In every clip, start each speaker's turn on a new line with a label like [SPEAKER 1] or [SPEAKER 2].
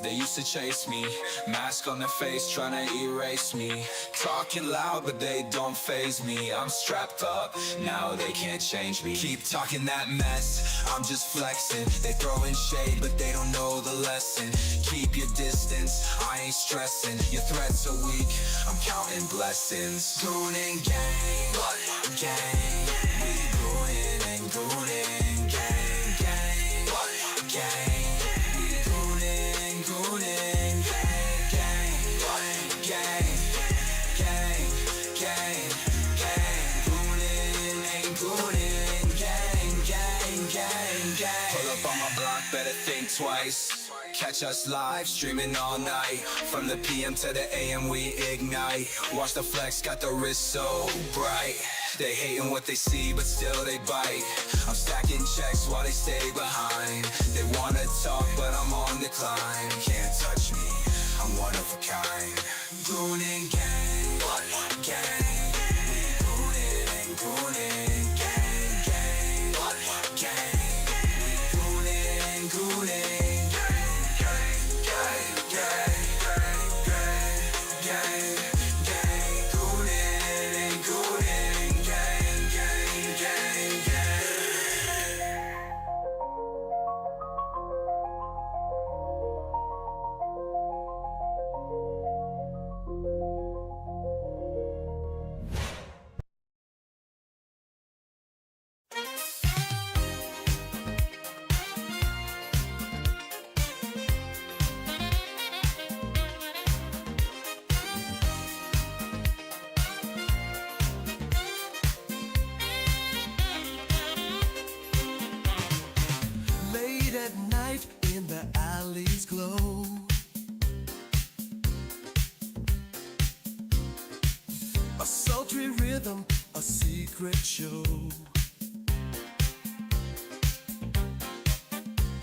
[SPEAKER 1] They used to chase me, mask on their face trying to erase me. Talking loud but they don't faze me. I'm strapped up, now they can't change me. Keep talking that mess, I'm just flexing. They throwing shade but they don't know the lesson. Keep your distance, I ain't stressing. Your threats are weak, I'm counting blessings. Goon and gang, gang. We goonin' and goonin', gang, gang, gang. Better think twice. Catch us live, streaming all night. From the PM to the AM we ignite. Watch the flex, got the wrist so bright. They hating what they see, but still they bite. I'm stacking checks while they stay behind. They wanna talk, but I'm on the climb. Can't touch me, I'm one of a kind. Goon and gang, gang. We goonin' and goonin', gang, gang, gang.
[SPEAKER 2] At night in the alleys glow, a sultry rhythm, a secret show.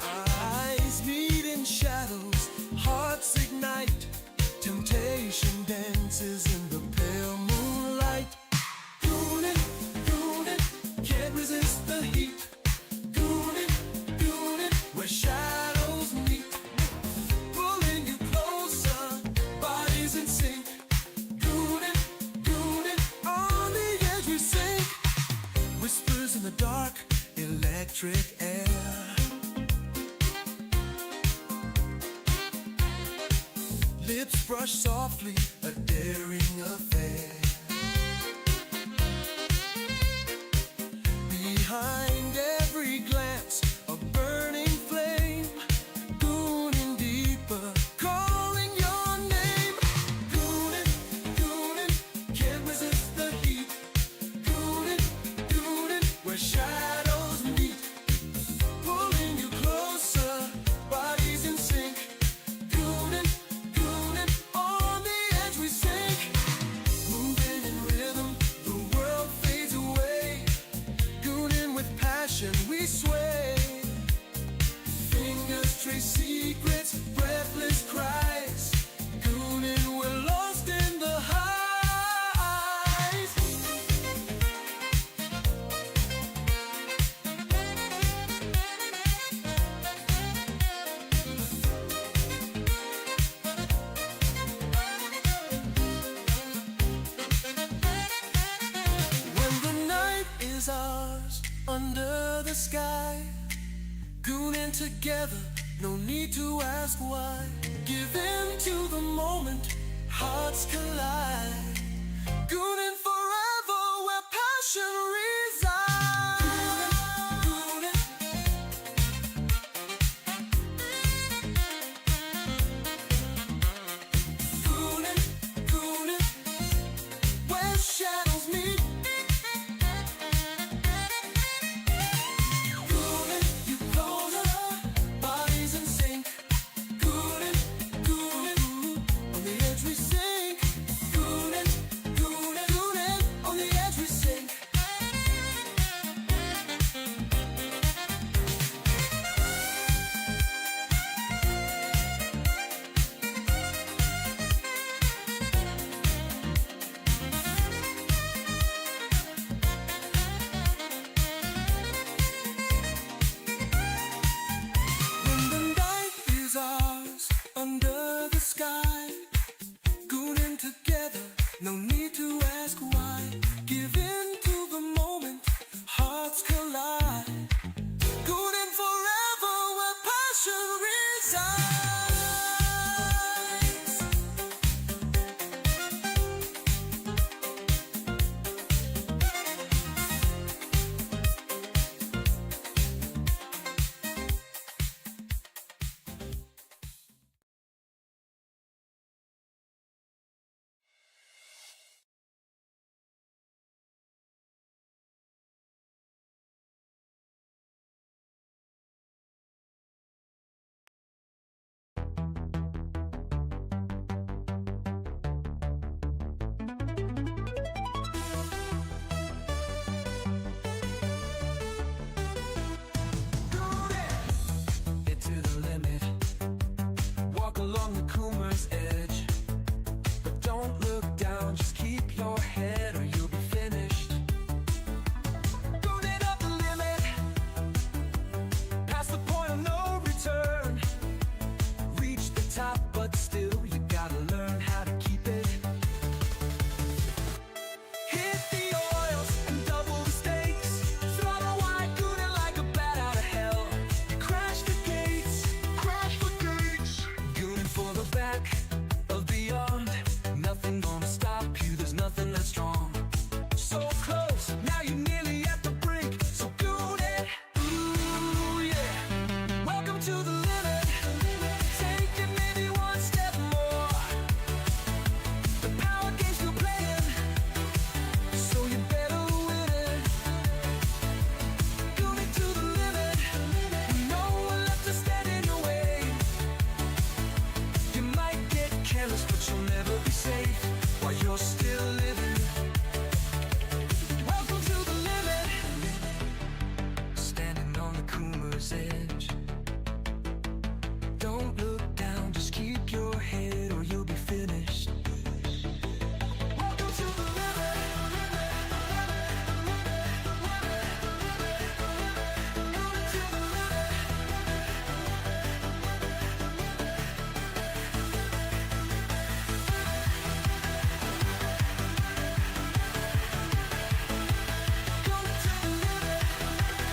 [SPEAKER 2] Eyes meet in shadows, hearts ignite. Temptation dances in the pale moonlight. Goonin', goonin', can't resist the heat. Where shadows meet, pulling you closer, bodies in sync. Goonin', goonin', on the edge we sink. Whispers in the dark, electric air. Lips brush softly, a daring affair. Behind every glance, a burning flame. Goonin' deeper, calling your name. Goonin', goonin', can't resist the heat. Goonin', goonin', where shadows meet. Pulling you closer, bodies in sync. Goonin', goonin', on the edge we sink. Moving in rhythm, the world fades away. Goonin' with passion, we sway. Fingers trace secrets, breathless cries. Goonin', we're lost in the highs. When the night is ours, under the sky, goonin' together, no need to ask why. Give in to the moment, hearts collide. Goonin' forever, where passion resides. Goonin', goonin', goonin', where shadows meet. top, but still you gotta learn how to keep it. Hit the oils and double the stakes. Throttle wide, gooning like a bat out of hell. Crash the gates, gooning for the back of beyond. Nothing gonna stop you, there's nothing that's strong. So close, now you're nearly at the brink. So goon it, ooh yeah. Welcome to the limit. Take it maybe one step more. The power game's still playing, so you better win it. Goon it to the limit. No one left to stand in your way. You might get careless, but you'll never be safe while you're still living. Welcome to the limit. Standing on the Coomer's edge. Don't look down, just keep your head or you'll be finished. Welcome to the limit. Going to the limit. Going to the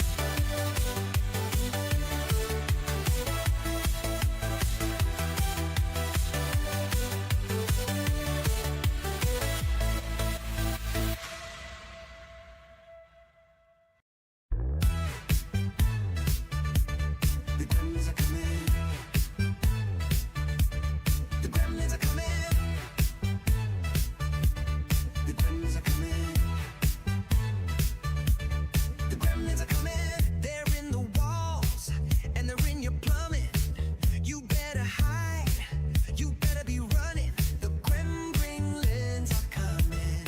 [SPEAKER 2] limit. The gremlins are coming. The gremlins are coming. The gremlins are coming. The gremlins are coming. They're in the walls and they're in your plumbing. You better hide. You better be running. The gremlins are coming.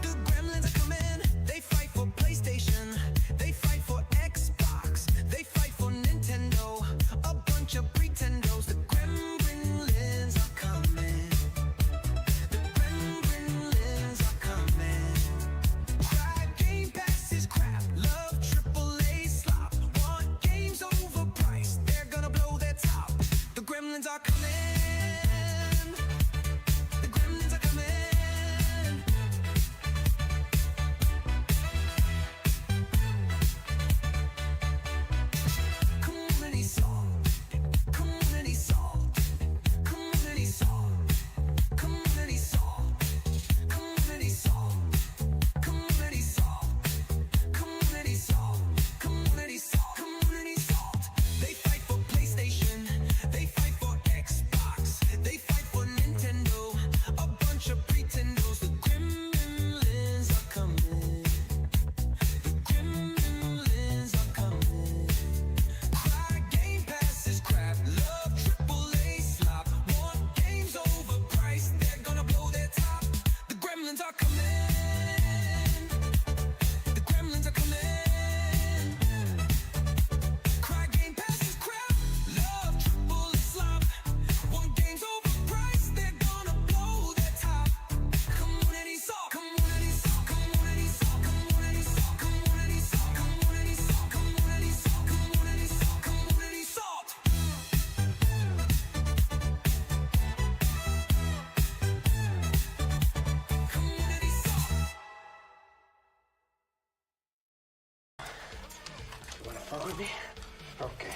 [SPEAKER 2] The gremlins are coming. They fight for PlayStation. They fight for Xbox. They fight for Nintendo. A bunch of pretendos. The gremlins are coming. The gremlins are coming. Cry Game Pass is crap. Love AAA slop. Want games overpriced. They're gonna blow their top. The gremlins are coming. The gremlins are coming. Community salt. Community salt. Community salt. Community salt. Community salt. Community salt. Community salt. Community salt. Community salt. They fight for PlayStation. They fight for Xbox. They fight for Nintendo. A bunch of pretendos. The gremlins are coming. The gremlins are coming. Cry Game Pass is crap. Love AAA slop. Want games overpriced. They're gonna blow their top. The gremlins are coming. The gremlins are coming. Cry Game Pass is crap. Love AAA slop. Want games overpriced. They're gonna blow their top. Community salt. Community salt. Community salt. Community salt. Community salt. Community salt. Community salt. Community salt. Community salt. Community salt.
[SPEAKER 3] You wanna fuck with me? Okay.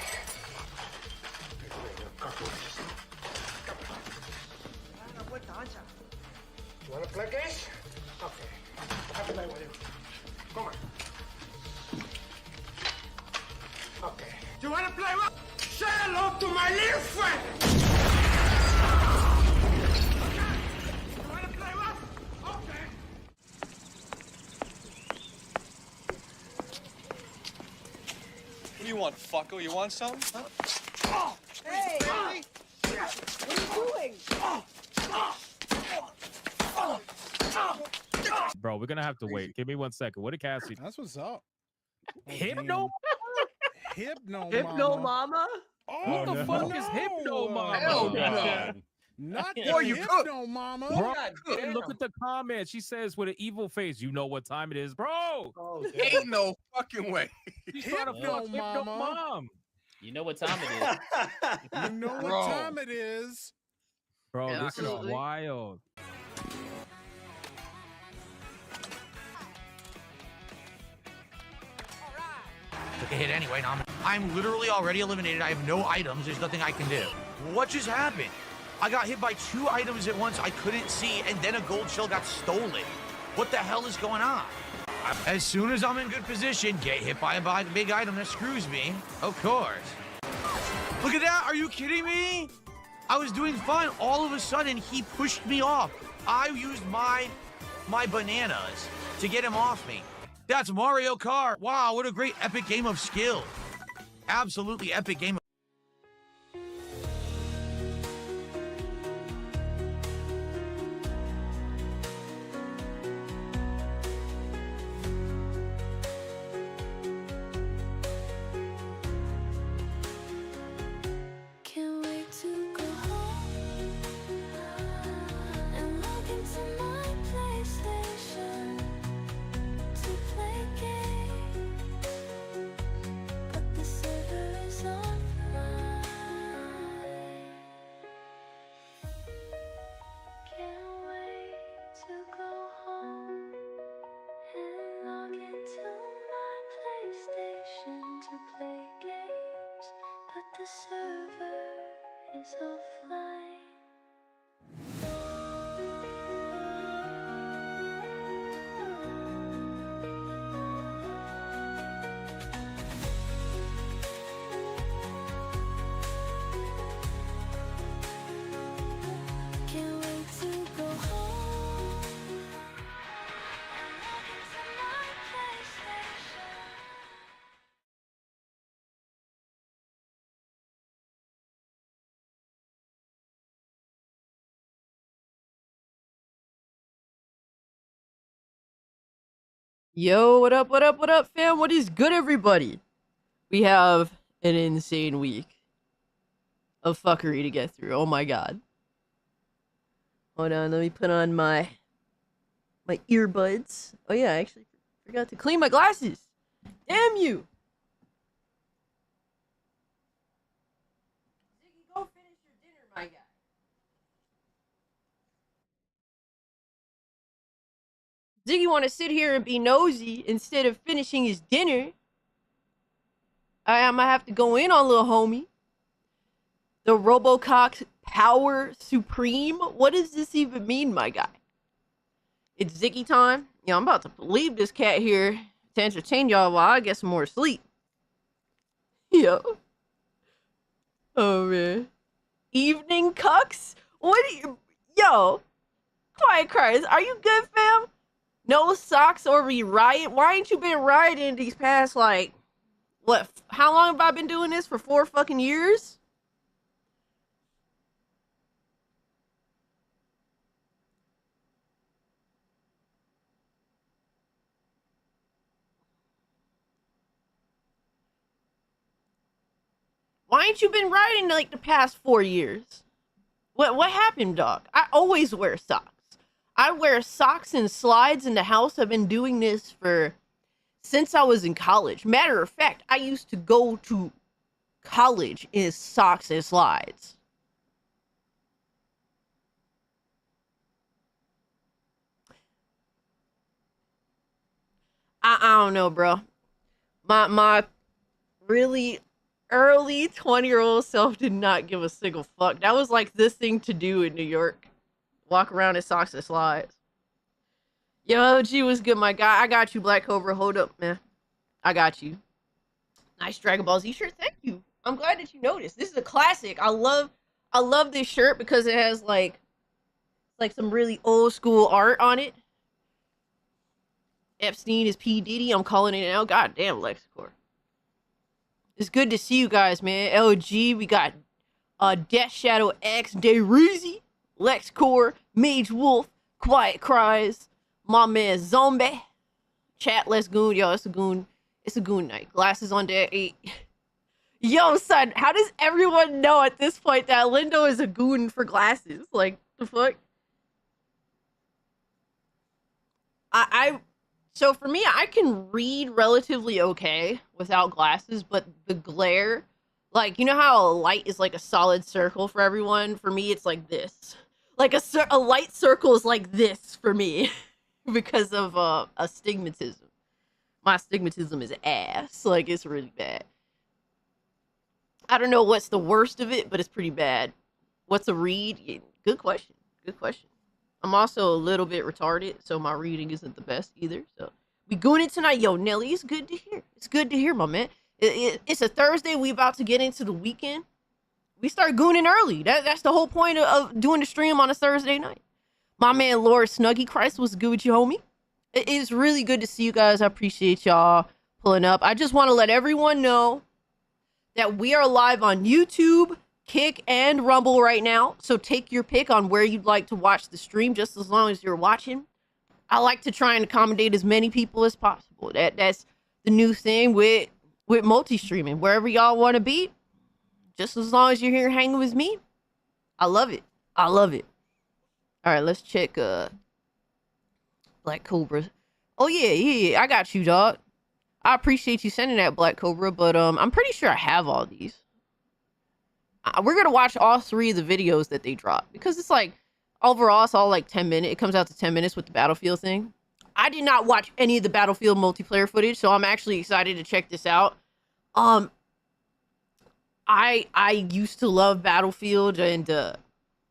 [SPEAKER 3] You wanna play games? Okay. I'll play with you. Come on. Okay. You wanna play what? Say hello to my little friend! Okay. You wanna play what? Okay.
[SPEAKER 4] What do you want, fucko? You want something? Huh?
[SPEAKER 5] Hey! What are you doing?
[SPEAKER 6] Bro, we're gonna have to wait. Give me 1 second. What did Cassie?
[SPEAKER 7] That's what's up.
[SPEAKER 6] Hypno?
[SPEAKER 7] Hypno
[SPEAKER 5] Hypno
[SPEAKER 7] mama.
[SPEAKER 5] Mama?
[SPEAKER 7] Oh,
[SPEAKER 6] What the fuck is Hypno Mama?
[SPEAKER 7] Hell
[SPEAKER 6] Oh,
[SPEAKER 7] no.
[SPEAKER 6] God.
[SPEAKER 7] Not the
[SPEAKER 8] Boy, you cook.
[SPEAKER 7] hypno mama.
[SPEAKER 6] Bro,
[SPEAKER 8] God
[SPEAKER 6] hey,
[SPEAKER 8] damn.
[SPEAKER 6] look at the comment. She says with an evil face, you know what time it is, bro.
[SPEAKER 9] Oh,
[SPEAKER 8] Ain't no fucking way.
[SPEAKER 6] She's trying to
[SPEAKER 7] Hypno
[SPEAKER 6] fuck Hypno
[SPEAKER 7] mama.
[SPEAKER 6] Mom.
[SPEAKER 9] You know what time it is.
[SPEAKER 7] You know what
[SPEAKER 8] Bro.
[SPEAKER 7] time it is.
[SPEAKER 6] Bro,
[SPEAKER 9] Yeah,
[SPEAKER 6] this is
[SPEAKER 9] absolutely.
[SPEAKER 6] wild.
[SPEAKER 10] Took a hit anyway. Now I'm literally already eliminated. I have no items. There's nothing I can do. What just happened? I got hit by 2 items at once I couldn't see, and then a gold shell got stolen. What the hell is going on? As soon as I'm in good position, get hit by a big item that screws me. Of course. Look at that. Are you kidding me? I was doing fine. All of a sudden, he pushed me off. I used my bananas to get him off me. That's Mario Kart. Wow, what a great epic game of skill. Absolutely epic game.
[SPEAKER 2] Can't wait to go home and log into my PlayStation to play games, but the server is offline. Can't wait to go home and log into my PlayStation to play games, but the server is offline. Can't wait to go home and log into my PlayStation.
[SPEAKER 5] Yo, what up, what up, what up, fam? What is good, everybody? We have an insane week of fuckery to get through. Oh my god. Hold on, let me put on my earbuds. Oh yeah, I actually forgot to clean my glasses. Damn you! Ziggy, go finish your dinner, my guy. Ziggy want to sit here and be nosy instead of finishing his dinner. I'm gonna have to go in on little homie. The Robocock Power Supreme? What does this even mean, my guy? It's Ziggy time. Yeah, I'm about to leave this cat here to entertain y'all while I get some more sleep. Yo. Oh, man. Evening cucks? What are you... Yo. Quiet cries. Are you good, fam? No socks or we riot? Why ain't you been rioting these past, like... What? How long have I been doing this? For 4 fucking years? Why ain't you been riding like the past 4 years? What happened, dog? I always wear socks. I wear socks and slides in the house. I've been doing this since I was in college. Matter of fact, I used to go to college in socks and slides. I don't know, bro. My really early 20-year-old self did not give a single fuck. That was like this thing to do in New York. Walk around in socks and slides. Yo, G was good, my guy. I got you, Black Cobra. Hold up, man. I got you. Nice Dragon Ball Z shirt. Thank you. I'm glad that you noticed. This is a classic. I love this shirt because it has like some really old school art on it. Epstein is P. Diddy. I'm calling it out. God damn, Lexicor. It's good to see you guys, man. LG, we got Death Shadow X, Dayreezy, Lexicor, Mage Wolf, Quiet Cries, my man Zombie. Chat, let's goon. Yo, it's a goon night. Glasses on deck 8. Yo, son, how does everyone know at this point that Lindo is a goon for glasses? Like, the fuck? So for me, I can read relatively okay without glasses, but the glare, like, you know how a light is like a solid circle for everyone? For me, it's like this. Like a light circle is like this for me because of astigmatism. My astigmatism is ass. Like, it's really bad. I don't know what's the worst of it, but it's pretty bad. What's a read? Yeah, good question. Good question. I'm also a little bit retarded, so my reading isn't the best either. So we going in tonight. Yo, Nelly, it's good to hear. It's good to hear, my man. It's a Thursday. We about to get into the weekend. We start gooning early. That's the whole point of doing the stream on a Thursday night. My man, Lord Snuggy Christ, was good with you, homie. It is really good to see you guys. I appreciate y'all pulling up. I just want to let everyone know that we are live on YouTube, Kick, and Rumble right now. So take your pick on where you'd like to watch the stream, just as long as you're watching. I like to try and accommodate as many people as possible. That's the new thing with multi-streaming. Wherever y'all want to be, just as long as you're here hanging with me, I love it. I love it. All right, let's check Black Cobra. Oh yeah, I got you, dog. I appreciate you sending that, Black Cobra, but I'm pretty sure I have all these. We're gonna watch all 3 of the videos that they drop because it's like overall it's all like 10 minutes. It comes out to 10 minutes with the Battlefield thing. I did not watch any of the Battlefield multiplayer footage, so I'm actually excited to check this out. I used to love Battlefield, and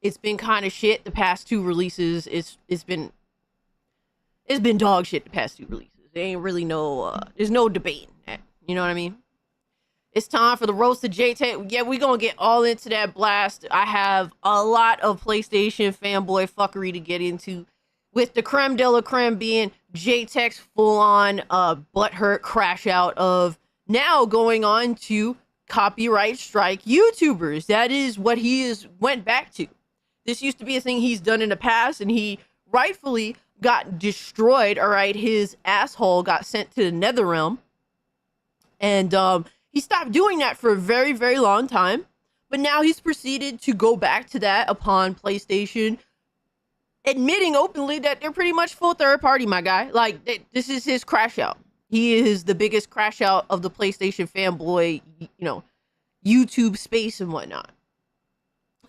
[SPEAKER 5] it's been kind of shit the past 2 releases. It's been dog shit the past 2 releases. There ain't really there's no debating that. You know what I mean? It's time for the roast of J-Tech. Yeah, we gonna get all into that blast. I have a lot of PlayStation fanboy fuckery to get into, with the creme de la creme being J-Tech's full-on butthurt crash out of now going on to copyright strike YouTubers. That is what he went back to. This used to be a thing he's done in the past, and he rightfully got destroyed. All right, his asshole got sent to the nether realm, and he stopped doing that for a very, very long time, but now he's proceeded to go back to that upon PlayStation admitting openly that they're pretty much full third party, my guy. Like, this is his crash out. He is the biggest crash out of the PlayStation fanboy, YouTube space and whatnot.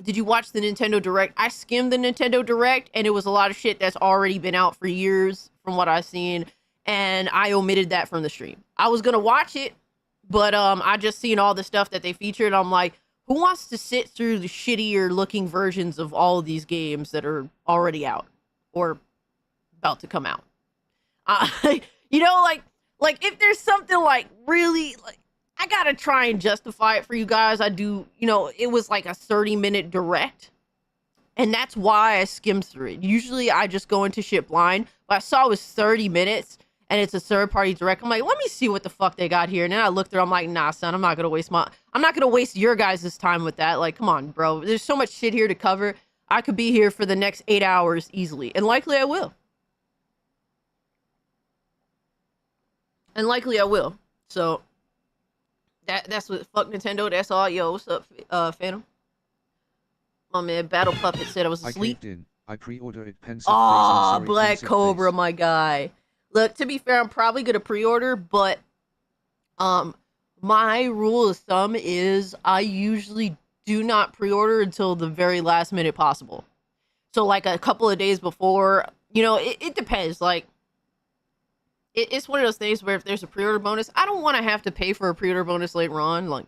[SPEAKER 5] Did you watch the Nintendo Direct? I skimmed the Nintendo Direct, and it was a lot of shit that's already been out for years from what I've seen, and I omitted that from the stream. I was gonna watch it, but I just seen all the stuff that they featured. I'm like, who wants to sit through the shittier looking versions of all of these games that are already out or about to come out? Like if there's something like really like, I gotta try and justify it for you guys. I do, it was like a 30-minute direct, and that's why I skimmed through it. Usually I just go into shit blind, but I saw it was 30 minutes and it's a third-party direct. I'm like, let me see what the fuck they got here. And then I looked through, I'm like, nah, son, I'm not gonna waste your guys' time with that. Like, come on, bro. There's so much shit here to cover. I could be here for the next 8 hours easily, and likely I will. So that's what, fuck Nintendo. That's all. Yo, what's up, Phantom? My man Battle Puppet said I was asleep.
[SPEAKER 7] I pre-ordered it.
[SPEAKER 5] Oh, Black Cobra, my guy. Look, to be fair, I'm probably gonna pre-order, but my rule of thumb is I usually do not pre-order until the very last minute possible. So like a couple of days before, it depends. Like, it's one of those things where if there's a pre-order bonus, I don't want to have to pay for a pre-order bonus later on. Like,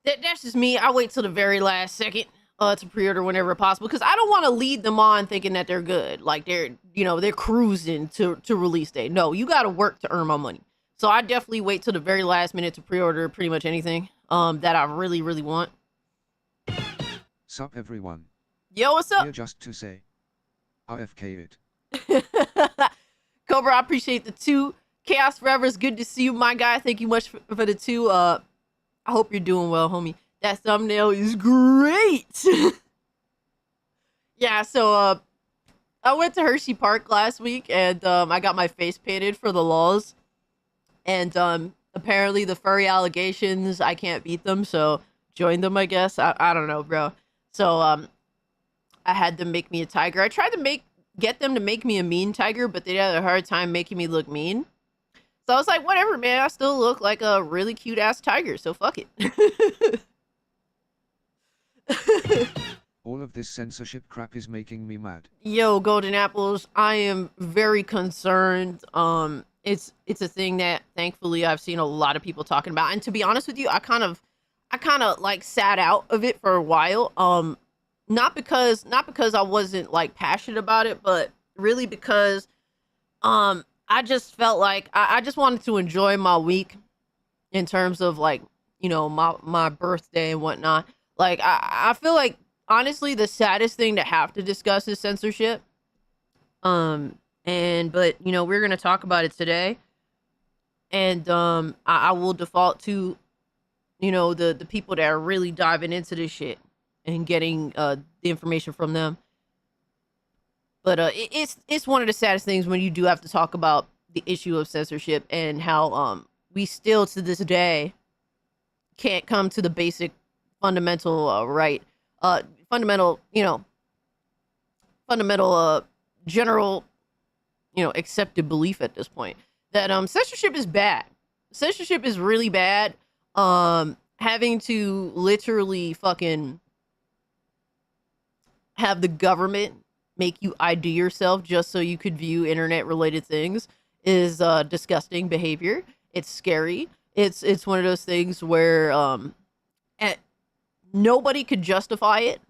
[SPEAKER 5] that's just me. I wait till the very last second to pre-order whenever possible, because I don't want to lead them on thinking that they're good. Like, they're cruising to release day. No, you got to work to earn my money. So I definitely wait till the very last minute to pre-order pretty much anything that I really, really want.
[SPEAKER 7] Sup everyone.
[SPEAKER 5] Yo, what's up?
[SPEAKER 7] Here just to say, RFK it.
[SPEAKER 5] Cobra, I appreciate the 2. Chaos Forever is good to see you, my guy. Thank you much for the 2. I hope you're doing well, homie. That thumbnail is great. Yeah, so I went to Hershey Park last week, and I got my face painted for the laws. And apparently the furry allegations, I can't beat them, so join them, I guess. I don't know, bro. So I had them make me a tiger. I tried to get them to make me a mean tiger, but they had a hard time making me look mean. So I was like, whatever, man. I still look like a really cute ass tiger, so fuck it.
[SPEAKER 7] All of this censorship crap is making me mad.
[SPEAKER 5] Yo, Golden Apples, I am very concerned. It's a thing that thankfully I've seen a lot of people talking about. And to be honest with you, I kind of like sat out of it for a while. Not because I wasn't like passionate about it, but really because I just felt like I just wanted to enjoy my week in terms of like, you know, my birthday and whatnot. Like I feel like honestly the saddest thing to have to discuss is censorship. But you know, we're gonna talk about it today. And I will default to, you know, the people that are really diving into this shit and getting the information from them. But it's one of the saddest things when you do have to talk about the issue of censorship and how we still to this day can't come to the basic fundamental fundamental general, you know, accepted belief at this point that censorship is bad. Censorship is really bad. Having to literally fucking have the government make you ID yourself just so you could view internet related things is disgusting behavior. It's scary. It's one of those things where nobody could justify it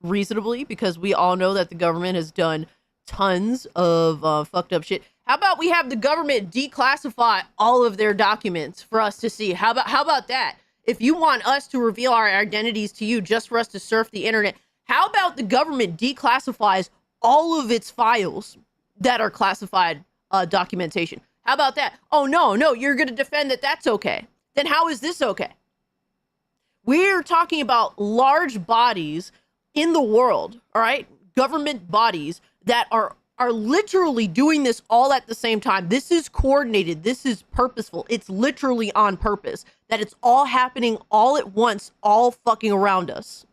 [SPEAKER 5] reasonably because we all know that the government has done tons of fucked up shit. How about we have the government declassify all of their documents for us to see? How about that? If you want us to reveal our identities to you just for us to surf the internet, how about the government declassifies all of its files that are classified documentation? How about that? Oh, no, you're going to defend that that's okay. Then how is this okay? We're talking about large bodies in the world, all right? Government bodies that are literally doing this all at the same time. This is coordinated. This is purposeful. It's literally on purpose that it's all happening all at once, all fucking around us.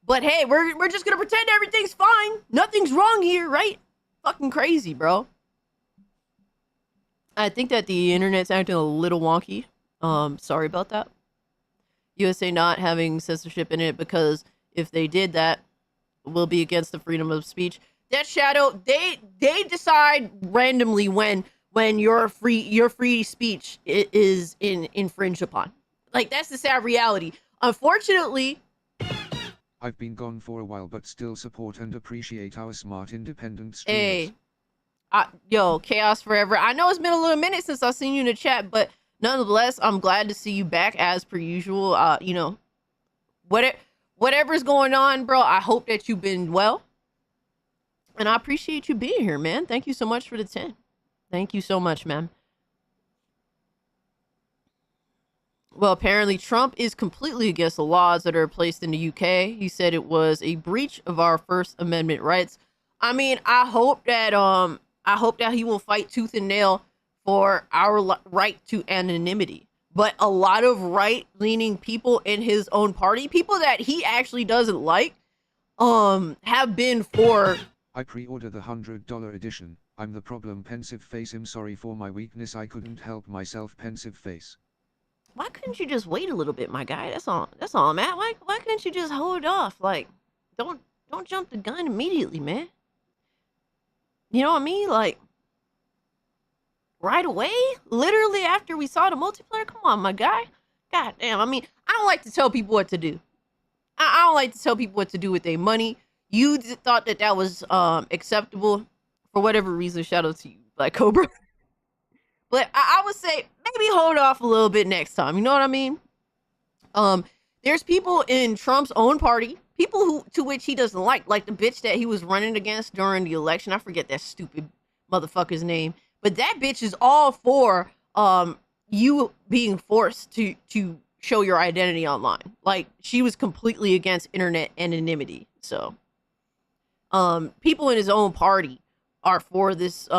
[SPEAKER 5] But hey, we're just gonna pretend everything's fine. Nothing's wrong here, right? Fucking crazy, bro. I think that the internet's acting a little wonky. Sorry about that. USA not having censorship in it because if they did that, will be against the freedom of speech. That Shadow, they decide randomly when your free speech is infringed upon. Like that's the sad reality. Unfortunately,
[SPEAKER 7] I've been gone for a while, but still support and appreciate our smart independent streamers.
[SPEAKER 5] Hey, yo, Chaos Forever. I know it's been a little minute since I've seen you in the chat, but nonetheless, I'm glad to see you back as per usual. You know, whatever's going on, bro, I hope that you've been well. And I appreciate you being here, man. Thank you so much for the 10. Thank you so much, man. Well, apparently Trump is completely against the laws that are placed in the UK. He said it was a breach of our First Amendment rights. I mean, I hope that he will fight tooth and nail for our right to anonymity. But a lot of right-leaning people in his own party, people that he actually doesn't like, have been for...
[SPEAKER 7] I pre-order the $100 edition. I'm the problem, pensive face. I'm sorry for my weakness. I couldn't help myself, pensive face.
[SPEAKER 5] Why couldn't you just wait a little bit, my guy? That's all I'm at. Why couldn't you just hold off? Like, don't jump the gun immediately, man. You know what I mean? Like, right away? Literally after we saw the multiplayer? Come on, my guy. God damn. I mean, I don't like to tell people what to do. I don't like to tell people what to do with their money. You thought that was acceptable for whatever reason. Shout out to you, Black Cobra. But I would say maybe hold off a little bit next time. You know what I mean? There's people in Trump's own party, people to which he doesn't like the bitch that he was running against during the election. I forget that stupid motherfucker's name. But that bitch is all for you being forced to show your identity online. Like, she was completely against internet anonymity. So, people in his own party are for this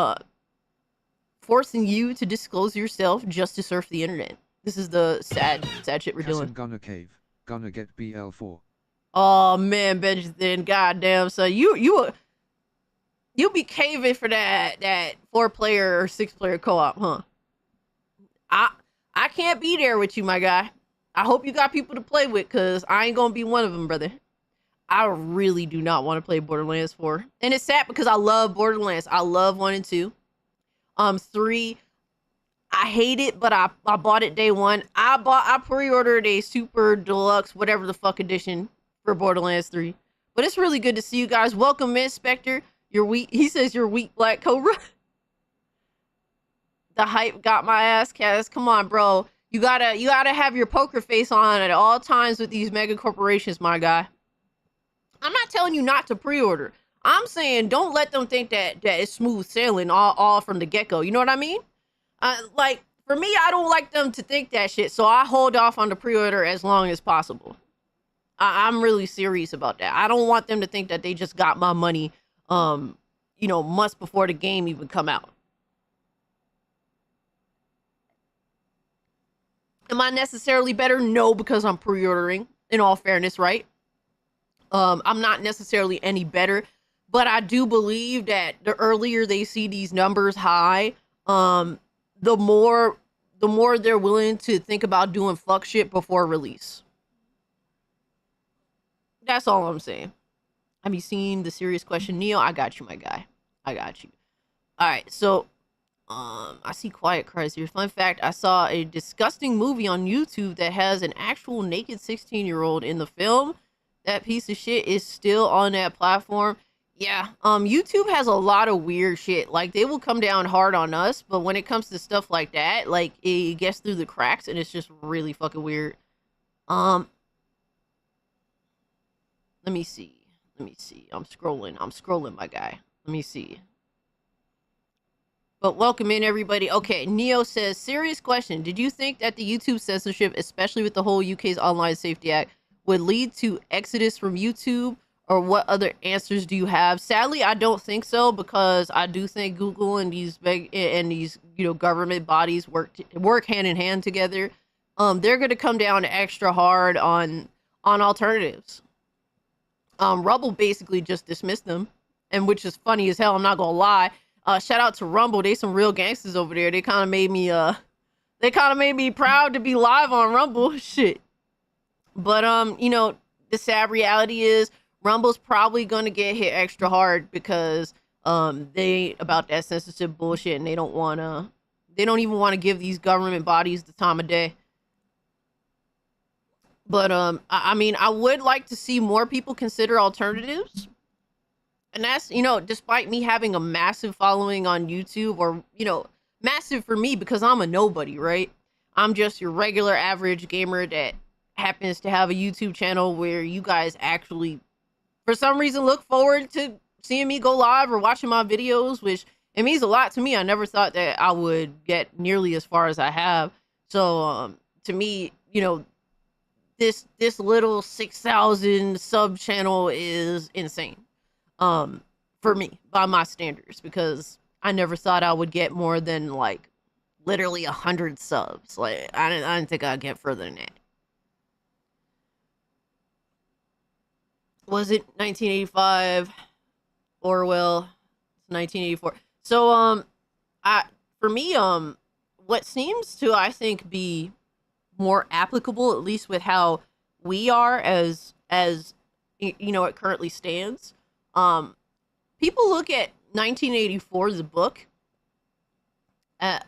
[SPEAKER 5] forcing you to disclose yourself just to surf the internet. This is the sad shit we're doing.
[SPEAKER 7] Gonna cave. Gonna get BL4.
[SPEAKER 5] Oh man, Benjamin, goddamn, so you be caving for that 4-player or 6-player co-op, huh? I can't be there with you, my guy. I hope you got people to play with, cause I ain't gonna be one of them, brother. I really do not want to play Borderlands 4, and it's sad because I love Borderlands. I love 1 and 2. 3, I hate it, but I bought it day one. I pre-ordered a super deluxe whatever the fuck edition for Borderlands 3. But it's really good to see you guys. Welcome in, Spectre. You're weak. He says you're weak, Black Cobra. The hype got my ass, Cass. Come on, bro. You gotta have your poker face on at all times with these mega corporations, my guy. I'm not telling you not to pre-order. I'm saying don't let them think that it's smooth sailing all from the get-go. You know what I mean? Like, for me, I don't like them to think that shit, so I hold off on the pre-order as long as possible. I'm really serious about that. I don't want them to think that they just got my money, you know, months before the game even come out. Am I necessarily better? No, because I'm pre-ordering, in all fairness, right? I'm not necessarily any better, but I do believe that the earlier they see these numbers high, the more they're willing to think about doing fuck shit before release. That's all I'm saying. Have you seen the serious question, Neo? I got you, my guy. I got you. All right, so I see Quiet Cries here. Fun fact, I saw a disgusting movie on YouTube that has an actual naked 16-year-old in the film. That piece of shit is still on that platform. Yeah, YouTube has a lot of weird shit. Like, they will come down hard on us, but when it comes to stuff like that, like, it gets through the cracks, and it's just really fucking weird. Let me see. I'm scrolling, my guy. Let me see. But welcome in, everybody. Okay, Neo says, serious question. Did you think that the YouTube censorship, especially with the whole UK's Online Safety Act, would lead to exodus from YouTube? Or what other answers do you have? Sadly, I don't think so, because I do think Google and these government bodies work hand in hand together. They're going to come down extra hard on alternatives. Rumble basically just dismissed them, and which is funny as hell. I'm not gonna lie. Shout out to Rumble. They some real gangsters over there. They kind of made me proud to be live on Rumble. Shit. But you know, the sad reality is Rumble's probably going to get hit extra hard because they about that censorship bullshit, and they don't even want to give these government bodies the time of day. But I mean, I would like to see more people consider alternatives. And that's, you know, despite me having a massive following on YouTube, or, you know, massive for me because I'm a nobody, right? I'm just your regular average gamer that happens to have a YouTube channel where you guys actually, for some reason, look forward to seeing me go live or watching my videos, which it means a lot to me. I never thought that I would get nearly as far as I have. So to me, you know, this little 6,000 sub channel is insane for me by my standards, because I never thought I would get more than like literally 100 subs. Like I didn't think I'd get further than that. Was it 1985? Orwell, 1984. So for me, what seems to, I think, be more applicable, at least with how we are as you know, it currently stands. People look at 1984 as a book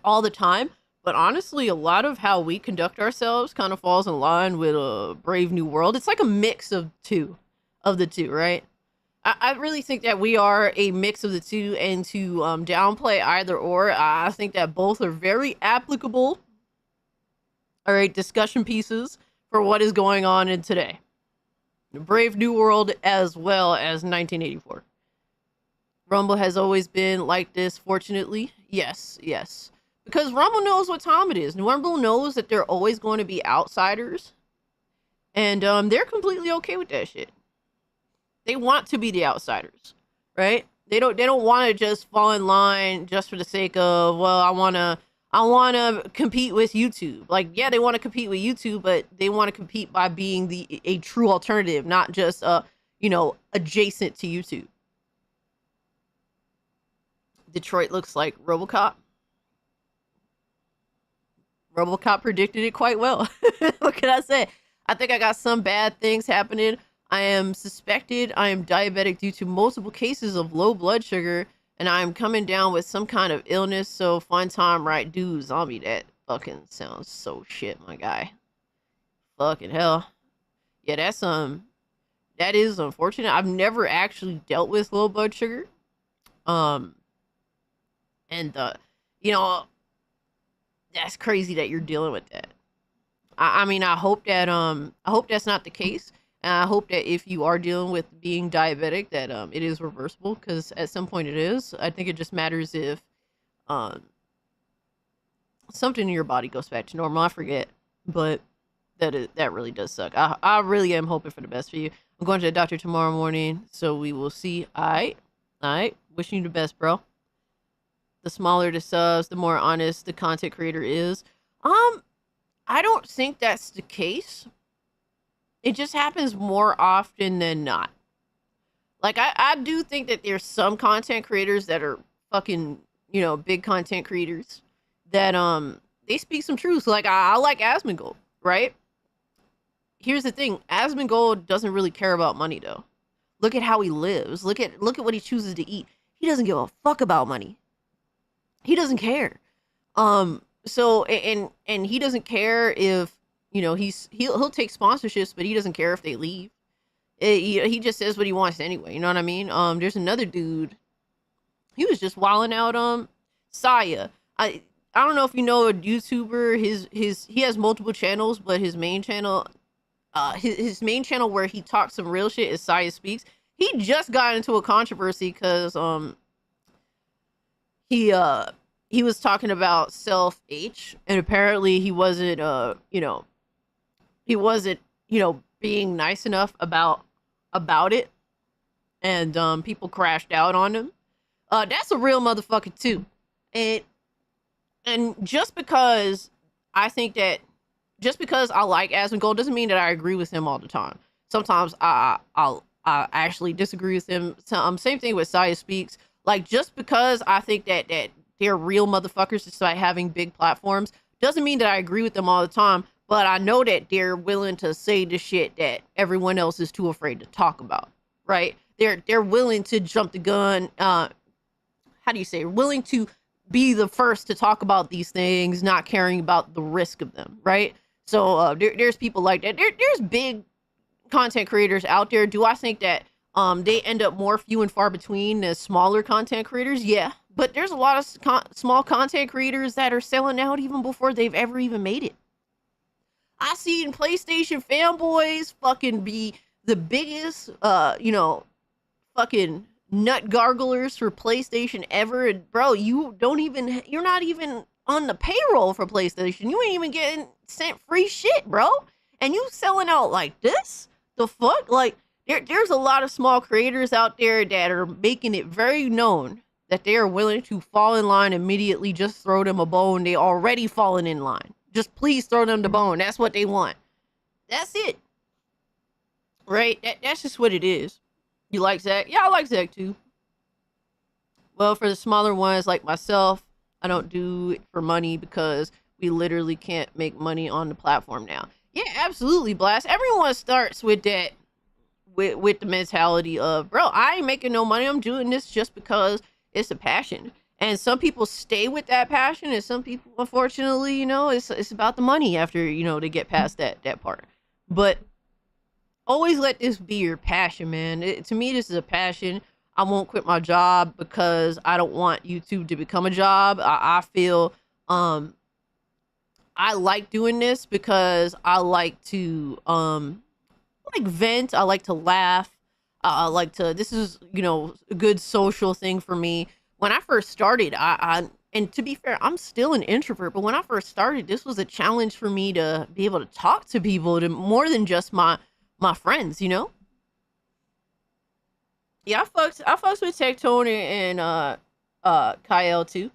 [SPEAKER 5] all the time, but honestly, a lot of how we conduct ourselves kind of falls in line with a Brave New World. It's like a mix of the two, right? I really think that we are a mix of the two, and to downplay either or, I think that both are very applicable. All right, discussion pieces for what is going on in today. Brave New World as well as 1984. Rumble has always been like this, fortunately. Yes. Because Rumble knows what time it is. Rumble knows that they're always going to be outsiders. And they're completely okay with that shit. They want to be the outsiders, right? They don't want to just fall in line just for the sake of, well, I want to compete with YouTube. Like, yeah, they want to compete with YouTube, but they want to compete by being a true alternative, not just adjacent to YouTube. Detroit looks like RoboCop. RoboCop predicted it quite well. What can I say? I think I got some bad things happening. I am suspected I am diabetic due to multiple cases of low blood sugar, and I am coming down with some kind of illness. So fun time, right? Dude, zombie, that fucking sounds so shit, my guy. Fucking hell. Yeah, that is unfortunate. I've never actually dealt with low blood sugar. That's crazy that you're dealing with that. I mean, I hope that's not the case. And I hope that if you are dealing with being diabetic, that it is reversible, because at some point it is. I think it just matters if something in your body goes back to normal. I forget, but that really does suck. I really am hoping for the best for you. I'm going to the doctor tomorrow morning, so we will see. All right. Wishing you the best, bro. The smaller the subs, the more honest the content creator is. I don't think that's the case. It just happens more often than not. Like, I do think that there's some content creators that are fucking, big content creators that, they speak some truth. Like, I like Asmongold, right? Here's the thing. Asmongold doesn't really care about money, though. Look at how he lives. Look at what he chooses to eat. He doesn't give a fuck about money. He doesn't care. So, and he doesn't care if, he'll take sponsorships, but he doesn't care if they leave. He just says what he wants anyway. You know what I mean? There's another dude. He was just wilding out. Saya. I don't know if you know a YouTuber. He has multiple channels, but his main channel, his main channel where he talks some real shit is Saya Speaks. He just got into a controversy because he was talking about Self H, and apparently he wasn't being nice enough about it, and people crashed out on him. That's a real motherfucker too. And just because I like Asmongold doesn't mean that I agree with him all the time. Sometimes I actually disagree with him. Same thing with Saya Speaks. Like, just because I think that they're real motherfuckers despite having big platforms doesn't mean that I agree with them all the time. But I know that they're willing to say the shit that everyone else is too afraid to talk about, right? They're willing to jump the gun. Willing to be the first to talk about these things, not caring about the risk of them, right? So there's people like that. There's big content creators out there. Do I think that they end up more few and far between as smaller content creators? Yeah, but there's a lot of small content creators that are selling out even before they've ever even made it. I seen PlayStation fanboys fucking be the biggest, fucking nut garglers for PlayStation ever. And bro, you're not even on the payroll for PlayStation. You ain't even getting sent free shit, bro. And you selling out like this? The fuck? Like, there's a lot of small creators out there that are making it very known that they are willing to fall in line immediately. Just throw them a bone. They already fallen in line. Just please throw them the bone. That's what they want. That's it. Right? That's just what it is. You like Zach? Yeah, I like Zach too. Well, for the smaller ones like myself, I don't do it for money because we literally can't make money on the platform now. Yeah, absolutely, Blast. Everyone starts with that, with the mentality of, bro, I ain't making no money. I'm doing this just because it's a passion. And some people stay with that passion, and some people, unfortunately, it's about the money after, they get past that part. But always let this be your passion, man. To me, this is a passion. I won't quit my job because I don't want YouTube to become a job. I feel I like doing this because I like to vent. I like to laugh. This is, a good social thing for me. When I first started, and to be fair, I'm still an introvert, but when I first started, this was a challenge for me to be able to talk to people, to more than just my friends, Yeah, I fucks with Tectone and Kyle too.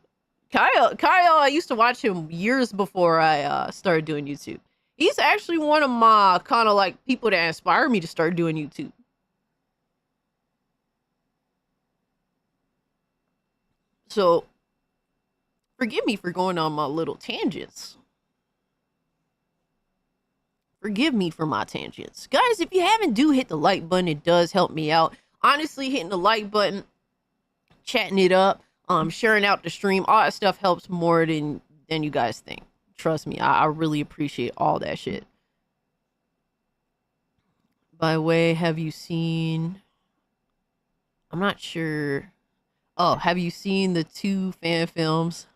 [SPEAKER 5] Kyle, I used to watch him years before I started doing YouTube. He's actually one of my kind of like people that inspired me to start doing YouTube. So, forgive me for going on my little tangents. Forgive me for my tangents. Guys, if you haven't, do hit the like button. It does help me out. Honestly, hitting the like button, chatting it up, sharing out the stream, all that stuff helps more than you guys think. Trust me, I really appreciate all that shit. By the way, have you seen... I'm not sure... Oh, have you seen the 2 fan films?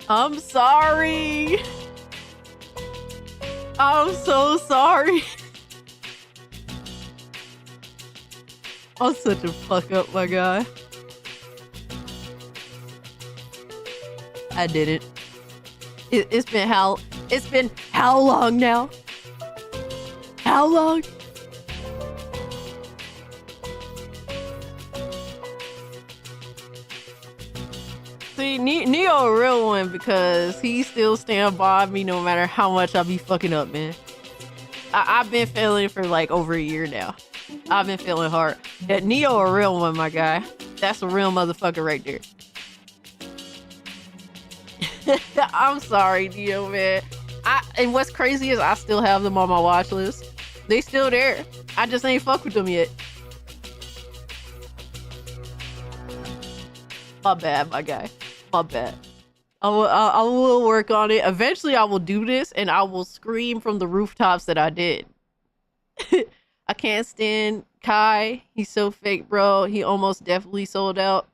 [SPEAKER 5] I'm sorry. I'm so sorry. I'm such a fuck up, my guy. I did it. It's been how long now? How long? See, Neo a real one because he still stand by me no matter how much I be fucking up, man. I've been failing for like over a year now. I've been feeling hard. Yeah, Neo a real one, my guy. That's a real motherfucker right there. I'm sorry, Neo, man. And what's crazy is I still have them on my watch list. They still there. I just ain't fuck with them yet. My bad, my guy. My bad. I will work on it. Eventually, I will do this, and I will scream from the rooftops that I did. I can't stand Kai. He's so fake, bro. He almost definitely sold out.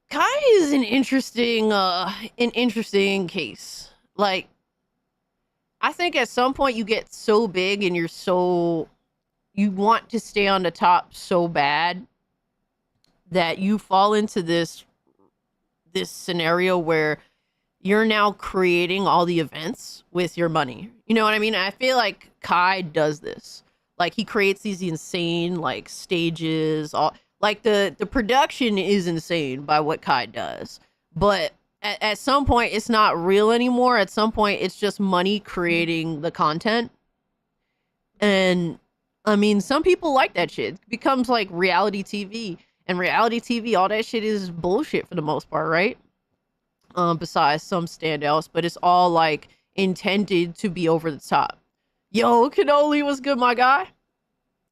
[SPEAKER 5] Kai is an interesting case. Like, I think at some point you get so big and you want to stay on the top so bad that you fall into this scenario where you're now creating all the events with your money. You know what I mean? I feel like Kai does this. Like, he creates these insane like stages, all like the production is insane by what Kai does. But at some point it's not real anymore. At some point it's just money creating the content. And I mean, some people like that shit. It becomes like reality TV. And reality TV, all that shit is bullshit for the most part, right? Besides some standouts, but it's all like intended to be over the top. Yo, Cannoli was good, my guy.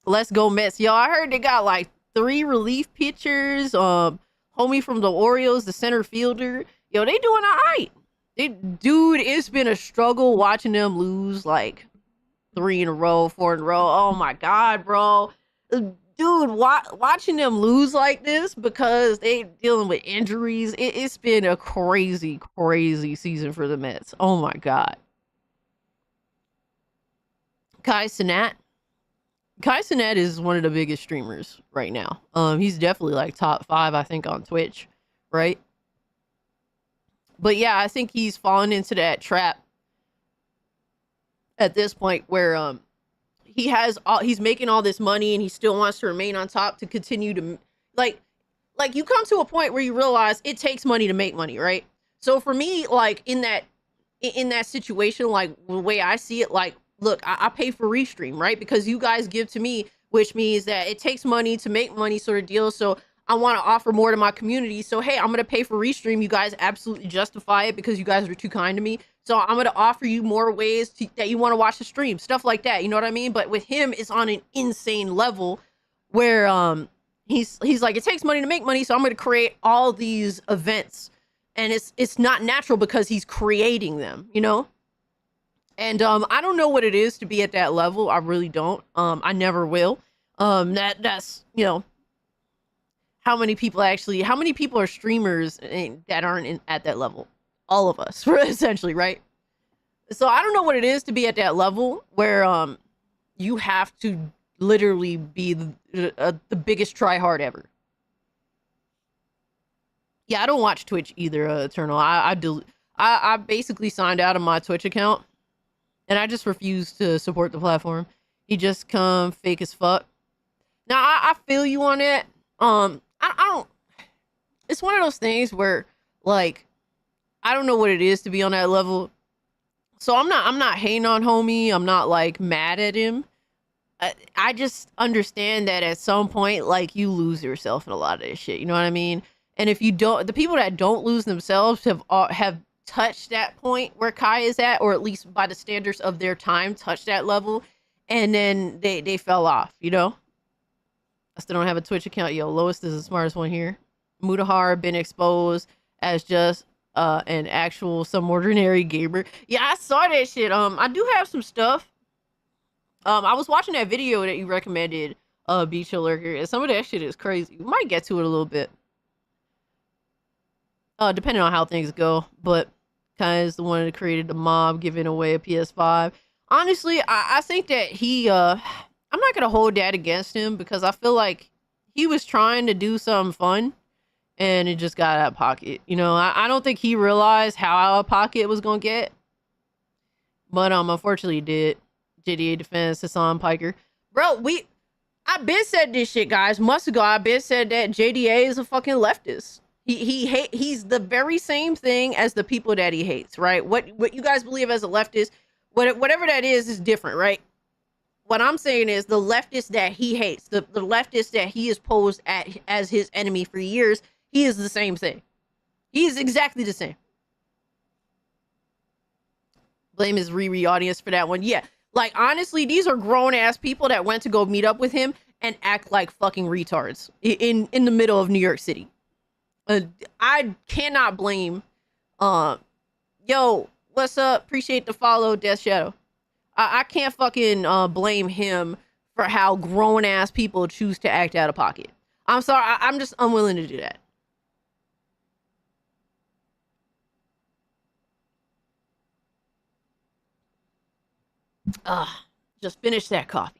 [SPEAKER 5] Let's go Mets. Yo, I heard they got like 3 relief pitchers. Homie from the Orioles, the center fielder. Yo, they doing all right. Dude, it's been a struggle watching them lose like 3 in a row, 4 in a row. Oh my God, bro. Dude, watching them lose like this because they dealing with injuries, it's been a crazy, crazy season for the Mets. Oh my God. Kai Cenat is one of the biggest streamers right now. He's definitely like top 5, I think, on Twitch, right? But yeah, I think he's fallen into that trap at this point where he's making all this money and he still wants to remain on top to continue to like you come to a point where you realize it takes money to make money, right? So for me, like in that situation, like the way I see it, like, look, I pay for Restream, right? Because you guys give to me, which means that it takes money to make money sort of deal. So I want to offer more to my community. So, hey, I'm going to pay for Restream. You guys absolutely justify it because you guys are too kind to me. So I'm going to offer you more ways that you want to watch the stream, stuff like that. You know what I mean? But with him, it's on an insane level where he's like, it takes money to make money. So I'm going to create all these events. And it's not natural because he's creating them, you know? And I don't know what it is to be at that level. I really don't. I never will. That's, you know, how many people are streamers that aren't at that level? All of us, essentially, right? So I don't know what it is to be at that level where you have to literally be the biggest tryhard ever. Yeah, I don't watch Twitch either, Eternal. I basically signed out of my Twitch account, and I just refuse to support the platform. He just come fake as fuck. Now, I feel you on it. I don't... It's one of those things where, like, I don't know what it is to be on that level. So I'm not hating on homie. I'm not, like, mad at him. I just understand that at some point, like, you lose yourself in a lot of this shit. You know what I mean? And if you don't, the people that don't lose themselves have touched that point where Kai is at, or at least by the standards of their time, touched that level, and then they fell off, you know? I still don't have a Twitch account. Yo, Lois is the smartest one here. Mutahar been exposed as just an actual some ordinary gamer. Yeah, I saw that shit. I do have some stuff. I was watching that video that you recommended, Beach Lurker, and some of that shit is crazy. We might get to it a little bit. Depending on how things go, but Kai is the one that created the mob giving away a PS5. Honestly, I think that he, I'm not going to hold that against him because I feel like he was trying to do something fun and it just got out of pocket. You know, I don't think he realized how out of pocket it was going to get, but unfortunately he did. JDA defense, Hassan Piker. Bro, I been said this shit, guys. Months ago, I been said that JDA is a fucking leftist. He's the very same thing as the people that he hates, right? What you guys believe as a leftist, whatever that is different, right? What I'm saying is the leftist that he hates, the leftist that he has posed as his enemy for years, he is the same thing. He is exactly the same. Blame his Riri audience for that one. Yeah, like honestly, these are grown ass people that went to go meet up with him and act like fucking retards in the middle of New York City. I cannot blame, yo, what's up? Appreciate the follow, Death Shadow. I can't fucking blame him for how grown ass people choose to act out of pocket. I'm sorry, I'm just unwilling to do that. Just finished that coffee.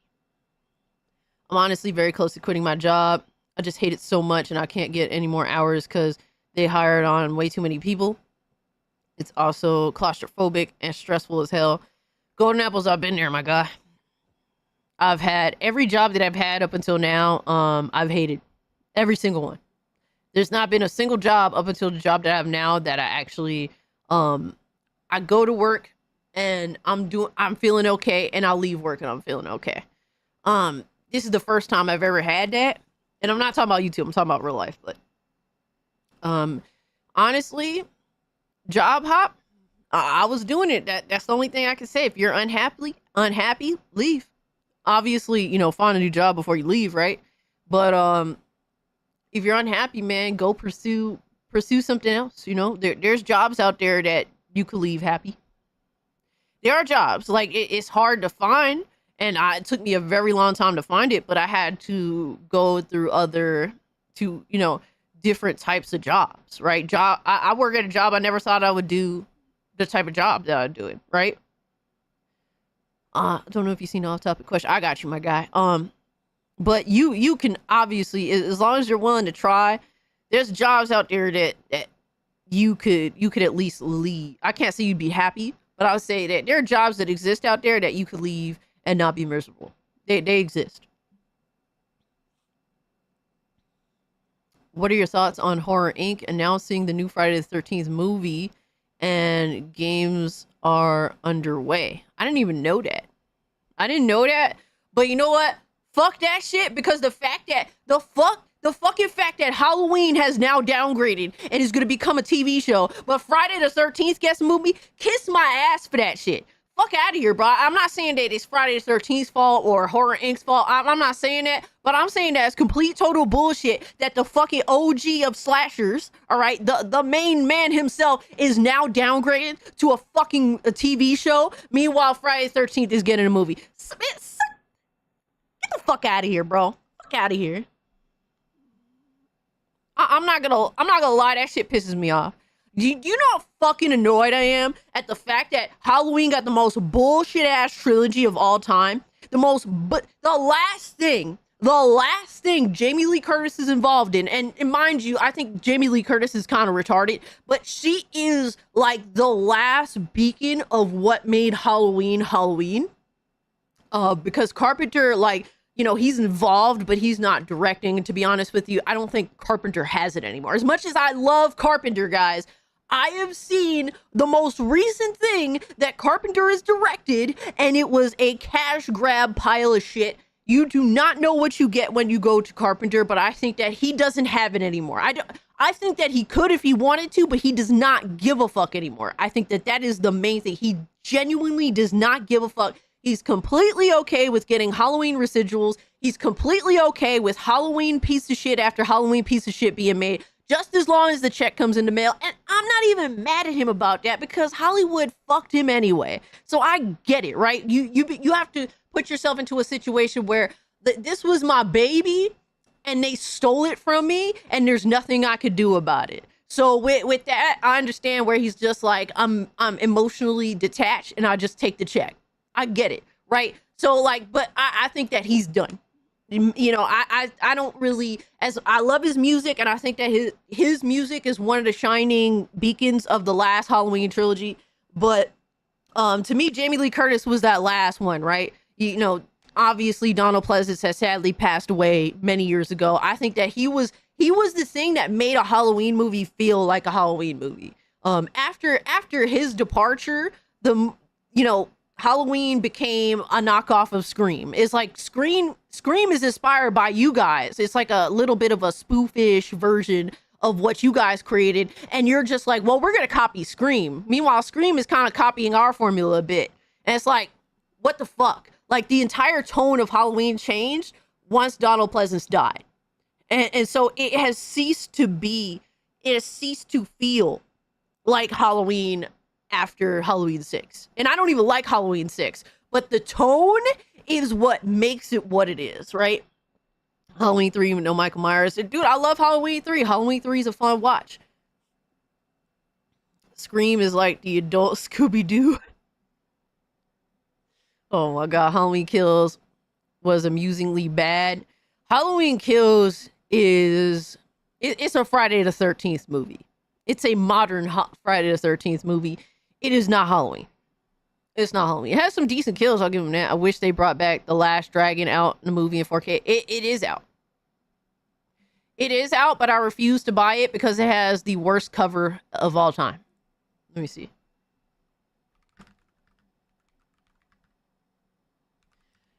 [SPEAKER 5] I'm honestly very close to quitting my job. I just hate it so much and I can't get any more hours because they hired on way too many people. It's also claustrophobic and stressful as hell. Golden apples, I've been there, my guy. I've had every job that I've had up until now, I've hated. Every single one. There's not been a single job up until the job that I have now that I actually, I go to work and I'm feeling okay and I'll leave work and I'm feeling okay. This is the first time I've ever had that. And I'm not talking about YouTube, I'm talking about real life, but honestly, job hop, I was doing it. That's the only thing I can say. If you're unhappy, leave. Obviously, you know, find a new job before you leave, right? But if you're unhappy, man, go pursue something else. You know, there's jobs out there that you could leave happy. There are jobs like it's hard to find. And it took me a very long time to find it, but I had to go through different types of jobs, right? I work at a job I never thought I would do the type of job that I'm doing, right? I don't know if you've seen an off-topic question. I got you, my guy. But you can obviously, as long as you're willing to try, there's jobs out there that you could at least leave. I can't say you'd be happy, but I would say that there are jobs that exist out there that you could leave and not be miserable. They exist. What are your thoughts on Horror Inc. announcing the new Friday the 13th movie and games are underway? I didn't even know that. But you know what? Fuck that shit, because the fucking fact that Halloween has now downgraded and is going to become a TV show, but Friday the 13th gets a movie, kiss my ass for that shit. Fuck out of here, bro. I'm not saying that it's Friday the 13th's fault or Horror Inc.'s fault. I'm not saying that, but I'm saying that it's complete total bullshit that the fucking OG of slashers, all right, the main man himself is now downgraded to a fucking TV show. Meanwhile, Friday the 13th is getting a movie. Get the fuck out of here, bro. Fuck out of here. I'm not gonna lie, that shit pisses me off. You know how fucking annoyed I am at the fact that Halloween got the most bullshit ass trilogy of all time, but the last thing Jamie Lee Curtis is involved in, and mind you, I think Jamie Lee Curtis is kind of retarded, but she is like the last beacon of what made Halloween Halloween. Because Carpenter, like, you know, he's involved, but he's not directing. And to be honest with you, I don't think Carpenter has it anymore. As much as I love Carpenter, guys, I have seen the most recent thing that Carpenter has directed, and it was a cash grab pile of shit. You do not know what you get when you go to Carpenter, but I think that he doesn't have it anymore. I think that he could if he wanted to, but he does not give a fuck anymore. I think that that is the main thing. He genuinely does not give a fuck. He's completely okay with getting Halloween residuals. He's completely okay with Halloween piece of shit after Halloween piece of shit being made, just as long as the check comes in the mail. And I'm not even mad at him about that because Hollywood fucked him anyway. So I get it, right? You have to put yourself into a situation where this was my baby and they stole it from me and there's nothing I could do about it. So with that, I understand where he's just like, I'm emotionally detached and I just take the check. I get it, right? So like, but I think that he's done. You know, I don't really, as I love his music, and I think that his music is one of the shining beacons of the last Halloween trilogy. But to me, Jamie Lee Curtis was that last one, right? You know, obviously Donald Pleasance has sadly passed away many years ago. I think that he was the thing that made a Halloween movie feel like a Halloween movie. After his departure, Halloween became a knockoff of Scream. It's like Scream is inspired by you guys. It's like a little bit of a spoofish version of what you guys created. And you're just like, well, we're going to copy Scream. Meanwhile, Scream is kind of copying our formula a bit. And it's like, what the fuck? Like the entire tone of Halloween changed once Donald Pleasance died. And so it has ceased to feel like Halloween after Halloween 6. And I don't even like Halloween 6, but the tone is what makes it what it is, right? Halloween 3, no Michael Myers. Dude, I love Halloween 3. Halloween 3 is a fun watch. Scream is like the adult Scooby Doo. Oh my God, Halloween Kills was amusingly bad. Halloween Kills it's a Friday the 13th movie. It's a modern Friday the 13th movie. It is not Halloween. It's not Halloween. It has some decent kills, I'll give them that. I wish they brought back The Last Dragon out in the movie in 4K. It is out. It is out, but I refuse to buy it because it has the worst cover of all time. Let me see.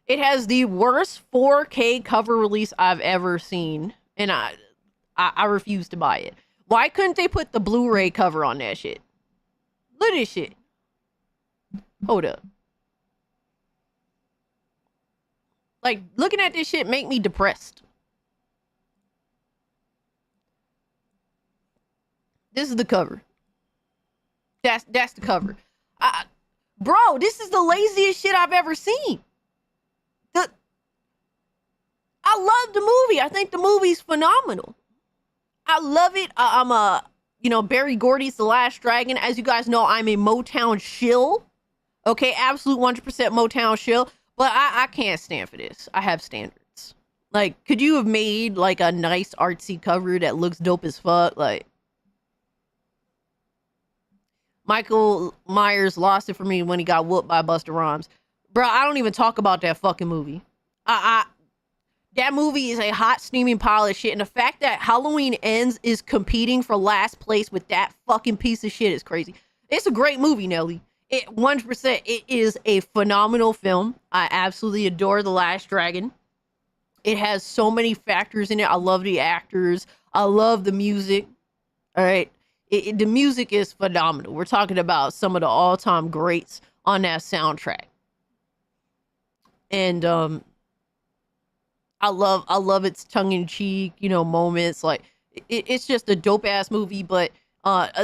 [SPEAKER 5] It has the worst 4K cover release I've ever seen, and I refuse to buy it. Why couldn't they put the Blu-ray cover on that shit? Look at this shit. Hold up. Like, looking at this shit make me depressed. This is the cover. That's the cover. Bro, this is the laziest shit I've ever seen. I love the movie. I think the movie's phenomenal. I love it. Barry Gordy's The Last Dragon. As you guys know, I'm a Motown shill. Okay, absolute 100% Motown shill. But I can't stand for this. I have standards. Like, could you have made like a nice artsy cover that looks dope as fuck? Like, Michael Myers lost it for me when he got whooped by Busta Rhymes. Bro, I don't even talk about that fucking movie. That movie is a hot steaming pile of shit. And the fact that Halloween Ends is competing for last place with that fucking piece of shit is crazy. It's a great movie, Nelly. 100%. It is a phenomenal film. I absolutely adore The Last Dragon. It has so many factors in it. I love the actors. I love the music. All right. The music is phenomenal. We're talking about some of the all-time greats on that soundtrack. And I love its tongue-in-cheek, moments. Like, it's just a dope-ass movie, but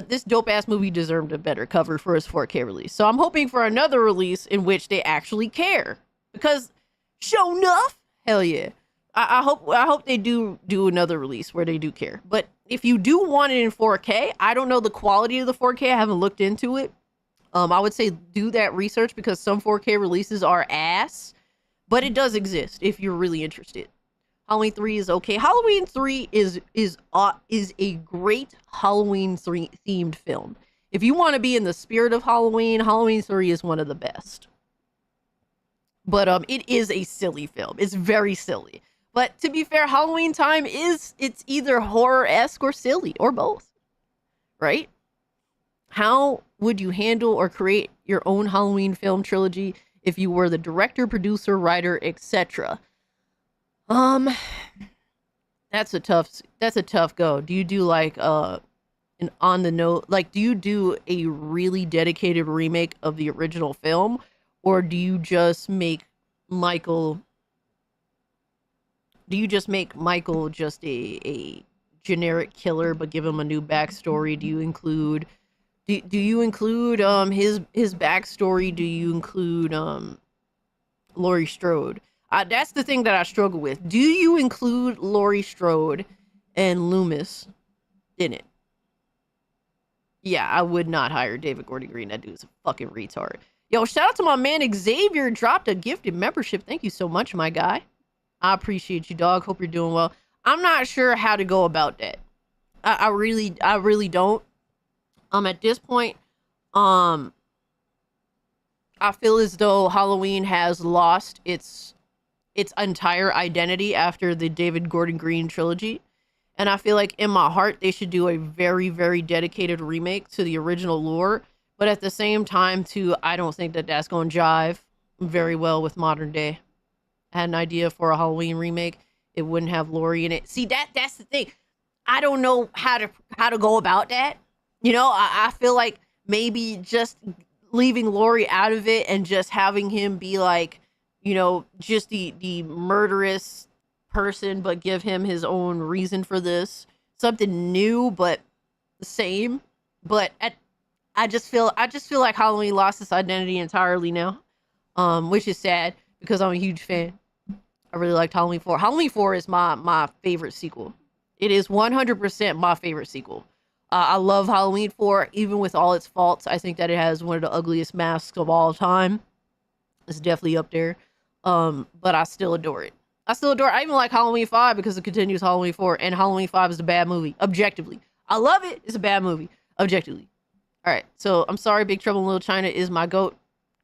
[SPEAKER 5] this dope-ass movie deserved a better cover for its 4K release. So I'm hoping for another release in which they actually care. Because, sure enough, hell yeah. I hope they do another release where they do care. But if you do want it in 4K, I don't know the quality of the 4K. I haven't looked into it. I would say do that research because some 4K releases are ass. but it does exist if you're really interested. Halloween 3 is okay. Halloween 3 is a great Halloween themed film. If you want to be in the spirit of Halloween, Halloween 3 is one of the best. But it is a silly film. It's very silly. But to be fair, Halloween Time it's either horror-esque or silly, or both. Right? How would you handle or create your own Halloween film trilogy if you were the director, producer, writer, etc.? That's a tough go. Do you do like an on the note, like, do you do a really dedicated remake of the original film, or do you just make Michael just a generic killer but give him a new backstory? Do you include his backstory? Do you include Laurie Strode? That's the thing that I struggle with. Do you include Laurie Strode and Loomis in it? Yeah, I would not hire David Gordon Green. That dude's a fucking retard. Yo, shout out to my man Xavier. Dropped a gifted membership. Thank you so much, my guy. I appreciate you, dog. Hope you're doing well. I'm not sure how to go about that. I really don't. At this point, I feel as though Halloween has lost its entire identity after the David Gordon Green trilogy. And I feel like in my heart, they should do a very, very dedicated remake to the original lore. But at the same time, too, I don't think that that's going to jive very well with modern day. I had an idea for a Halloween remake. It wouldn't have Laurie in it. See, that's the thing. I don't know how to go about that. You know, I feel like maybe just leaving Laurie out of it and just having him be like, you know, just the murderous person, but give him his own reason for this. Something new, but the same. But I just feel like Halloween lost its identity entirely now, which is sad because I'm a huge fan. I really liked Halloween 4. Halloween 4 is my favorite sequel. It is 100% my favorite sequel. I love Halloween 4, even with all its faults. I think that it has one of the ugliest masks of all time. It's definitely up there. But I still adore it. I even like Halloween 5 because it continues Halloween 4, and Halloween 5 is a bad movie, objectively. I love it. It's a bad movie, objectively. All right, so I'm sorry, Big Trouble in Little China is my GOAT.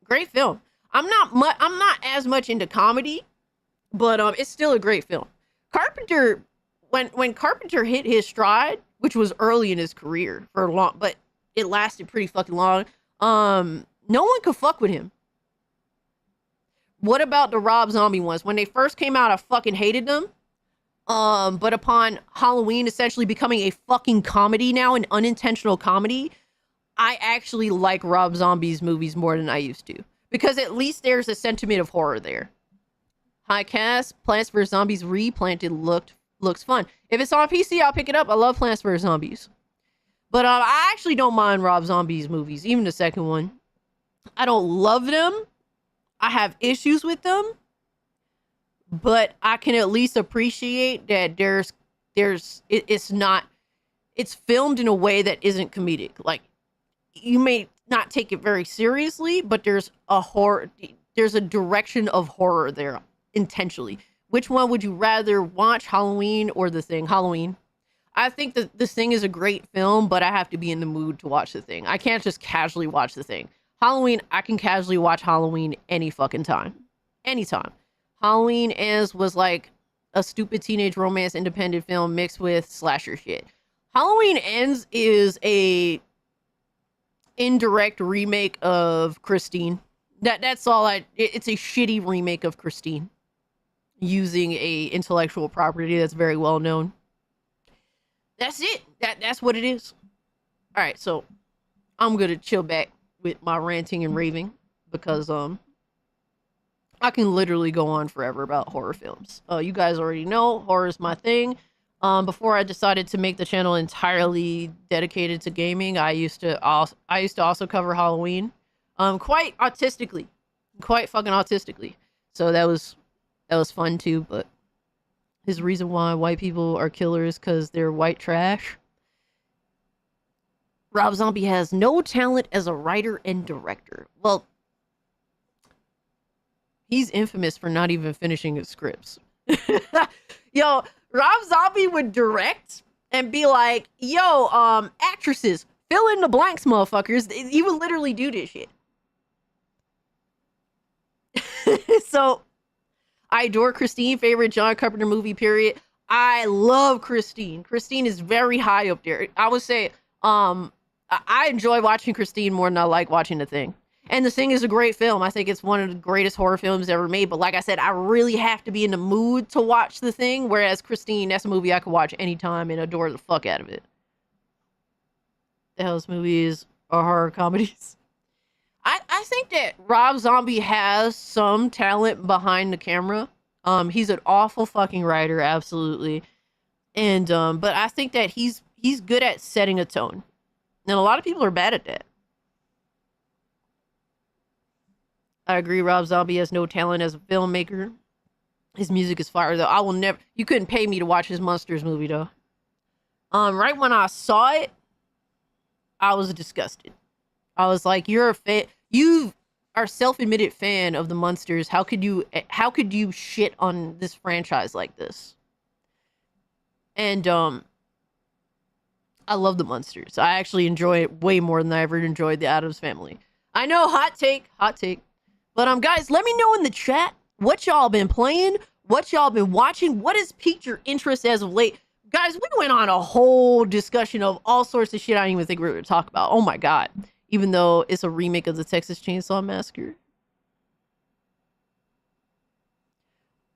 [SPEAKER 5] Great film. I'm not as much into comedy, but it's still a great film. Carpenter, when Carpenter hit his stride, which was early in his career for a long, but it lasted pretty fucking long. No one could fuck with him. What about the Rob Zombie ones? When they first came out, I fucking hated them. But upon Halloween essentially becoming a fucking comedy now, an unintentional comedy, I actually like Rob Zombie's movies more than I used to. Because at least there's a sentiment of horror there. High cast, Plants vs. Zombies Replanted looks fun. If it's on PC, I'll pick it up. I love Plants vs. Zombies. But I actually don't mind Rob Zombie's movies, even the second one. I don't love them. I have issues with them. But I can at least appreciate that it's filmed in a way that isn't comedic. Like, you may not take it very seriously, but there's a direction of horror there intentionally. Which one would you rather watch, Halloween or The Thing? Halloween. I think that The Thing is a great film, but I have to be in the mood to watch The Thing. I can't just casually watch The Thing. Halloween, I can casually watch Halloween any fucking time. Anytime. Halloween was like a stupid teenage romance independent film mixed with slasher shit. Halloween Ends is a indirect remake of Christine. That's all. It's a shitty remake of Christine using a intellectual property that's very well known. That's it. That's what it is. All right, so I'm gonna chill back with my ranting and raving because I can literally go on forever about horror films. You guys already know horror is my thing. Before I decided to make the channel entirely dedicated to gaming, I used to also cover Halloween, quite fucking autistically. So that was fun too. But his reason why white people are killers because they're white trash. Rob Zombie has no talent as a writer and director. Well, He's infamous for not even finishing his scripts. Yo, Rob Zombie would direct and be like, yo, actresses, fill in the blanks, motherfuckers. He would literally do this shit. So, I adore Christine, favorite John Carpenter movie, period. I love Christine. Christine is very high up there. I would say, I enjoy watching Christine more than I like watching The Thing. And The Thing is a great film. I think it's one of the greatest horror films ever made. But like I said, I really have to be in the mood to watch The Thing. Whereas Christine, that's a movie I could watch anytime and adore the fuck out of it. The hell's movies are horror comedies. I think that Rob Zombie has some talent behind the camera. He's an awful fucking writer, absolutely. And but I think that he's good at setting a tone. And a lot of people are bad at that. I agree, Rob Zombie has no talent as a filmmaker. His music is fire, though. I will never... You couldn't pay me to watch his Monsters movie, though. Right when I saw it, I was disgusted. I was like, you're a fan... You are self-admitted fan of the Monsters. How could you shit on this franchise like this? And, I love the Monsters. I actually enjoy it way more than I ever enjoyed the Addams Family. I know, hot take. But, guys, let me know in the chat what y'all been playing, what y'all been watching, what has piqued your interest as of late. Guys, we went on a whole discussion of all sorts of shit I didn't even think we were going to talk about. Oh, my God. Even though it's a remake of the Texas Chainsaw Massacre.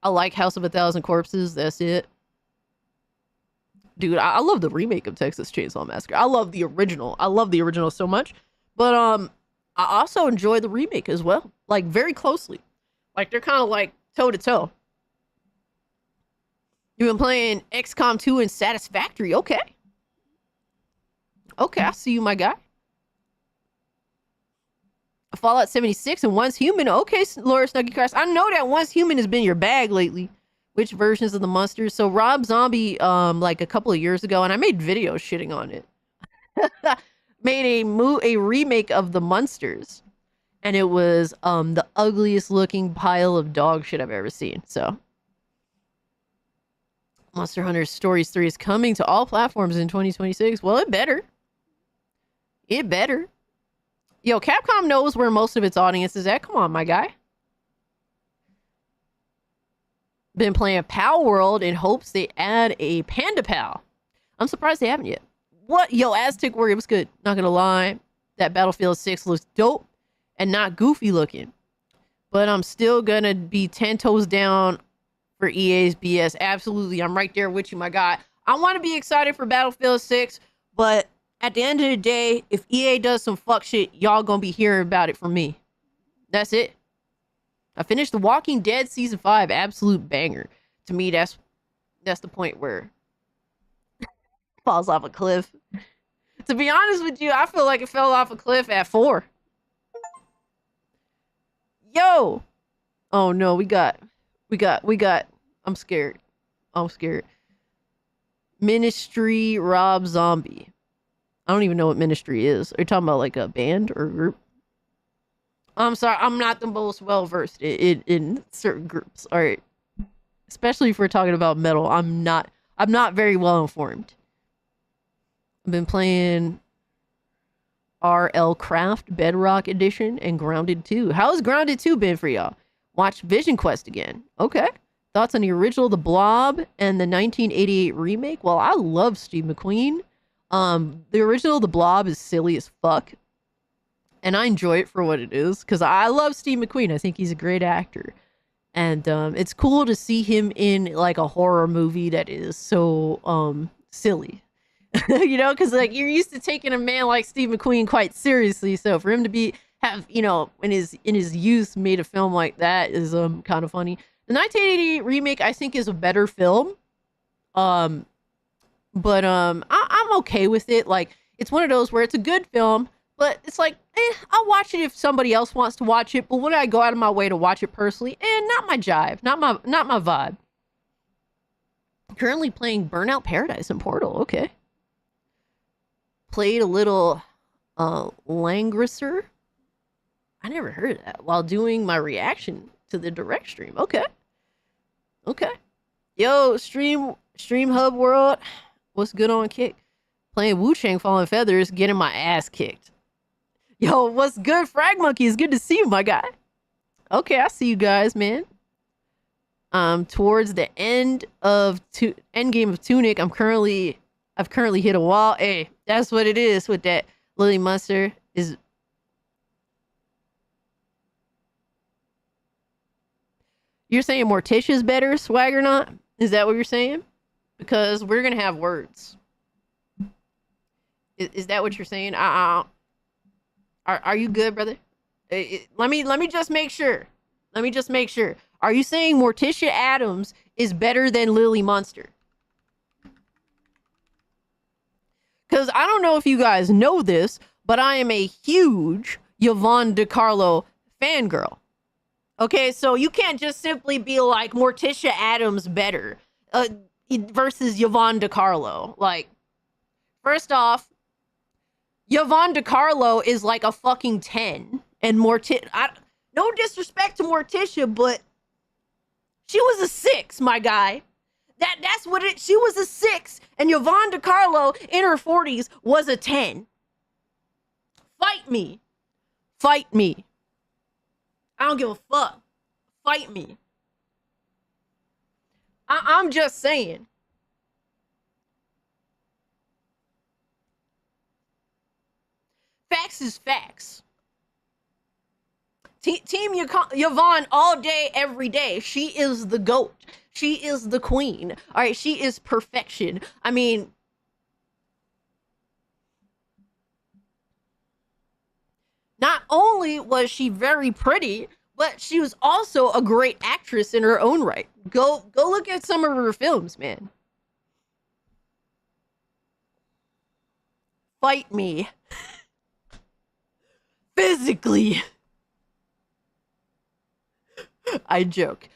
[SPEAKER 5] I like House of a Thousand Corpses. That's it. Dude, I love the remake of Texas Chainsaw Massacre. I love the original. I love the original so much. But I also enjoy the remake as well. Like, very closely. Like, they're kind of like toe-to-toe. You've been playing XCOM 2 and Satisfactory. Okay. Okay, I see you, my guy. Fallout 76 and Once Human. Okay, Laura Snuggy Crest. I know that Once Human has been your bag lately. Which versions of the Monsters? So Rob Zombie, like a couple of years ago, and I made videos shitting on it. Made a remake of the Monsters. And it was the ugliest looking pile of dog shit I've ever seen. So Monster Hunter Stories 3 is coming to all platforms in 2026. Well, it better. It better. Yo, Capcom knows where most of its audience is at. Come on, my guy. Been playing Pal World in hopes they add a Panda Pal. I'm surprised they haven't yet. What? Yo, Aztec Warrior was good. Not gonna lie. That Battlefield 6 looks dope and not goofy looking. But I'm still gonna be 10 toes down for EA's BS. Absolutely. I'm right there with you, my guy. I want to be excited for Battlefield 6, but at the end of the day, if EA does some fuck shit, y'all gonna be hearing about it from me. That's it. I finished The Walking Dead Season 5. Absolute banger. To me, that's the point where it falls off a cliff. To be honest with you, I feel like it fell off a cliff at 4. Yo! Oh no, we got... I'm scared. Ministry Rob Zombie. I don't even know what Ministry is. Are you talking about like a band or a group? I'm sorry, I'm not the most well-versed in certain groups. All right. Especially if we're talking about metal. I'm not very well informed. I've been playing RL Craft Bedrock Edition and Grounded 2. How's Grounded 2 been for y'all? Watch Vision Quest again. Okay. Thoughts on the original The Blob and the 1988 remake? Well, I love Steve McQueen. The original The Blob is silly as fuck. And I enjoy it for what it is. Because I love Steve McQueen. I think he's a great actor. And it's cool to see him in like a horror movie that is so silly. You know, because like you're used to taking a man like Steve McQueen quite seriously. So for him to have in his youth made a film like that is kind of funny. The 1988 remake I think is a better film. But I'm okay with it. Like it's one of those where it's a good film, but it's like I'll watch it if somebody else wants to watch it. But when I go out of my way to watch it personally, not my jive, not my vibe. Currently playing Burnout Paradise and Portal. Okay. Played a little Langrisser. I never heard of that while doing my reaction to the direct stream. Okay. Okay. Yo, stream hub world. What's good on Kick? Playing Wu-Chang Fallen Feathers, getting my ass kicked. Yo, what's good, Frag Monkey? It's good to see you, my guy. Okay, I see you guys, man. Towards the end game of Tunic, I've currently hit a wall. Hey, that's what it is with that Lily Munster is. You're saying Morticia's better, Swag or not? Is that what you're saying? Because we're gonna have words. Is that what you're saying? Are you good, brother? Let me just make sure. Let me just make sure. Are you saying Morticia Adams is better than Lily Munster? Because I don't know if you guys know this, but I am a huge Yvonne DiCarlo fangirl. Okay, so you can't just simply be like Morticia Adams better versus Yvonne DiCarlo. Like, first off, Yvonne DiCarlo is like a fucking 10. And no disrespect to Morticia, but she was a 6, my guy. That's what she was a 6. And Yvonne DiCarlo in her 40s was a 10. Fight me. Fight me. I don't give a fuck. Fight me. I'm just saying. Facts is facts. Team Yvonne all day, every day. She is the GOAT. She is the queen. All right, she is perfection. I mean, not only was she very pretty, but she was also a great actress in her own right. Go look at some of her films, man. Fight me. Physically. I joke,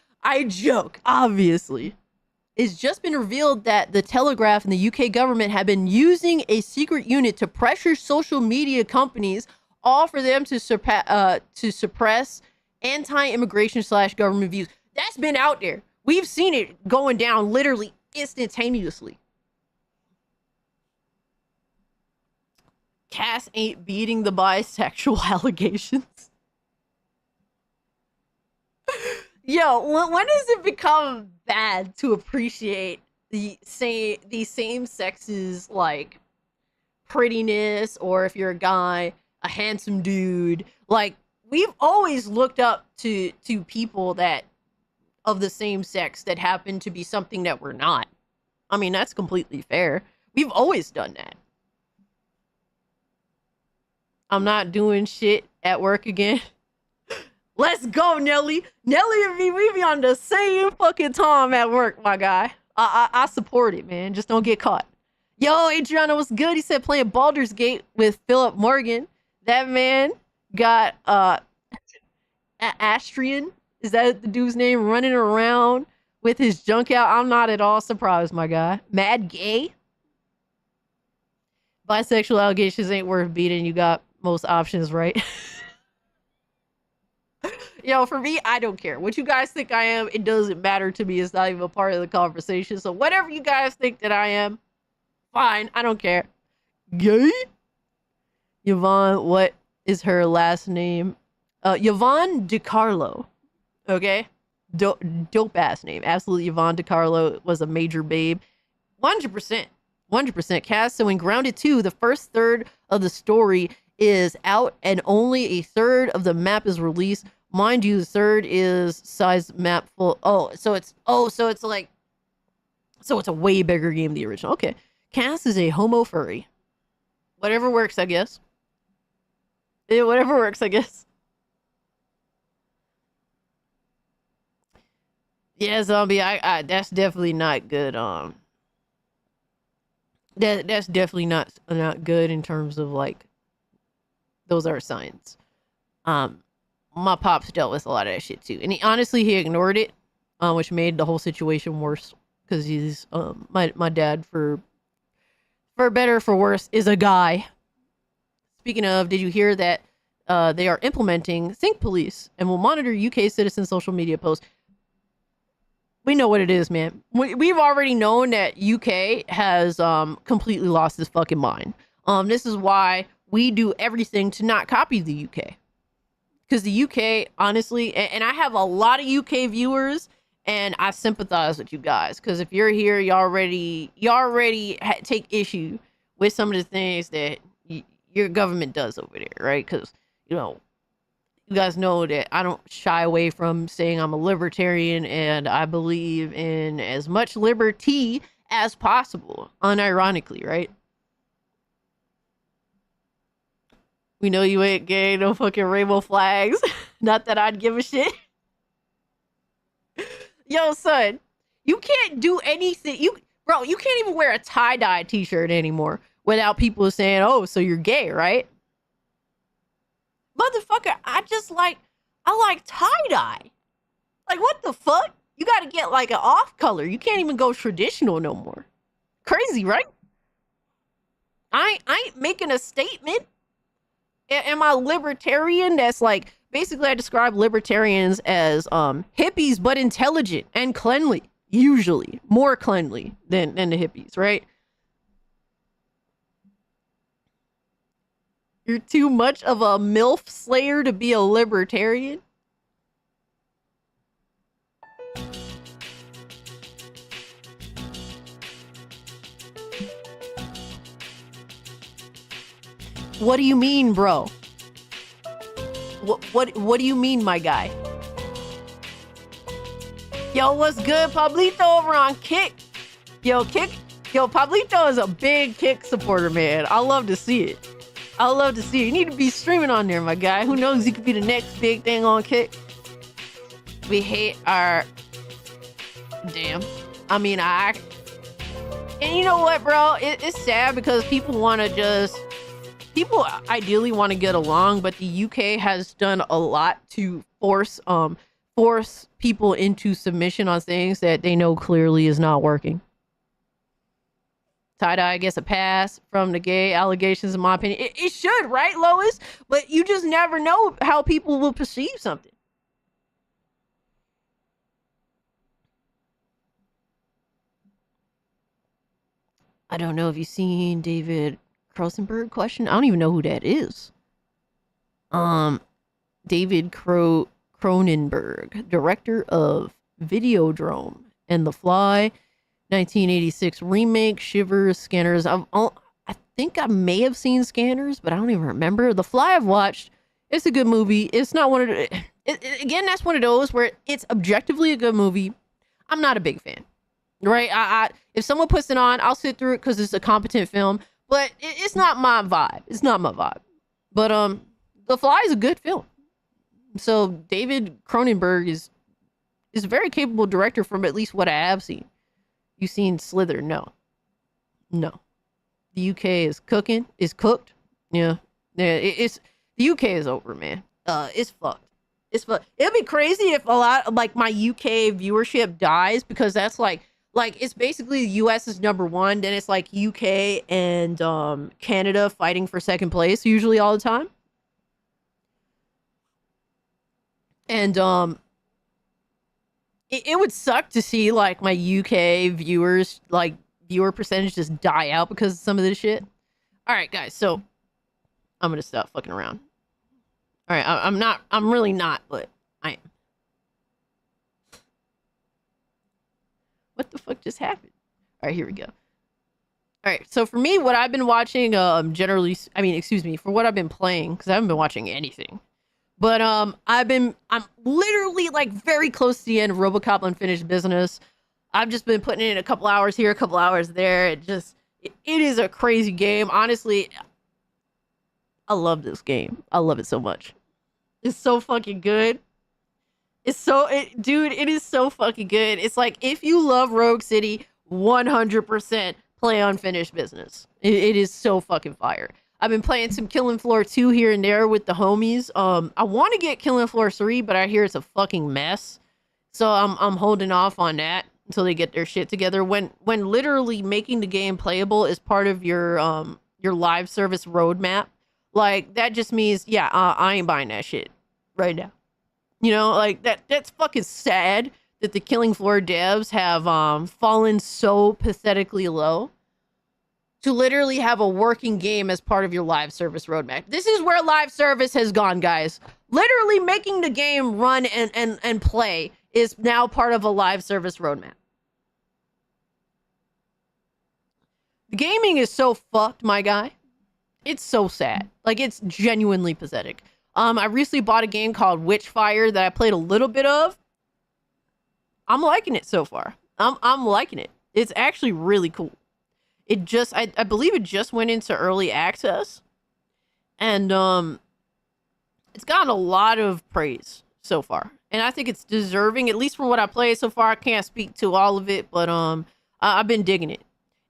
[SPEAKER 5] obviously. It's just been revealed that the Telegraph and the UK government have been using a secret unit to pressure social media companies, all for them to suppress anti-immigration / government views. That's been out there. We've seen it going down literally instantaneously. Cass ain't beating the bisexual allegations. Yo, when does it become bad to appreciate the same sex's like prettiness, or if you're a guy, a handsome dude? Like, we've always looked up to people that of the same sex that happen to be something that we're not. I mean, that's completely fair. We've always done that. I'm not doing shit at work again. Let's go, Nelly. Nelly and me, we be on the same fucking time at work, my guy. I support it, man. Just don't get caught. Yo, Adriana was good. He said playing Baldur's Gate with Philip Morgan. That man got Astrian. Is that the dude's name? Running around with his junk out. I'm not at all surprised, my guy. Mad gay. Bisexual allegations ain't worth beating. You got most options right. Yo, for me, I don't care. What you guys think I am, it doesn't matter to me. It's not even a part of the conversation. So whatever you guys think that I am, fine. I don't care. Gay? Yvonne, what is her last name? Yvonne DiCarlo. Okay? Dope ass name. Absolutely, Yvonne DiCarlo was a major babe. 100%. 100%. Cast. So in Grounded 2, the first third of the story is out and only a third of the map is released. Mind you, the third is size map full. So it's a way bigger game than the original. Okay. Cass is a homo furry. Whatever works, I guess. Yeah, whatever works, I guess. Yeah, zombie, I that's definitely not good. That's definitely not good in terms of like those are signs. My pops dealt with a lot of that shit too, and he ignored it, which made the whole situation worse because he's my dad for better or for worse is a guy. Speaking of, did you hear that they are implementing Think Police and will monitor UK citizens' social media posts. We know what it is, man. We've already known that UK has completely lost its fucking mind. This is why we do everything to not copy the UK. Because the UK, honestly, and I have a lot of UK viewers, and I sympathize with you guys. Because if you're here, you already take issue with some of the things that your government does over there, right? Because, you know, you guys know that I don't shy away from saying I'm a libertarian, and I believe in as much liberty as possible, unironically, right? We know you ain't gay, no fucking rainbow flags. Not that I'd give a shit. Yo, son, you can't do anything. Bro, you can't even wear a tie-dye t-shirt anymore without people saying, oh, so you're gay, right? Motherfucker, I like tie-dye. Like, what the fuck? You gotta get like an off color. You can't even go traditional no more. Crazy, right? I ain't making a statement. Am I libertarian? That's like, basically I describe libertarians as hippies, but intelligent and cleanly. Usually more cleanly than the hippies, right? You're too much of a MILF slayer to be a libertarian? What do you mean, bro? What do you mean, my guy? Yo, what's good? Pablito over on Kick. Yo, Pablito is a big Kick supporter, man. I love to see it. I love to see it. You need to be streaming on there, my guy. Who knows? You could be the next big thing on Kick. We hate our... Damn. I mean, and you know what, bro? It's sad because people want to just... People ideally want to get along, but the UK has done a lot to force people into submission on things that they know clearly is not working. Tie-dye gets a pass from the gay allegations, in my opinion. It should, right, Lois? But you just never know how people will perceive something. I don't know if you've seen David Rosenberg question. I don't even know who that is. David Cronenberg, director of Videodrome and The Fly, 1986 remake, Shivers, Scanners. I think I may have seen Scanners, but I don't even remember. The Fly I've watched. It's a good movie. It's not one of the... again, that's one of those where it's objectively a good movie. I'm not a big fan, right? If someone puts it on, I'll sit through it because it's a competent film. But it's not my vibe. It's not my vibe. But The Fly is a good film. So David Cronenberg is a very capable director from at least what I have seen. You seen Slither? No. The UK is cooking. Is cooked. Yeah. It's the UK is over, man. It's fucked. It's fucked. It'd be crazy if a lot of like my UK viewership dies because that's like it's basically the US is number one, then it's like UK and Canada fighting for second place usually all the time. And it would suck to see like my UK viewers, like viewer percentage just die out because of some of this shit. All right, guys, so I'm gonna stop fucking around. All right, I'm really not, but I am. What the fuck just happened? All right, here we go. All right, so for me, what I've been watching, for what I've been playing, because I haven't been watching anything. But I'm literally like very close to the end of RoboCop Unfinished Business. I've just been putting in a couple hours here, a couple hours there. It is a crazy game. Honestly, I love this game. I love it so much. It's so fucking good. Dude, it is so fucking good. It's like, if you love Rogue City, 100% play Unfinished Business. It is so fucking fire. I've been playing some Killing Floor 2 here and there with the homies. I want to get Killing Floor 3, but I hear it's a fucking mess. So I'm holding off on that until they get their shit together. When literally making the game playable is part of your live service roadmap. like that just means, yeah, I ain't buying that shit right now. You know, like that's fucking sad that the Killing Floor devs have fallen so pathetically low to literally have a working game as part of your live service roadmap. This is where live service has gone, guys. Literally making the game run and play is now part of a live service roadmap. The gaming is so fucked, my guy. It's so sad. Like, it's genuinely pathetic. I recently bought a game called Witchfire that I played a little bit of. I'm liking it so far. I'm liking it. It's actually really cool. It just, I believe it just went into early access. And it's gotten a lot of praise so far. And I think it's deserving, at least from what I played so far. I can't speak to all of it, but I've been digging it.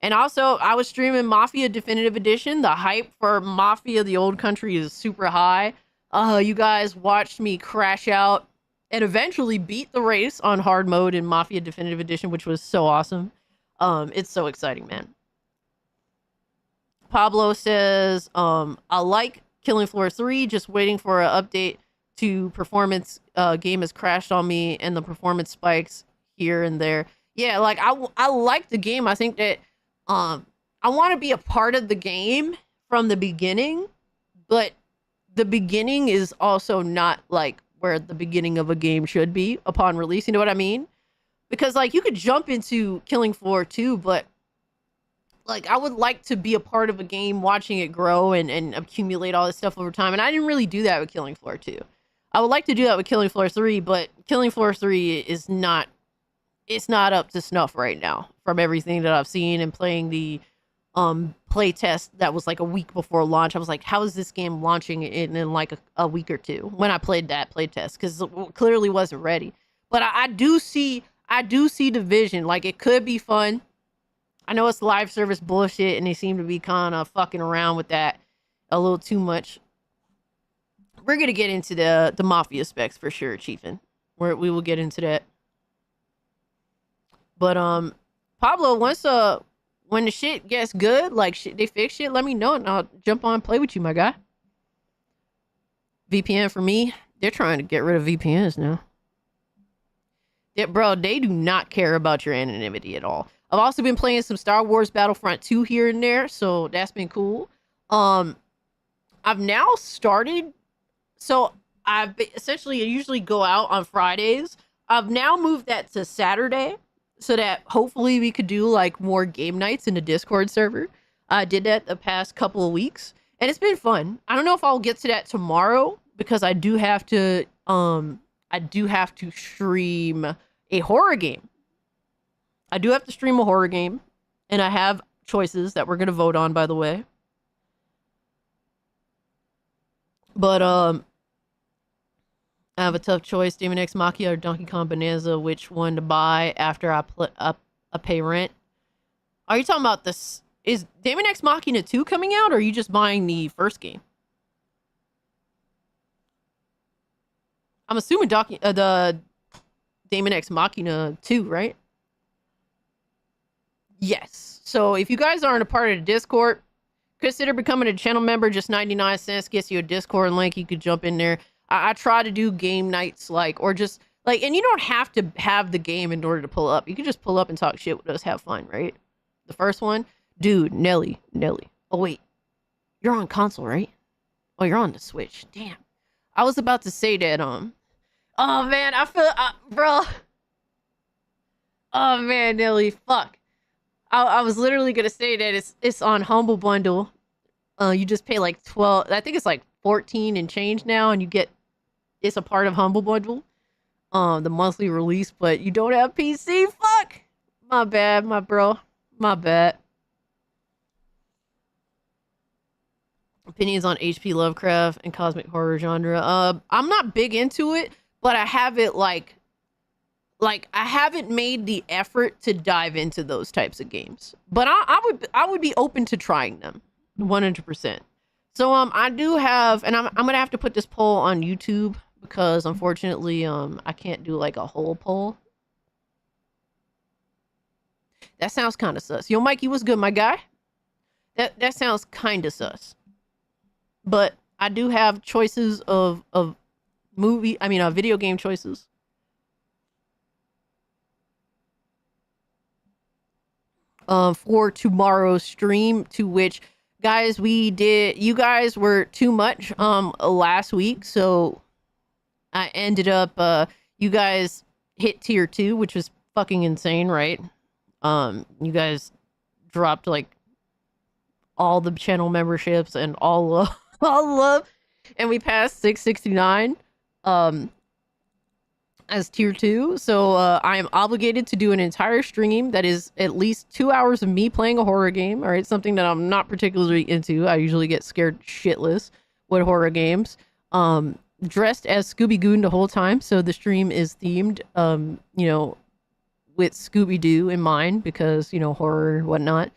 [SPEAKER 5] And also, I was streaming Mafia Definitive Edition. The hype for Mafia, the old country, is super high. You guys watched me crash out and eventually beat the race on hard mode in Mafia Definitive Edition, which was so awesome. It's so exciting, man. Pablo says, I like Killing Floor 3, just waiting for an update to performance. Game has crashed on me and the performance spikes here and there. Yeah, like I like the game. I think that I want to be a part of the game from the beginning, but the beginning is also not like where the beginning of a game should be upon release. You know what I mean? Because like you could jump into Killing Floor 2, but like I would like to be a part of a game, watching it grow and accumulate all this stuff over time. And I didn't really do that with Killing Floor 2. I would like to do that with Killing Floor 3, but Killing Floor 3 is not, it's not up to snuff right now from everything that I've seen and playing the play test that was like a week before launch. I was like, how is this game launching in like a week or two when I played that play test? Because it clearly wasn't ready. But I do see the vision. Like, it could be fun. I know it's live service bullshit and they seem to be kind of fucking around with that a little too much. We're going to get into the Mafia specs for sure, Chiefin. We will get into that. But Pablo, once when the shit gets good, like they fix shit, let me know and I'll jump on and play with you, my guy. VPN for me, they're trying to get rid of VPNs now. Bro, they do not care about your anonymity at all. I've also been playing some Star Wars Battlefront 2 here and there, so that's been cool. I've now started, so essentially I usually go out on Fridays. I've now moved that to Saturday, so that hopefully we could do like more game nights in the Discord server. I did that the past couple of weeks and it's been fun. I don't know if I'll get to that tomorrow because I do have to stream a horror game. I do have to stream a horror game and I have choices that we're going to vote on, by the way. But I have a tough choice, Demon X Machina or Donkey Kong Bonanza, which one to buy after I pay rent. Are you talking about this? Is Demon X Machina 2 coming out, or are you just buying the first game? I'm assuming the Demon X Machina 2, right? Yes. So if you guys aren't a part of the Discord, consider becoming a channel member. Just 99 cents gets you a Discord link. You could jump in there. I try to do game nights, like, or just like, and you don't have to have the game in order to pull up. You can just pull up and talk shit with us, have fun, right? The first one, dude, Nelly. Oh wait, you're on console, right? Oh, you're on the Switch. Damn, I was about to say that. Oh man, I feel, bro. Oh man, Nelly, fuck. I was literally gonna say that it's on Humble Bundle. You just pay like 12. I think it's like 14 and change now, and you get. It's a part of Humble Bundle, the monthly release, but you don't have PC. Fuck, my bad, my bro, my bad. Opinions on HP Lovecraft and cosmic horror genre. I'm not big into it, but I have it like I haven't made the effort to dive into those types of games, but I would be open to trying them 100%. So I do have, and I'm gonna have to put this poll on YouTube because unfortunately I can't do like a whole poll. That sounds kind of sus. Yo, Mikey, what's good, my guy? That sounds kind of sus. But I do have choices of video game choices. For tomorrow's stream, to which, guys, you guys were too much last week, so I ended up you guys hit tier 2, which was fucking insane, right? You guys dropped like all the channel memberships and all love, and we passed 669 as tier 2. So I am obligated to do an entire stream that is at least 2 hours of me playing a horror game. All right, something that I'm not particularly into. I usually get scared shitless with horror games. Dressed as Scooby Goon the whole time, so the stream is themed, with Scooby Doo in mind, because horror and whatnot.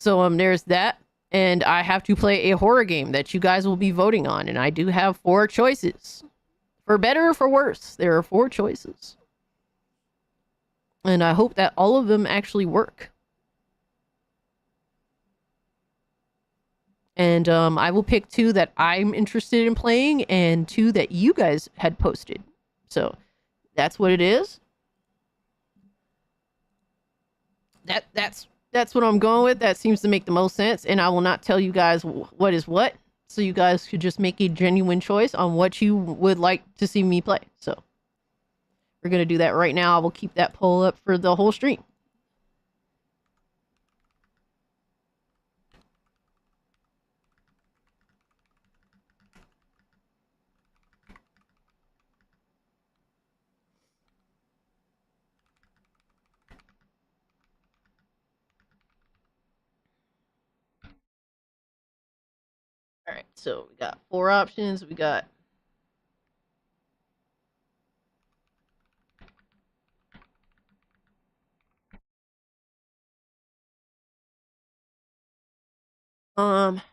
[SPEAKER 5] So there's that, and I have to play a horror game that you guys will be voting on, and I do have 4 choices. For better or for worse, there are 4 choices. And I hope that all of them actually work. And I will pick 2 that I'm interested in playing and 2 that you guys had posted. So that's what it is. That's what I'm going with. That seems to make the most sense. And I will not tell you guys what is what. So you guys could just make a genuine choice on what you would like to see me play. So we're going to do that right now. I will keep that poll up for the whole stream. All right, so we got 4 options. We got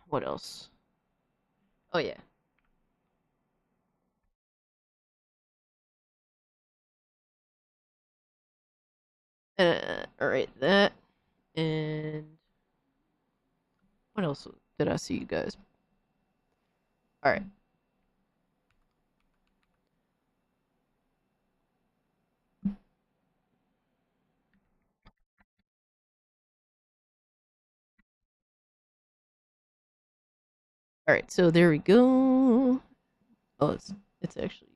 [SPEAKER 5] what else? Oh yeah. All right, that, and what else did I see, you guys? All right. All right, so there we go. Oh, it's actually.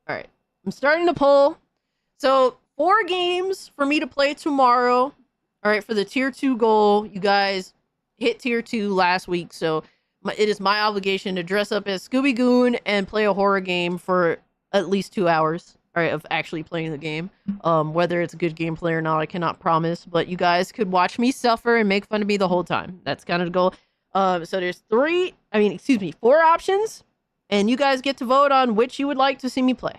[SPEAKER 5] All right, I'm starting the poll. So 4 games for me to play tomorrow. All right, for the tier 2 goal. You guys hit tier 2 last week, so it is my obligation to dress up as Scooby Goon and play a horror game for at least 2 hours. All right, of actually playing the game. Whether it's a good gameplay or not, I cannot promise. But you guys could watch me suffer and make fun of me the whole time. That's kind of the goal. So there's 4 options, and you guys get to vote on which you would like to see me play.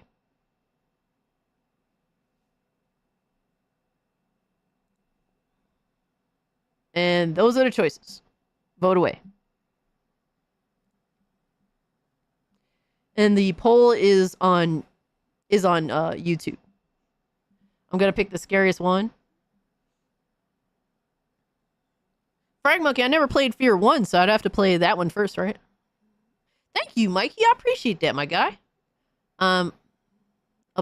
[SPEAKER 5] And those are the choices. Vote away. And the poll is on YouTube. I'm gonna pick the scariest one. Frag Monkey, I never played Fear 1, so I'd have to play that one first, right? Thank you, Mikey. I appreciate that, my guy. A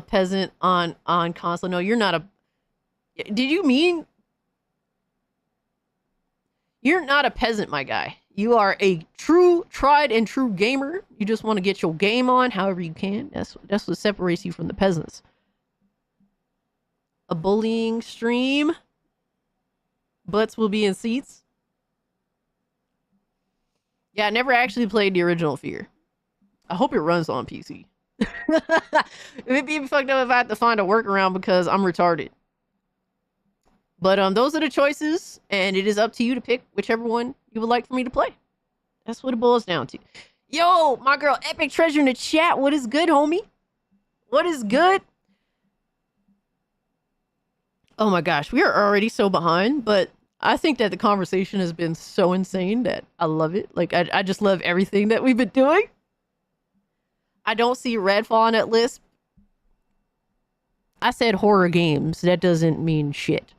[SPEAKER 5] peasant on console. No, you're not a... Did you mean... You're not a peasant, my guy. You are a tried and true gamer. You just want to get your game on however you can. That's what separates you from the peasants. A bullying stream. Butts will be in seats. Yeah, I never actually played the original Fear. I hope it runs on PC. It'd be fucked up if I had to find a workaround because I'm retarded. But those are the choices, and it is up to you to pick whichever one you would like for me to play. That's what it boils down to. Yo, my girl Epic Treasure in the chat. What is good, homie? What is good? Oh my gosh, we are already so behind, but I think that the conversation has been so insane that I love it. Like, I just love everything that we've been doing. I don't see Redfall on that list. I said horror games. That doesn't mean shit.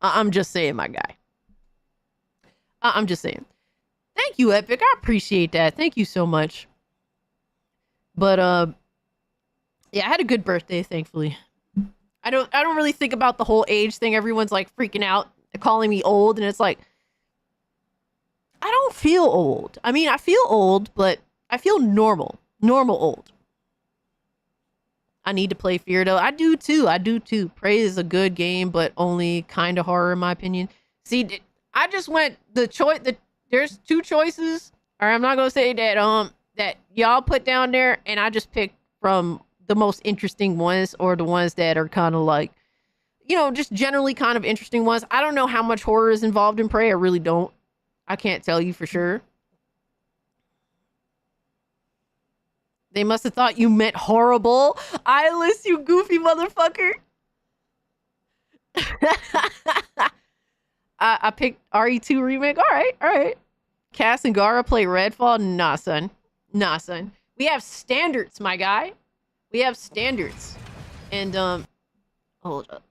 [SPEAKER 5] I'm just saying, my guy. I'm just saying. Thank Thank you, Epic. I appreciate that. Thank you so much. But yeah, I had a good birthday, thankfully. I don't really think about the whole age thing. Everyone's like freaking out, calling me old, and it's like, I don't feel old. I mean, I feel old, but I feel normal old. I need to play Fear though. I do too. Prey is a good game, but only kind of horror in my opinion. See, I just went there's two choices, or I'm not gonna say that that y'all put down there, and I just picked from the most interesting ones, or the ones that are kind of like, you know, just generally kind of interesting ones. I don't know how much horror is involved in Prey. I really don't. I can't tell you for sure. They must have thought you meant horrible. Eyeless, you goofy motherfucker. I picked RE2 remake. All right. Cass and Gara play Redfall. Nah, son. We have standards, my guy. We have standards. And hold up.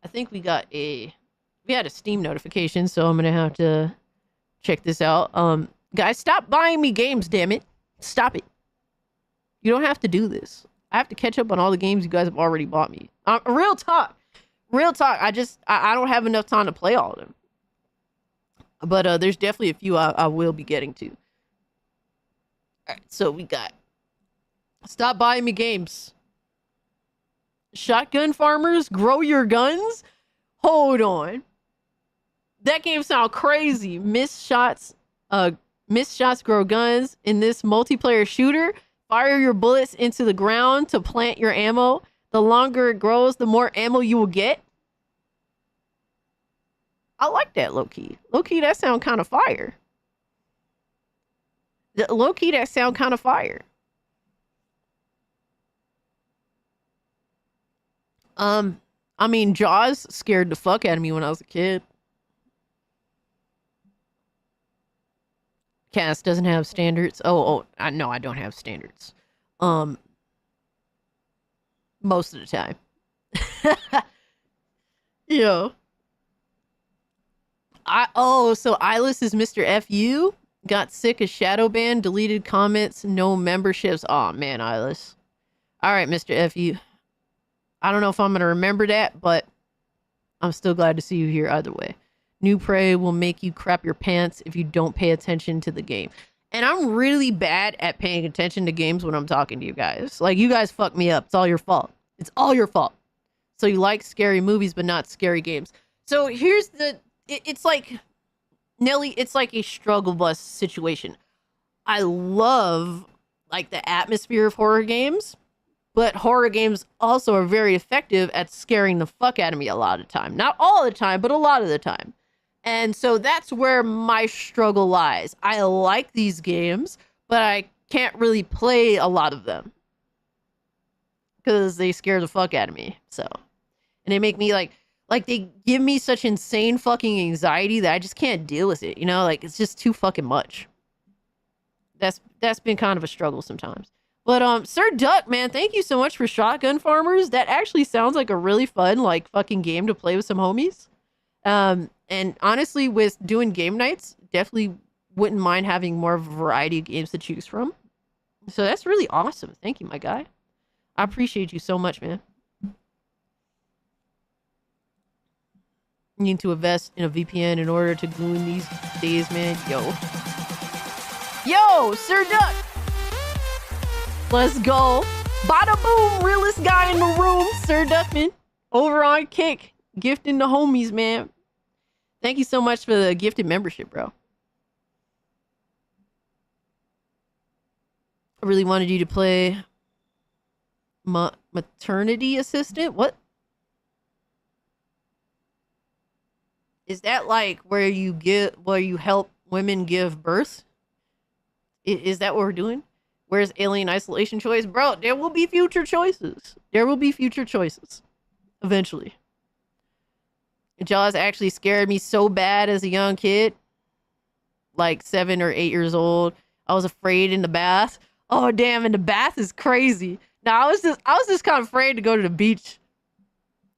[SPEAKER 5] I think we had a Steam notification, so I'm gonna have to check this out. Guys, stop buying me games, damn it. Stop it. You don't have to do this. I have to catch up on all the games you guys have already bought me. Real talk. I don't have enough time to play all of them. But there's definitely a few I will be getting to. All right, so we got stop buying me games. Shotgun farmers, grow your guns. Hold on. That game sounds crazy. Missed shots grow guns. In this multiplayer shooter, fire your bullets into the ground to plant your ammo. The longer it grows, the more ammo you will get. I like that, low-key. Low-key, that sound kind of fire. Low-key, that sound kind of fire. I mean, Jaws scared the fuck out of me when I was a kid. Cass doesn't have standards. I don't have standards. Most of the time. Yeah. So Eyeless is Mr. FU. Got sick of shadow ban, deleted comments, no memberships. Oh man, Eyeless. All right, Mr. FU. I don't know if I'm gonna remember that, but I'm still glad to see you here either way. New Prey will make you crap your pants if you don't pay attention to the game. And I'm really bad at paying attention to games when I'm talking to you guys. Like, you guys fuck me up. It's all your fault. It's all your fault. So you like scary movies, but not scary games. So here's it's like, Nelly, it's like a struggle bus situation. I love, like, the atmosphere of horror games, but horror games also are very effective at scaring the fuck out of me a lot of the time. Not all the time, but a lot of the time. And so that's where my struggle lies. I like these games, but I can't really play a lot of them because they scare the fuck out of me. So, and they make me like they give me such insane fucking anxiety that I just can't deal with it. You know, like it's just too fucking much. That's been kind of a struggle sometimes. But Sir Duck, man, thank you so much for Shotgun Farmers. That actually sounds like a really fun like fucking game to play with some homies. And honestly, with doing game nights, definitely wouldn't mind having more of a variety of games to choose from. So that's really awesome. Thank you, my guy. I appreciate you so much, man. You need to invest in a VPN in order to goon these days, man. Yo, Sir Duck. Let's go. Bada boom, realest guy in the room, Sir Duckman. Over on Kick, gifting the homies, man. Thank you so much for the gifted membership, bro. I really wanted you to play maternity assistant. What? Is that like where you help women give birth? Is that what we're doing? Where's Alien Isolation choice? Bro, there will be future choices. There will be future choices. Eventually. Jaws actually scared me so bad as a young kid. Like 7 or 8 years old. I was afraid in the bath. Oh damn, and the bath is crazy. Now I was just kind of afraid to go to the beach.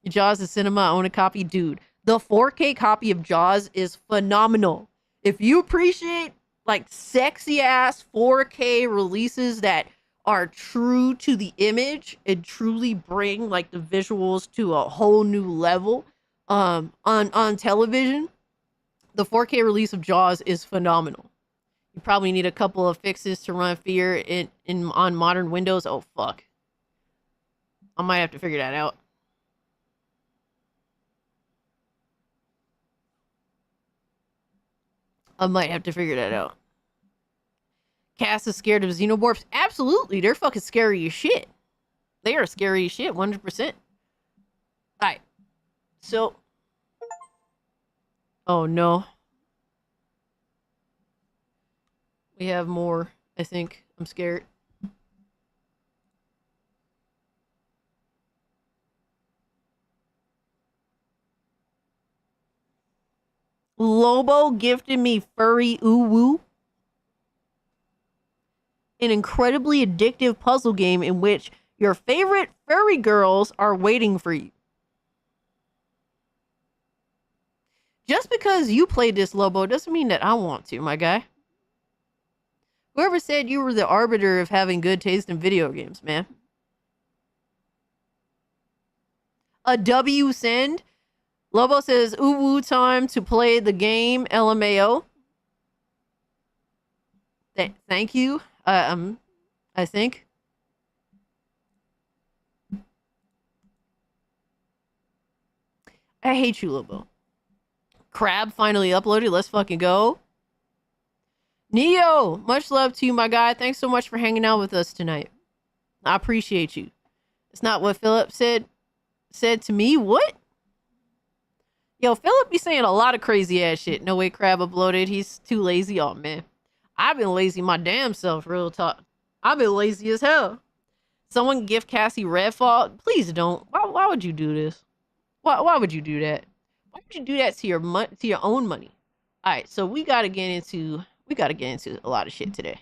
[SPEAKER 5] Jaws is cinema, I own a copy. Dude, the 4K copy of Jaws is phenomenal. If you appreciate like sexy ass 4K releases that are true to the image and truly bring like the visuals to a whole new level on television, the 4K release of Jaws is phenomenal. You probably need a couple of fixes to run Fear in on modern Windows. Oh fuck. I might have to figure that out. I might have to figure that out. Cass is scared of xenomorphs. Absolutely, they're fucking scary as shit. They are scary as shit, 100%. Alright. So. Oh no. We have more, I think. I'm scared. Lobo gifted me Furry Uwu. An incredibly addictive puzzle game in which your favorite furry girls are waiting for you. Just because you played this, Lobo, doesn't mean that I want to, my guy. Whoever said you were the arbiter of having good taste in video games, man? A W send? Lobo says, ooh, time to play the game, LMAO. Thank you. I think. I hate you, Lobo. Crab finally uploaded. Let's fucking go. Neo, much love to you, my guy. Thanks so much for hanging out with us tonight. I appreciate you. It's not what Philip said to me. What? Yo, Philip be saying a lot of crazy ass shit. No way Crab uploaded. He's too lazy. Oh, man. I've been lazy my damn self, real talk. I've been lazy as hell. Someone gift Cassie Redfall? Please don't. Why would you do this? Why would you do that? Why would you do that to your own money? All right, so we gotta get into a lot of shit today.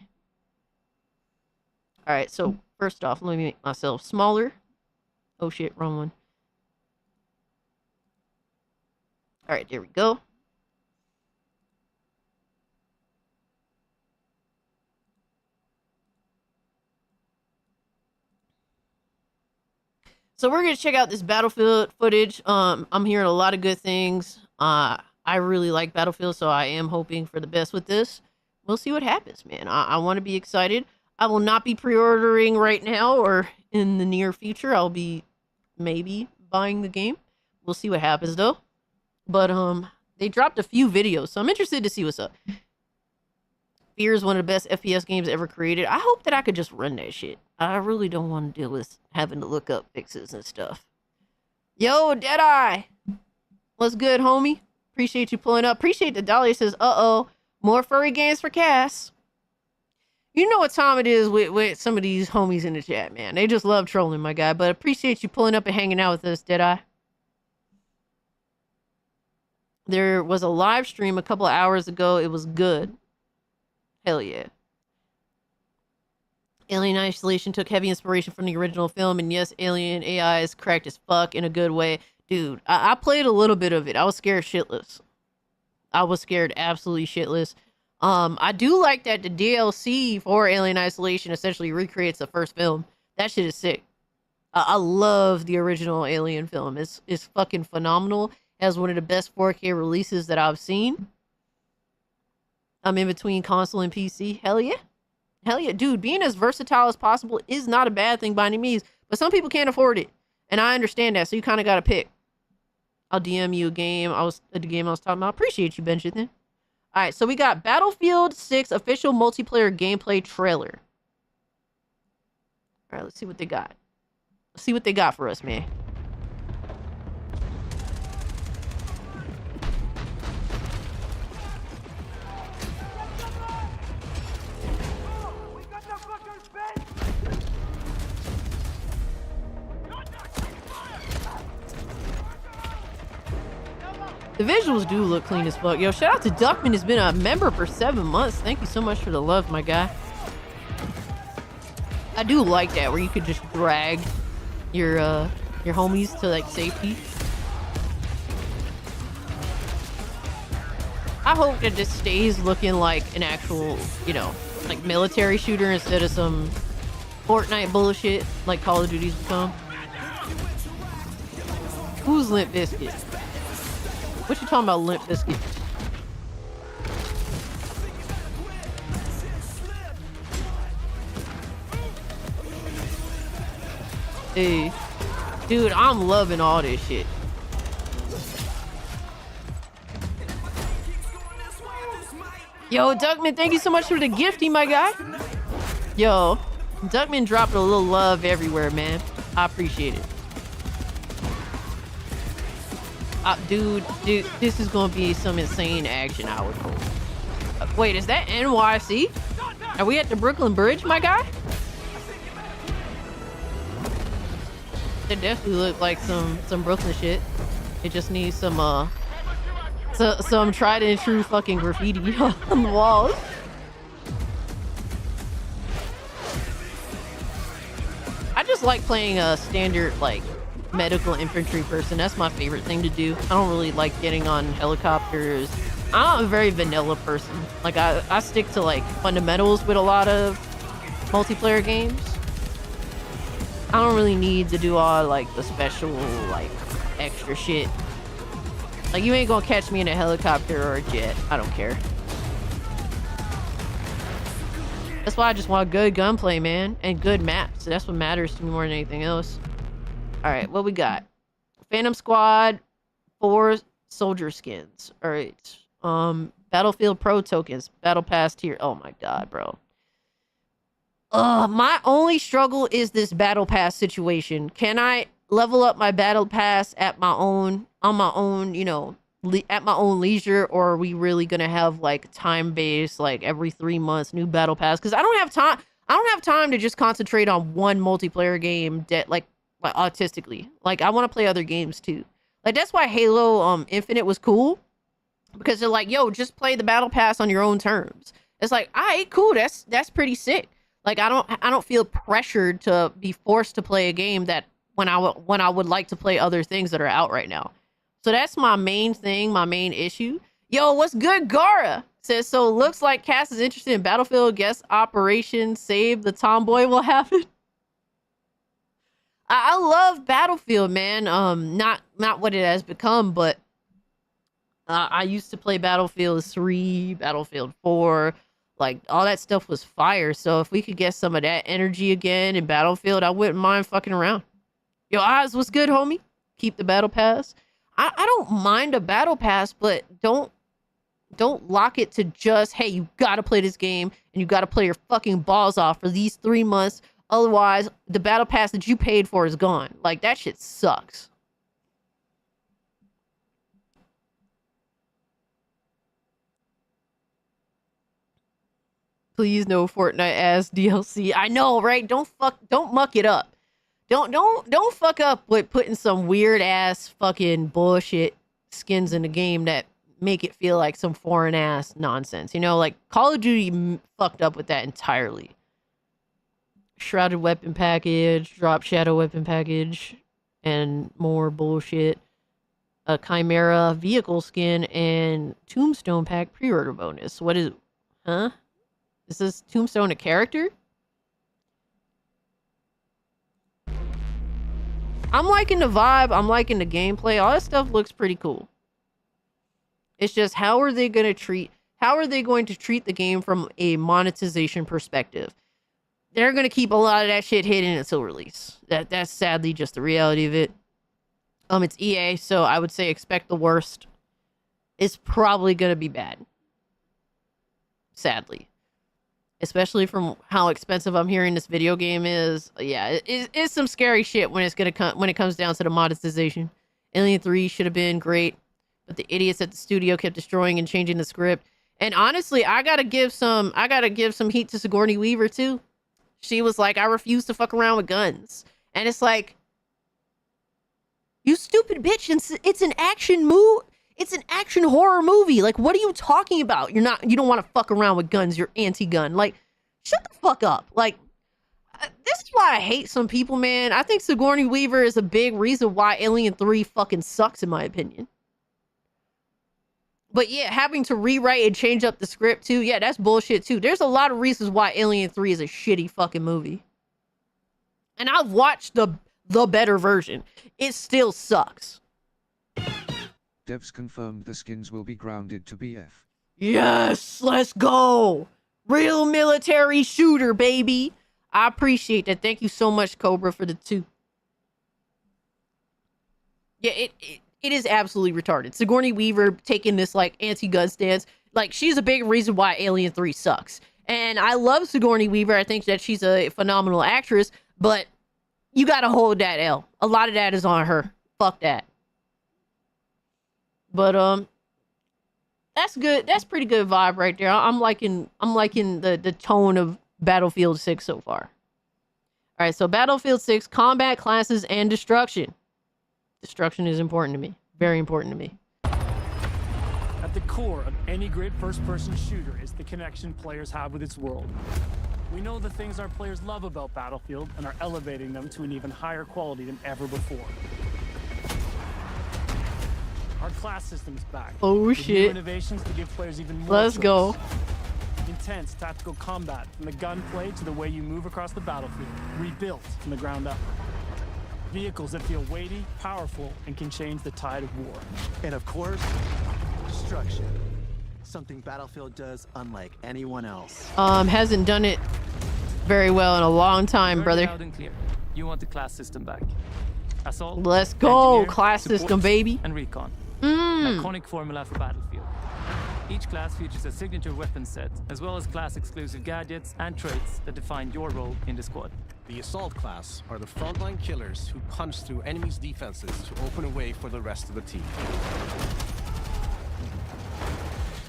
[SPEAKER 5] All right, so first off, let me make myself smaller. Oh shit, wrong one. All right, there we go. So we're gonna check out this Battlefield footage. I'm hearing a lot of good things. I really like Battlefield, so I am hoping for the best with this. We'll see what happens, man. I want to be excited. I will not be pre-ordering right now or in the near future. I'll be maybe buying the game. We'll see what happens though. But they dropped a few videos, so I'm interested to see what's up. Fear is one of the best FPS games ever created. I hope that I could just run that shit. I really don't want to deal with having to look up fixes and stuff. Yo, Deadeye! What's good, homie? Appreciate you pulling up. Appreciate the dollar. Says, uh-oh, more furry games for Cass. You know what time it is with some of these homies in the chat, man. They just love trolling, my guy. But appreciate you pulling up and hanging out with us, Deadeye. There was a live stream a couple of hours ago. It was good. Hell yeah. Alien Isolation took heavy inspiration from the original film, and yes, Alien AI is cracked as fuck in a good way. Dude, I played a little bit of it. I was scared shitless. I was scared absolutely shitless. I do like that the DLC for Alien Isolation essentially recreates the first film. That shit is sick. I love the original Alien film. It's fucking phenomenal. It has one of the best 4K releases that I've seen. I'm in between console and PC. Hell yeah. Hell yeah. Dude, being as versatile as possible is not a bad thing by any means. But some people can't afford it. And I understand that. So you kind of got to pick. I'll DM you a game. The game I was talking about. Appreciate you, Benjathan. All right. So we got Battlefield 6 official multiplayer gameplay trailer. All right. Let's see what they got. Let's see what they got for us, man. The visuals do look clean as fuck. Yo, shout out to Duckman, has been a member for 7 months. Thank you so much for the love, my guy. I do like that, where you could just drag your homies to like safety. I hope that this stays looking like an actual, you know, like military shooter instead of some Fortnite bullshit like Call of Duty's become. Who's Limp Bizkit? What you talking about, Limp Bizkit? Hey, dude, I'm loving all this shit. Yo, Duckman, thank you so much for the gifting, my guy. Yo, Duckman dropped a little love everywhere, man. I appreciate it. Dude, this is gonna be some insane action, I would hope. Wait, is that NYC? Are we at the Brooklyn Bridge, my guy? It definitely looked like some Brooklyn shit. It just needs some tried and true fucking graffiti on the walls. I just like playing a standard like medical infantry person. That's my favorite thing to do. I don't really like getting on helicopters. I'm a very vanilla person. Like I stick to like fundamentals with a lot of multiplayer games. I don't really need to do all like the special like extra shit. Like you ain't gonna catch me in a helicopter or a jet. I don't care. That's why I just want good gunplay, man, and good maps. That's what matters to me more than anything else. All right, what we got? Phantom Squad, 4 soldier skins. All right. Battlefield Pro tokens, Battle Pass tier. Oh my god, bro. My only struggle is this Battle Pass situation. Can I level up my Battle Pass at my own, on my own, you know, at my own leisure, or are we really gonna have like time-based, like every 3 months new Battle Pass? Because I don't have time. I don't have time to just concentrate on one multiplayer game that like autistically. Like I want to play other games too. Like that's why Halo Infinite was cool, because they're like, yo, just play the Battle Pass on your own terms. It's like, all right, cool. That's pretty sick. Like I don't feel pressured to be forced to play a game that when I would like to play other things that are out right now. So that's my main thing, my main issue. Yo, what's good, Gara? Says, so looks like Cass is interested in Battlefield. Guess Operation Save the Tomboy will happen. I love Battlefield, man. Not what it has become, but I used to play Battlefield 3, Battlefield 4. Like, all that stuff was fire. So if we could get some of that energy again in Battlefield, I wouldn't mind fucking around. Yo, Oz, what's good, homie? Keep the Battle Pass. I don't mind a Battle Pass, but don't lock it to just, hey, you gotta play this game and you gotta play your fucking balls off for these 3 months. Otherwise, the Battle Pass that you paid for is gone. Like, that shit sucks. Please no Fortnite ass DLC. I know, right? Don't muck it up. Don't fuck up with putting some weird ass fucking bullshit skins in the game that make it feel like some foreign ass nonsense. You know, like Call of Duty fucked up with that entirely. Shrouded weapon package, drop shadow weapon package, and more bullshit. A Chimera vehicle skin and Tombstone pack pre-order bonus. What is, huh? Is this Tombstone a character? I'm liking the vibe. I'm liking the gameplay. All that stuff looks pretty cool. It's just how are they going to treat the game from a monetization perspective? They're going to keep a lot of that shit hidden until release. That's sadly just the reality of it. It's EA, so I would say expect the worst. It's probably going to be bad. Sadly. Especially from how expensive I'm hearing this video game is. Yeah, it's some scary shit when it comes down to the monetization. Alien 3 should have been great, but the idiots at the studio kept destroying and changing the script. And honestly, I gotta give some heat to Sigourney Weaver too. She was like, I refuse to fuck around with guns. And it's like, you stupid bitch, it's an action movie. It's an action horror movie. Like, what are you talking about? You don't want to fuck around with guns. You're anti-gun. Like, shut the fuck up. Like, this is why I hate some people, man. I think Sigourney Weaver is a big reason why Alien 3 fucking sucks, in my opinion. But yeah, having to rewrite and change up the script too, yeah, that's bullshit too. There's a lot of reasons why Alien 3 is a shitty fucking movie. And I've watched the better version. It still sucks.
[SPEAKER 7] Devs confirmed the skins will be grounded to BF.
[SPEAKER 5] Yes, let's go. Real military shooter, baby. I appreciate that. Thank you so much, Cobra, for the 2. Yeah, it is absolutely retarded. Sigourney Weaver taking this like anti-gun stance. Like, she's a big reason why Alien 3 sucks. And I love Sigourney Weaver. I think that she's a phenomenal actress, but you gotta hold that L. A lot of that is on her. Fuck that. But that's good. That's pretty good vibe right there. I'm liking the tone of Battlefield 6 so far. All right, so Battlefield 6, combat classes and destruction. Destruction is important to me. Very important to me.
[SPEAKER 11] At the core of any great first-person shooter is the connection players have with its world. We know the things our players love about Battlefield and are elevating them to an even higher quality than ever before. Our class system's back.
[SPEAKER 5] Oh
[SPEAKER 11] with
[SPEAKER 5] shit.
[SPEAKER 11] New innovations to give players even more
[SPEAKER 5] Let's
[SPEAKER 11] choice.
[SPEAKER 5] go.
[SPEAKER 11] Intense tactical combat, from the gunplay to the way you move across the battlefield, rebuilt from the ground up. Vehicles that feel weighty, powerful, and can change the tide of war.
[SPEAKER 12] And of course, destruction. Something Battlefield does unlike anyone else.
[SPEAKER 5] Hasn't done it very well in a long time, brother.
[SPEAKER 11] Loud and clear. You want the class system back. Assault.
[SPEAKER 5] Let's go,
[SPEAKER 11] engineer,
[SPEAKER 5] class
[SPEAKER 11] support,
[SPEAKER 5] system, baby.
[SPEAKER 11] And recon.
[SPEAKER 5] Mm.
[SPEAKER 11] Iconic formula for Battlefield. Each class features a signature weapon set, as well as class-exclusive gadgets and traits that define your role in the squad.
[SPEAKER 13] The Assault class are the frontline killers who punch through enemies' defenses to open a way for the rest of the team.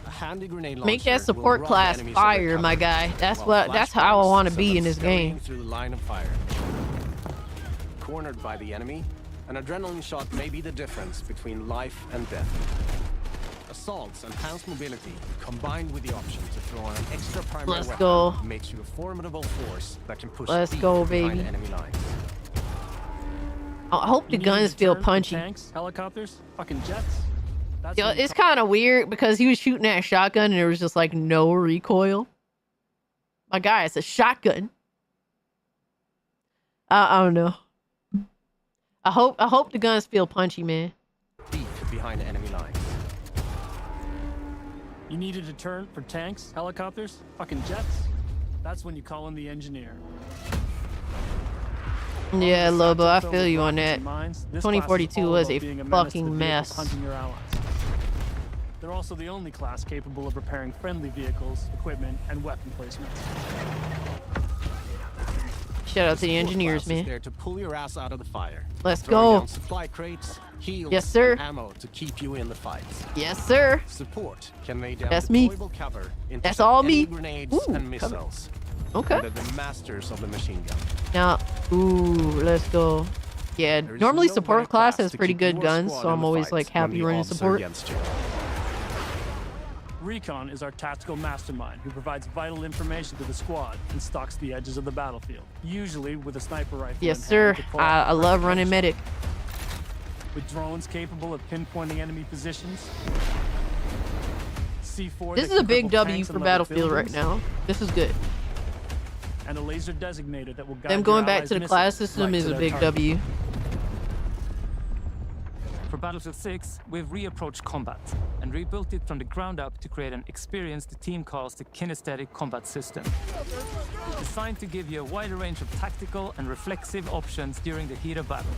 [SPEAKER 13] A handy grenade launcher
[SPEAKER 5] Make that
[SPEAKER 13] will
[SPEAKER 5] support
[SPEAKER 13] rob
[SPEAKER 5] class
[SPEAKER 13] enemies of their
[SPEAKER 5] fire,
[SPEAKER 13] cover,
[SPEAKER 5] my guy. That's
[SPEAKER 13] while
[SPEAKER 5] how I
[SPEAKER 13] flashbangs
[SPEAKER 5] want to
[SPEAKER 13] send
[SPEAKER 5] be
[SPEAKER 13] them
[SPEAKER 5] in this
[SPEAKER 13] scurrying
[SPEAKER 5] game.
[SPEAKER 13] through the line of fire. Cornered by the enemy, an adrenaline shot may be the difference between life and death. Assault's enhanced mobility, combined with the option to throw on an extra primary
[SPEAKER 5] Let's
[SPEAKER 13] weapon,
[SPEAKER 5] go.
[SPEAKER 13] makes you a formidable force that can push
[SPEAKER 5] Let's
[SPEAKER 13] deep
[SPEAKER 5] go,
[SPEAKER 13] behind
[SPEAKER 5] baby.
[SPEAKER 13] enemy lines.
[SPEAKER 5] I hope the
[SPEAKER 11] You need
[SPEAKER 5] guns
[SPEAKER 11] to
[SPEAKER 5] feel
[SPEAKER 11] turn for
[SPEAKER 5] punchy.
[SPEAKER 11] Tanks, helicopters, fucking jets. That's
[SPEAKER 5] Yo,
[SPEAKER 11] when you
[SPEAKER 5] it's kind of weird because he was shooting that shotgun and there was just like no recoil. My guy, it's a shotgun. I don't know. I hope the guns feel punchy, man.
[SPEAKER 13] Deep behind enemy lines.
[SPEAKER 11] You need a deterrent for tanks, helicopters, fucking jets. That's when you call in the engineer.
[SPEAKER 5] Yeah, Lobo, I feel you on
[SPEAKER 11] Rockets
[SPEAKER 5] that.
[SPEAKER 11] and mines, this class is
[SPEAKER 5] 2042
[SPEAKER 11] all
[SPEAKER 5] was
[SPEAKER 11] about
[SPEAKER 5] a
[SPEAKER 11] being menace to the
[SPEAKER 5] fucking
[SPEAKER 11] vehicles
[SPEAKER 5] mess.
[SPEAKER 11] hunting your allies. They're also the only class capable of repairing friendly vehicles, equipment, and weapon placements.
[SPEAKER 5] Shout out to the
[SPEAKER 13] Support
[SPEAKER 5] engineers,
[SPEAKER 13] class is
[SPEAKER 5] man.
[SPEAKER 13] there to pull your ass out of the fire.
[SPEAKER 5] Let's
[SPEAKER 13] Throwing
[SPEAKER 5] go.
[SPEAKER 13] down supply crates, heals,
[SPEAKER 5] Yes, sir.
[SPEAKER 13] and ammo to keep you in the fight.
[SPEAKER 5] Yes, sir.
[SPEAKER 13] Support can lay down
[SPEAKER 5] That's me.
[SPEAKER 13] deployable cover,
[SPEAKER 5] That's
[SPEAKER 13] intercept
[SPEAKER 5] all
[SPEAKER 13] enemy
[SPEAKER 5] me.
[SPEAKER 13] grenades
[SPEAKER 5] Ooh,
[SPEAKER 13] and
[SPEAKER 5] cover.
[SPEAKER 13] missiles.
[SPEAKER 5] Okay.
[SPEAKER 13] And they're the masters of the machine gun.
[SPEAKER 5] Now, ooh, let's go. Yeah,
[SPEAKER 13] There is
[SPEAKER 5] normally
[SPEAKER 13] no
[SPEAKER 5] support
[SPEAKER 13] better
[SPEAKER 5] class
[SPEAKER 13] class
[SPEAKER 5] has
[SPEAKER 13] to
[SPEAKER 5] pretty
[SPEAKER 13] keep
[SPEAKER 5] good
[SPEAKER 13] your
[SPEAKER 5] guns,
[SPEAKER 13] squad
[SPEAKER 5] so
[SPEAKER 13] in
[SPEAKER 5] I'm
[SPEAKER 13] the
[SPEAKER 5] always
[SPEAKER 13] fight
[SPEAKER 5] like
[SPEAKER 13] when
[SPEAKER 5] happy
[SPEAKER 13] the
[SPEAKER 5] running
[SPEAKER 13] odds are
[SPEAKER 5] support.
[SPEAKER 13] against you.
[SPEAKER 11] Recon is our tactical mastermind who provides vital information to the squad and stalks the edges of the battlefield, usually with a sniper rifle.
[SPEAKER 5] Yes,
[SPEAKER 11] in
[SPEAKER 5] sir.
[SPEAKER 11] hand to pull
[SPEAKER 5] I
[SPEAKER 11] out
[SPEAKER 5] love
[SPEAKER 11] perfect
[SPEAKER 5] running
[SPEAKER 11] headshots.
[SPEAKER 5] medic.
[SPEAKER 11] With drones capable of pinpointing enemy positions. C4
[SPEAKER 5] This
[SPEAKER 11] that
[SPEAKER 5] is a
[SPEAKER 11] can
[SPEAKER 5] big
[SPEAKER 11] cripple
[SPEAKER 5] W
[SPEAKER 11] tanks
[SPEAKER 5] for
[SPEAKER 11] and level
[SPEAKER 5] Battlefield right
[SPEAKER 11] buildings,
[SPEAKER 5] now. This is good.
[SPEAKER 11] and a laser designator that will guide
[SPEAKER 5] Them
[SPEAKER 11] your
[SPEAKER 5] going back
[SPEAKER 11] allies'
[SPEAKER 5] to the
[SPEAKER 11] missiles
[SPEAKER 5] class system
[SPEAKER 11] right
[SPEAKER 5] is
[SPEAKER 11] to
[SPEAKER 5] a
[SPEAKER 11] their
[SPEAKER 5] big
[SPEAKER 11] target.
[SPEAKER 5] W.
[SPEAKER 11] For Battlefield 6, we've reapproached combat and rebuilt it from the ground up to create an experience the team calls the kinesthetic combat system. Designed to give you a wider range of tactical and reflexive options during the heat of battle.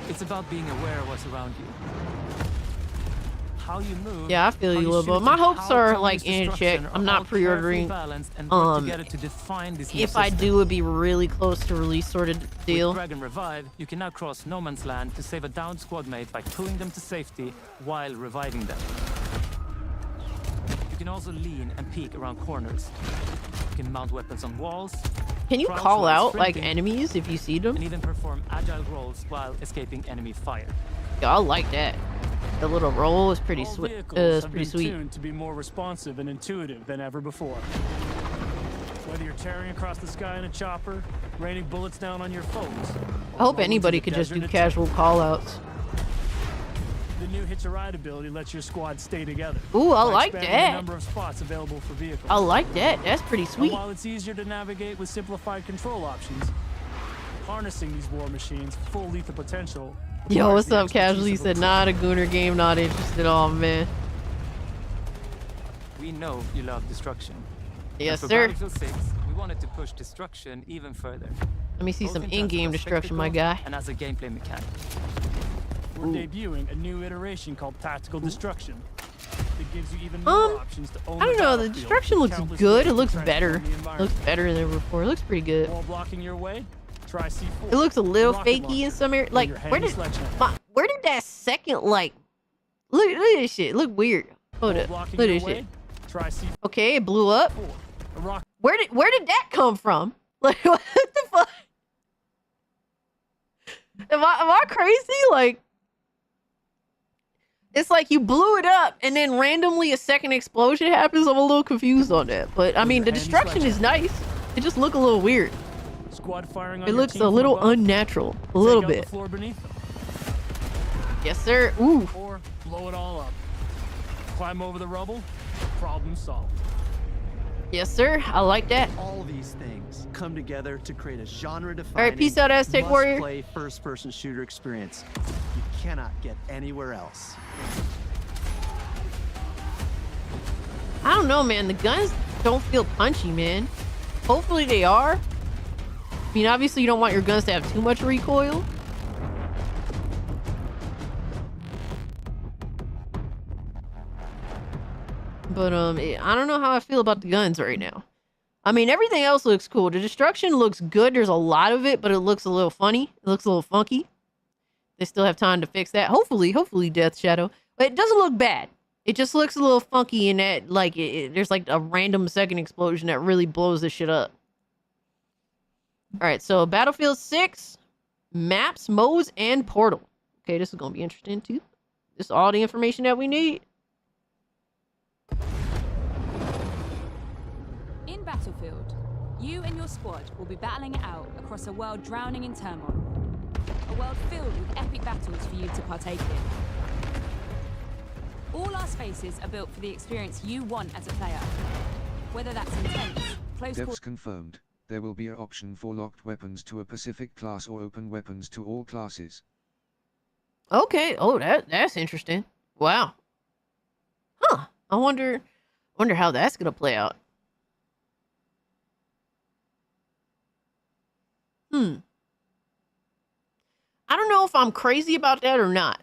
[SPEAKER 11] It's about being aware of what's around you. How you move,
[SPEAKER 5] Yeah, I feel
[SPEAKER 11] how
[SPEAKER 5] you,
[SPEAKER 11] you
[SPEAKER 5] Lobo.
[SPEAKER 11] shoot,
[SPEAKER 5] My
[SPEAKER 11] and
[SPEAKER 5] hopes
[SPEAKER 11] how
[SPEAKER 5] are
[SPEAKER 11] to
[SPEAKER 5] like
[SPEAKER 11] use
[SPEAKER 5] in check.
[SPEAKER 11] destruction are
[SPEAKER 5] I'm
[SPEAKER 11] all
[SPEAKER 5] not
[SPEAKER 11] carefully
[SPEAKER 5] pre-ordering.
[SPEAKER 11] balanced and work together to define this new
[SPEAKER 5] If I
[SPEAKER 11] system.
[SPEAKER 5] do, it'd be really close to release sort of deal.
[SPEAKER 11] With Drag and Revive, you can now cross no man's land to save a downed squad mate by pulling them to safety while reviving them. You can also lean and peek around corners. You can mount weapons on walls.
[SPEAKER 5] Can you
[SPEAKER 11] crouch
[SPEAKER 5] call
[SPEAKER 11] while
[SPEAKER 5] out like
[SPEAKER 11] sprinting,
[SPEAKER 5] enemies if you see them?
[SPEAKER 11] and even perform agile rolls while escaping enemy fire.
[SPEAKER 5] Yeah, I like that. The little roll is pretty
[SPEAKER 11] All
[SPEAKER 5] sweet.
[SPEAKER 11] vehicles
[SPEAKER 5] It's
[SPEAKER 11] have
[SPEAKER 5] pretty
[SPEAKER 11] been
[SPEAKER 5] sweet.
[SPEAKER 11] tuned to be more responsive and intuitive than ever before. Whether you're tearing across the sky in a chopper, raining bullets down on your foes.
[SPEAKER 5] I hope anybody could just do casual call outs.
[SPEAKER 11] The new hitch a ride ability lets your squad stay together.
[SPEAKER 5] Ooh, I
[SPEAKER 11] by
[SPEAKER 5] like
[SPEAKER 11] expanding
[SPEAKER 5] that.
[SPEAKER 11] The number of spots available for vehicles.
[SPEAKER 5] I like that. That's pretty sweet.
[SPEAKER 11] And while it's easier to navigate with simplified control options, harnessing these war machines' full lethal potential.
[SPEAKER 5] Yo, what's up, Casually? Said, nah, the Gooner game, not interested. Oh, man.
[SPEAKER 11] We know you love destruction.
[SPEAKER 5] Yes,
[SPEAKER 11] and for
[SPEAKER 5] sir.
[SPEAKER 11] Battlefield 6, we wanted to push destruction even further.
[SPEAKER 5] Let me see
[SPEAKER 11] Both
[SPEAKER 5] some
[SPEAKER 11] in terms
[SPEAKER 5] in-game
[SPEAKER 11] of a
[SPEAKER 5] destruction, my
[SPEAKER 11] spectacle
[SPEAKER 5] guy.
[SPEAKER 11] And as a gameplay mechanic. We're debuting a new iteration called Tactical Destruction. That gives you even more options to own
[SPEAKER 5] I don't know. The
[SPEAKER 11] battlefield
[SPEAKER 5] destruction
[SPEAKER 11] with
[SPEAKER 5] looks
[SPEAKER 11] countless
[SPEAKER 5] good.
[SPEAKER 11] ways
[SPEAKER 5] It
[SPEAKER 11] to
[SPEAKER 5] looks
[SPEAKER 11] transform
[SPEAKER 5] better.
[SPEAKER 11] the
[SPEAKER 5] It looks
[SPEAKER 11] environment.
[SPEAKER 5] better than before. It looks pretty good.
[SPEAKER 11] Wall blocking your way? Try C4.
[SPEAKER 5] It looks a little
[SPEAKER 11] Rocket
[SPEAKER 5] fakey
[SPEAKER 11] launcher
[SPEAKER 5] in some areas.
[SPEAKER 11] or
[SPEAKER 5] Like,
[SPEAKER 11] your
[SPEAKER 5] where
[SPEAKER 11] handy
[SPEAKER 5] did
[SPEAKER 11] sledgehammer.
[SPEAKER 5] where did that second look at this shit? Look weird. Hold
[SPEAKER 11] Wall
[SPEAKER 5] up.
[SPEAKER 11] blocking
[SPEAKER 5] Look at
[SPEAKER 11] your
[SPEAKER 5] this
[SPEAKER 11] way?
[SPEAKER 5] shit.
[SPEAKER 11] Try C4.
[SPEAKER 5] Okay, it blew up.
[SPEAKER 11] A rock.
[SPEAKER 5] Where did that come from? Like, what the fuck? Am I crazy? Like, it's like you blew it up and then randomly a second explosion happens. I'm a little confused on that. But I mean, the destruction is nice. It just look a little weird.
[SPEAKER 11] Squad firing on
[SPEAKER 5] It
[SPEAKER 11] your
[SPEAKER 5] looks
[SPEAKER 11] team
[SPEAKER 5] a
[SPEAKER 11] from
[SPEAKER 5] little
[SPEAKER 11] above.
[SPEAKER 5] unnatural. A little
[SPEAKER 11] Take out
[SPEAKER 5] bit.
[SPEAKER 11] the floor beneath them.
[SPEAKER 5] Yes, sir. Ooh.
[SPEAKER 11] Or blow it all up. Climb over the rubble. Problem solved.
[SPEAKER 5] Yes, sir. I like that.
[SPEAKER 12] All these things come together to create a genre-defining,
[SPEAKER 5] All right, peace out, Aztec Warrior.
[SPEAKER 12] must-play first-person shooter experience you cannot get anywhere else.
[SPEAKER 5] I don't know, man. The guns don't feel punchy, man. Hopefully they are. I mean, obviously you don't want your guns to have too much recoil. But I don't know how I feel about the guns right now. I mean, everything else looks cool. The destruction looks good. There's a lot of it, but it looks a little funny. It looks a little funky. They still have time to fix that. Hopefully, Death Shadow. But it doesn't look bad. It just looks a little funky in that, like, there's like a random second explosion that really blows this shit up. All right, so Battlefield 6, maps, modes, and portal. Okay, this is going to be interesting, too. This is all the information that we need.
[SPEAKER 14] In Battlefield, you and your squad will be battling it out across a world drowning in turmoil. A world filled with epic battles for you to partake in. All our spaces are built for the experience you want as a player. Whether that's intense, close
[SPEAKER 7] Devs confirmed. There will be an option for locked weapons to a specific class or open weapons to all classes.
[SPEAKER 5] Okay. Oh, that's interesting. Wow. Huh. I wonder how that's gonna play out. I don't know if I'm crazy about that or not.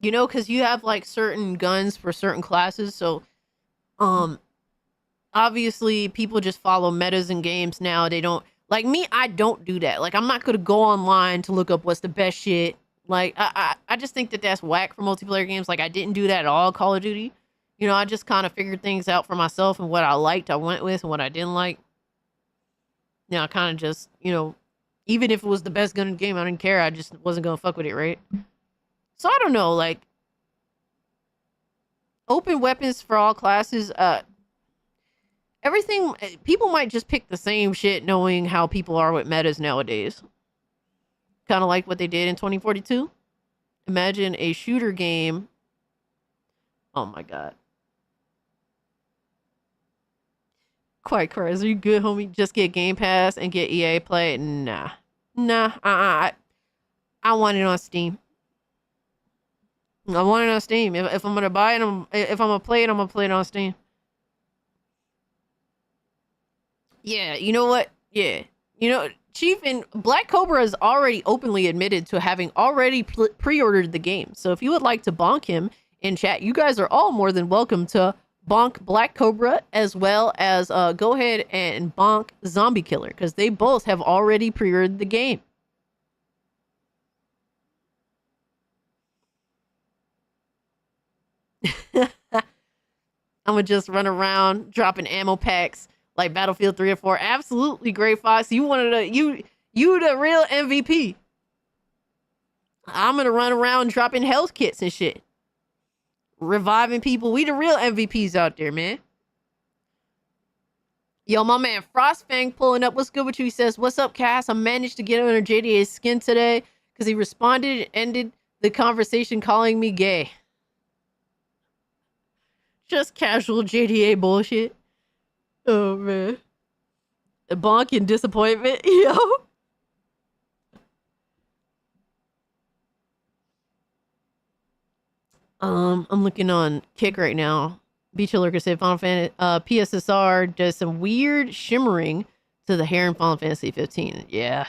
[SPEAKER 5] You know, because you have like certain guns for certain classes, so obviously people just follow metas in games now. They don't like me, I don't do that. Like, I'm not gonna go online to look up what's the best shit. Like, I just think that that's whack for multiplayer games. Like, I didn't do that at all Call of Duty. You know, I just kind of figured things out for myself, and what I liked I went with, and what I didn't like, you know, I kind of just, you know, even if it was the best gun in the game, I didn't care. I just wasn't gonna fuck with it, right? So I don't know, like, open weapons for all classes, everything, people might just pick the same shit knowing how people are with metas nowadays. Kind of like what they did in 2042. Imagine a shooter game. Oh my god. Quite crazy. Are you good, homie? Just get Game Pass and get EA Play? Nah. I want it on Steam. I want it on Steam. If I'm gonna buy it, if I'm gonna play it, I'm gonna play it on Steam. Yeah, you know what? Yeah. You know, Chief and Black Cobra has already openly admitted to having already pre-ordered the game. So if you would like to bonk him in chat, you guys are all more than welcome to bonk Black Cobra, as well as go ahead and bonk Zombie Killer, because they both have already pre-ordered the game. I'm gonna just run around dropping ammo packs like Battlefield 3 or 4. Absolutely, Gray Fox. You wanted to, you the real MVP. I'm gonna run around dropping health kits and shit, reviving people. We the real MVPs out there, man. Yo, my man Frostfang pulling up. What's good with you? He says, "What's up, Cass? I managed to get under JDA's skin today because he responded and ended the conversation calling me gay. Just casual JDA bullshit. Oh man. A bonk and disappointment, yo. I'm looking on Kick right now. Beach Lurker said Final Fantasy PSSR does some weird shimmering to the hair in Final Fantasy 15. Yeah.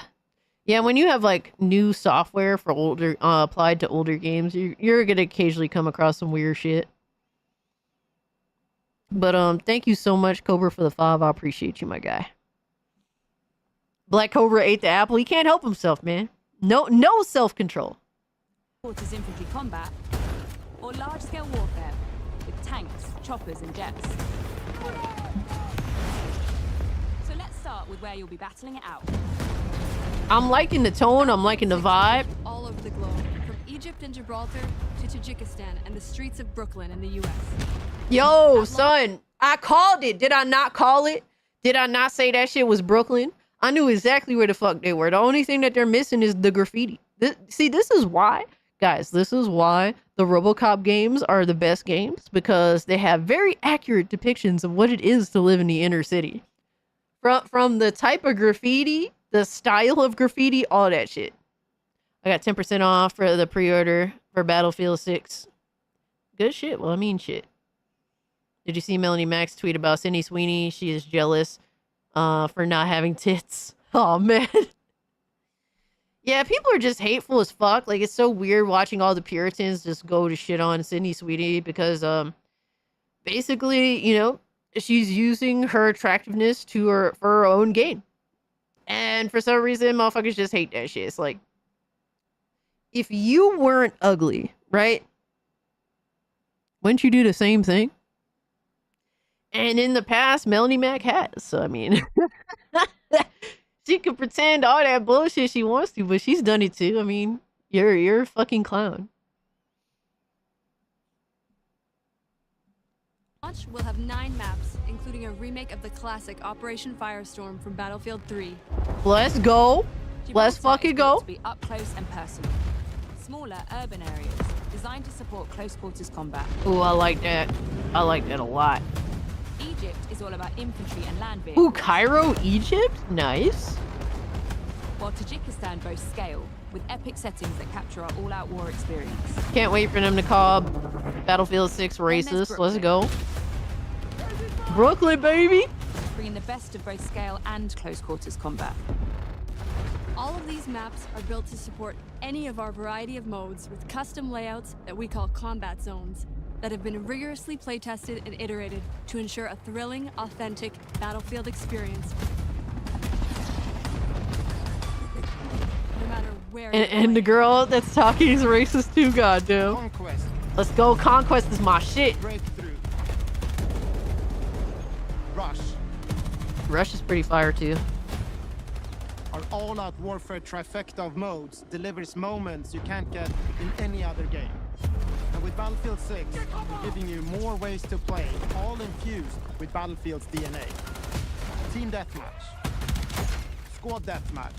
[SPEAKER 5] Yeah, when you have like new software for older applied to older games, you're gonna occasionally come across some weird shit. But thank you so much, Cobra, for the 5. I appreciate you, my guy. Black Cobra ate the apple. He can't help himself, man. No self-control.
[SPEAKER 14] Quarters infantry combat, or large-scale warfare with tanks, choppers, and jets. So let's start with where you'll be battling it out.
[SPEAKER 5] I'm liking the tone. I'm liking the vibe.
[SPEAKER 15] All over the globe, from Egypt and Gibraltar to Tajikistan and the streets of Brooklyn in the U.S.
[SPEAKER 5] Yo, son, I called it. Did I not call it? Did I not say that shit was Brooklyn? I knew exactly where the fuck they were. The only thing that they're missing is the graffiti. This is why, guys, this is why the RoboCop games are the best games, because they have very accurate depictions of what it is to live in the inner city. From the type of graffiti, the style of graffiti, all that shit. I got 10% off for the pre-order for Battlefield 6. Good shit. Well, I mean shit. Did you see Melanie Max tweet about Sydney Sweeney? She is jealous for not having tits. Oh, man. Yeah, people are just hateful as fuck. Like, it's so weird watching all the Puritans just go to shit on Sydney Sweeney because basically, you know, she's using her attractiveness for her own gain. And for some reason, motherfuckers just hate that shit. It's like, if you weren't ugly, right? Wouldn't you do the same thing? And in the past, Melanie Mac has. So, I mean, she could pretend all that bullshit she wants to, but she's done it too. I mean, you're a fucking clown.
[SPEAKER 15] Launch will have 9 maps, including a remake of the classic Operation Firestorm from Battlefield 3.
[SPEAKER 5] Let's go. Let's fucking go.
[SPEAKER 14] To be up close and personal. Smaller urban areas designed to support close quarters combat.
[SPEAKER 5] Ooh, I like that. I like that a lot.
[SPEAKER 14] Egypt is all about infantry and land vehicles.
[SPEAKER 5] Ooh, Cairo, Egypt? Nice.
[SPEAKER 14] While Tajikistan boasts scale, with epic settings that capture our all-out war experience.
[SPEAKER 5] Can't wait for them to call Battlefield 6 racist. Let's go. Brooklyn, baby!
[SPEAKER 14] Bringing the best of both scale and close quarters combat.
[SPEAKER 15] All of these maps are built to support any of our variety of modes with custom layouts that we call combat zones that have been rigorously play-tested and iterated to ensure a thrilling, authentic Battlefield experience. No matter where.
[SPEAKER 5] And the girl that's talking is racist too, goddamn.
[SPEAKER 3] Conquest.
[SPEAKER 5] Let's go. Conquest is my shit.
[SPEAKER 3] Breakthrough. Rush.
[SPEAKER 5] Rush is pretty fire too.
[SPEAKER 3] Our all-out warfare trifecta of modes delivers moments you can't get in any other game. And with Battlefield 6, we're giving you more ways to play, all infused with Battlefield's DNA. Team Deathmatch. Squad Deathmatch.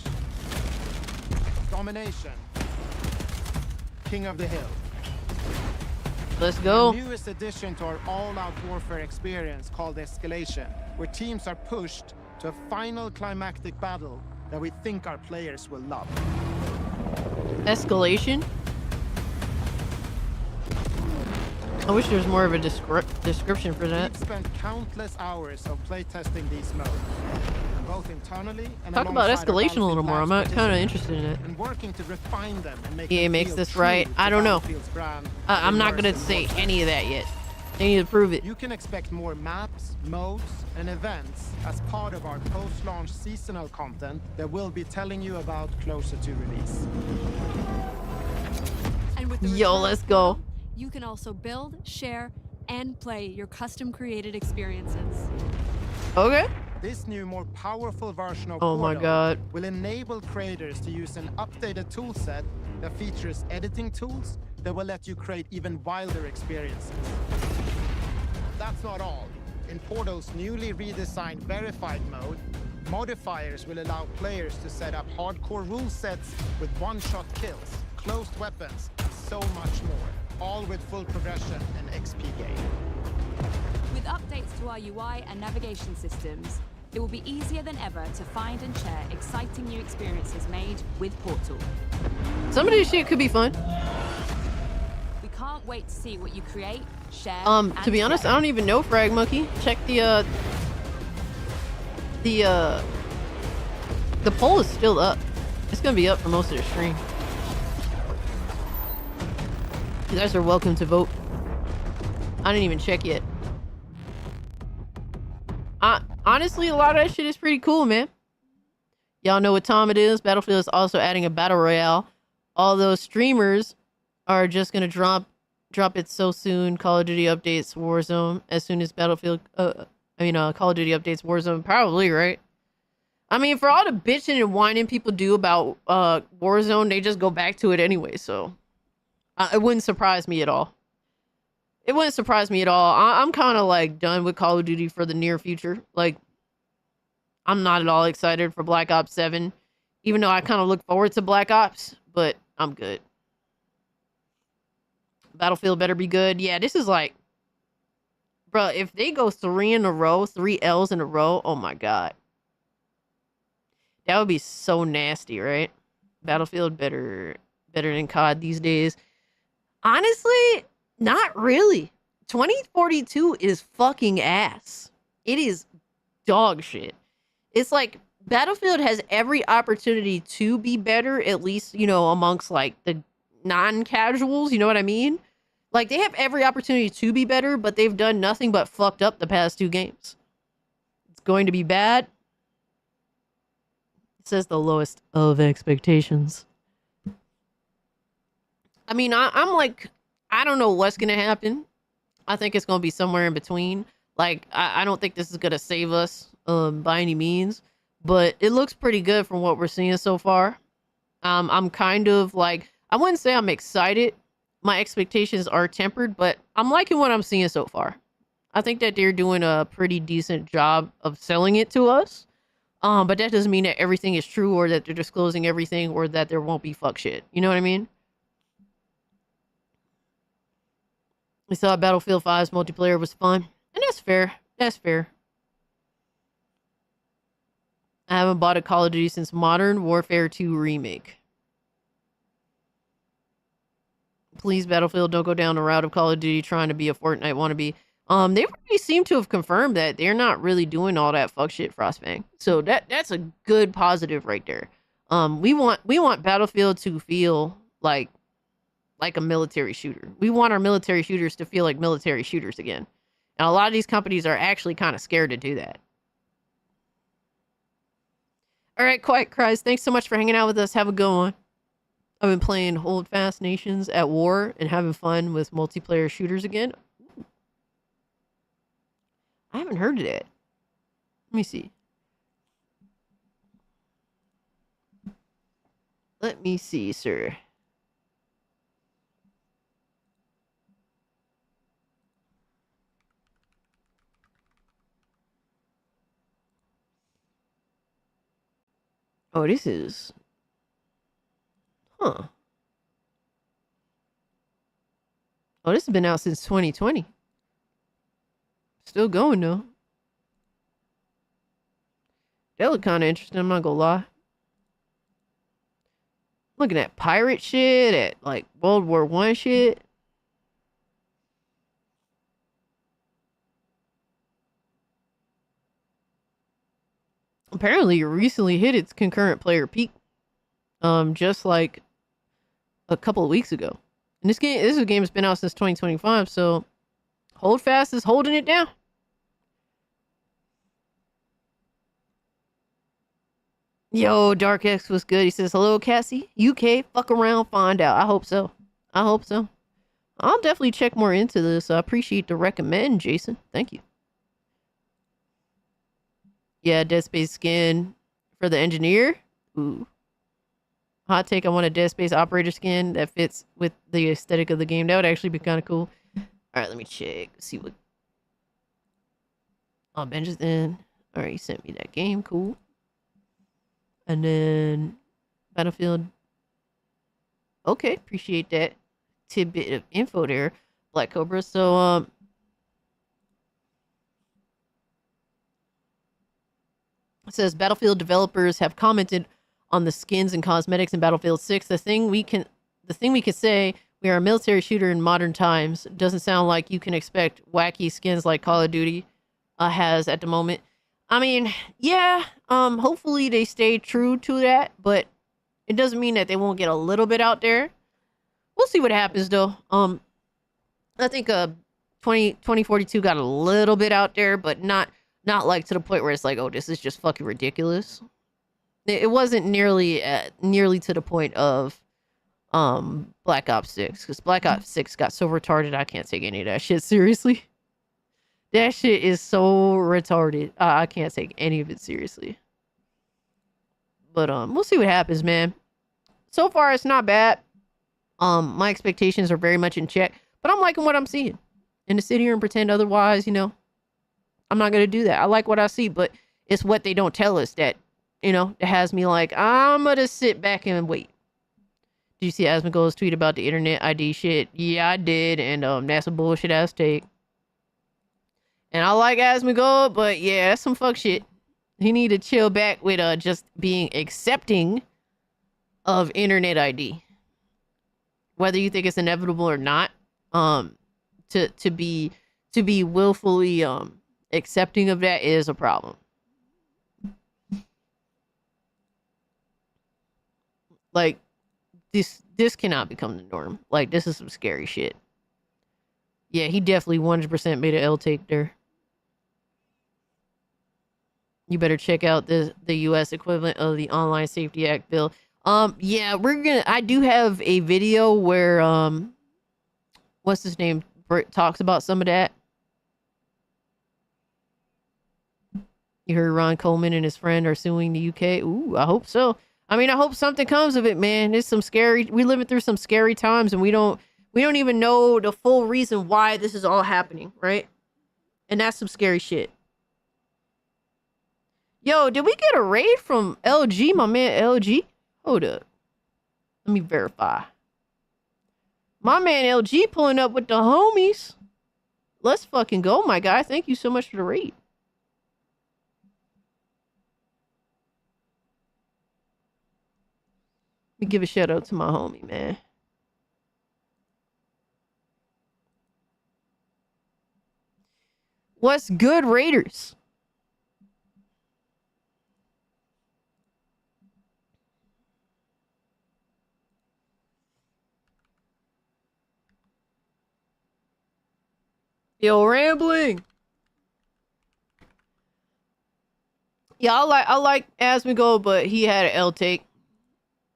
[SPEAKER 3] Domination. King of the Hill.
[SPEAKER 5] Let's go.
[SPEAKER 3] The newest addition to our all-out warfare experience called Escalation, where teams are pushed to a final climactic battle that we think our players will love.
[SPEAKER 5] Escalation? I wish there was more of a description for that.
[SPEAKER 3] We've spent countless hours of playtesting these modes, both internally and
[SPEAKER 5] talk about Escalation a little more. I'm not kind of interested in it.
[SPEAKER 3] And working to refine them and make
[SPEAKER 5] EA makes this right. I don't know. I'm not gonna say any of that yet. They need to prove it.
[SPEAKER 3] You can expect more maps, modes, and events as part of our post-launch seasonal content that we'll be telling you about closer to release.
[SPEAKER 15] And with the
[SPEAKER 5] Yo, let's go.
[SPEAKER 15] You can also build, share, and play your custom-created experiences.
[SPEAKER 5] Okay.
[SPEAKER 3] This new, more powerful version of
[SPEAKER 5] Oh my God.
[SPEAKER 3] will enable creators to use an updated toolset that features editing tools that will let you create even wilder experiences. That's not all. In Portal's newly redesigned Verified mode, modifiers will allow players to set up hardcore rule sets with one-shot kills, closed weapons, and so much more, all with full progression and XP gain.
[SPEAKER 14] With updates to our UI and navigation systems, it will be easier than ever to find and share exciting new experiences made with Portal.
[SPEAKER 5] Some of this shit could be fun.
[SPEAKER 14] We can't wait to see what you create, share,
[SPEAKER 5] To be honest, I don't even know Frag Monkey. Check the poll is still up. It's gonna be up for most of the stream. You guys are welcome to vote. I didn't even check yet. Honestly, a lot of that shit is pretty cool, man. Y'all know what time it is. Battlefield is also adding a battle royale. All those streamers are just gonna drop it so soon. Call of Duty updates Warzone as soon as Battlefield. Call of Duty updates Warzone. Probably, right? I mean, for all the bitching and whining people do about Warzone, they just go back to it anyway. So it wouldn't surprise me at all. It wouldn't surprise me at all. I'm kind of like done with Call of Duty for the near future. Like, I'm not at all excited for Black Ops 7, even though I kind of look forward to Black Ops, but I'm good. Battlefield better be good. Yeah, this is like, bro, if they go 3 in a row, 3 L's in a row, oh my God. That would be so nasty, right? Battlefield better than COD these days. Honestly, not really. 2042 is fucking ass. It is dog shit. It's like Battlefield has every opportunity to be better, at least, amongst like the non-casuals, you know what I mean? Like, they have every opportunity to be better, but they've done nothing but fucked up the past 2 games. It's going to be bad. It says the lowest of expectations. I mean, I'm like, I don't know what's going to happen. I think it's going to be somewhere in between. Like, I don't think this is going to save us by any means, but it looks pretty good from what we're seeing so far. I'm kind of like, I wouldn't say I'm excited. My expectations are tempered, but I'm liking what I'm seeing so far. I think that they're doing a pretty decent job of selling it to us. But that doesn't mean that everything is true or that they're disclosing everything or that there won't be fuck shit. You know what I mean? We saw Battlefield 5's multiplayer was fun. And that's fair. That's fair. I haven't bought a Call of Duty since Modern Warfare 2 Remake. Please, Battlefield, don't go down the route of Call of Duty trying to be a Fortnite wannabe. They really seem to have confirmed that they're not really doing all that fuck shit, Frostbang. So that's a good positive right there. We want Battlefield to feel like a military shooter. We want our military shooters to feel like military shooters again. And a lot of these companies are actually kind of scared to do that. All right, Quiet Cries, thanks so much for hanging out with us. Have a good one. I've been playing Hold Fast Nations at War and having fun with multiplayer shooters again. I haven't heard of that. Let me see. Let me see, sir. Oh, this is... Huh. Oh, this has been out since 2020. Still going, though. That look kind of interesting, I'm not gonna lie. Looking at pirate shit, at, like, World War I shit. Apparently, it recently hit its concurrent player peak. Just like a couple of weeks ago. And this is a game that's been out since 2025, so Hold Fast is holding it down. Yo, Dark X was good. He says, hello, Cassie. UK, fuck around, find out. I hope so. I hope so. I'll definitely check more into this. I appreciate the recommend, Jason. Thank you. Yeah, Dead Space skin for the engineer. Ooh. Hot take, I want a Dead Space operator skin that fits with the aesthetic of the game. That would actually be kind of cool. Alright, let me check. See what... Oh, Benj is in. Alright, you sent me that game. Cool. And then... Battlefield. Okay, appreciate that. tidbit of info there, Black Cobra. So it says Battlefield developers have commented on the skins and cosmetics in Battlefield 6. The thing we can say, we are a military shooter in modern times. Doesn't sound like you can expect wacky skins like Call of Duty has at the moment. I mean, yeah, hopefully they stay true to that, but it doesn't mean that they won't get a little bit out there. We'll see what happens though. I think 2042 got a little bit out there, but not like to the point where it's like, oh, this is just fucking ridiculous. It wasn't nearly to the point of Black Ops 6, because Black Ops 6 got so retarded I can't take any of that shit seriously. That shit is so retarded. I can't take any of it seriously. But we'll see what happens, man. So far it's not bad. My expectations are very much in check, but I'm liking what I'm seeing. And to sit here and pretend otherwise, you know, I'm not gonna do that. I like what I see, but it's what they don't tell us that, you know, it has me like, I'm gonna sit back and wait. Did you see Asmongold's tweet about the internet ID shit? Yeah, I did, and that's a bullshit ass take. And I like Asmongold, but yeah, that's some fuck shit. He need to chill back with just being accepting of internet ID. Whether you think it's inevitable or not, to be willfully accepting of that is a problem. Like, this cannot become the norm. Like, this is some scary shit. Yeah, he definitely 100% made an L take there. You better check out the US equivalent of the Online Safety Act bill. Yeah, I do have a video where what's his name talks about some of that. You heard Ron Coleman and his friend are suing the UK. Ooh, I hope so. I mean, I hope something comes of it, man. It's some scary, we living through some scary times, and we don't even know the full reason why this is all happening, right? And that's some scary shit. Yo, did we get a raid from LG, my man LG? Hold up. Let me verify. My man LG pulling up with the homies. Let's fucking go, my guy. Thank you so much for the raid. Let me give a shout out to my homie, man. What's good, Raiders? Yo, rambling. Yeah, I like Asmongold, but he had an L take.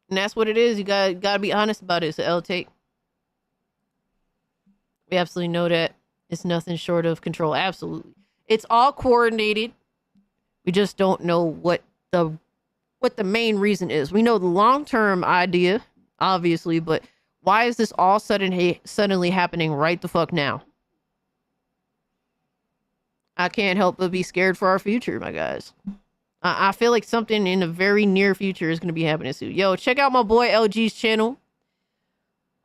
[SPEAKER 5] And that's what it is. You gotta be honest about it. It's an L take. We absolutely know that. It's nothing short of control. Absolutely. It's all coordinated. We just don't know what the main reason is. We know the long-term idea, obviously, but why is this all suddenly happening right the fuck now? I can't help but be scared for our future, my guys. I feel like something in the very near future is going to be happening soon. Yo, check out my boy LG's channel.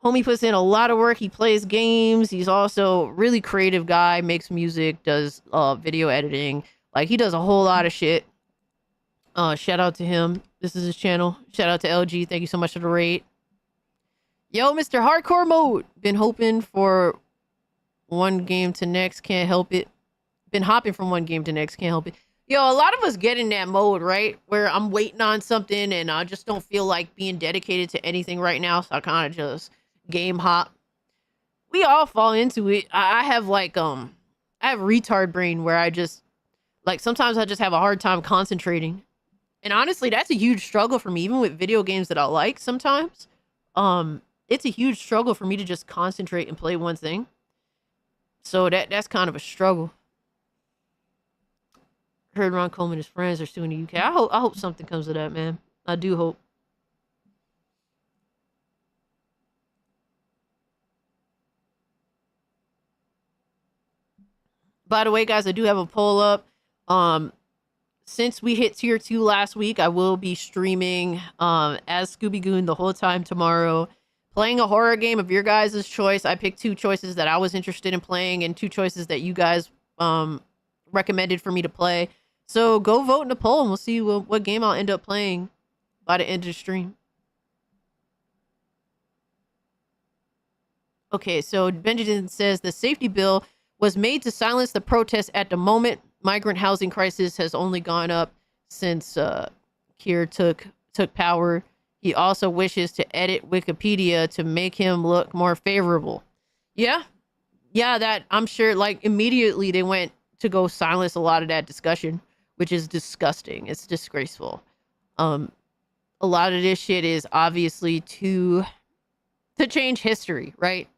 [SPEAKER 5] Homie puts in a lot of work. He plays games. He's also a really creative guy, makes music, does video editing. Like, he does a whole lot of shit. Shout out to him. This is his channel. Shout out to LG. Thank you so much for the raid. Yo, Mr. Hardcore Mode. Been hoping for one game to next. Can't help it. Been hopping from one game to next. Can't help it. Yo, a lot of us get in that mode, right? Where I'm waiting on something and I just don't feel like being dedicated to anything right now. So I kind of just game hop. We all fall into it. I have like, I have retard brain where I just, like, sometimes I just have a hard time concentrating. And honestly, that's a huge struggle for me, even with video games that I like sometimes. It's a huge struggle for me to just concentrate and play one thing. So that's kind of a struggle. Heard Ron Coleman and his friends are suing the UK. I hope something comes of that, man. I do hope. By the way, guys, I do have a poll up. Since we hit tier 2 last week, I will be streaming as Scooby Goon the whole time tomorrow, playing a horror game of your guys' choice. I picked 2 choices that I was interested in playing and 2 choices that you guys recommended for me to play. So go vote in the poll and we'll see what game I'll end up playing by the end of the stream. Okay, so Benjamin says the safety bill was made to silence the protests at the moment. Migrant housing crisis has only gone up since Kiir took power. He also wishes to edit Wikipedia to make him look more favorable. Yeah, that I'm sure, like, immediately they went to go silence a lot of that discussion, which is disgusting. It's disgraceful. A lot of this shit is obviously to change history, right?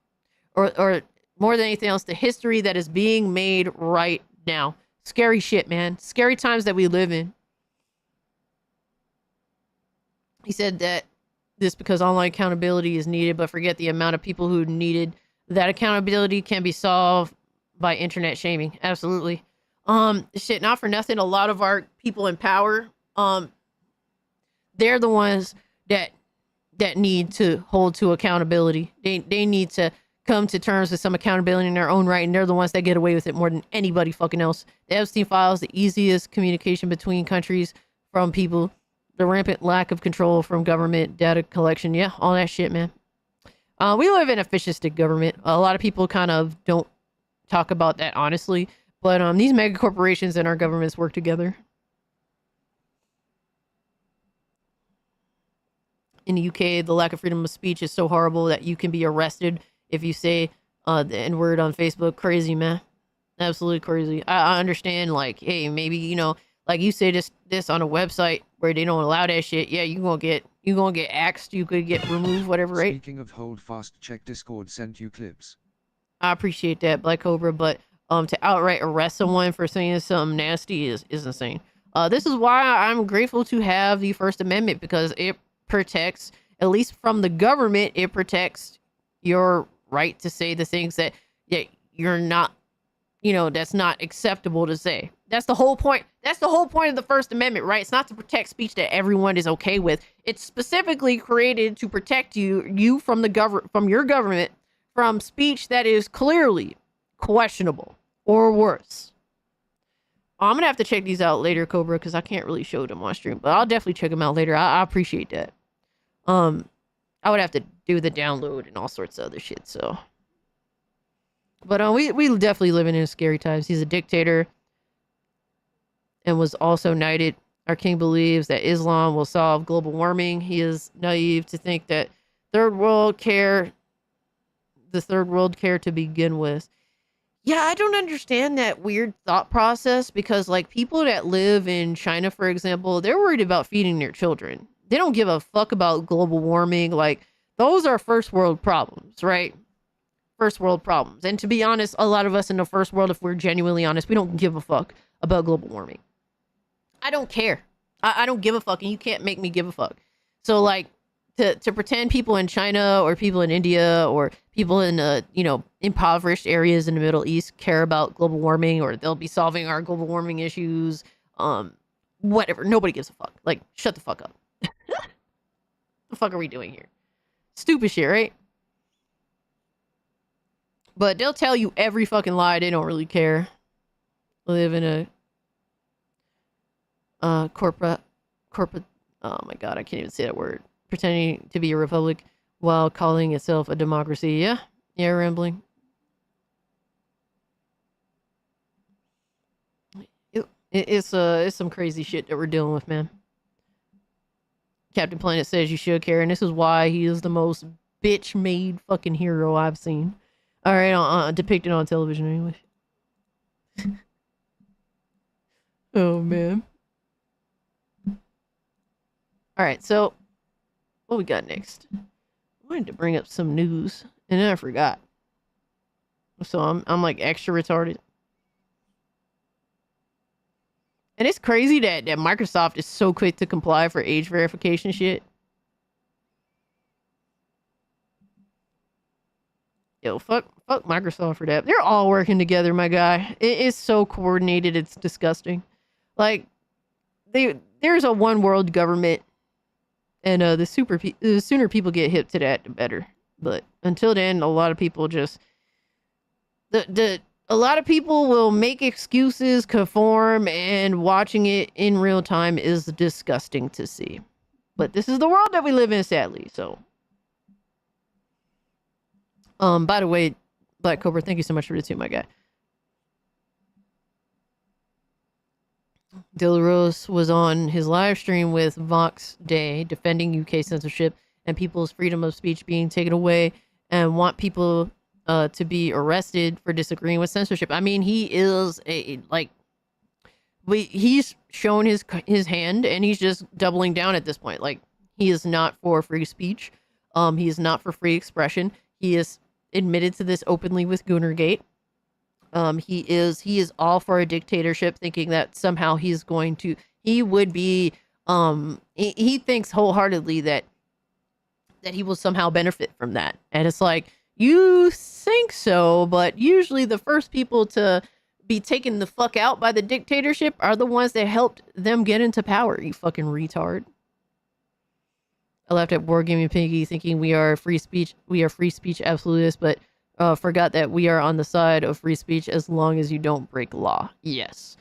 [SPEAKER 5] Or more than anything else, the history that is being made right now. Scary shit, man. Scary times that we live in. He said that this because online accountability is needed, but forget the amount of people who needed that accountability can be solved by internet shaming. Absolutely. Shit, not for nothing. A lot of our people in power, they're the ones that need to hold to accountability. They need to come to terms with some accountability in their own right, and they're the ones that get away with it more than anybody fucking else. The Epstein files, the easiest communication between countries from people, the rampant lack of control from government, data collection, yeah, all that shit, man. We live in a fascistic government. A lot of people kind of don't talk about that honestly, but these mega corporations and our governments work together. In the UK, the lack of freedom of speech is so horrible that you can be arrested if you say the N-word on Facebook. Crazy, man. Absolutely crazy. I understand, like, hey, maybe, you know, like you say this on a website where they don't allow that shit. Yeah, you gonna get axed. You could get removed, whatever, right?
[SPEAKER 7] Speaking of hold fast, check Discord sent you clips.
[SPEAKER 5] I appreciate that, Black Cobra, but to outright arrest someone for saying something nasty is insane. This is why I'm grateful to have the First Amendment, because it protects, at least from the government, it protects your right to say the things that you're not, you know, that's not acceptable to say. That's the whole point. That's the whole point of the First Amendment, right? It's not to protect speech that everyone is okay with. It's specifically created to protect you from your government from speech that is clearly questionable or worse. I'm gonna have to check these out later, Cobra, because I can't really show them on stream, but I'll definitely check them out later. I appreciate that. I would have to do the download and all sorts of other shit. So, but we definitely living in scary times. He's a dictator and was also knighted. Our king believes that Islam will solve global warming. He is naive to think that the third world care to begin with. Yeah, I don't understand that weird thought process, because like people that live in China, for example, they're worried about feeding their children. They don't give a fuck about global warming. Like, those are first world problems, right? First world problems. And to be honest, a lot of us in the first world, if we're genuinely honest, we don't give a fuck about global warming. I don't care. I don't give a fuck, and you can't make me give a fuck. So like, to pretend people in China or people in India or people in impoverished areas in the Middle East care about global warming, or they'll be solving our global warming issues, whatever. Nobody gives a fuck. Like, shut the fuck up. The fuck are we doing here? Stupid shit, right? But they'll tell you every fucking lie. They don't really care. We live in a corporate. Oh my god, I can't even say that word. Pretending to be a republic while calling itself a democracy. Yeah, rambling. It's some crazy shit that we're dealing with, man. Captain Planet says you should care, and this is why he is the most bitch-made fucking hero I've seen. All right, depicted on television anyway. Oh man. All right, so what we got next? I wanted to bring up some news, and then I forgot. So I'm like extra retarded. And it's crazy that Microsoft is so quick to comply for age verification shit. Yo, fuck Microsoft for that. They're all working together, my guy. It is so coordinated, it's disgusting. Like, there's a one world government, and the sooner people get hip to that, the better. But until then, a lot of people just a lot of people will make excuses, conform, and watching it in real time is disgusting to see. But this is the world that we live in, sadly. So, by the way, Black Cobra, thank you so much for the tune, my guy. De La Rose was on his live stream with Vox Day defending UK censorship and people's freedom of speech being taken away, and want people to be arrested for disagreeing with censorship. I mean, he is he's shown his hand, and he's just doubling down at this point. Like, he is not for free speech. He is not for free expression. He is admitted to this openly with Goonergate. He is all for a dictatorship, thinking that somehow he thinks wholeheartedly that he will somehow benefit from that. And it's like, you think so, but usually the first people to be taken the fuck out by the dictatorship are the ones that helped them get into power, you fucking retard. I laughed at Wargaming Piggy thinking we are free speech absolutists, but forgot that we are on the side of free speech as long as you don't break law. Yes.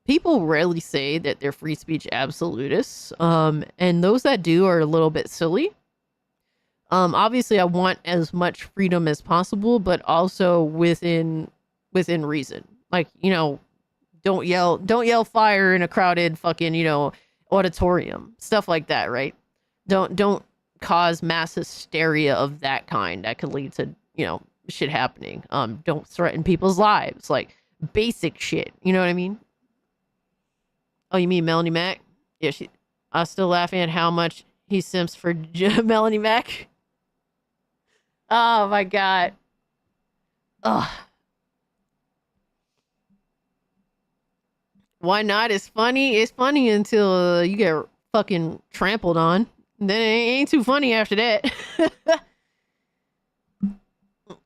[SPEAKER 5] People rarely say that they're free speech absolutists. And those that do are a little bit silly. Obviously I want as much freedom as possible, but also within reason. Like, don't yell fire in a crowded fucking, auditorium, stuff like that, right? Don't cause mass hysteria of that kind that could lead to, shit happening. Don't threaten people's lives, like basic shit. You know what I mean? Oh, you mean Melanie Mac? Yeah, I was still laughing at how much he simps for Melanie Mac. Oh my god. Ugh. Why not? It's funny. It's funny until you get fucking trampled on. Then it ain't too funny after that.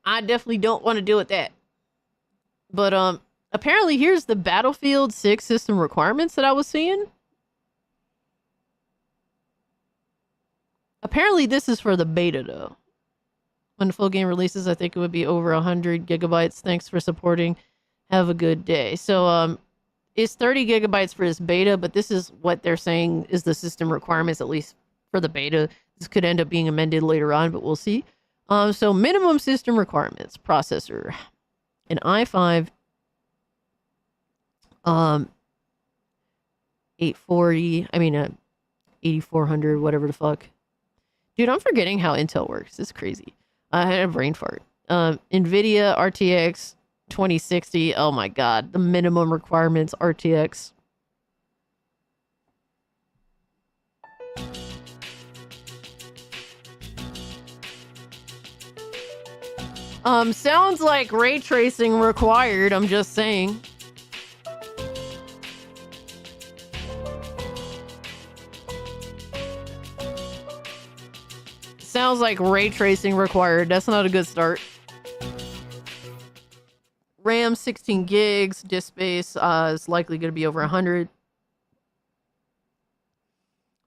[SPEAKER 5] I definitely don't want to deal with that. But apparently here's the Battlefield 6 system requirements that I was seeing. Apparently this is for the beta though. When the full game releases, I think it would be over 100 gigabytes. Thanks for supporting. Have a good day. So it's 30 gigabytes for this beta, but this is what they're saying is the system requirements, at least for the beta. This could end up being amended later on, but we'll see. So minimum system requirements: processor, an i5 840, 8400, whatever the fuck. Dude, I'm forgetting how Intel works. It's crazy. I had a brain fart. NVIDIA RTX 2060. Oh my god, the minimum requirements RTX. Sounds like ray tracing required, I'm just saying. Sounds like ray tracing required. That's not a good start. RAM 16 gigs, disk space is likely going to be over 100.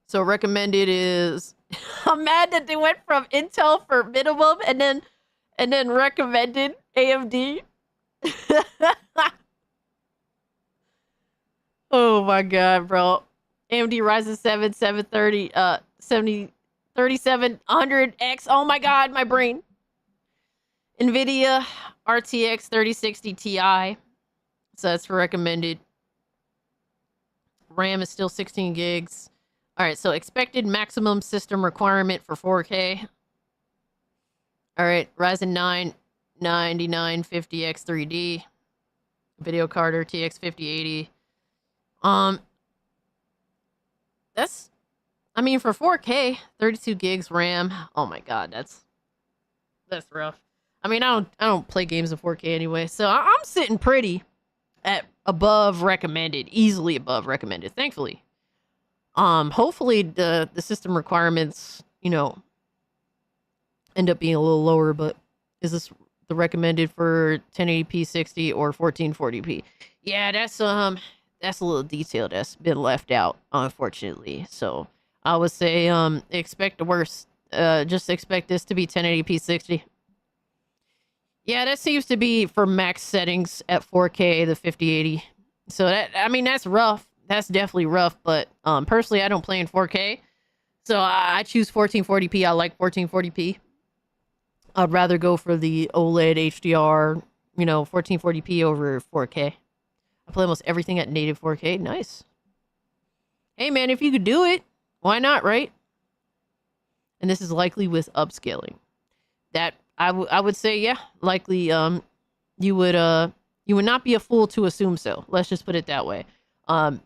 [SPEAKER 5] So recommended is I'm mad that they went from Intel for minimum and then recommended AMD. Oh my god, bro. AMD Ryzen 7 730 3700X. Oh my god, my brain. NVIDIA RTX 3060 Ti. So that's for recommended. RAM is still 16 gigs. All right, so expected maximum system requirement for 4K. All right, Ryzen 9 9950X 3D. Video card RTX 5080. That's, for 4K, 32 gigs RAM. Oh my god, that's rough. I don't play games in 4K anyway, so I'm sitting pretty at above recommended, easily above recommended, thankfully. Hopefully the system requirements, end up being a little lower, but is this the recommended for 1080p 60 or 1440p? Yeah, that's a little detail that's been left out, unfortunately. So I would say expect the worst. Just expect this to be 1080p 60. Yeah, that seems to be for max settings at 4K, the 5080. So that, I mean, that's rough. That's definitely rough, but personally, I don't play in 4K. So I choose 1440p. I like 1440p. I'd rather go for the OLED HDR, 1440p over 4K. I play almost everything at native 4K. Nice. Hey, man, if you could do it, why not, right? And this is likely with upscaling. That I would say, yeah, likely you would not be a fool to assume so. Let's just put it that way. Hope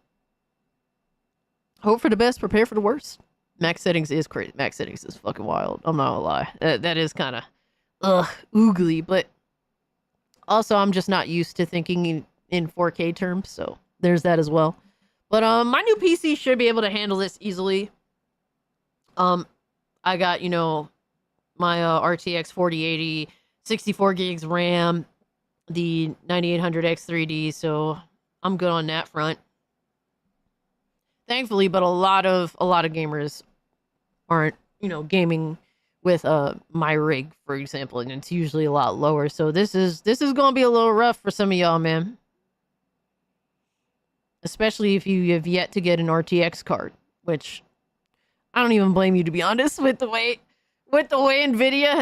[SPEAKER 5] for the best, prepare for the worst. Max settings is crazy. Max settings is fucking wild. I'm not gonna lie. That is kind of oogly, but also I'm just not used to thinking in 4K terms, so there's that as well. But my new PC should be able to handle this easily. I got, my RTX 4080, 64 gigs RAM, the 9800X3D, so I'm good on that front. Thankfully, but a lot of gamers aren't, gaming with my rig, for example, and it's usually a lot lower. So this is gonna be a little rough for some of y'all, man. Especially if you have yet to get an RTX card, which I don't even blame you, to be honest, with the way Nvidia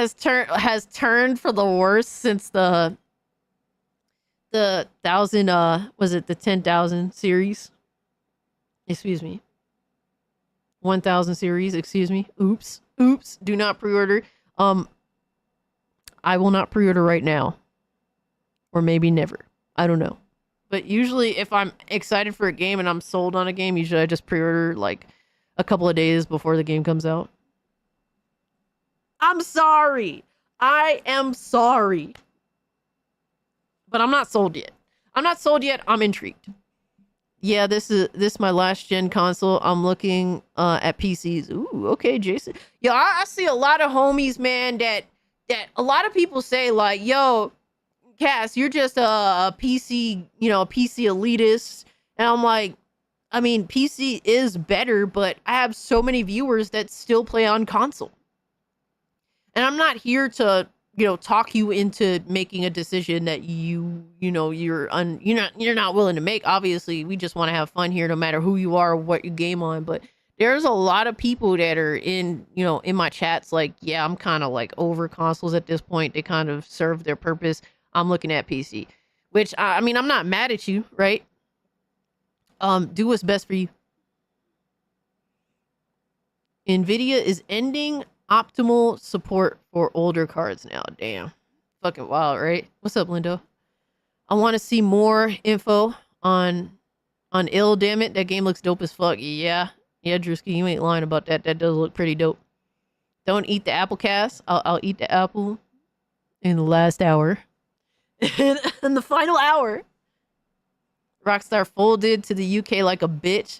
[SPEAKER 5] has turned for the worse since the 10,000 series? Excuse me. 1,000 series, excuse me. Oops. Do not pre-order. I will not pre-order right now. Or maybe never. I don't know. But usually if I'm excited for a game and I'm sold on a game, usually I just pre-order like a couple of days before the game comes out. I'm sorry. I am sorry. But I'm not sold yet. I'm intrigued. Yeah, this is my last gen console. I'm looking at PCs. Ooh, okay, Jason. Yo, I see a lot of homies, man, that a lot of people say like, yo, Cass, you're just a PC, a PC elitist. And I'm like, I mean, PC is better, but I have so many viewers that still play on console. And I'm not here to, talk you into making a decision that you're not willing to make. Obviously, we just want to have fun here, no matter who you are or what you game on. But there's a lot of people that are in my chats like, yeah, I'm kind of like over consoles at this point. They kind of serve their purpose. I'm looking at PC, which I mean, I'm not mad at you, right? Do what's best for you. Nvidia is ending optimal support for older cards now. Damn. Fucking wild, right? What's up, Lindo? I want to see more info on Ill, damn it. That game looks dope as fuck. Yeah, Drewski, you ain't lying about that. That does look pretty dope. Don't eat the apple cast. I'll eat the apple in the last hour. In the final hour. Rockstar folded to the UK like a bitch.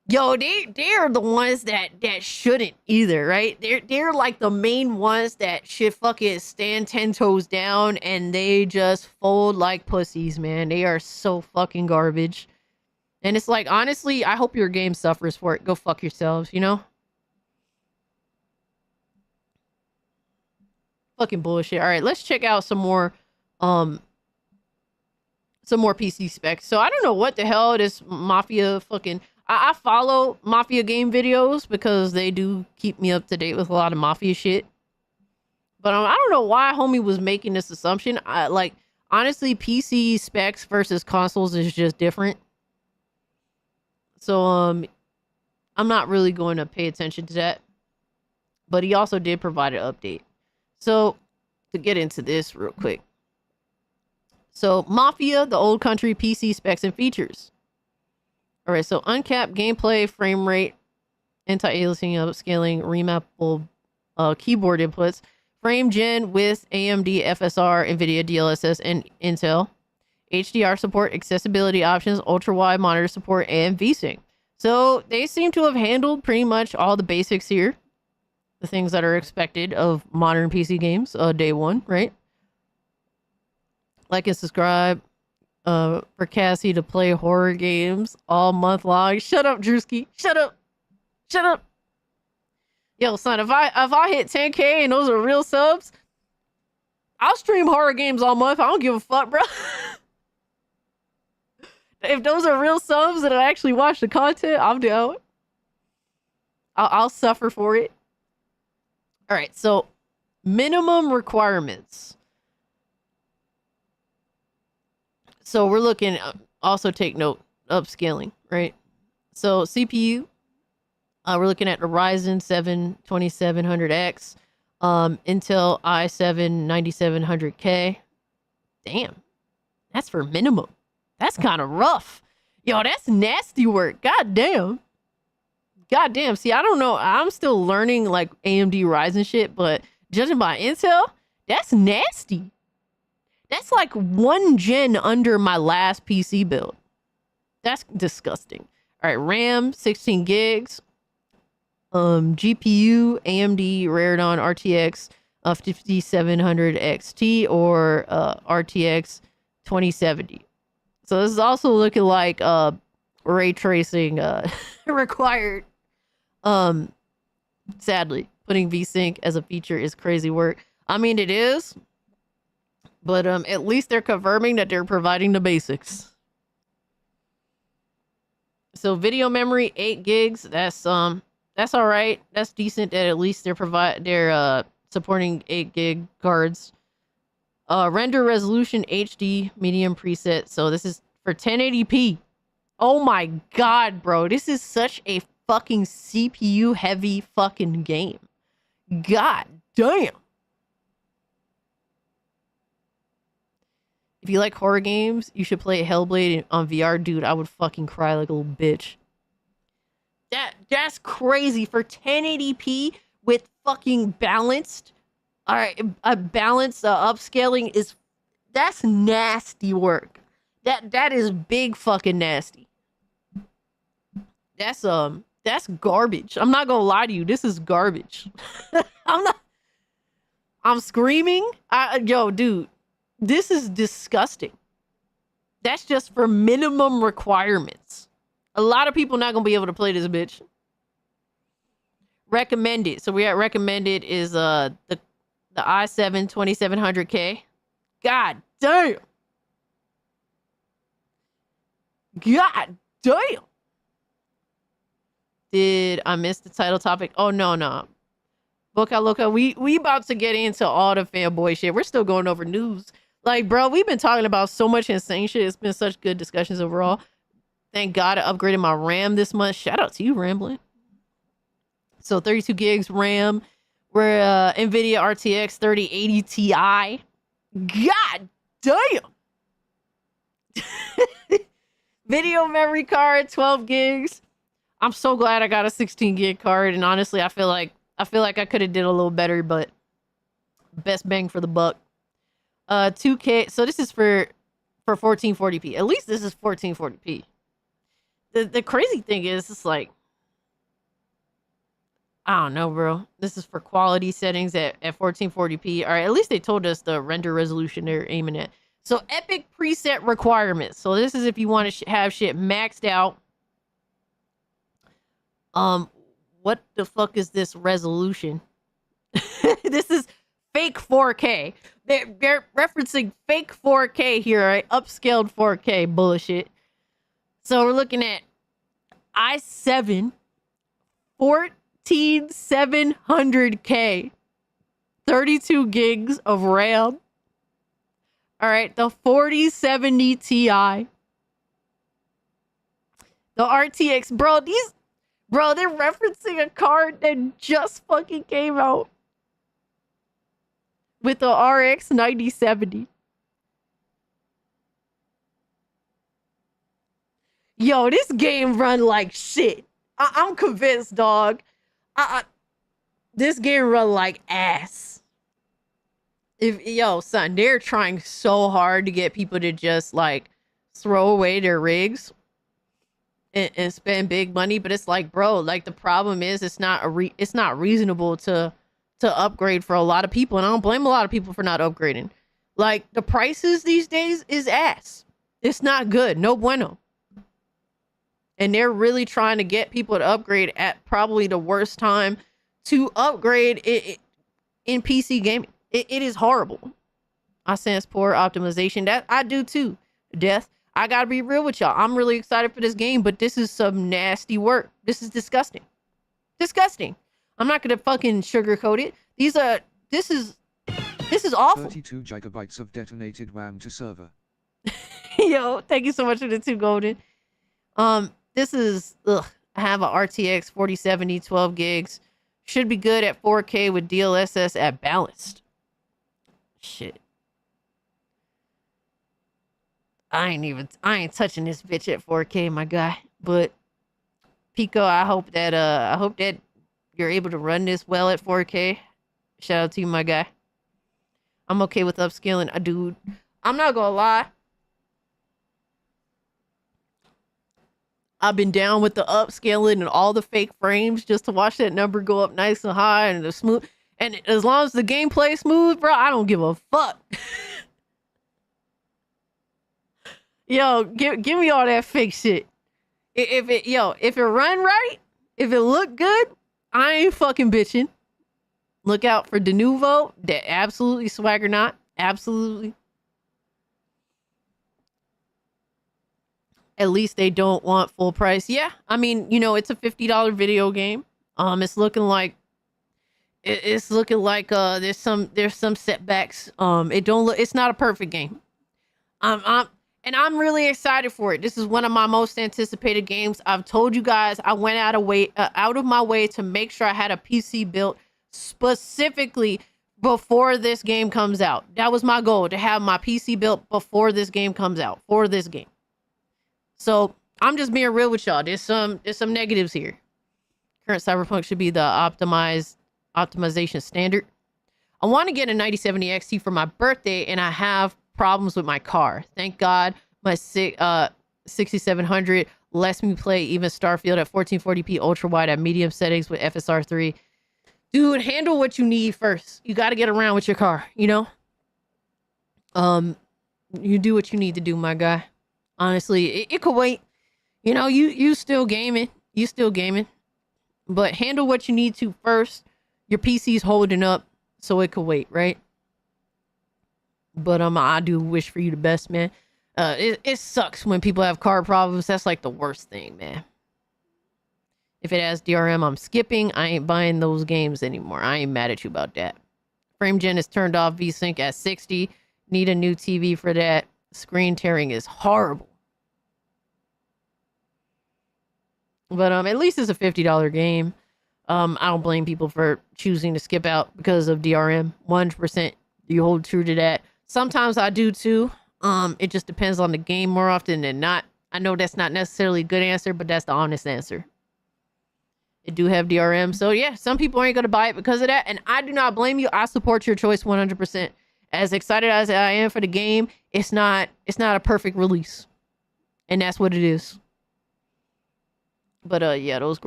[SPEAKER 5] Yo, they're the ones that shouldn't either, right? They're like the main ones that should fucking stand 10 toes down, and they just fold like pussies, man. They are so fucking garbage. And it's like, honestly, I hope your game suffers for it. Go fuck yourselves, Fucking bullshit. All right, let's check out some more PC specs. So I don't know what the hell this Mafia fucking... I follow Mafia game videos because they do keep me up to date with a lot of Mafia shit. But I don't know why homie was making this assumption. Honestly, PC specs versus consoles is just different. So, I'm not really going to pay attention to that. But he also did provide an update. So, to get into this real quick. So, Mafia, the old country PC specs and features. Alright, so uncapped gameplay, frame rate, anti-aliasing, upscaling, remappable keyboard inputs, frame gen with AMD FSR, NVIDIA DLSS, and Intel, HDR support, accessibility options, ultra-wide monitor support, and VSync. So they seem to have handled pretty much all the basics here. The things that are expected of modern PC games, day one, right? Like and subscribe. For Cassie to play horror games all month long. Shut up, Drewski. Shut up. Shut up. Yo, son, if I hit 10K and those are real subs, I'll stream horror games all month. I don't give a fuck, bro. If those are real subs that I actually watch the content, I'm down. I'll suffer for it. All right, so minimum requirements. So we're looking, also take note, upscaling, right? So CPU, we're looking at the Ryzen 7 2700X, Intel i7 9700K. Damn, that's for minimum. That's kind of rough. Yo, that's nasty work. God damn. God damn. See, I don't know. I'm still learning like AMD Ryzen shit, but judging by Intel, that's nasty. That's like 1 gen under my last PC build. That's disgusting. All right, RAM 16 gigs. GPU AMD Radeon RTX 5700 XT or RTX 2070. So this is also looking like ray tracing required. Sadly, putting VSync as a feature is crazy work. I mean, it is, but at least they're confirming that they're providing the basics. So video memory 8 gigs. That's all right. That's decent. That at least they're supporting 8 gig cards. Render resolution HD medium preset. So this is for 1080p. Oh my god, bro. This is such a fucking CPU heavy fucking game. God damn. If you like horror games, you should play Hellblade on VR. Dude, I would fucking cry like a little bitch. That's crazy for 1080p with fucking balanced. All right, a balanced upscaling is that's nasty work. That is big fucking nasty. That's garbage. I'm not gonna lie to you. This is garbage. I'm screaming. Yo, dude, this is disgusting. That's just for minimum requirements. A lot of people not gonna be able to play this bitch. Recommended. So we at recommended is the i7 2700K. God damn. God damn. Did I miss the title topic? Oh no. Boca Loca, we about to get into all the fanboy shit. We're still going over news. Like, bro, we've been talking about so much insane shit. It's been such good discussions overall. Thank God I upgraded my RAM this month. Shout out to you, Ramblin'. So 32 gigs RAM. We're NVIDIA RTX 3080 Ti. God damn. Video memory card 12 gigs. I'm so glad I got a 16 gig card, and honestly, I feel like I could have did a little better, but best bang for the buck. 2K. So this is for 1440p. At least this is 1440p. The crazy thing is, it's like, I don't know, bro. This is for quality settings at 1440p. All right, at least they told us the render resolution they're aiming at. So epic preset requirements. So this is if you want to have shit maxed out. What the fuck is this resolution? This is fake 4K. They're referencing fake 4K here, right? Upscaled 4K bullshit. So we're looking at i7 14700K, 32 gigs of RAM. All right, the 4070 Ti, the RTX, bro. They're referencing a card that just fucking came out with the RX 9070. Yo, this game run like shit. I'm convinced, dog. This game run like ass. Yo, son, they're trying so hard to get people to just like throw away their rigs and spend big money, but it's like, bro, like the problem is it's not reasonable to upgrade for a lot of people, and I don't blame a lot of people for not upgrading. Like the prices these days is ass. It's not good. No bueno. And they're really trying to get people to upgrade at probably the worst time to upgrade in PC gaming. It is horrible. I sense poor optimization. That I do too. Death. I gotta be real with y'all. I'm really excited for this game, but this is some nasty work. This is disgusting. Disgusting. I'm not gonna fucking sugarcoat it. This is awful.
[SPEAKER 7] 32 gigabytes of detonated RAM to server.
[SPEAKER 5] Yo, thank you so much for the 2 golden. This is I have a RTX 4070 12 gigs. Should be good at 4K with DLSS at balanced. Shit. I ain't touching this bitch at 4K, my guy. But Pico, I hope that you're able to run this well at 4K. Shout out to you, my guy. I'm okay with upscaling, dude. I'm not gonna lie. I've been down with the upscaling and all the fake frames just to watch that number go up nice and high and the smooth. And as long as the gameplay is smooth, bro, I don't give a fuck. Yo, give me all that fake shit. If it run right, if it look good, I ain't fucking bitching. Look out for De Nouveau. That absolutely swagger not. Absolutely. At least they don't want full price. Yeah, I mean, it's a $50 video game. It's looking like there's some setbacks. It's not a perfect game. And I'm really excited for it. This is one of my most anticipated games. I've told you guys I went out of my way to make sure I had a PC built specifically before this game comes out. That was my goal, to have my PC built before this game comes out, for this game. So I'm just being real with y'all. There's some negatives here. Current Cyberpunk should be the optimization standard. I want to get a 9070 XT for my birthday, and I have problems with my car. Thank God my 6700 lets me play even Starfield at 1440p ultra wide at medium settings with FSR 3. Dude, handle what you need first. You got to get around with your car, You do what you need to do, my guy. Honestly, it could wait. You still gaming. You still gaming. But handle what you need to first. Your PC's holding up, so it could wait, right? But I do wish for you the best, man. It sucks when people have car problems. That's like the worst thing, man. If it has DRM, I'm skipping. I ain't buying those games anymore. I ain't mad at you about that. Frame gen is turned off. VSync at 60. Need a new TV for that. Screen tearing is horrible. But at least it's a $50 game. I don't blame people for choosing to skip out because of DRM. 100% you hold true to that. Sometimes I do too. It just depends on the game more often than not. I know that's not necessarily a good answer, but that's the honest answer. It do have DRM. So yeah, some people ain't going to buy it because of that. And I do not blame you. I support your choice 100%. As excited as I am for the game, it's not a perfect release. And that's what it is. But yeah, those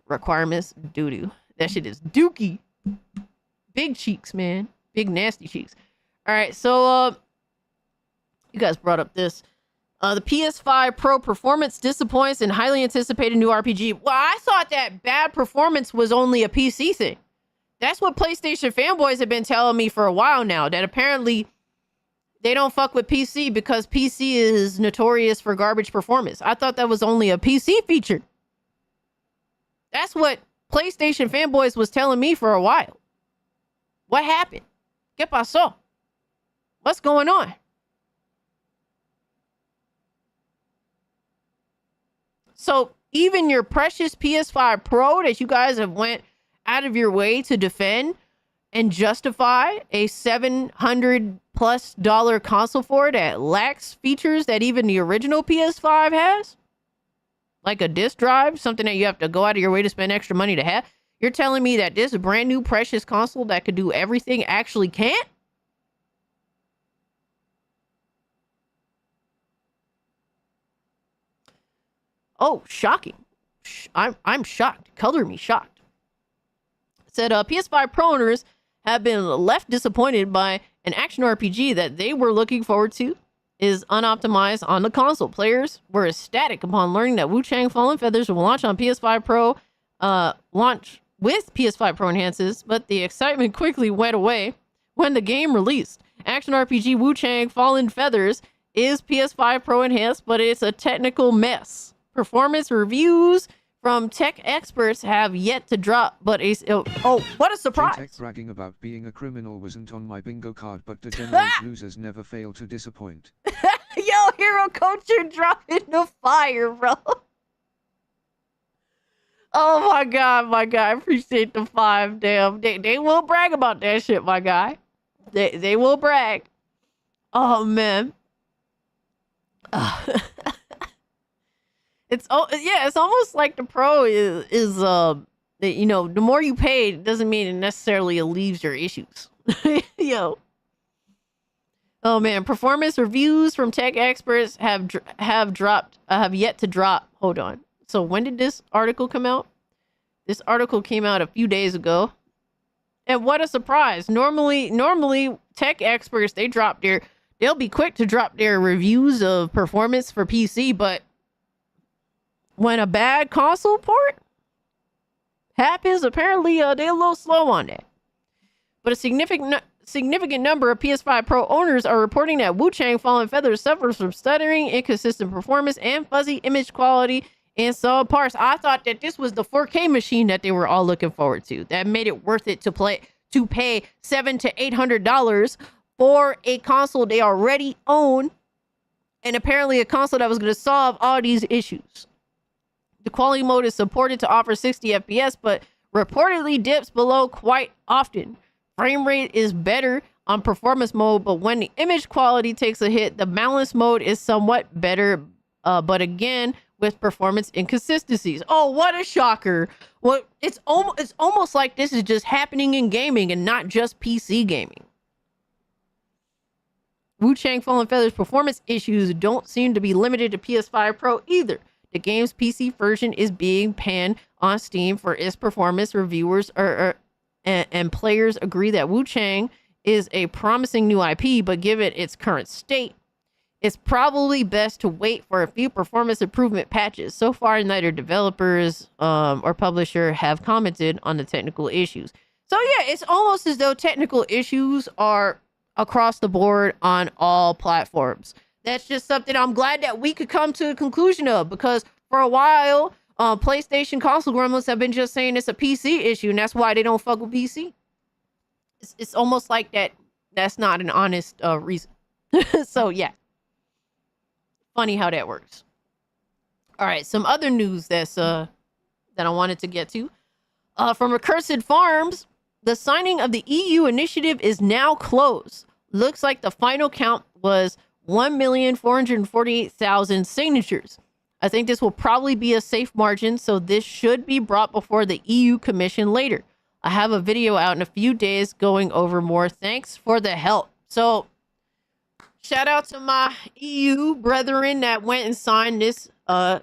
[SPEAKER 5] requirements, doo-doo. That shit is dookie. Big cheeks, man. Big nasty cheeks. All right, so you guys brought up this. The PS5 Pro performance disappoints in highly anticipated new RPG. Well, I thought that bad performance was only a PC thing. That's what PlayStation fanboys have been telling me for a while now, that apparently they don't fuck with PC because PC is notorious for garbage performance. I thought that was only a PC feature. That's what PlayStation fanboys was telling me for a while. What happened? ¿Qué pasó? What's going on? So even your precious PS5 Pro that you guys have went out of your way to defend and justify a $700+ console for that lacks features that even the original PS5 has, like a disk drive, something that you have to go out of your way to spend extra money to have. You're telling me that this brand new precious console that could do everything actually can't? Oh, shocking. I'm shocked. Color me shocked. It said PS5 Pro owners have been left disappointed by an action RPG that they were looking forward to. is unoptimized on the console. Players were ecstatic upon learning that Wu-Chang Fallen Feathers will launch on PS5 Pro, launch with PS5 Pro enhances, but the excitement quickly went away when the game released. Action RPG Wu-Chang Fallen Feathers is PS5 Pro enhanced, but it's a technical mess. Performance reviews from tech experts have yet to drop, but what a surprise!
[SPEAKER 7] Tech bragging about being a criminal wasn't on my bingo card, but the general losers never fail to disappoint.
[SPEAKER 5] Yo, Hero Culture dropping the fire, bro. Oh my god, I appreciate the 5. Damn, they will brag about that shit, my guy. They will brag. Oh man. It's almost like the Pro is you know, the more you pay, it doesn't mean it necessarily relieves your issues. Yo. Oh man, performance reviews from tech experts have yet to drop. Hold on. So when did this article come out? This article came out a few days ago. And what a surprise. Normally tech experts, they'll be quick to drop their reviews of performance for PC, but when a bad console port happens, apparently they're a little slow on that. But a significant number of PS5 Pro owners are reporting that Wu-Chang Fallen Feathers suffers from stuttering, inconsistent performance, and fuzzy image quality in some parts. I thought that this was the 4K machine that they were all looking forward to. That made it worth it to pay $700 to $800 for a console they already own, and apparently a console that was going to solve all these issues. The quality mode is supported to offer 60 FPS, but reportedly dips below quite often. Frame rate is better on performance mode, but when the image quality takes a hit, the balance mode is somewhat better, but again, with performance inconsistencies. Oh, what a shocker. Well, it's almost like this is just happening in gaming and not just PC gaming. Wu-Chang Fallen Feathers performance issues don't seem to be limited to PS5 Pro either. The game's PC version is being panned on Steam for its performance. Reviewers and players agree that Wu-Chang is a promising new IP, but given its current state, it's probably best to wait for a few performance improvement patches. So far, neither developers or publisher have commented on the technical issues. So yeah, it's almost as though technical issues are across the board on all platforms. That's just something I'm glad that we could come to a conclusion of, because for a while, PlayStation console gremlins have been just saying it's a PC issue, and that's why they don't fuck with PC. It's almost like that's not an honest reason. So yeah, funny how that works. All right, some other news that I wanted to get to. From Recursive Farms, the signing of the EU initiative is now closed. Looks like the final count was 1,448,000 signatures. I think this will probably be a safe margin, so this should be brought before the EU Commission later. I have a video out in a few days going over more. Thanks for the help. So, shout out to my EU brethren that went and signed this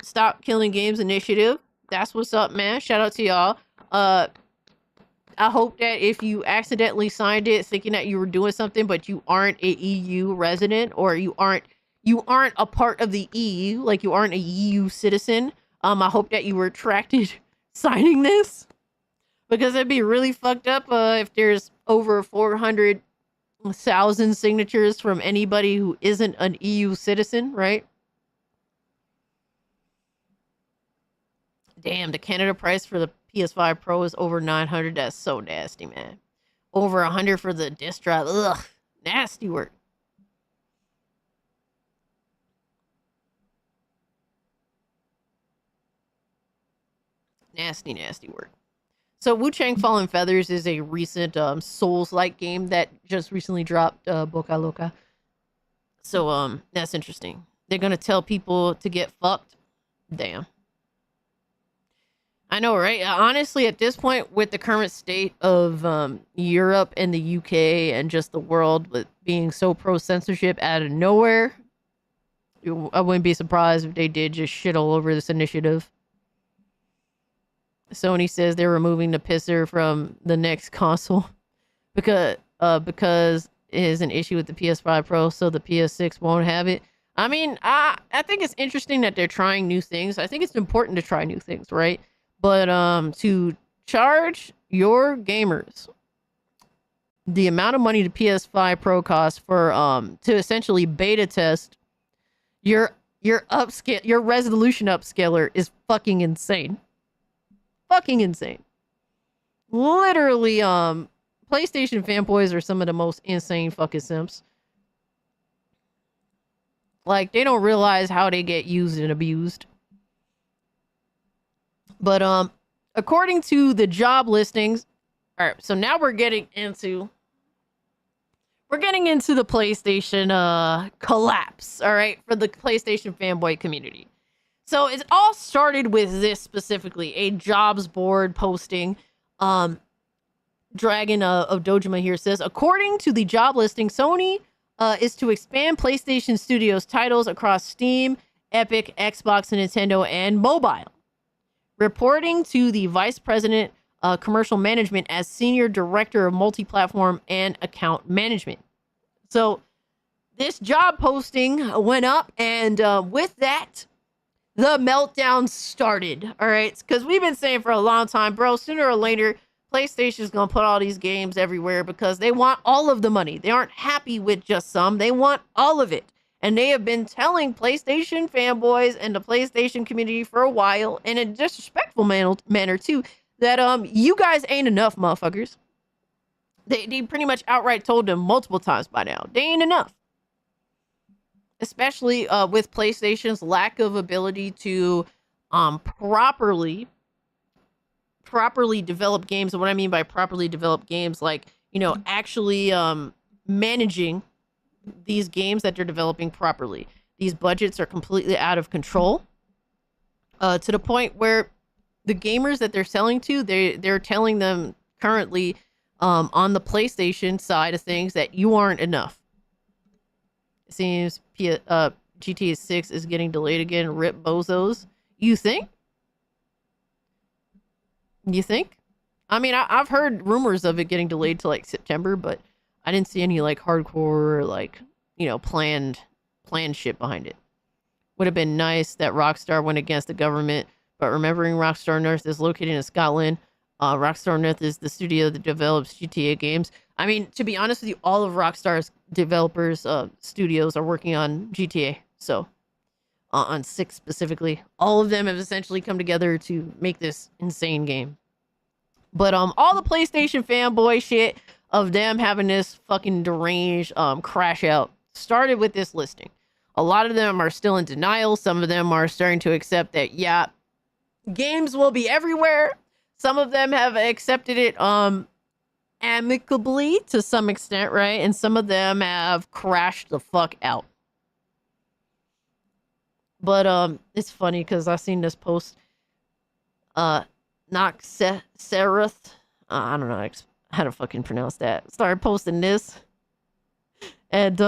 [SPEAKER 5] Stop Killing Games initiative. That's what's up, man. Shout out to y'all. I hope that if you accidentally signed it thinking that you were doing something, but you aren't a EU resident, or you aren't a part of the EU, like you aren't a EU citizen, I hope that you were attracted signing this, because it'd be really fucked up if there's over 400,000 signatures from anybody who isn't an EU citizen, right? Damn, the Canada price for the PS5 Pro is over 900. That's so nasty, man. Over 100 for the disc drive. Ugh, nasty work. Nasty, nasty work. So Wu-Chang Fallen Feathers is a recent Souls-like game that just recently dropped, Boca Loca. So that's interesting. They're gonna tell people to get fucked. Damn. I know, right? Honestly, at this point, with the current state of Europe and the UK and just the world with being so pro-censorship out of nowhere, I wouldn't be surprised if they did just shit all over this initiative. Sony says they're removing the pisser from the next console because is an issue with the PS5 Pro, so the PS6 won't have it. I mean, I think it's interesting that they're trying new things. I think it's important to try new things, right? But to charge your gamers the amount of money the PS5 Pro costs for to essentially beta test your resolution upscaler is fucking insane. Fucking insane. Literally, PlayStation fanboys are some of the most insane fucking simps. Like, they don't realize how they get used and abused. But according to the job listings, all right, so now we're getting into the PlayStation collapse, all right, for the PlayStation fanboy community. So it all started with this specifically, a jobs board posting. Dragon of Dojima here says, according to the job listing, Sony is to expand PlayStation Studios titles across Steam, Epic, Xbox, Nintendo, and mobile. Reporting to the Vice President Commercial Management as Senior Director of Multi-Platform and Account Management. So this job posting went up, and with that, the meltdown started. All right, because we've been saying for a long time, bro, sooner or later, PlayStation's gonna put all these games everywhere because they want all of the money. They aren't happy with just some. They want all of it. And they have been telling PlayStation fanboys and the PlayStation community for a while, in a disrespectful manner too, that you guys ain't enough, motherfuckers. They pretty much outright told them multiple times by now. They ain't enough. Especially with PlayStation's lack of ability to properly develop games. And what I mean by properly developed games, like, you know, actually managing these games that they're developing properly. These budgets are completely out of control, to the point where the gamers that they're selling to, they're telling them currently on the PlayStation side of things that you aren't enough. It seems GTA 6 is getting delayed again. Rip bozos. You think? You think? I mean, I've heard rumors of it getting delayed to like September, but I didn't see any like hardcore, like, you know, planned shit behind it. Would have been nice that Rockstar went against the government, but remembering Rockstar North is located in Scotland. Rockstar North is the studio that develops GTA games. I mean, to be honest with you, all of Rockstar's developers, studios are working on GTA. So, on 6 specifically, all of them have essentially come together to make this insane game. But all the PlayStation fanboy shit of them having this fucking deranged crash out started with this listing. A lot of them are still in denial. Some of them are starting to accept that, yeah, games will be everywhere. Some of them have accepted it amicably to some extent, right? And some of them have crashed the fuck out. But it's funny because I seen this post. Noxerath, I don't know how to fucking pronounce that. Started posting this, and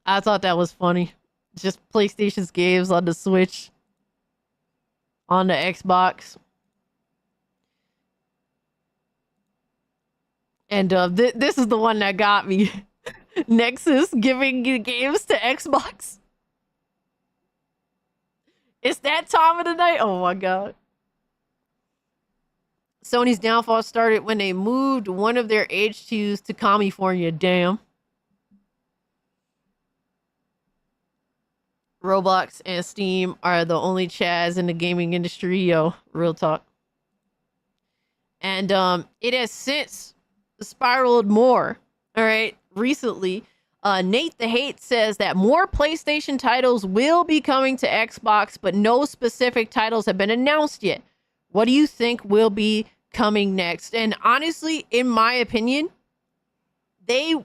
[SPEAKER 5] I thought that was funny. Just PlayStation's games on the Switch, on the Xbox, and this is the one that got me. Nexus giving games to Xbox. It's that time of the night. Oh my god. Sony's downfall started when they moved one of their HQs to California. Damn. Roblox and Steam are the only Chads in the gaming industry. Yo, real talk. And it has since spiraled more. All right. Recently, Nate the Hate says that more PlayStation titles will be coming to Xbox, but no specific titles have been announced yet. What do you think will be coming next? And honestly, in my opinion, they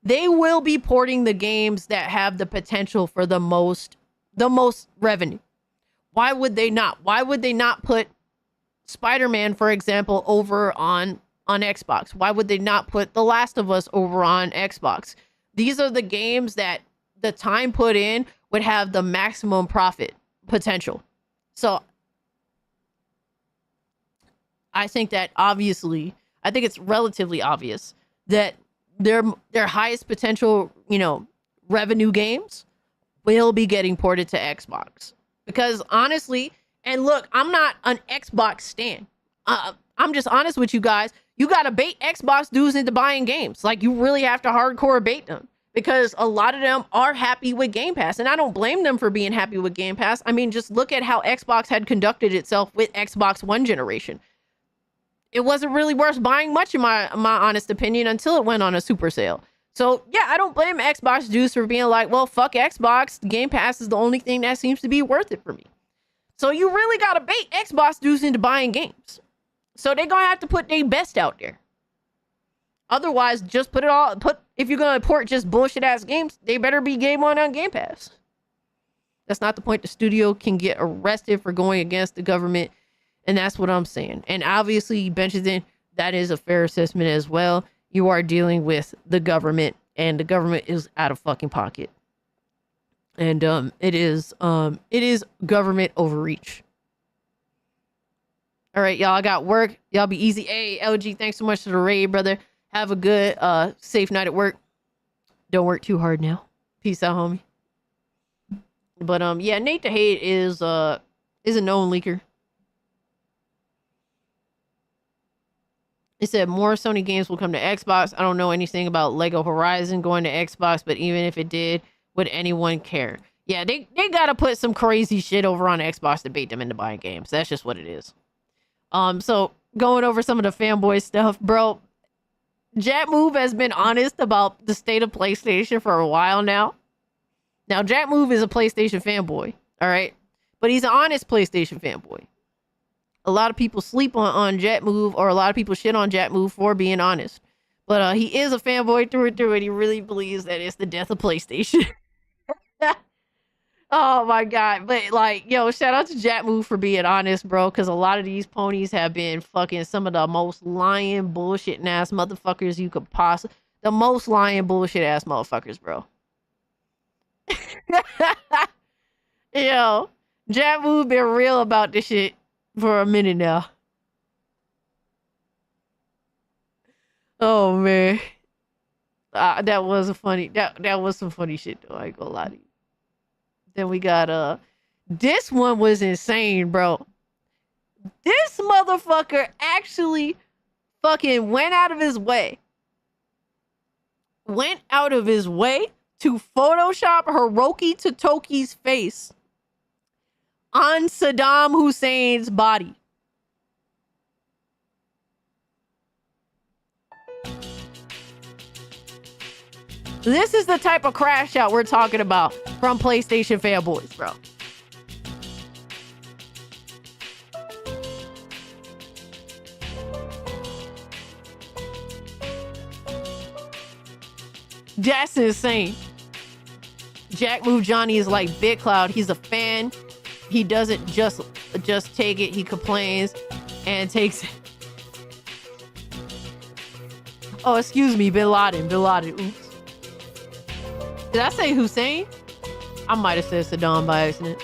[SPEAKER 5] will be porting the games that have the potential for the most revenue. Why would they not? Why would they not put Spider-Man, for example, over on Xbox? Why would they not put The Last of Us over on Xbox? These are the games that the time put in would have the maximum profit potential. So I think that I think it's relatively obvious that their highest potential, revenue games will be getting ported to Xbox. Because honestly, and look, I'm not an Xbox stan. I'm just honest with you guys. You got to bait Xbox dudes into buying games. Like, you really have to hardcore bait them, because a lot of them are happy with Game Pass. And I don't blame them for being happy with Game Pass. I mean, just look at how Xbox had conducted itself with Xbox One generation. It wasn't really worth buying much, in my honest opinion, until it went on a super sale. So, yeah, I don't blame Xbox dudes for being like, well, fuck Xbox. Game Pass is the only thing that seems to be worth it for me. So you really got to bait Xbox dudes into buying games. So they're going to have to put their best out there. Otherwise, just if you're going to port just bullshit ass games, they better be game on Game Pass. That's not the point. The studio can get arrested for going against the government. And that's what I'm saying. And obviously, Benjamin, that is a fair assessment as well. You are dealing with the government, and the government is out of fucking pocket. And it is government overreach. All right, y'all, I got work. Y'all be easy. Hey, LG, thanks so much for the raid, brother. Have a good, safe night at work. Don't work too hard now. Peace out, homie. But yeah, Nate the Hate is a known leaker. It said more Sony games will come to Xbox. I don't know anything about Lego Horizon going to Xbox, but even if it did, would anyone care? Yeah, they gotta put some crazy shit over on Xbox to bait them into buying games. That's just what it is. So going over some of the fanboy stuff, bro. Jack Move has been honest about the state of PlayStation for a while now. Now, Jack Move is a PlayStation fanboy, all right? But he's an honest PlayStation fanboy. A lot of people sleep on Jet Move, or a lot of people shit on Jet Move for being honest. But he is a fanboy through and through, and he really believes that it's the death of PlayStation. Oh my God. But like, yo, shout out to Jet Move for being honest, bro, because a lot of these ponies have been fucking some of the most lying, bullshitting ass motherfuckers you could possibly. The most lying, bullshit ass motherfuckers, bro. Yo, Jet Move been real about this shit for a minute now. Oh man, that was a funny. That was some funny shit though. I ain't gonna lie to you. Then we got this one was insane, bro. This motherfucker actually fucking went out of his way to Photoshop Hiroki Totoki's face on Saddam Hussein's body. This is the type of crash out we're talking about from PlayStation fanboys, bro. That's insane. Jack Move Johnny is like Big Cloud. He's a fan. He doesn't just take it. He complains and takes it. Oh, excuse me, Bin Laden. Oops. Did I say Hussein? I might have said Saddam by accident.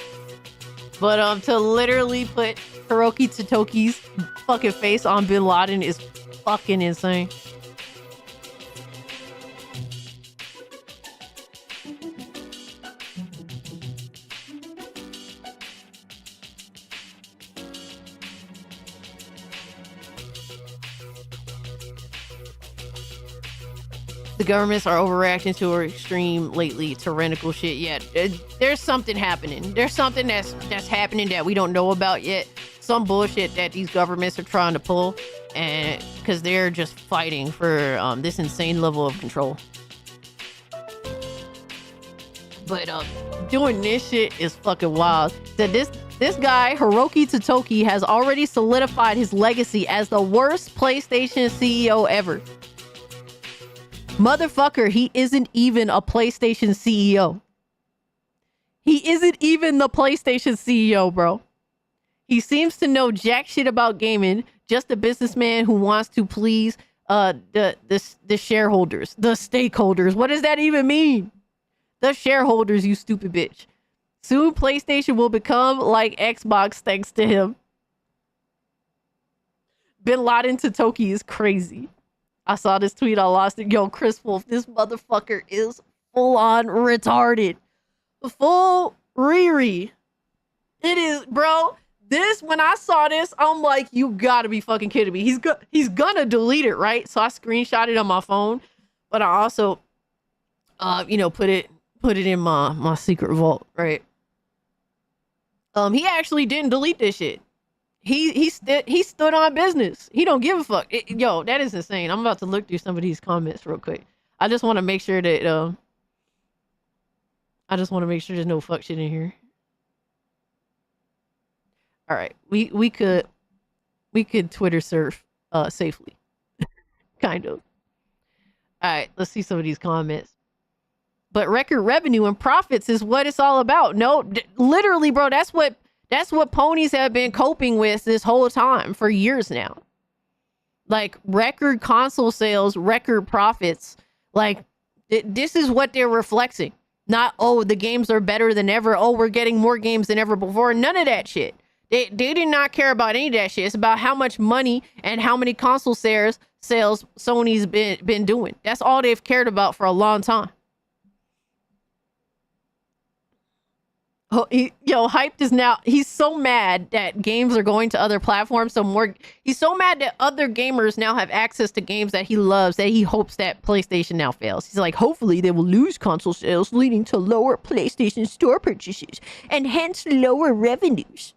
[SPEAKER 5] But to literally put Hiroki Totoki's fucking face on Bin Laden is fucking insane. The governments are overreacting to our extreme lately tyrannical shit. Yeah, there's something happening. There's something that's happening that we don't know about yet. Some bullshit that these governments are trying to pull, and because they're just fighting for this insane level of control. But doing this shit is fucking wild. That this guy Hiroki Totoki has already solidified his legacy as the worst PlayStation CEO ever. Motherfucker, he isn't even a PlayStation CEO. He isn't even the PlayStation CEO, bro. He seems to know jack shit about gaming, just a businessman who wants to please the shareholders, the stakeholders. What does that even mean? The shareholders, you stupid bitch. Soon PlayStation will become like Xbox thanks to him. Bin Laden Totoki is crazy. I saw this tweet. I lost it. Yo, Chris Wolf, this motherfucker is full on retarded. Full Riri. It is, bro. This, when I saw this, I'm like, you gotta be fucking kidding me. He's gonna delete it, right? So I screenshot it on my phone, but I also, put it in my secret vault, right? He actually didn't delete this shit. He stood on business. He don't give a fuck. Yo, that is insane. I'm about to look through some of these comments real quick. I just want to make sure that there's no fuck shit in here. All right, we could Twitter surf safely, kind of. All right, let's see some of these comments. But record revenue and profits is what it's all about. No, literally, bro. That's what ponies have been coping with this whole time for years now. Like record console sales, record profits. Like this is what they're reflecting. Not, oh, the games are better than ever. Oh, we're getting more games than ever before. None of that shit. They did not care about any of that shit. It's about how much money and how many console sales Sony's been doing. That's all they've cared about for a long time. Oh, Hyped is now, he's so mad that games are going to other platforms. He's so mad that other gamers now have access to games that he loves that he hopes that PlayStation now fails. He's like, hopefully they will lose console sales, leading to lower PlayStation Store purchases and hence lower revenues.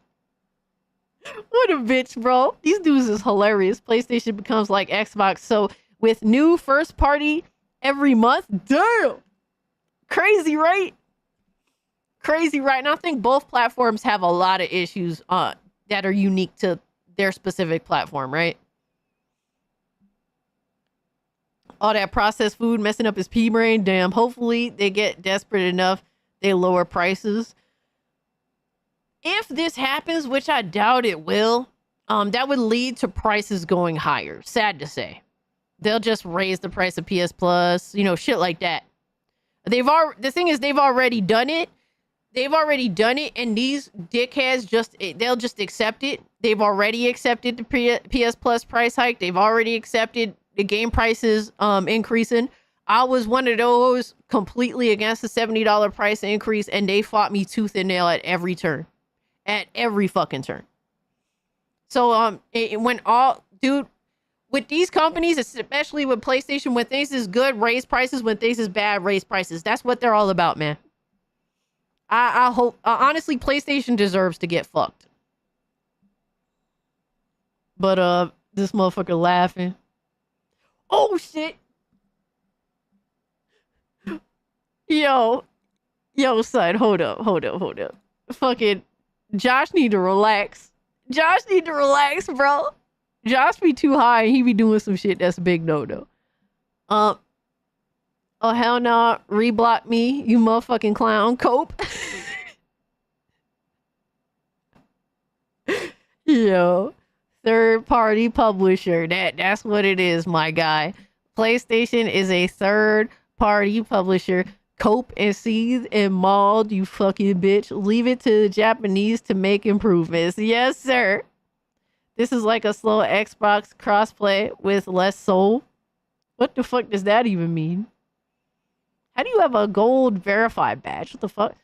[SPEAKER 5] What a bitch, bro. These dudes is hilarious. PlayStation becomes like Xbox. So with new first party every month, damn. Crazy, right? Crazy, right? And I think both platforms have a lot of issues that are unique to their specific platform, right? All that processed food messing up his pea brain. Damn. Hopefully they get desperate enough, they lower prices. If this happens, which I doubt it will, that would lead to prices going higher. Sad to say. They'll just raise the price of PS Plus, shit like that. The thing is, they've already done it. And these dickheads they'll just accept it. They've already accepted the PS Plus price hike. They've already accepted the game prices increasing. I was one of those completely against the $70 price increase, and they fought me tooth and nail at every turn. At every fucking turn. So with these companies, especially with PlayStation, when things is good, raise prices. When things is bad, raise prices. That's what they're all about, man. I hope, honestly, PlayStation deserves to get fucked. But, this motherfucker laughing. Oh, shit. Yo, son, hold up. Fucking Josh need to relax. Bro. Josh be too high and he be doing some shit that's big no. Oh, hell no. Reblock me, you motherfucking clown. Cope. Yo. Third-party publisher. That's what it is, my guy. PlayStation is a third-party publisher. Cope and seethe and mauled, you fucking bitch. Leave it to the Japanese to make improvements. Yes, sir. This is like a slow Xbox crossplay with less soul. What the fuck does that even mean? How do you have a gold verified badge? What the fuck?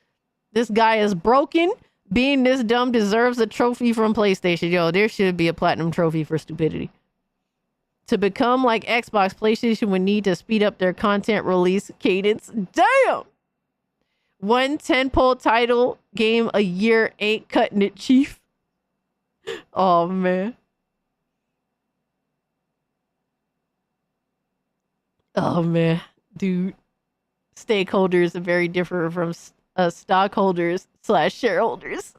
[SPEAKER 5] This guy is broken. Being this dumb deserves a trophy from PlayStation. Yo, there should be a platinum trophy for stupidity. To become like Xbox, PlayStation would need to speed up their content release cadence. Damn! One 10-pole title game a year ain't cutting it, chief. Oh, man. Oh, man. Dude. Stakeholders are very different from stockholders / shareholders.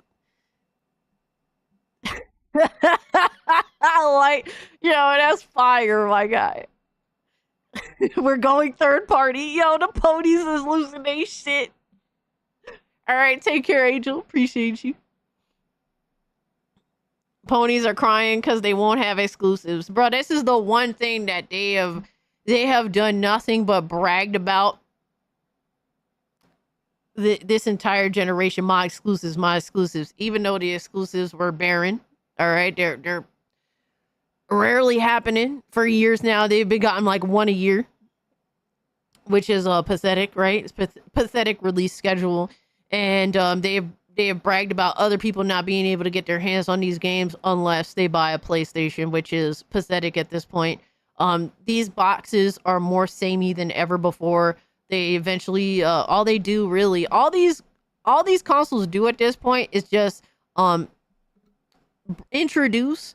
[SPEAKER 5] That's fire, my guy. We're going third party. Yo, the ponies is losing their shit. All right, take care, Angel. Appreciate you. Ponies are crying because they won't have exclusives. Bro, this is the one thing that they have done nothing but bragged about this entire generation. My exclusives, even though the exclusives were barren. All right, rarely happening for years now. They've been gotten like one a year, which is pathetic, right? It's pathetic release schedule, and they have bragged about other people not being able to get their hands on these games unless they buy a PlayStation, which is pathetic at this point. These boxes are more samey than ever before. They eventually, all they do really, all these consoles do at this point is just introduce.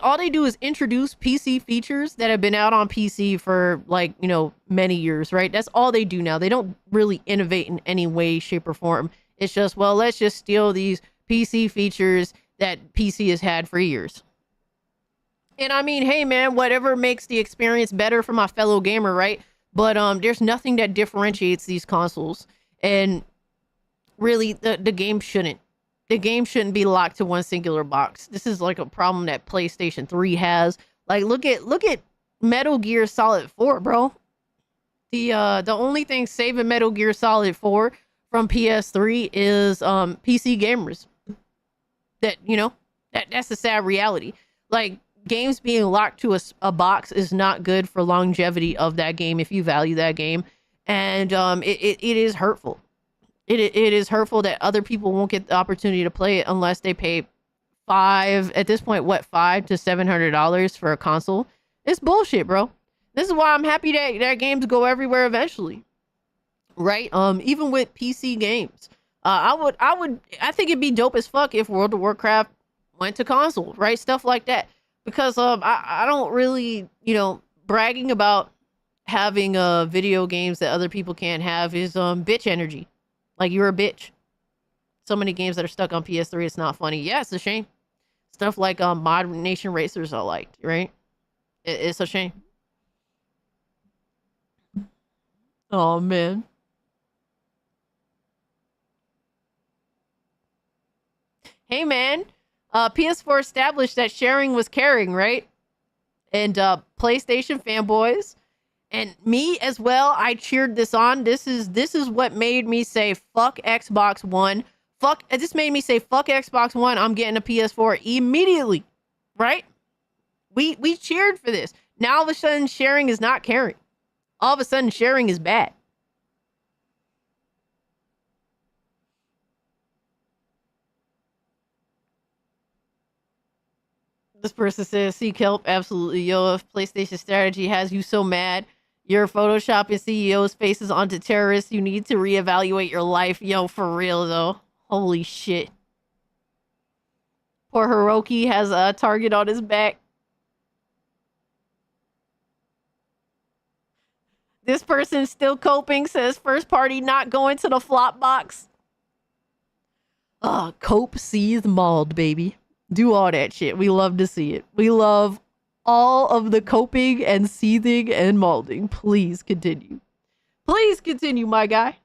[SPEAKER 5] All they do is introduce PC features that have been out on PC for like, you know, many years, right? That's all they do now. They don't really innovate in any way, shape, or form. It's just, well, let's just steal these PC features that PC has had for years. And I mean, hey man, whatever makes the experience better for my fellow gamer, right? But there's nothing that differentiates these consoles. And really, the game shouldn't. The game shouldn't be locked to one singular box. This is like a problem that PlayStation 3 has. Like, look at Metal Gear Solid 4, bro. The only thing saving Metal Gear Solid 4 from PS3 is PC gamers. That, you know, that's a sad reality. Like, games being locked to a box is not good for longevity of that game if you value that game. And it is hurtful. It is hurtful that other people won't get the opportunity to play it unless they pay $5 to $700 for a console. It's bullshit, bro. This is why I'm happy that games go everywhere eventually. Right? Even with PC games. I think it'd be dope as fuck if World of Warcraft went to console, right? Stuff like that. Because I don't really, you know, bragging about having video games that other people can't have is bitch energy. Like, you're a bitch. So many games that are stuck on PS3, it's not funny. Yeah, it's a shame. Stuff like Mod Nation Racers I liked, right? It's a shame. Oh, man. Hey, man. PS4 established that sharing was caring, right? And PlayStation fanboys and me as well, I cheered this on. This is what made me say fuck Xbox One. This made me say fuck Xbox One. I'm getting a PS4 immediately, right? We cheered for this. Now all of a sudden sharing is not caring. All of a sudden sharing is bad. This person says, see Kelp, absolutely. Yo, if PlayStation strategy has you so mad, you're photoshopping CEOs' faces onto terrorists, you need to reevaluate your life. Yo, for real, though. Holy shit. Poor Hiroki has a target on his back. This person's still coping, says first party not going to the flop box. Cope, seethe, mauled, baby. Do all that shit. We love to see it. We love all of the coping and seething and molding. Please continue. Please continue, my guy.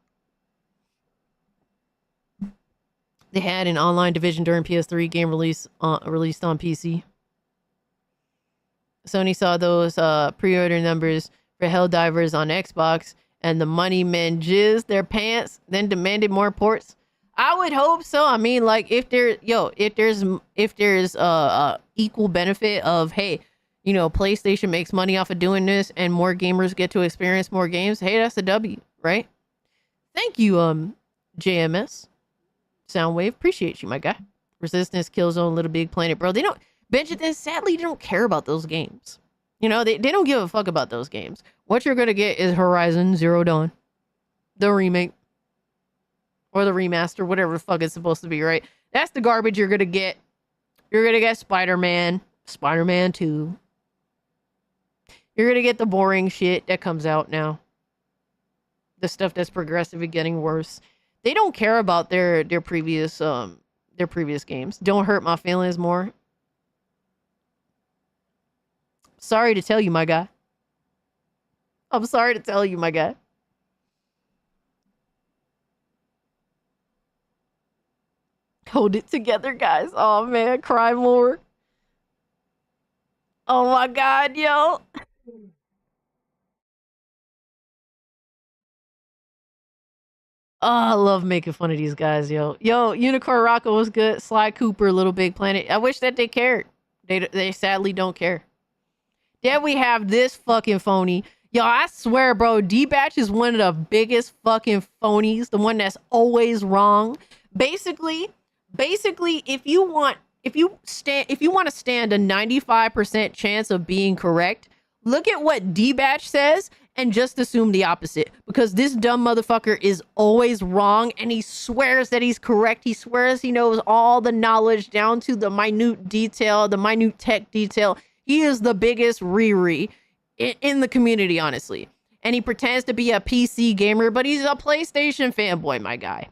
[SPEAKER 5] They had an online division during PS3 game released on PC. Sony saw those pre-order numbers for Helldivers on Xbox, and the money men jizzed their pants, then demanded more ports. I would hope so. I mean, like, if there's equal benefit of, hey, you know, PlayStation makes money off of doing this and more gamers get to experience more games, hey, that's a W, right? Thank you, JMS. Soundwave, appreciate you, my guy. Resistance, Killzone, Little Big Planet, bro. They don't, Benjamin, sadly, they don't care about those games. You know, they don't give a fuck about those games. What you're gonna get is Horizon Zero Dawn, the remake, or the remaster, whatever the fuck it's supposed to be, right? That's the garbage you're gonna get. You're gonna get Spider-Man 2. You're gonna get the boring shit that comes out now. The stuff that's progressive and getting worse. They don't care about their previous games. Don't hurt my feelings more. Sorry to tell you, my guy. I'm sorry to tell you, my guy. Hold it together, guys. Oh, man. Cry more. Oh, my God, yo. Oh, I love making fun of these guys, yo. Yo, Unicorn Rocco was good. Sly Cooper, Little Big Planet. I wish that they cared. They sadly don't care. Then we have this fucking phony. Yo, I swear, bro, D-Batch is one of the biggest fucking phonies. The one that's always wrong. Basically, if you want to stand a 95% chance of being correct, look at what D-Batch says and just assume the opposite. Because this dumb motherfucker is always wrong and he swears that he's correct. He swears he knows all the knowledge down to the minute detail, the minute tech detail. He is the biggest Riri in the community, honestly. And he pretends to be a PC gamer, but he's a PlayStation fanboy, my guy.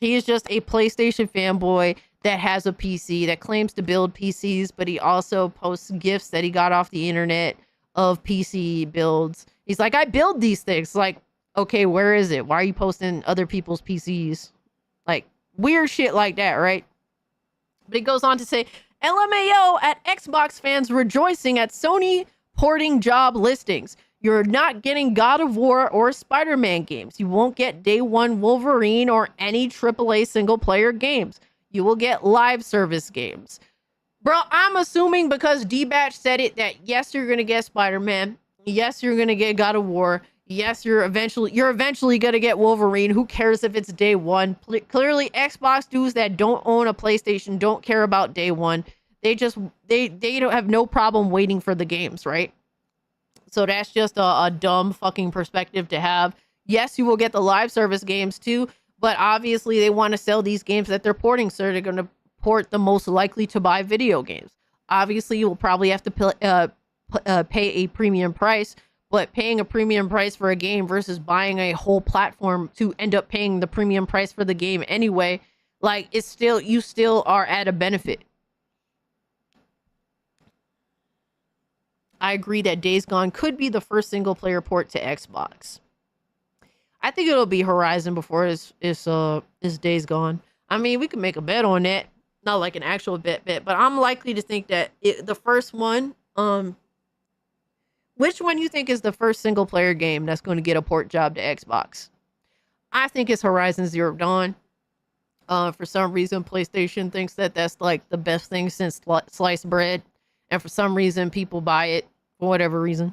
[SPEAKER 5] He is just a PlayStation fanboy that has a PC, that claims to build PCs, but he also posts GIFs that he got off the internet of PC builds. He's like, I build these things. Like, okay, where is it? Why are you posting other people's PCs? Like, weird shit like that, right? But he goes on to say, LMAO at Xbox fans rejoicing at Sony porting job listings. You're not getting God of War or Spider-Man games. You won't get day one Wolverine or any AAA single-player games. You will get live service games. Bro, I'm assuming because D-Batch said it that yes, you're going to get Spider-Man. Yes, you're going to get God of War. Yes, you're eventually going to get Wolverine. Who cares if it's day one? Clearly, Xbox dudes that don't own a PlayStation don't care about day one. They don't have no problem waiting for the games, right? So that's just a dumb fucking perspective to have. Yes, you will get the live service games too, but obviously they want to sell these games that they're porting, so they're going to port the most likely to buy video games. Obviously, you will probably have to pay a premium price, but paying a premium price for a game versus buying a whole platform to end up paying the premium price for the game anyway, like you still are at a benefit. I agree that Days Gone could be the first single player port to Xbox. I think it'll be Horizon before it's Days Gone. I mean, we could make a bet on that. Not like an actual bet, but I'm likely to think that the first one, which one you think is the first single player game that's going to get a port job to Xbox? I think it's Horizon Zero Dawn. For some reason, PlayStation thinks that that's like the best thing since sliced bread. And for some reason, people buy it for whatever reason.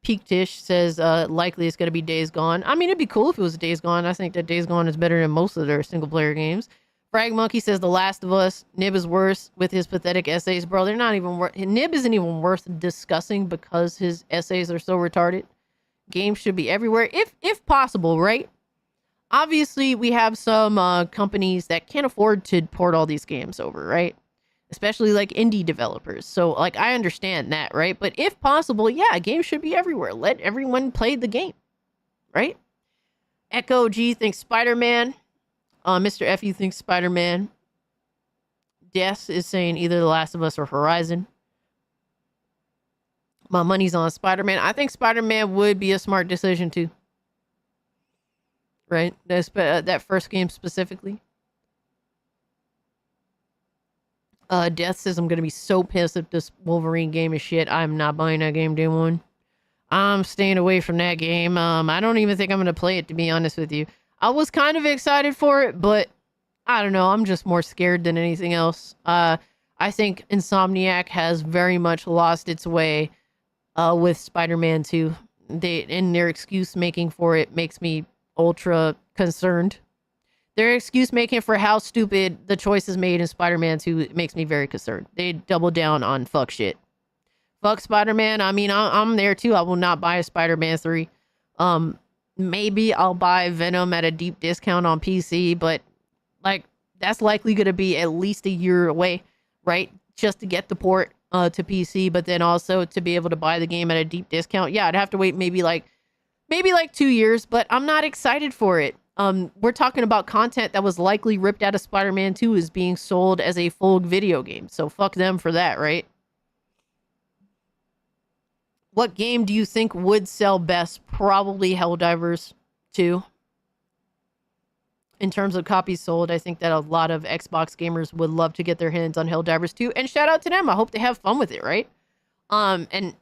[SPEAKER 5] Peak Tish says likely it's going to be Days Gone. I mean, it'd be cool if it was Days Gone. I think that Days Gone is better than most of their single-player games. Frag Monkey says The Last of Us. Nib is worse with his pathetic essays. Bro, they're not even worth... Nib isn't even worth discussing because his essays are so retarded. Games should be everywhere, if possible, right? Obviously, we have some companies that can't afford to port all these games over, right? Especially like indie developers. So like, I understand that, right? But if possible, yeah, games should be everywhere. Let everyone play the game, right? Echo G thinks Spider-Man. Mr. FU thinks Spider-Man. Des is saying either The Last of Us or Horizon. My money's on Spider-Man. I think Spider-Man would be a smart decision too. Right? That first game specifically. Death says I'm going to be so pissed if this Wolverine game is shit. I'm not buying that game day one. I'm staying away from that game. I don't even think I'm going to play it, to be honest with you. I was kind of excited for it, but I don't know. I'm just more scared than anything else. I think Insomniac has very much lost its way with Spider-Man 2. Their excuse making for it makes me ultra concerned. Their excuse making for how stupid the choices made in Spider-Man 2 makes me very concerned. They double down on fuck shit. Fuck Spider-Man. I mean, I'm there too. I will not buy a Spider-Man 3. Maybe I'll buy Venom at a deep discount on PC, but like that's likely going to be at least a year away, right? Just to get the port to PC, but then also to be able to buy the game at a deep discount. Yeah, I'd have to wait maybe like 2 years, but I'm not excited for it. We're talking about content that was likely ripped out of Spider-Man 2 is being sold as a full video game. So fuck them for that, right? What game do you think would sell best? Probably Helldivers 2. In terms of copies sold, I think that a lot of Xbox gamers would love to get their hands on Helldivers 2. And shout out to them. I hope they have fun with it, right? And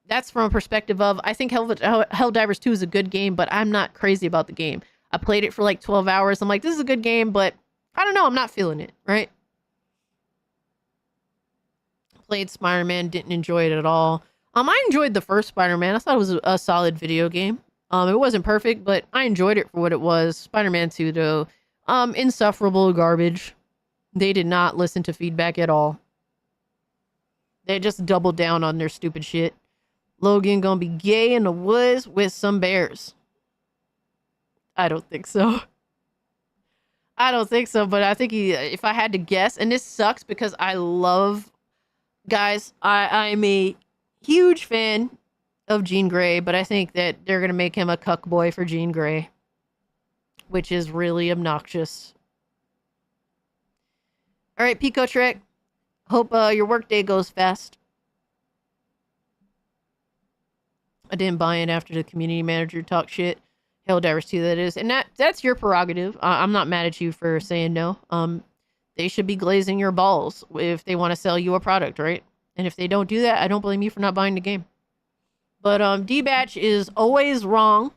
[SPEAKER 5] that's from a perspective of, I think Helldivers 2 is a good game, but I'm not crazy about the game. I played it for like 12 hours. I'm like, this is a good game, but I don't know. I'm not feeling it, right? played Spider-Man, didn't enjoy it at all. I enjoyed the first Spider-Man. I thought it was a solid video game. It wasn't perfect, but I enjoyed it for what it was. Spider-Man 2, though, insufferable garbage. They did not listen to feedback at all. They just doubled down on their stupid shit. Logan gonna be gay in the woods with some bears. I don't think so. I don't think so, but I think if I had to guess, and this sucks because I love, guys, I'm a huge fan of Jean Grey, but I think that they're going to make him a cuck boy for Jean Grey, which is really obnoxious. All right, Pico Trek, hope your workday goes fast. I didn't buy in after the community manager talked shit. Helldivers 2, that is. And that's your prerogative. I'm not mad at you for saying no. They should be glazing your balls if they want to sell you a product, right? And if they don't do that, I don't blame you for not buying the game. But D-Batch is always wrong,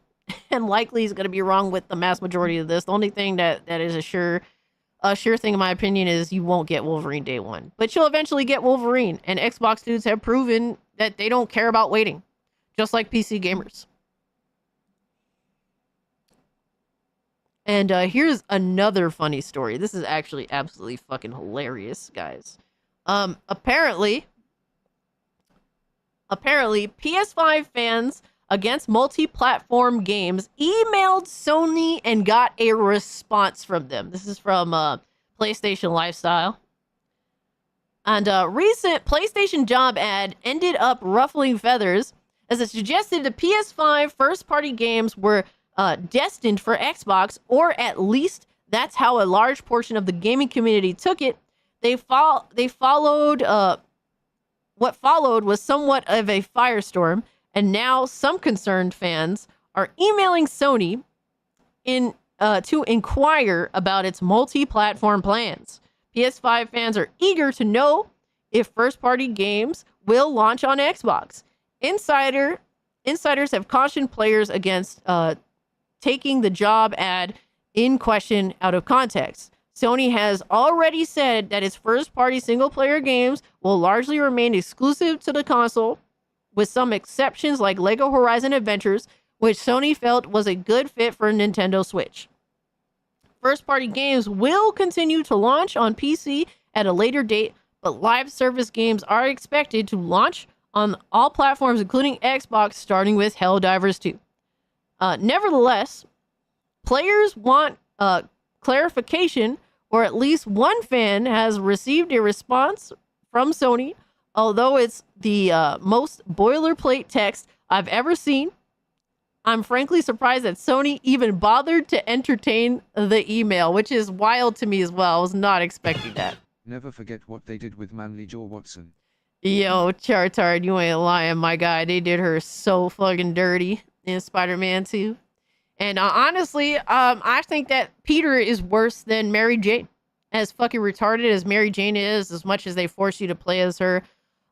[SPEAKER 5] and likely is going to be wrong with the mass majority of this. The only thing that is a sure thing, in my opinion, is you won't get Wolverine day one. But you'll eventually get Wolverine, and Xbox dudes have proven that they don't care about waiting, just like PC gamers. And here's another funny story. This is actually absolutely fucking hilarious, guys. Apparently, PS5 fans against multi-platform games emailed Sony and got a response from them. This is from PlayStation Lifestyle. And a recent PlayStation job ad ended up ruffling feathers as it suggested the PS5 first-party games were destined for Xbox, or at least that's how a large portion of the gaming community took it. What followed was somewhat of a firestorm, and now some concerned fans are emailing Sony to inquire about its multi-platform plans. PS5 fans are eager to know if first-party games will launch on Xbox. Insiders have cautioned players against taking the job ad in question out of context. Sony has already said that its first-party single-player games will largely remain exclusive to the console, with some exceptions like LEGO Horizon Adventures, which Sony felt was a good fit for Nintendo Switch. First-party games will continue to launch on PC at a later date, but live service games are expected to launch on all platforms, including Xbox, starting with Helldivers 2. Nevertheless, players want clarification, or at least one fan has received a response from Sony, although it's the most boilerplate text I've ever seen. I'm frankly surprised that Sony even bothered to entertain the email, which is wild to me as well. I was not expecting that.
[SPEAKER 7] Never forget what they did with Manly Joe Watson.
[SPEAKER 5] Yo, Chartard, you ain't lying, my guy. They did her so fucking dirty in Spider-Man 2. And honestly, I think that Peter is worse than Mary Jane. As fucking retarded as Mary Jane is, as much as they force you to play as her,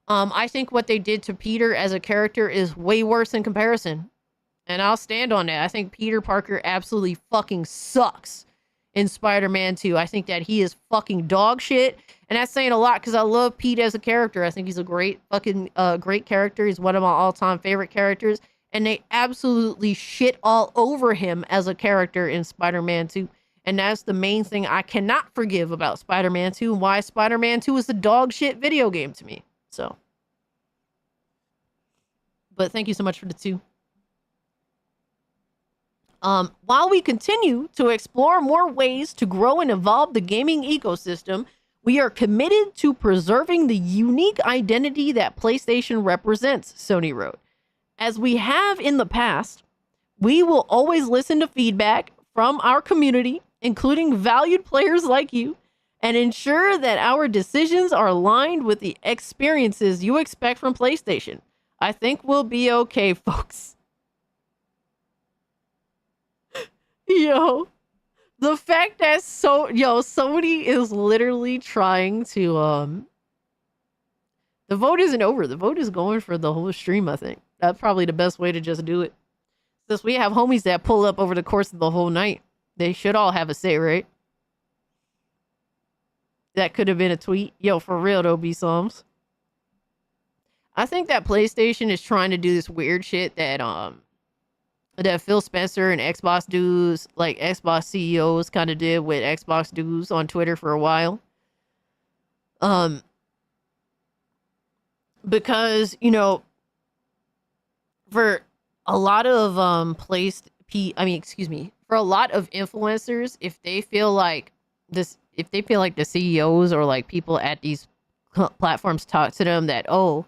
[SPEAKER 5] I think what they did to Peter as a character is way worse in comparison. And I'll stand on that. I think Peter Parker absolutely fucking sucks in Spider-Man 2. I think that he is fucking dog shit. And that's saying a lot because I love Pete as a character. I think he's a great character. He's one of my all-time favorite characters. And they absolutely shit all over him as a character in Spider-Man 2. And that's the main thing I cannot forgive about Spider-Man 2 and why Spider-Man 2 is a dog shit video game to me. So. But thank you so much for the 2. While we continue to explore more ways to grow and evolve the gaming ecosystem, we are committed to preserving the unique identity that PlayStation represents, Sony wrote. As we have in the past, we will always listen to feedback from our community, including valued players like you, and ensure that our decisions are aligned with the experiences you expect from PlayStation. I think we'll be okay, folks. Yo, the fact that Sony is literally trying to, the vote isn't over. The vote is going for the whole stream, I think. That's probably the best way to just do it. Since we have homies that pull up over the course of the whole night, they should all have a say, right? That could have been a tweet. Yo, for real though, B-Psalms. I think that PlayStation is trying to do this weird shit that Phil Spencer and Xbox dudes, like Xbox CEOs, kind of did with Xbox dudes on Twitter for a while. Because, you know, for a lot of for a lot of influencers, if they feel like the CEOs or like people at these platforms talk to them that, oh,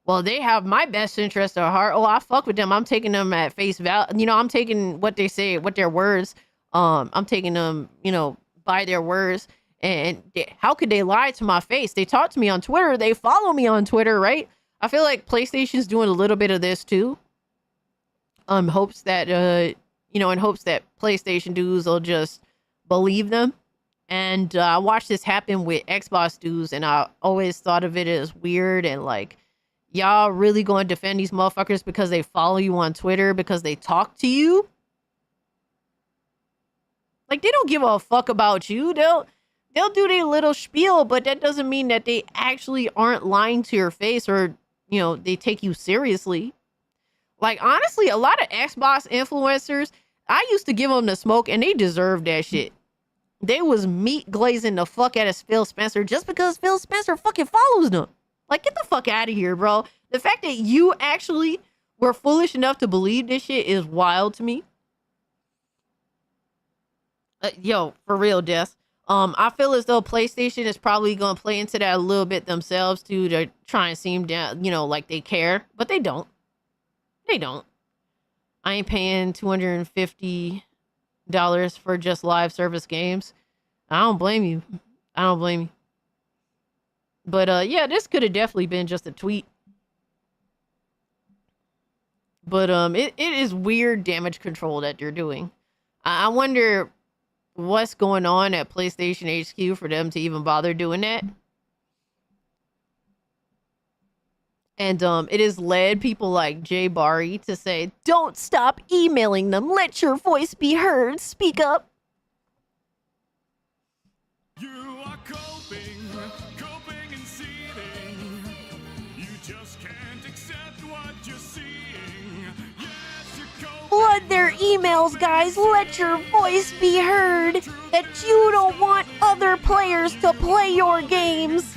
[SPEAKER 5] well, they have my best interest at heart. Oh, I fuck with them. I'm taking them at face value. You know, I'm taking what they say, what their words. I'm taking them, you know, by their words. And how could they lie to my face? They talk to me on Twitter. They follow me on Twitter, right? I feel like PlayStation's doing a little bit of this too. Hopes that in hopes that PlayStation dudes will just believe them. And I watched this happen with Xbox dudes, and I always thought of it as weird and like, y'all really going to defend these motherfuckers because they follow you on Twitter, because they talk to you? Like, they don't give a fuck about you. They'll do their little spiel, but that doesn't mean that they actually aren't lying to your face or, you know, they take you seriously. Like, honestly, a lot of Xbox influencers, I used to give them the smoke, and they deserved that shit. They was meat glazing the fuck out of Phil Spencer just because Phil Spencer fucking follows them. Like, get the fuck out of here, bro. The fact that you actually were foolish enough to believe this shit is wild to me. Yo, for real, Des. I feel as though PlayStation is probably going to play into that a little bit themselves too, to try and seem down, you know, like they care, but they don't. They don't. I ain't paying $250 for just live service games. I don't blame you. I don't blame you. But yeah, this could have definitely been just a tweet. But it is weird damage control that they're doing. I wonder what's going on at PlayStation HQ for them to even bother doing that. And it has led people like Jay Barry to say, don't stop emailing them. Let your voice be heard. Speak up.
[SPEAKER 2] You are coping and seething. You just can't accept what you're seeing. Yes, you're coping.
[SPEAKER 5] Flood their emails, guys. Let your voice be heard. That you don't want other players to play your games.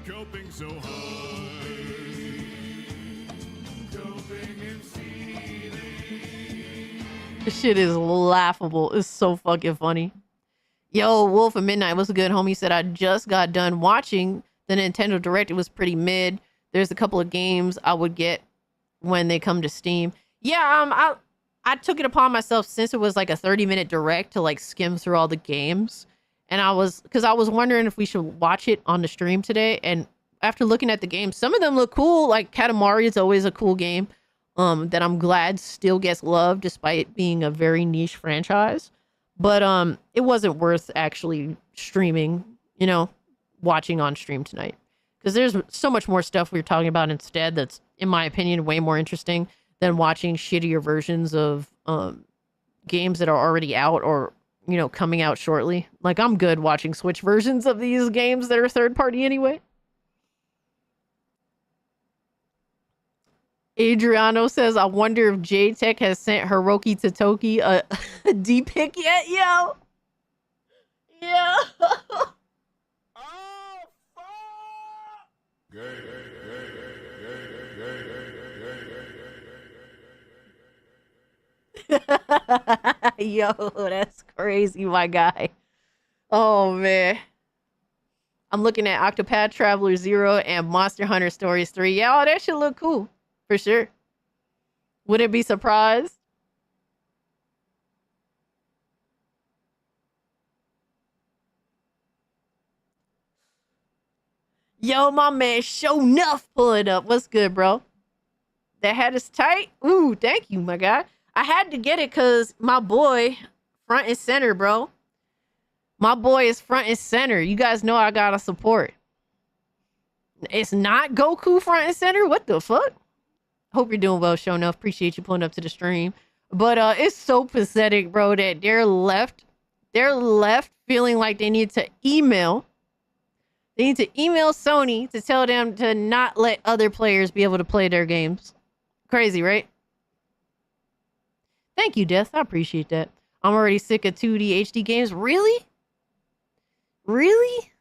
[SPEAKER 2] Coping so hard. Coping and seething.
[SPEAKER 5] This shit is laughable. It's so fucking funny. Yo, Wolf of Midnight, what's good, homie? Said, I just got done watching the Nintendo Direct. It was pretty mid. There's a couple of games I would get when they come to Steam. Yeah, I took it upon myself, since it was like a 30-minute Direct, to like skim through all the games. And I was wondering if we should watch it on the stream today. And after looking at the games, some of them look cool. Like Katamari is always a cool game that I'm glad still gets loved despite being a very niche franchise. But it wasn't worth actually streaming, you know, watching on stream tonight. Because there's so much more stuff we were talking about instead that's, in my opinion, way more interesting than watching shittier versions of games that are already out or, you know, coming out shortly. Like, I'm good watching Switch versions of these games that are third party anyway. Adriano says, I wonder if J-Tech has sent Hiroki Totoki a D-pic yet, yo. Yeah. Yo, that's crazy, my guy. Oh, man. I'm looking at Octopath Traveler 0 and Monster Hunter Stories 3. Yeah, oh, that should look cool. For sure. Wouldn't be surprised. Yo, my man, Show Nuff pulling up. What's good, bro? That hat is tight. Ooh, thank you, my guy. I had to get it because my boy, front and center, bro. My boy is front and center. You guys know I gotta support. It's not Goku front and center? What the fuck? Hope you're doing well, Show Enough. Appreciate you pulling up to the stream. But it's so pathetic, bro, that they're left feeling like they need to email They need to email Sony to tell them to not let other players be able to play their games. Crazy, right? Thank you, Death. I appreciate that. I'm already sick of 2D HD games. Really? Really?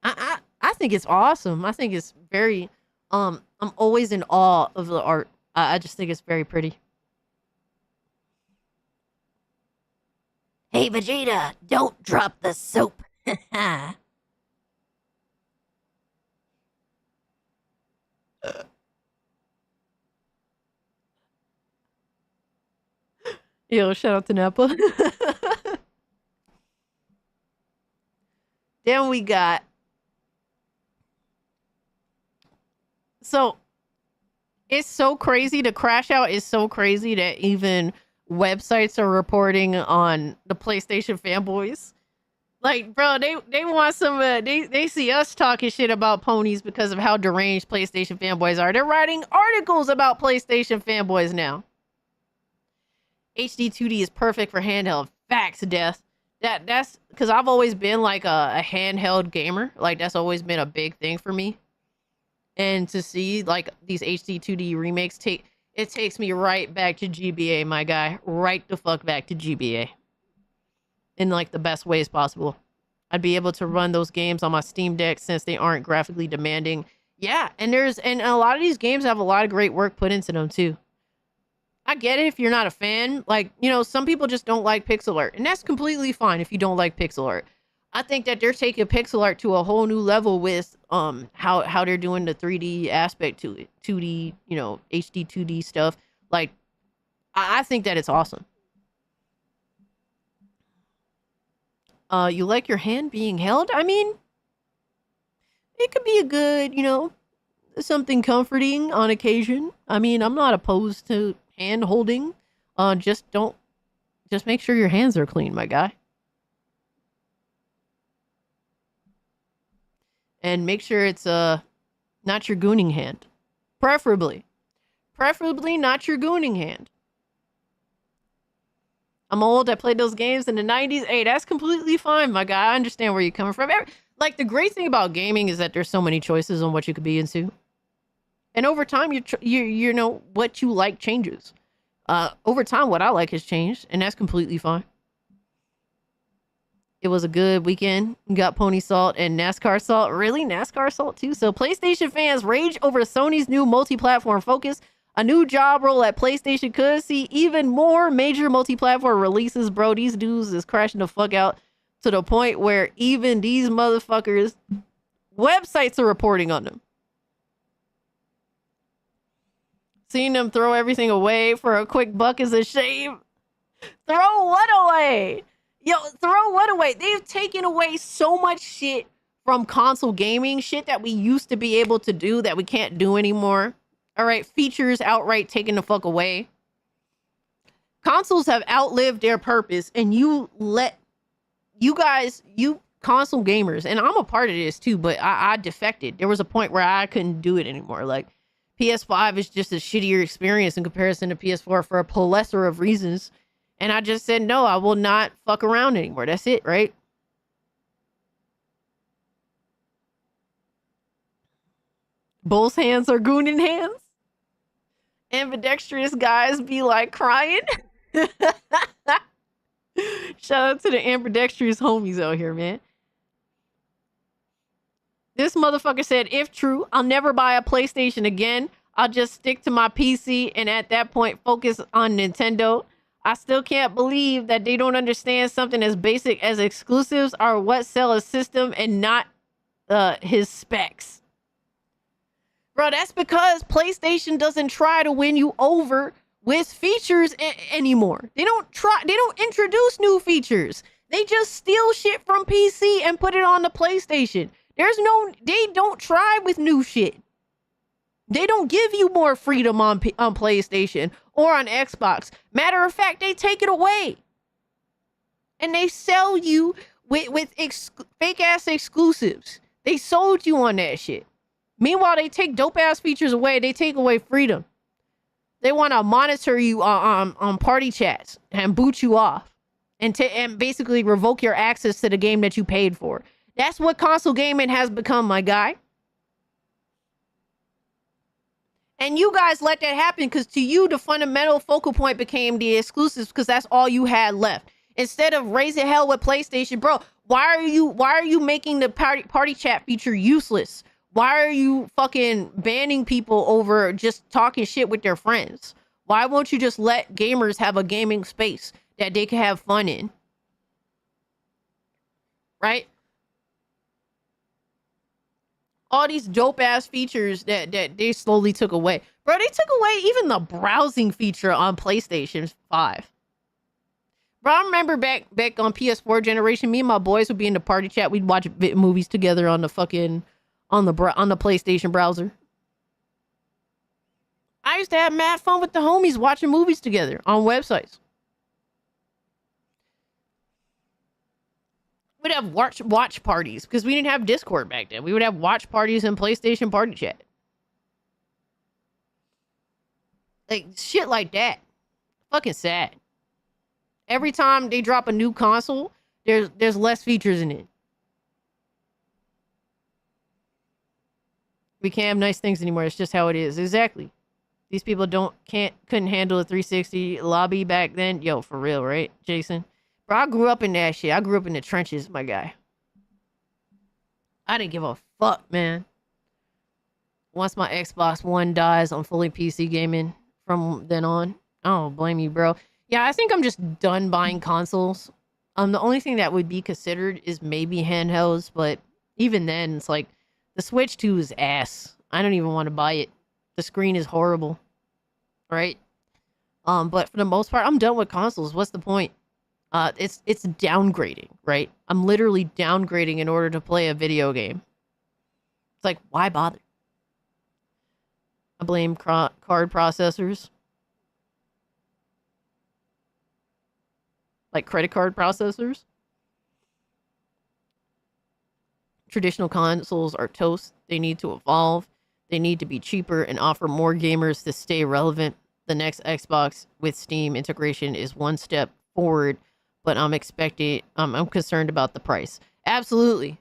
[SPEAKER 5] I think it's awesome. I think it's very I'm always in awe of the art. I just think it's very pretty. Hey Vegeta, don't drop the soap. Yo, shout out to Nappa. Then we got... So, it's so crazy. The crash out is so crazy that even websites are reporting on the PlayStation fanboys. Like, bro, they want some... they see us talking shit about ponies because of how deranged PlayStation fanboys are. They're writing articles about PlayStation fanboys now. HD 2D is perfect for handheld. Facts, Death. That's because I've always been like a handheld gamer. Like that's always been a big thing for me. And to see like these HD 2D remakes takes me right back to GBA, my guy. Right the fuck back to GBA. In like the best ways possible. I'd be able to run those games on my Steam Deck since they aren't graphically demanding. Yeah, and a lot of these games have a lot of great work put into them too. I get it if you're not a fan. Like, you know, some people just don't like pixel art. And that's completely fine if you don't like pixel art. I think that they're taking pixel art to a whole new level with how they're doing the 3D aspect to it. 2D, you know, HD 2D stuff. Like, I think that it's awesome. You like your hand being held? I mean, it could be a good, you know, something comforting on occasion. I mean, I'm not opposed to hand holding. Just make sure your hands are clean, my guy. And make sure it's not your gooning hand. Preferably not your gooning hand. I'm old. I played those games in the 90s. Hey, that's completely fine, my guy. I understand where you're coming from. Like, the great thing about gaming is that there's so many choices on what you could be into. And over time, you know, what you like changes. Over time, what I like has changed, and that's completely fine. It was a good weekend. We got Pony Salt and NASCAR Salt. Really? NASCAR Salt too? So PlayStation fans rage over Sony's new multi-platform focus. A new job role at PlayStation could see even more major multi-platform releases. Bro, these dudes is crashing the fuck out to the point where even these motherfuckers, websites are reporting on them. Seeing them throw everything away for a quick buck is a shame. Throw what away? Yo, throw what away? They've taken away so much shit from console gaming. Shit that we used to be able to do that we can't do anymore. All right, features outright taken the fuck away. Consoles have outlived their purpose, and you console gamers, and I'm a part of this too, but I defected. There was a point where I couldn't do it anymore. Like, PS5 is just a shittier experience in comparison to PS4 for a plethora of reasons. And I just said, no, I will not fuck around anymore. That's it, right? Both hands are gooning hands. Ambidextrous guys be like crying. Shout out to the ambidextrous homies out here, man. This motherfucker said, if true, I'll never buy a PlayStation again. I'll just stick to my PC and at that point focus on Nintendo. I still can't believe that they don't understand something as basic as exclusives are what sell a system and not his specs. Bro, that's because PlayStation doesn't try to win you over with features anymore. They don't introduce new features. They just steal shit from PC and put it on the PlayStation. They don't try with new shit. They don't give you more freedom on PlayStation or on Xbox. Matter of fact, they take it away. And they sell you with fake-ass exclusives. They sold you on that shit. Meanwhile, they take dope-ass features away. They take away freedom. They want to monitor you on party chats and boot you off. And basically revoke your access to the game that you paid for. That's what console gaming has become, my guy. And you guys let that happen because to you, the fundamental focal point became the exclusives because that's all you had left. Instead of raising hell with PlayStation, bro, why are you making the party chat feature useless? Why are you fucking banning people over just talking shit with their friends? Why won't you just let gamers have a gaming space that they can have fun in? Right? All these dope ass features that they slowly took away. Bro, they took away even the browsing feature on PlayStation 5. Bro, I remember back on PS4 generation, me and my boys would be in the party chat. We'd watch movies together on the fucking on the PlayStation browser. I used to have mad fun with the homies watching movies together on websites. We'd have watch parties because we didn't have Discord back then. We would have watch parties in PlayStation party chat. Like shit like that. Fucking sad. Every time they drop a new console, there's less features in it. We can't have nice things anymore. It's just how it is. Exactly. These people couldn't handle a 360 lobby back then. Yo, for real, right, Jason? Bro, I grew up in that shit. I grew up in the trenches, my guy. I didn't give a fuck, man. Once my Xbox One dies, I'm fully PC gaming from then on. I don't blame you, bro. Yeah, I think I'm just done buying consoles. The only thing that would be considered is maybe handhelds, but even then, it's like the Switch 2 is ass. I don't even want to buy it. The screen is horrible, right? But for the most part, I'm done with consoles. What's the point? It's downgrading, right? I'm literally downgrading in order to play a video game. It's like, why bother? I blame card processors. Like credit card processors. Traditional consoles are toast. They need to evolve. They need to be cheaper and offer more gamers to stay relevant. The next Xbox with Steam integration is one step forward, but I'm concerned about the price. Absolutely.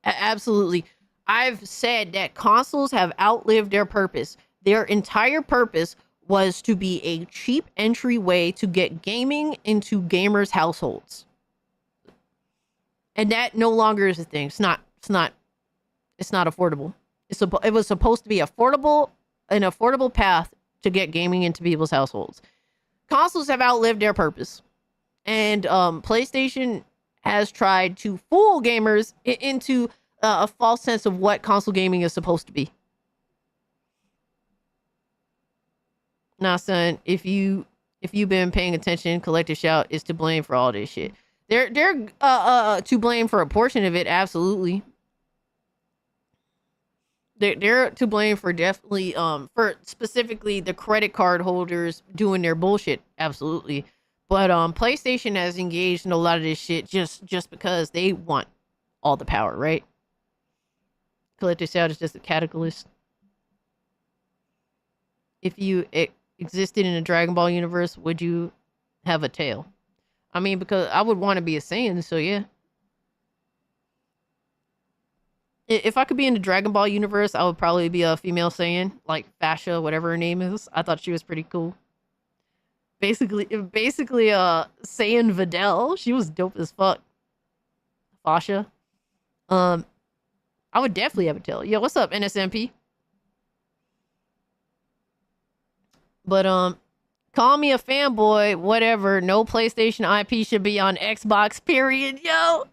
[SPEAKER 5] Absolutely. I've said that consoles have outlived their purpose. Their entire purpose was to be a cheap entryway to get gaming into gamers' households. And that no longer is a thing. It's not affordable. It was supposed to be an affordable path to get gaming into people's households. Consoles have outlived their purpose. And PlayStation has tried to fool gamers into a false sense of what console gaming is supposed to be. Nah, son, if you've been paying attention, Collective Shout is to blame for all this shit. They're to blame for a portion of it, absolutely. They're to blame for definitely for specifically the credit card holders doing their bullshit, absolutely. But PlayStation has engaged in a lot of this shit just because they want all the power, right? Collective Shout is just a catalyst. If you existed in a Dragon Ball universe, would you have a tail? I mean, because I would want to be a Saiyan, so yeah. If I could be in the Dragon Ball universe, I would probably be a female Saiyan, like Fasha, whatever her name is. I thought she was pretty cool. Basically, Saiyan Videl. She was dope as fuck. Fasha. I would definitely have a tail. Yo, what's up, NSMP? But call me a fanboy, whatever. No PlayStation IP should be on Xbox, period. Yo,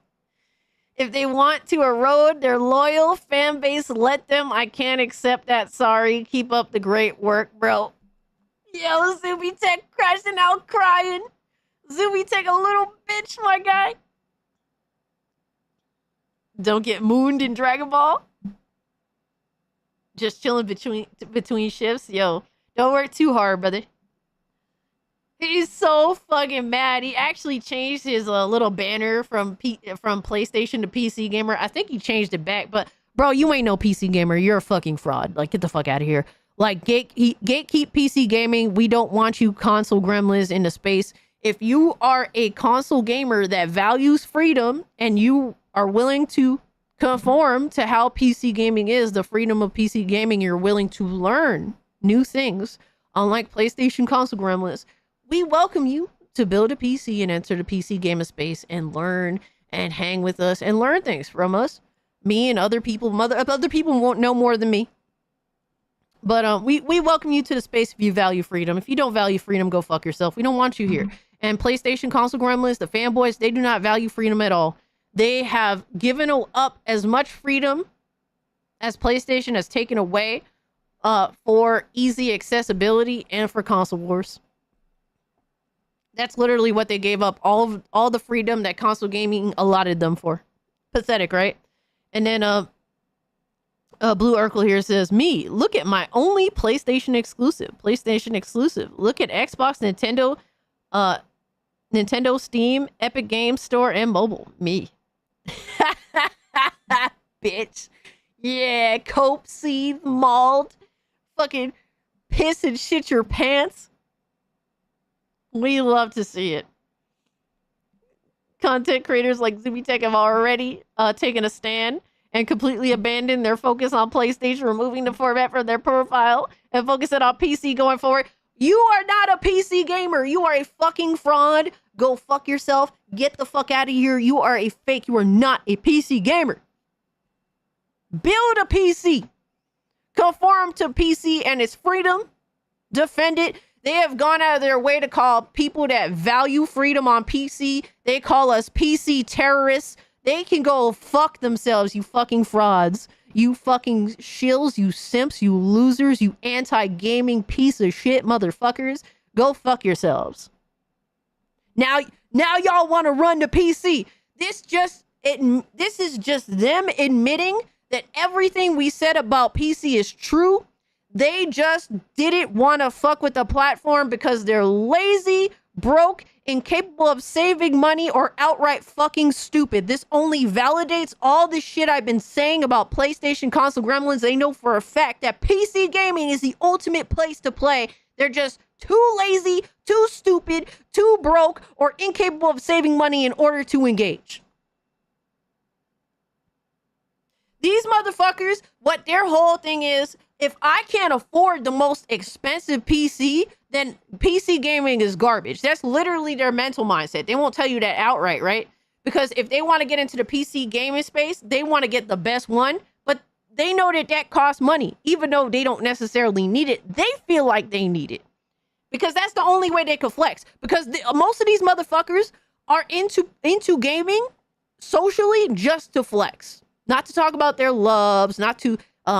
[SPEAKER 5] if they want to erode their loyal fan base, let them. I can't accept that. Sorry. Keep up the great work, bro. Yo, Zuby Tech crashing out crying. Zuby Tech a little bitch, my guy. Don't get mooned in Dragon Ball. Just chilling between shifts. Yo, don't work too hard, brother. He's so fucking mad. He actually changed his little banner from PlayStation to PC Gamer. I think he changed it back, but bro, you ain't no PC Gamer. You're a fucking fraud. Like, get the fuck out of here. Like, gatekeep PC Gaming. We don't want you console gremlins in the space. If you are a console gamer that values freedom and you are willing to conform to how PC gaming is, the freedom of PC gaming, you're willing to learn new things. Unlike PlayStation console gremlins, we welcome you to build a PC and enter the PC gamer space and learn and hang with us and learn things from us. Me and other people, other people won't know more than me. But we welcome you to the space if you value freedom. If you don't value freedom, go fuck yourself. We don't want you here. And PlayStation console gremlins, the fanboys, they do not value freedom at all. They have given up as much freedom as PlayStation has taken away for easy accessibility and for console wars. That's literally what they gave up. All the freedom that console gaming allotted them for. Pathetic, right? And then Blue Urkel here says, me, look at my only PlayStation exclusive. PlayStation exclusive. Look at Xbox, Nintendo, Steam, Epic Games Store, and mobile. Me. Bitch. Yeah, cope, seethe, mauled, fucking piss and shit your pants. We love to see it. Content creators like Zubitech have already taken a stand and completely abandoned their focus on PlayStation, removing the format from their profile and focusing on PC going forward. You are not a PC gamer. You are a fucking fraud. Go fuck yourself. Get the fuck out of here. You are a fake. You are not a PC gamer. Build a PC. Conform to PC and its freedom. Defend it. They have gone out of their way to call people that value freedom on PC. They call us PC terrorists. They can go fuck themselves, you fucking frauds. You fucking shills, you simps, you losers, you anti-gaming piece of shit motherfuckers. Go fuck yourselves. Now y'all want to run the PC. This is just them admitting that everything we said about PC is true. They just didn't want to fuck with the platform because they're lazy, broke, incapable of saving money, or outright fucking stupid. This only validates all the shit I've been saying about PlayStation console gremlins. They know for a fact that PC gaming is the ultimate place to play. They're just too lazy, too stupid, too broke, or incapable of saving money in order to engage. These motherfuckers, what their whole thing is, if I can't afford the most expensive PC, then PC gaming is garbage. That's literally their mental mindset. They won't tell you that outright, right? Because if they want to get into the PC gaming space, they want to get the best one, but they know that costs money, even though they don't necessarily need it. They feel like they need it because that's the only way they can flex. Because most of these motherfuckers are into gaming socially just to flex, not to talk about their loves, not to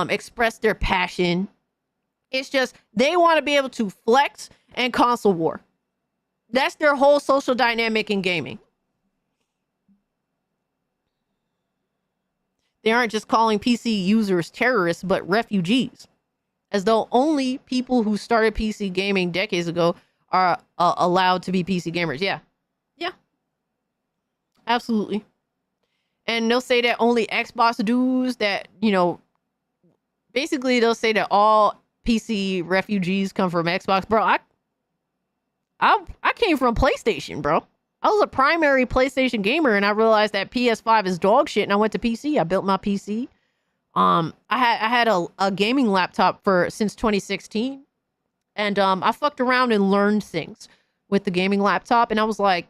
[SPEAKER 5] express their passion. It's just they want to be able to flex and console war. That's their whole social dynamic in gaming. They aren't just calling PC users terrorists, but refugees. As though only people who started PC gaming decades ago are allowed to be PC gamers. Yeah. Yeah. Absolutely. And they'll say that only Xbox dudes that, basically they'll say that all PC refugees come from Xbox. Bro, I came from PlayStation, bro. I was a primary PlayStation gamer, and I realized that PS5 is dog shit, and I went to PC. I built my PC. I had a gaming laptop since 2016, and I fucked around and learned things with the gaming laptop, and I was like,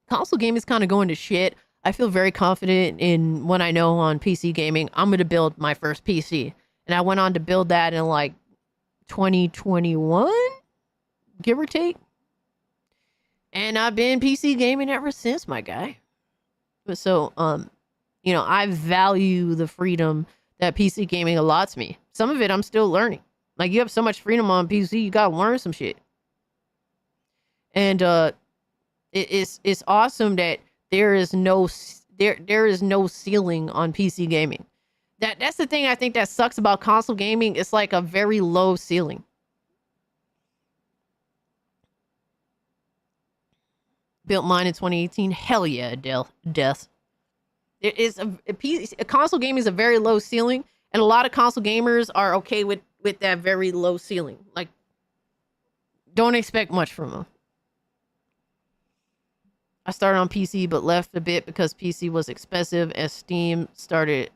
[SPEAKER 5] console gaming is kind of going to shit. I feel very confident in what I know on PC gaming. I'm going to build my first PC. And I went on to build that in like 2021, give or take. And I've been PC gaming ever since, my guy. So, I value the freedom that PC gaming allots me. Some of it I'm still learning. Like, you have so much freedom on PC, you gotta learn some shit. And it's awesome that there is no ceiling on PC gaming. That's the thing I think that sucks about console gaming. It's like a very low ceiling. Built mine in 2018. Hell yeah, death. It is a console gaming is a very low ceiling, and a lot of console gamers are okay with that very low ceiling. Like, don't expect much from them. I started on PC but left a bit because PC was expensive and Steam started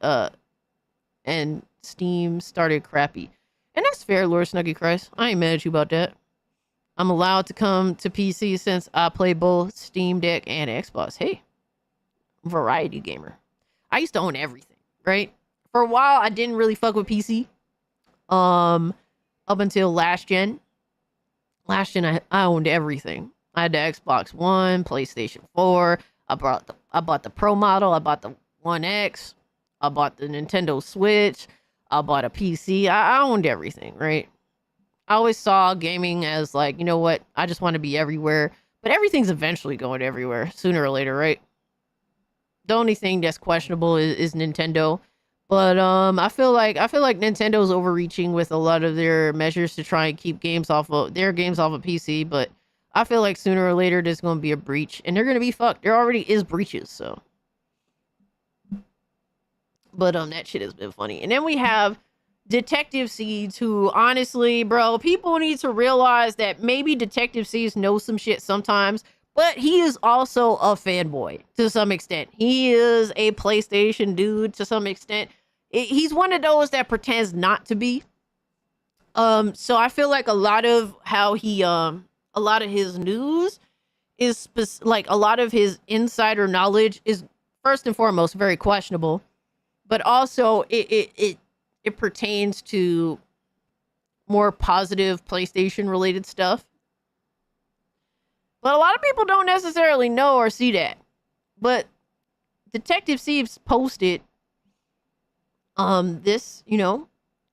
[SPEAKER 5] crappy. And that's fair, Lord Snuggy Christ. I ain't mad at you about that. I'm allowed to come to PC since I play both Steam Deck and Xbox. Hey, variety gamer. I used to own everything, right? For a while, I didn't really fuck with PC. Up until last gen. Last gen, I owned everything. I had the Xbox One, PlayStation 4. I bought the Pro model. I bought the One X. I bought the Nintendo Switch. I bought a PC. I owned everything, right? I always saw gaming as like, you know what? I just want to be everywhere. But everything's eventually going everywhere, sooner or later, right? The only thing that's questionable is Nintendo. But I feel like Nintendo's overreaching with a lot of their measures to try and keep games off of PC. But I feel like sooner or later there's going to be a breach, and they're going to be fucked. There already is breaches, so. But that shit has been funny. And then we have Detective Seeds, who honestly, bro, people need to realize that maybe Detective Seeds knows some shit sometimes, but he is also a fanboy to some extent. He is a PlayStation dude to some extent. He's one of those that pretends not to be. So I feel like a lot of his news is like a lot of his insider knowledge is first and foremost very questionable, but also it pertains to more positive PlayStation related stuff. But a lot of people don't necessarily know or see that. But Detective Seeds posted this,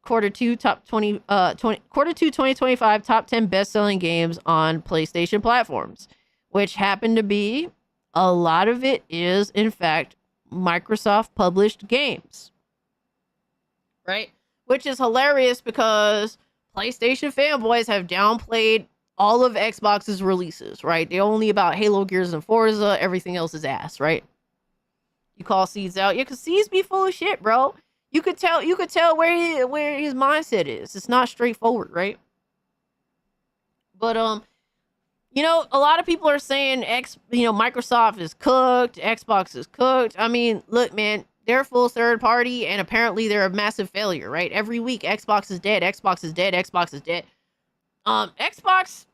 [SPEAKER 5] quarter two 2025 top 10 best-selling games on PlayStation platforms, which happened to be a lot of it is in fact Microsoft published games. Right? Which is hilarious because PlayStation fanboys have downplayed all of Xbox's releases, right? They're only about Halo, Gears, and Forza. Everything else is ass, right? You call Seeds out. Yeah, because Seeds be full of shit, bro. You could tell where his mindset is. It's not straightforward, right? But a lot of people are saying Microsoft is cooked, Xbox is cooked. I mean, look, man, they're full third party, and apparently they're a massive failure, right? Every week, Xbox is dead, Xbox is dead, Xbox is dead. Xbox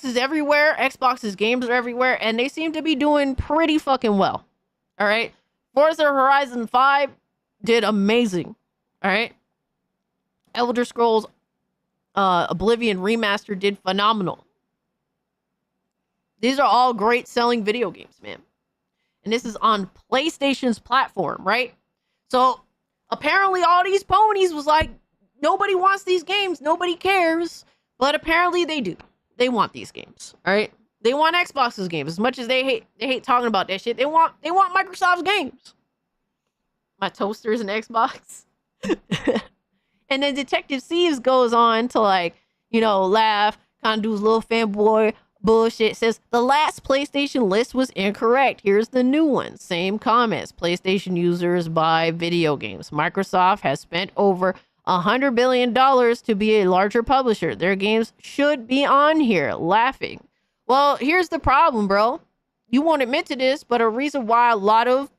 [SPEAKER 5] is everywhere. Xbox's games are everywhere, and they seem to be doing pretty fucking well. All right, Forza Horizon 5 did amazing. All right, Elder Scrolls Oblivion Remastered did phenomenal. These are all great selling video games, man. And this is on PlayStation's platform, right? So apparently all these ponies was like, nobody wants these games. Nobody cares. But apparently they do. They want these games, all right? They want Xbox's games. As much as they hate talking about that shit, they want Microsoft's games. My toaster's an Xbox. And then Detective Seeds goes on to laugh, kind of do his little fanboy bullshit. Says the last PlayStation list was incorrect. Here's the new one. Same comments. PlayStation users buy video games. Microsoft has spent over $100 billion to be a larger publisher. Their games should be on here. Laughing. Well, here's the problem, bro. You won't admit to this, but a reason why a lot of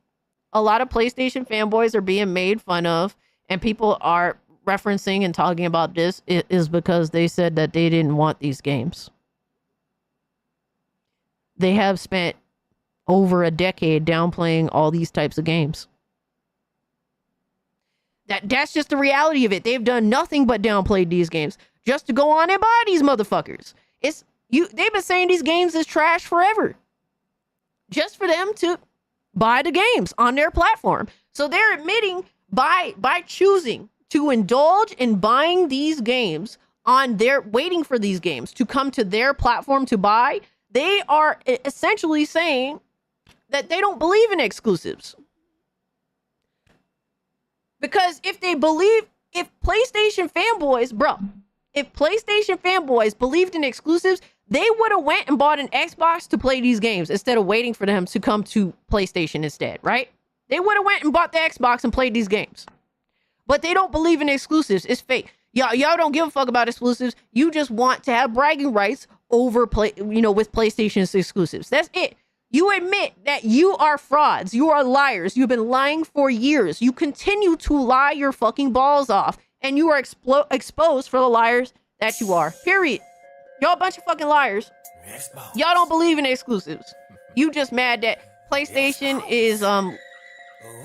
[SPEAKER 5] PlayStation fanboys are being made fun of and people are referencing and talking about this is because they said that they didn't want these games. They have spent over a decade downplaying all these types of games. That's just the reality of it. They've done nothing but downplay these games just to go on and buy these motherfuckers. They've been saying these games is trash forever, just for them to buy the games on their platform. So they're admitting by choosing to indulge in buying these games waiting for these games to come to their platform to buy. They are essentially saying that they don't believe in exclusives. Because if PlayStation fanboys believed in exclusives, they would have went and bought an Xbox to play these games instead of waiting for them to come to PlayStation instead, right? They would have went and bought the Xbox and played these games. But they don't believe in exclusives. It's fake. Y'all don't give a fuck about exclusives. You just want to have bragging rights over with PlayStation's exclusives. That's it. You admit that you are frauds. You are liars. You've been lying for years. You continue to lie your fucking balls off. And you are exposed for the liars that you are. Period. Y'all a bunch of fucking liars. Y'all don't believe in exclusives. You just mad that PlayStation is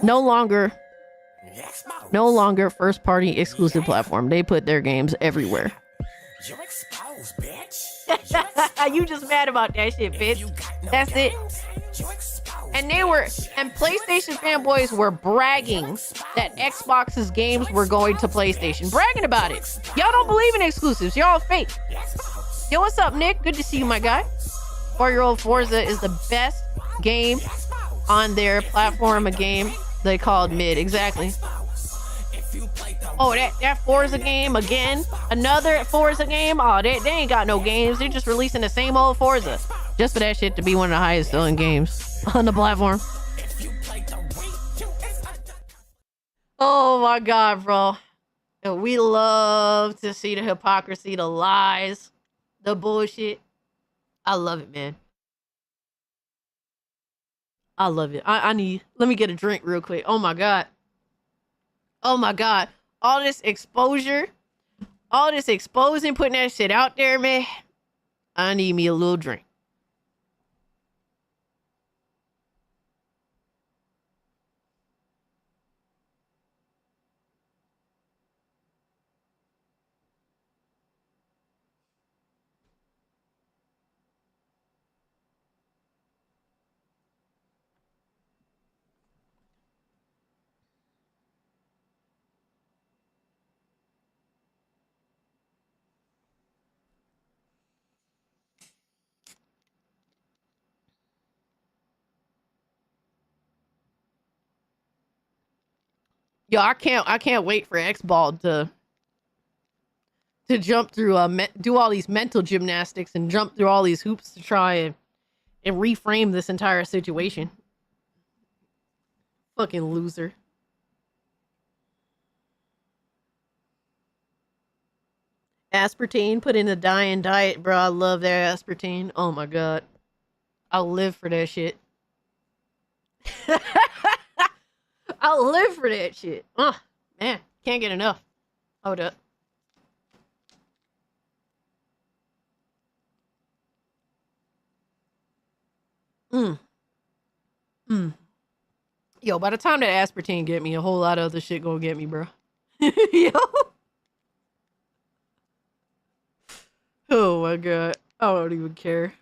[SPEAKER 5] no longer first party exclusive platform. They put their games everywhere.
[SPEAKER 2] You're exposed, bitch.
[SPEAKER 5] You just mad about that shit, bitch. That's it. And PlayStation fanboys were bragging that Xbox's games were going to PlayStation. Bragging about it. Y'all don't believe in exclusives. Y'all fake. Yo, what's up, Nick? Good to see you, my guy. 4-year-old Forza is the best game on their platform, a game they called mid. Exactly. Oh, that Forza game again? Another Forza game? Oh, they ain't got no games. They're just releasing the same old Forza. Just for that shit to be one of the highest selling games on the platform. Oh my god, bro. We love to see the hypocrisy, the lies, the bullshit. I love it, man. I love it. Let me get a drink real quick. Oh my god. Oh my god. All this exposure, all this exposing, putting that shit out there, man. I need me a little drink. Yo, I can't wait for X-Ball to jump through do all these mental gymnastics and jump through all these hoops to try and reframe this entire situation. Fucking loser. Aspartame, put in the dying diet, bro. I love that aspartame. Oh my god. I'll live for that shit. I'll live for that shit. Man, can't get enough. Hold up. Yo, by the time that aspartame get me, a whole lot of other shit gonna get me, bro. Yo. Oh my god. I don't even care.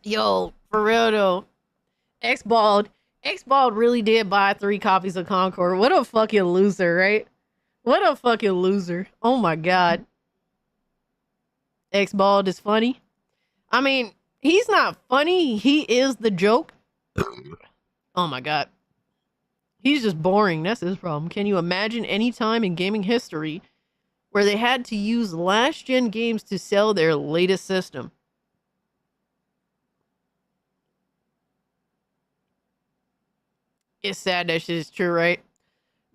[SPEAKER 5] Yo, for real though. X-Bald really did buy 3 copies of Concord. What a fucking loser, right? What a fucking loser. Oh my god. X-Bald is funny. I mean, he's not funny. He is the joke. Oh my god. He's just boring. That's his problem. Can you imagine any time in gaming history where they had to use last-gen games to sell their latest system? It's sad that shit is true, right?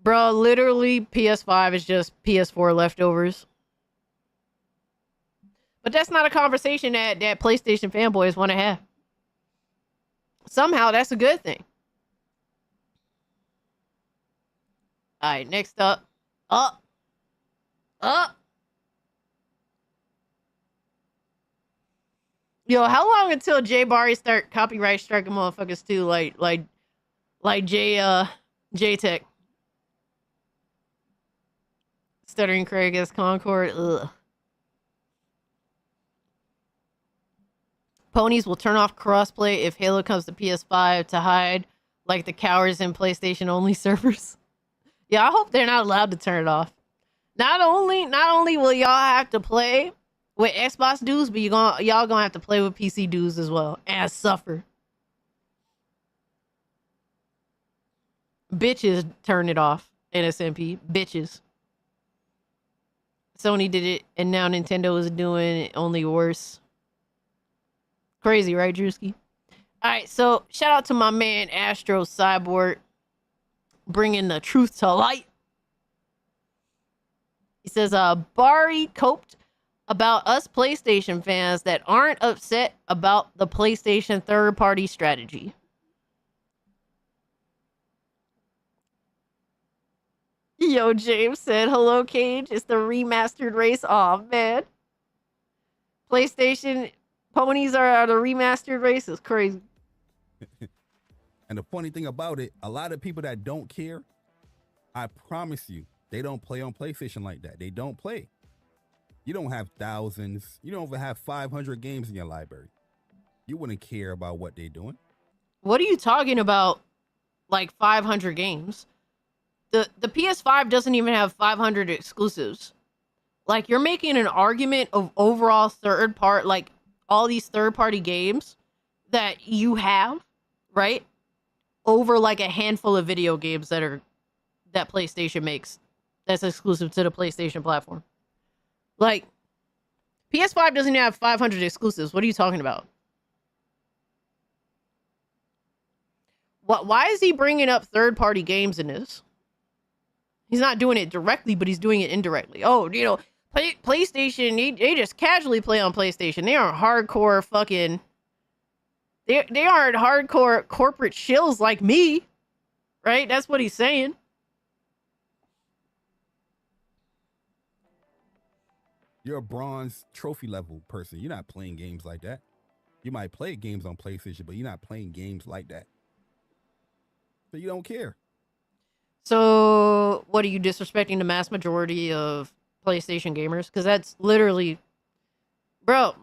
[SPEAKER 5] Bro, literally, PS5 is just PS4 leftovers. But that's not a conversation that PlayStation fanboys want to have. Somehow, that's a good thing. Alright, next up. Up. Yo, how long until Jay Barry start copyright striking motherfuckers too? Like J-Tech. Stuttering Craig as Concord. Ugh. Ponies will turn off crossplay if Halo comes to PS5 to hide like the cowards in PlayStation only servers. Yeah, I hope they're not allowed to turn it off. Not only will y'all have to play with Xbox dudes, but y'all gonna have to play with PC dudes as well and suffer. Bitches turn it off. NSMP. Bitches. Sony did it, and now Nintendo is doing it only worse. Crazy, right, Drewski? Alright, so shout out to my man Astro Cyborg bringing the truth to light. He says, Bari coped about us PlayStation fans that aren't upset about the PlayStation third-party strategy. Yo, James said, hello, Cage. It's the remastered race. Aw, man. PlayStation ponies are the remastered race. Is crazy.
[SPEAKER 8] And the funny thing about it, a lot of people that don't care, I promise you, they don't play on PlayStation like that. They don't play. You don't have thousands. You don't even have 500 games in your library. You wouldn't care about what they're doing.
[SPEAKER 5] What are you talking about? Like 500 games? The PS5 doesn't even have 500 exclusives. Like, you're making an argument of overall like all these third-party games that you have, right? Over like a handful of video games that PlayStation makes that's exclusive to the PlayStation platform. Like, PS5 doesn't have 500 exclusives. What are you talking about? Why is he bringing up third-party games in this? He's not doing it directly, but he's doing it indirectly. Oh, you know, PlayStation, they just casually play on PlayStation. They aren't hardcore fucking... They aren't hardcore corporate shills like me. Right? That's what he's saying.
[SPEAKER 8] You're a bronze trophy level person. You're not playing games like that. You might play games on PlayStation, but you're not playing games like that. So you don't care.
[SPEAKER 5] So, what are you disrespecting the mass majority of PlayStation gamers? Because that's literally, bro,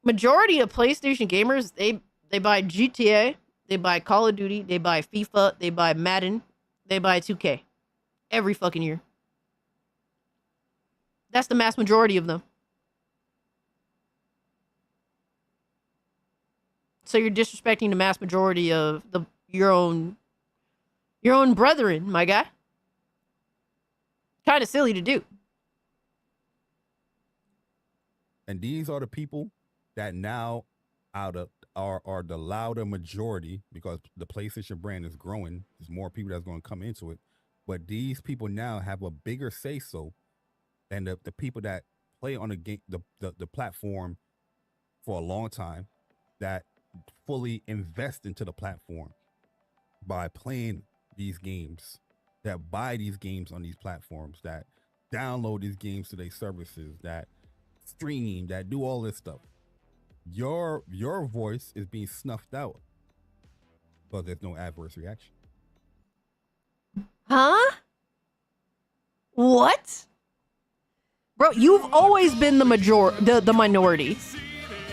[SPEAKER 5] majority of PlayStation gamers, they buy GTA, they buy Call of Duty, they buy FIFA, they buy Madden, they buy 2K every fucking year. That's the mass majority of them. So you're disrespecting the mass majority of your own brethren, my guy. Kind of silly to do.
[SPEAKER 8] And these are the people that now are the louder majority, because the PlayStation brand is growing. There's more people that's going to come into it. But these people now have a bigger say-so than the people that play on the platform for a long time, that fully invest into the platform by playing these games, that buy these games on these platforms, that download these games to their services, that stream, that do all this stuff. Your voice is being snuffed out, but there's no adverse reaction.
[SPEAKER 5] Huh? What? Bro, you've always been the minority.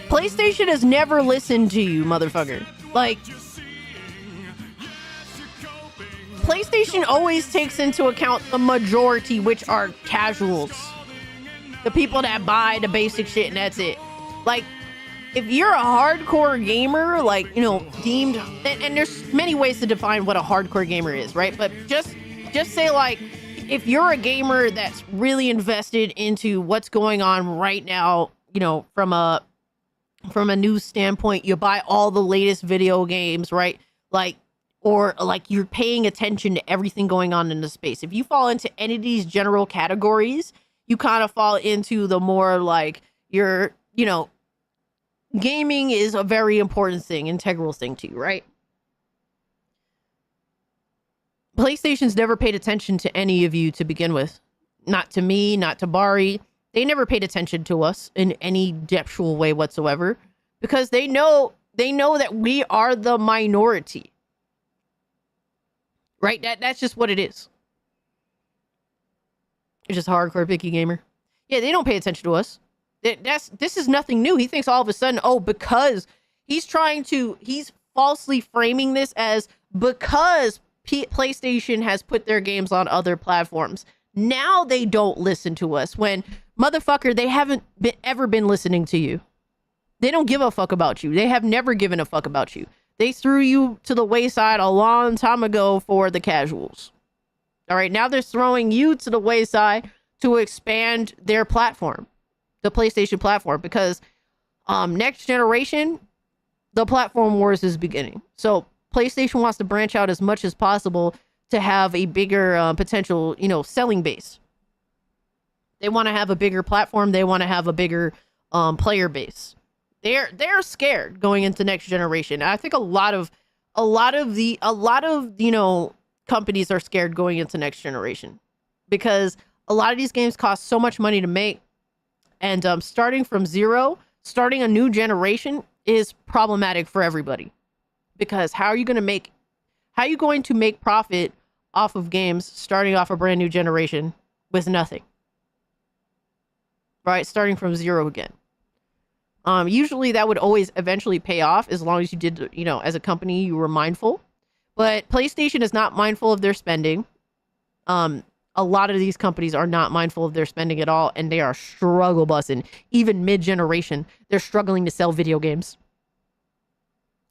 [SPEAKER 5] PlayStation has never listened to you, motherfucker. Like, PlayStation always takes into account the majority, which are casuals. The people that buy the basic shit and that's it. Like, if you're a hardcore gamer, like, you know, deemed... And there's many ways to define what a hardcore gamer is, right? But just say, like, if you're a gamer that's really invested into what's going on right now, you know, from a news standpoint, you buy all the latest video games, right? Like, or like you're paying attention to everything going on in the space. If you fall into any of these general categories, you kind of fall into the more like you're, you know, gaming is a very important thing, integral thing to you, right? PlayStation's never paid attention to any of you to begin with. Not to me, not to Bari. They never paid attention to us in any depthful way whatsoever, because they know that we are the minority. Right? That's just what it is. It's just a hardcore picky gamer. Yeah, they don't pay attention to us. This is nothing new. He thinks all of a sudden, oh, because he's falsely framing this as because PlayStation has put their games on other platforms. Now they don't listen to us, when, motherfucker, they haven't ever been listening to you. They don't give a fuck about you. They have never given a fuck about you. They threw you to the wayside a long time ago for the casuals. All right, now they're throwing you to the wayside to expand their platform, the PlayStation platform, because next generation, the platform wars is beginning. So PlayStation wants to branch out as much as possible to have a bigger potential, you know, selling base. They want to have a bigger platform. They want to have a bigger player base. They're scared going into next generation. I think a lot of you know, companies are scared going into next generation because a lot of these games cost so much money to make, and starting from zero, starting a new generation is problematic for everybody. Because how are you going to make profit off of games starting off a brand new generation with nothing? Right? Starting from zero again. Usually that would always eventually pay off as long as you did, you know, as a company, you were mindful. But PlayStation is not mindful of their spending. A lot of these companies are not mindful of their spending at all, and they are struggle bussing. Even mid-generation, they're struggling to sell video games.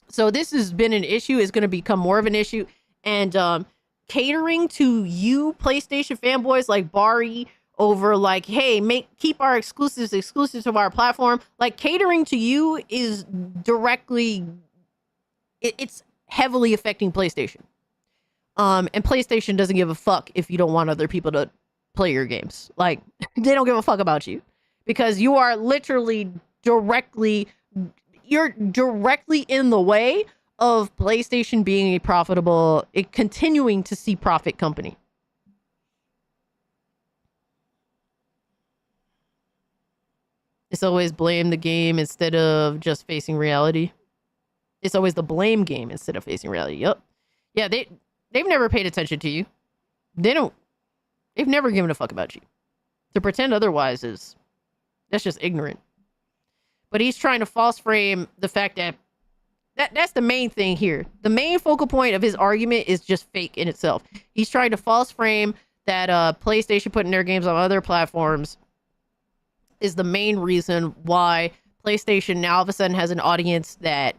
[SPEAKER 5] So this has been an issue, is going to become more of an issue. And catering to you PlayStation fanboys like Bari over like, hey, keep our exclusives of our platform. Like, catering to you is directly, it's heavily affecting PlayStation. And PlayStation doesn't give a fuck if you don't want other people to play your games. Like, they don't give a fuck about you because you are literally directly in the way of PlayStation being a continuing to see profit company. It's always blame the game instead of just facing reality. It's always the blame game instead of facing reality. Yep. Yeah, they've never paid attention to you. They've never given a fuck about you. To pretend otherwise that's just ignorant. But he's trying to false frame the fact that's the main thing here. The main focal point of his argument is just fake in itself. He's trying to false frame that PlayStation putting their games on other platforms is the main reason why PlayStation now all of a sudden has an audience that,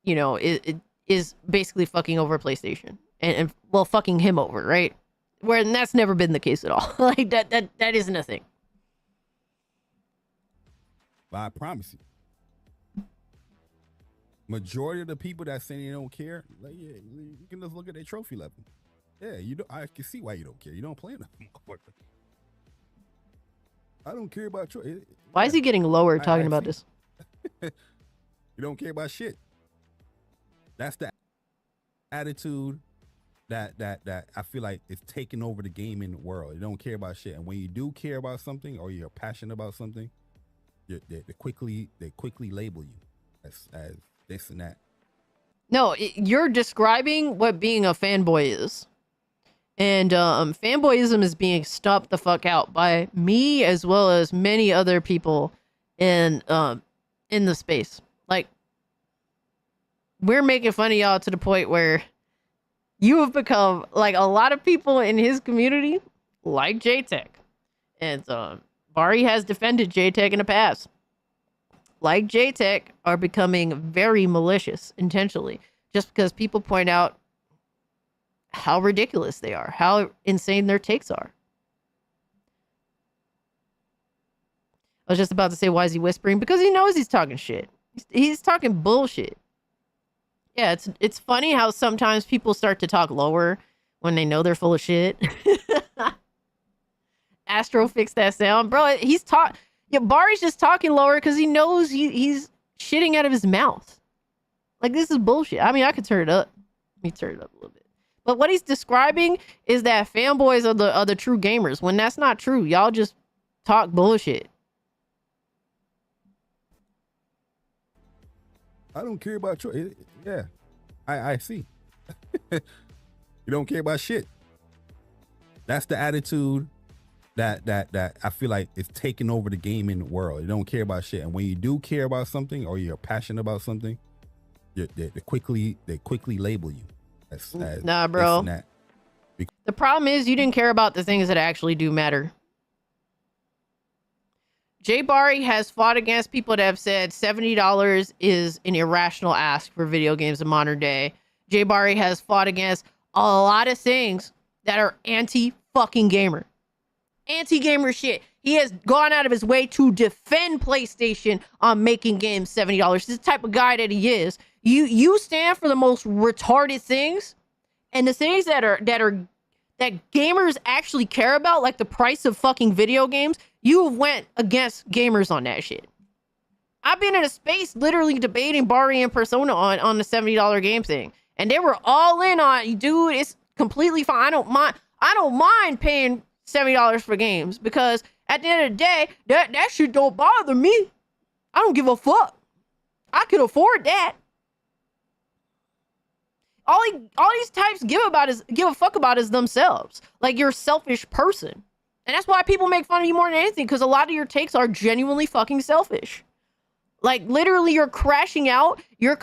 [SPEAKER 5] you know, is basically fucking over PlayStation and well, fucking him over, right? Where that's never been the case at all. Like that isn't a thing.
[SPEAKER 8] But I promise you, majority of the people that say they don't care, like, yeah, you can just look at their trophy level. Yeah, I can see why you don't care. You don't play enough. I don't care about trophy.
[SPEAKER 5] Why is he getting lower talking about this?
[SPEAKER 8] You don't care about shit. That's the attitude that I feel like is taking over the gaming world. You don't care about shit, and when you do care about something or you're passionate about something, they quickly label you as this and that.
[SPEAKER 5] No, you're describing what being a fanboy is. And fanboyism is being stomped the fuck out by me as well as many other people in the space. Like, we're making fun of y'all to the point where you have become, like, a lot of people in his community like J-Tech. And Bari has defended J-Tech in the past. Like J-Tech are becoming very malicious intentionally just because people point out how ridiculous they are, how insane their takes are. I was just about to say, why is he whispering? Because he knows he's talking shit. He's talking bullshit. Yeah, it's funny how sometimes people start to talk lower when they know they're full of shit. Astro fixed that sound. Bro, Bari's just talking lower because he knows he's shitting out of his mouth. Like, this is bullshit. I mean, I could turn it up. Let me turn it up a little bit. But what he's describing is that fanboys are the true gamers, when that's not true. Y'all just talk bullshit.
[SPEAKER 8] I don't care about you. Yeah, I see. You don't care about shit. That's the attitude that I feel like is taking over the gaming world. You don't care about shit, and when you do care about something or you're passionate about something, they quickly label you as
[SPEAKER 5] nah, bro. The problem is you didn't care about the things that actually do matter. Jay Bari has fought against people that have said $70 is an irrational ask for video games in modern day. Jay Bari has fought against a lot of things that are anti-fucking gamer. Anti-gamer shit. He has gone out of his way to defend PlayStation on making games $70. This is the type of guy that he is. You stand for the most retarded things, and the things that that gamers actually care about, like the price of fucking video games, you went against gamers on that shit. I've been in a space literally debating Bari and Persona on the $70 game thing. And they were all in on, dude, it's completely fine. I don't mind paying $70 for games because at the end of the day, that shit don't bother me. I don't give a fuck. I could afford that. All these types give a fuck about is themselves. Like, you're a selfish person. And that's why people make fun of you more than anything, because a lot of your takes are genuinely fucking selfish. Like, literally, you're crashing out. You're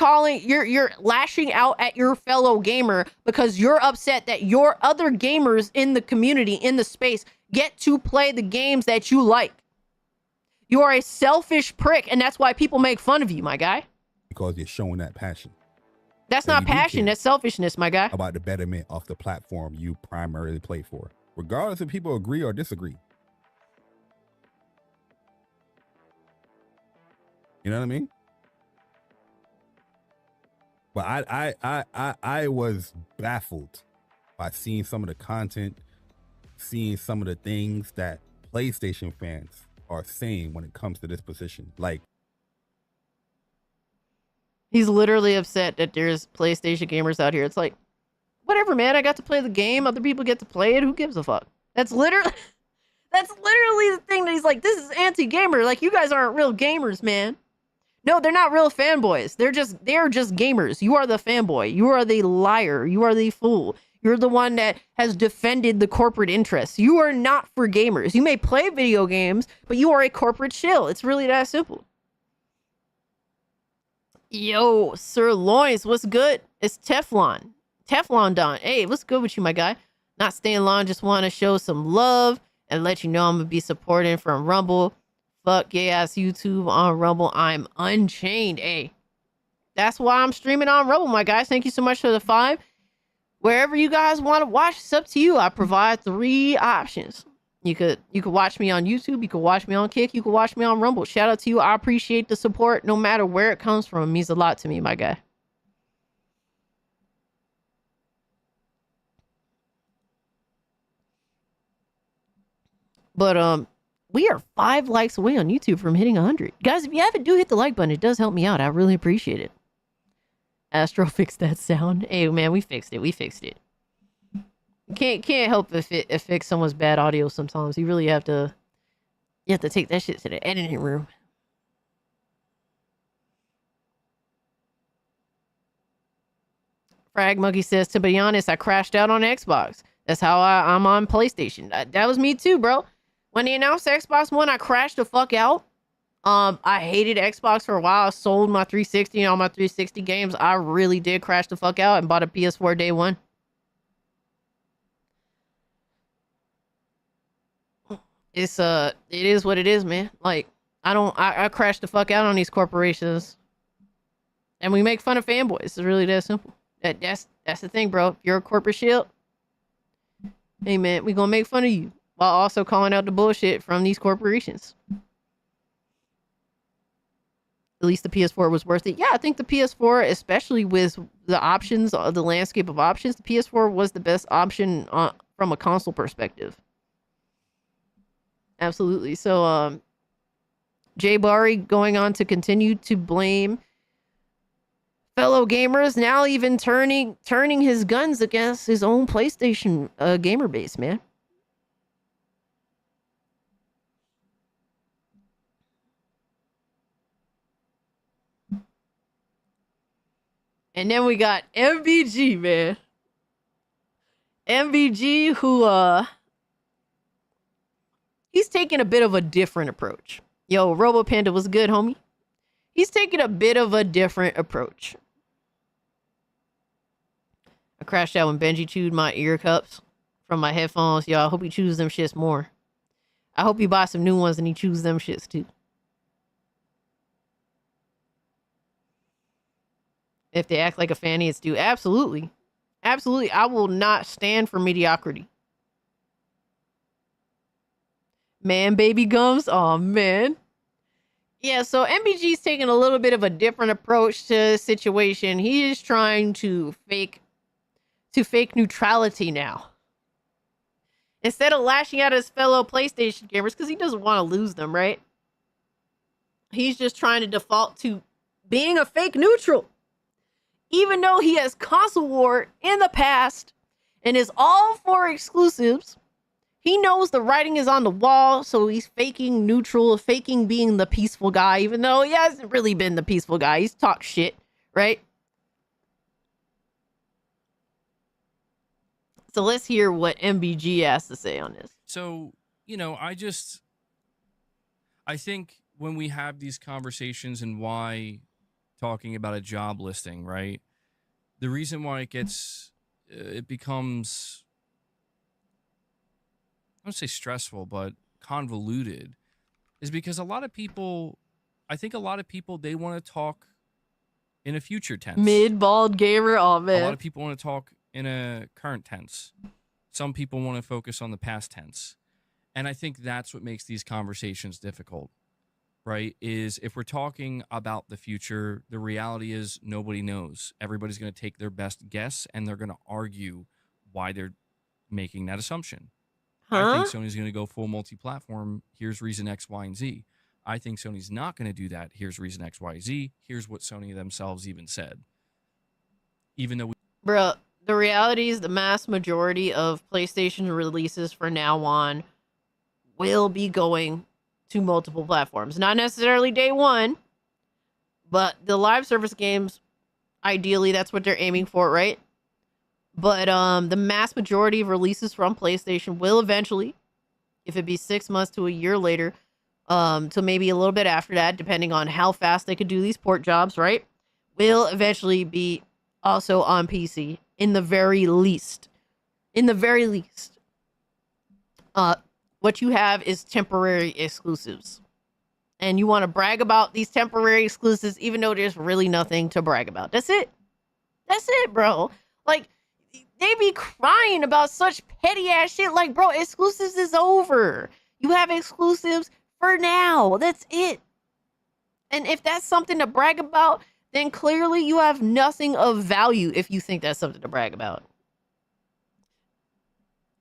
[SPEAKER 5] lashing out at your fellow gamer because you're upset that your other gamers in the community, in the space, get to play the games that you like. You are a selfish prick, and that's why people make fun of you, my guy.
[SPEAKER 8] Because you're showing that passion.
[SPEAKER 5] That's not passion, that's selfishness, my guy.
[SPEAKER 8] About the betterment of the platform you primarily play for, regardless if people agree or disagree. You know what I mean? But I was baffled by seeing some of the content, seeing some of the things that PlayStation fans are saying when it comes to this position. Like,
[SPEAKER 5] he's literally upset that there's PlayStation gamers out here. It's like, whatever, man. I got to play the game. Other people get to play it. Who gives a fuck? That's literally the thing that he's like, this is anti-gamer. Like, you guys aren't real gamers, man. No, they're not real fanboys. They're just gamers. You are the fanboy. You are the liar. You are the fool. You're the one that has defended the corporate interests. You are not for gamers. You may play video games, but you are a corporate shill. It's really that simple. Yo, Sirloins, what's good? It's Teflon. Teflon Don. Hey, what's good with you, my guy? Not staying long, just want to show some love and let you know I'm going to be supporting from Rumble. Fuck gay ass YouTube on Rumble. I'm unchained. Hey, that's why I'm streaming on Rumble, my guys. Thank you so much for the 5. Wherever you guys want to watch, it's up to you. I provide 3 options. You could watch me on YouTube. You could watch me on Kick. You could watch me on Rumble. Shout out to you. I appreciate the support no matter where it comes from. It means a lot to me, my guy. But we are 5 likes away on YouTube from hitting 100. Guys, if you haven't, do hit the like button. It does help me out. I really appreciate it. Astro fixed that sound. Hey, man, we fixed it. We fixed it. Can't help if it affects someone's bad audio sometimes. You really have to take that shit to the editing room. Frag Monkey says, to be honest, I crashed out on Xbox. That's how I'm on PlayStation. That was me too, bro. When they announced Xbox One, I crashed the fuck out. I hated Xbox for a while. I sold my 360 and all my 360 games. I really did crash the fuck out and bought a PS4 day one. It is what it is, man. Like, I crashed the fuck out on these corporations. And we make fun of fanboys. It's really that simple. That's the thing, bro. If you're a corporate shield, hey man, we gonna make fun of you while also calling out the bullshit from these corporations. At least the PS4 was worth it. Yeah, I think the PS4, especially with the options, the landscape of options, the PS4 was the best option from a console perspective. Absolutely. So, Jay Bari going on to continue to blame fellow gamers, now even turning his guns against his own PlayStation gamer base, man. And then we got MBG, man. MBG, who he's taking a bit of a different approach. Yo, Robo Panda was good, homie. He's taking a bit of a different approach. I crashed out when Benji chewed my ear cups from my headphones. Yo, I hope he chews them shits more. I hope he buys some new ones and he chews them shits too. If they act like a fanny, it's due. Absolutely. Absolutely. I will not stand for mediocrity. Man, baby gums. Oh, man. Yeah, so MBG's taking a little bit of a different approach to the situation. He is trying to fake neutrality now. Instead of lashing out at his fellow PlayStation gamers, because he doesn't want to lose them, right? He's just trying to default to being a fake neutral. Even though he has console war in the past and is all for exclusives, he knows the writing is on the wall, so he's faking neutral, faking being the peaceful guy, even though he hasn't really been the peaceful guy. He's talked shit, right? So let's hear what MBG has to say on this.
[SPEAKER 16] So, I think when we have these conversations and why talking about a job listing, right? The reason why it becomes, I don't say stressful, but convoluted is because I think a lot of people, they want to talk in a future tense.
[SPEAKER 5] Mid-bald gamer, oh man.
[SPEAKER 16] A lot of people want to talk in a current tense. Some people want to focus on the past tense. And I think that's what makes these conversations difficult, right? Is if we're talking about the future, the reality is nobody knows. Everybody's going to take their best guess and they're going to argue why they're making that assumption. I think Sony's going to go full multi-platform. Here's reason X, Y, and Z. I think Sony's not going to do that. Here's reason X, Y, Z. Here's what Sony themselves even said. Even though
[SPEAKER 5] Bro, the reality is the mass majority of PlayStation releases from now on will be going to multiple platforms. Not necessarily day one, but the live service games, ideally, that's what they're aiming for, right? But the mass majority of releases from PlayStation will eventually, if it be 6 months to a year later, to maybe a little bit after that, depending on how fast they could do these port jobs, right? Will eventually be also on PC, in the very least. In the very least. What you have is temporary exclusives. And you want to brag about these temporary exclusives, even though there's really nothing to brag about. That's it. That's it, bro. Like, they be crying about such petty ass shit. Like, bro, exclusives is over. You have exclusives for now. That's it. And if that's something to brag about, then clearly you have nothing of value if you think that's something to brag about.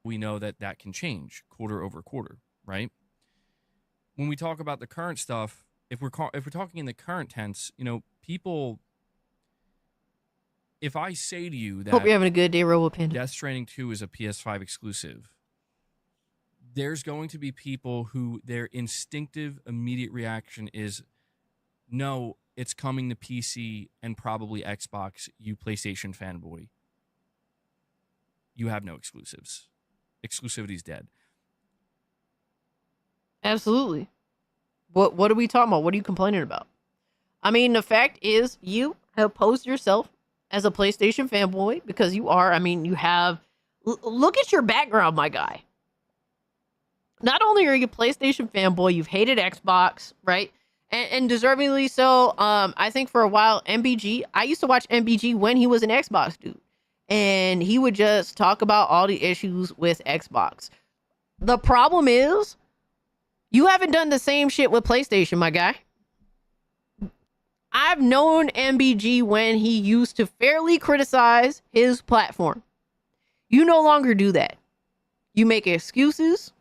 [SPEAKER 16] we know that can change quarter over quarter, right? When we talk about the current stuff, if we're talking in the current tense, people. If I say to you that
[SPEAKER 5] hope you're having a good day, Robo Panda.
[SPEAKER 16] Death Stranding 2 is a PS5 exclusive, there's going to be people who their instinctive immediate reaction is, no, it's coming to PC and probably Xbox, you PlayStation fanboy. You have no exclusives. Exclusivity's dead.
[SPEAKER 5] Absolutely. What are we talking about? What are you complaining about? I mean, the fact is you have posed yourself as a PlayStation fanboy because you are. I mean, you have... Look at your background, my guy. Not only are you a PlayStation fanboy, you've hated Xbox, right? And deservingly so. I think for a while, MBG... I used to watch MBG when he was an Xbox dude. And he would just talk about all the issues with Xbox. The problem is, you haven't done the same shit with PlayStation, my guy. I've known MBG when he used to fairly criticize his platform. You no longer do that. You make excuses.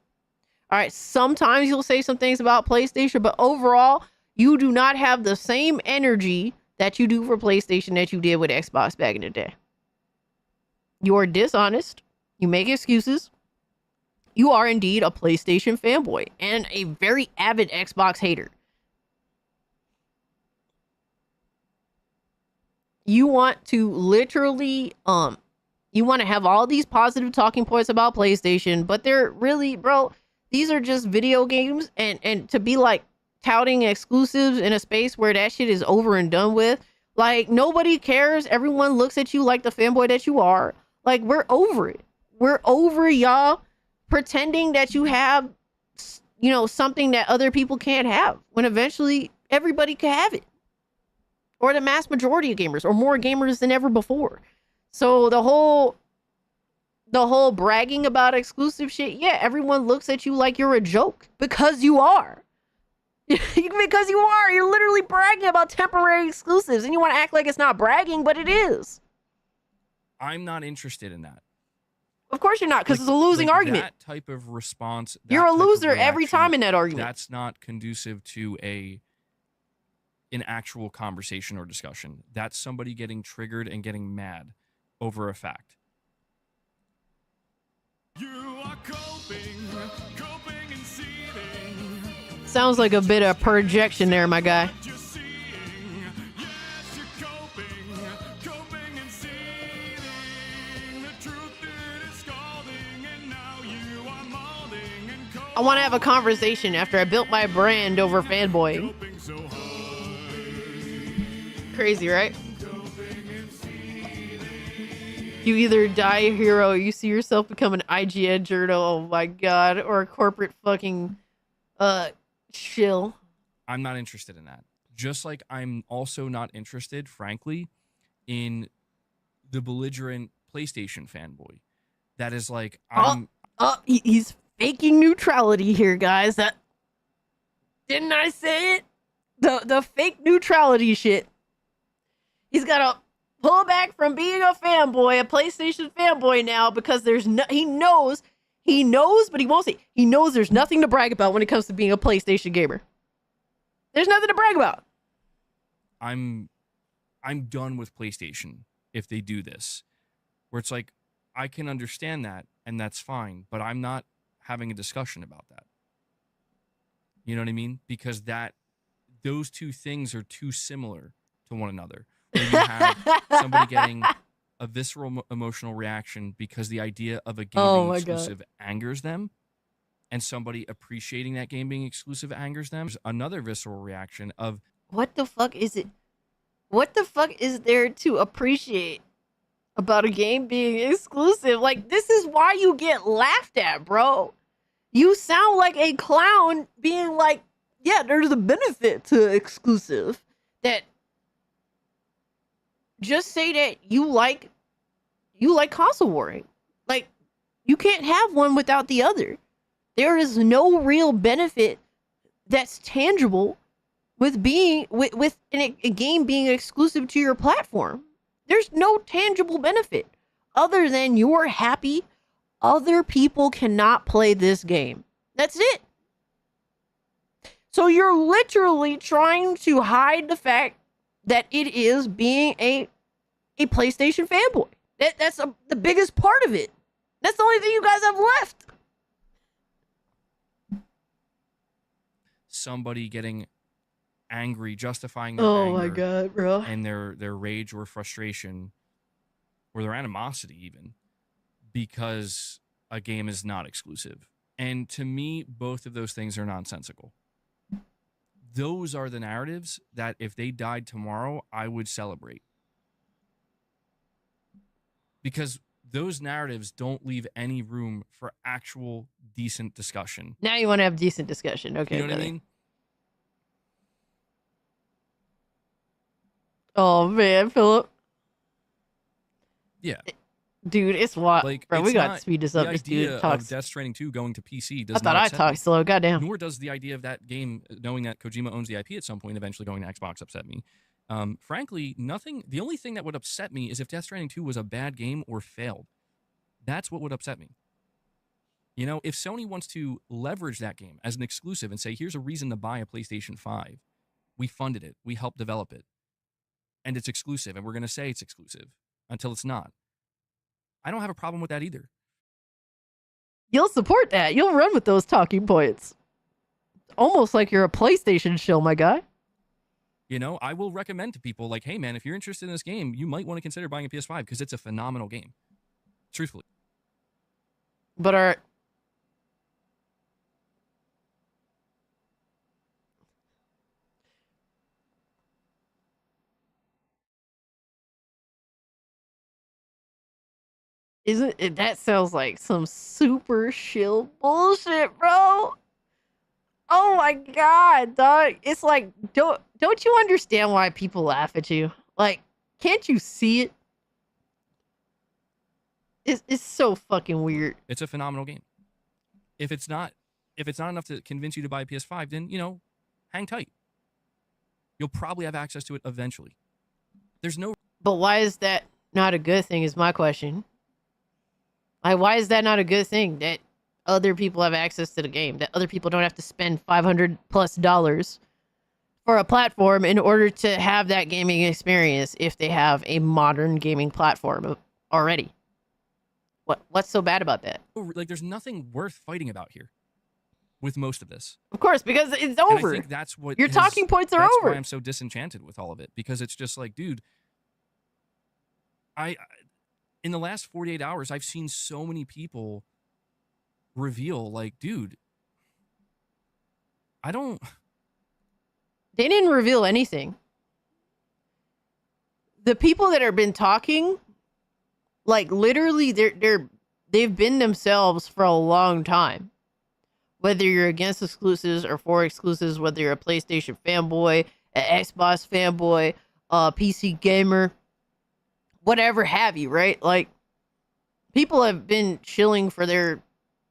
[SPEAKER 5] All right, sometimes you'll say some things about PlayStation, but overall, you do not have the same energy that you do for PlayStation that you did with Xbox back in the day. You are dishonest. You make excuses. You are indeed a PlayStation fanboy and a very avid Xbox hater. You want to literally, you want to have all these positive talking points about PlayStation, but they're really, bro, these are just video games. And to be like touting exclusives in a space where that shit is over and done with, like nobody cares. Everyone looks at you like the fanboy that you are. Like, we're over it. We're over y'all pretending that you have, something that other people can't have when eventually everybody can have it. Or the mass majority of gamers, or more gamers than ever before. So the whole bragging about exclusive shit, yeah, everyone looks at you like you're a joke because you are. Because you are. You're literally bragging about temporary exclusives and you want to act like it's not bragging, but it is.
[SPEAKER 16] I'm not interested in that.
[SPEAKER 5] Of course you're not, because
[SPEAKER 16] Like-
[SPEAKER 5] it's a losing
[SPEAKER 16] like
[SPEAKER 5] argument.
[SPEAKER 16] That type of response. that
[SPEAKER 5] You're a
[SPEAKER 16] type of
[SPEAKER 5] loser every
[SPEAKER 16] reaction,
[SPEAKER 5] time in that argument.
[SPEAKER 16] That's not conducive to an actual conversation or discussion. That's somebody getting triggered and getting mad over a fact.
[SPEAKER 5] Sounds like a bit of projection there, my guy. I want to have a conversation after I built my brand over fanboy. Crazy, right? You either die a hero, or you see yourself become an IGN journal, oh my god, or a corporate fucking shill.
[SPEAKER 16] I'm not interested in that. Just like I'm also not interested, frankly, in the belligerent PlayStation fanboy. That is like,
[SPEAKER 5] He's faking neutrality here, guys. That didn't I say it? The fake neutrality shit. He's gotta pull back from being a fanboy, a PlayStation fanboy now, because he knows, but he won't say. He knows there's nothing to brag about when it comes to being a PlayStation gamer. There's nothing to brag about.
[SPEAKER 16] I'm done with PlayStation if they do this. Where it's like, I can understand that, and that's fine, but I'm not having a discussion about that. You know what I mean? Because those two things are too similar to one another. Where you have somebody getting a visceral emotional reaction because the idea of a game being exclusive angers them, and somebody appreciating that game being exclusive angers them. There's another visceral reaction of,
[SPEAKER 5] what the fuck is it? What the fuck is there to appreciate about a game being exclusive? Like, this is why you get laughed at, bro. You sound like a clown being like, yeah, there's a benefit to exclusive. That just say that you like console warring. Like, you can't have one without the other. There is no real benefit that's tangible with being with a game being exclusive to your platform. There's no tangible benefit other than you're happy other people cannot play this game. That's it. So you're literally trying to hide the fact that it is being a PlayStation fanboy. That's the biggest part of it. That's the only thing you guys have left.
[SPEAKER 16] somebody getting angry, justifying their
[SPEAKER 5] Oh
[SPEAKER 16] anger
[SPEAKER 5] my god, bro.
[SPEAKER 16] and their rage or frustration or their animosity even because a game is not exclusive. And to me, both of those things are nonsensical. Those are the narratives that if they died tomorrow, I would celebrate. Because those narratives don't leave any room for actual decent discussion.
[SPEAKER 5] Now you want to have decent discussion. Okay.
[SPEAKER 16] You know what I
[SPEAKER 5] brother.
[SPEAKER 16] mean?
[SPEAKER 5] Oh man, Philip.
[SPEAKER 16] Yeah.
[SPEAKER 5] Dude, it's wild.
[SPEAKER 16] Like,
[SPEAKER 5] Bro,
[SPEAKER 16] it's
[SPEAKER 5] we got to
[SPEAKER 16] not
[SPEAKER 5] speed this
[SPEAKER 16] the
[SPEAKER 5] up. This
[SPEAKER 16] idea
[SPEAKER 5] dude talks.
[SPEAKER 16] of Death Stranding 2 going to PC does
[SPEAKER 5] I thought
[SPEAKER 16] not
[SPEAKER 5] I
[SPEAKER 16] upset
[SPEAKER 5] talked
[SPEAKER 16] me.
[SPEAKER 5] slow. Goddamn.
[SPEAKER 16] Nor does the idea of that game, knowing that Kojima owns the IP at some point, eventually going to Xbox, upset me. Frankly, nothing. The only thing that would upset me is if Death Stranding 2 was a bad game or failed. That's what would upset me. You know, if Sony wants to leverage that game as an exclusive and say, here's a reason to buy a PlayStation 5. We funded it. We helped develop it. And it's exclusive. And we're going to say it's exclusive until it's not. I don't have a problem with that either.
[SPEAKER 5] You'll support that. You'll run with those talking points. Almost like you're a PlayStation shill, my guy.
[SPEAKER 16] You know, I will recommend to people like, hey, man, if you're interested in this game, you might want to consider buying a PS5 because it's a phenomenal game. Truthfully.
[SPEAKER 5] But isn't it, that sounds like some super shill bullshit, bro. Oh my god, dog. It's like, don't you understand why people laugh at you? Like, can't you see it? It's so fucking weird.
[SPEAKER 16] It's a phenomenal game. If it's not enough to convince you to buy a PS5, then, you know, hang tight. You'll probably have access to it eventually. There's no...
[SPEAKER 5] But why is that not a good thing is my question. Why is that not a good thing? That other people have access to the game. That other people don't have to spend $500+ for a platform in order to have that gaming experience if they have a modern gaming platform already. What's so bad about that?
[SPEAKER 16] Like, there's nothing worth fighting about here with most of this.
[SPEAKER 5] Of course, because it's
[SPEAKER 16] And
[SPEAKER 5] over.
[SPEAKER 16] I think that's what
[SPEAKER 5] Your talking points are
[SPEAKER 16] that's
[SPEAKER 5] over.
[SPEAKER 16] why I'm so disenchanted with all of it, because it's just like, dude, in the last 48 hours, I've seen so many people reveal, like, dude,
[SPEAKER 5] They didn't reveal anything. The people that have been talking, like, literally, they've been themselves for a long time. Whether you're against exclusives or for exclusives, whether you're a PlayStation fanboy, an Xbox fanboy, a PC gamer, whatever have you, right? Like, people have been chilling for their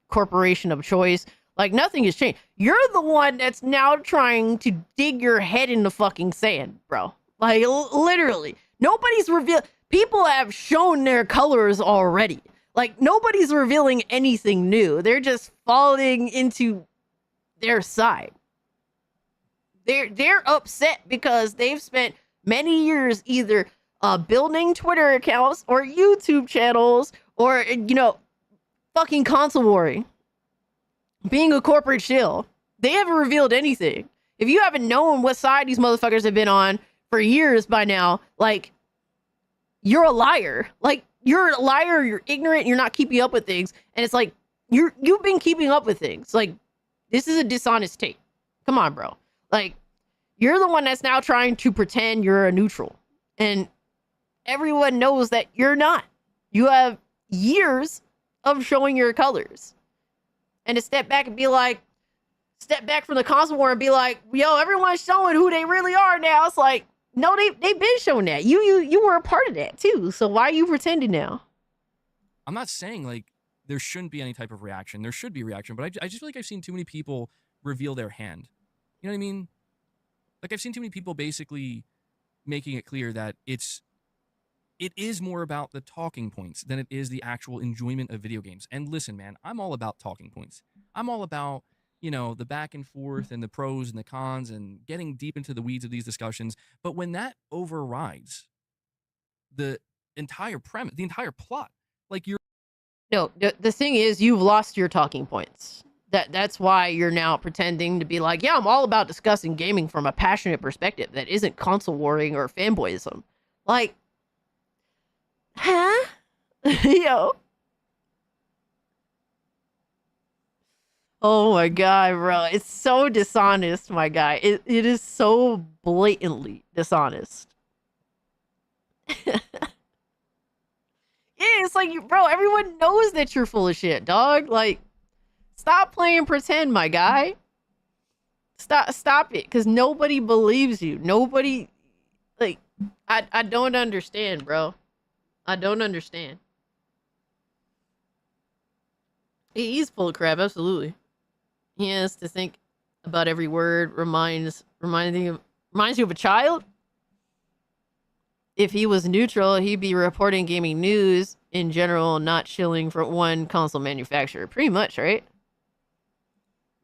[SPEAKER 5] corporation of choice. Like, nothing has changed. You're the one that's now trying to dig your head in the fucking sand, bro. Like, literally. Nobody's revealed. People have shown their colors already. Like, nobody's revealing anything new. They're just falling into their side. They're upset because they've spent many years either building Twitter accounts or YouTube channels or, you know, fucking console warring. Being a corporate shill. They haven't revealed anything. If you haven't known what side these motherfuckers have been on for years by now, like, you're a liar. Like, you're a liar, you're ignorant, you're not keeping up with things. And it's like, you've been keeping up with things. Like, this is a dishonest take. Come on, bro. Like, you're the one that's now trying to pretend you're a neutral. And everyone knows that you're not. You have years of showing your colors. And to step back and be like, step back from the console war and be like, yo, everyone's showing who they really are now. It's like, no, they've been showing that. You were a part of that too. So why are you pretending now?
[SPEAKER 16] I'm not saying, like, there shouldn't be any type of reaction. There should be reaction, but I just feel like I've seen too many people reveal their hand. You know what I mean? Like, I've seen too many people basically making it clear that it is more about the talking points than it is the actual enjoyment of video games. And listen, man, I'm all about talking points. I'm all about, you know, the back and forth and the pros and the cons and getting deep into the weeds of these discussions. But when that overrides the entire premise, the entire plot, like, you're...
[SPEAKER 5] No, the thing is, you've lost your talking points. That's why you're now pretending to be like, yeah, I'm all about discussing gaming from a passionate perspective that isn't console warring or fanboyism. Like, huh? Yo. Oh my god, bro. It's so dishonest, my guy. It is so blatantly dishonest. Yeah, it's like, bro, everyone knows that you're full of shit, dog. Like, stop playing pretend, my guy. Stop it, because nobody believes you. Nobody, like, I don't understand, bro. I don't understand. He's full of crap, absolutely. He has to think about every word, reminds you of a child. If he was neutral, he'd be reporting gaming news in general, not shilling for one console manufacturer. Pretty much, right?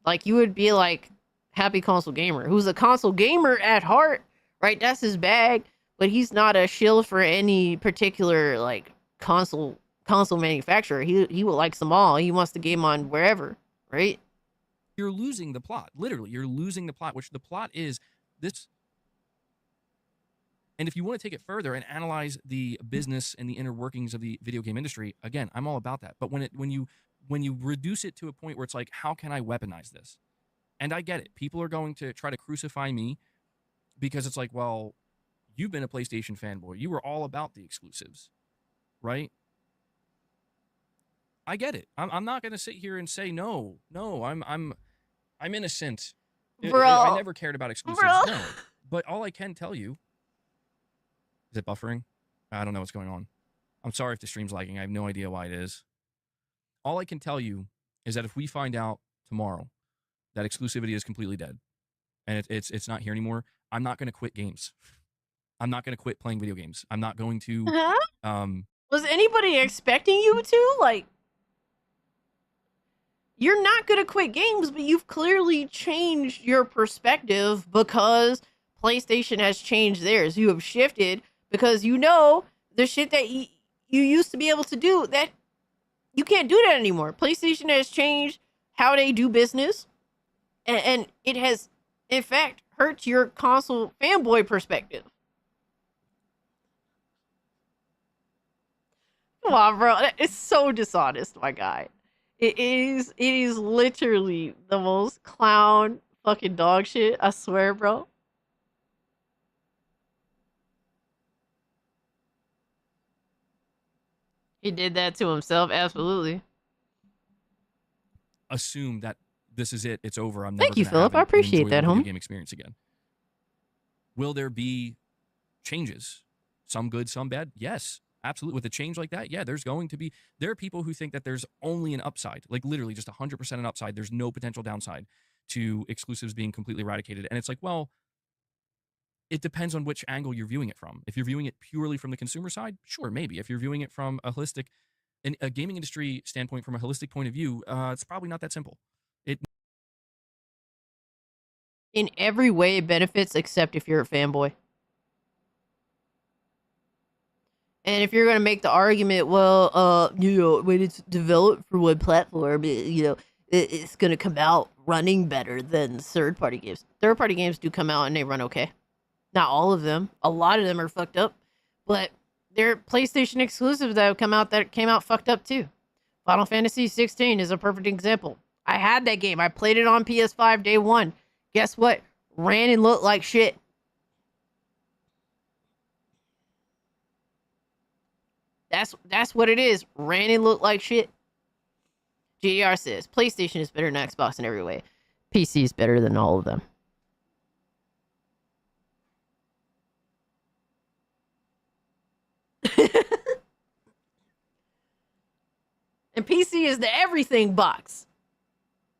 [SPEAKER 5] Like, you would be like Happy Console Gamer, who's a console gamer at heart, right? That's his bag, but he's not a shill for any particular, like, console manufacturer. He will like them all. He wants the game on wherever, right?
[SPEAKER 16] You're losing the plot. Literally, you're losing the plot, which the plot is this. And if you want to take it further and analyze the business and the inner workings of the video game industry, again, I'm all about that. But when you reduce it to a point where it's like, how can I weaponize this? And I get it. People are going to try to crucify me because it's like, well, you've been a PlayStation fanboy. You were all about the exclusives, right? I get it. I'm not going to sit here and say no. I'm innocent.
[SPEAKER 5] Bro.
[SPEAKER 16] I never cared about exclusives.
[SPEAKER 5] Bro.
[SPEAKER 16] No. But all I can tell you... Is it buffering? I don't know what's going on. I'm sorry if the stream's lagging. I have no idea why it is. All I can tell you is that if we find out tomorrow that exclusivity is completely dead and it's not here anymore, I'm not going to quit games. I'm not going to quit playing video games. I'm not going to...
[SPEAKER 5] Was anybody expecting you to? Like, you're not gonna quit games, but you've clearly changed your perspective because PlayStation has changed theirs. You have shifted because you know the shit that you used to be able to do that you can't do that anymore. PlayStation has changed how they do business, and it has, in fact, hurt your console fanboy perspective. Come on, bro. It's so dishonest, my guy. It is literally the most clown fucking dog shit. I swear, bro. He did that to himself, absolutely.
[SPEAKER 16] Assume that this is it. It's over. I'm never
[SPEAKER 5] Thank you,
[SPEAKER 16] gonna have
[SPEAKER 5] Philip. I
[SPEAKER 16] an
[SPEAKER 5] appreciate that,
[SPEAKER 16] enjoyable video
[SPEAKER 5] homie.
[SPEAKER 16] game experience again. Will there be changes? Some good, some bad? Yes, absolutely. With a change like that, yeah, there's going to be. There are people who think that there's only an upside, like literally just 100% an upside. There's no potential downside to exclusives being completely eradicated. And it's like, well, it depends on which angle you're viewing it from. If you're viewing it purely from the consumer side, sure, maybe. If you're viewing it from a holistic, a gaming industry standpoint, from a holistic point of view, it's probably not that simple.
[SPEAKER 5] In every way, it benefits, except if you're a fanboy. And if you're going to make the argument, well, when it's developed for one platform, it's going to come out running better than third-party games. Third-party games do come out and they run okay. Not all of them. A lot of them are fucked up. But there are PlayStation exclusives that have come out that came out fucked up too. Final Fantasy 16 is a perfect example. I had that game. I played it on PS5 day one. Guess what? Ran and looked like shit. That's what it is. Ran and looked like shit. GDR says, PlayStation is better than Xbox in every way. PC is better than all of them. And PC is the everything box.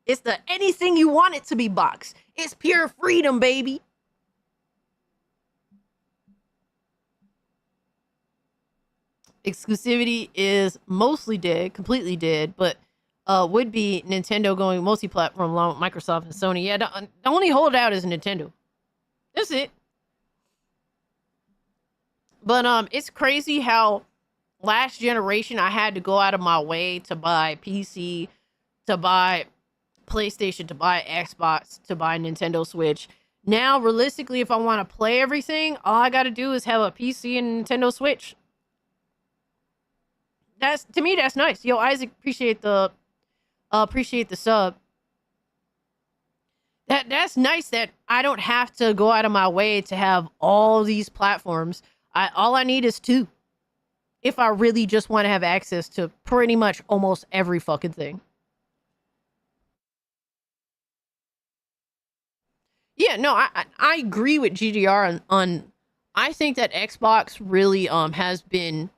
[SPEAKER 5] It's the anything you want it to be box. It's pure freedom, baby. Exclusivity is mostly dead, completely dead, but would be Nintendo going multi-platform along with Microsoft and Sony. Yeah, the only holdout is Nintendo. That's it. But it's crazy how last generation I had to go out of my way to buy PC, to buy PlayStation, to buy Xbox, to buy Nintendo Switch. Now, realistically, if I want to play everything, all I got to do is have a PC and Nintendo Switch. To me, that's nice. Yo, Isaac, appreciate the sub. That's nice that I don't have to go out of my way to have all these platforms. All I need is two. If I really just want to have access to pretty much almost every fucking thing. Yeah, no, I agree with GDR on I think that Xbox really has been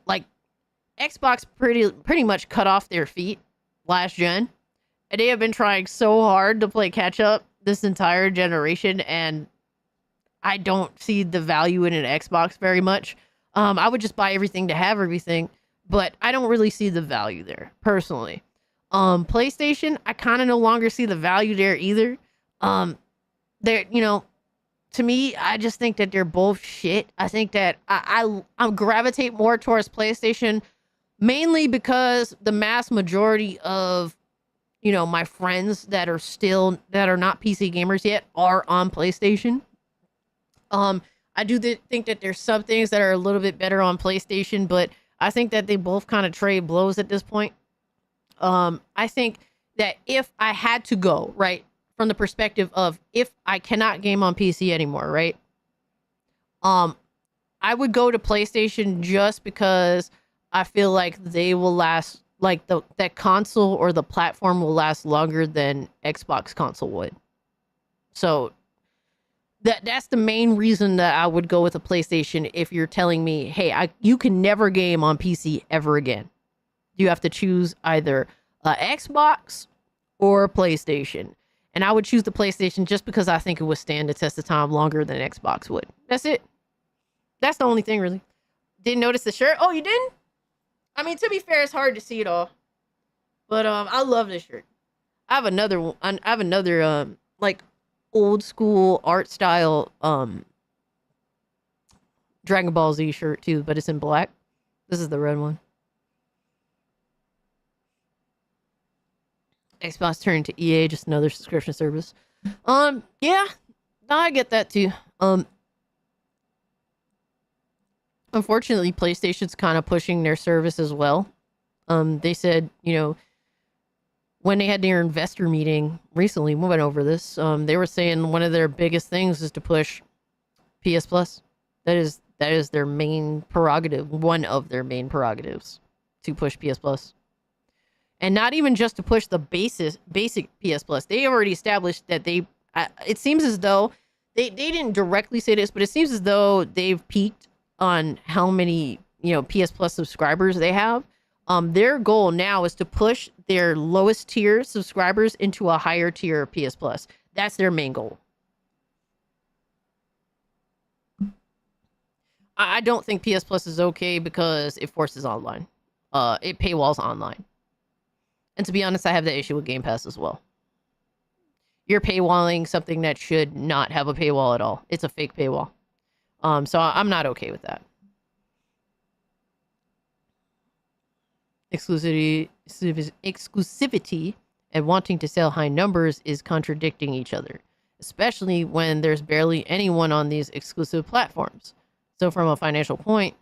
[SPEAKER 5] like Xbox pretty much cut off their feet last gen. And they have been trying so hard to play catch up this entire generation, and I don't see the value in an Xbox very much. I would just buy everything to have everything, but I don't really see the value there, personally. PlayStation, I kind of no longer see the value there either. They're, to me, I just think that they're both shit. I think that I gravitate more towards PlayStation, mainly because the mass majority of, my friends that are not PC gamers yet are on PlayStation. I do think that there's some things that are a little bit better on PlayStation, but I think that they both kind of trade blows at this point. I think that if I had to go, right, from the perspective of if I cannot game on PC anymore, right, I would go to PlayStation just because I feel like they will last, like that console or the platform will last longer than Xbox console would. So that's the main reason that I would go with a PlayStation if you're telling me, hey, you can never game on PC ever again. You have to choose either Xbox or PlayStation. And I would choose the PlayStation just because I think it would stand the test of time longer than Xbox would. That's it. That's the only thing, really. Didn't notice the shirt? Oh, you didn't? I mean, to be fair, it's hard to see it all. But I love this shirt. I have another like old school art style Dragon Ball Z shirt too, but it's in black. This is the red one. Xbox turned to EA, just another subscription service. Yeah, no, I get that too. Unfortunately, PlayStation's kind of pushing their service as well. They said, you know, when they had their investor meeting recently, we went over this. They were saying one of their biggest things is to push PS Plus. That is their main prerogative, one of their main prerogatives, to push PS Plus. And not even just to push the basic PS Plus. They already established that it seems as though they didn't directly say this, but it seems as though they've peaked on how many, you know, PS Plus subscribers they have. Their goal now is to push their lowest tier subscribers into a higher tier of PS Plus. That's their main goal. I don't think PS Plus is okay because it forces online. It paywalls online. And to be honest, I have that issue with Game Pass as well. You're paywalling something that should not have a paywall at all. It's a fake paywall. So I'm not okay with that. Exclusivity and wanting to sell high numbers is contradicting each other, especially when there's barely anyone on these exclusive platforms. So from a financial point,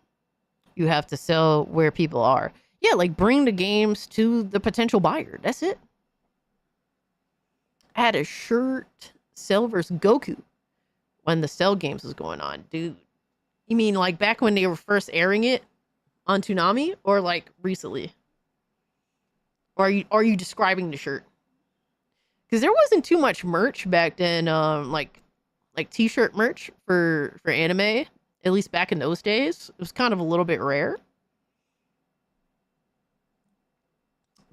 [SPEAKER 5] you have to sell where people are. Yeah, like bring the games to the potential buyer. That's it. I had a shirt Cell vs. Goku when the Cell games was going on. Dude, you mean like back when they were first airing it on Toonami, or like recently? Or are you describing the shirt? Because there wasn't too much merch back then, like t-shirt merch for anime, at least back in those days. It was kind of a little bit rare.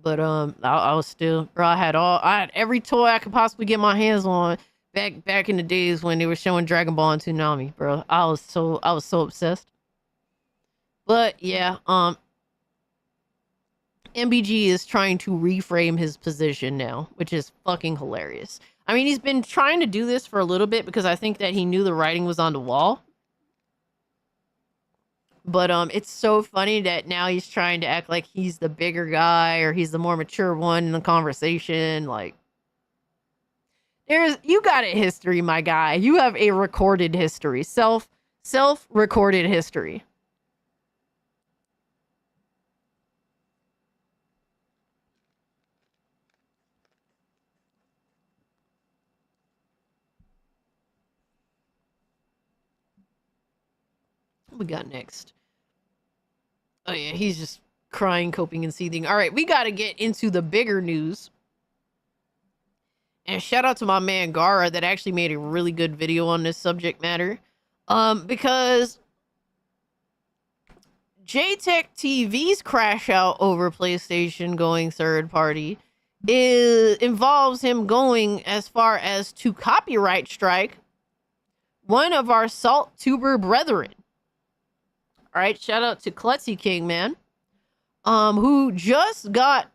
[SPEAKER 5] But I was still, bro, I had every toy I could possibly get my hands on back in the days when they were showing Dragon Ball on Toonami, bro. I was so obsessed. But yeah, MBG is trying to reframe his position now, which is fucking hilarious. I mean, he's been trying to do this for a little bit because I think that he knew the writing was on the wall. But it's so funny that now he's trying to act like he's the bigger guy or he's the more mature one in the conversation. Like, you got a history, my guy. You have a recorded history, self-recorded history. What we got next? Oh yeah, he's just crying, coping, and seething. All right, we got to get into the bigger news. And shout out to my man Gara that actually made a really good video on this subject matter. Because JTech TV's crash out over PlayStation going third party involves him going as far as to copyright strike one of our Salt Tuber brethren. All right, shout out to Klutzy King, man, who just got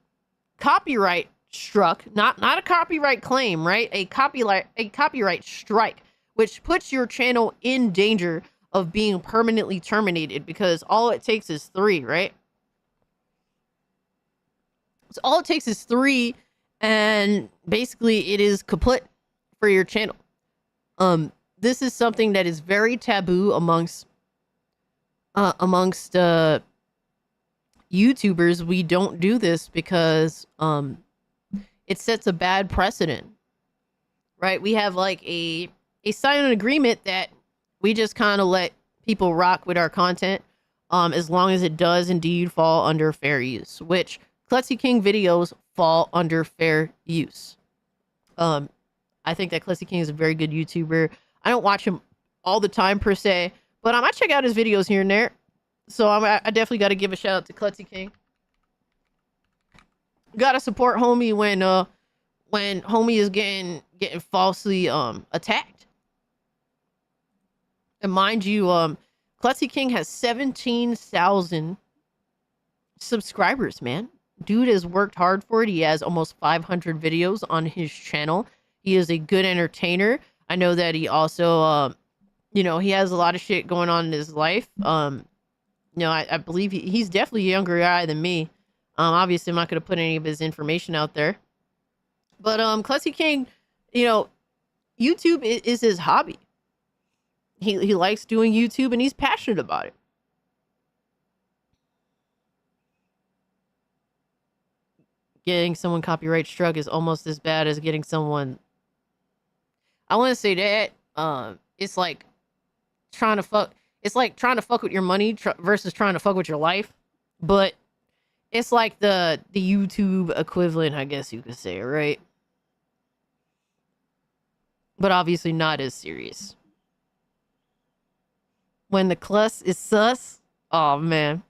[SPEAKER 5] copyright struck, not a copyright claim, right? A copyright strike, which puts your channel in danger of being permanently terminated because all it takes is 3, right? So all it takes is 3, and basically it is kaput for your channel. This is something that is very taboo amongst YouTubers. We don't do this because it sets a bad precedent, right? We have like a silent agreement that we just kind of let people rock with our content as long as it does indeed fall under fair use, which Klutzy King videos fall under fair use. I think that Klutzy King is a very good YouTuber. I don't watch him all the time per se, but I check out his videos here and there. So I definitely got to give a shout out to Klutzy King. Got to support homie when homie is getting falsely attacked. And mind you, Klutzy King has 17,000 subscribers, man. dude has worked hard for it. He has almost 500 videos on his channel. He is a good entertainer. I know that he also, you know, he has a lot of shit going on in his life. You know, I believe he's definitely a younger guy than me. Obviously, I'm not going to put any of his information out there. But Klutzy King, you know, YouTube is his hobby. He likes doing YouTube, and he's passionate about it. Getting someone copyright struck is almost as bad as getting someone. I want to say that it's like trying to fuck. It's like trying to fuck with your money versus trying to fuck with your life. But it's like the YouTube equivalent, I guess you could say, right? But obviously not as serious. When the cluss is sus, oh man.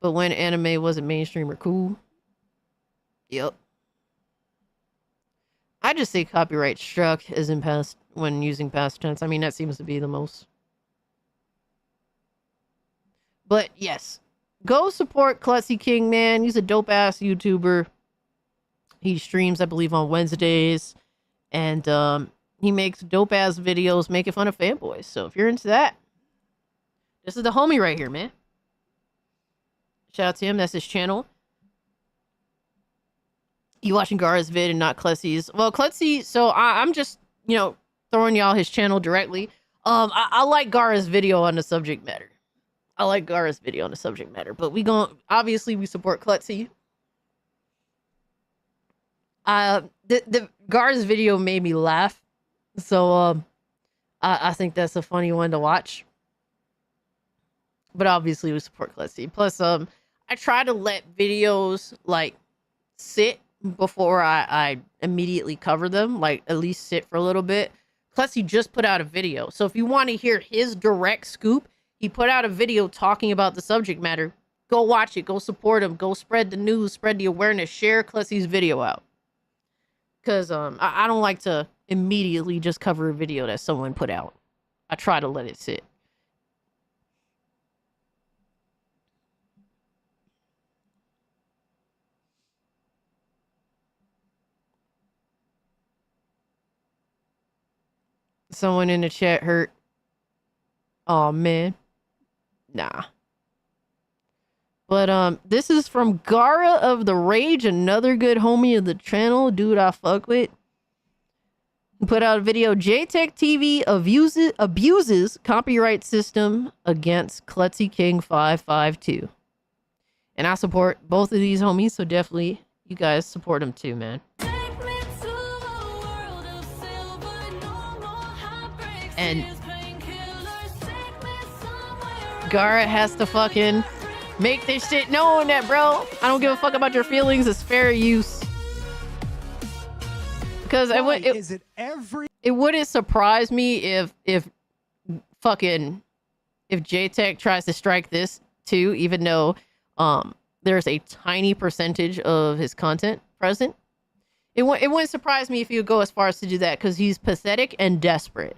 [SPEAKER 5] But when anime wasn't mainstream or cool, yep. I just say copyright struck as in past when using past tense. I mean, that seems to be the most. But yes, go support Klutzy King, man. He's a dope ass YouTuber. He streams, I believe, on Wednesdays, and he makes dope ass videos making fun of fanboys. So if you're into that, this is the homie right here, man. Shout out to him. That's his channel. You watching Gara's vid and not Klutzy's. Well, Klutzy, so I'm just, you know, throwing y'all his channel directly. I like Gara's video on the subject matter. But obviously we support Klutzy. The Gara's video made me laugh. So I think that's a funny one to watch. But obviously we support Klutzy. Plus, I try to let videos like sit before I immediately cover them. Like at least sit for a little bit. Klutzy just put out a video. So if you want to hear his direct scoop, he put out a video talking about the subject matter. Go watch it. Go support him. Go spread the news. Spread the awareness. Share Klutzy's video out. Because I don't like to immediately just cover a video that someone put out. I try to let it sit. Someone in the chat hurt. Oh man. Nah. But this is from Gara of the Rage, another good homie of the channel, dude I fuck with. He put out a video. JTech TV abuses copyright system against Klutzy King 552. And I support both of these homies, so definitely you guys support them too, man. And Gara has to fucking make this shit known that, bro, I don't give a fuck about your feelings. It's fair use. Because it wouldn't surprise me if JTech tries to strike this too, even though there's a tiny percentage of his content present. It wouldn't surprise me if he would go as far as to do that, because he's pathetic and desperate.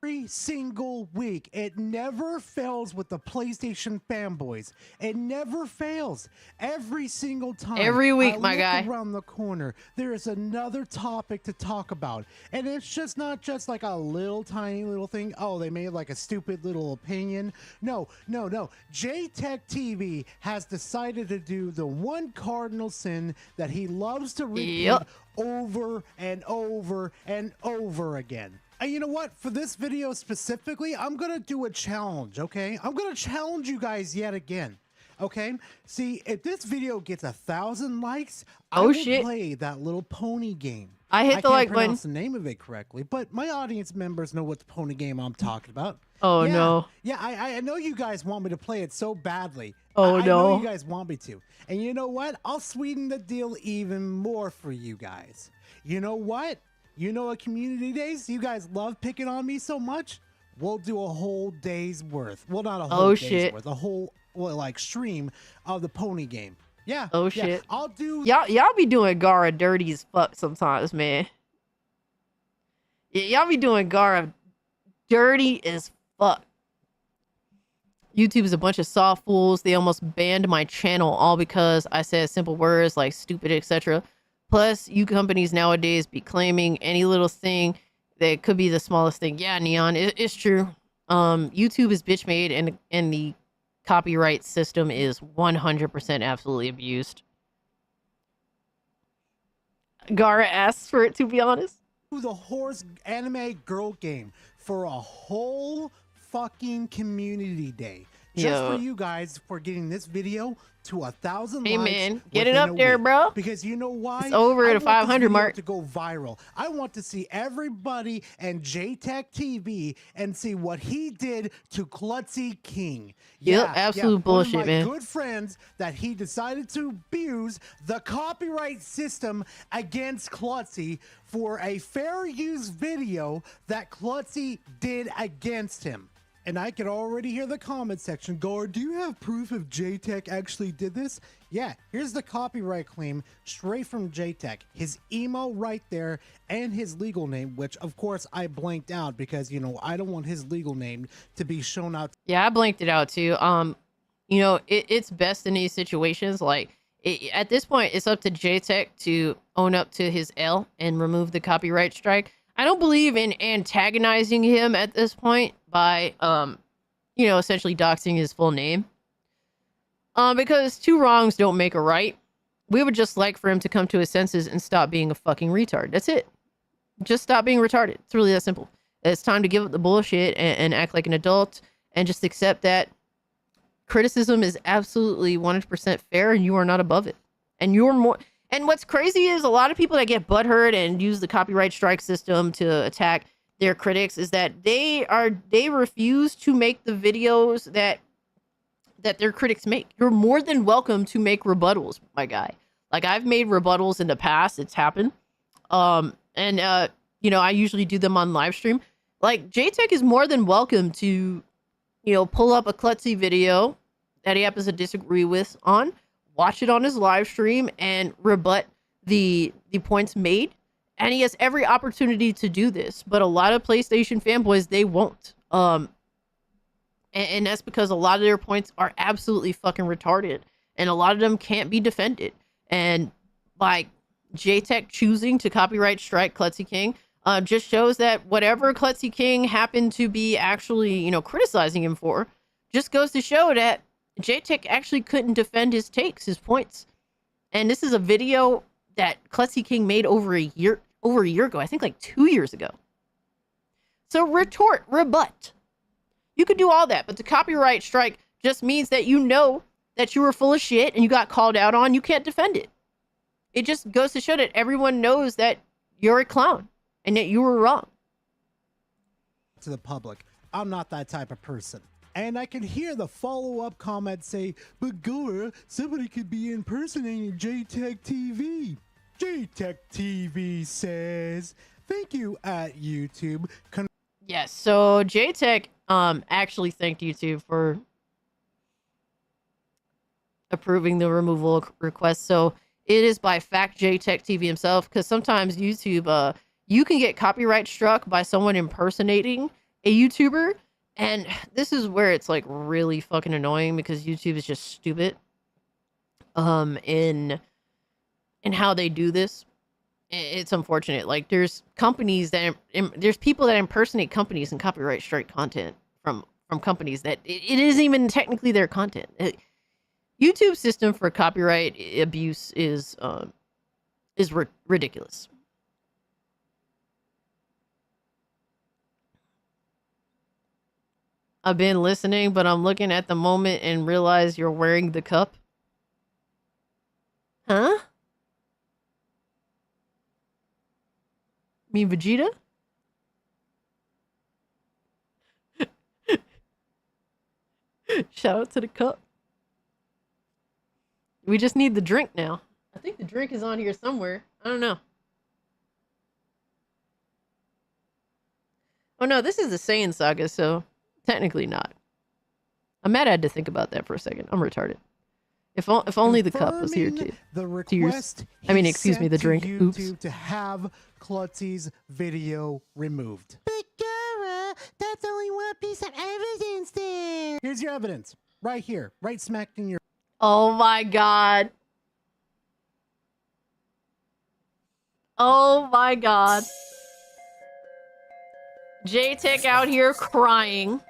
[SPEAKER 17] Every single week, it never fails with the PlayStation fanboys. It never fails. Every single time.
[SPEAKER 5] Every week, my
[SPEAKER 17] look
[SPEAKER 5] guy.
[SPEAKER 17] Around the corner, there is another topic to talk about, and it's just not just like a little tiny little thing. Oh, they made like a stupid little opinion. No. JTech TV has decided to do the one cardinal sin that he loves to repeat over and over and over again. And you know what? For this video specifically, I'm going to do a challenge, okay? I'm going to challenge you guys yet again, okay? See, if this video gets 1,000 likes, I will play that little pony game.
[SPEAKER 5] I hit the like button.
[SPEAKER 17] I can't pronounce the name of it correctly, but my audience members know what the pony game I'm talking about.
[SPEAKER 5] Oh, no.
[SPEAKER 17] Yeah, I know you guys want me to play it so badly.
[SPEAKER 5] Oh,
[SPEAKER 17] I
[SPEAKER 5] no.
[SPEAKER 17] know you guys want me to. And you know what? I'll sweeten the deal even more for you guys. You know what? You know what, community days? You guys love picking on me so much? We'll do a whole day's worth. Well, not a whole day's worth. A whole, stream of the pony game. Yeah.
[SPEAKER 5] Oh, shit.
[SPEAKER 17] Yeah. I'll do...
[SPEAKER 5] Y'all be doing Gara dirty as fuck sometimes, man. Y'all be doing Gara dirty as fuck. YouTube is a bunch of soft fools. They almost banned my channel all because I said simple words like stupid, etc. Plus, you companies nowadays be claiming any little thing that could be the smallest thing. Yeah, Neon, it's true. YouTube is bitch made, and the copyright system is 100% absolutely abused. Gara asks for it, to be honest.
[SPEAKER 17] The horse anime girl game for a whole fucking community day. Just
[SPEAKER 5] Yo.
[SPEAKER 17] for you guys for getting this video to 1,000
[SPEAKER 5] Hey,
[SPEAKER 17] likes.
[SPEAKER 5] man, get it
[SPEAKER 17] within
[SPEAKER 5] up
[SPEAKER 17] a
[SPEAKER 5] there,
[SPEAKER 17] week.
[SPEAKER 5] bro.
[SPEAKER 17] Because you know why?
[SPEAKER 5] It's over
[SPEAKER 17] I
[SPEAKER 5] at
[SPEAKER 17] want
[SPEAKER 5] a
[SPEAKER 17] this
[SPEAKER 5] 500
[SPEAKER 17] video
[SPEAKER 5] mark.
[SPEAKER 17] to go viral. I want to see everybody and JTech TV and see what he did to Klutzy King.
[SPEAKER 5] Yep, absolute bullshit,
[SPEAKER 17] one of my
[SPEAKER 5] man.
[SPEAKER 17] good friends that he decided to abuse the copyright system against Klutzy for a fair use video that Klutzy did against him. And I could already hear the comment section go, do you have proof if JTech actually did this? Yeah, here's the copyright claim straight from JTech. His email right there and his legal name, which of course I blanked out because, you know, I don't want his legal name to be shown out.
[SPEAKER 5] Yeah, I blanked it out too. You know, it's best in these situations. Like, at this point, it's up to JTech to own up to his L and remove the copyright strike. I don't believe in antagonizing him at this point by, you know, essentially doxing his full name. Because two wrongs don't make a right. We would just like for him to come to his senses and stop being a fucking retard. That's it. Just stop being retarded. It's really that simple. It's time to give up the bullshit and act like an adult and just accept that criticism is absolutely 100% fair and you are not above it. And you're more... And what's crazy is a lot of people that get butthurt and use the copyright strike system to attack their critics is that they refuse to make the videos that their critics make. You're more than welcome to make rebuttals, my guy. Like, I've made rebuttals in the past. It's happened. You know, I usually do them on live stream. Like, JTech is more than welcome to, you know, pull up a klutzy video that he happens to disagree with on, watch it on his live stream and rebut the points made. And he has every opportunity to do this, but a lot of PlayStation fanboys, they won't. And that's because a lot of their points are absolutely fucking retarded and a lot of them can't be defended. And like JTech choosing to copyright strike Klutzy King just shows that whatever Klutzy King happened to be actually, you know, criticizing him for just goes to show that JTech actually couldn't defend his takes, his points. And this is a video that Klutzy King made over a year ago. I think like 2 years ago. So retort, rebut. You could do all that, but the copyright strike just means that you know that you were full of shit and you got called out on. You can't defend it. It just goes to show that everyone knows that you're a clown and that you were wrong.
[SPEAKER 17] To the public, I'm not that type of person. And I can hear the follow-up comment say, but Gora, somebody could be impersonating JTech TV. JTech TV says, thank you at YouTube.
[SPEAKER 5] Yes, so JTech actually thanked YouTube for approving the removal request. So it is by fact JTech TV himself, because sometimes YouTube, you can get copyright struck by someone impersonating a YouTuber. And this is where it's like really fucking annoying because YouTube is just stupid in how they do this. It's unfortunate. Like there's companies that there's people that impersonate companies and copyright strike content from companies that it isn't even technically their content. YouTube system for copyright abuse is ridiculous. I've been listening, but I'm looking at the moment and realize you're wearing the cup. Huh? mean Vegeta? Shout out to the cup. We just need the drink now. I think the drink is on here somewhere. I don't know. Oh no, this is the Saiyan saga, so technically not. I'm mad I had to think about that for a second. I'm retarded. If only the cup was here too.
[SPEAKER 17] The request
[SPEAKER 5] I mean, excuse me, the drink. Oops.
[SPEAKER 17] To have Klutzy's video removed. But Gara, that's only one piece of evidence there. Here's your evidence. Right here. Right smack in your...
[SPEAKER 5] Oh my god. Oh my god. J-Tech out here crying.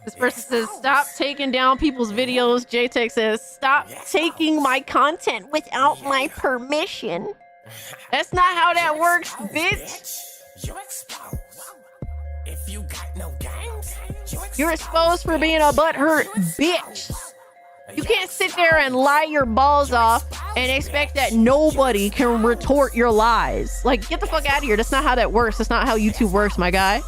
[SPEAKER 5] This person says, stop taking down people's videos. J-Tech says, stop taking my content without my permission. That's not how that works, bitch. You're exposed for being a butthurt bitch. You can't sit there and lie your balls off and expect that nobody can retort your lies. Like, get the fuck out of here. That's not how that works. That's not how YouTube works, my guy.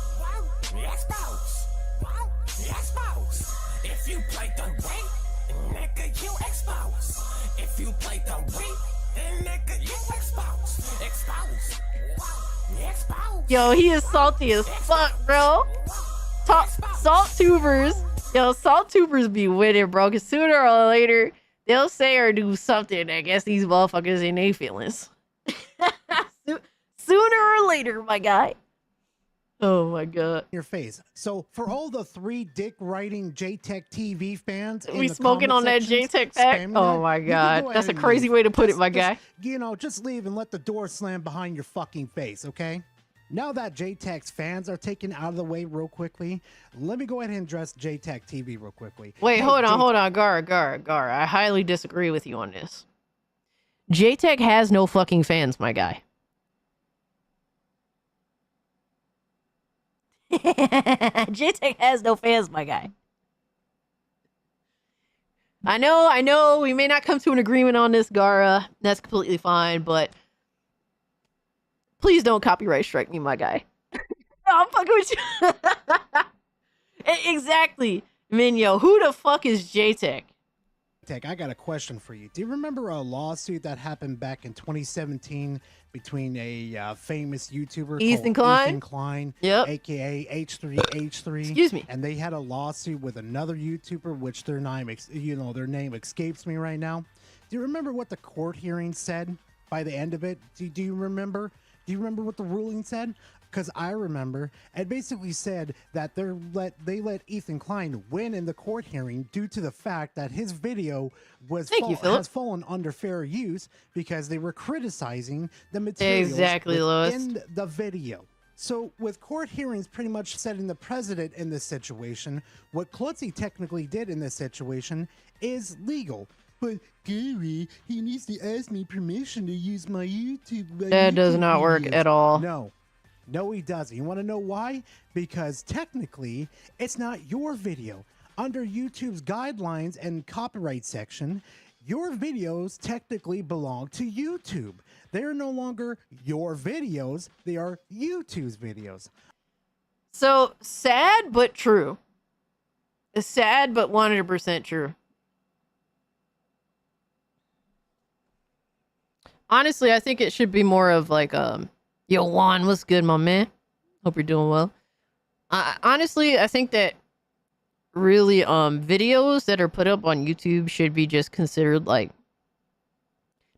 [SPEAKER 5] Yo, he is salty as fuck, bro. Salt tubers. Yo, salt tubers be winning, bro. Because sooner or later, they'll say or do something that gets these motherfuckers in their feelings. Sooner or later, my guy. Oh my god.
[SPEAKER 17] Your face. So for all the 3 dick riding J-Tech TV fans,
[SPEAKER 5] we smoking on that J-Tech pack? Oh my god. That's a crazy way to put it, my guy.
[SPEAKER 17] You know, just leave and let the door slam behind your fucking face, okay? Now that J-Tech's fans are taken out of the way real quickly, let me go ahead and address J-Tech TV real quickly.
[SPEAKER 5] Wait, hold on. Gar. I highly disagree with you on this. J-Tech has no fucking fans, my guy. J-Tech has no fans, my guy. I know, we may not come to an agreement on this, Gara. That's completely fine, but please don't copyright strike me, my guy. No, I'm fucking with you. Exactly. Minyo, who the fuck is J-Tech?
[SPEAKER 17] Tech, I got a question for you. Do you remember a lawsuit that happened back in 2017 between a famous YouTuber
[SPEAKER 5] Ethan
[SPEAKER 17] called
[SPEAKER 5] Klein?
[SPEAKER 17] Ethan Klein,
[SPEAKER 5] yep,
[SPEAKER 17] aka H3H3.
[SPEAKER 5] Excuse me.
[SPEAKER 17] And they had a lawsuit with another YouTuber, which their name, their name escapes me right now. Do you remember what the court hearing said by the end of it? Do you remember? Do you remember what the ruling said? Because I remember. It basically said that they let Ethan Klein win in the court hearing due to the fact that his video has fallen under fair use because they were criticizing the materials in the video. So with court hearings pretty much setting the precedent in this situation, what Klutzy technically did in this situation is legal. But Gary, he needs to ask me permission to use my YouTube.
[SPEAKER 5] That does not work at all.
[SPEAKER 17] No, he doesn't. You want to know why? Because technically, it's not your video. Under YouTube's guidelines and copyright section, your videos technically belong to YouTube. They are no longer your videos. They are YouTube's videos.
[SPEAKER 5] So, sad but true. Sad but 100% true. Honestly, I think it should be more of like, yo, Juan, what's good, my man? Hope you're doing well. Honestly, I think that really, videos that are put up on YouTube should be just considered like,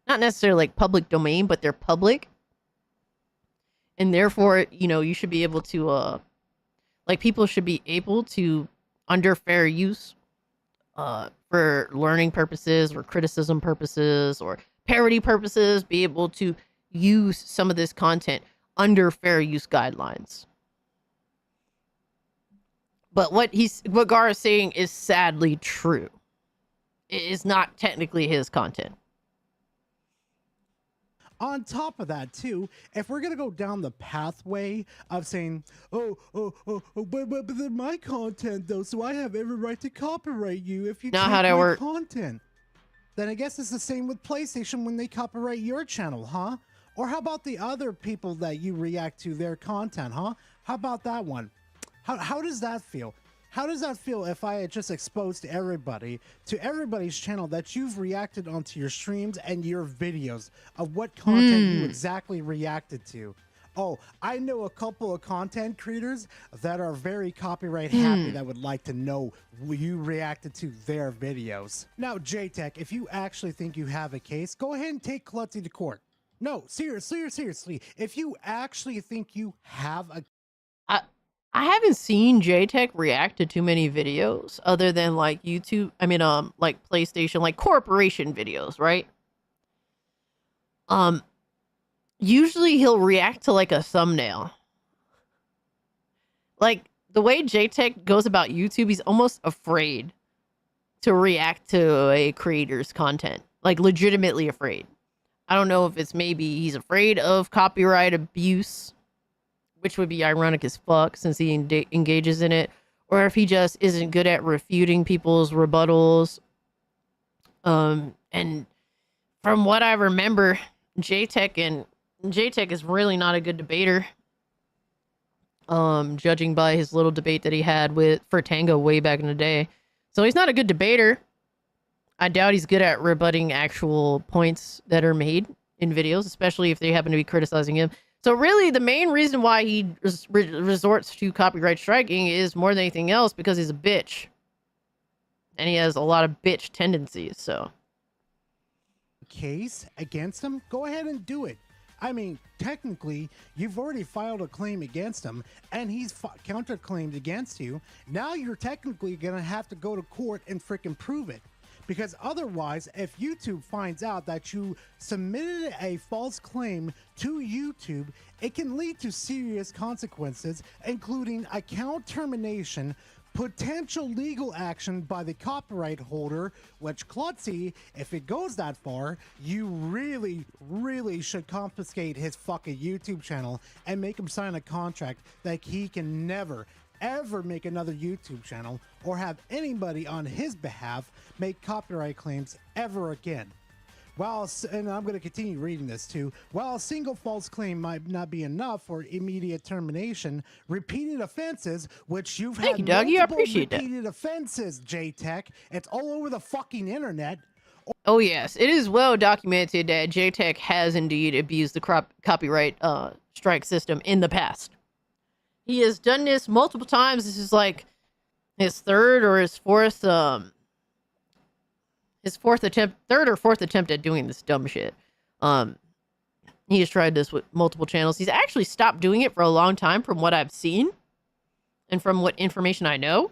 [SPEAKER 5] not necessarily like public domain, but they're public. And therefore, you know, you should be able to, like people should be able to, under fair use, for learning purposes or criticism purposes or parody purposes, be able to use some of this content under fair use guidelines. But what Gar is saying is sadly true. It is not technically his content.
[SPEAKER 17] On top of that, too, if we're going to go down the pathway of saying, but they're my content, though, so I have every right to copyright you if you take my content. Then I guess it's the same with PlayStation when they copyright your channel, huh? Or how about the other people that you react to their content, huh? How about that one? How does that feel? How does that feel if I had just exposed to everybody's channel that you've reacted onto your streams and your videos of what content you exactly reacted to? Oh, I know a couple of content creators that are very copyright happy that would like to know you reacted to their videos. Now, J-Tech, if you actually think you have a case, go ahead and take Klutzy to court. No, seriously. If you actually think you have a...
[SPEAKER 5] I haven't seen JTech react to too many videos other than like YouTube. I mean, like PlayStation, like corporation videos, right? Usually he'll react to like a thumbnail. Like the way JTech goes about YouTube, he's almost afraid to react to a creator's content. Like legitimately afraid. I don't know if it's maybe he's afraid of copyright abuse, which would be ironic as fuck since he engages in it, or if he just isn't good at refuting people's rebuttals. And from what I remember, JTech is really not a good debater. Judging by his little debate that he had for Tango way back in the day. So he's not a good debater. I doubt he's good at rebutting actual points that are made in videos, especially if they happen to be criticizing him. So really, the main reason why he resorts to copyright striking is more than anything else because he's a bitch. And he has a lot of bitch tendencies, so.
[SPEAKER 17] Case against him, go ahead and do it. I mean, technically, you've already filed a claim against him, and he's counterclaimed against you. Now you're technically going to have to go to court and frickin' prove it. Because otherwise, if YouTube finds out that you submitted a false claim to YouTube, it can lead to serious consequences, including account termination, potential legal action by the copyright holder, which, Klutzy, if it goes that far, you really, really should confiscate his fucking YouTube channel and make him sign a contract that he can never, ever make another YouTube channel or have anybody on his behalf make copyright claims ever again. And I'm going to continue reading this too. While a single false claim might not be enough for immediate termination, repeated offenses, which you've had multiple repeated offenses, JTech, it's all over the fucking internet.
[SPEAKER 5] Oh yes, it is well documented that JTech has indeed abused the copyright strike system in the past. He has done this multiple times. This is like his third or fourth attempt at doing this dumb shit. He has tried this with multiple channels. He's actually stopped doing it for a long time from what I've seen and from what information I know.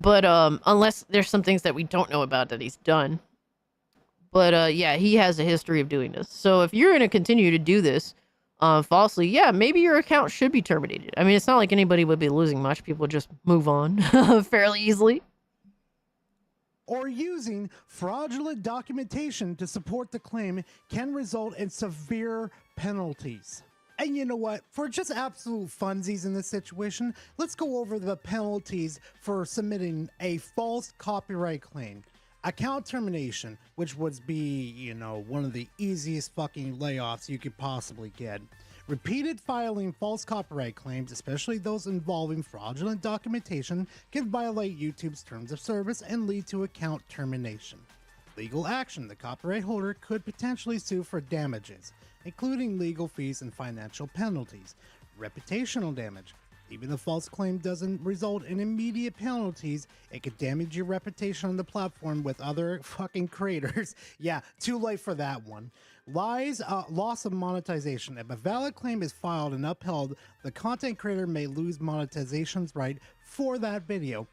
[SPEAKER 5] But unless there's some things that we don't know about that he's done. But yeah, he has a history of doing this. So if you're going to continue to do this falsely, yeah, maybe your account should be terminated. I mean, it's not like anybody would be losing much. People would just move on fairly easily.
[SPEAKER 17] Or using fraudulent documentation to support the claim can result in severe penalties. And you know what? For just absolute funsies in this situation, let's go over the penalties for submitting a false copyright claim. Account termination, which would be, you know, one of the easiest fucking layoffs you could possibly get. Repeated filing false copyright claims, especially those involving fraudulent documentation, can violate YouTube's terms of service and lead to account termination. Legal action. The copyright holder could potentially sue for damages, including legal fees and financial penalties. Reputational damage. Even if false claim doesn't result in immediate penalties, it could damage your reputation on the platform with other fucking creators. Yeah, too late for that one. Lies, loss of monetization. If a valid claim is filed and upheld, the content creator may lose monetization's right for that video,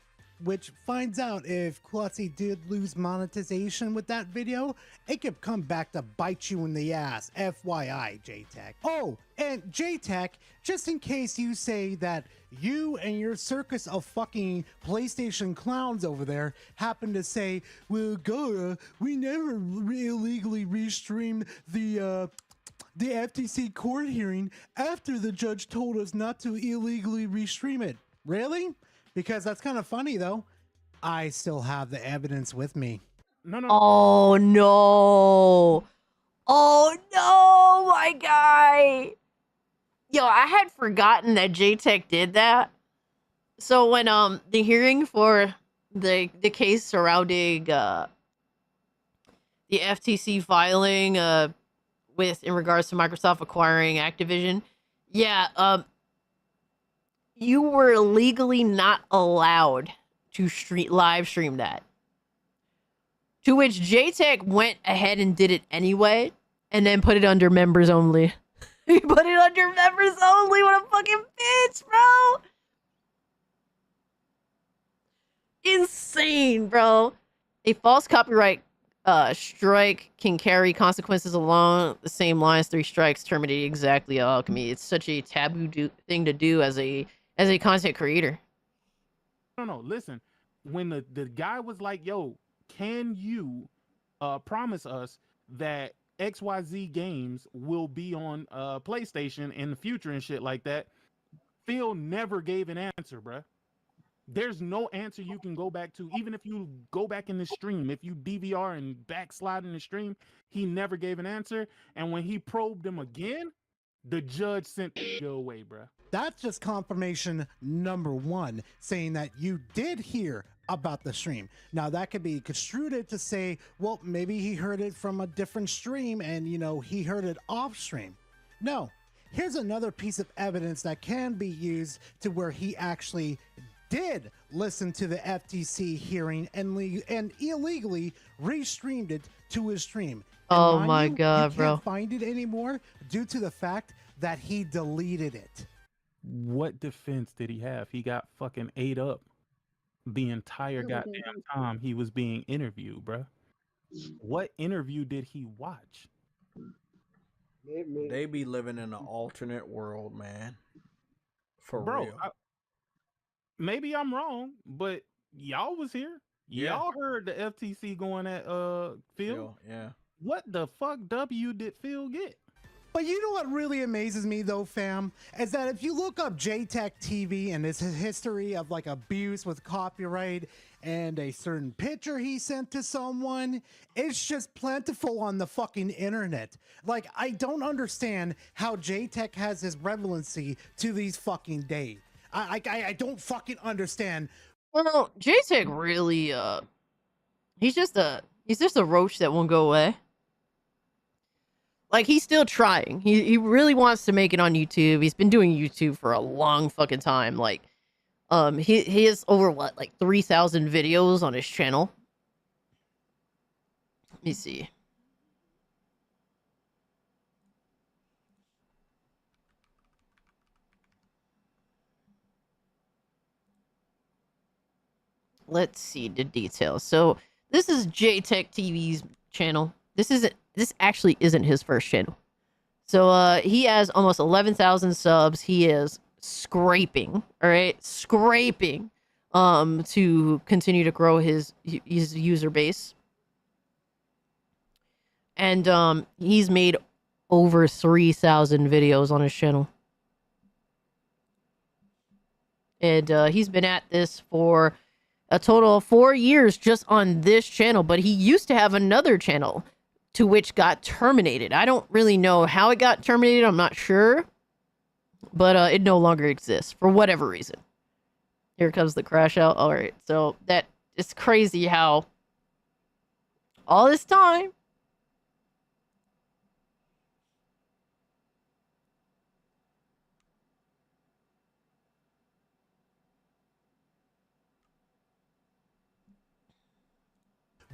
[SPEAKER 17] which finds out if Klutzy did lose monetization with that video, it could come back to bite you in the ass. FYI, JTech. Oh, and JTech, just in case you say that you and your circus of fucking PlayStation clowns over there happen to say, well, Gora, we never illegally restreamed the FTC court hearing after the judge told us not to illegally restream it. Really? Because that's kind of funny, though. I still have the evidence with me.
[SPEAKER 5] Oh, no. Oh, no, my guy. Yo, I had forgotten that JTech did that. So when the hearing for the case surrounding the FTC filing in regards to Microsoft acquiring Activision, yeah, you were legally not allowed to live stream that. To which JTech went ahead and did it anyway, and then put it under members only. He put it under members only. What a fucking bitch, bro. insane, bro. A false copyright strike can carry consequences along the same lines. 3 strikes terminate exactly alchemy. It's such a taboo thing to do as a content creator.
[SPEAKER 18] No, listen. When the guy was like, "Yo, can you promise us that XYZ games will be on PlayStation in the future and shit like that?" Phil never gave an answer, bruh. There's no answer you can go back to. Even if you go back in the stream, if you DVR and backslide in the stream, he never gave an answer. And when he probed him again, the judge sent the bill away, bruh.
[SPEAKER 17] That's just confirmation number 1, saying that you did hear about the stream. Now that could be construed to say, well, maybe he heard it from a different stream and, you know, he heard it off stream. No, here's another piece of evidence that can be used to where he actually did listen to the FTC hearing and illegally restreamed it to his stream. And
[SPEAKER 5] Oh
[SPEAKER 17] mind
[SPEAKER 5] my
[SPEAKER 17] you,
[SPEAKER 5] God,
[SPEAKER 17] you
[SPEAKER 5] bro.
[SPEAKER 17] can't find it anymore due to the fact that he deleted it.
[SPEAKER 18] What defense did he have? He got fucking ate up the entire goddamn time he was being interviewed, bruh. What interview did he watch?
[SPEAKER 19] They be living in an alternate world, man. For
[SPEAKER 18] Bro,
[SPEAKER 19] real.
[SPEAKER 18] Maybe I'm wrong, but y'all was here.
[SPEAKER 19] Yeah.
[SPEAKER 18] Y'all heard the FTC going at Phil.
[SPEAKER 19] Yeah.
[SPEAKER 18] What the fuck W did Phil get?
[SPEAKER 17] But you know what really amazes me though, fam, is that if you look up JTech TV and his history of like abuse with copyright and a certain picture he sent to someone, it's just plentiful on the fucking internet. Like, I don't understand how JTech has his relevancy to these fucking days. I don't fucking understand.
[SPEAKER 5] Well, J-Tech really he's just a roach that won't go away. Like, he's still trying. He really wants to make it on YouTube. He's been doing YouTube for a long fucking time. Like, he has over what, like 3,000 videos on his channel. Let me see. Let's see the details. So this is JTech TV's channel. This actually isn't his first channel. So he has almost 11,000 subs. He is scraping, all right? Scraping to continue to grow his user base. And he's made over 3,000 videos on his channel. And he's been at this for a total of 4 years just on this channel, but he used to have another channel to which got terminated. I don't really know how it got terminated. I'm not sure, but it no longer exists for whatever reason. Here comes the crash out. All right. So that it's crazy how all this time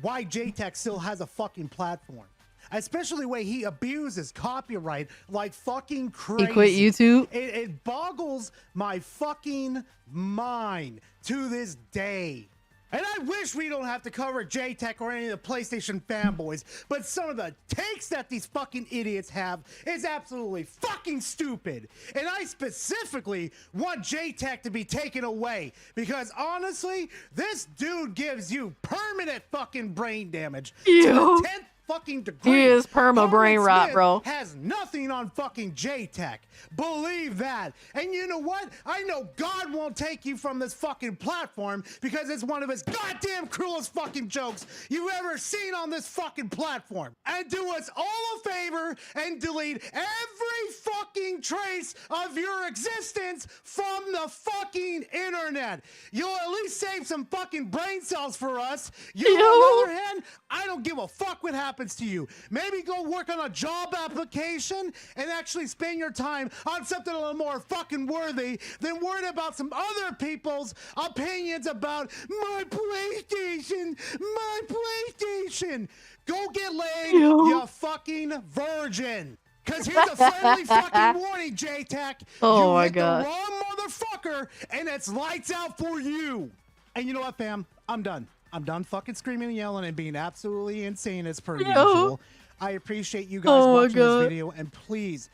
[SPEAKER 17] why JTech still has a fucking platform. Especially the way he abuses copyright like fucking crazy.
[SPEAKER 5] He quit YouTube?
[SPEAKER 17] It boggles my fucking mind to this day. And I wish we don't have to cover JTech or any of the PlayStation fanboys, but some of the takes that these fucking idiots have is absolutely fucking stupid. And I specifically want JTech to be taken away because honestly, this dude gives you permanent fucking brain damage to
[SPEAKER 5] Ew.
[SPEAKER 17] the 10th fucking degree.
[SPEAKER 5] He is perma brain
[SPEAKER 17] Harlan
[SPEAKER 5] rot,
[SPEAKER 17] Smith
[SPEAKER 5] bro.
[SPEAKER 17] has nothing on fucking JTech. Believe that. And you know what? I know God won't take you from this fucking platform because it's one of his goddamn cruelest fucking jokes you've ever seen on this fucking platform. And do us all a favor and delete every fucking trace of your existence from the fucking internet. You'll at least save some fucking brain cells for us. You, on the other hand, I don't give a fuck what happens to you. Maybe go work on a job application and actually spend your time on something a little more fucking worthy than worrying about some other people's opinions about my PlayStation. My PlayStation. Go get laid, you fucking virgin. Because here's a friendly fucking warning, JTech.
[SPEAKER 5] Oh
[SPEAKER 17] you
[SPEAKER 5] my
[SPEAKER 17] hit
[SPEAKER 5] God.
[SPEAKER 17] the wrong motherfucker, and it's lights out for you. And you know what, fam? I'm done. I'm done fucking screaming and yelling and being absolutely insane as per
[SPEAKER 5] Yo.
[SPEAKER 17] usual. I appreciate you guys
[SPEAKER 5] Oh my
[SPEAKER 17] watching this
[SPEAKER 5] God.
[SPEAKER 17] video, and please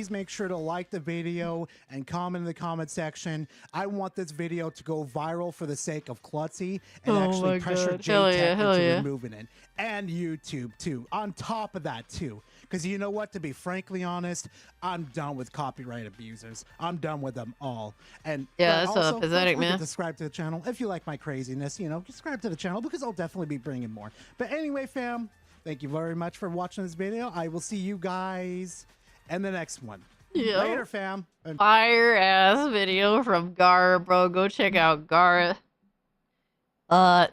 [SPEAKER 17] make sure to like the video and comment in the comment section. I want this video to go viral for the sake of Klutzy and
[SPEAKER 5] Oh
[SPEAKER 17] actually
[SPEAKER 5] my
[SPEAKER 17] pressure
[SPEAKER 5] God. Hell yeah,
[SPEAKER 17] J-Tech
[SPEAKER 5] hell
[SPEAKER 17] into
[SPEAKER 5] yeah.
[SPEAKER 17] removing it. And YouTube too. On top of that too. Because you know what? To be frankly honest, I'm done with copyright abusers. I'm done with them all. And
[SPEAKER 5] Yeah,
[SPEAKER 17] but
[SPEAKER 5] that's
[SPEAKER 17] also,
[SPEAKER 5] pathetic,
[SPEAKER 17] don't forget
[SPEAKER 5] man.
[SPEAKER 17] to subscribe to the channel if you like my craziness. You know, subscribe to the channel because I'll definitely be bringing more. But anyway, fam, thank you very much for watching this video. I will see you guys in the next one.
[SPEAKER 5] Yo.
[SPEAKER 17] Later, fam. And
[SPEAKER 5] Fire ass video from Gara, bro. Go check out Gara.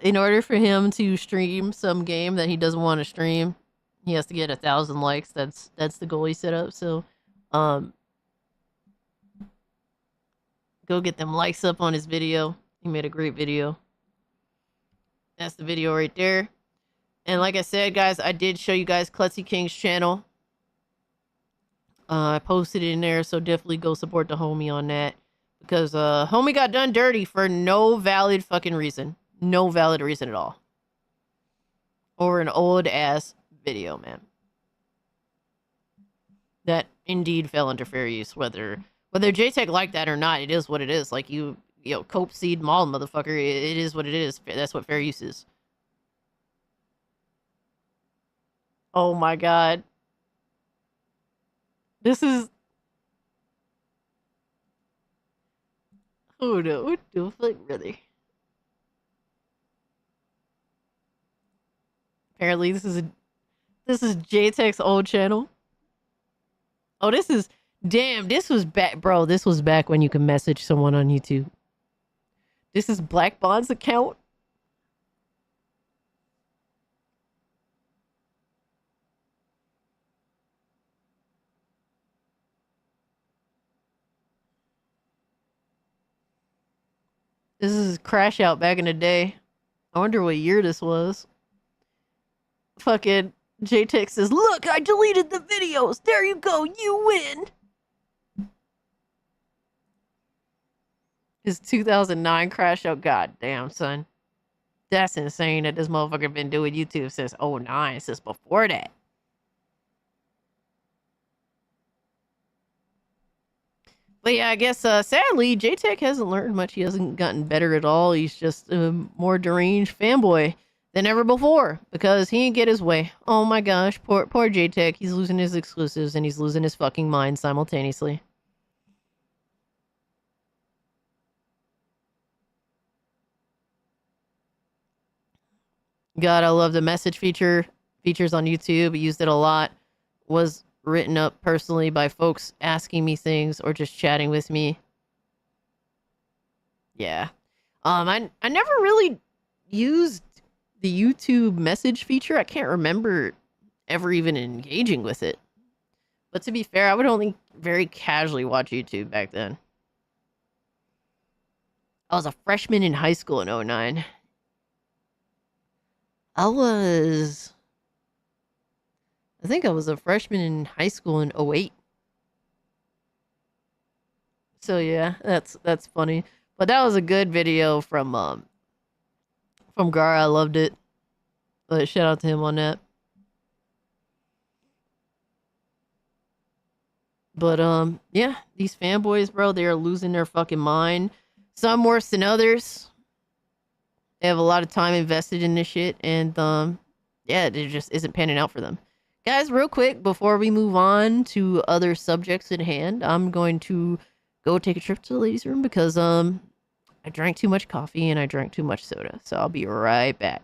[SPEAKER 5] In order for him to stream some game that he doesn't want to stream, he has to get 1,000 likes. That's the goal he set up. So, go get them likes up on his video. He made a great video. That's the video right there. And like I said, guys, I did show you guys Klutzy King's channel. I posted it in there, so definitely go support the homie on that. Because homie got done dirty for no valid fucking reason. No valid reason at all. Over an old ass video, man. That indeed fell under fair use. Whether J-Tech liked that or not, it is what it is. Like you know, Cope Seed Mall, motherfucker. It is what it is. That's what fair use is. Oh my God. This is... Oh no, what the fuck, really? Apparently this is J-Tech's old channel. Oh, this is... Damn, this was back... Bro, this was back when you could message someone on YouTube. This is Black Bond's account. This is Crash Out back in the day. I wonder what year this was. Fucking J-Tech says, "Look, I deleted the videos. There you go. You win." His 2009 Crash Out. God damn, son. That's insane that this motherfucker been doing YouTube since 2009, since before that. But yeah, I guess sadly, J-Tech hasn't learned much. He hasn't gotten better at all. He's just a more deranged fanboy than ever before because he didn't get his way. Oh my gosh, poor J-Tech. He's losing his exclusives and he's losing his fucking mind simultaneously. God, I love the message features on YouTube. I used it a lot. Was written up personally by folks asking me things or just chatting with me. Yeah. I never really used the YouTube message feature. I can't remember ever even engaging with it. But to be fair, I would only very casually watch YouTube back then. I was a freshman in high school in 2009. I think I was a freshman in high school in 2008. So yeah, that's funny. But that was a good video from Gara. I loved it. But shout out to him on that. But yeah, these fanboys, bro, they are losing their fucking mind. Some worse than others. They have a lot of time invested in this shit, and yeah, it just isn't panning out for them. Guys, real quick, before we move on to other subjects at hand, I'm going to go take a trip to the ladies' room because I drank too much coffee and I drank too much soda. So I'll be right back.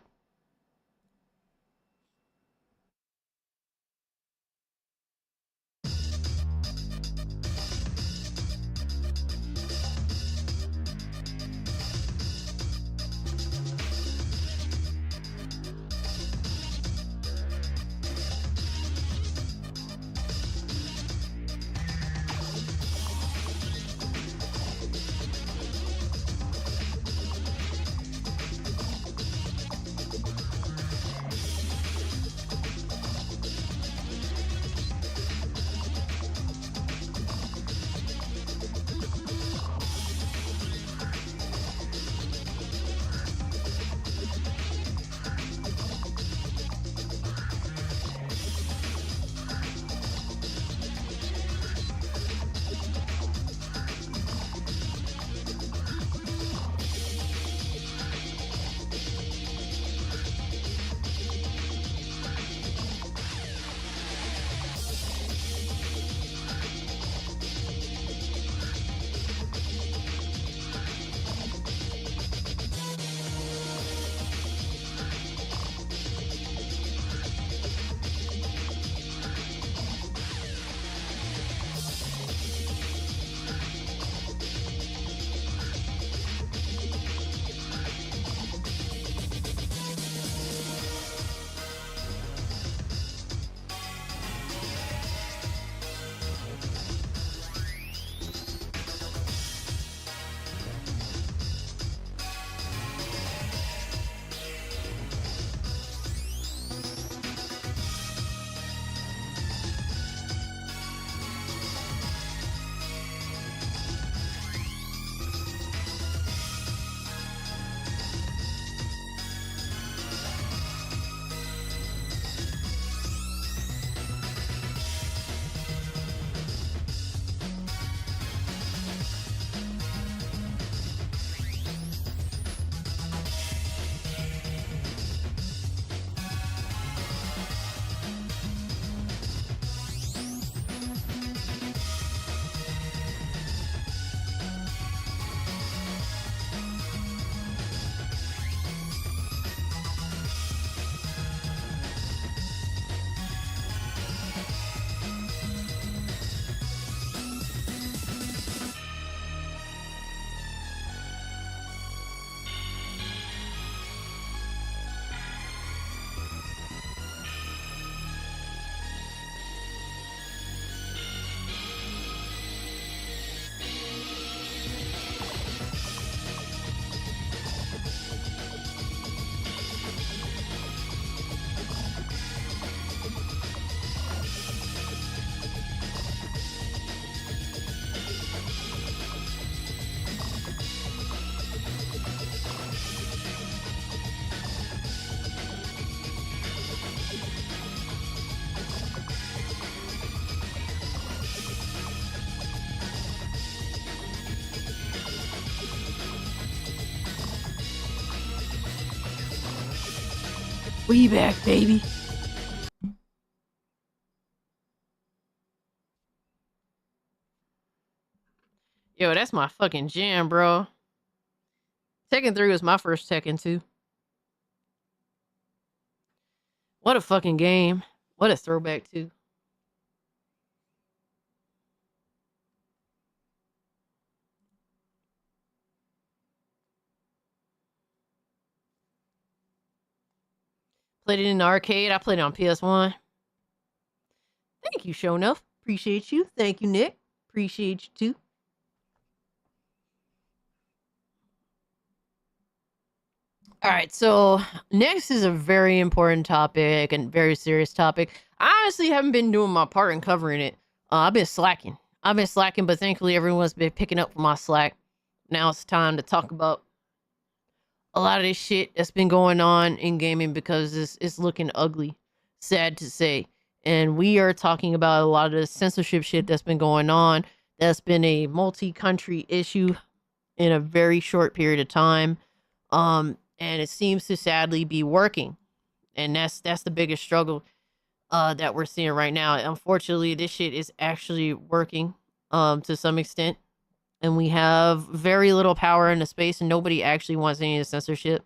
[SPEAKER 5] We back, baby. Yo, that's my fucking jam, bro. Tekken 3 was my first Tekken 2. What a fucking game. What a throwback, too. Played it in the arcade. I played it on PS1. Thank you, Show Enough. Appreciate you. Thank you, Nick. Appreciate you, too. All right, so next is a very important topic and very serious topic. I honestly haven't been doing my part in covering it. I've been slacking. But thankfully everyone's been picking up my slack. Now it's time to talk about a lot of this shit that's been going on in gaming because it's looking ugly, sad to say. And we are talking about a lot of the censorship shit that's been going on. That's been a multi-country issue in a very short period of time. And it seems to sadly be working. And that's the biggest struggle that we're seeing right now. Unfortunately, this shit is actually working to some extent. And we have very little power in the space and nobody actually wants any of the censorship.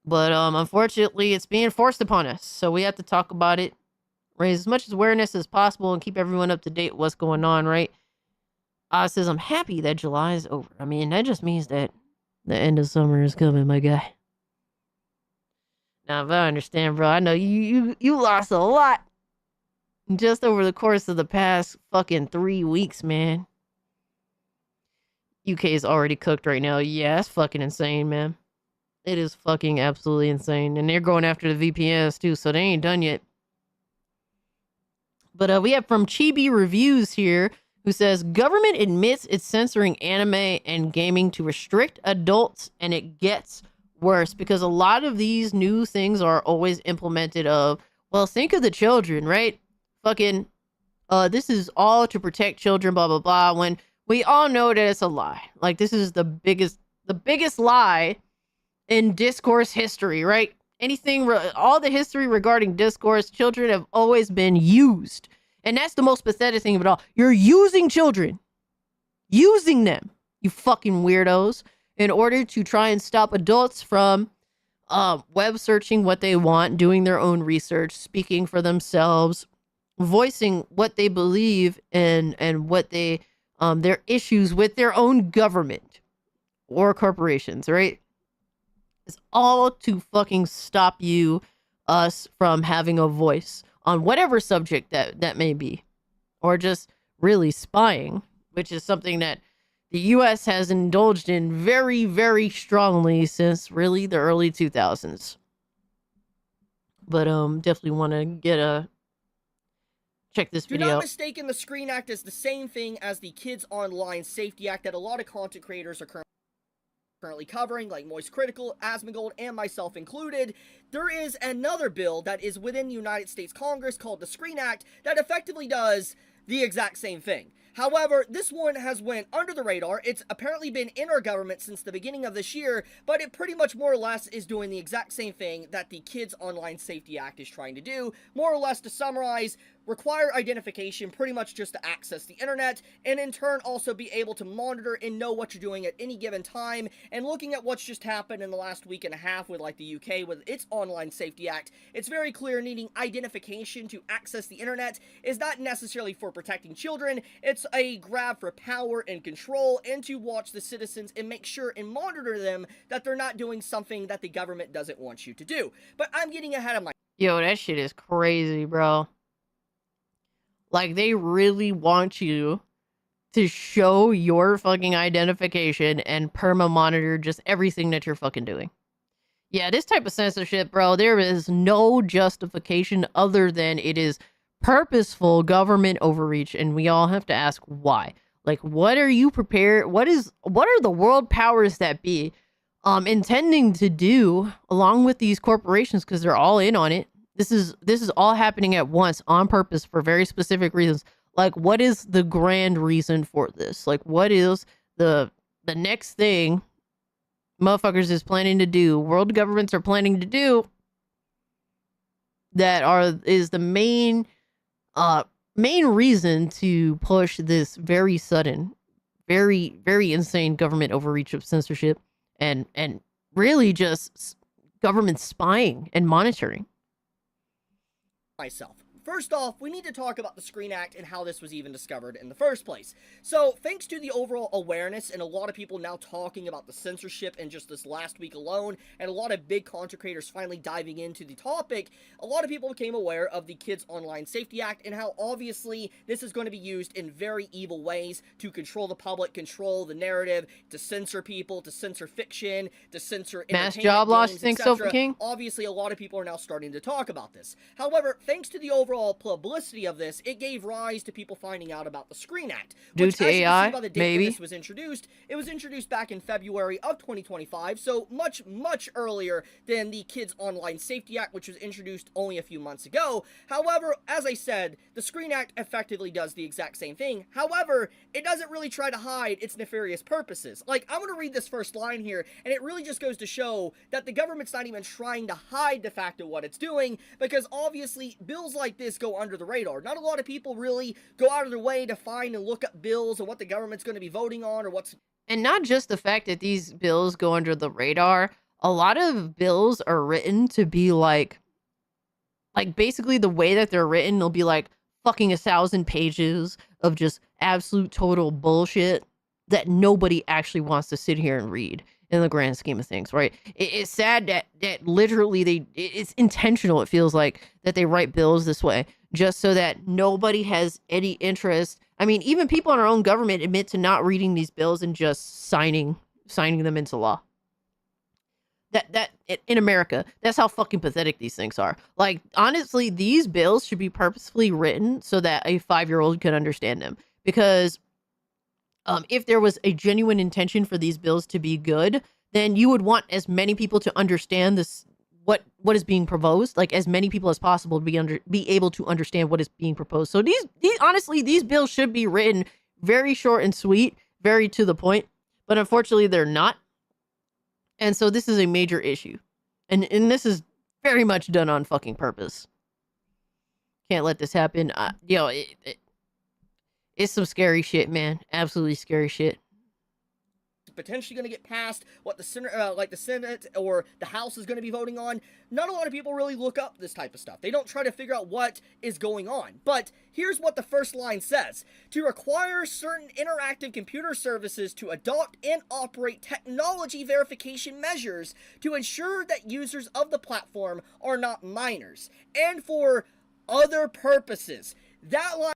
[SPEAKER 5] But unfortunately, it's being forced upon us. So we have to talk about it, raise as much awareness as possible, and keep everyone up to date with what's going on, right? Says, I'm happy that July is over. I mean, that just means that the end of summer is coming, my guy. Now, if I understand, bro, I know you lost a lot just over the course of the past fucking 3 weeks, man. UK is already cooked right now. Yeah, that's fucking insane, man. It is fucking absolutely insane. And they're going after the VPNs, too, so they ain't done yet. But we have from Chibi Reviews here, who says, government admits it's censoring anime and gaming to restrict adults, and it gets worse because a lot of these new things are always implemented of, well, think of the children, right? Fucking, this is all to protect children, blah, blah, blah, when we all know that it's a lie. Like, this is the biggest lie in discourse history, right? All the history regarding discourse, children have always been used. And that's the most pathetic thing of it all. You're using children. Using them, you fucking weirdos, in order to try and stop adults from web searching what they want, doing their own research, speaking for themselves, voicing what they believe and what they their issues with their own government or corporations, right? It's all to fucking stop us from having a voice on whatever subject that may be, or just really spying, which is something that the U.S. has indulged in very, very strongly since really the early 2000s. But definitely want to check this video
[SPEAKER 20] Do not
[SPEAKER 5] out.
[SPEAKER 20] mistake the Screen Act as the same thing as the Kids Online Safety Act that a lot of content creators are currently covering, like Moist Critical, Asmongold, and myself included. There is another bill that is within the United States Congress called the Screen Act that effectively does the exact same thing. However, this one has went under the radar. It's apparently been in our government since the beginning of this year, but it pretty much more or less is doing the exact same thing that the Kids Online Safety Act is trying to do. More or less, to summarize, require identification pretty much just to access the internet, and in turn also be able to monitor and know what you're doing at any given time. And looking at what's just happened in the last week and a half with like the UK with its Online Safety Act, it's very clear needing identification to access the internet is not necessarily for protecting children. It's a grab for power and control, and to watch the citizens and make sure and monitor them that they're not doing something that the government doesn't want you to do. But I'm getting ahead of my...
[SPEAKER 5] Yo, that shit is crazy, bro. Like, they really want you to show your fucking identification and perma-monitor just everything that you're fucking doing. Yeah, this type of censorship, bro, there is no justification other than it is purposeful government overreach, and we all have to ask why. Like, what are you prepared? What are the world powers that be intending to do along with these corporations, because they're all in on it? This is all happening at once on purpose for very specific reasons. Like, what is the grand reason for this? Like, what is the next thing motherfuckers is planning to do, world governments are planning to do that is the main reason to push this very sudden, very, very insane government overreach of censorship and really just government spying and monitoring.
[SPEAKER 20] Myself. First off, we need to talk about the Screen Act and how this was even discovered in the first place. So, thanks to the overall awareness and a lot of people now talking about the censorship in just this last week alone, and a lot of big content creators finally diving into the topic, a lot of people became aware of the Kids Online Safety Act and how obviously this is going to be used in very evil ways to control the public, control the narrative, to censor people, to censor fiction, to censor
[SPEAKER 5] mass
[SPEAKER 20] entertainment
[SPEAKER 5] job loss. You
[SPEAKER 20] games,
[SPEAKER 5] think so,
[SPEAKER 20] etc.
[SPEAKER 5] King?
[SPEAKER 20] Obviously, a lot of people are now starting to talk about this. However, thanks to the overall publicity of this, it gave rise to people finding out about the Screen Act.
[SPEAKER 5] Due
[SPEAKER 20] Which,
[SPEAKER 5] to
[SPEAKER 20] as you can
[SPEAKER 5] AI,
[SPEAKER 20] see by the date
[SPEAKER 5] maybe?
[SPEAKER 20] when this was introduced, it was introduced back in February of 2025, so much, much earlier than the Kids Online Safety Act, which was introduced only a few months ago. However, as I said, the Screen Act effectively does the exact same thing. However, it doesn't really try to hide its nefarious purposes. Like, I'm going to read this first line here, and it really just goes to show that the government's not even trying to hide the fact of what it's doing, because obviously bills like this go under the radar. Not a lot of people really go out of their way to find and look up bills and what the government's going to be voting on or what's...
[SPEAKER 5] And not just the fact that these bills go under the radar, a lot of bills are written to be like basically the way that they're written, they'll be like fucking 1,000 pages of just absolute total bullshit that nobody actually wants to sit here and read in the grand scheme of things, right? It's sad that literally it's intentional, it feels like, that they write bills this way just so that nobody has any interest. I mean, even people in our own government admit to not reading these bills and just signing them into law. That in America, that's how fucking pathetic these things are. Like, honestly, these bills should be purposefully written so that a 5-year-old could understand them. Because if there was a genuine intention for these bills to be good, then you would want as many people to understand this, what is being proposed, like as many people as possible to be able to understand what is being proposed. So these honestly, these bills should be written very short and sweet, very to the point, but unfortunately they're not. And so this is a major issue. And this is very much done on fucking purpose. Can't let this happen. It's some scary shit, man. Absolutely scary shit.
[SPEAKER 20] Potentially going to get passed, what the Senate or the House is going to be voting on. Not a lot of people really look up this type of stuff. They don't try to figure out what is going on. But here's what the first line says: to require certain interactive computer services to adopt and operate technology verification measures to ensure that users of the platform are not minors, and for other purposes. That line...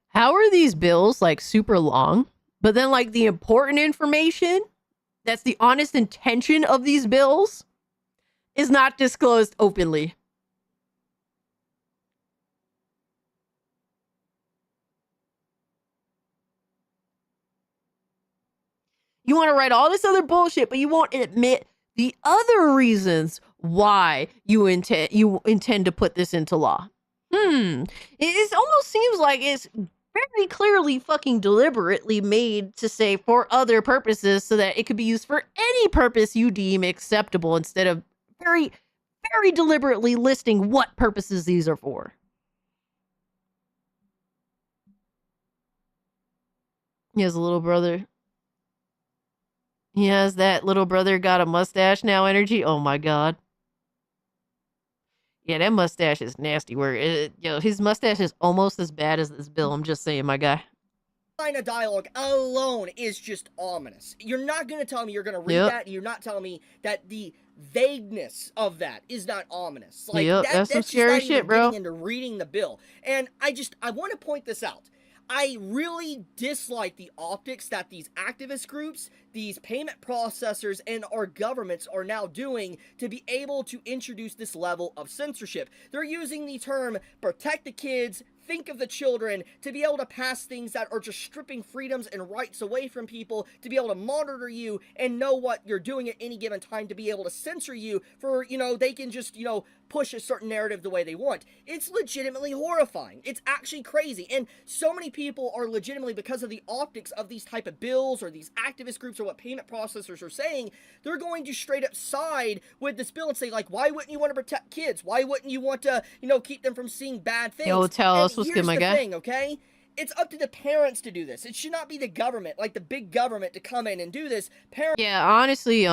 [SPEAKER 5] How are these bills like super long? But then, like, the important information, that's the honest intention of these bills, is not disclosed openly. You want to write all this other bullshit, but you won't admit the other reasons why you intend to put this into law. It almost seems like it's very clearly fucking deliberately made to say for other purposes so that it could be used for any purpose you deem acceptable, instead of very, very deliberately listing what purposes these are for. He has a little brother. He has that little brother got a mustache now energy. Oh my God. Yeah, that mustache is nasty. His mustache is almost as bad as this bill. I'm just saying, my guy.
[SPEAKER 20] Line of dialogue alone is just ominous. You're not going to tell me you're going to read that, and you're not telling me that the vagueness of that is not ominous. Like,
[SPEAKER 5] that's some scary shit, bro.
[SPEAKER 20] Into reading the bill. And I want to point this out. I really dislike the optics that these activist groups, these payment processors, and our governments are now doing to be able to introduce this level of censorship. They're using the term protect the kids, think of the children, to be able to pass things that are just stripping freedoms and rights away from people, to be able to monitor you and know what you're doing at any given time, to be able to censor you for, they can just, push a certain narrative the way they want. It's legitimately horrifying. It's actually crazy. And so many people are legitimately, because of the optics of these type of bills or these activist groups or what payment processors are saying, they're going to straight up side with this bill and say, like, why wouldn't you want to protect kids? Why wouldn't you want to, keep them from seeing bad things?
[SPEAKER 5] Yo, tell us what's good, my guy.
[SPEAKER 20] Thing, okay? It's up to the parents to do this. It should not be the government, like the big government, to come in and do this.
[SPEAKER 5] Yeah, honestly,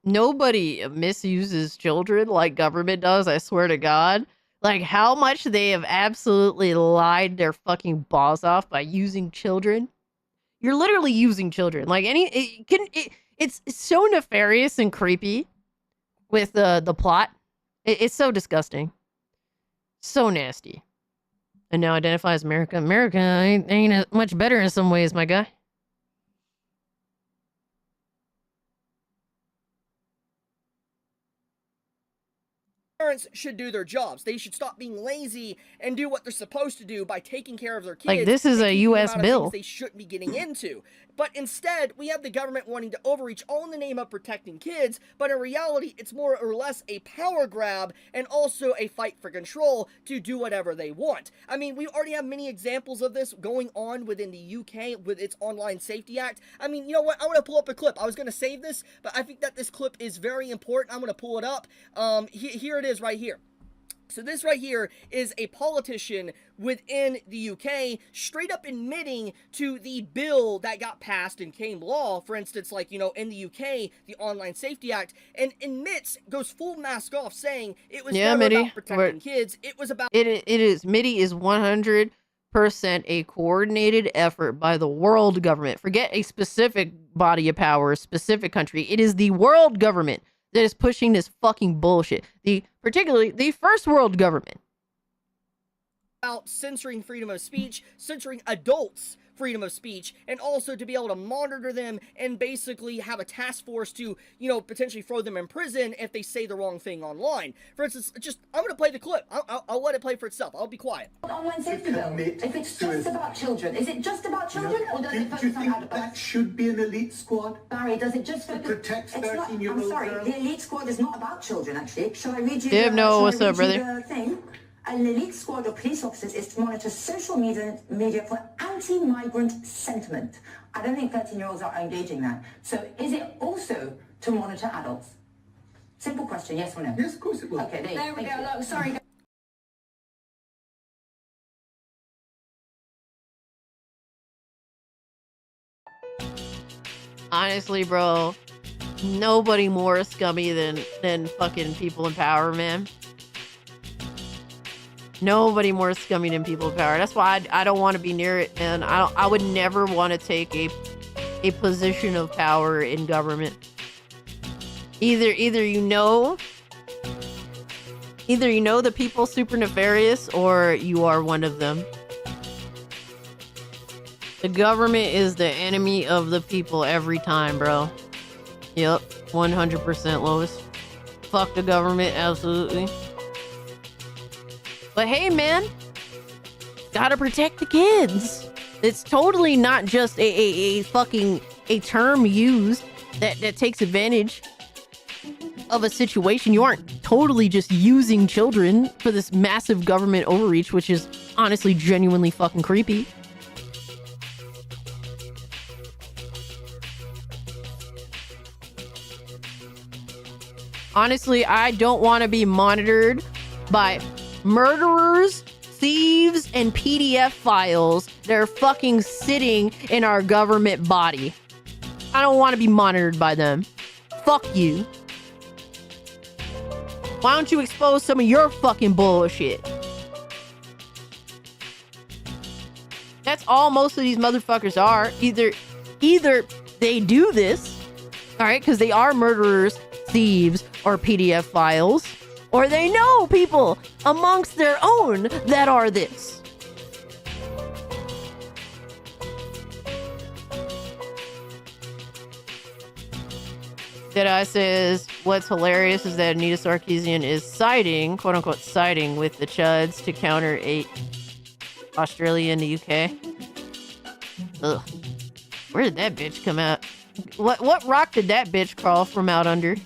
[SPEAKER 5] nobody misuses children like government does, I swear to God. Like, how much they have absolutely lied their fucking balls off by using children. You're literally using children. Like, it's so nefarious and creepy with the plot. It's so disgusting. So nasty. And now identify as America. America ain't much better in some ways, my guy.
[SPEAKER 20] Parents should do their jobs. They should stop being lazy and do what they're supposed to do by taking care of their kids.
[SPEAKER 5] Like, this is a U.S. bill.
[SPEAKER 20] They shouldn't be getting into. But instead, we have the government wanting to overreach all in the name of protecting kids, but in reality, it's more or less a power grab and also a fight for control to do whatever they want. I mean, we already have many examples of this going on within the UK with its Online Safety Act. I mean, you know what? I'm going to pull up a clip. I was going to save this, but I think that this clip is very important. I'm going to pull it up. Here it is right here. So this right here is a politician within the UK straight up admitting to the bill that got passed and came law, for instance, like, in the UK, the Online Safety Act, and goes full mask off, saying it was never about protecting kids, it was about...
[SPEAKER 5] MIDI is 100% a coordinated effort by the world government. Forget a specific body of power, a specific country. It is the world government that is pushing this fucking bullshit. Particularly the first world government.
[SPEAKER 20] About censoring freedom of speech, censoring adults' freedom of speech, and also to be able to monitor them and basically have a task force to, potentially throw them in prison if they say the wrong thing online. For instance, I'm going to play the clip. I'll let it play for itself. I'll be quiet.
[SPEAKER 21] Online safety bill. If it's just about children, is it just about children, or does it focus on adults?
[SPEAKER 22] That should be an elite squad.
[SPEAKER 21] Barry, does it just focus...
[SPEAKER 22] protect 13-year-old
[SPEAKER 21] I'm sorry,
[SPEAKER 22] girls.
[SPEAKER 21] the elite squad is not about children, actually. Shall I read you
[SPEAKER 5] what's up, brother?
[SPEAKER 21] An elite squad of police officers is to monitor social media for anti-migrant sentiment. I don't think 13-year-olds are engaging that. So is it also to monitor adults? Simple question, yes or no?
[SPEAKER 22] Yes, of course it will.
[SPEAKER 21] Okay, there we go. Look, sorry.
[SPEAKER 5] Honestly, bro, nobody more scummy than fucking people in power, man. Nobody more scummy than people in power. That's why I don't want to be near it, and I would never want to take a position of power in government. Either you know the people super nefarious, or you are one of them. The government is the enemy of the people every time, bro. Yep, 100% Lois. Fuck the government, absolutely. But hey, man, gotta protect the kids. It's totally not just a fucking term used that takes advantage of a situation. You aren't totally just using children for this massive government overreach, which is honestly genuinely fucking creepy. Honestly, I don't want to be monitored by murderers, thieves, and PDF files that are fucking sitting in our government body. I don't want to be monitored by them. Fuck you. Why don't you expose some of your fucking bullshit? That's all most of these motherfuckers are. Either they do this, all right, because they are murderers, thieves, or PDF files, or they know people amongst their own that are this. Deadeye says, what's hilarious is that Anita Sarkeesian is siding, quote unquote, siding with the Chuds to counter Australia and the UK. Ugh. Where did that bitch come out? What rock did that bitch crawl from out under?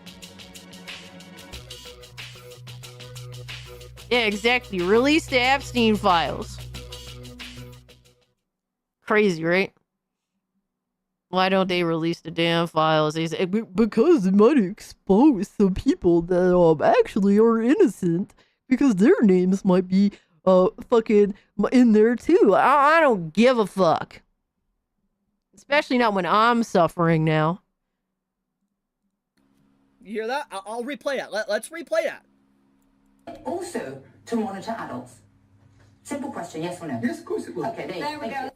[SPEAKER 5] Yeah, exactly. Release the Epstein files. Crazy, right? Why don't they release the damn files? They say, because it might expose some people that actually are innocent because their names might be fucking in there too. I don't give a fuck. Especially not when I'm suffering now.
[SPEAKER 20] You hear that? I'll replay that. Let's replay that.
[SPEAKER 21] Also to monitor adults. Simple question, yes or no?
[SPEAKER 22] Yes, of course it will.
[SPEAKER 21] Okay, there we go.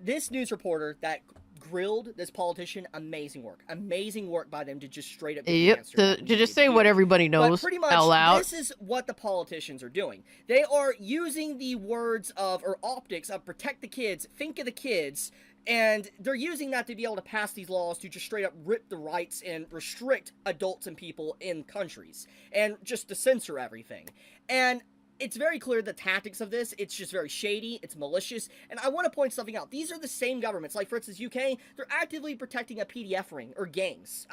[SPEAKER 20] This news reporter that grilled this politician, amazing work by them to just straight up
[SPEAKER 5] to just say what everybody knows
[SPEAKER 20] but pretty much
[SPEAKER 5] out loud.
[SPEAKER 20] This is what the politicians are doing. They are using the words of, or optics of, protect the kids, think of the kids, and they're using that to be able to pass these laws to just straight up rip the rights and restrict adults and people in countries and just to censor everything. And it's very clear the tactics of this, it's just very shady, it's malicious, and I want to point something out. These are the same governments, like for instance UK, they're actively protecting a PDF ring, or gangs.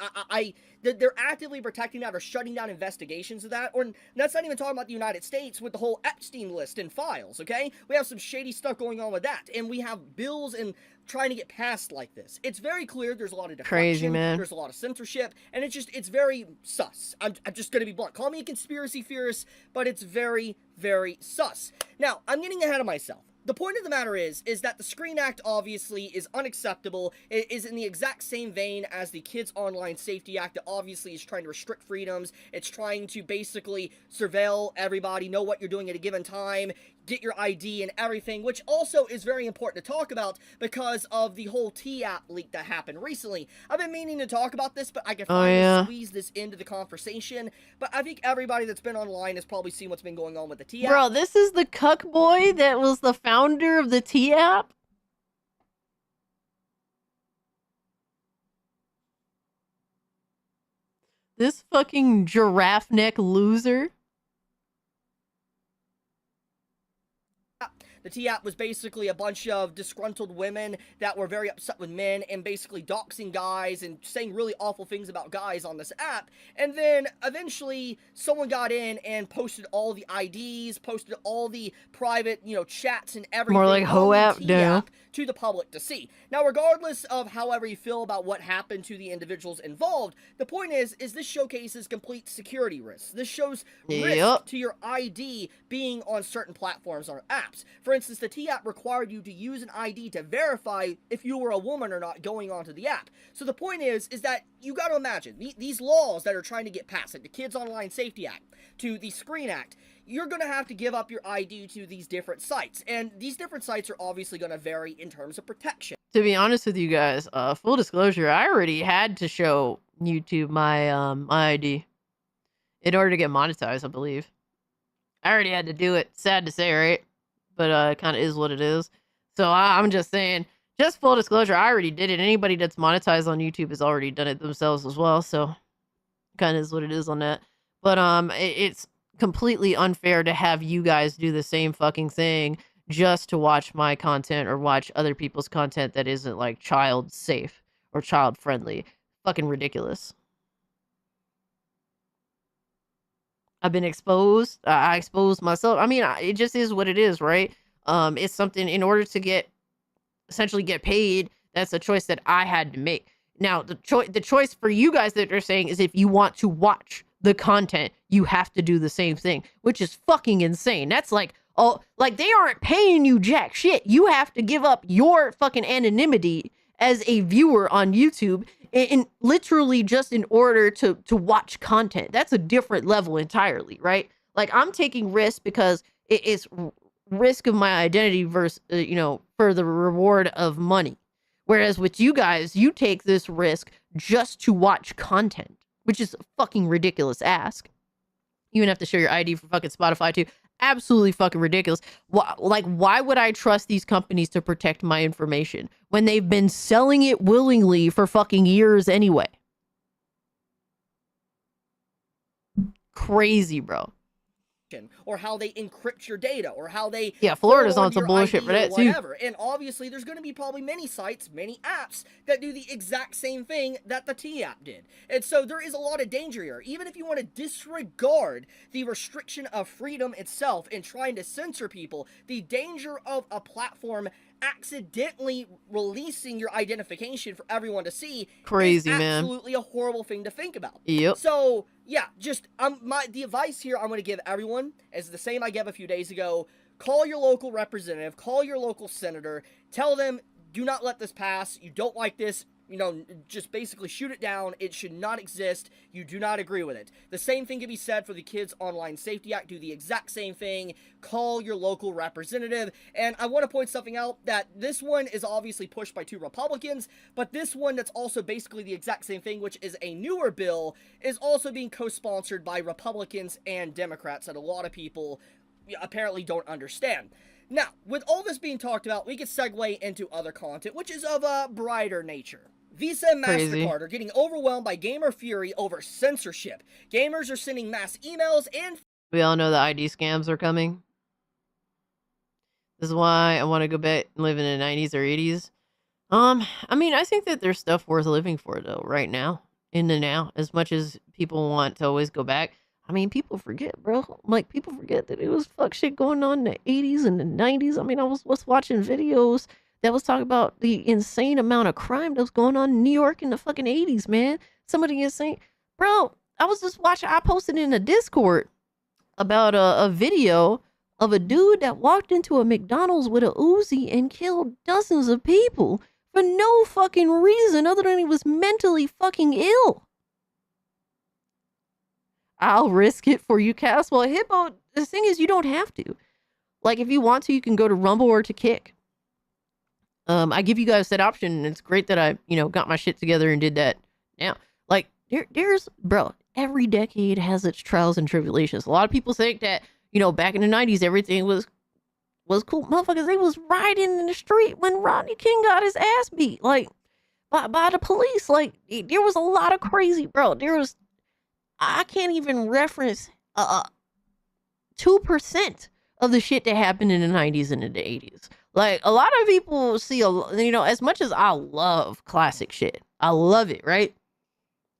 [SPEAKER 20] They're actively protecting that or shutting down investigations of that, or that's not even talking about the United States with the whole Epstein list and files, okay? We have some shady stuff going on with that, and we have bills and trying to get passed like this. It's very clear there's a lot of deflection,
[SPEAKER 5] crazy, man.
[SPEAKER 20] There's a lot of censorship, and it's very sus. I'm just gonna be blunt. Call me a conspiracy theorist, but it's very, very sus. Now, I'm getting ahead of myself. The point of the matter is that the Screen Act obviously is unacceptable. It is in the exact same vein as the Kids Online Safety Act that obviously is trying to restrict freedoms. It's trying to basically surveil everybody, know what you're doing at a given time, get your ID and everything, which also is very important to talk about because of the whole T-App leak that happened recently. I've been meaning to talk about this, but I can finally squeeze this into the conversation. But I think everybody that's been online has probably seen what's been going on with the T-App.
[SPEAKER 5] Bro, this is the cuck boy that was the founder of the T-App? This fucking giraffe neck loser?
[SPEAKER 20] The T-App was basically a bunch of disgruntled women that were very upset with men and basically doxing guys and saying really awful things about guys on this app. And then eventually someone got in and posted all the IDs, posted all the private, chats and everything.
[SPEAKER 5] More like hoe app now.
[SPEAKER 20] To the public to see. Now, regardless of however you feel about what happened to the individuals involved, the point is this showcases complete security risks. This shows risk to your ID being on certain platforms or apps. For instance, the T-App required you to use an ID to verify if you were a woman or not going onto the app. So the point is that you got to imagine these laws that are trying to get passed, like the Kids Online Safety Act, to the Screen Act, you're going to have to give up your ID to these different sites. And these different sites are obviously going to vary in terms of protection.
[SPEAKER 5] To be honest with you guys, full disclosure, I already had to show YouTube my my ID in order to get monetized, I believe. I already had to do it. Sad to say, right? But it kind of is what it is. So I'm just saying, just full disclosure, I already did it. Anybody that's monetized on YouTube has already done it themselves as well. So kind of is what it is on that. But it's completely unfair to have you guys do the same fucking thing just to watch my content or watch other people's content that isn't like child safe or child friendly. Fucking ridiculous. I've been exposed. I exposed myself. I mean, it just is what it is, right? It's something in order to essentially get paid. That's a choice that I had to make. Now, the choice for you guys that are saying is if you want to watch the content, you have to do the same thing, which is fucking insane. That's like, they aren't paying you jack shit. You have to give up your fucking anonymity as a viewer on YouTube in literally just in order to watch content. That's a different level entirely, right? Like, I'm taking risks because it's risk of my identity versus, for the reward of money. Whereas with you guys, you take this risk just to watch content, which is a fucking ridiculous ask. You even have to show your ID for fucking Spotify too. Absolutely fucking ridiculous. Why would I trust these companies to protect my information when they've been selling it willingly for fucking years anyway? Crazy, bro.
[SPEAKER 20] or how they encrypt your data, or how they
[SPEAKER 5] Yeah, Florida's
[SPEAKER 20] hold
[SPEAKER 5] on
[SPEAKER 20] on to
[SPEAKER 5] some
[SPEAKER 20] your
[SPEAKER 5] bullshit
[SPEAKER 20] ID
[SPEAKER 5] for
[SPEAKER 20] or
[SPEAKER 5] that too.
[SPEAKER 20] whatever. And obviously, there's going to be probably many sites, many apps that do the exact same thing that the T app did. And so there is a lot of danger here. Even if you want to disregard the restriction of freedom itself and trying to censor people, the danger of a platform accidentally releasing your identification for everyone to see
[SPEAKER 5] Crazy,
[SPEAKER 20] is
[SPEAKER 5] man.
[SPEAKER 20] absolutely a horrible thing to think about.
[SPEAKER 5] Yep.
[SPEAKER 20] So yeah, just the advice here I'm going to give everyone is the same I gave a few days ago. Call your local representative, call your local senator, tell them, do not let this pass. You don't like this. You know, just basically shoot it down. It should not exist. You do not agree with it. The same thing can be said for the Kids Online Safety Act. Do the exact same thing. Call your local representative. And I want to point something out, that this one is obviously pushed by 2 Republicans, but this one that's also basically the exact same thing, which is a newer bill, is also being co-sponsored by Republicans and Democrats that a lot of people apparently don't understand. Now, with all this being talked about, we can segue into other content, which is of a brighter nature. Visa and
[SPEAKER 5] Crazy.
[SPEAKER 20] MasterCard are getting overwhelmed by gamer fury over censorship. Gamers are sending mass emails and...
[SPEAKER 5] We all know the ID scams are coming. This is why I want to go back and live in the 90s or 80s. I mean, I think that there's stuff worth living for, though, right now. In the now. As much as people want to always go back. I mean, people forget, bro. Like, people forget that it was fuck shit going on in the 80s and the 90s. I mean, I was watching videos that was talking about the insane amount of crime that was going on in New York in the fucking 80s, man. Some of the insane... Bro, I was just watching... I posted in a Discord about a video of a dude that walked into a McDonald's with a Uzi and killed dozens of people for no fucking reason other than he was mentally fucking ill. I'll risk it for you, Cass. Well, Hippo, the thing is, you don't have to. Like, if you want to, you can go to Rumble or to Kick. I give you guys that option, and it's great that I, got my shit together and did that. Now, like, there's, bro, every decade has its trials and tribulations. A lot of people think that, back in the 90s, everything was cool. Motherfuckers, they was riding in the street when Rodney King got his ass beat, like, by the police. Like, there was a lot of crazy, bro. I can't even reference 2% of the shit that happened in the 90s and in the 80s. Like, a lot of people see, as much as I love classic shit, I love it, right?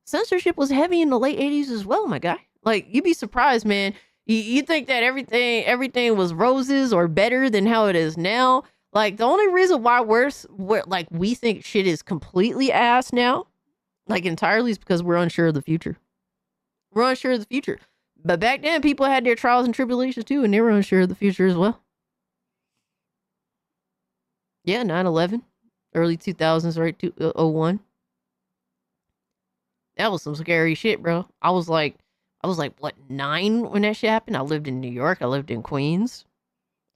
[SPEAKER 5] Censorship was heavy in the late 80s as well, my guy. Like, you'd be surprised, man. You think that everything was roses or better than how it is now. Like, the only reason why we think shit is completely ass now, like, entirely, is because we're unsure of the future. We're unsure of the future. But back then, people had their trials and tribulations too, and they were unsure of the future as well. Yeah, 9/11, early 2000s, right? 2001. That was some scary shit, bro. I was like, what, 9 when that shit happened? I lived in New York. I lived in Queens.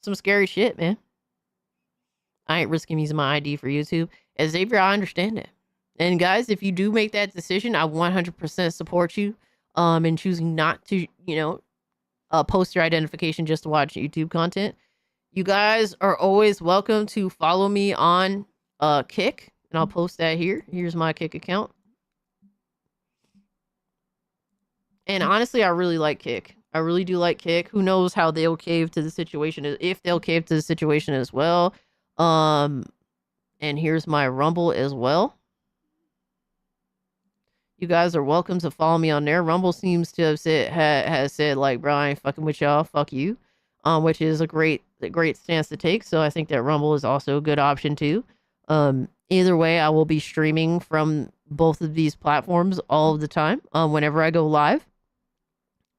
[SPEAKER 5] Some scary shit, man. I ain't risking using my ID for YouTube. As Xavier, I understand that. And guys, if you do make that decision, I 100% support you. And choosing not to, post your identification just to watch YouTube content. You guys are always welcome to follow me on Kick, and I'll post that here. Here's my Kick account. And honestly, I really like Kick. I really do like Kick. Who knows how they'll cave to the situation, if they'll cave to the situation as well. And here's my Rumble as well. You guys are welcome to follow me on there. Rumble seems to have said like, bro, I ain't fucking with y'all. Fuck you. Which is a great stance to take. So I think that Rumble is also a good option too. Either way, I will be streaming from both of these platforms all of the time. Whenever I go live.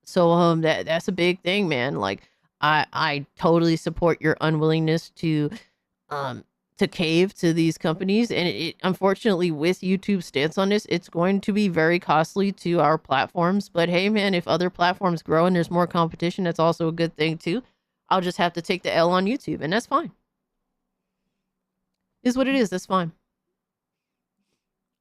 [SPEAKER 5] So that's a big thing, man. Like I totally support your unwillingness to cave to these companies, and it unfortunately, with YouTube's stance on this, it's going to be very costly to our platforms. But hey, man, if other platforms grow and there's more competition, that's also a good thing too. I'll just have to take the L on YouTube, and that's fine. Is what it is. That's fine.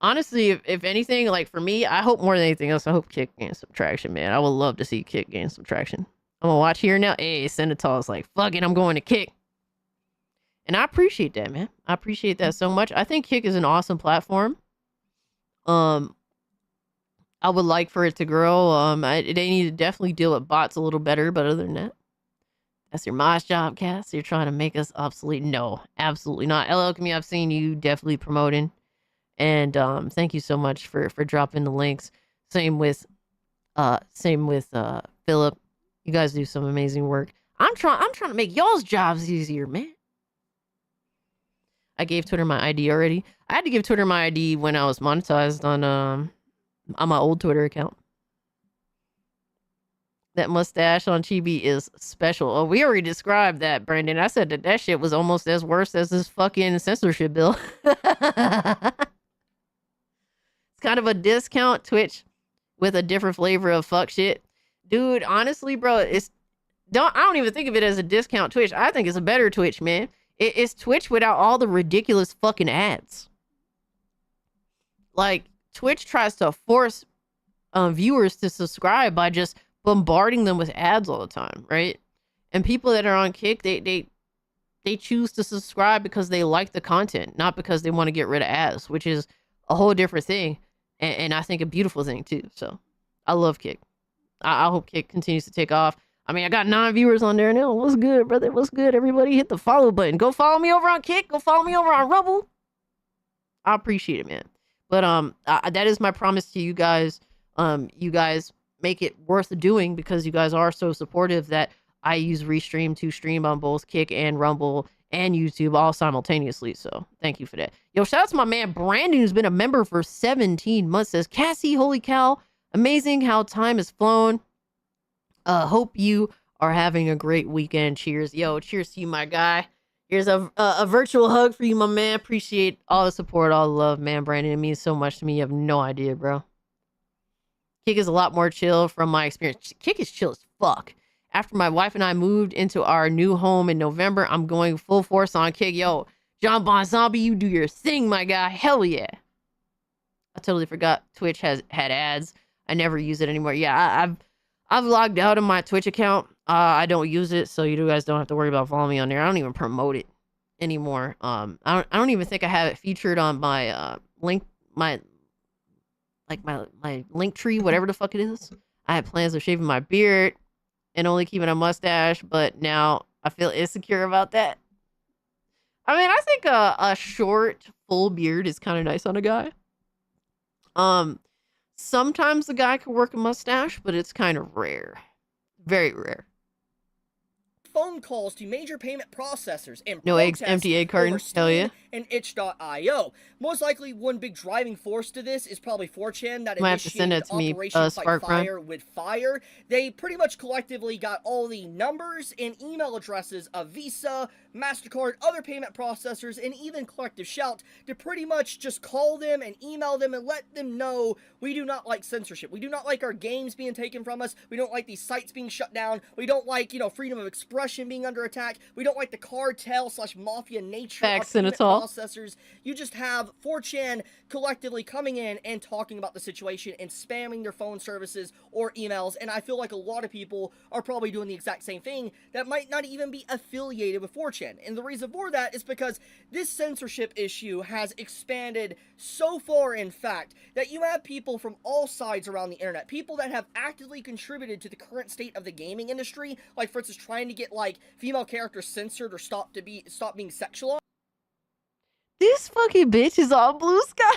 [SPEAKER 5] Honestly, if anything, like for me, I hope more than anything else, I hope Kick gains some traction, man. I would love to see Kick gain some traction. I'm gonna watch here now. Hey, Senator's like, fuck it, I'm going to Kick. And I appreciate that, man. I appreciate that so much. I think Kick is an awesome platform. I I would like for it to grow. They need to definitely deal with bots a little better, but other than that, that's your Mosh job, Cass. You're trying to make us obsolete. No, absolutely not. LL Alchemy, I've seen you definitely promoting. And thank you so much for dropping the links. Same with Philip. You guys do some amazing work. I'm trying to make y'all's jobs easier, man. I gave Twitter my ID already. I had to give Twitter my ID when I was monetized on my old Twitter account. That mustache on Chibi is special. Oh, we already described that, Brandon. I said that shit was almost as worse as this fucking censorship bill. It's kind of a discount Twitch with a different flavor of fuck shit. Dude, honestly, bro, I don't even think of it as a discount Twitch. I think it's a better Twitch, man. It's Twitch without all the ridiculous fucking ads. Like, Twitch tries to force viewers to subscribe by just bombarding them with ads all the time, right? And people that are on Kick, they choose to subscribe because they like the content, not because they want to get rid of ads, which is a whole different thing. And I think a beautiful thing too. So I love Kick. I hope Kick continues to take off. I mean, I got 9 viewers on there now. What's good, brother? What's good? Everybody hit the follow button. Go follow me over on Kick. Go follow me over on Rumble. I appreciate it, man. But that is my promise to you guys. You guys make it worth doing because you guys are so supportive that I use Restream to stream on both Kick and Rumble and YouTube all simultaneously. So thank you for that. Yo, shout out to my man Brandon, who's been a member for 17 months. Says, Cassie, holy cow, amazing how time has flown. Hope you are having a great weekend. Cheers. Yo, cheers to you, my guy. Here's a virtual hug for you, my man. Appreciate all the support, all the love, man. Brandon, it means so much to me. You have no idea, bro. Kick is a lot more chill from my experience. Kick is chill as fuck. After my wife and I moved into our new home in November, I'm going full force on Kick. Yo, John Bon Zombie, you do your thing, my guy. Hell yeah. I totally forgot Twitch had ads. I never use it anymore. Yeah, I've logged out of my Twitch account. I don't use it, so you guys don't have to worry about following me on there. I don't even promote it anymore. I don't even think I have it featured on my my link tree, whatever the fuck it is. I had plans of shaving my beard and only keeping a mustache, but now I feel insecure about that. I mean, I think a short, full beard is kind of nice on a guy. Sometimes the guy can work a mustache, but it's kind of rare. Very rare.
[SPEAKER 20] Phone calls to major payment processors and
[SPEAKER 5] no eggs, empty egg carton. Hell yeah.
[SPEAKER 20] And itch.io. Most likely, one big driving force to this is probably 4chan that
[SPEAKER 5] might have to send it to me,
[SPEAKER 20] Operation
[SPEAKER 5] Spark
[SPEAKER 20] Fight Fire with Fire. They pretty much collectively got all the numbers and email addresses of Visa, MasterCard, other payment processors, and even Collective Shout to pretty much just call them and email them and let them know we do not like censorship. We do not like our games being taken from us. We don't like these sites being shut down. We don't like, freedom of expression being under attack. We don't like the cartel/mafia nature of payment processors. You just have 4chan collectively coming in and talking about the situation and spamming their phone services or emails, and I feel like a lot of people are probably doing the exact same thing that might not even be affiliated with 4chan. And the reason for that is because this censorship issue has expanded so far, in fact, that you have people from all sides around the internet, people that have actively contributed to the current state of the gaming industry, like for instance trying to get like female characters censored or stop being sexualized.
[SPEAKER 5] This fucking bitch is on Blue Sky.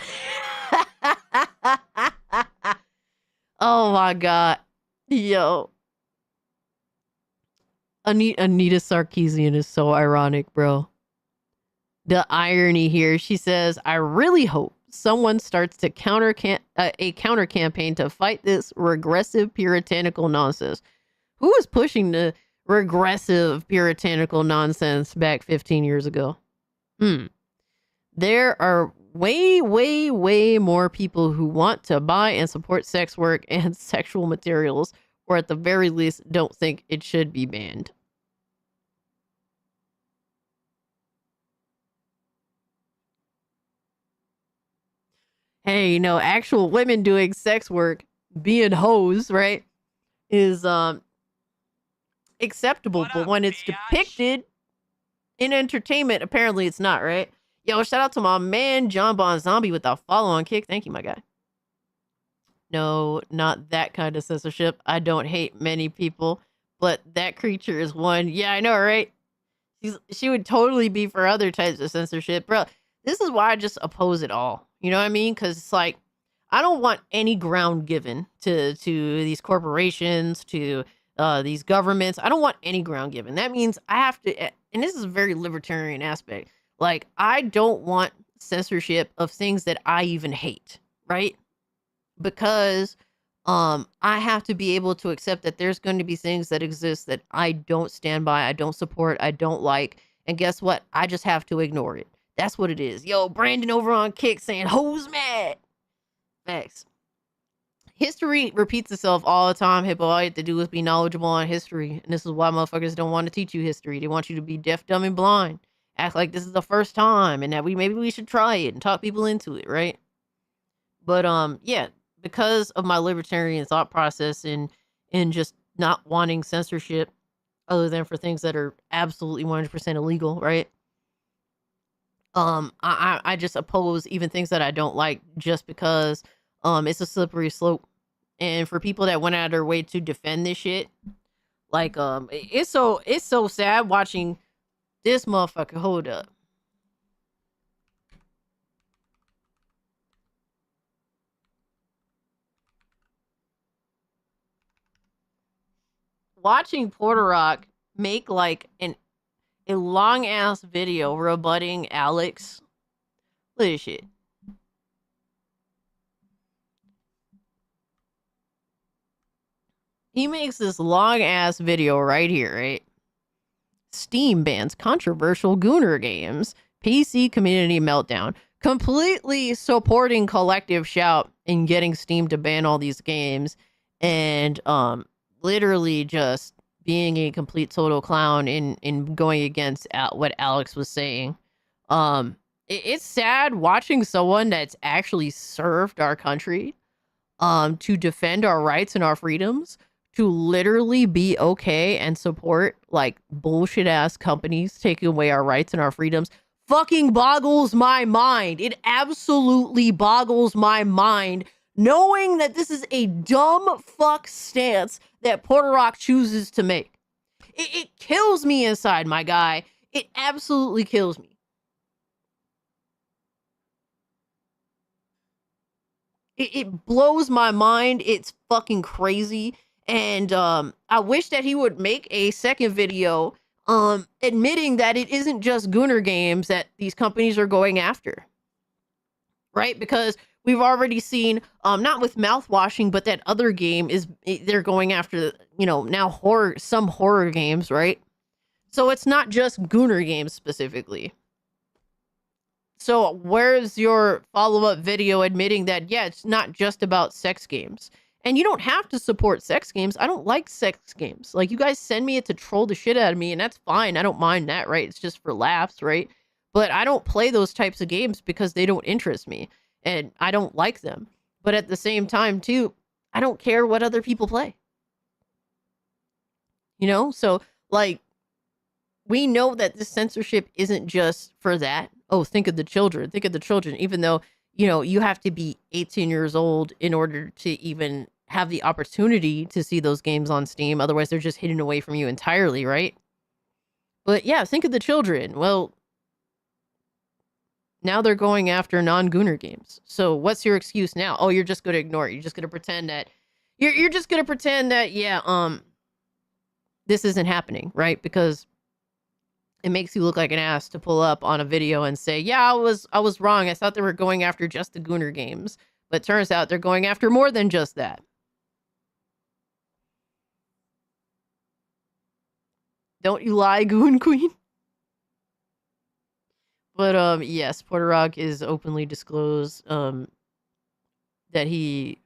[SPEAKER 5] Oh my god. Yo. Anita Sarkeesian is so ironic, bro. The irony here. She says, I really hope someone starts to counter campaign to fight this regressive puritanical nonsense. Who was pushing the regressive puritanical nonsense back 15 years ago? There are way, way, way more people who want to buy and support sex work and sexual materials, or at the very least, don't think it should be banned. Hey, actual women doing sex work, being hoes, right, is acceptable, but when it's depicted in entertainment, apparently it's not, right? Yo, shout out to my man John Bon Zombie with the follow on Kick. Thank you, my guy. No, not that kind of censorship. I don't hate many people, but that creature is one. Yeah, I know, right? She would totally be for other types of censorship. Bro, this is why I just oppose it all. You know what I mean? Because it's like, I don't want any ground given to these corporations, to these governments. I don't want any ground given. That means I have to, and this is a very libertarian aspect. Like, I don't want censorship of things that I even hate, right? Because I have to be able to accept that there's going to be things that exist that I don't stand by, I don't support, I don't like, and guess what? I just have to ignore it. That's what it is. Yo, Brandon over on Kick saying, "Who's mad?" Facts. History repeats itself all the time, Hippo. All you have to do is be knowledgeable on history, and this is why motherfuckers don't want to teach you history. They want you to be deaf, dumb, and blind. Act like this is the first time, and that maybe we should try it and talk people into it, right? But yeah, because of my libertarian thought process and just not wanting censorship other than for things that are absolutely 100% illegal, right? I just oppose even things that I don't like just because it's a slippery slope. And for people that went out of their way to defend this shit, like it's so sad watching this motherfucker. Hold up. Watching Porter Rock make like a long ass video rebutting Alex. Look at this shit. He makes this long ass video right here, right? Steam bans controversial Gooner games. PC community meltdown. Completely supporting Collective Shout in getting Steam to ban all these games. And literally just being a complete total clown in going against what Alex was saying. It's sad watching someone that's actually served our country to defend our rights and our freedoms to literally be okay and support like bullshit ass companies taking away our rights and our freedoms fucking boggles my mind. It absolutely boggles my mind knowing that this is a dumb fuck stance that Porter Rock chooses to make. It kills me inside, my guy. It absolutely kills me. It blows my mind. It's fucking crazy. And I wish that he would make a second video admitting that it isn't just Gooner games that these companies are going after. Right? Because we've already seen, not with mouthwashing, but that other game they're going after, now some horror games, right? So it's not just Gooner games specifically. So where's your follow-up video admitting that, yeah, it's not just about sex games? And you don't have to support sex games. I don't like sex games. Like, you guys send me it to troll the shit out of me, and that's fine. I don't mind that, right? It's just for laughs, right? But I don't play those types of games because they don't interest me, and I don't like them. But at the same time, too, I don't care what other people play. So, like, we know that this censorship isn't just for that. Oh, think of the children. Think of the children. Even though, you have to be 18 years old in order to even have the opportunity to see those games on Steam. Otherwise, they're just hidden away from you entirely, right? But yeah, think of the children. Well, now they're going after non-Gooner games. So what's your excuse now? Oh, you're just going to ignore it. You're just going to pretend that you're just going to pretend that, yeah, this isn't happening, right? Because it makes you look like an ass to pull up on a video and say, yeah, I was wrong. I thought they were going after just the Gooner games, but turns out they're going after more than just that. Don't you lie, Goon Queen? But yes, Porter Rock is openly disclosed that he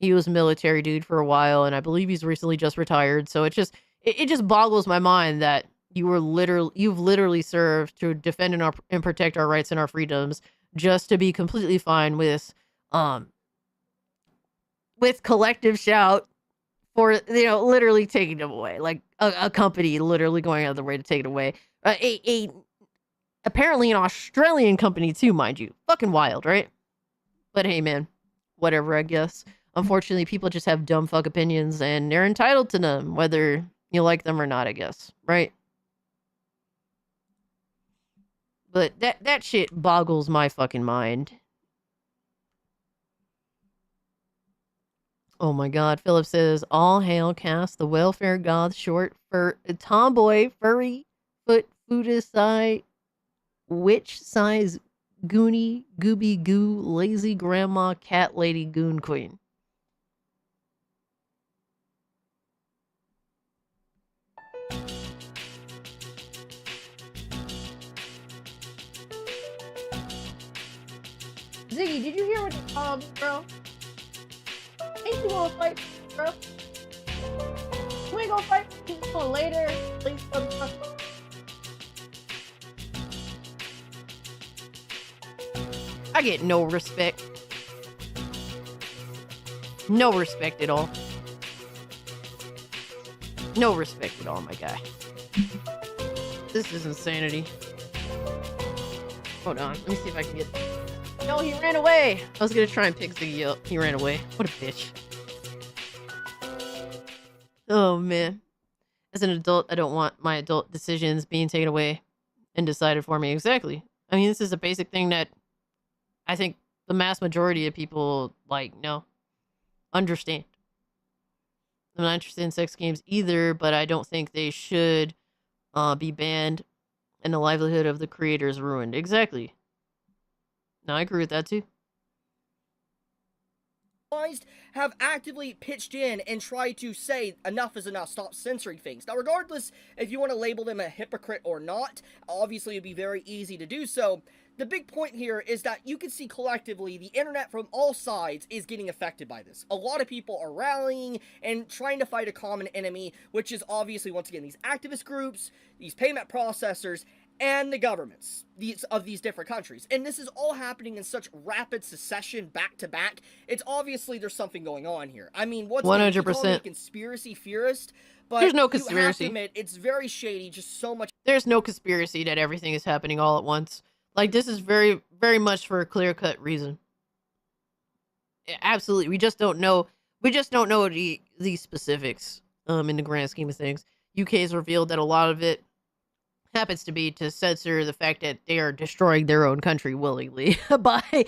[SPEAKER 5] was a military dude for a while, and I believe he's recently just retired. So it just boggles my mind that you've literally served to defend and protect our rights and our freedoms just to be completely fine with Collective Shout for literally taking them away, like a company literally going out of the way to take it away. Apparently an Australian company too, mind you. Fucking wild, right? But hey, man, whatever, I guess. unfortunately, people just have dumb fuck opinions, and they're entitled to them, whether you like them or not, I guess, right? But that shit boggles my fucking mind. Oh my god, Philip says, all hail cast the welfare goth short for tomboy, furry, foodicide, witch size, goony, gooby goo, lazy grandma, cat lady, goon queen. Ziggy, did you hear what you called me, bro? Ain't you gonna fight, bro? You ain't gonna fight until later, please, motherfucker. I get no respect. No respect at all. No respect at all, my guy. This is insanity. Hold on, let me see if I can get... No, he ran away! I was gonna try and pick Ziggy up. He ran away. What a bitch. Oh, man. As an adult, I don't want my adult decisions being taken away and decided for me. Exactly. I mean, this is a basic thing that I think the mass majority of people, like, no, understand. I'm not interested in sex games either, but I don't think they should be banned and the livelihood of the creators ruined. Exactly. No, I agree with that too.
[SPEAKER 20] Have actively pitched in and tried to say enough is enough, stop censoring things. Now, regardless if you want to label them a hypocrite or not, obviously it'd be very easy to do so. The big point here is that you can see collectively the internet from all sides is getting affected by this. A lot of people are rallying and trying to fight a common enemy, which is obviously, once again, these activist groups, these payment processors, and the governments of these different countries. And this is all happening in such rapid succession, back to back. It's obviously there's something going on here. I mean, what's 100% conspiracy theorist? But
[SPEAKER 5] there's no
[SPEAKER 20] you have to
[SPEAKER 5] conspiracy.
[SPEAKER 20] admit, it's very shady. Just so much.
[SPEAKER 5] There's no conspiracy that everything is happening all at once. Like, this is very, very much for a clear-cut reason. Absolutely, we just don't know. We just don't know the specifics. In the grand scheme of things, UK has revealed that a lot of it happens to be to censor the fact that they are destroying their own country willingly by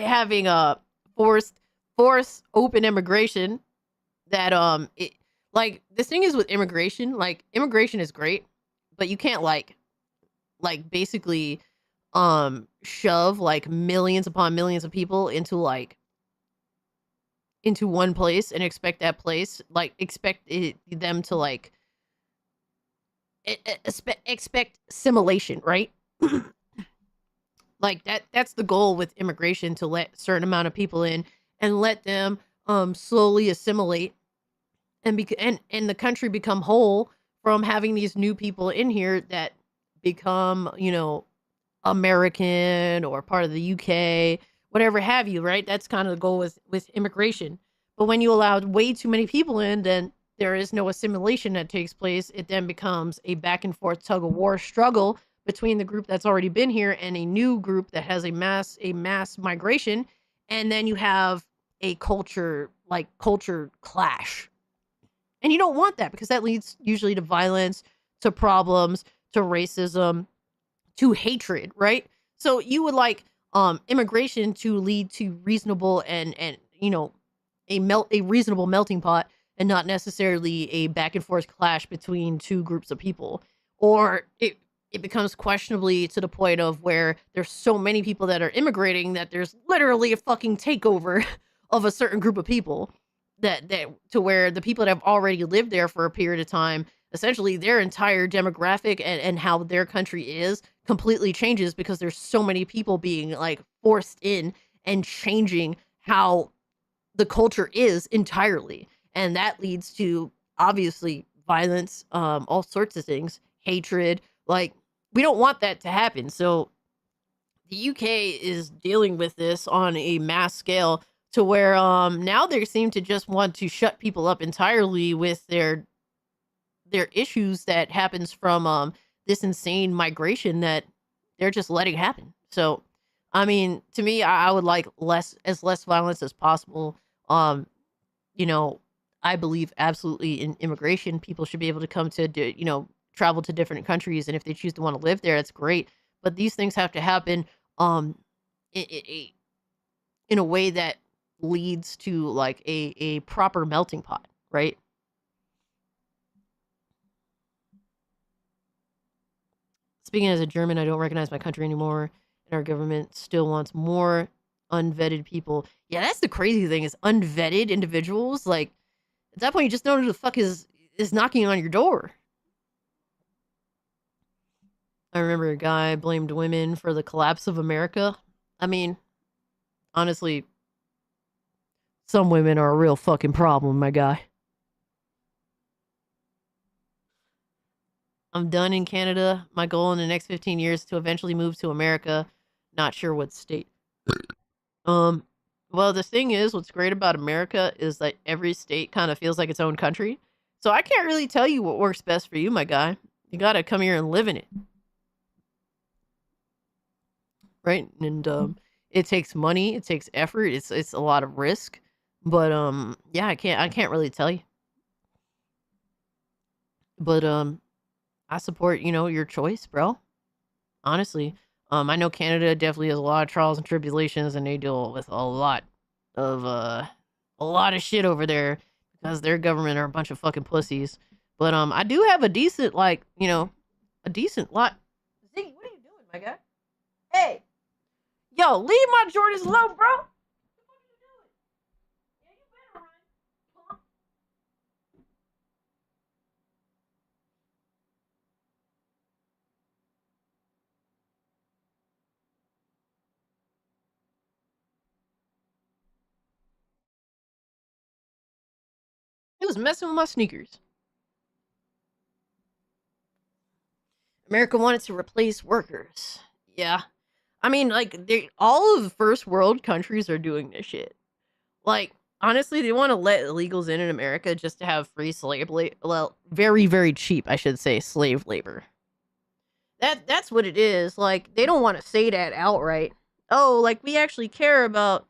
[SPEAKER 5] having a forced open immigration. That like, the thing is with immigration, like, immigration is great, but you can't like basically shove like millions upon millions of people into one place and expect that place, like, them to like expect assimilation, right? Like, that's the goal with immigration, to let a certain amount of people in and let them slowly assimilate and the country become whole from having these new people in here that become, you know, American or part of the UK, whatever have you, right? That's kind of the goal with immigration. But when you allow way too many people in, then there is no assimilation that takes place. It then becomes a back and forth tug of war struggle between the group that's already been here and a new group that has a mass migration. And then you have a culture clash. And you don't want that, because that leads usually to violence, to problems, to racism, to hatred, right? So you would like immigration to lead to reasonable and you know, a reasonable melting pot, and not necessarily a back and forth clash between two groups of people. Or it becomes questionably to the point of where there's so many people that are immigrating that there's literally a fucking takeover of a certain group of people, that to where the people that have already lived there for a period of time, essentially their entire demographic and how their country is completely changes, because there's so many people being like forced in and changing how the culture is entirely. And that leads to, obviously, violence, all sorts of things, hatred. Like, we don't want that to happen. So the UK is dealing with this on a mass scale, to where now they seem to just want to shut people up entirely with their issues that happens from this insane migration that they're just letting happen. So, I mean, to me, I would like less violence as possible. You know, I believe absolutely in immigration. People should be able to come to, you know, travel to different countries, and if they choose to want to live there, that's great. But these things have to happen in a way that leads to like a proper melting pot, right? Speaking as a German, I don't recognize my country anymore, and our government still wants more unvetted people. Yeah, that's the crazy thing is unvetted individuals. Like at that point, you just know who the fuck is knocking on your door. I remember a guy blamed women for the collapse of America. I mean, honestly, some women are a real fucking problem, my guy. I'm done in Canada. My goal in the next 15 years is to eventually move to America. Not sure what state. Well, the thing is, what's great about America is that every state kind of feels like its own country. So I can't really tell you what works best for you, my guy. You gotta come here and live in it. Right? And it takes money, it takes effort, it's a lot of risk. But yeah, I can't really tell you. But I support, you know, your choice, bro. Honestly. I know Canada definitely has a lot of trials and tribulations, and they deal with a lot of shit over there because their government are a bunch of fucking pussies. But I do have a decent, like, you know, a decent lot. Ziggy, what are you doing, my guy? Hey, yo, leave my Jordans alone, bro. He was messing with my sneakers. America wanted to replace workers. Yeah. I mean, like, all of the first world countries are doing this shit. Like, honestly, they want to let illegals in America just to have free slave labor. Well, very, very cheap, I should say, slave labor. That's what it is. Like, they don't want to say that outright. Oh, like, we actually care about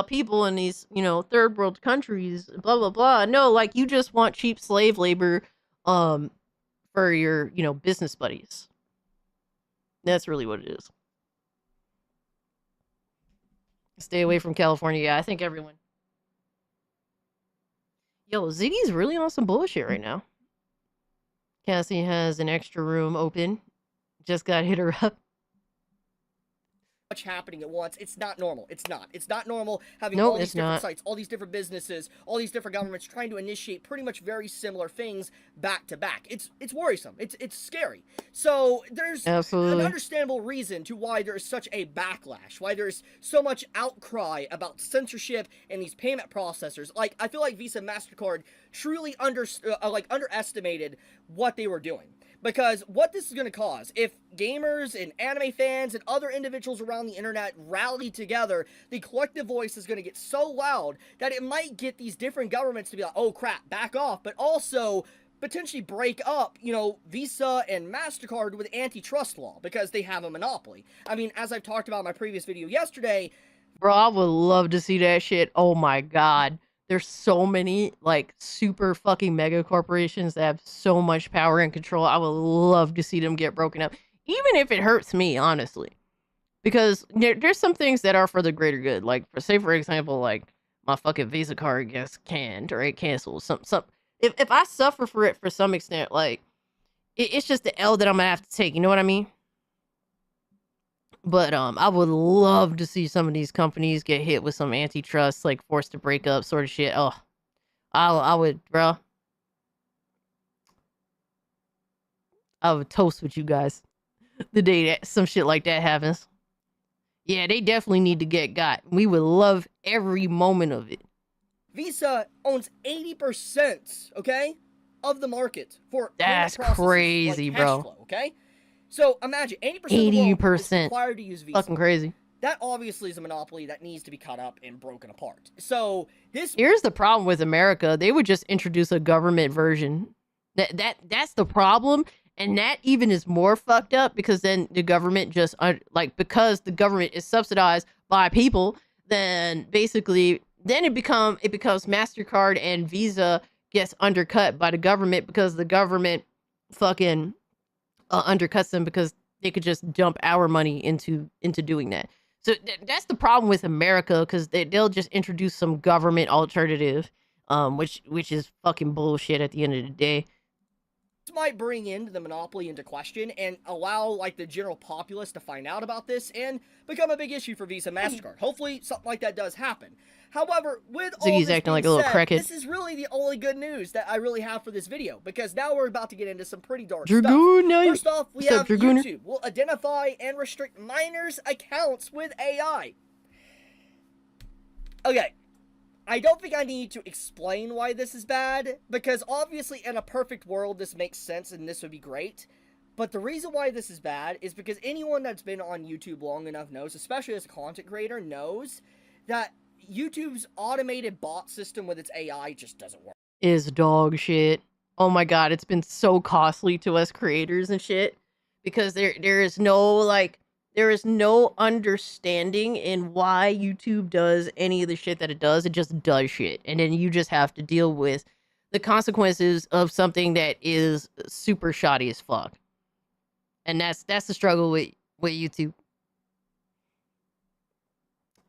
[SPEAKER 5] people in these, you know, third world countries, blah, blah, blah. No, like, you just want cheap slave labor for your, you know, business buddies. That's really what it is. Stay away from California. Yeah, I think everyone. Yo, Ziggy's really on some bullshit right now. Cassie has an extra room open. Just got hit her up.
[SPEAKER 20] Much happening at once. It's not normal. It's not normal having
[SPEAKER 5] Nope,
[SPEAKER 20] all these
[SPEAKER 5] it's
[SPEAKER 20] different
[SPEAKER 5] not.
[SPEAKER 20] sites, all these different businesses, all these different governments trying to initiate pretty much very similar things back to back. It's worrisome. It's scary. So there's
[SPEAKER 5] Absolutely.
[SPEAKER 20] an understandable reason to why there's such a backlash, why there's so much outcry about censorship and these payment processors. Like, I feel like Visa and MasterCard truly underestimated what they were doing. Because what this is going to cause, if gamers and anime fans and other individuals around the internet rally together, the collective voice is going to get so loud that it might get these different governments to be like, oh crap, back off, but also potentially break up, you know, Visa and MasterCard with antitrust law because they have a monopoly. I mean, as I've talked about in my previous video yesterday,
[SPEAKER 5] Bro, I would love to see that shit. Oh my god. There's so many, like, super fucking mega corporations that have so much power and control. I would love to see them get broken up. Even if it hurts me, honestly. Because there's some things that are for the greater good. Like, for example, like, my fucking Visa card gets canned or it cancels. If I suffer for it for some extent, like, it's just the L that I'm gonna have to take. You know what I mean? But I would love to see some of these companies get hit with some antitrust, like forced to break up sort of shit. Oh, I would, bro. I would toast with you guys the day that some shit like that happens. Yeah, they definitely need to get got. We would love every moment of it.
[SPEAKER 20] Visa owns 80%, okay, of the market for
[SPEAKER 5] That's
[SPEAKER 20] payment processors
[SPEAKER 5] crazy,
[SPEAKER 20] like cash
[SPEAKER 5] bro.
[SPEAKER 20] flow, okay? So imagine 80% of the world is
[SPEAKER 5] 80%.
[SPEAKER 20] required to use Visa.
[SPEAKER 5] Fucking crazy.
[SPEAKER 20] That obviously is a monopoly that needs to be cut up and broken apart. So this
[SPEAKER 5] Here's the problem with America. They would just introduce a government version. That's the problem. And that even is more fucked up because then the government just, because the government is subsidized by people, then basically then it becomes MasterCard and Visa gets undercut by the government because the government fucking undercuts them because they could just dump our money into doing that. So that's the problem with America, because they'll just introduce some government alternative, which is fucking bullshit at the end of the day.
[SPEAKER 20] This might bring in the monopoly into question and allow like the general populace to find out about this and become a big issue for Visa and MasterCard. Hopefully something like that does happen. However, with all
[SPEAKER 5] Ziggy's
[SPEAKER 20] this
[SPEAKER 5] acting
[SPEAKER 20] being
[SPEAKER 5] like a little
[SPEAKER 20] said,
[SPEAKER 5] crackhead.
[SPEAKER 20] this is really the only good news that I really have for this video, because now we're about to get into some pretty dark
[SPEAKER 5] Dragoon,
[SPEAKER 20] stuff. First off, we
[SPEAKER 5] What's
[SPEAKER 20] have
[SPEAKER 5] up, Dragooner?
[SPEAKER 20] YouTube will identify and restrict minors' accounts with AI. Okay, I don't think I need to explain why this is bad, because obviously in a perfect world this makes sense and this would be great. But the reason why this is bad is because anyone that's been on YouTube long enough knows, especially as a content creator, knows that YouTube's automated bot system with its AI just doesn't work.
[SPEAKER 5] Is dog shit. Oh my god, it's been so costly to us creators and shit, because there is no understanding in why YouTube does any of the shit that it does. It just does shit, and then you just have to deal with the consequences of something that is super shoddy as fuck. And that's the struggle with YouTube.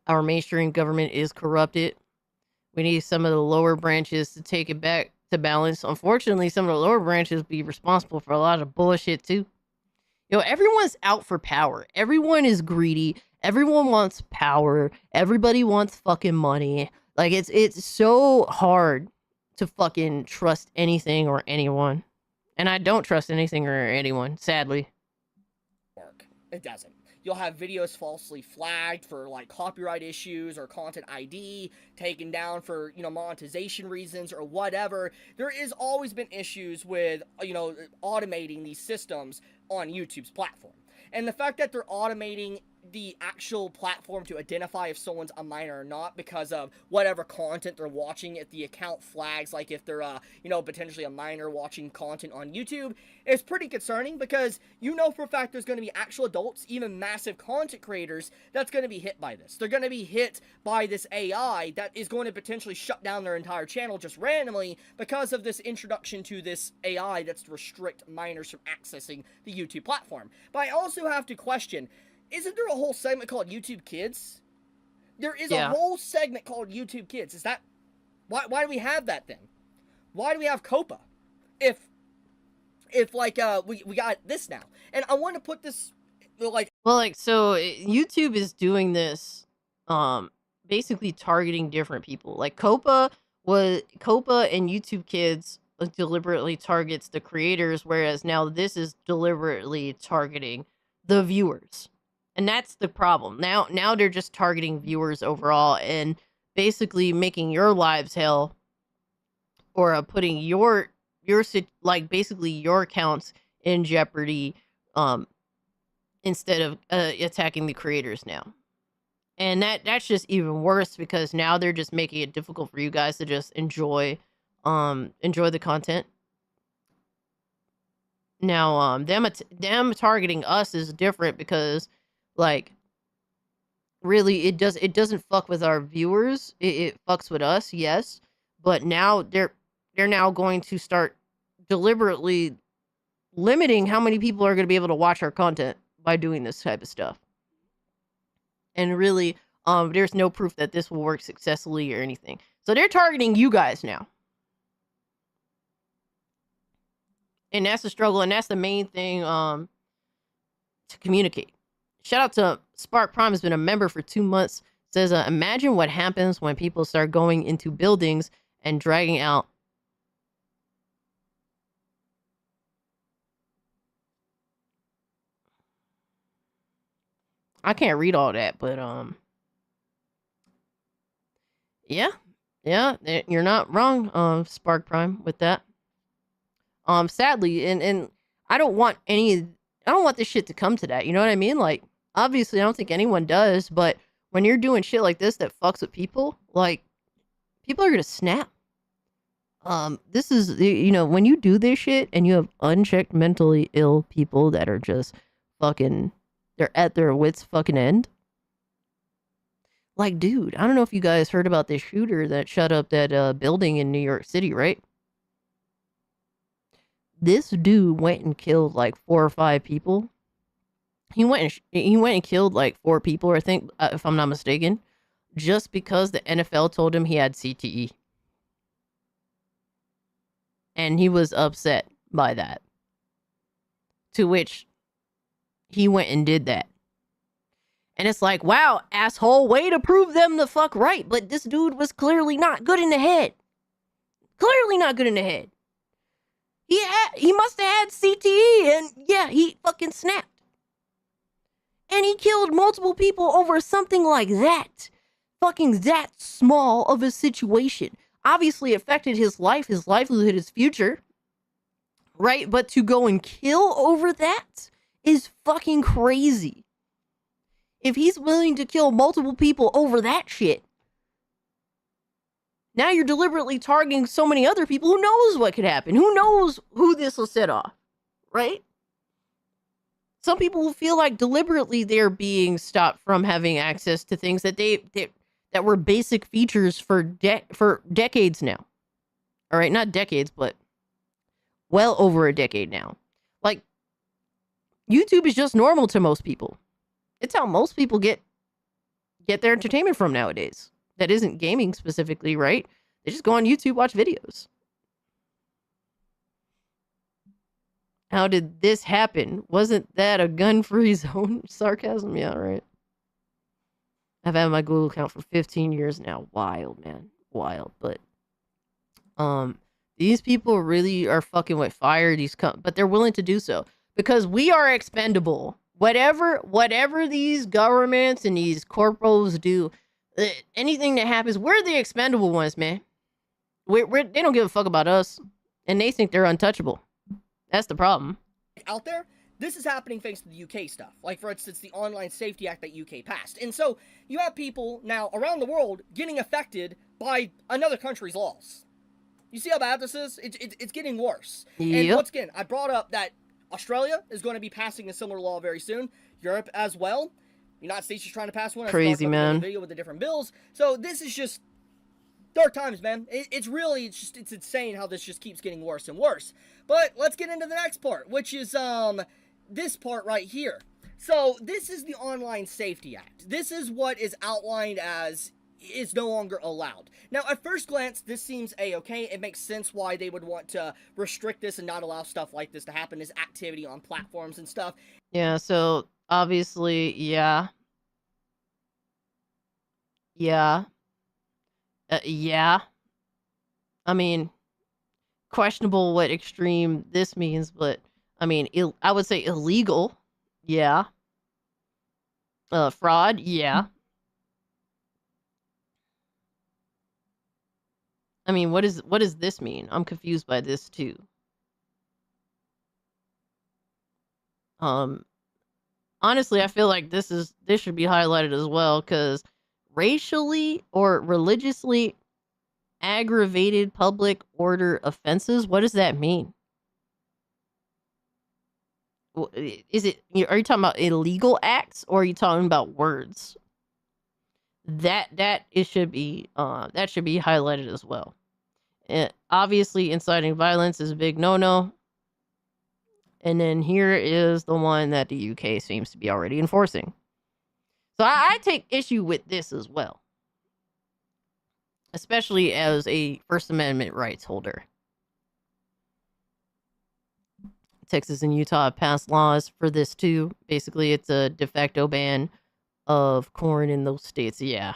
[SPEAKER 5] Our mainstream government is corrupted. We need some of the lower branches to take it back to balance. Unfortunately, some of the lower branches be responsible for a lot of bullshit too. You know, everyone's out for power. Everyone is greedy. Everyone wants power. Everybody wants fucking money. Like, it's so hard to fucking trust anything or anyone. And I don't trust anything or anyone, sadly.
[SPEAKER 20] It doesn't. You'll have videos falsely flagged for like copyright issues or content ID, taken down for, you know, monetization reasons or whatever. There is always been issues with, you know, automating these systems on YouTube's platform. And the fact that they're automating the actual platform to identify if someone's a minor or not because of whatever content they're watching, if the account flags, like if they're, you know, potentially a minor watching content on YouTube, is pretty concerning, because you know for a fact there's going to be actual adults, even massive content creators, that's going to be hit by this. They're going to be hit by this AI that is going to potentially shut down their entire channel just randomly because of this introduction to this AI that's to restrict minors from accessing the YouTube platform. But I also have to question, isn't there a whole segment called YouTube Kids? There is a whole segment called YouTube Kids. Is that... Why do we have that then? Why do we have COPA? If like, we got this now. And I want to put this, like...
[SPEAKER 5] Well, like, so YouTube is doing this, basically targeting different people. Like, COPA and YouTube Kids deliberately targets the creators, whereas now this is deliberately targeting the viewers. And that's the problem. Now they're just targeting viewers overall and basically making your lives hell, or putting your like basically your accounts in jeopardy, instead of attacking the creators now. And that's just even worse, because now they're just making it difficult for you guys to just enjoy the content. Now them targeting us is different, because like, really, it doesn't fuck with our viewers. It fucks with us, yes. But now they're now going to start deliberately limiting how many people are going to be able to watch our content by doing this type of stuff. And really, there's no proof that this will work successfully or anything. So they're targeting you guys now. And that's the struggle, and that's the main thing to communicate. Shout out to Spark Prime, has been a member for 2 months. Says, imagine what happens when people start going into buildings and dragging out. I can't read all that, but yeah, you're not wrong, Spark Prime, with that. Sadly, and I don't want this shit to come to that. You know what I mean? Like, obviously, I don't think anyone does, but when you're doing shit like this that fucks with people, like, people are gonna snap. This is, you know, when you do this shit and you have unchecked mentally ill people that are just fucking, they're at their wits fucking end. Like, dude, I don't know if you guys heard about this shooter that shut up that building in New York City, right? This dude went and killed like 4 or 5 people. He went and killed like 4 people, I think, if I'm not mistaken, just because the NFL told him he had CTE. And he was upset by that. To which he went and did that. And it's like, wow, asshole, way to prove them the fuck right. But this dude was clearly not good in the head. Clearly not good in the head. He must have had CTE, and yeah, he fucking snapped. And he killed multiple people over something like that. Fucking that small of a situation. Obviously affected his life, his livelihood, his future. Right? But to go and kill over that is fucking crazy. If he's willing to kill multiple people over that shit, now you're deliberately targeting so many other people. Who knows what could happen? Who knows who this will set off? Right? Some people will feel like deliberately they're being stopped from having access to things that that were basic features for decades now. All right, not decades, but well over a decade now. Like, YouTube is just normal to most people. It's how most people get their entertainment from nowadays. That isn't gaming specifically, right? They just go on YouTube, watch videos. How did this happen? Wasn't that a gun-free zone? Sarcasm, yeah, right. I've had my Google account for 15 years now. Wild, man. Wild. But these people really are fucking with fire. But they're willing to do so because we are expendable. Whatever these governments and these corporations do, anything that happens, we're the expendable ones, man. They don't give a fuck about us, and they think they're untouchable. That's the problem.
[SPEAKER 20] Out there, this is happening thanks to the UK stuff. Like, for instance, the Online Safety Act that UK passed. And so, you have people now around the world getting affected by another country's laws. You see how bad this is? It's getting worse.
[SPEAKER 5] Yep.
[SPEAKER 20] And once again, I brought up that Australia is going to be passing a similar law very soon. Europe as well. United States is trying to pass one.
[SPEAKER 5] Crazy, man.
[SPEAKER 20] Video with the different bills. So this is just dark times, man. It's insane how this just keeps getting worse and worse. But let's get into the next part, which is this part right here. So this is the Online Safety Act. This is what is outlined as is no longer allowed. Now, at first glance, this seems a-okay. It makes sense why they would want to restrict this and not allow stuff like this to happen, this activity on platforms and stuff.
[SPEAKER 5] Yeah, so obviously, yeah. Yeah. Yeah. I mean, questionable what extreme this means, but I mean, I would say illegal. Yeah. Fraud. Yeah. I mean, what does this mean? I'm confused by this too. Honestly, I feel like this should be highlighted as well, because racially or religiously aggravated public order offenses, what does that mean? Are you talking about illegal acts, or are you talking about words? That should be highlighted as well. Obviously, inciting violence is a big no-no. And then here is the one that the UK seems to be already enforcing. So I take issue with this as well, especially as a First Amendment rights holder. Texas and Utah have passed laws for this too. Basically, it's a de facto ban of corn in those states. Yeah.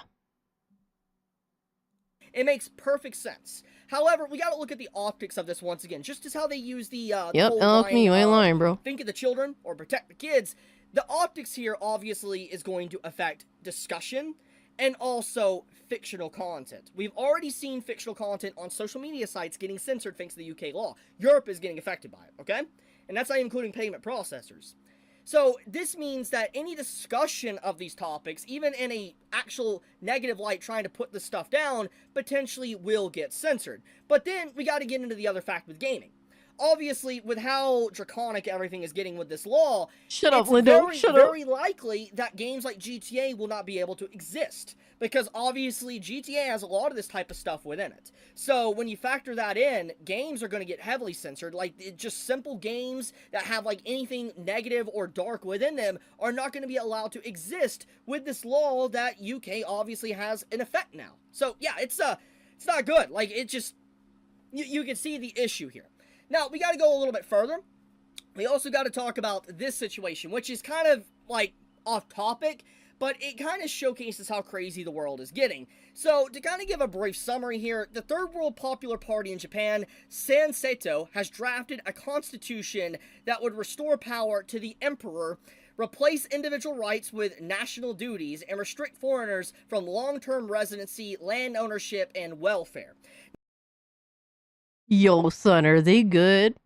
[SPEAKER 20] It makes perfect sense. However, we got to look at the optics of this once again, just as how they use the
[SPEAKER 5] yep,
[SPEAKER 20] whole
[SPEAKER 5] me, you ain't lying, bro.
[SPEAKER 20] Think of the children or protect the kids. The optics here obviously is going to affect discussion and also fictional content. We've already seen fictional content on social media sites getting censored thanks to the UK law. Europe is getting affected by it, okay? And that's not including payment processors. So this means that any discussion of these topics, even in a actual negative light trying to put this stuff down, potentially will get censored. But then we got to get into the other fact with gaming. obviously, with how draconic everything is getting with this law,
[SPEAKER 5] Shut up,
[SPEAKER 20] it's
[SPEAKER 5] Lindo. Shut up.
[SPEAKER 20] very likely that games like GTA will not be able to exist. Because obviously GTA has a lot of this type of stuff within it. So when you factor that in, games are going to get heavily censored. Like, just simple games that have like anything negative or dark within them are not going to be allowed to exist with this law that UK obviously has in effect now. So yeah, it's not good. Like, it just, you can see the issue here. Now, we got to go a little bit further. We also got to talk about this situation, which is kind of like off topic, but it kind of showcases how crazy the world is getting. So, to kind of give a brief summary here, the third world popular party in Japan, Censorship, has drafted a constitution that would restore power to the emperor, replace individual rights with national duties, and restrict foreigners from long-term residency, land ownership, and welfare.
[SPEAKER 5] Yo, son, are they good?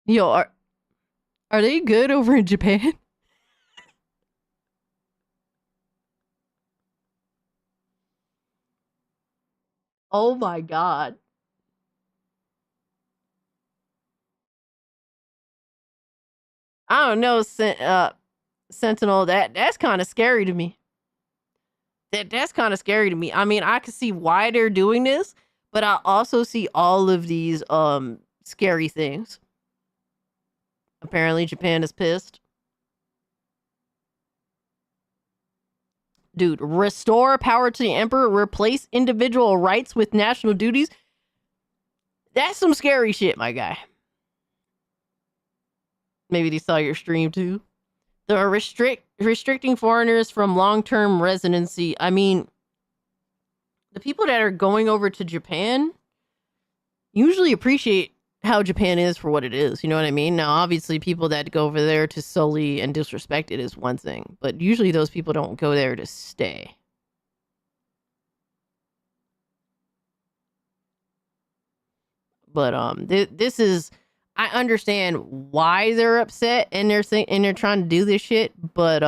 [SPEAKER 5] Yo, are they good over in Japan? Oh my god. I don't know, Sentinel, that's kind of scary to me. That's kind of scary to me. I mean, I can see why they're doing this, but I also see all of these scary things. Apparently Japan is pissed. Dude, restore power to the emperor, replace individual rights with national duties. That's some scary shit, my guy. Maybe they saw your stream too. They're restricting foreigners from long-term residency. I mean, the people that are going over to Japan usually appreciate how Japan is for what it is. You know what I mean? Now, obviously, people that go over there to sully and disrespect it is one thing, but usually those people don't go there to stay. But this is, I understand why they're upset and they're trying to do this shit, but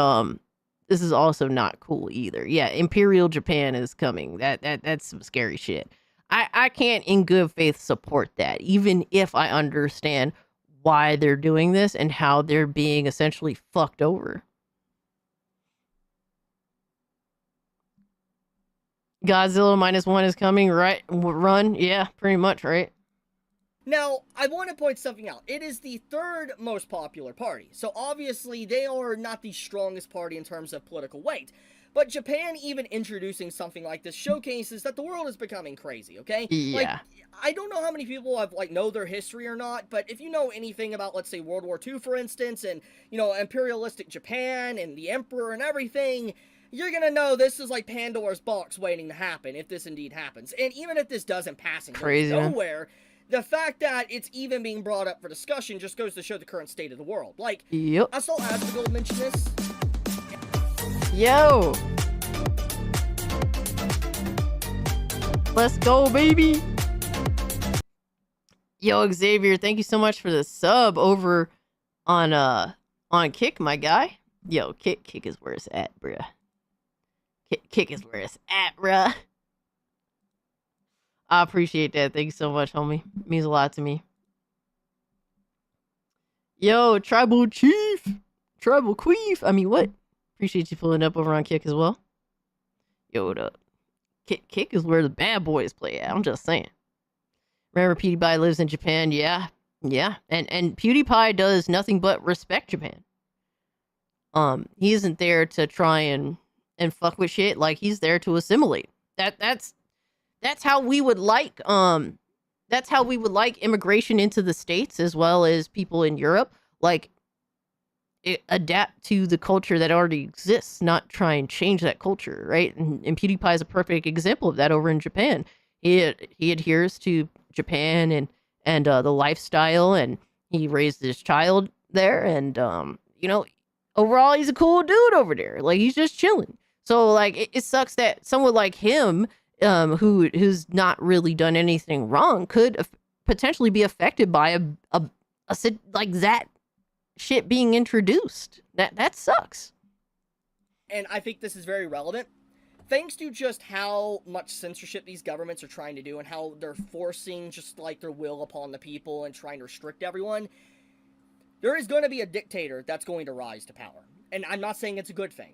[SPEAKER 5] this is also not cool either. Yeah, Imperial Japan is coming. That's some scary shit. I can't in good faith support that, even if I understand why they're doing this and how they're being essentially fucked over. Godzilla -1 is coming, right? Run? Yeah, pretty much, right?
[SPEAKER 20] Now, I want to point something out. It is the third most popular party, so obviously they are not the strongest party in terms of political weight. But Japan even introducing something like this showcases that the world is becoming crazy, okay?
[SPEAKER 5] Yeah.
[SPEAKER 20] Like, I don't know how many people have, know their history or not, but if you know anything about, let's say, World War II, for instance, and, imperialistic Japan and the emperor and everything, you're gonna know this is like Pandora's box waiting to happen, if this indeed happens. And even if this doesn't pass and goes nowhere, the fact that it's even being brought up for discussion just goes to show the current state of the world. Like,
[SPEAKER 5] yep.
[SPEAKER 20] I saw Asmongold mention this.
[SPEAKER 5] Yo! Let's go, baby! Yo, Xavier, thank you so much for the sub over on Kick, my guy. Yo, Kick is where it's at, bruh. Kick is where it's at, bruh. I appreciate that. Thank you so much, homie. It means a lot to me. Yo, Tribal Chief! Tribal Queef! I mean, what? Appreciate you pulling up over on Kick as well. Yo, what up? Kick is where the bad boys play at. I'm just saying. Remember, PewDiePie lives in Japan? Yeah. And PewDiePie does nothing but respect Japan. He isn't there to try and fuck with shit. Like, he's there to assimilate. That's how we would like immigration into the States as well as people in Europe. Like, adapt to the culture that already exists, not try and change that culture, right? And PewDiePie is a perfect example of that over in Japan. He adheres to Japan and the lifestyle, and he raised his child there, and overall he's a cool dude over there. Like, he's just chilling. So like it sucks that someone like him, who's not really done anything wrong, could potentially be affected by a like that shit being introduced. That sucks.
[SPEAKER 20] And I think this is very relevant. thanks to just how much censorship these governments are trying to do and how they're forcing just like their will upon the people and trying to restrict everyone, there is going to be a dictator that's going to rise to power. And I'm not saying it's a good thing,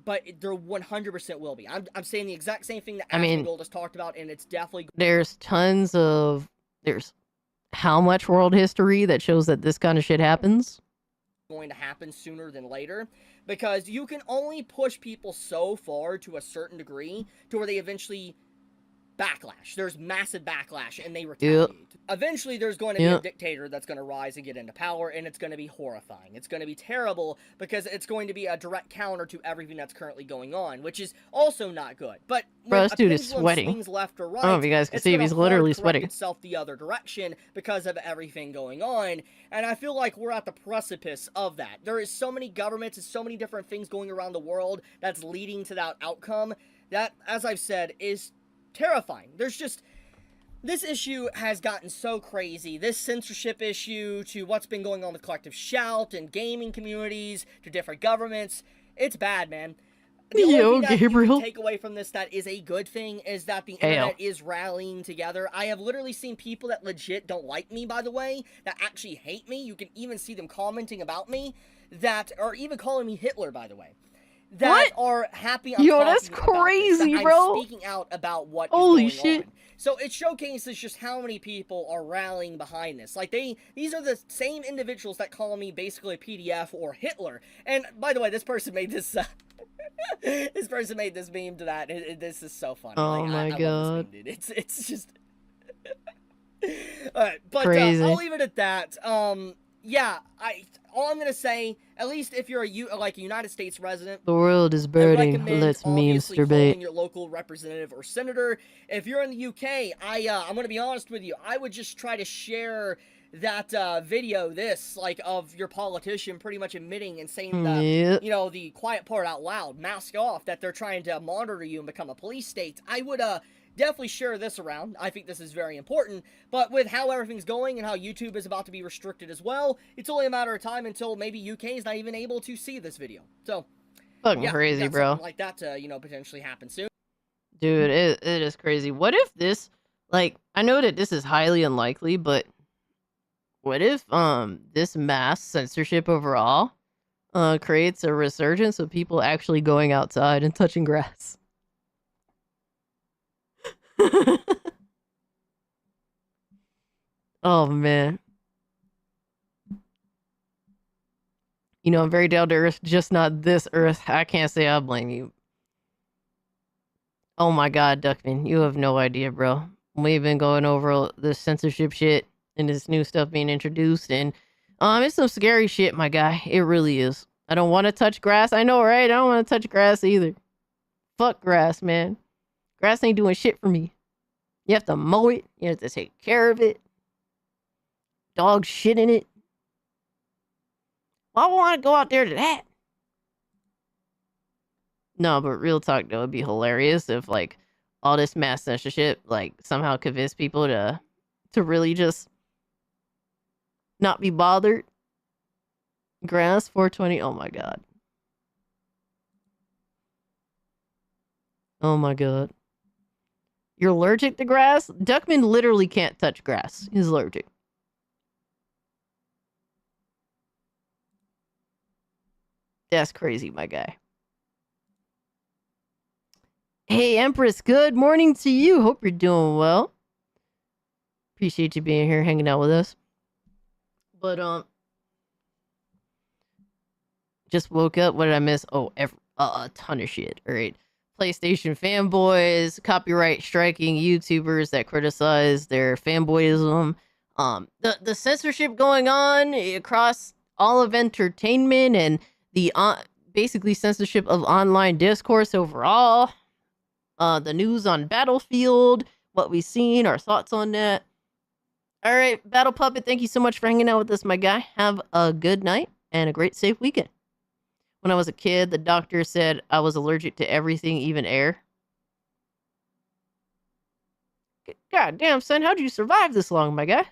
[SPEAKER 20] but there 100% will be. I'm saying the exact same thing that Asmongold has talked about, and it's definitely...
[SPEAKER 5] There's how much world history that shows that this kind of shit happens?
[SPEAKER 20] Going to happen sooner than later, because you can only push people so far to a certain degree to where they eventually backlash. There's massive backlash and they retaliate. Yep. Eventually there's going to be a dictator that's going to rise and get into power, and it's going to be horrifying. It's going to be terrible because it's going to be a direct counter to everything that's currently going on, which is also not good. But
[SPEAKER 5] bro, this dude is sweating.
[SPEAKER 20] Swings left or right,
[SPEAKER 5] I don't know if you guys can see him. He's literally sweating.
[SPEAKER 20] Itself the other direction because of everything going on, and I feel like we're at the precipice of that. There is so many governments and so many different things going around the world that's leading to that outcome that, as I've said, is terrifying. There's just... This issue has gotten so crazy. This censorship issue, to what's been going on with Collective Shout and gaming communities, to different governments. It's bad, man. The only thing that you can take away from this that is a good thing is that the internet is rallying together. I have literally seen people that legit don't like me, by the way, that actually hate me. You can even see them commenting about me, that are even calling me Hitler, by the way. That are happy I'm
[SPEAKER 5] that's crazy, bro.
[SPEAKER 20] I'm speaking out about what is going on. So it showcases just how many people are rallying behind this. Like, these are the same individuals that call me basically a PDF or Hitler. And by the way, this person made this this person made this meme to that. This is so funny.
[SPEAKER 5] Oh my god.
[SPEAKER 20] I love this meme, dude. It's just Alright, but I'll leave it at that. Yeah, all I'm gonna say, at least if you're a United States resident,
[SPEAKER 5] the world is burning. Let's masturbate.
[SPEAKER 20] Your local representative or senator. If you're in the UK, I'm gonna be honest with you. I would just try to share that video, of your politician pretty much admitting and saying that, the quiet part out loud, mask off, that they're trying to monitor you and become a police state. I would definitely share this around. I think this is very important, but with how everything's going and how YouTube is about to be restricted as well, it's only a matter of time until maybe UK is not even able to see this video. So,
[SPEAKER 5] fucking crazy, bro.
[SPEAKER 20] Like that to, potentially happen soon.
[SPEAKER 5] Dude, it is crazy. What if this, I know that this is highly unlikely, but what if, this mass censorship overall, creates a resurgence of people actually going outside and touching grass? Oh man. I'm very down to earth, just not this earth. I can't say I blame you. Oh my god, Duckman, you have no idea, bro. We've been going over this censorship shit and this new stuff being introduced, and it's some scary shit, my guy. It really is. I don't want to touch grass. I know, right? I don't want to touch grass either. Fuck grass, man. Grass ain't doing shit for me. You have to mow it. You have to take care of it. Dog shit in it. Why would I want to go out there to that? No, but real talk, though, it'd be hilarious if, all this mass censorship, somehow convinced people to really just not be bothered. Grass 420. Oh, my God. Oh, my God. You're allergic to grass? Duckman literally can't touch grass. He's allergic. That's crazy, my guy. Hey, Empress, good morning to you. Hope you're doing well. Appreciate you being here, hanging out with us. But, just woke up. What did I miss? Oh, a ton of shit. All right. PlayStation fanboys, copyright striking YouTubers that criticize their fanboyism, the censorship going on across all of entertainment, and the basically censorship of online discourse overall, the news on Battlefield, what we've seen, our thoughts on that. All right, Battle Puppet, thank you so much for hanging out with us, my guy. Have a good night and a great, safe weekend. When I was a kid, the doctor said I was allergic to everything, even air. God damn, son, how'd you survive this long, my guy?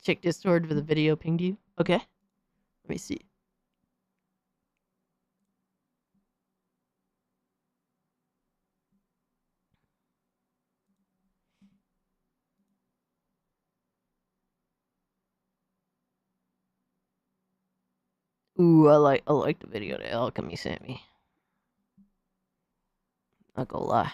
[SPEAKER 5] Check Discord for the video pinged you. Okay. Let me see. Ooh, I like the video that Alchemy sent me. Not gonna lie.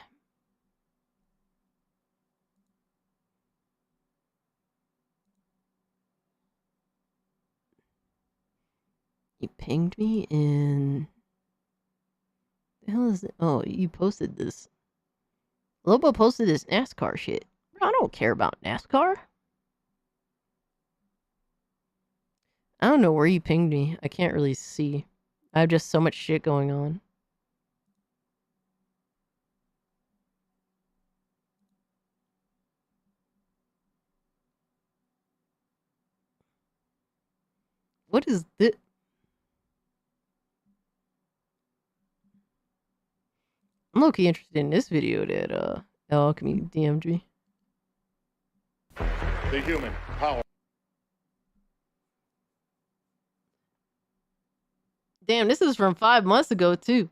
[SPEAKER 5] You pinged me in. The hell is it? Oh, you posted this. Lobo posted this NASCAR shit. Bro, I don't care about NASCAR. I don't know where you pinged me. I can't really see. I have just so much shit going on. What is this? I'm low-key interested in this video that Alchemy DM'd me.
[SPEAKER 1] The human power.
[SPEAKER 5] Damn, this is from 5 months ago too.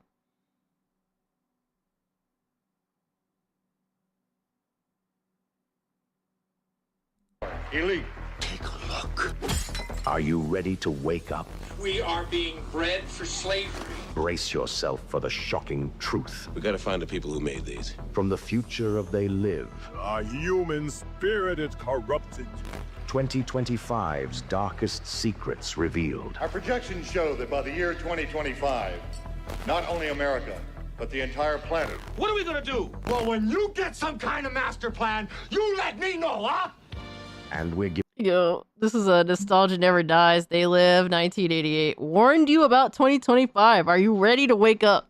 [SPEAKER 1] Elite.
[SPEAKER 4] Take a look. Are you ready to wake up?
[SPEAKER 23] We are being bred for slavery.
[SPEAKER 4] Brace yourself for the shocking truth.
[SPEAKER 23] We gotta find the people who made these.
[SPEAKER 4] From the future of They Live.
[SPEAKER 1] A human spirit is corrupted.
[SPEAKER 4] 2025's darkest secrets revealed.
[SPEAKER 1] Our projections show that by the year 2025, not only America, but the entire planet.
[SPEAKER 23] What are we gonna do?
[SPEAKER 1] Well, when you get some kind of master plan, you let me know, huh?
[SPEAKER 4] And we're giving.
[SPEAKER 5] Yo, this is a Nostalgia Never Dies. They Live, 1988. Warned you about 2025. Are you ready to wake up?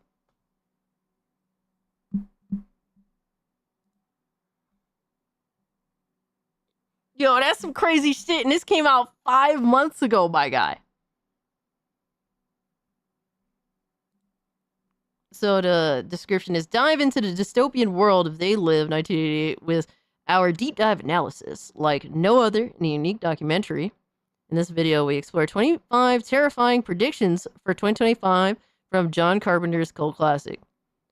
[SPEAKER 5] Yo, that's some crazy shit. And this came out 5 months ago, my guy. So the description is dive into the dystopian world of They Live, 1988, with our deep dive analysis, like no other in a unique documentary. In this video, we explore 25 terrifying predictions for 2025 from John Carpenter's cult classic.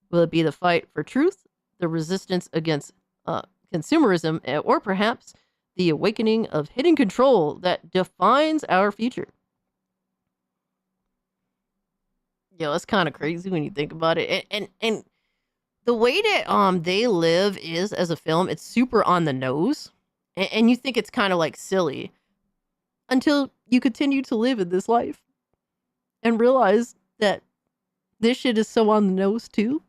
[SPEAKER 5] Will it be the fight for truth, the resistance against consumerism, or perhaps the awakening of hidden control that defines our future? Yo, it's kind of crazy when you think about it. And the way that They Live is as a film, it's super on the nose. And you think it's kind of like silly until you continue to live in this life and realize that this shit is so on the nose too.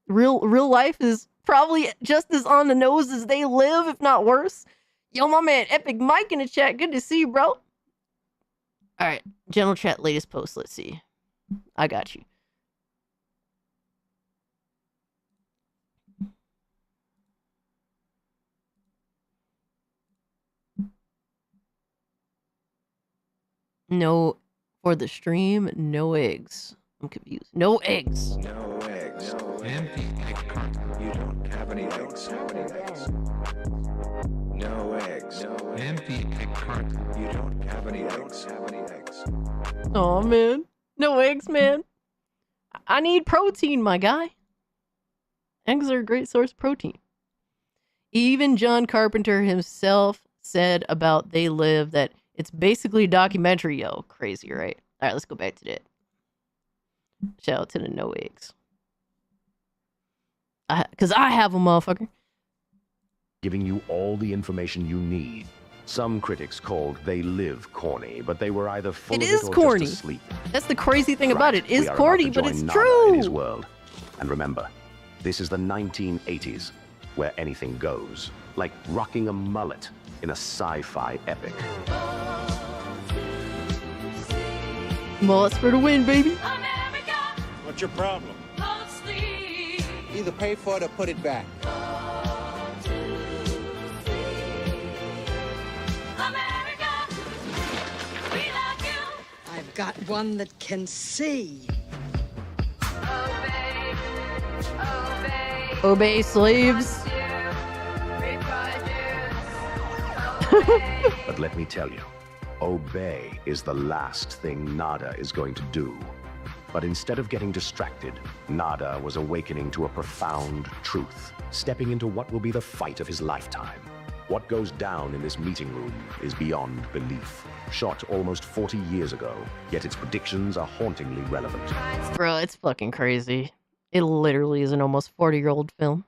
[SPEAKER 5] Real life is probably just as on the nose as They Live, if not worse. Yo, my man, Epic Mike in the chat. Good to see you, bro. All right, general chat, latest post. Let's see. I got you. No, for the stream, no eggs. I'm confused. No eggs.
[SPEAKER 24] No eggs. Empty egg carton. You don't have any eggs. No eggs. Empty egg carton. You don't have any eggs.
[SPEAKER 5] Oh man, no eggs, man. I need protein, my guy. Eggs are a great source of protein. Even John Carpenter himself said about They Live that it's basically a documentary. Yo, crazy, right? All right, let's go back to that. Shout out to the no eggs. Because I have a motherfucker.
[SPEAKER 4] Giving you all the information you need. Some critics called They Live corny, but they were either full of it or
[SPEAKER 5] corny.
[SPEAKER 4] just asleep.
[SPEAKER 5] That's the crazy thing about it. It's
[SPEAKER 4] We are
[SPEAKER 5] corny,
[SPEAKER 4] about to
[SPEAKER 5] but it's
[SPEAKER 4] join Nada
[SPEAKER 5] true.
[SPEAKER 4] in his world. And remember, this is the 1980s, where anything goes, like rocking a mullet in a sci-fi epic.
[SPEAKER 5] Mullets for the win, baby.
[SPEAKER 1] What's your problem?
[SPEAKER 12] Either pay for it or put it back.
[SPEAKER 25] I've got one that can see.
[SPEAKER 5] Obey slaves.
[SPEAKER 4] But let me tell you, obey is the last thing Nada is going to do. But instead of getting distracted, Nada was awakening to a profound truth, stepping into what will be the fight of his lifetime. What goes down in this meeting room is beyond belief. Shot almost 40 years ago, yet its predictions are hauntingly relevant.
[SPEAKER 5] Bro, it's fucking crazy. It literally is an almost 40-year-old film.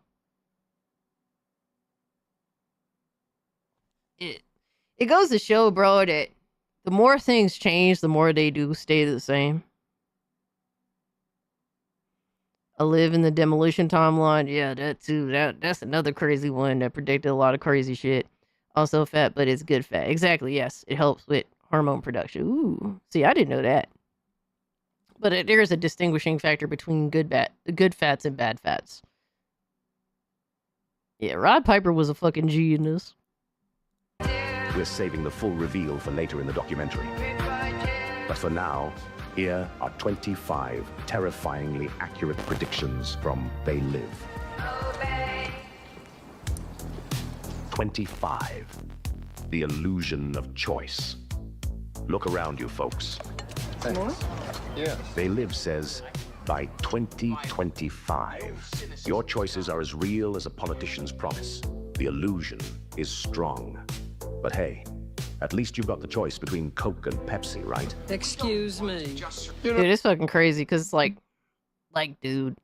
[SPEAKER 5] It goes to show, bro, that the more things change, the more they do stay the same. I live in the demolition timeline. Yeah, that too. That's another crazy one that predicted a lot of crazy shit. Also fat, but it's good fat. Exactly, yes. It helps with hormone production. Ooh. See, I didn't know that. But there is a distinguishing factor between good fats and bad fats. Yeah, Rod Piper was a fucking G in this.
[SPEAKER 4] We're saving the full reveal for later in the documentary. But for now, here are 25 terrifyingly accurate predictions from They Live. 25. The illusion of choice. Look around you, folks.
[SPEAKER 23] Yes.
[SPEAKER 4] They Live says, by 2025, your choices are as real as a politician's promise. The illusion is strong. But hey, at least you've got the choice between Coke and Pepsi, right?
[SPEAKER 25] Excuse me.
[SPEAKER 5] Dude, it's fucking crazy because, like, dude,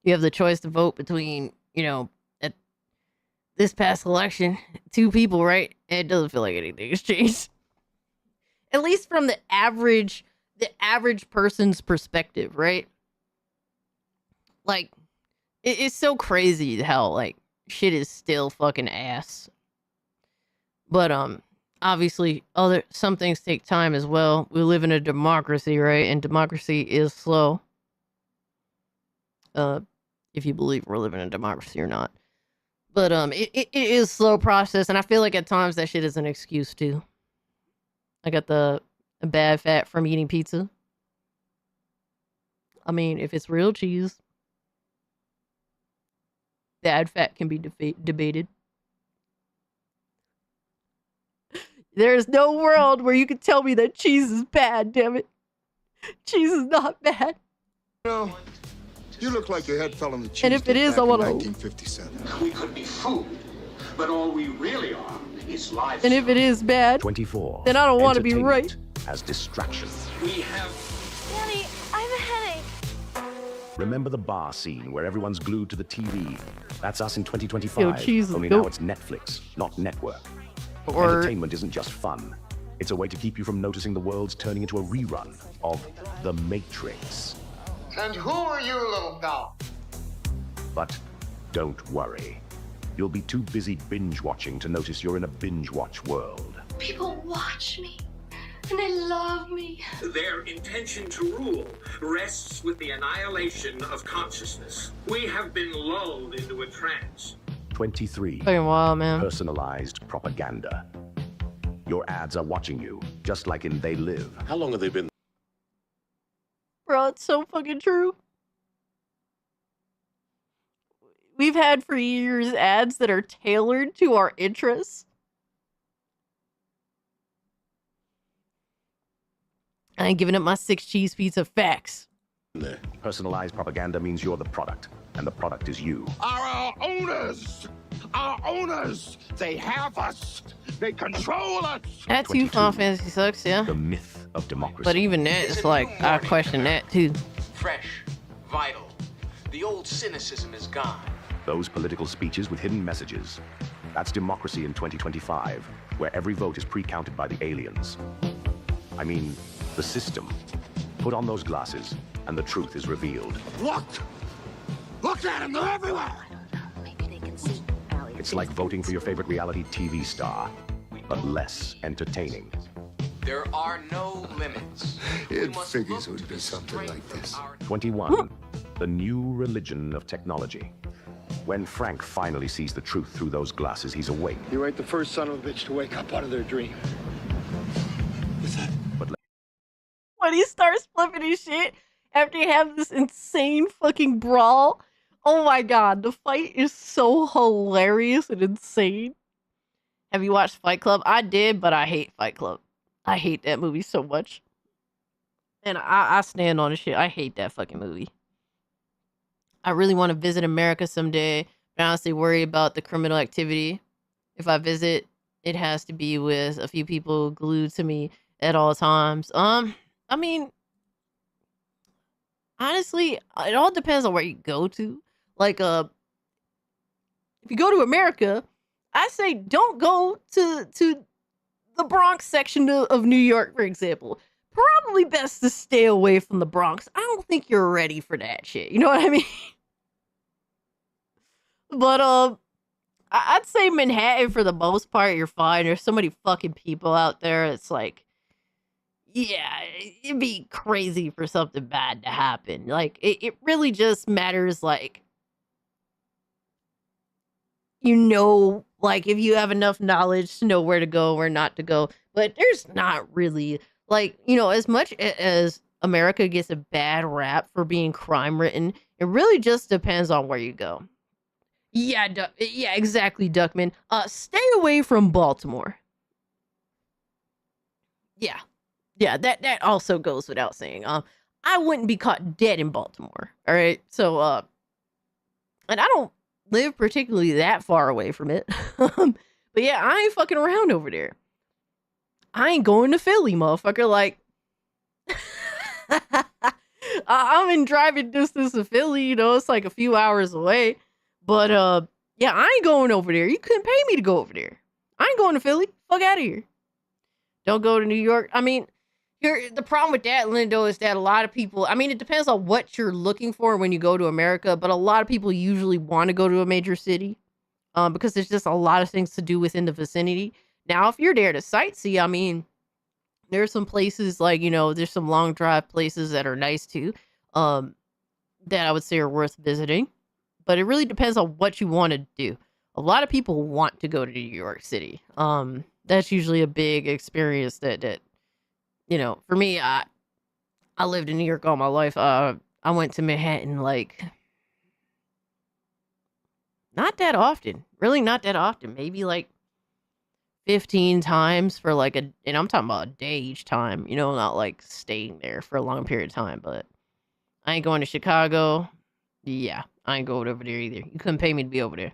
[SPEAKER 5] you have the choice to vote between, at this past election, 2 people, right? And it doesn't feel like anything has changed. At least from the average person's perspective, right? Like, it's so crazy how, like, shit is still fucking ass. But, obviously, some things take time as well. We live in a democracy, right? And democracy is slow. If you believe we're living in a democracy or not. But, it is a slow process, and I feel like at times that shit is an excuse, too. I got the bad fat from eating pizza. I mean, if it's real cheese, bad fat can be debated. There's no world where you can tell me that cheese is bad, damn it. Cheese is not bad.
[SPEAKER 6] No, you look like the head fell on the cheese.
[SPEAKER 5] And if it is, I want to.
[SPEAKER 6] 1957.
[SPEAKER 23] We could be food, but all we really are is livestock.
[SPEAKER 5] And if it is bad,
[SPEAKER 4] 24.
[SPEAKER 5] then I don't want to be right.
[SPEAKER 4] As distraction.
[SPEAKER 23] We have.
[SPEAKER 9] Daddy, I have a headache.
[SPEAKER 4] Remember the bar scene where everyone's glued to the TV? That's us in 2025.
[SPEAKER 5] Yo, cheese is
[SPEAKER 4] Only
[SPEAKER 5] dope.
[SPEAKER 4] now it's Netflix, not network.
[SPEAKER 5] Or
[SPEAKER 4] entertainment isn't just fun. It's a way to keep you from noticing the world's turning into a rerun of The Matrix.
[SPEAKER 6] And who are you, little pal?
[SPEAKER 4] But don't worry. You'll be too busy binge watching to notice you're in a binge watch world.
[SPEAKER 9] People watch me, and they love me.
[SPEAKER 23] Their intention to rule rests with the annihilation of consciousness. We have been lulled into a trance.
[SPEAKER 4] 23.
[SPEAKER 5] Fucking wild, man.
[SPEAKER 4] Personalized propaganda. Your ads are watching you, just like in They Live.
[SPEAKER 23] How long have they been?
[SPEAKER 5] Bro, it's so fucking true. We've had for years ads that are tailored to our interests. I ain't giving up my 6 cheese pizza facts.
[SPEAKER 4] Personalized propaganda means you're the product, and the product is you.
[SPEAKER 6] Our owners! Our owners! They have us! They control us!
[SPEAKER 5] That too, Final Fantasy sucks, yeah.
[SPEAKER 4] The myth of democracy.
[SPEAKER 5] But even that, it's like, I question that too.
[SPEAKER 23] Fresh, vital. The old cynicism is gone.
[SPEAKER 4] Those political speeches with hidden messages. That's democracy in 2025, where every vote is pre-counted by the aliens. I mean, the system. Put on those glasses, and the truth is revealed.
[SPEAKER 6] Look! Look at them! They're everywhere!
[SPEAKER 4] It's like voting for your favorite reality TV star, but less entertaining.
[SPEAKER 23] There are no limits.
[SPEAKER 6] It figures it would be something like this.
[SPEAKER 4] 21. The new religion of technology. When Frank finally sees the truth through those glasses, he's awake.
[SPEAKER 6] You ain't the first son of a bitch to wake up out of their dream.
[SPEAKER 5] When he starts flipping his shit after he has this insane fucking brawl. Oh my god, the fight is so hilarious and insane. Have you watched Fight Club? I did, but I hate Fight Club. I hate that movie so much. And I stand on the shit. I hate that fucking movie. I really want to visit America someday, but I honestly worry about the criminal activity If I visit, it has to be with a few people glued to me at all times. I mean, honestly, it all depends on where you go to. Like, if you go to America, I say don't go to the Bronx section of New York, for example. Probably best to stay away from the Bronx. I don't think you're ready for that shit. You know what I mean? But I'd say Manhattan for the most part, you're fine. There's so many fucking people out there. It's like, yeah, it'd be crazy for something bad to happen. Like, it really just matters, like, like, if you have enough knowledge to know where to go, where not to go. But there's not really, like, as much as America gets a bad rap for being crime-ridden, it really just depends on where you go. Yeah, yeah, exactly, Duckman. Stay away from Baltimore. Yeah. Yeah, that also goes without saying. I wouldn't be caught dead in Baltimore. All right. So, and I don't live particularly that far away from it. But yeah, I ain't fucking around over there. I ain't going to Philly, motherfucker. Like, I'm in driving distance of Philly, it's like a few hours away. But, yeah, I ain't going over there. You couldn't pay me to go over there. I ain't going to Philly. Fuck out of here. Don't go to New York. I mean, the problem with that, Lindo, is that a lot of people, I mean, it depends on what you're looking for when you go to America, but a lot of people usually want to go to a major city because there's just a lot of things to do within the vicinity. Now, if you're there to sightsee, I mean, there's some places like, there's some long drive places that are nice too, that I would say are worth visiting. But it really depends on what you want to do. A lot of people want to go to New York City. That's usually a big experience that for me, I lived in New York all my life. I went to Manhattan like not that often. Really not that often. Maybe like 15 times for like and I'm talking about a day each time, not like staying there for a long period of time. But I ain't going to Chicago. Yeah, I ain't going over there either. You couldn't pay me to be over there.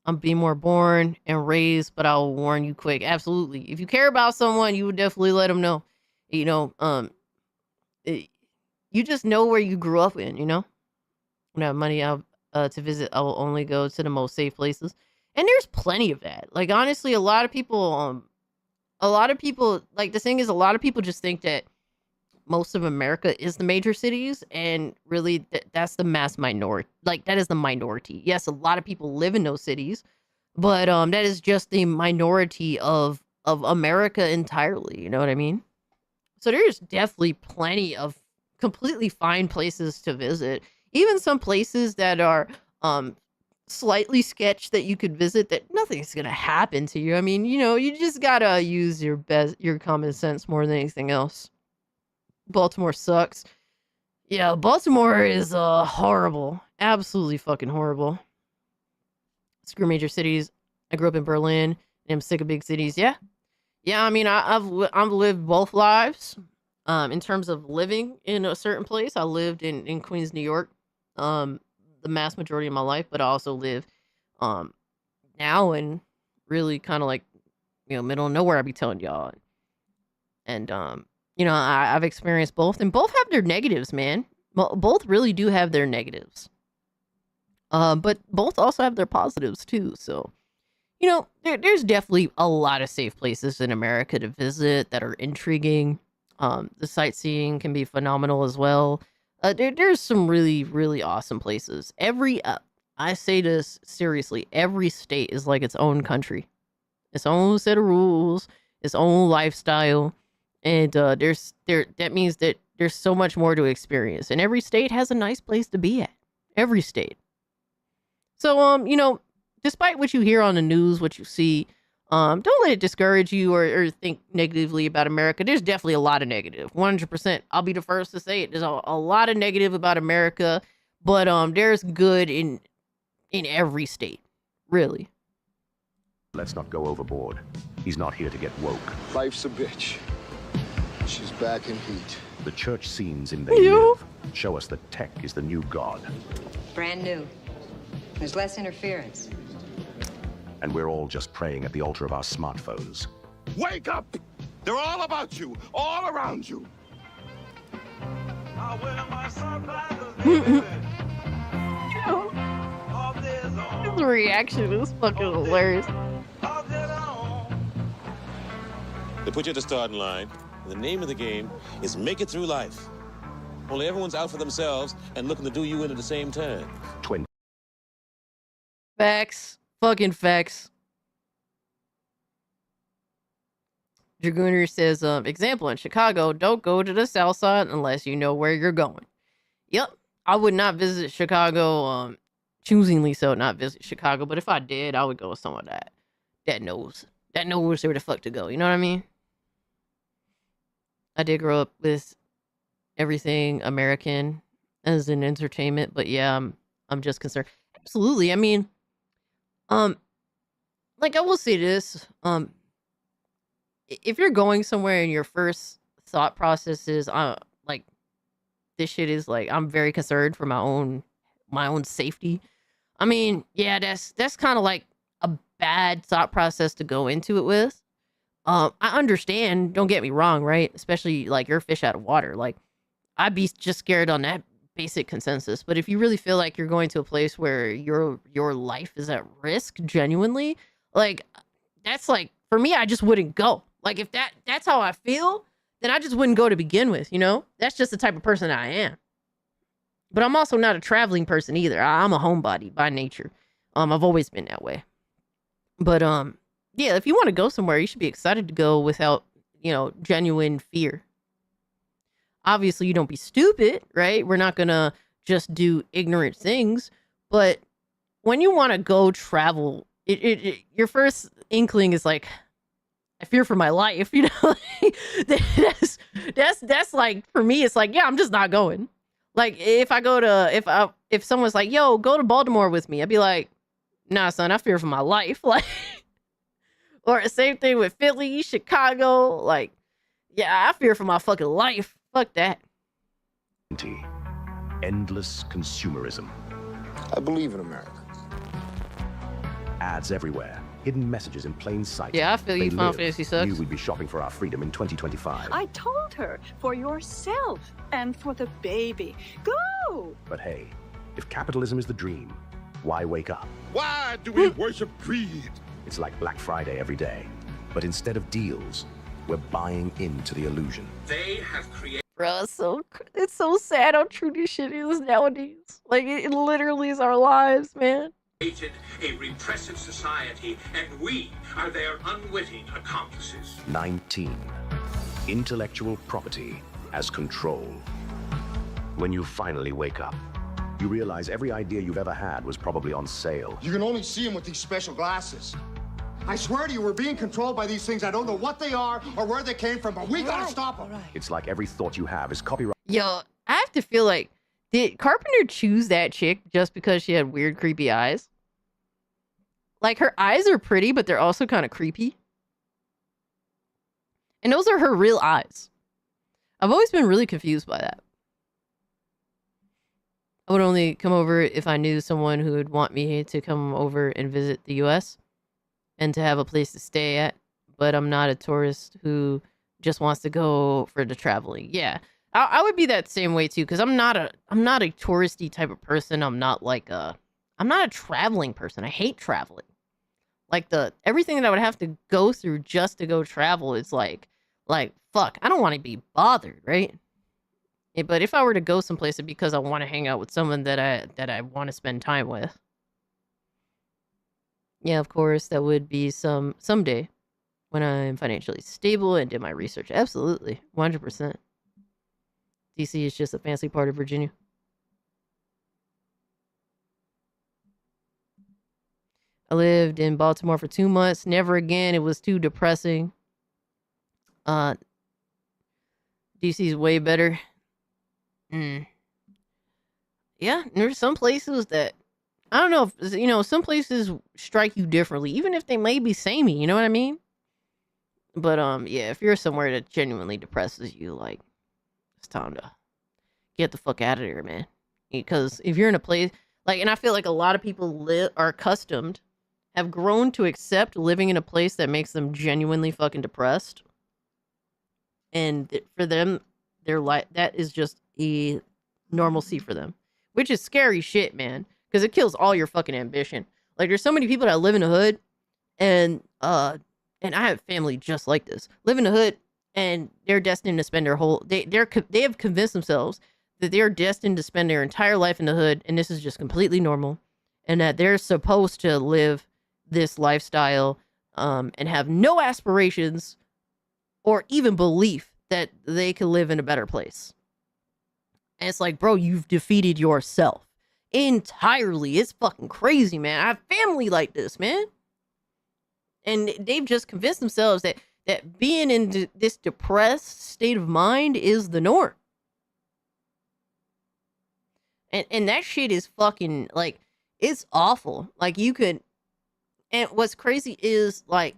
[SPEAKER 5] I'm being more born and raised, but I'll warn you quick. Absolutely. If you care about someone, you would definitely let them know. You just know where you grew up in, When I have money to visit, I will only go to the most safe places. And there's plenty of that. Like, honestly, a lot of people, like, the thing is, a lot of people just think that most of America is the major cities, and really that's the mass minority. Like, that is the minority. Yes, a lot of people live in those cities, but that is just the minority of America entirely. You know what I mean? So there's definitely plenty of completely fine places to visit. Even some places that are slightly sketch that you could visit that nothing's gonna happen to you. I mean, you just gotta use your common sense more than anything else. Baltimore sucks. Yeah, Baltimore is horrible. Absolutely fucking horrible. Screw major cities. I grew up in Berlin and I'm sick of big cities. Yeah. Yeah, I mean, I've lived both lives. In terms of living in a certain place, I lived in Queens, New York, the mass majority of my life, but I also live now in really kind of like, middle of nowhere, I be telling y'all. And I've experienced both, and both have their negatives, man. Both really do have their negatives. But both also have their positives too. So, there's definitely a lot of safe places in America to visit that are intriguing. The sightseeing can be phenomenal as well. There's some really, really awesome places. I say this seriously, every state is like its own country, its own set of rules, its own lifestyle. And that means that there's so much more to experience. And every state has a nice place to be at. Every state. So, despite what you hear on the news, what you see, don't let it discourage you or think negatively about America. There's definitely a lot of negative. 100%. I'll be the first to say it. There's a lot of negative about America, but there's good in every state. Really.
[SPEAKER 4] Let's not go overboard. He's not here to get woke.
[SPEAKER 3] Life's a bitch. She's back in heat.
[SPEAKER 4] The church scenes in They Live show us that tech is the new god.
[SPEAKER 25] Brand new. There's less interference.
[SPEAKER 4] And we're all just praying at the altar of our smartphones.
[SPEAKER 6] Wake up! They're all about you, all around you.
[SPEAKER 5] His reaction is fucking hilarious.
[SPEAKER 3] They put you at the starting line, and the name of the game is make it through life. Only everyone's out for themselves and looking to do you in at the same time.
[SPEAKER 5] Facts. Fucking facts. Dragooner says, example, in Chicago, don't go to the south side unless you know where you're going. Yep. I would not visit Chicago, choosingly so not visit Chicago, but if I did, I would go with someone that knows where the fuck to go. You know what I mean? I did grow up with everything American as an entertainment, but yeah, I'm just concerned. Absolutely. I mean, like I will say this, if you're going somewhere and your first thought process is, like, this shit is like, I'm very concerned for my own safety. I mean, yeah, that's kind of like a bad thought process to go into it with. I understand, don't get me wrong, right? Especially like you're a fish out of water. Like, I'd be just scared on that basic consensus. But if you really feel like you're going to a place where your life is at risk, genuinely, like, that's like, for me, I just wouldn't go. Like, if that's how I feel, then I just wouldn't go to begin with, you know? That's just the type of person I am. But I'm also not a traveling person either. I'm a homebody by nature. I've always been that way. But yeah, if you want to go somewhere, you should be excited to go without, genuine fear. Obviously, you don't be stupid, right? We're not going to just do ignorant things. But when you want to go travel, your first inkling is like, I fear for my life, that's like, for me, it's like, yeah, I'm just not going. Like, if someone's like, yo, go to Baltimore with me, I'd be like, nah, son, I fear for my life. Like, or the same thing with Philly, Chicago. Like, yeah, I fear for my fucking life. Fuck that.
[SPEAKER 4] Endless consumerism.
[SPEAKER 6] I believe in America.
[SPEAKER 4] Ads everywhere. Hidden messages in plain sight.
[SPEAKER 5] Yeah, I feel you. Final Fantasy sucks.
[SPEAKER 4] Knew we'd be shopping for our freedom in 2025.
[SPEAKER 10] I told her, for yourself and for the baby. Go!
[SPEAKER 4] But hey, if capitalism is the dream, why wake up?
[SPEAKER 6] Why do we worship greed?
[SPEAKER 4] It's like Black Friday every day. But instead of deals, we're buying into the illusion.
[SPEAKER 23] They have created...
[SPEAKER 5] Bro, it's so sad how true this shit is nowadays. Like, it literally is our lives, man.
[SPEAKER 23] A repressive society, and we are their unwitting accomplices.
[SPEAKER 4] 19. Intellectual property as control. When you finally wake up, you realize every idea you've ever had was probably on sale.
[SPEAKER 6] You can only see them with these special glasses. I swear to you, we're being controlled by these things. I don't know what they are or where they came from, but we gotta stop them.
[SPEAKER 4] It's like every thought you have is copyright.
[SPEAKER 5] Yo, I have to feel like, did Carpenter choose that chick just because she had weird, creepy eyes? Like, her eyes are pretty, but they're also kind of creepy. And those are her real eyes. I've always been really confused by that. I would only come over if I knew someone who would want me to come over and visit the U.S. and to have a place to stay at. But I'm not a tourist who just wants to go for the traveling. Yeah, I would be that same way too, because I'm not a touristy type of person. I'm not a traveling person. I hate traveling. Like, everything that I would have to go through just to go travel is like fuck. I don't want to be bothered, right? Yeah, but if I were to go someplace, it'd be because I want to hang out with someone that I want to spend time with. Yeah, of course, that would be someday when I'm financially stable and did my research. Absolutely, 100%. DC is just a fancy part of Virginia. I lived in Baltimore for 2 months. Never again. It was too depressing. DC's way better. Yeah, there's some places that, I don't know if, some places strike you differently, even if they may be samey, you know what I mean? But, yeah, if you're somewhere that genuinely depresses you, like, it's time to get the fuck out of there, man. Because if you're in a place like, and I feel like a lot of people are accustomed, have grown to accept living in a place that makes them genuinely fucking depressed. And for them, their life, that is just a normalcy for them, which is scary shit, man. Because it kills all your fucking ambition. Like, there's so many people that live in the hood, and I have family just like this, live in the hood, and they're destined to spend their whole they have convinced themselves that they're destined to spend their entire life in the hood, and this is just completely normal, and that they're supposed to live this lifestyle, and have no aspirations or even belief that they can live in a better place. And it's like, bro, you've defeated yourself entirely. It's fucking crazy, man. I have family like this, man. And they've just convinced themselves that being in this depressed state of mind is the norm. And that shit is fucking, like, it's awful. Like, you could, and what's crazy is, like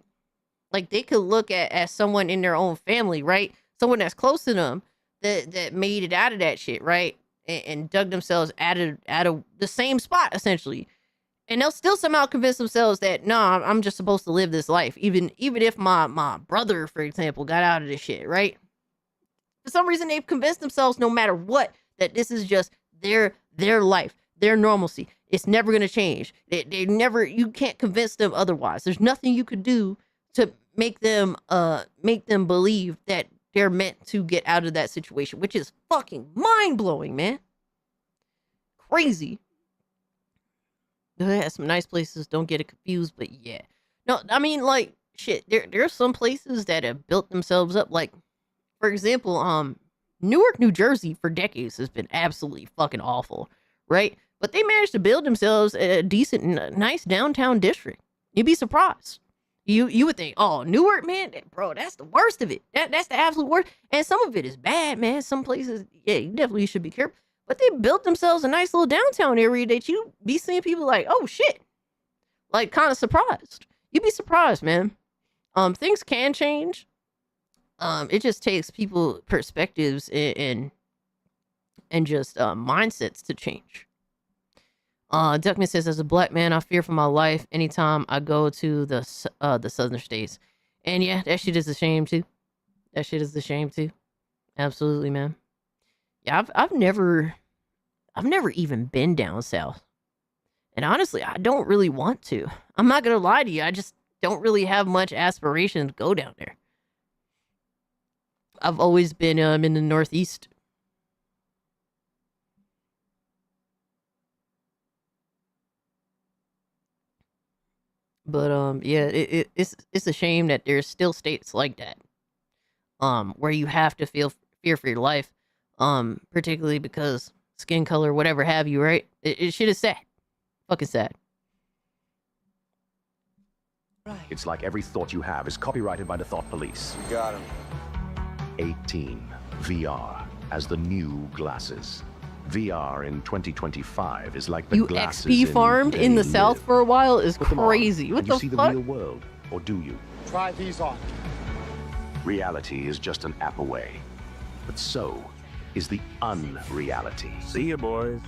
[SPEAKER 5] they could look at someone in their own family, right? Someone that's close to them that made it out of that shit, right? And dug themselves out of the same spot, essentially. And they'll still somehow convince themselves that, nah, I'm just supposed to live this life. Even if my brother, for example, got out of this shit, right? For some reason, they've convinced themselves, no matter what, that this is just their life, their normalcy. It's never going to change. You can't convince them otherwise. There's nothing you could do to make them believe that they're meant to get out of that situation, which is fucking mind-blowing, man. Crazy. They have some nice places, don't get it confused, but yeah. No, I mean, like, shit, there's some places that have built themselves up. Like, for example, Newark, New Jersey for decades has been absolutely fucking awful, right? But they managed to build themselves a decent, nice downtown district. You'd be surprised. You would think, oh, Newark, man, bro, that's the worst of it. That's the absolute worst. And some of it is bad, man. Some places, yeah, you definitely should be careful. But they built themselves a nice little downtown area that you be seeing people like, oh, shit. Like, kind of surprised. You'd be surprised, man. Things can change. It just takes people perspectives and just mindsets to change. Duckman says, as a black man, I fear for my life anytime I go to the southern states. And yeah, that shit is a shame too. That shit is a shame too. Absolutely, man. Yeah, I've never even been down south. And honestly, I don't really want to. I'm not gonna lie to you. I just don't really have much aspiration to go down there. I've always been in the Northeast. But yeah, it's a shame that there's still states like that, where you have to feel fear for your life, particularly because skin color, whatever have you, right? It shit is sad, fucking sad.
[SPEAKER 4] It's like every thought you have is copyrighted by the thought police.
[SPEAKER 7] You got him.
[SPEAKER 4] 18 VR as the new glasses. VR in 2025 is like the
[SPEAKER 5] you
[SPEAKER 4] glasses
[SPEAKER 5] XP farmed in the
[SPEAKER 4] They
[SPEAKER 5] South
[SPEAKER 4] Live.
[SPEAKER 5] for a while is
[SPEAKER 4] Put them on,
[SPEAKER 5] crazy. What
[SPEAKER 4] and
[SPEAKER 5] the
[SPEAKER 4] you see
[SPEAKER 5] fuck?
[SPEAKER 4] the real world, or do you?
[SPEAKER 6] Try these on.
[SPEAKER 4] Reality is just an app away, but so is the unreality.
[SPEAKER 24] See you, boys.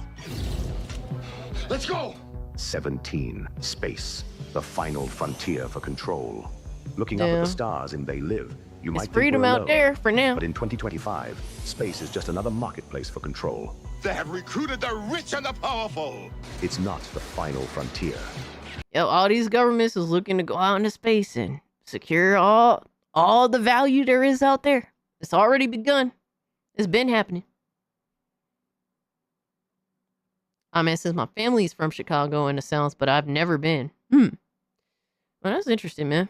[SPEAKER 6] Let's go!
[SPEAKER 4] 17 Space, the final frontier for control. Looking up at
[SPEAKER 5] Yeah.
[SPEAKER 4] the stars in They Live, you might
[SPEAKER 5] It's
[SPEAKER 4] think
[SPEAKER 5] freedom
[SPEAKER 4] we're
[SPEAKER 5] out
[SPEAKER 4] alone.
[SPEAKER 5] there for now.
[SPEAKER 4] But in 2025, space is just another marketplace for control.
[SPEAKER 7] They have recruited the rich and the powerful.
[SPEAKER 4] It's not the final frontier.
[SPEAKER 5] Yo, all these governments is looking to go out into space and secure all the value there is out there. It's already begun. It's been happening. I mean, since my family's from Chicago in the South, but I've never been. Well, that's interesting, man.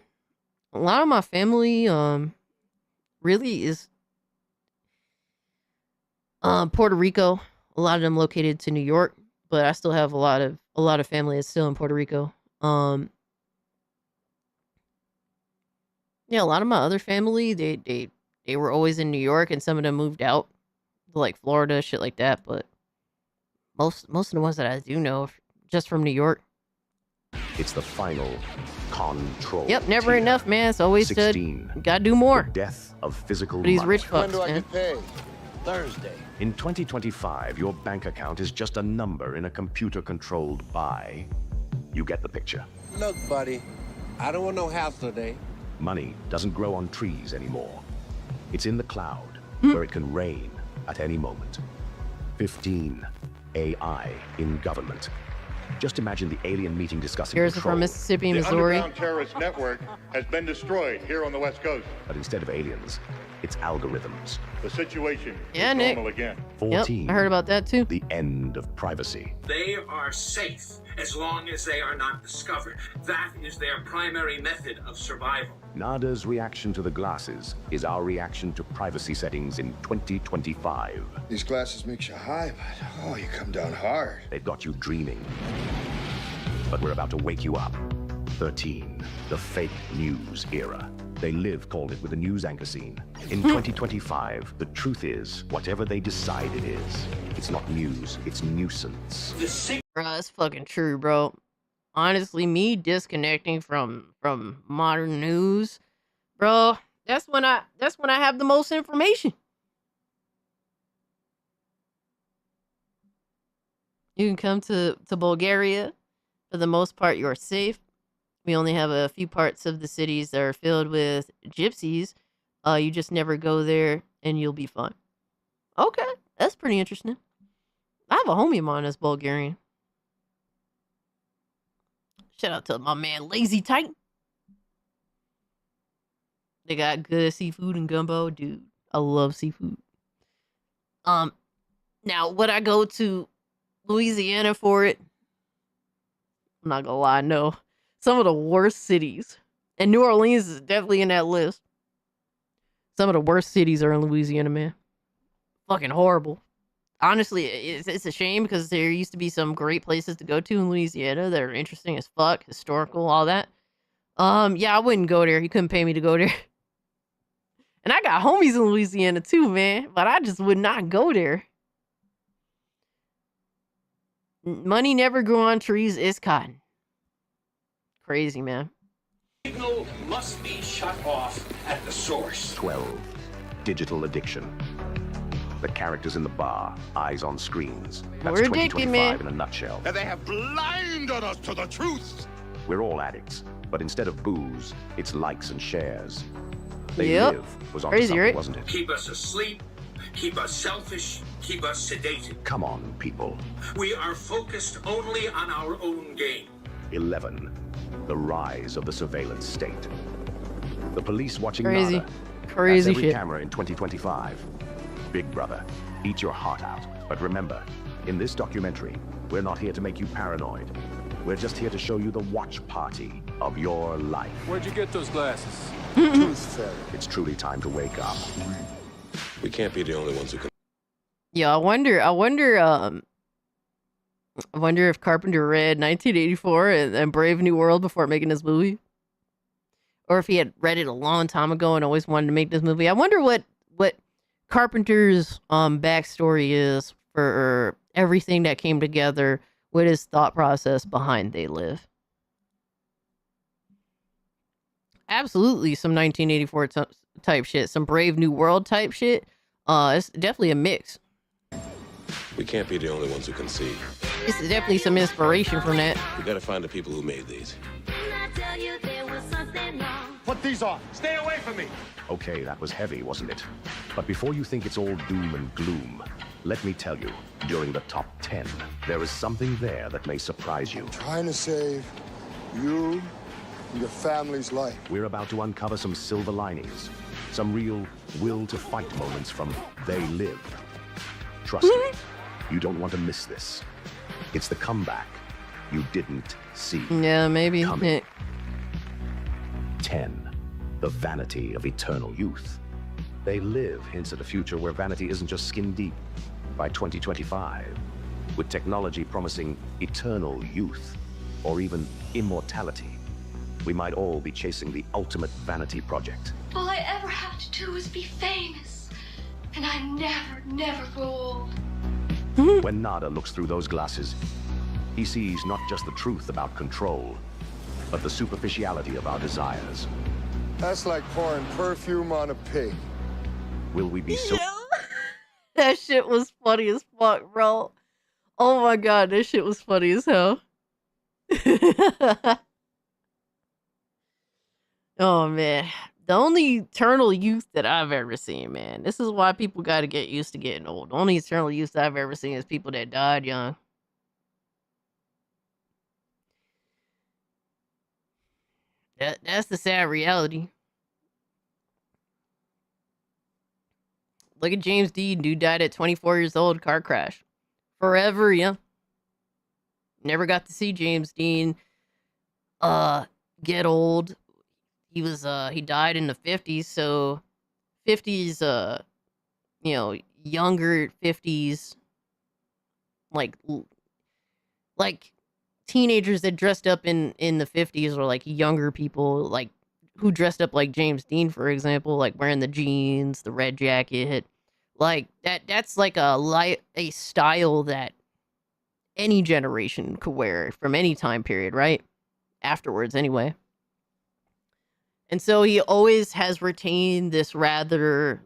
[SPEAKER 5] A lot of my family, really is, Puerto Rico. A lot of them located to New York, but I still have a lot of family that's still in Puerto Rico. Yeah, a lot of my other family, they were always in New York, and some of them moved out to like Florida, shit like that. But most of the ones that I do know are just from New York.
[SPEAKER 4] It's the final control.
[SPEAKER 5] Yep, never
[SPEAKER 4] tier.
[SPEAKER 5] enough, man. It's always
[SPEAKER 4] 16.
[SPEAKER 5] gotta do more.
[SPEAKER 4] The death of physical
[SPEAKER 5] For these
[SPEAKER 4] money.
[SPEAKER 5] rich
[SPEAKER 7] When
[SPEAKER 5] fucks,
[SPEAKER 7] do I
[SPEAKER 5] man.
[SPEAKER 7] get paid?
[SPEAKER 24] Thursday.
[SPEAKER 4] In 2025, your bank account is just a number in a computer-controlled buy. You get the picture.
[SPEAKER 24] Look, buddy, I don't want no hassle today.
[SPEAKER 4] Money doesn't grow on trees anymore. It's in the cloud, where it can rain at any moment. 15. AI in government. Just imagine the alien meeting discussing
[SPEAKER 5] Here's
[SPEAKER 4] control.
[SPEAKER 5] from Mississippi,
[SPEAKER 1] The
[SPEAKER 5] Missouri.
[SPEAKER 1] underground terrorist network has been destroyed here on the West Coast.
[SPEAKER 4] But instead of aliens, it's algorithms.
[SPEAKER 1] The situation
[SPEAKER 5] Yeah,
[SPEAKER 1] is
[SPEAKER 5] Nick.
[SPEAKER 1] normal again.
[SPEAKER 4] 14.
[SPEAKER 5] Yep, I heard about that too.
[SPEAKER 4] The end of privacy.
[SPEAKER 23] They are safe as long as they are not discovered. That is their primary method of survival.
[SPEAKER 4] NADA's reaction to the glasses is our reaction to privacy settings in 2025.
[SPEAKER 7] These glasses makes you high, but you come down hard.
[SPEAKER 4] They've got you dreaming. But we're about to wake you up. 13. The fake news era. They live called it with a news anchor scene. In 2025, the truth is, whatever they decide it is, it's not news, it's nuisance.
[SPEAKER 5] Bro, that's fucking true, bro. Honestly, me disconnecting from modern news, bro, that's when I have the most information. You can come to Bulgaria. For the most part, you're safe. We only have a few parts of the cities that are filled with gypsies. You just never go there and you'll be fine. Okay, that's pretty interesting. I have a homie of mine that's Bulgarian. Shout out to my man Lazy Titan. They got good seafood and gumbo, dude. I love seafood. Now would I go to Louisiana for it? I'm not gonna lie, no. Some of the worst cities, and New Orleans is definitely in that list. Some of the worst cities are in Louisiana, man. Fucking horrible. Honestly, it's a shame because there used to be some great places to go to in Louisiana that are interesting as fuck, historical, all that. Yeah, I wouldn't go there. You couldn't pay me to go there. And I got homies in Louisiana too, man, but I just would not go there. Money never grew on trees. It's cotton. Crazy, man.
[SPEAKER 23] Signal must be shut off at the source.
[SPEAKER 4] 12. Digital addiction. The characters in the bar, eyes on screens. That's
[SPEAKER 5] We're addicted,
[SPEAKER 4] 2025
[SPEAKER 5] man.
[SPEAKER 4] in a nutshell.
[SPEAKER 7] And they have blinded us to the truth.
[SPEAKER 4] We're all addicts, but instead of booze, it's likes and shares. They
[SPEAKER 5] Yep.
[SPEAKER 4] live was on
[SPEAKER 5] Crazy,
[SPEAKER 4] something,
[SPEAKER 5] right?
[SPEAKER 4] wasn't it?
[SPEAKER 23] Keep us asleep, keep us selfish, keep us sedated.
[SPEAKER 4] Come on, people.
[SPEAKER 23] We are focused only on our own game.
[SPEAKER 4] 11. The rise of the surveillance state. The police watching
[SPEAKER 5] Crazy.
[SPEAKER 4] NADA.
[SPEAKER 5] Crazy
[SPEAKER 4] That's every
[SPEAKER 5] shit.
[SPEAKER 4] camera in 2025. Big brother, eat your heart out. But remember, in this documentary, we're not here to make you paranoid. We're just here to show you the watch party of your life.
[SPEAKER 24] Where'd you get those glasses?
[SPEAKER 7] Tooth fairy.
[SPEAKER 4] It's truly time to wake up.
[SPEAKER 3] We can't be the only ones who can.
[SPEAKER 5] Yeah, I wonder if Carpenter read 1984 and Brave New World before making this movie. Or if he had read it a long time ago and always wanted to make this movie. I wonder what Carpenter's backstory is for everything that came together with his thought process behind They Live. Absolutely some 1984 type shit, some Brave New World type shit. It's definitely a mix.
[SPEAKER 3] We can't be the only ones who can see.
[SPEAKER 5] It's definitely some inspiration from that.
[SPEAKER 3] We gotta find the people who made these.
[SPEAKER 6] Put these on.
[SPEAKER 23] Stay away from me.
[SPEAKER 4] Okay, that was heavy, wasn't it? But before you think it's all doom and gloom, let me tell you, during the top 10, there is something there that may surprise you.
[SPEAKER 7] Trying to save you and your family's life.
[SPEAKER 4] We're about to uncover some silver linings, some real will-to-fight moments from They Live. Trust me, you don't want to miss this. It's the comeback you didn't see.
[SPEAKER 5] Yeah, maybe.
[SPEAKER 4] Coming. 10. The vanity of eternal youth. They Live hints at a future where vanity isn't just skin deep. By 2025, with technology promising eternal youth, or even immortality, we might all be chasing the ultimate vanity project.
[SPEAKER 9] All I ever have to do is be famous. And I never grow old.
[SPEAKER 4] When Nada looks through those glasses, he sees not just the truth about control, but the superficiality of our desires.
[SPEAKER 7] That's like pouring perfume on a pig.
[SPEAKER 4] Will we be so
[SPEAKER 5] That shit was funny as fuck, bro. Oh my god, that shit was funny as hell. Oh man. The only eternal youth that I've ever seen, man. This is why people gotta get used to getting old. The only eternal youth I've ever seen is people that died young. That's the sad reality. Look at James Dean, dude died at 24 years old, car crash. Forever young. Never got to see James Dean get old. He was he died in the 50s, so 50s you know, younger 50s like teenagers that dressed up in the 50s, or like younger people like who dressed up like James Dean, for example, like wearing the jeans, the red jacket, like that's like a style that any generation could wear from any time period, right? Afterwards anyway. And so he always has retained this rather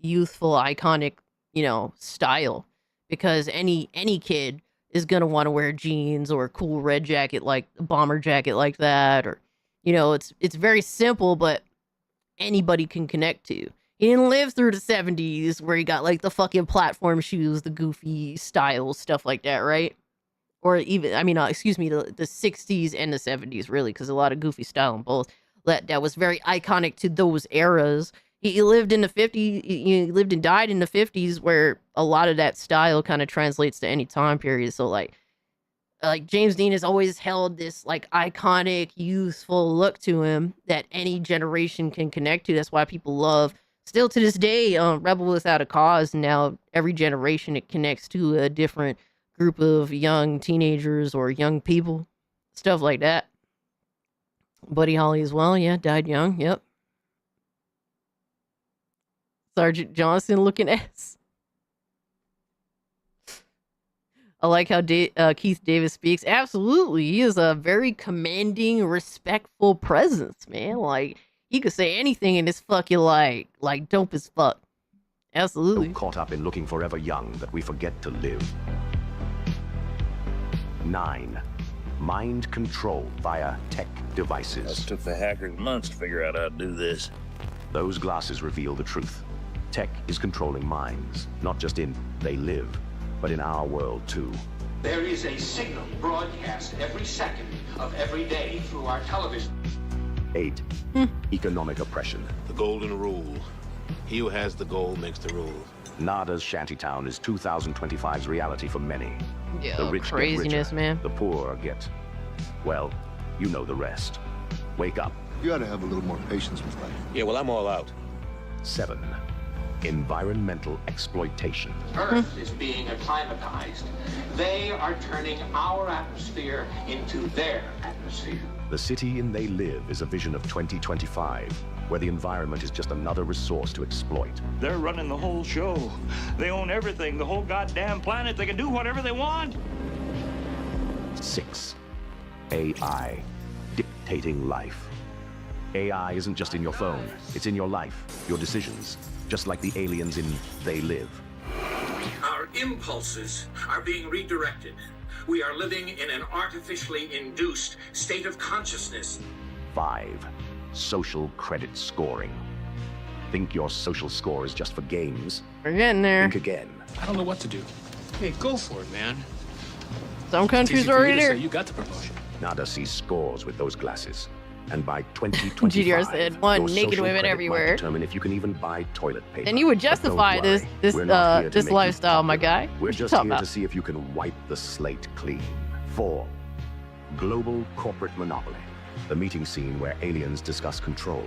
[SPEAKER 5] youthful, iconic, you know, style, because any kid is going to want to wear jeans or a cool red jacket, like a bomber jacket like that, or, you know, it's very simple, but anybody can connect to. He didn't live through the 70s where he got like the fucking platform shoes, the goofy style, stuff like that, right? Or even, I mean, excuse me, the 60s and the 70s, really, because a lot of goofy style in both. That was very iconic to those eras. He lived in the 50s, he lived and died in the 50s, where a lot of that style kind of translates to any time period. So like James Dean has always held this like iconic, youthful look to him that any generation can connect to. That's why people love, still to this day, Rebel Without a Cause. Now every generation it connects to a different group of young teenagers or young people, stuff like that. Buddy Holly as well, yeah, died young, yep. Sergeant Johnson looking ass. I like how Keith Davis speaks. Absolutely, he is a very commanding, respectful presence, man. Like, he could say anything in this fucking like dope as fuck. Absolutely.
[SPEAKER 4] So caught up in looking forever young that we forget to live. 9. Mind control via tech devices.
[SPEAKER 2] It took the hackers months to figure out how to do this.
[SPEAKER 4] Those glasses reveal the truth. Tech is controlling minds, not just in They Live, but in our world too.
[SPEAKER 23] There is a signal broadcast every second of every day through our television.
[SPEAKER 4] 8. Economic oppression.
[SPEAKER 3] The golden rule. He who has the gold makes the rules.
[SPEAKER 4] Nada's shantytown is 2025's reality for many.
[SPEAKER 5] Yeah,
[SPEAKER 4] the rich
[SPEAKER 5] craziness,
[SPEAKER 4] get richer,
[SPEAKER 5] man.
[SPEAKER 4] The poor get, well, you know the rest. Wake up.
[SPEAKER 7] You ought to have a little more patience with life.
[SPEAKER 3] Yeah, well, I'm all out.
[SPEAKER 4] 7. Environmental exploitation.
[SPEAKER 23] Earth is being acclimatized. They are turning our atmosphere into their atmosphere.
[SPEAKER 4] The city in They Live is a vision of 2025, where the environment is just another resource to exploit.
[SPEAKER 2] They're running the whole show. They own everything, the whole goddamn planet. They can do whatever they want.
[SPEAKER 4] 6. AI. Dictating life. AI isn't just in your phone. It's in your life, your decisions, just like the aliens in They Live.
[SPEAKER 23] Our impulses are being redirected. We are living in an artificially induced state of consciousness.
[SPEAKER 4] 5. Social credit scoring. Think your social score is just for games?
[SPEAKER 5] We're getting there.
[SPEAKER 4] Think again.
[SPEAKER 11] I don't know what to do. Hey, go for it, man.
[SPEAKER 5] Some countries
[SPEAKER 11] Easy
[SPEAKER 5] are
[SPEAKER 11] for you
[SPEAKER 5] already
[SPEAKER 11] to
[SPEAKER 5] there.
[SPEAKER 11] say you got the promotion.
[SPEAKER 4] Nada sees scores with those glasses. And by 2025,
[SPEAKER 5] GDR said, one,
[SPEAKER 4] your
[SPEAKER 5] naked
[SPEAKER 4] social
[SPEAKER 5] women
[SPEAKER 4] credit
[SPEAKER 5] everywhere.
[SPEAKER 4] might determine if you can even buy toilet paper.
[SPEAKER 5] Then you would
[SPEAKER 4] But don't
[SPEAKER 5] justify this
[SPEAKER 4] worry, we're not here to make you
[SPEAKER 5] lifestyle, my
[SPEAKER 4] popular.
[SPEAKER 5] guy.
[SPEAKER 4] We're
[SPEAKER 5] What you
[SPEAKER 4] just
[SPEAKER 5] talking
[SPEAKER 4] here to
[SPEAKER 5] about?
[SPEAKER 4] see if you can wipe the slate clean. 4. Global corporate monopoly. The meeting scene where aliens discuss control.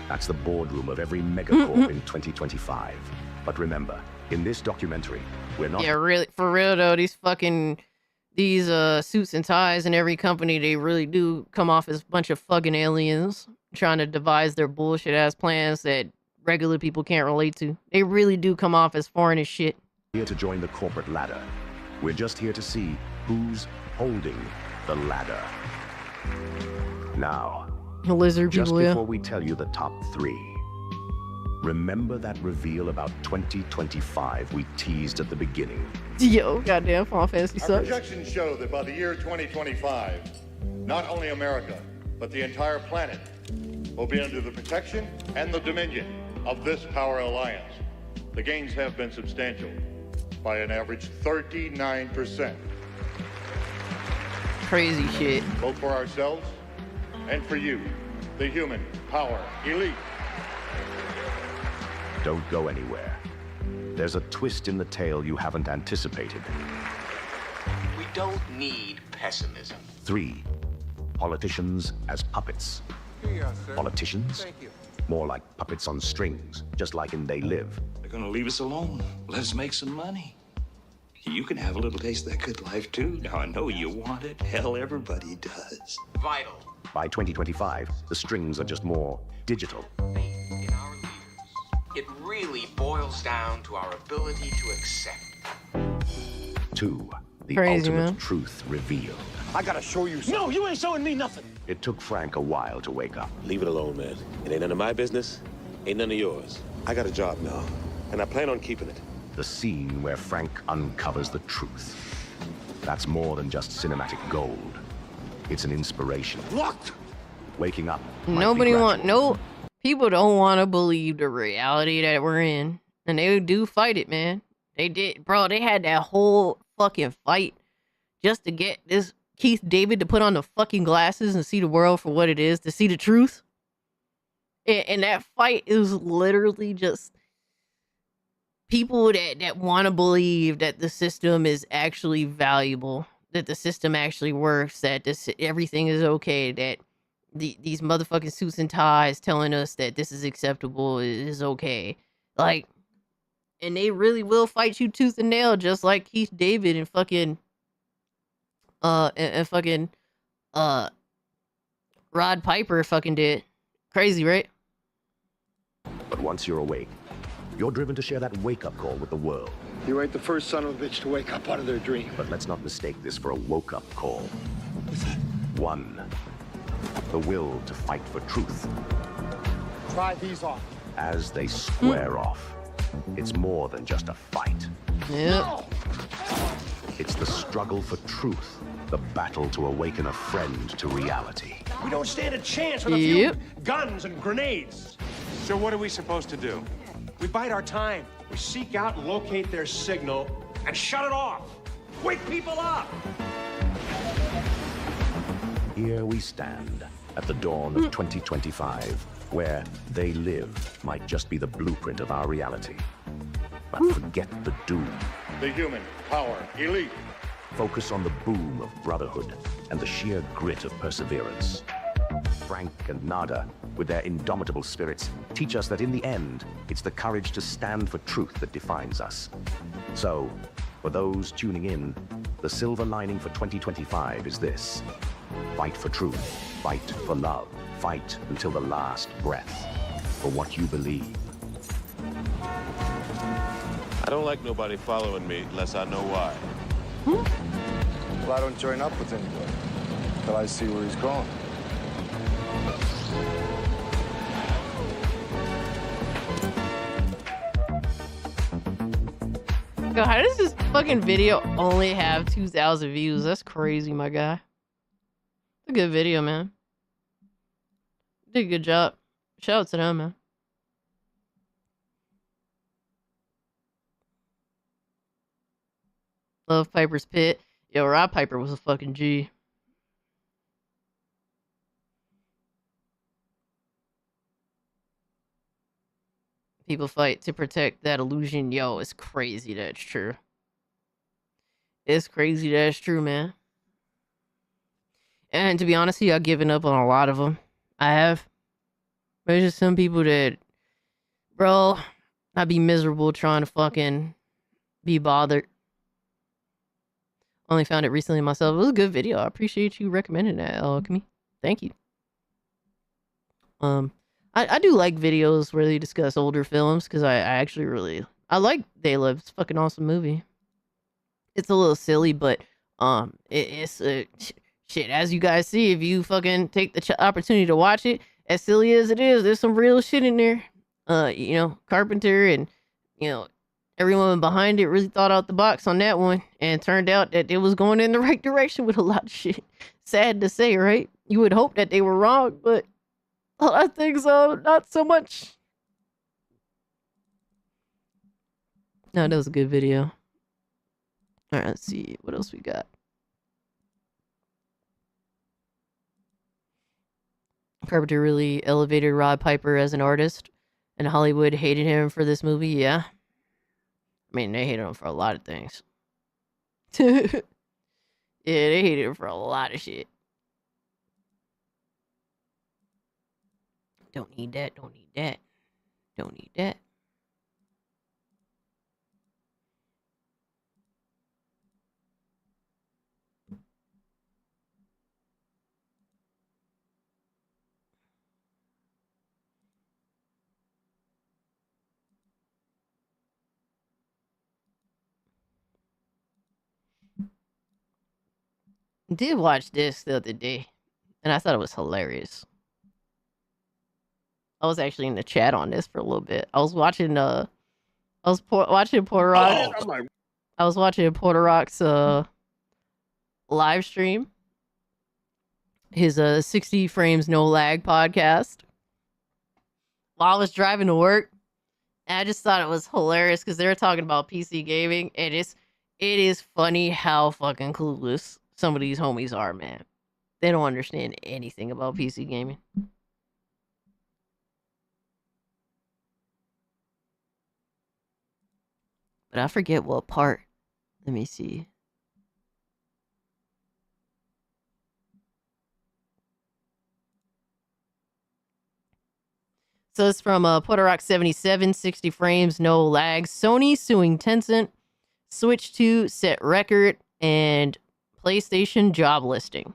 [SPEAKER 4] That's the boardroom of every megacorp in 2025. But remember, in this documentary, we're not...
[SPEAKER 5] Yeah, really, for real though, these suits and ties in every company, they really do come off as a bunch of fucking aliens trying to devise their bullshit ass plans that regular people can't relate to. They really do come off as foreign as shit.
[SPEAKER 4] Here to join the corporate ladder. We're just here to see who's holding the ladder. Now,
[SPEAKER 5] The lizard
[SPEAKER 4] just
[SPEAKER 5] people, yeah.
[SPEAKER 4] before we tell you the top 3, Remember that reveal about 2025 we teased at the beginning?
[SPEAKER 5] Yo, goddamn, Final Fantasy
[SPEAKER 1] Our
[SPEAKER 5] sucks.
[SPEAKER 1] projections show that by the year 2025, not only America, but the entire planet will be under the protection and the dominion of this power alliance. The gains have been substantial, by an average 39%.
[SPEAKER 5] Crazy shit.
[SPEAKER 1] Both for ourselves and for you, the human power elite.
[SPEAKER 4] Don't go anywhere. There's a twist in the tale you haven't anticipated.
[SPEAKER 8] We don't need pessimism.
[SPEAKER 4] 3. Politicians as puppets.
[SPEAKER 8] Here you are, sir.
[SPEAKER 4] Politicians?
[SPEAKER 8] Thank you.
[SPEAKER 4] More like puppets on strings, just like in They Live.
[SPEAKER 2] They're gonna leave us alone. Let us make some money. You can have a little taste of that good life, too. Now, I know you want it. Hell, everybody does.
[SPEAKER 8] Vital.
[SPEAKER 4] By 2025, the strings are just more digital.
[SPEAKER 8] In our leaders. It really boils down to our ability to accept.
[SPEAKER 4] 2. The
[SPEAKER 5] Crazy,
[SPEAKER 4] ultimate
[SPEAKER 5] man.
[SPEAKER 4] truth revealed.
[SPEAKER 7] I gotta show you something.
[SPEAKER 3] No, you ain't showing me nothing.
[SPEAKER 4] It took Frank a while to wake up.
[SPEAKER 3] Leave it alone, man. It ain't none of my business. Ain't none of yours. I got a job now, and I plan on keeping it.
[SPEAKER 4] The scene where Frank uncovers the truth. That's more than just cinematic gold. It's an inspiration.
[SPEAKER 7] Locked!
[SPEAKER 4] Waking up. might be
[SPEAKER 5] Nobody
[SPEAKER 4] gradual.
[SPEAKER 5] people don't want to believe the reality that we're in. And they do fight it, man. They did, bro. They had that whole fucking fight just to get this Keith David to put on the fucking glasses and see the world for what it is, to see the truth. And that fight is literally just people that want to believe that the system is actually valuable, that the system actually works, that everything is okay, that these motherfucking suits and ties telling us that this is acceptable is okay. Like, and they really will fight you tooth and nail, just like Keith David and fucking Rod Piper fucking did. Crazy, right?
[SPEAKER 4] But once you're awake, you're driven to share that wake-up call with the world.
[SPEAKER 7] You ain't the first son of a bitch to wake up out of their dream.
[SPEAKER 4] But let's not mistake this for a woke-up call. 1. The will to fight for truth.
[SPEAKER 7] Try these on.
[SPEAKER 4] As they square off, it's more than just a fight.
[SPEAKER 5] Yep.
[SPEAKER 4] It's the struggle for truth, the battle to awaken a friend to reality.
[SPEAKER 13] We don't stand a chance with a few guns and grenades.
[SPEAKER 14] So what are we supposed to do?
[SPEAKER 13] We bide our time. We seek out and locate their signal and shut it off. Wake people up!
[SPEAKER 4] Here we stand at the dawn of 2025, where They Live might just be the blueprint of our reality. But forget the doom.
[SPEAKER 1] The human power elite.
[SPEAKER 4] Focus on the boom of brotherhood and the sheer grit of perseverance. Frank and Nada, with their indomitable spirits, teach us that in the end, it's the courage to stand for truth that defines us. So, for those tuning in, the silver lining for 2025 is this. Fight for truth, fight for love, fight until the last breath for what you believe.
[SPEAKER 3] I don't like nobody following me unless I know why.
[SPEAKER 7] Well, I don't join up with anybody till I see where he's going.
[SPEAKER 5] Yo, how does this fucking video only have 2,000 views? That's crazy, my guy. It's a good video, man. Did a good job. Shout out to them, man. Love Piper's Pit. Yo, Rod Piper was a fucking G. People fight to protect that illusion. Yo, it's crazy that's true. It's crazy that's true, man. And to be honest, I've given up on a lot of them. I have. There's just some people that, bro, I'd be miserable trying to fucking be bothered. Only found it recently myself. It was a good video. I appreciate you recommending that, Alchemy. Thank you. I do like videos where they discuss older films because I actually really like They Live. It's a fucking awesome movie. It's a little silly, but it's shit. As you guys see, if you fucking take the opportunity to watch it, as silly as it is, there's some real shit in there. you know, Carpenter and, you know, everyone behind it really thought out the box on that one, and it turned out that it was going in the right direction with a lot of shit. Sad to say, right? You would hope that they were wrong, but a lot of things, not so much. No, that was a good video. All right, let's see what else we got. Carpenter really elevated Rod Piper as an artist, and Hollywood hated him for this movie. Yeah, I mean, they hated him for a lot of things. Yeah, they hated him for a lot of shit. Don't need that. Don't need that. Don't need that. Did watch this the other day, and I thought it was hilarious. I was actually in the chat on this for a little bit. I was watching watching Porter Rock. I was watching Porter Rock's live stream. His 60 frames no lag podcast. While I was driving to work, and I just thought it was hilarious because they were talking about PC gaming, and it is funny how fucking clueless some of these homies are, man. They don't understand anything about PC gaming. But I forget what part. Let me see. So it's from Porter Rock 77, 60 frames, no lag. Sony suing Tencent, Switch 2 set record, and PlayStation job listing.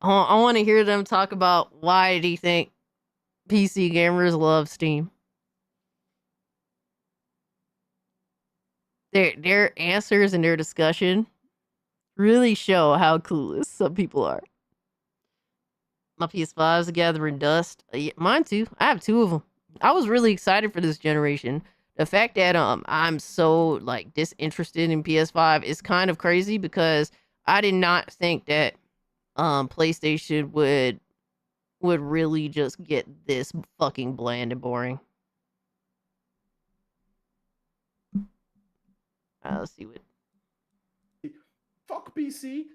[SPEAKER 5] I want to hear them talk about why do you think PC gamers love Steam. Their answers and their discussion really show how clueless some people are. My PS5 is gathering dust. Mine too. I have 2 of them. I was really excited for this generation. The fact that I'm so like disinterested in PS5 is kind of crazy because I did not think that PlayStation would really just get this fucking bland and boring. Let's see what.
[SPEAKER 15] Fuck PC.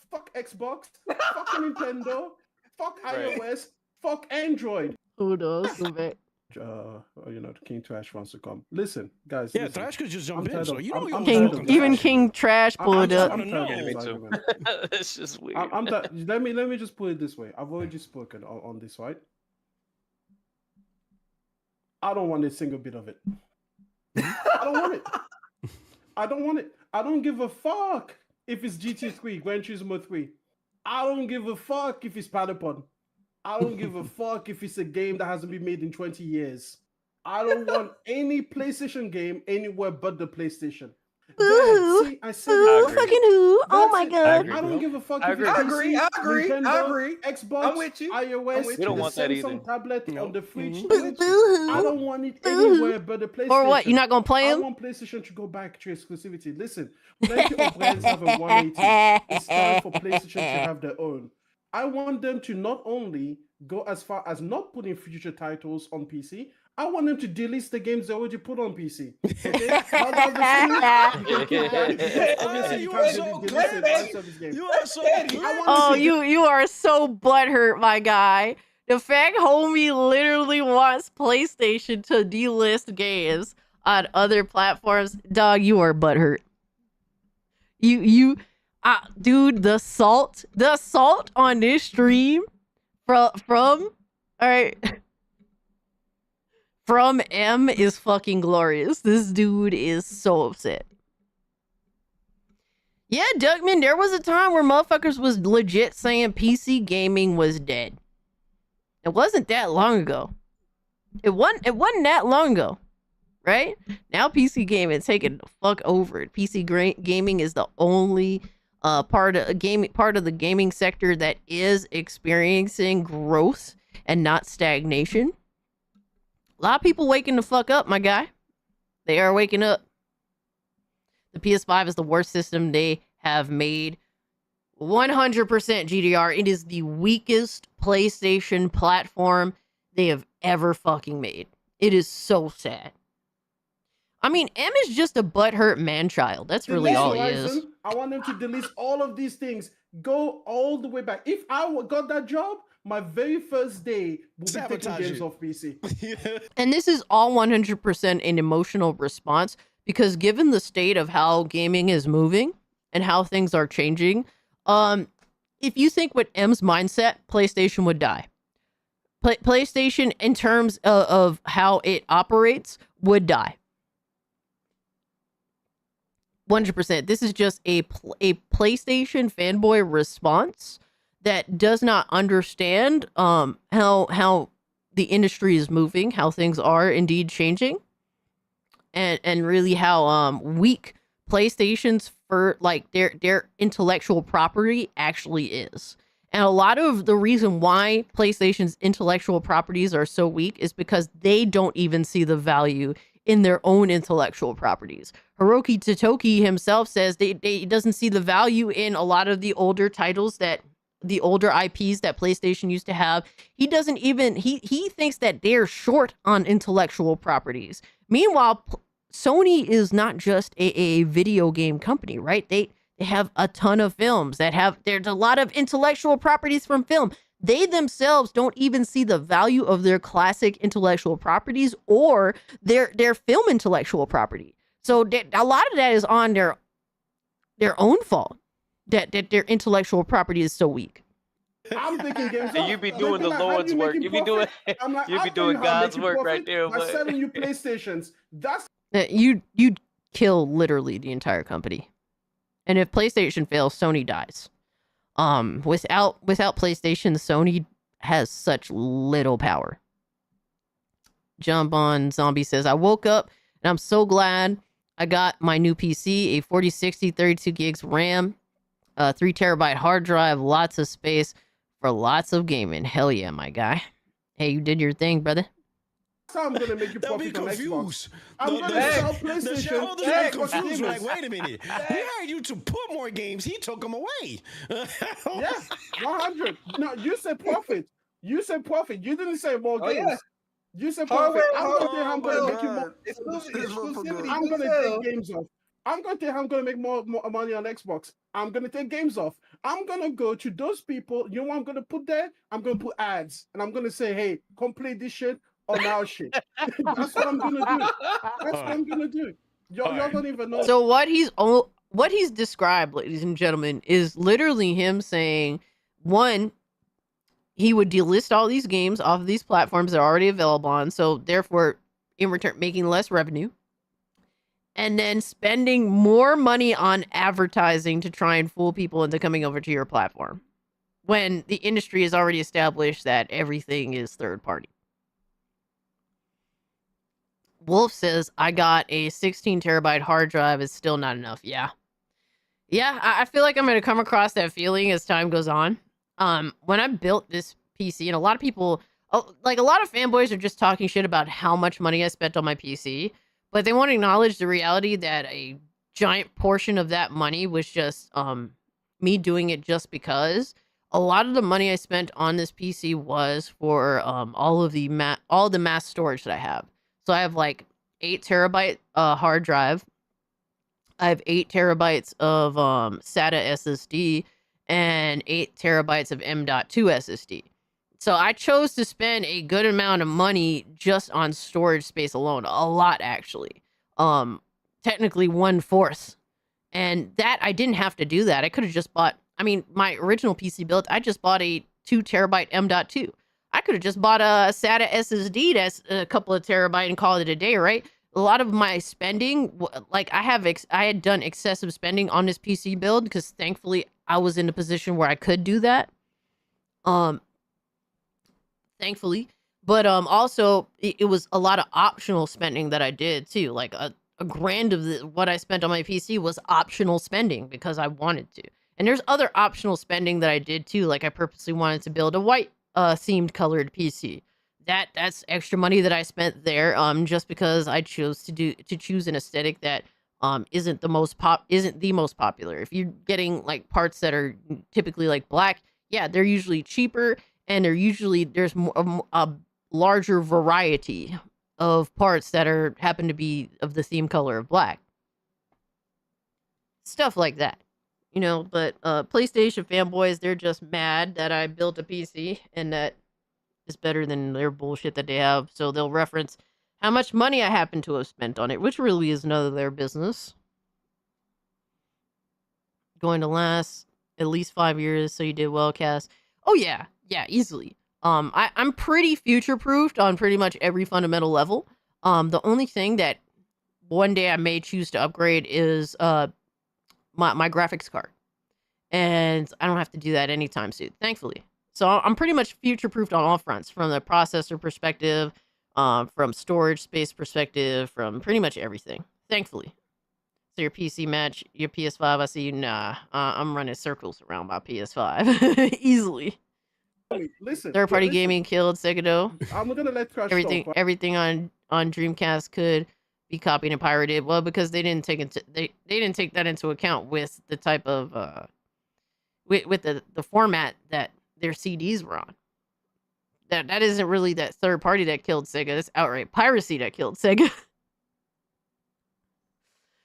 [SPEAKER 15] Fuck Xbox. Fuck Nintendo. Fuck iOS. Fuck Android.
[SPEAKER 5] Who knows? Go back.
[SPEAKER 15] You know, King Trash wants to come. Listen, guys.
[SPEAKER 16] Yeah,
[SPEAKER 15] listen.
[SPEAKER 16] Trash could just jump in. So you know,
[SPEAKER 5] King Trash pulled up.
[SPEAKER 17] It's just weird.
[SPEAKER 15] Let me just put it this way. I've already spoken on this, right? I don't want a single bit of it. I don't want it. I don't want it. I don't give a fuck if it's GT 3, Gran Turismo 3. I don't give a fuck if it's Patapon. I don't give a fuck if it's a game that hasn't been made in 20 years. I don't want any PlayStation game anywhere but the PlayStation. See, I said
[SPEAKER 5] fucking who? Oh my god.
[SPEAKER 15] I don't give a fuck.
[SPEAKER 17] I
[SPEAKER 15] if it's
[SPEAKER 17] agree.
[SPEAKER 15] PC,
[SPEAKER 17] I agree.
[SPEAKER 15] Nintendo,
[SPEAKER 17] I agree.
[SPEAKER 15] Xbox,
[SPEAKER 17] I'm with you.
[SPEAKER 15] iOS,
[SPEAKER 17] We don't want that either.
[SPEAKER 15] Samsung tablet on the fridge. I don't want it anywhere but the PlayStation.
[SPEAKER 5] Or what? You're not gonna play them?
[SPEAKER 15] I want PlayStation to go back to exclusivity. Listen, plenty of brands have a 180. It's time for PlayStation to have their own. I want them to not only go as far as not putting future titles on PC. I want them to delete the games they already put on PC. Okay?
[SPEAKER 5] Oh, you are so butthurt, my guy. The fact homie literally wants PlayStation to delist games on other platforms, dog, you are butthurt. Dude, the salt on this stream from all right. From M is fucking glorious. This dude is so upset. Yeah, Duckman, there was a time where motherfuckers was legit saying PC gaming was dead. It wasn't that long ago. It wasn't that long ago, right? Now PC gaming is taking the fuck over it. PC gaming is the only part of the gaming sector that is experiencing growth and not stagnation. A lot of people waking the fuck up, my guy. They are waking up. The PS5 is the worst system they have made. 100% GDR. It is the weakest PlayStation platform they have ever fucking made. It is so sad. I mean, M is just a butthurt man-child. That's really all he is.
[SPEAKER 15] I want them to delete all of these things. Go all the way back. If I got that job, my very first day would be taking games off PC.
[SPEAKER 5] And this is all 100% an emotional response, because given the state of how gaming is moving and how things are changing, if you think with M's mindset, PlayStation would die. PlayStation, in terms of how it operates, would die. 100%. This is just a PlayStation fanboy response that does not understand how the industry is moving, how things are indeed changing, and really how weak PlayStation's for like their intellectual property actually is. And a lot of the reason why PlayStation's intellectual properties are so weak is because they don't even see the value in their own intellectual properties. Hiroki Totoki himself says they doesn't see the value in a lot of the older titles, that the older IPs that PlayStation used to have. He doesn't even, he thinks that they're short on intellectual properties. Meanwhile, Sony is not just a video game company, right? They have a ton of films there's a lot of intellectual properties from film. They themselves don't even see the value of their classic intellectual properties or their film intellectual property. So a lot of that is on their own fault, that their intellectual property is so weak.
[SPEAKER 15] I'm thinking games.
[SPEAKER 17] And you be doing the Lord's work. You be doing God's work right there.
[SPEAKER 15] By selling you PlayStations, that's
[SPEAKER 5] you'd kill literally the entire company. And if PlayStation fails, Sony dies. Without PlayStation, Sony has such little power. Jump on Zombie says, I woke up and I'm so glad I got my new PC, a 4060, 32 gigs RAM, a 3 terabyte hard drive, lots of space for lots of gaming. Hell yeah, my guy. Hey, you did your thing, brother.
[SPEAKER 15] That's how I'm gonna make you profit on Xbox. I'm gonna sell PlayStation.
[SPEAKER 16] The shareholders are confused. Like, wait a minute. We hired you to put more games. He took them away.
[SPEAKER 15] Yes, 100. No, you said profit. You said profit. You didn't say more games. Yeah. You said profit. I'm gonna make you more. I'm gonna take games off. I'm gonna make more money on Xbox. I'm gonna take games off. I'm gonna go to those people. You know what I'm gonna put there? I'm gonna put ads, and I'm gonna say, hey, come play this shit on our shit. That's what I'm gonna do. That's what I'm gonna do. Y'all don't even know.
[SPEAKER 5] So what he's described, ladies and gentlemen, is literally him saying, one, he would delist all these games off of these platforms that are already available on, so therefore, in return, making less revenue, and then spending more money on advertising to try and fool people into coming over to your platform, when the industry has already established that everything is third party. Wolf says, I got a 16 terabyte hard drive. It's still not enough. Yeah. I feel like I'm going to come across that feeling as time goes on. When I built this PC, and a lot of people, like a lot of fanboys are just talking shit about how much money I spent on my PC, but they won't acknowledge the reality that a giant portion of that money was just me doing it just because. A lot of the money I spent on this PC was for all the mass storage that I have. So I have like 8 terabyte hard drive. I have 8 terabytes of SATA SSD and 8 terabytes of M.2 SSD. So I chose to spend a good amount of money just on storage space alone. A lot, actually. Technically 1/4. And that, I didn't have to do that. I could have just bought, I mean, my original PC build, I just bought a 2 terabyte M.2. I could have just bought a SATA SSD that's a couple of terabyte and called it a day, right? A lot of my spending, like I had done excessive spending on this PC build because thankfully I was in a position where I could do that. Thankfully, but also it was a lot of optional spending that I did too. Like a grand of what I spent on my PC was optional spending because I wanted to. And there's other optional spending that I did too. Like I purposely wanted to build a white themed colored PC. that's extra money that I spent there, just because I chose to choose an aesthetic that isn't the most popular. If you're getting like parts that are typically like black, yeah, they're usually cheaper, and there's a larger variety of parts that happen to be of the theme color of black. Stuff like that. But PlayStation fanboys, they're just mad that I built a PC and that is better than their bullshit that they have. So they'll reference how much money I happen to have spent on it, which really is none of their business. Going to last at least 5 years, so you did well, Cass. Oh yeah, easily. I'm pretty future-proofed on pretty much every fundamental level. The only thing that one day I may choose to upgrade is my graphics card. And I don't have to do that anytime soon, thankfully. So I'm pretty much future-proofed on all fronts, from the processor perspective, from storage space perspective, from pretty much everything, thankfully. So your PC match, your PS5, I see you, nah. I'm running circles around my PS5, easily.
[SPEAKER 15] Listen,
[SPEAKER 5] Third-party gaming killed Sega though.
[SPEAKER 15] I'm gonna let Crash
[SPEAKER 5] everything.
[SPEAKER 15] talk.
[SPEAKER 5] Everything on Dreamcast could be copied and pirated. Well, because they didn't take they didn't take that into account with the type of with the format that their CDs were on. That isn't really that third party that killed Sega. It's outright piracy that killed Sega.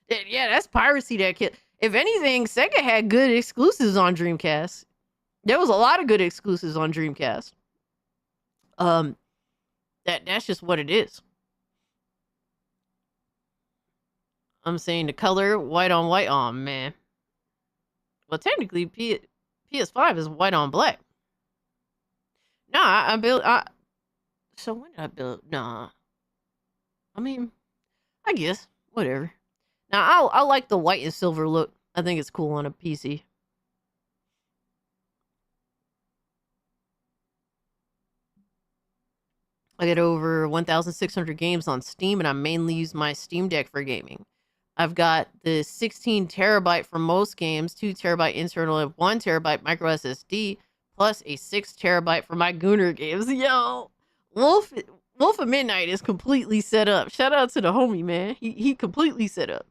[SPEAKER 5] Yeah, that's piracy that killed. If anything, Sega had good exclusives on Dreamcast. There was a lot of good exclusives on Dreamcast. That's just what it is. I'm saying the color white on white. Oh man. Well, technically, PS5 is white on black. Nah, I built. So when did I build? Nah. I mean, I guess whatever. Now I like the white and silver look. I think it's cool on a PC. I get over 1,600 games on Steam, and I mainly use my Steam Deck for gaming. I've got the 16 terabyte for most games, 2 terabyte internal, and 1 terabyte micro SSD, plus a 6 terabyte for my Gooner games. Yo, Wolf of Midnight is completely set up. Shout out to the homie, man. He completely set up.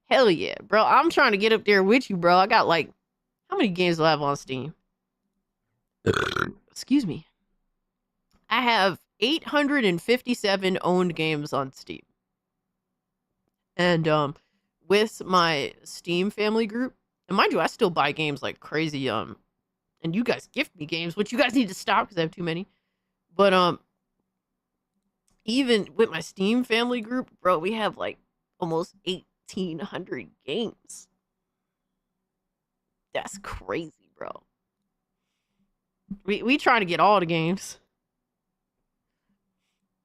[SPEAKER 5] Hell yeah, bro. I'm trying to get up there with you, bro. I got like, how many games do I have on Steam? Excuse me. I have 857 owned games on Steam. And with my Steam family group, and mind you, I still buy games like crazy. And you guys gift me games, which you guys need to stop because I have too many. But even with my Steam family group, bro, we have like almost 1,800 games. That's crazy, bro. We trying to get all the games.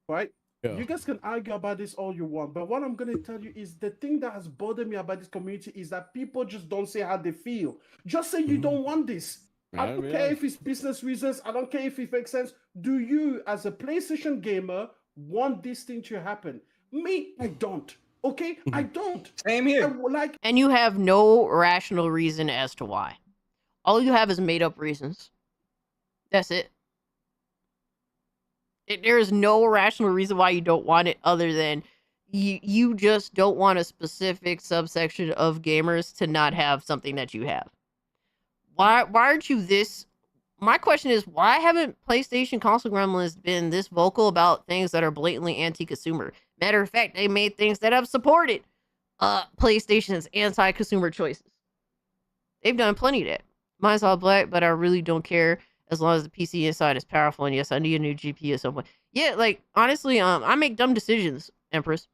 [SPEAKER 15] Right? Yeah. You guys can argue about this all you want, but what I'm going to tell you is the thing that has bothered me about this community is that people just don't say how they feel. Just say you don't want this. I don't care if it's business reasons. I don't care if it makes sense. Do you, as a PlayStation gamer, want this thing to happen? Me, I don't. Okay? I don't.
[SPEAKER 17] Same here.
[SPEAKER 5] And you have no rational reason as to why. All you have is made up reasons. That's it. There is no rational reason why you don't want it other than you just don't want a specific subsection of gamers to not have something that you have. Why aren't you this? My question is, why haven't PlayStation console gremlins been this vocal about things that are blatantly anti-consumer? Matter of fact, they made things that have supported PlayStation's anti-consumer choices. They've done plenty of that. Mine's all black, but I really don't care. As long as the PC inside is powerful, and yes, I need a new GPU at some point. Yeah, like honestly, I make dumb decisions, Empress.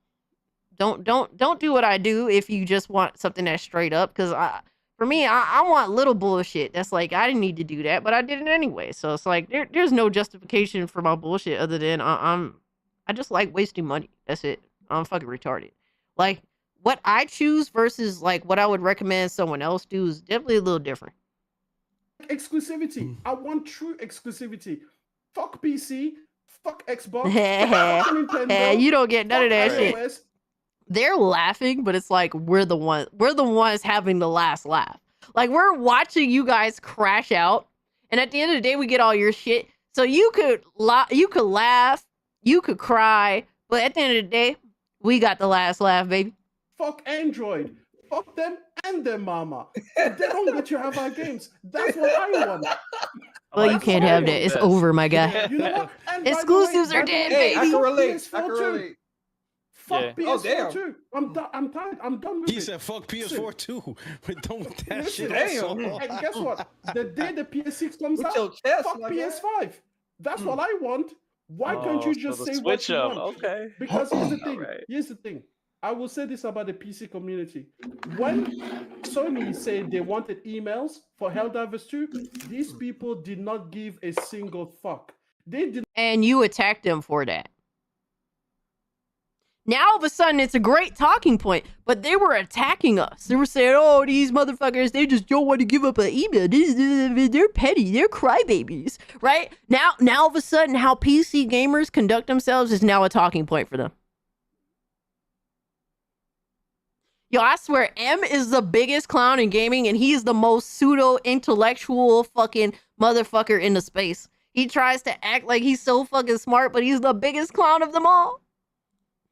[SPEAKER 5] Don't do what I do if you just want something that's straight up. Because for me, I want little bullshit. That's like I didn't need to do that, but I did it anyway. So it's like there's no justification for my bullshit other than I just like wasting money. That's it. I'm fucking retarded. Like what I choose versus like what I would recommend someone else do is definitely a little different.
[SPEAKER 15] Exclusivity. I want true exclusivivity. Fuck PC. Fuck Xbox.
[SPEAKER 5] Fuck Nintendo, you don't get none of that
[SPEAKER 15] iOS.
[SPEAKER 5] shit. They're laughing, but it's like we're the ones having the last laugh. Like we're watching you guys crash out, and at the end of the day, we get all your shit. So you could laugh You could cry, but at the end of the day, we got the last laugh, baby.
[SPEAKER 15] Fuck Android. Fuck them and their mama. If they don't let you have our games, that's what I want.
[SPEAKER 5] Well, you can't have that. It's over, my guy.
[SPEAKER 15] You know what? And
[SPEAKER 5] Exclusives
[SPEAKER 15] by the
[SPEAKER 5] are dead,
[SPEAKER 18] Hey, I
[SPEAKER 5] baby.
[SPEAKER 18] can relate.
[SPEAKER 15] PS4
[SPEAKER 18] I can
[SPEAKER 15] too.
[SPEAKER 18] relate.
[SPEAKER 15] Fuck
[SPEAKER 18] Oh,
[SPEAKER 15] PS4
[SPEAKER 18] damn.
[SPEAKER 15] too. I'm done. I'm tired. I'm done with it.
[SPEAKER 16] He said, "Fuck PS4 too." We're done with that
[SPEAKER 15] Listen,
[SPEAKER 16] shit.
[SPEAKER 15] damn.
[SPEAKER 16] also.
[SPEAKER 15] And guess what? The day the PS6 comes
[SPEAKER 18] With
[SPEAKER 15] out,
[SPEAKER 18] your chest,
[SPEAKER 15] fuck
[SPEAKER 18] my guy.
[SPEAKER 15] PS5. That's what I want. Why can't you just
[SPEAKER 17] so
[SPEAKER 15] say
[SPEAKER 17] the
[SPEAKER 15] what
[SPEAKER 17] switch
[SPEAKER 15] you
[SPEAKER 17] up.
[SPEAKER 15] want?
[SPEAKER 17] Okay.
[SPEAKER 15] Because here's the thing.
[SPEAKER 17] Alright.
[SPEAKER 15] Here's the thing. I will say this about the PC community. When Sony said they wanted emails for Helldivers 2, these people did not give a single fuck. They did.
[SPEAKER 5] And you attacked them for that. Now all of a sudden it's a great talking point, but they were attacking us. They were saying, "Oh, these motherfuckers, they just don't want to give up an email. They're petty. They're crybabies." Right? Now all of a sudden how PC gamers conduct themselves is now a talking point for them. Yo, I swear, M is the biggest clown in gaming, and he is the most pseudo-intellectual fucking motherfucker in the space. He tries to act like he's so fucking smart, but he's the biggest clown of them all.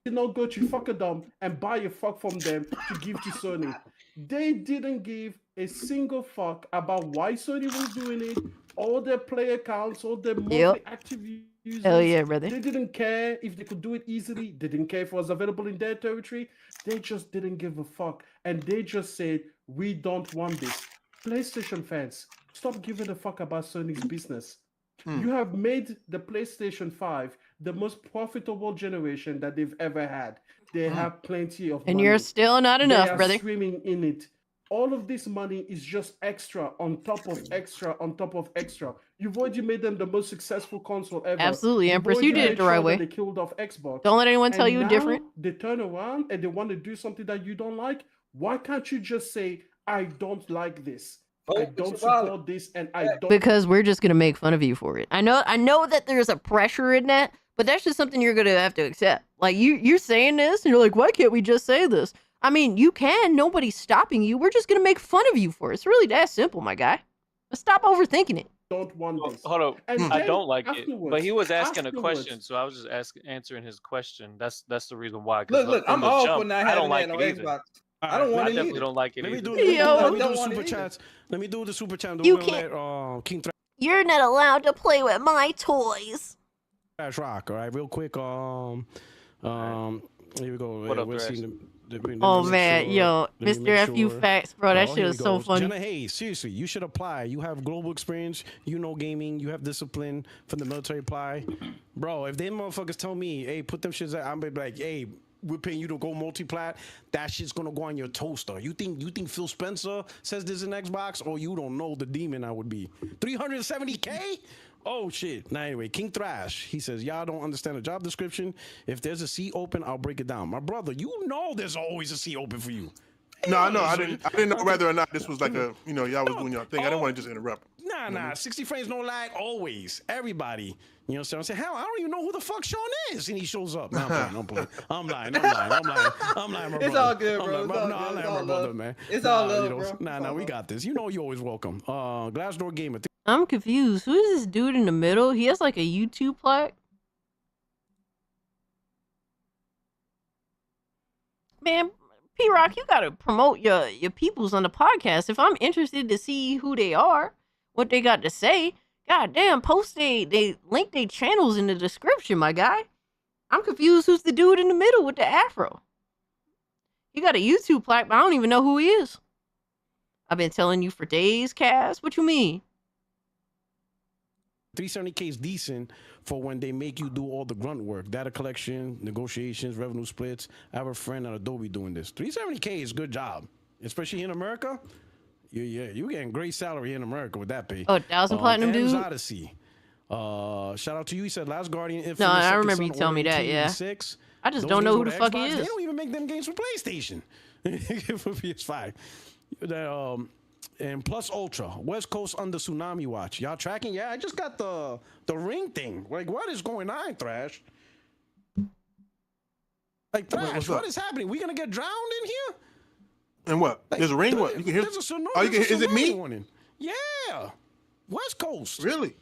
[SPEAKER 15] Did not go to fuckerdom and buy a fuck from them to give to Sony. They didn't give a single fuck about why Sony was doing it, all their player counts, all their monthly active users.
[SPEAKER 5] Hell yeah, brother.
[SPEAKER 15] They didn't care if they could do it easily. They didn't care if it was available in their territory. They just didn't give a fuck. And they just said, we don't want this. PlayStation fans, stop giving a fuck about Sony's business. You have made the PlayStation 5 the most profitable generation that they've ever had. They have plenty of money.
[SPEAKER 5] And you're still not enough,
[SPEAKER 15] They are
[SPEAKER 5] brother.
[SPEAKER 15] swimming in it. All of this money is just extra on top of extra on top of extra. You've already made them the most successful console ever.
[SPEAKER 5] Absolutely,
[SPEAKER 15] You've
[SPEAKER 5] Empress. You
[SPEAKER 15] already
[SPEAKER 5] did it
[SPEAKER 15] made
[SPEAKER 5] the right
[SPEAKER 15] sure that
[SPEAKER 5] way.
[SPEAKER 15] They killed off Xbox.
[SPEAKER 5] Don't let anyone tell
[SPEAKER 15] And
[SPEAKER 5] you
[SPEAKER 15] now
[SPEAKER 5] different.
[SPEAKER 15] They turn around and they want to do something that you don't like. Why can't you just say, I don't like this? I don't support this and I don't.
[SPEAKER 5] Because we're just gonna make fun of you for it. I know that there's a pressure in that, but that's just something you're gonna have to accept. Like you're saying this, and you're like, why can't we just say this? I mean, you can. Nobody's stopping you. We're just gonna make fun of you for it. It's really that simple, my guy. Let's stop overthinking it.
[SPEAKER 15] Don't want this.
[SPEAKER 17] Hold on.
[SPEAKER 15] And
[SPEAKER 17] I
[SPEAKER 15] then
[SPEAKER 17] don't like it. But he was asking a
[SPEAKER 15] afterwards-
[SPEAKER 17] question, so I was just answering his question. That's the reason why. 'Cause
[SPEAKER 18] Look,
[SPEAKER 17] from
[SPEAKER 18] I'm
[SPEAKER 17] the
[SPEAKER 18] all
[SPEAKER 17] jump,
[SPEAKER 18] for not
[SPEAKER 17] I
[SPEAKER 18] having
[SPEAKER 17] don't like
[SPEAKER 18] that
[SPEAKER 17] it
[SPEAKER 18] on
[SPEAKER 17] either.
[SPEAKER 18] Xbox. I don't want
[SPEAKER 17] I
[SPEAKER 18] it
[SPEAKER 17] definitely
[SPEAKER 18] either.
[SPEAKER 17] don't like it
[SPEAKER 16] Let me
[SPEAKER 17] either.
[SPEAKER 16] do
[SPEAKER 18] I don't
[SPEAKER 16] the
[SPEAKER 18] want
[SPEAKER 16] super
[SPEAKER 18] it either.
[SPEAKER 16] chats. Let me do the super chat.
[SPEAKER 5] You
[SPEAKER 16] We're gonna let King
[SPEAKER 5] You're not allowed to play with my toys.
[SPEAKER 16] Thrash rock. All right, real quick. Here we go.
[SPEAKER 17] What up,
[SPEAKER 16] We'll see
[SPEAKER 17] Thrash?
[SPEAKER 5] Oh man, yo, Mr. FU Facts, bro, that
[SPEAKER 16] Oh,
[SPEAKER 5] shit
[SPEAKER 16] here
[SPEAKER 5] is
[SPEAKER 16] we
[SPEAKER 5] so
[SPEAKER 16] go.
[SPEAKER 5] funny.
[SPEAKER 16] Jenna Hayes, seriously, you should apply. You have global experience, you know gaming, you have discipline from the military. Apply, bro. If them motherfuckers tell me, hey, put them shits, I'm gonna be like, hey, we're paying you to go multi-plat. That shit's gonna go on your toaster. You think Phil Spencer says this in Xbox, or you don't know the demon I would be? 370K? Oh shit. Now anyway, King Thrash, he says, y'all don't understand the job description. If there's a seat open, I'll break it down. My brother, you know there's always a seat open for you.
[SPEAKER 19] No, I know. I didn't know whether or not this was like a, y'all was doing your thing. I didn't want to just interrupt.
[SPEAKER 16] Nah. 60 frames, no lag, always. Everybody. You know what I'm saying? Hell, I don't even know who the fuck Sean is. And he shows up. Nah, I'm playing. I'm lying, my brother.
[SPEAKER 18] It's all good, bro.
[SPEAKER 16] I'm lying, my brother, man.
[SPEAKER 18] It's all
[SPEAKER 16] you
[SPEAKER 18] love,
[SPEAKER 16] know,
[SPEAKER 18] bro.
[SPEAKER 16] Nah, we got this. You know you're always welcome. Glassdoor Gamer.
[SPEAKER 5] I'm confused. Who is this dude in the middle? He has like a YouTube plaque. Man, P-Rock, you gotta promote your peoples on the podcast. If I'm interested to see who they are, what they got to say, goddamn, post they link their channels in the description, my guy. I'm confused who's the dude in the middle with the afro. He got a YouTube plaque, but I don't even know who he is. I've been telling you for days, Cass. What you mean?
[SPEAKER 16] 370K is decent for when they make you do all the grunt work, data collection, negotiations, revenue splits. I have a friend at Adobe doing this. 370K is a good job, especially in America. You getting great salary in America with that pay.
[SPEAKER 5] Oh, 1,000 platinum, dude.
[SPEAKER 16] Odyssey. Shout out to you. He said Last Guardian. Infamous,
[SPEAKER 5] No, I
[SPEAKER 16] Second
[SPEAKER 5] remember
[SPEAKER 16] Son,
[SPEAKER 5] you telling me
[SPEAKER 16] Order
[SPEAKER 5] that. Yeah.
[SPEAKER 16] 1886.
[SPEAKER 5] I just
[SPEAKER 16] Those
[SPEAKER 5] don't know
[SPEAKER 16] games
[SPEAKER 5] who
[SPEAKER 16] go
[SPEAKER 5] the
[SPEAKER 16] to
[SPEAKER 5] fuck
[SPEAKER 16] Xbox.
[SPEAKER 5] he
[SPEAKER 16] They
[SPEAKER 5] is.
[SPEAKER 16] don't even make them games for PlayStation. For PS5. And Plus Ultra, West Coast under tsunami watch. Y'all tracking? Yeah, I just got the ring thing. Like, what is going on, Thrash? Like, Thrash, what is happening? We gonna get drowned in here?
[SPEAKER 19] And what?
[SPEAKER 16] Like,
[SPEAKER 19] There's a ring? What? You can hear?
[SPEAKER 16] There's a tsunami.
[SPEAKER 19] Oh, you can, is it me?
[SPEAKER 16] Warning. Yeah. West Coast.
[SPEAKER 19] Really?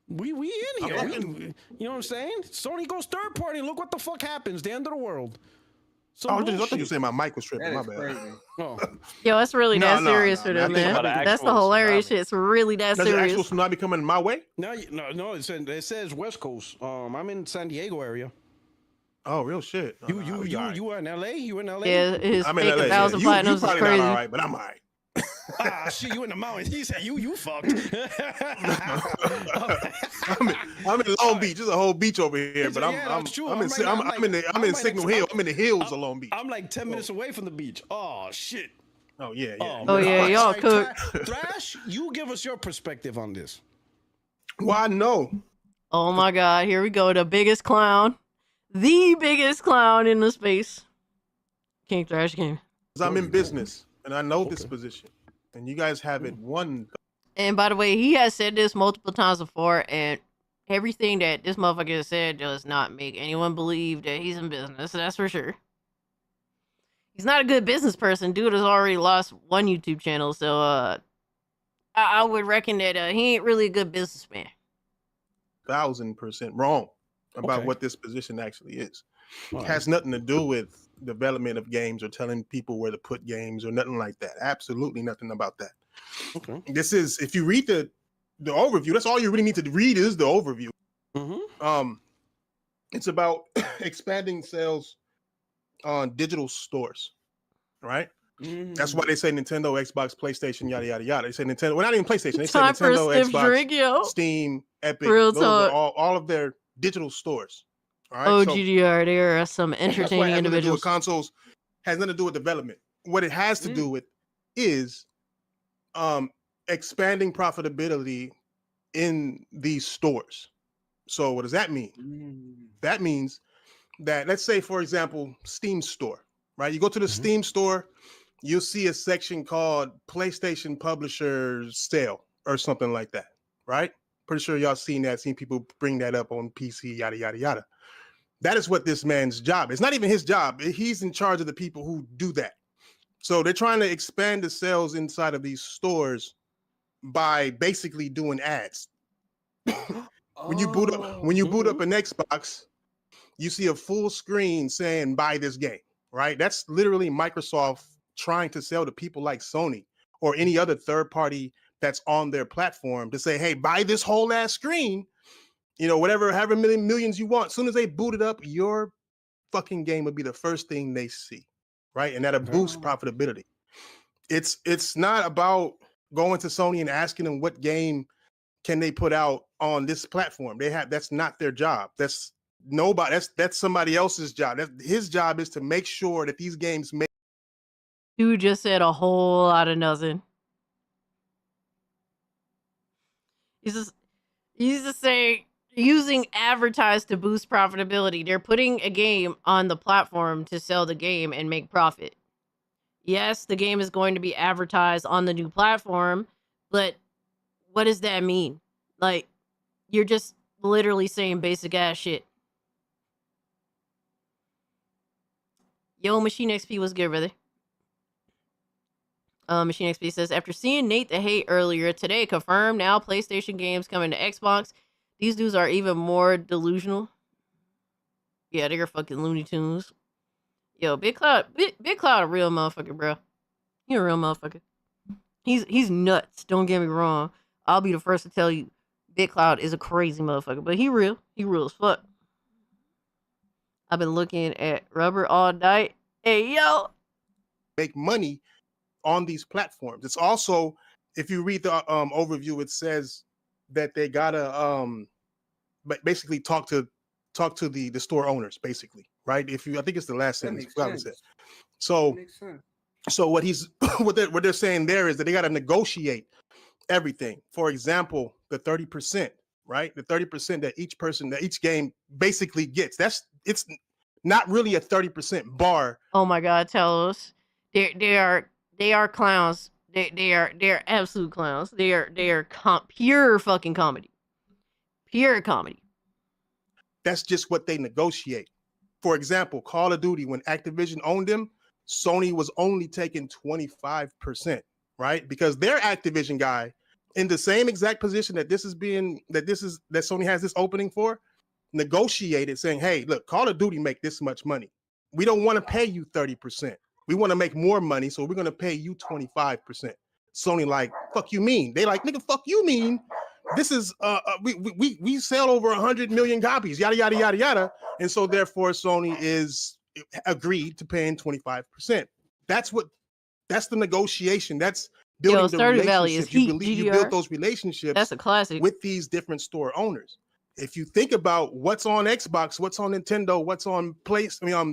[SPEAKER 16] We in here. You know what I'm saying? Sony goes third party. Look what the fuck happens. The end of the world.
[SPEAKER 19] I thought you were saying my mic was tripping. My bad.
[SPEAKER 16] Oh.
[SPEAKER 5] Yo, it's really that serious for them,
[SPEAKER 19] man.
[SPEAKER 5] man. That's the hilarious shit. It's really that
[SPEAKER 19] Does
[SPEAKER 5] serious.
[SPEAKER 19] the actual tsunami coming my way?
[SPEAKER 16] No. It says West Coast. I'm in San Diego area.
[SPEAKER 19] Oh, real shit.
[SPEAKER 16] You are in LA? You in LA?
[SPEAKER 5] Yeah, his
[SPEAKER 19] I'm
[SPEAKER 5] fake
[SPEAKER 19] in LA.
[SPEAKER 5] 1,000
[SPEAKER 19] You
[SPEAKER 5] platinums is
[SPEAKER 19] probably
[SPEAKER 5] crazy.
[SPEAKER 19] not all right, but I'm all right.
[SPEAKER 16] Shit, you in the mountains. He said you fucked.
[SPEAKER 19] I'm in Long Beach. There's a whole beach over here, but I'm in Signal Hill. I'm in the hills of Long Beach.
[SPEAKER 16] I'm like 10 minutes away from the beach. Oh shit.
[SPEAKER 19] Oh yeah.
[SPEAKER 5] Oh yeah, y'all cook.
[SPEAKER 16] Thrash, you give us your perspective on this.
[SPEAKER 19] Why no?
[SPEAKER 5] Oh my god, here we go. The biggest clown. The biggest clown in the space. King Thrash King.
[SPEAKER 19] Because I'm in business and I know this position. And you guys haven't won.
[SPEAKER 5] And by the way, he has said this multiple times before, and everything that this motherfucker has said does not make anyone believe that he's in business. That's for sure. He's not a good business person. Dude has already lost one YouTube channel, so I would reckon that he ain't really a good businessman.
[SPEAKER 19] 1,000% wrong about what this position actually is. It has nothing to do with development of games or telling people where to put games or nothing like that. Absolutely nothing about that.
[SPEAKER 16] Okay.
[SPEAKER 19] This is, if you read the overview, that's all you really need to read is the overview. It's about expanding sales on digital stores, right? That's why they say Nintendo, Xbox, PlayStation, yada yada yada. They say Nintendo, well, not even PlayStation. They say Nintendo, Xbox, Steam, Epic. Those are all of their digital stores. All right.
[SPEAKER 5] Oh, GDR, there are some entertaining individuals.
[SPEAKER 19] Consoles has nothing to do with development. What it has to do with is expanding profitability in these stores. So what does that mean? That means that, let's say, for example, Steam store, right? You go to the Steam store, you'll see a section called PlayStation Publishers Sale or something like that, right? Pretty sure y'all seen people bring that up on PC, yada, yada, yada. That is what this man's job is. It's not even his job. He's in charge of the people who do that. So they're trying to expand the sales inside of these stores by basically doing ads. When you boot up an Xbox, you see a full screen saying buy this game, right? That's literally Microsoft trying to sell to people like Sony or any other third party that's on their platform to say, hey, buy this whole ass screen, you know, however many millions you want. As soon as they boot it up, your fucking game would be the first thing they see, right? And that'll boost profitability. It's not about going to Sony and asking them what game can they put out on this platform. That's not their job. That's somebody else's job. His job is to make sure that these games make.
[SPEAKER 5] Dude just said a whole lot of nothing. He's just saying using advertise to boost profitability. They're putting a game on the platform to sell the game and make profit. Yes, the game is going to be advertised on the new platform, but what does that mean? Like, you're just literally saying basic ass shit. Yo, Machine XP was good, brother. Machine XP says, after seeing Nate the Hate earlier today, confirmed now PlayStation games coming to Xbox. These dudes are even more delusional. Yeah, they're fucking Looney Tunes. Yo, Big Cloud, a real motherfucker, bro. He a real motherfucker. He's nuts. Don't get me wrong. I'll be the first to tell you, Big Cloud is a crazy motherfucker, but he real. He real as fuck. I've been looking at Rubber all night. Hey, yo.
[SPEAKER 19] Make money on these platforms. It's also, if you read the overview, it says that they gotta basically talk to the store owners, basically, right? I think it's the last sentence. So what they're saying there is that they gotta negotiate everything. For example, the 30%, right? The 30% that each game basically gets. It's not really a 30% bar.
[SPEAKER 5] Oh my God, tell us. They are clowns. They are absolute clowns. They are pure fucking comedy. Pure comedy.
[SPEAKER 19] That's just what they negotiate. For example, Call of Duty, when Activision owned them, Sony was only taking 25%, right? Because their Activision guy in the same exact position that Sony has this opening for, negotiated saying, hey, look, Call of Duty make this much money. We don't want to pay you 30%. We want to make more money, so we're going to pay you 25%. Sony like, fuck you mean? They like, nigga, fuck you mean? This is we sell over 100 million copies, yada yada yada yada, and so therefore Sony is agreed to paying 25%. That's the negotiation. That's building the
[SPEAKER 5] Stardew Valley is
[SPEAKER 19] relationships.
[SPEAKER 5] heat,
[SPEAKER 19] You build those relationships.
[SPEAKER 5] That's a classic
[SPEAKER 19] with these different store owners. If you think about what's on Xbox, what's on Nintendo, what's on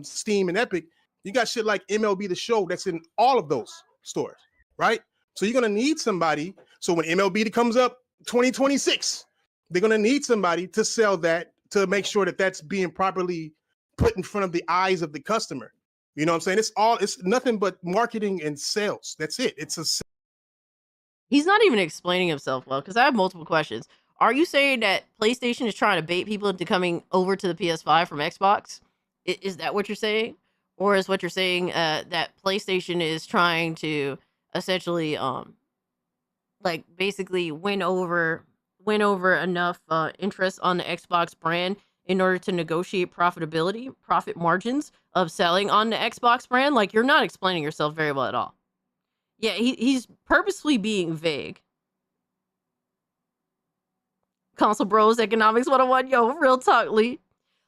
[SPEAKER 19] Steam and Epic, you got shit like MLB The Show that's in all of those stores, right? So you're gonna need somebody. So when MLB comes up 2026, they're gonna need somebody to sell that, to make sure that that's being properly put in front of the eyes of the customer. You know what I'm saying? It's nothing but marketing and sales. That's it.
[SPEAKER 5] He's not even explaining himself well, because I have multiple questions. Are you saying that PlayStation is trying to bait people into coming over to the PS5 from Xbox? Is that what you're saying? Or is what you're saying that PlayStation is trying to essentially like basically win over enough interest on the Xbox brand in order to negotiate profit margins of selling on the Xbox brand? Like, you're not explaining yourself very well at all. Yeah, he's purposefully being vague. Console Bros Economics 101, yo, real talk, Lee.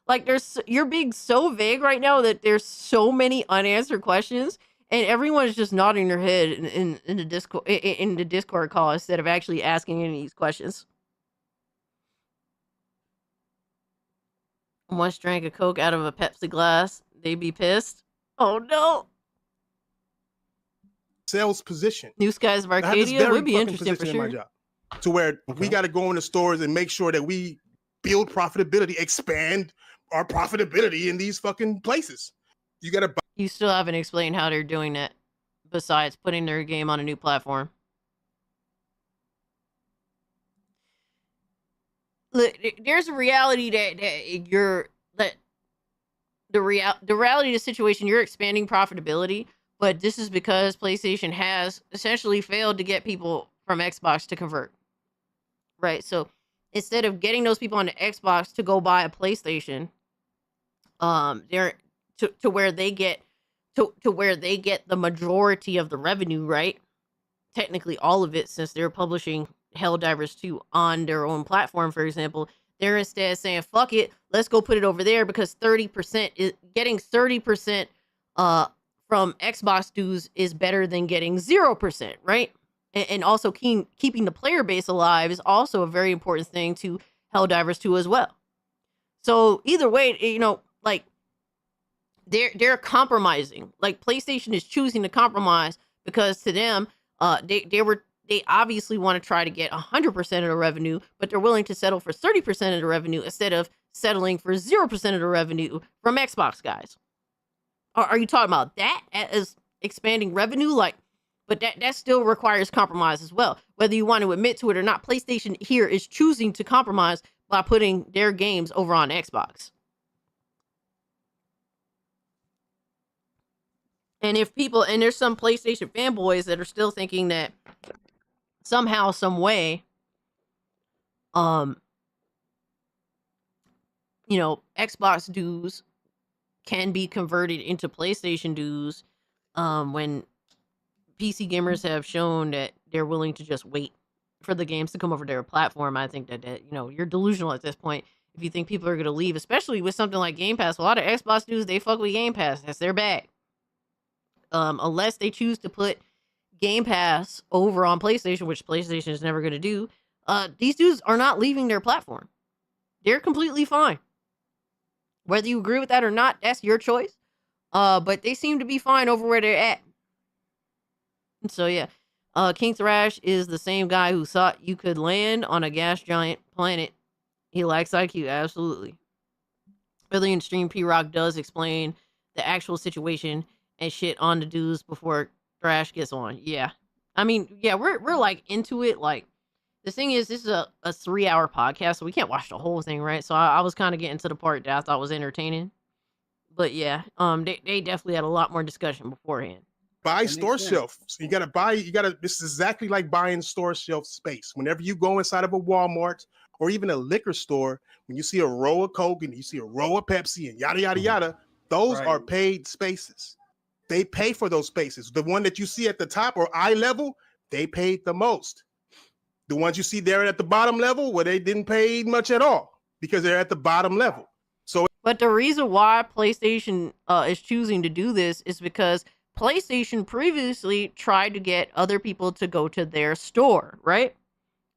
[SPEAKER 5] Like, you're being so vague right now that there's so many unanswered questions, and everyone is just nodding their head in the Discord call instead of actually asking any of these questions. Once drank a Coke out of a Pepsi glass, they'd be pissed. Oh no.
[SPEAKER 19] Sales position.
[SPEAKER 5] New Skies of Arcadia would be interesting for sure.
[SPEAKER 19] To where we got to go into stores and make sure that we build profitability, expand our profitability in these fucking places. You got to.
[SPEAKER 5] You still haven't explained how they're doing that, besides putting their game on a new platform. Look, there's a reality the reality of the situation. You're expanding profitability, but this is because PlayStation has essentially failed to get people from Xbox to convert. Right, so instead of getting those people on the Xbox to go buy a PlayStation, they're to where they get the majority of the revenue, right? Technically, all of it, since they're publishing Helldivers 2 on their own platform, for example. They're instead saying, "Fuck it, let's go put it over there," because 30% is getting 30% from Xbox dues is better than getting 0%, right? And also keeping the player base alive is also a very important thing to Helldivers 2 as well. So either way, you know, like they're compromising. Like, PlayStation is choosing to compromise because to them, they obviously want to try to get 100% of the revenue, but they're willing to settle for 30% of the revenue instead of settling for 0% of the revenue from Xbox guys. Are you talking about that as expanding revenue? Like, but that still requires compromise as well. Whether you want to admit to it or not, PlayStation here is choosing to compromise by putting their games over on Xbox. And there's some PlayStation fanboys that are still thinking that somehow, some way, Xbox dues can be converted into PlayStation dues, when PC gamers have shown that they're willing to just wait for the games to come over their platform. I think that you're delusional at this point if you think people are going to leave, especially with something like Game Pass. A lot of Xbox dudes, they fuck with Game Pass. That's their bag. Unless they choose to put Game Pass over on PlayStation, which PlayStation is never going to do, these dudes are not leaving their platform. They're completely fine. Whether you agree with that or not, that's your choice. But they seem to be fine over where they're at. So yeah, King Thrash is the same guy who thought you could land on a gas giant planet. He likes IQ, absolutely. Early in stream, P-Rock does explain the actual situation and shit on the dudes before Thrash gets on. Yeah. I mean, yeah, we're like into it. Like, the thing is, this is a 3-hour podcast, so we can't watch the whole thing, right? So I was kind of getting to the part that I thought was entertaining. But yeah, they definitely had a lot more discussion beforehand.
[SPEAKER 19] Buy store shelf. So you gotta buy. This is exactly like buying store shelf space. Whenever you go inside of a Walmart or even a liquor store, when you see a row of Coke and you see a row of Pepsi and yada yada yada, those are paid spaces. They pay for those spaces. The one that you see at the top or eye level, they paid the most. The ones you see there at the bottom level, well, they didn't pay much at all because they're at the bottom level. So,
[SPEAKER 5] but the reason why PlayStation is choosing to do this is because PlayStation previously tried to get other people to go to their store, right?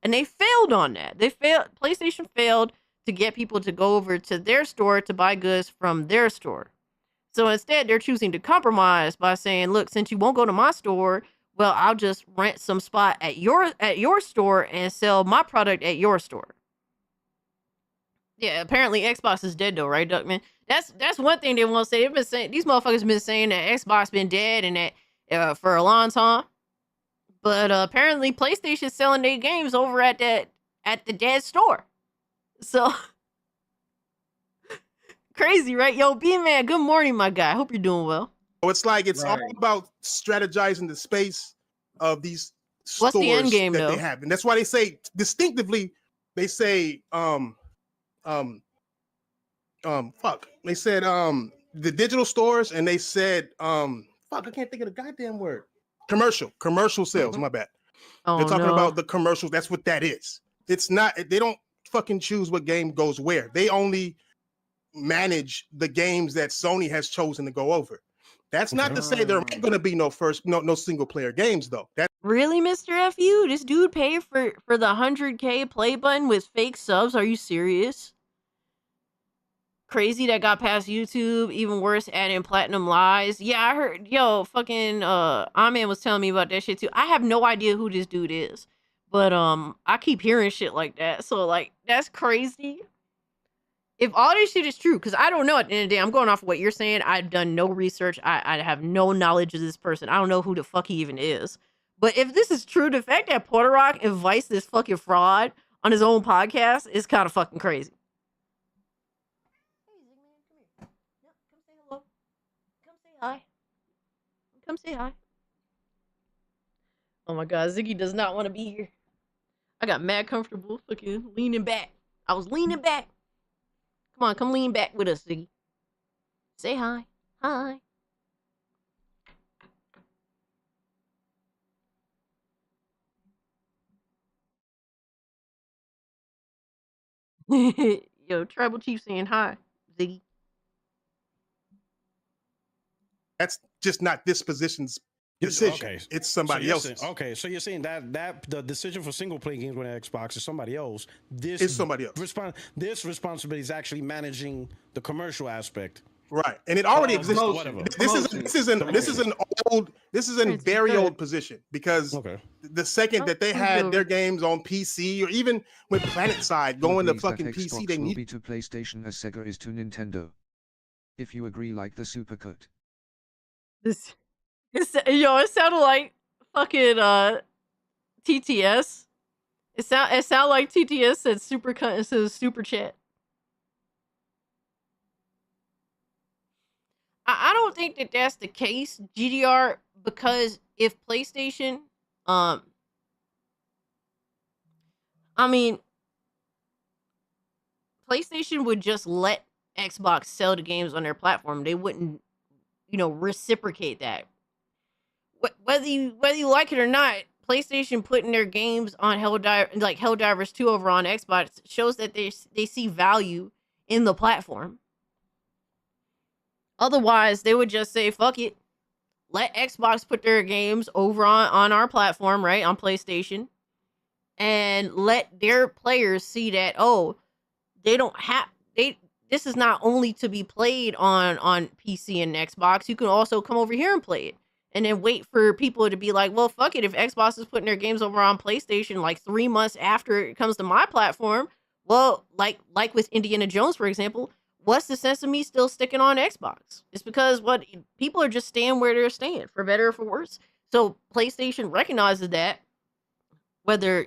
[SPEAKER 5] And they failed on that. PlayStation failed to get people to go over to their store to buy goods from their store. So instead, they're choosing to compromise by saying, look, since you won't go to my store, well, I'll just rent some spot at your store and sell my product at your store. Yeah, apparently Xbox is dead though, right, Duckman? That's one thing they won't say. They've been saying, these motherfuckers been saying that Xbox been dead and that for a long time. But apparently PlayStation's selling their games over at the dead store. So crazy, right? Yo, B-Man, good morning, my guy. Hope you're doing well.
[SPEAKER 19] Oh, it's like it's all about strategizing the space of these stores
[SPEAKER 5] the end game,
[SPEAKER 19] that
[SPEAKER 5] though?
[SPEAKER 19] they have. And that's why they say distinctively, they say they said the digital stores, and they said I can't think of the goddamn word. Commercial sales, my bad.
[SPEAKER 5] Oh,
[SPEAKER 19] they're talking
[SPEAKER 5] no.
[SPEAKER 19] about the commercials. That's what that is. It's not, they don't fucking choose what game goes where. They only manage the games that Sony has chosen to go over. That's not to say there ain't gonna be no single player games though. That
[SPEAKER 5] Really, Mr. FU? This dude paid for the 100K play button with fake subs? Are you serious? Crazy that got past YouTube. Even worse, adding platinum lies. Yeah, I heard. Yo, fucking Amen was telling me about that shit too. I have no idea who this dude is, but I keep hearing shit like that. So like, that's crazy. If all this shit is true, because I don't know at the end of the day, I'm going off of what you're saying. I've done no research. I have no knowledge of this person. I don't know who the fuck he even is. But if this is true, the fact that Porter Rock invites this fucking fraud on his own podcast is kind of fucking crazy. Hi. Come say hi. Oh my god, Ziggy does not want to be here. I got mad comfortable, fucking leaning back. I was leaning back. Come on, come lean back with us, Ziggy. Say hi. Hi. Yo, Tribal Chief saying hi, Ziggy.
[SPEAKER 19] that's just not this position's decision.
[SPEAKER 16] Okay.
[SPEAKER 19] It's somebody else's.
[SPEAKER 16] So you're saying that the decision for single player games on Xbox is somebody else. This
[SPEAKER 19] is somebody else.
[SPEAKER 16] This responsibility is actually managing the commercial aspect.
[SPEAKER 19] Right, and it already exists. This is a very old position because the second that they had their games on PC or even with PlanetSide going to fucking PC, they need
[SPEAKER 24] to PlayStation as Sega is to Nintendo. If you agree, like the supercut.
[SPEAKER 5] It sounded like fucking TTS. It sounded like TTS said supercut instead of super chat. I don't think that that's the case, GDR, because if PlayStation, I mean, PlayStation would just let Xbox sell the games on their platform. They wouldn't, reciprocate that. Whether you like it or not, PlayStation putting their games on Helldivers 2 over on Xbox shows that they see value in the platform. Otherwise, they would just say, fuck it. Let Xbox put their games over on our platform, right? On PlayStation. And let their players see that, this is not only to be played on PC and Xbox. You can also come over here and play it. And then wait for people to be like, well, fuck it. If Xbox is putting their games over on PlayStation like 3 months after it comes to my platform, well, like with Indiana Jones, for example, what's the sense of me still sticking on Xbox? It's because people are just staying where they're staying, for better or for worse. So PlayStation recognizes that, whether,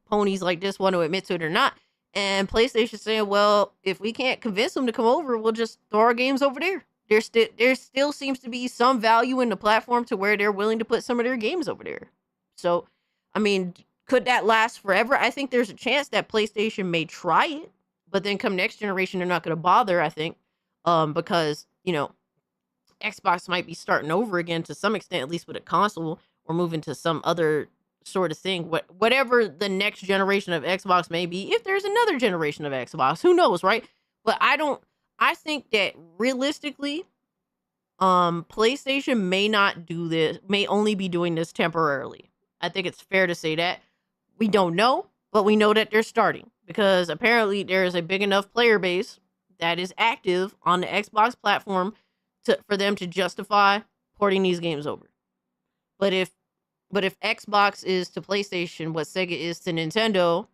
[SPEAKER 5] ponies like this want to admit to it or not. And PlayStation saying, well, if we can't convince them to come over, we'll just throw our games over there. there still seems to be some value in the platform to where they're willing to put some of their games over there. So, I mean, could that last forever? I think there's a chance that PlayStation may try it, but then come next generation, they're not going to bother, I think, because, you know, Xbox might be starting over again to some extent, at least with a console, or moving to some other sort of thing. Whatever the next generation of Xbox may be, if there's another generation of Xbox, who knows, right? But I think that realistically, PlayStation may only be doing this temporarily. I think it's fair to say that. We don't know, but we know that they're starting because apparently there is a big enough player base that is active on the Xbox platform for them to justify porting these games over. But if Xbox is to PlayStation what Sega is to Nintendo,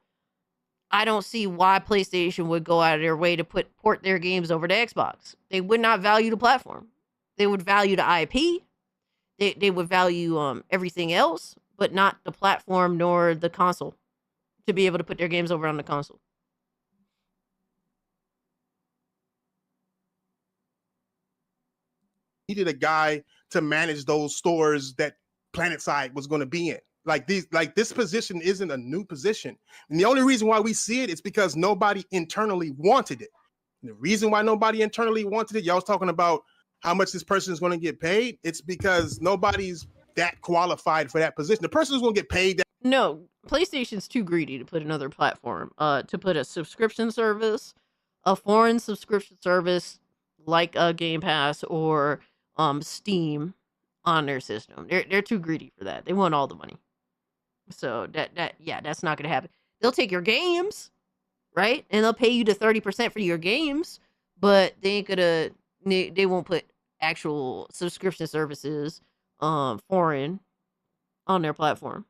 [SPEAKER 5] I don't see why PlayStation would go out of their way to port their games over to Xbox. They would not value the platform. They would value the IP. They would value everything else, but not the platform nor the console to be able to put their games over on the console.
[SPEAKER 19] Needed a guy to manage those stores that PlanetSide was going to be in. This position isn't a new position. And the only reason why we see it is because nobody internally wanted it. And the reason why nobody internally wanted it, y'all was talking about how much this person is going to get paid. It's because nobody's that qualified for that position. The person who's going to get paid that.
[SPEAKER 5] No, PlayStation's too greedy to put another platform, to put a subscription service, a foreign subscription service like a Game Pass or Steam on their system. They're too greedy for that. They want all the money. So that's not gonna happen. They'll take your games, right? And they'll pay you to 30% for your games, but they won't put actual subscription services foreign on their platform.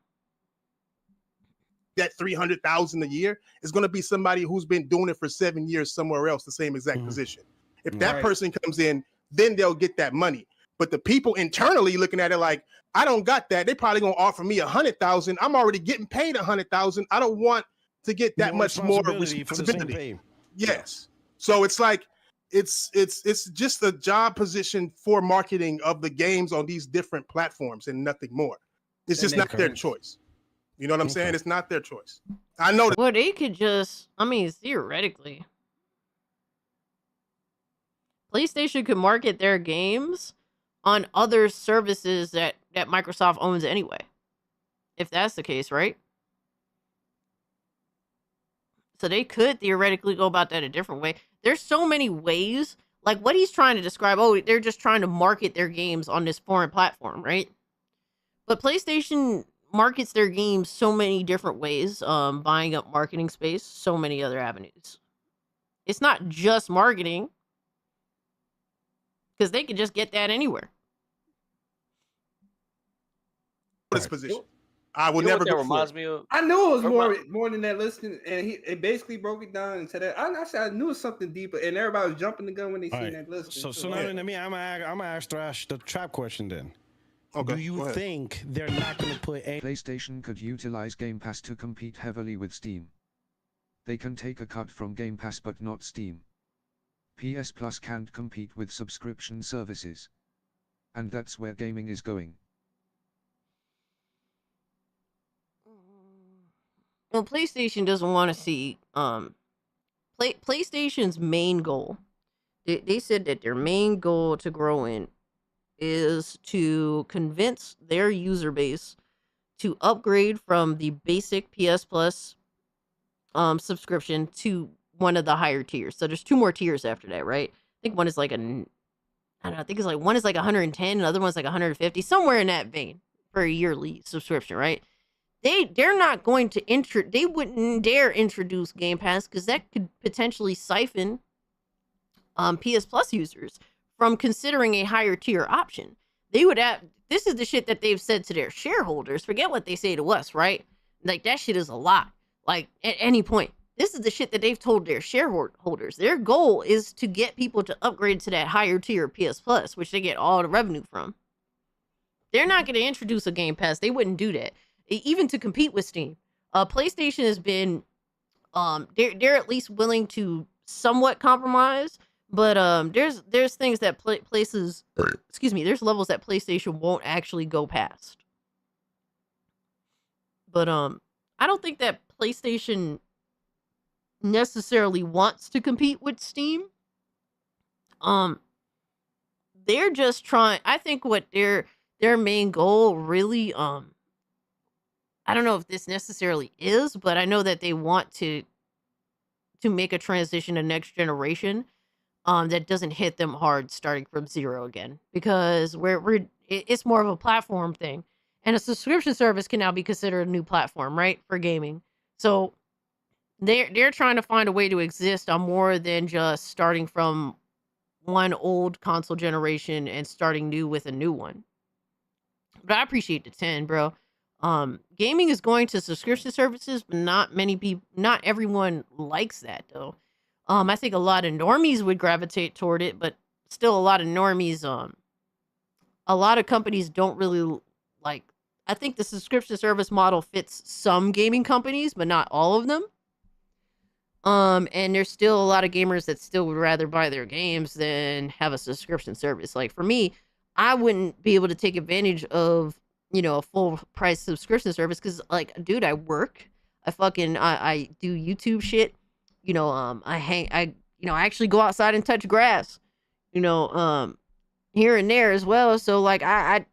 [SPEAKER 19] That $300,000 a year is going to be somebody who's been doing it for 7 years somewhere else, the same exact position. If that person comes in, then they'll get that money. But the people internally looking at it like, I don't got that. They probably gonna offer me $100,000. I'm already getting paid $100,000. I don't want to get that much more responsibility. Yes. So it's like it's just a job position for marketing of the games on these different platforms and nothing more. It's just not their choice. You know what I'm saying? It's not their choice. I know that.
[SPEAKER 5] Well, they could just, I mean, theoretically, PlayStation could market their games on other services that Microsoft owns anyway. If that's the case, right? So they could theoretically go about that a different way. There's so many ways. Like what he's trying to describe, they're just trying to market their games on this foreign platform, right? But PlayStation markets their games so many different ways, buying up marketing space, so many other avenues. It's not just marketing, because they could just get that anywhere.
[SPEAKER 19] This position. I would never
[SPEAKER 17] go reminds me of.
[SPEAKER 12] I knew it was more than that. Listening, and it basically broke it down into that. I said I knew it was something deeper, and everybody was jumping the gun when they seen that list.
[SPEAKER 16] So now, I'm gonna ask Thrash the trap question then.
[SPEAKER 19] Okay,
[SPEAKER 16] do you think they're not going to put a
[SPEAKER 18] PlayStation could utilize Game Pass to compete heavily with Steam? They can take a cut from Game Pass but not Steam. PS Plus can't compete with subscription services. And that's where gaming is going.
[SPEAKER 5] Well, PlayStation doesn't want to see PlayStation's main goal. They said that their main goal to grow in is to convince their user base to upgrade from the basic PS Plus subscription to one of the higher tiers. So there's 2 more tiers after that, right? I think one is like one is like 110, and the other one's like 150, somewhere in that vein for a yearly subscription, right? They're not going to they wouldn't dare introduce Game Pass because that could potentially siphon PS Plus users from considering a higher tier option. They would have, this is the shit that they've said to their shareholders. Forget what they say to us, right? Like that shit is a lot. Like at any point, this is the shit that they've told their shareholders. Their goal is to get people to upgrade to that higher tier PS Plus, which they get all the revenue from. They're not going to introduce a Game Pass. They wouldn't do that, even to compete with Steam. PlayStation has been, they're at least willing to somewhat compromise, But there's things that places, excuse me, there's levels that PlayStation won't actually go past. But I don't think that PlayStation necessarily wants to compete with Steam. They're just trying. I think what their main goal really, I don't know if this necessarily is, but I know that they want to make a transition to next generation, that doesn't hit them hard starting from zero again, because it's more of a platform thing, and a subscription service can now be considered a new platform, right, for gaming. So they're trying to find a way to exist on more than just starting from one old console generation and starting new with a new one. But I appreciate the 10, bro. Gaming is going to subscription services, but not everyone likes that though. I think a lot of normies would gravitate toward it, but still a lot of normies, a lot of companies don't really like. I think the subscription service model fits some gaming companies, but not all of them. And there's still a lot of gamers that still would rather buy their games than have a subscription service. Like for me, I wouldn't be able to take advantage of, a full price subscription service because, like, dude, I work, I do YouTube shit, I actually go outside and touch grass, here and there as well. So like I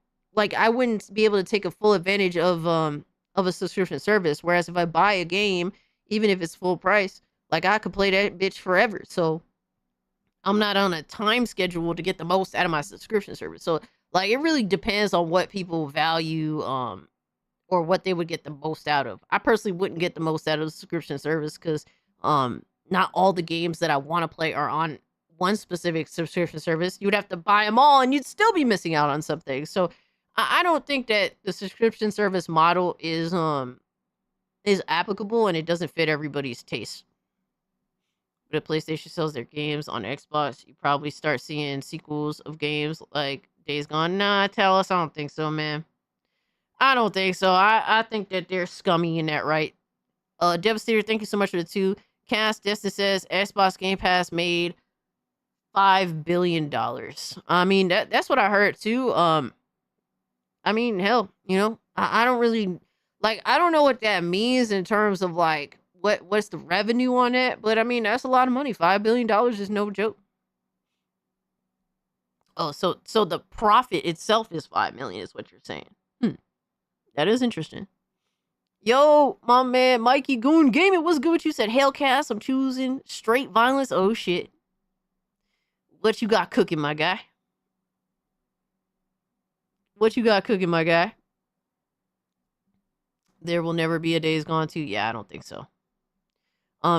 [SPEAKER 5] wouldn't be able to take a full advantage of a subscription service. Whereas if I buy a game, even if it's full price, like I could play that bitch forever. So I'm not on a time schedule to get the most out of my subscription service. So like it really depends on what people value, or what they would get the most out of. I personally wouldn't get the most out of the subscription service because not all the games that I want to play are on one specific subscription service. You would have to buy them all and you'd still be missing out on something. So I don't think that the subscription service model is applicable, and it doesn't fit everybody's taste. But if PlayStation sells their games on Xbox, you probably start seeing sequels of games like Days Gone. Nah, tell us, I don't think so, man. I don't think so. I think that they're scummy in that, right? Devastator, thank you so much for the 2. Cass Destin says Xbox Game Pass made $5 billion. I mean, that's what I heard too. I mean, hell, I don't really I don't know what that means in terms of like what's the revenue on it, but I mean that's a lot of money. $5 billion is no joke. Oh, so the profit itself is 5 million, is what you're saying. That is interesting. Yo, my man, Mikey Goon Gaming, what's good with you? Said, Hellcast, I'm choosing straight violence. Oh, shit. What you got cooking, my guy? What you got cooking, my guy? There will never be a Days Gone 2. Yeah, I don't think so.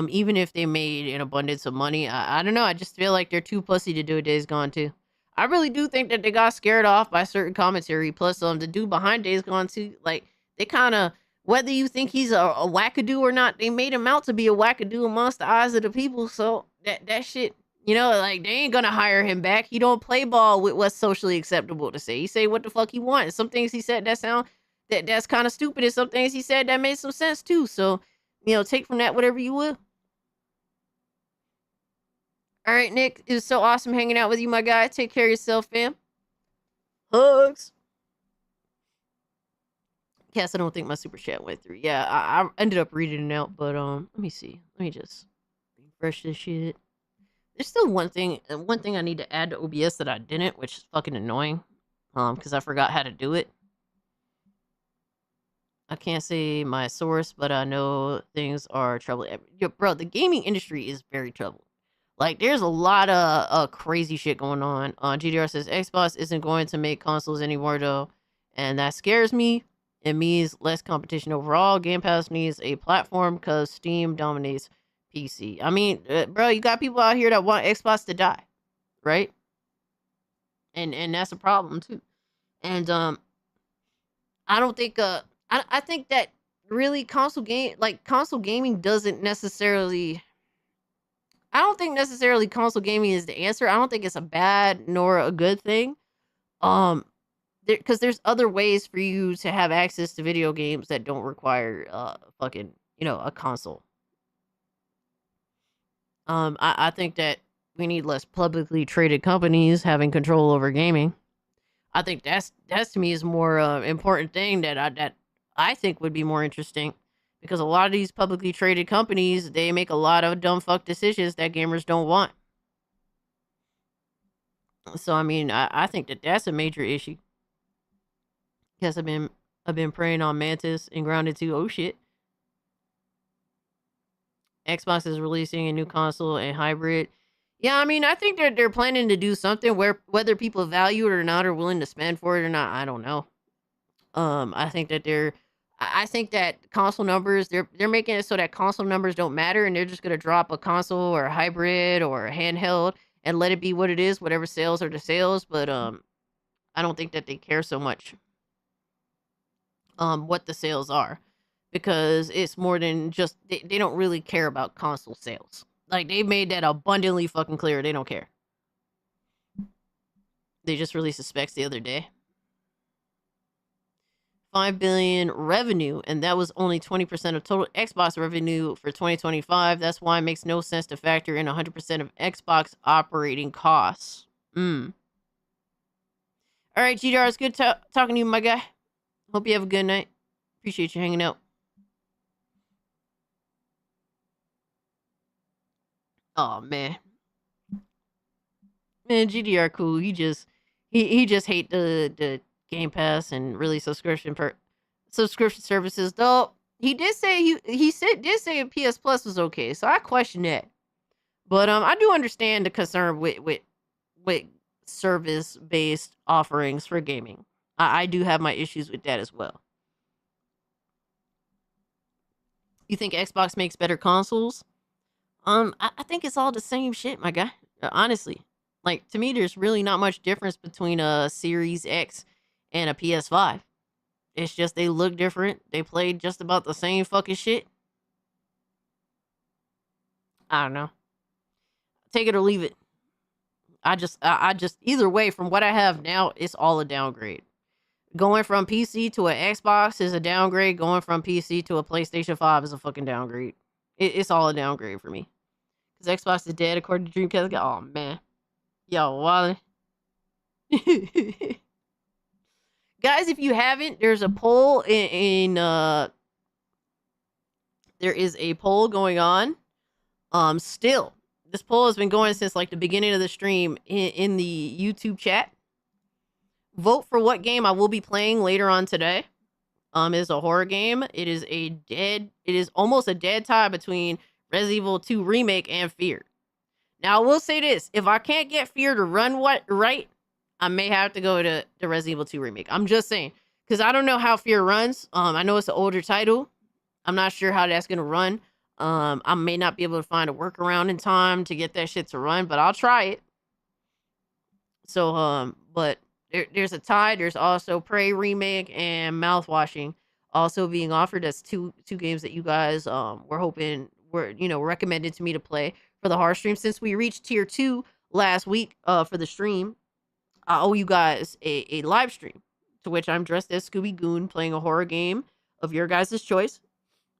[SPEAKER 5] Even if they made an abundance of money, I don't know. I just feel like they're too pussy to do a Days Gone 2. I really do think that they got scared off by certain commentary. Plus, the dude behind Days Gone 2, like, they kind of, whether you think he's a wackadoo or not, they made him out to be a wackadoo amongst the eyes of the people. So that shit, like, they ain't gonna hire him back. He don't play ball with what's socially acceptable to say. He say what the fuck he wants. Some things he said that's kind of stupid, and some things he said that made some sense too. So, take from that whatever you will. All right, Nick, it was so awesome hanging out with you, my guy. Take care of yourself, fam. Hugs. Yes, I don't think my super chat went through. Yeah, I ended up reading it out, but let me see. Let me just refresh this shit. There's still one thing I need to add to OBS that I didn't, which is fucking annoying. Because I forgot how to do it. I can't say my source, but I know things are trouble. Yo, bro, the gaming industry is very troubled. Like, there's a lot of crazy shit going on. GDR says Xbox isn't going to make consoles anymore, though. And that scares me. It means less competition overall. Game Pass needs a platform because Steam dominates PC. I mean, bro, you got people out here that want Xbox to die, right? And that's a problem, too. And I don't think... I think that really console gaming doesn't necessarily... I don't think necessarily console gaming is the answer. I don't think it's a bad nor a good thing. Because there's other ways for you to have access to video games that don't require a console. I think that we need less publicly traded companies having control over gaming. I think that's to me is more important thing that I think would be more interesting, because a lot of these publicly traded companies, they make a lot of dumb fuck decisions that gamers don't want. So I mean, I think that's a major issue. Because I've been preying on Mantis and Grounded 2. Oh shit. Xbox is releasing a new console and hybrid. Yeah, I mean, I think they're planning to do something where whether people value it or not, or willing to spend for it or not, I don't know. I think that console numbers, they're making it so that console numbers don't matter, and they're just gonna drop a console or a hybrid or a handheld and let it be what it is, whatever sales are the sales. But I don't think that they care so much what the sales are, because it's more than just they don't really care about console sales. Like, they made that abundantly fucking clear. They don't care. They just released the specs the other day. $5 billion revenue, and that was only 20% of total Xbox revenue for 2025. That's why it makes no sense to factor in 100% of Xbox operating costs. All right, GDR, it's good talking to you, my guy. Hope you have a good night. Appreciate you hanging out. Oh man, GDR cool. He just hate the Game Pass and really subscription services. Though he did say did say PS Plus was okay, so I question that. But I do understand the concern with service based offerings for gaming. I do have my issues with that as well. You think Xbox makes better consoles? I think it's all the same shit, my guy. Honestly, like, to me, there's really not much difference between a Series X and a PS5. It's just they look different. They play just about the same fucking shit. I don't know. Take it or leave it. I just either way, from what I have now, it's all a downgrade. Going from PC to an Xbox is a downgrade. Going from PC to a PlayStation 5 is a fucking downgrade. It's all a downgrade for me. Because Xbox is dead according to Dreamcast. Oh, man. Yo, Wally. Guys, if you haven't, there's a poll there is a poll going on. Still, this poll has been going since like the beginning of the stream in the YouTube chat. Vote for what game I will be playing later on today. It is a horror game. It is almost a dead tie between Resident Evil 2 Remake and Fear. Now, I will say this. If I can't get Fear to run right, I may have to go to the Resident Evil 2 Remake. I'm just saying. Because I don't know how Fear runs. I know it's an older title. I'm not sure how that's going to run. I may not be able to find a workaround in time to get that shit to run, but I'll try it. So, but there's a tie. There's also Prey Remake and Mouthwashing also being offered. That's two games that you guys were recommended to me to play for the horror stream. Since we reached tier 2 last week for the stream, I owe you guys a live stream to which I'm dressed as Scooby Goon playing a horror game of your guys' choice.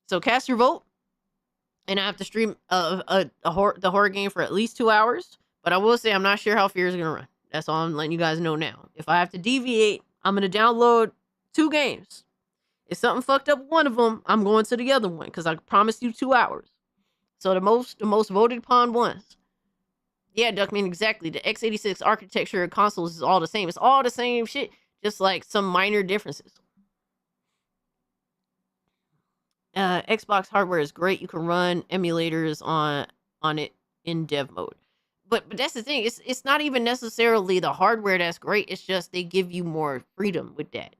[SPEAKER 5] So cast your vote, and I have to stream the horror game for at least 2 hours. But I will say I'm not sure how Fear is gonna run. That's all I'm letting you guys know now. If I have to deviate, I'm gonna download 2 games. If something fucked up one of them, I'm going to the other one because I promised you 2 hours. So the most voted upon ones. Yeah, Duckman, exactly. The x86 architecture of consoles is all the same. It's all the same shit, just like some minor differences. Xbox hardware is great. You can run emulators on it in dev mode. But that's the thing. It's not even necessarily the hardware that's great. It's just they give you more freedom with that.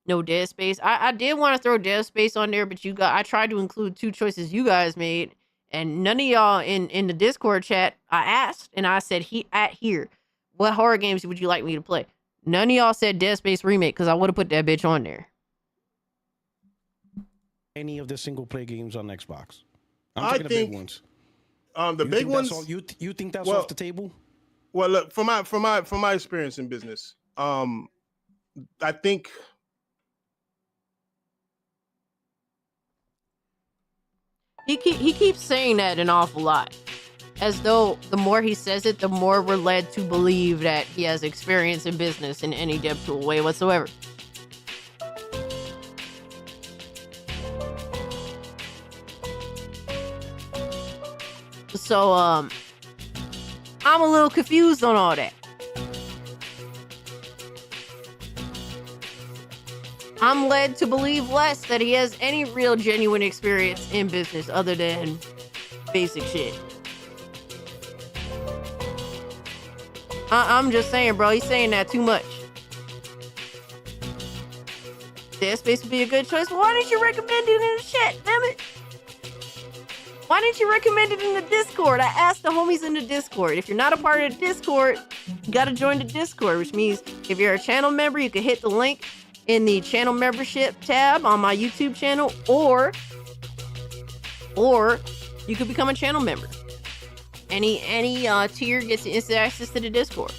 [SPEAKER 5] No Dead Space. I did want to throw Dead Space on there, but I tried to include 2 choices you guys made, and none of y'all in the Discord chat. I asked and I said here, what horror games would you like me to play? None of y'all said Dead Space Remake because I would have put that bitch on there.
[SPEAKER 16] Any of the single play games on Xbox? I'm talking the big ones.
[SPEAKER 19] The big ones.
[SPEAKER 16] You think that's off the table?
[SPEAKER 19] Well, look, from my experience in business, I think
[SPEAKER 5] he keeps saying that an awful lot, as though the more he says it, the more we're led to believe that he has experience in business in any depthful way whatsoever. So, I'm a little confused on all that. I'm led to believe less that he has any real genuine experience in business other than basic shit. I'm just saying, bro, he's saying that too much. Dead Space would be a good choice. Why didn't you recommend it in the chat, damn it? Why didn't you recommend it in the Discord? I asked the homies in the Discord. If you're not a part of the Discord, you gotta join the Discord, which means if you're a channel member, you can hit the link in the channel membership tab on my YouTube channel, or you could become a channel member. Any tier gets instant access to the Discord.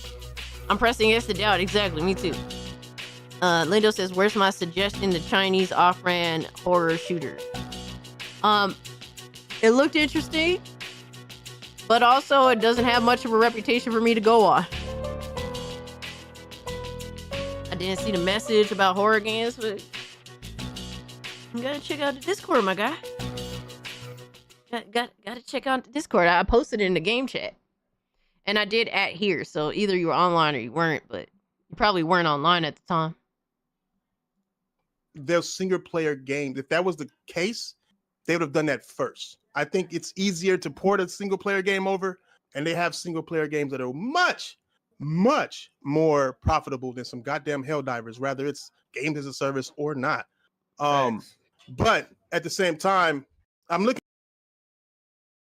[SPEAKER 5] I'm pressing yes to doubt. Exactly, me too. Lindo says, where's my suggestion? The Chinese off-brand horror shooter. It looked interesting, but also it doesn't have much of a reputation for me to go on. I didn't see the message about horror games, but you gotta check out the Discord, my guy. Gotta check out the Discord. I posted it in the game chat. And I did at here, so either you were online or you weren't, but you probably weren't online at the time.
[SPEAKER 19] Those single player games, if that was the case, they would have done that first. I think it's easier to port a single player game over, and they have single player games that are much, much more profitable than some goddamn Helldivers, whether it's games as a service or not. But at the same time, I'm looking.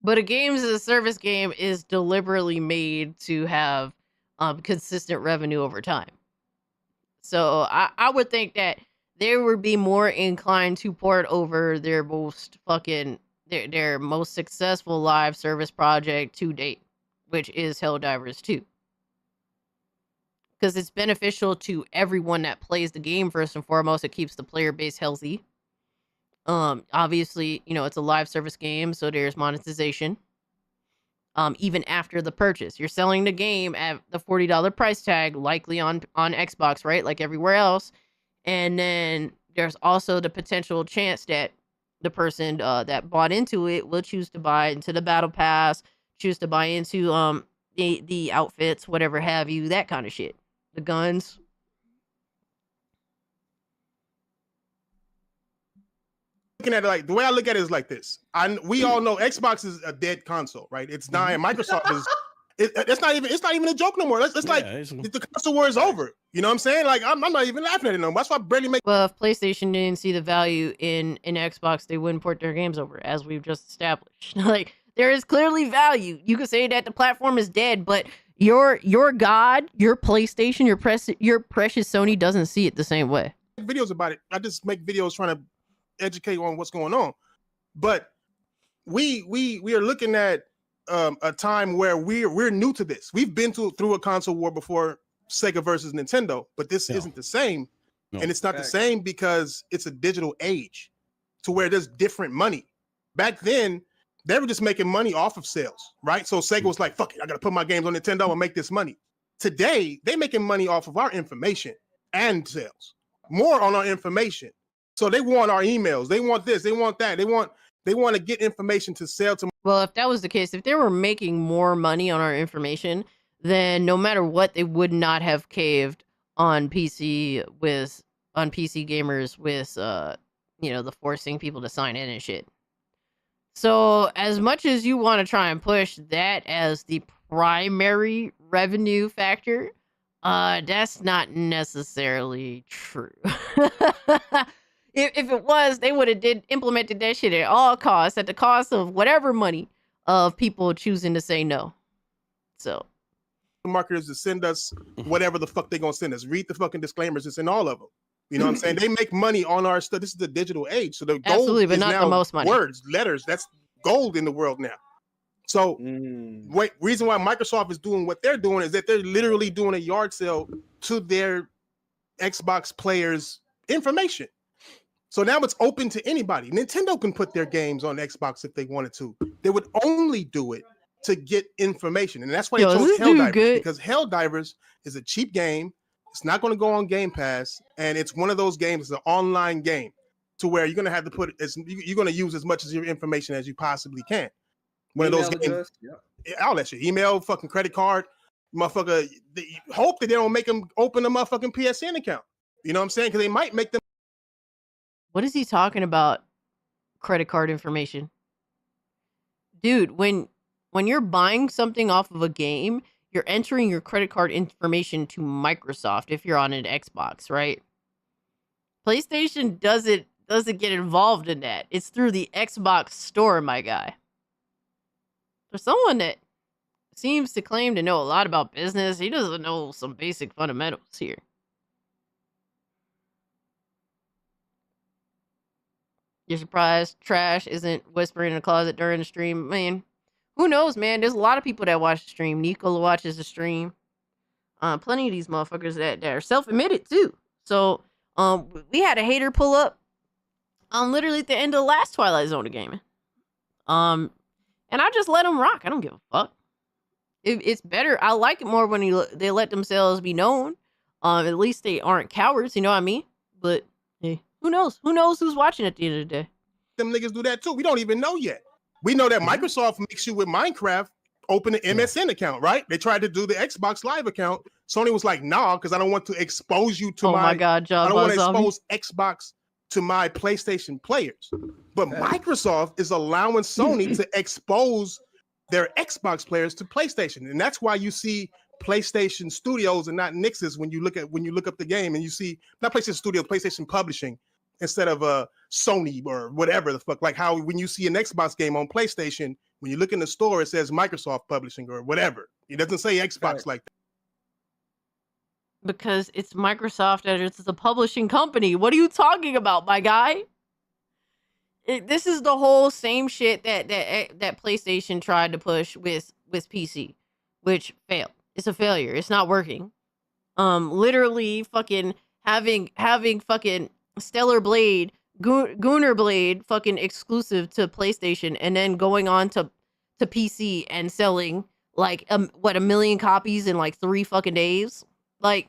[SPEAKER 5] But a games as a service game is deliberately made to have consistent revenue over time. So I would think that they would be more inclined to port over their most their most successful live service project to date, which is Helldivers 2. Because it's beneficial to everyone that plays the game. First and foremost, it keeps the player base healthy. Obviously, it's a live service game, so there's monetization. Even after the purchase, you're selling the game at the $40 price tag, likely on Xbox, right? Like everywhere else. And then there's also the potential chance that the person that bought into it will choose to buy into the battle pass, choose to buy into the outfits, whatever have you, that kind of shit. The guns.
[SPEAKER 19] Looking at it, like the way I look at it is like this. We all know Xbox is a dead console, right? It's not, and Microsoft is. It's not even a joke no more. It's like the console war is over. You know what I'm saying? Like I'm not even laughing at it no more. That's why I barely make.
[SPEAKER 5] Well, if PlayStation didn't see the value in Xbox, they wouldn't port their games over, as we've just established. Like there is clearly value. You could say that the platform is dead, but your God, your PlayStation, your precious Sony doesn't see it the same way.
[SPEAKER 19] Videos about it. I just make videos trying to educate on what's going on, but we are looking at a time where we're new to this. We've been through a console war before, Sega versus Nintendo, but this isn't the same. And it's not the same because it's a digital age to where there's different money. Back then, they were just making money off of sales, right? So Sega was like, fuck it, I gotta put my games on Nintendo and make this money. Today, they're making money off of our information and sales, more on our information. So they want our emails. They want this. They want that. They want to get information to sell to.
[SPEAKER 5] Well, if that was the case, if they were making more money on our information, then no matter what, they would not have caved on PC gamers with the forcing people to sign in and shit. So as much as you want to try and push that as the primary revenue factor, that's not necessarily true. If it was, they would have implemented that shit at all costs, at the cost of whatever money of people choosing to say no. So
[SPEAKER 19] marketers to send us whatever the fuck they're gonna send us. Read the fucking disclaimers. It's in all of them. You know what I'm saying? They make money on our stuff. This is the digital age. So the gold
[SPEAKER 5] but
[SPEAKER 19] is
[SPEAKER 5] not
[SPEAKER 19] now
[SPEAKER 5] the most money.
[SPEAKER 19] Words, letters. That's gold in the world now. So reason why Microsoft is doing what they're doing is that they're literally doing a yard sale to their Xbox players' information. So now it's open to anybody. Nintendo can put their games on Xbox if they wanted to. They would only do it to get information. And that's why
[SPEAKER 5] Yo,
[SPEAKER 19] they chose
[SPEAKER 5] this dude
[SPEAKER 19] Helldivers,
[SPEAKER 5] good.
[SPEAKER 19] because Helldivers is a cheap game. It's not going to go on Game Pass, and it's one of those games, it's an online game, to where you're going to have to put you're going to use as much of your information as you possibly can. One of those games, all that shit, email, fucking credit card, motherfucker. Hope that they don't make them open a motherfucking PSN account. You know what I'm saying? Because they might make them.
[SPEAKER 5] What is he talking about? Credit card information, dude. When you're buying something off of a game, you're entering your credit card information to Microsoft if you're on an Xbox, right? PlayStation doesn't get involved in that. It's through the Xbox store, my guy. For someone that seems to claim to know a lot about business, he doesn't know some basic fundamentals here. You're surprised Trash isn't whispering in a closet during the stream? Man, who knows, man? There's a lot of people that watch the stream. Nico watches the stream. Plenty of these motherfuckers that are self-admitted, too. So, we had a hater pull up literally at the end of the last Twilight Zone of gaming. And I just let them rock. I don't give a fuck. It's better. I like it more when they let themselves be known. At least they aren't cowards, you know what I mean? But hey, who knows? Who knows who's watching at the end of the day?
[SPEAKER 19] Them niggas do that too. We don't even know yet. We know that Microsoft makes you with Minecraft open an MSN account, right? They tried to do the Xbox Live account. Sony was like, nah, because I don't want to expose you to
[SPEAKER 5] my God,
[SPEAKER 19] I don't want to
[SPEAKER 5] Zombie.
[SPEAKER 19] expose Xbox to my PlayStation players. But Microsoft is allowing Sony to expose their Xbox players to PlayStation. And that's why you see PlayStation Studios and not Nix's when you look up the game, and you see not PlayStation Studios, PlayStation Publishing instead of Sony or whatever the fuck. Like how when you see an Xbox game on PlayStation, when you look in the store, it says Microsoft Publishing or whatever. It doesn't say Xbox like that.
[SPEAKER 5] Because it's Microsoft and it's a publishing company. What are you talking about, my guy? This is the whole same shit that PlayStation tried to push with PC, which failed. It's a failure. It's not working. Literally fucking having fucking Stellar Blade, Gooner Blade fucking exclusive to PlayStation, and then going on to PC and selling like 1 million copies in like 3 fucking days. Like,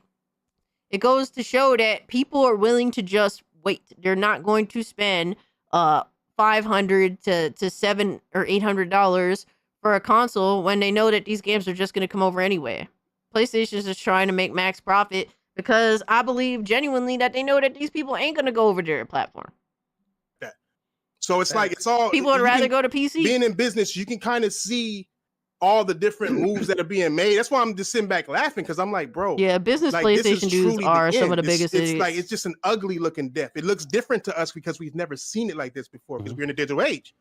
[SPEAKER 5] it goes to show that people are willing to just wait. They're not going to spend $500 to $700 or $800 for a console when they know that these games are just going to come over anyway. PlayStation is just trying to make max profit because I believe genuinely that they know that these people ain't going to go over their platform.
[SPEAKER 19] So it's like it's all
[SPEAKER 5] people would rather go to PC.
[SPEAKER 19] Being in business, you can kind of see all the different moves that are being made. That's why I'm just sitting back laughing, because I'm like, bro,
[SPEAKER 5] yeah, business
[SPEAKER 19] like,
[SPEAKER 5] PlayStation dudes are some of the biggest idiots.
[SPEAKER 19] It's like it's just an ugly looking death. It looks different to us because we've never seen it like this before, because we're in a digital age.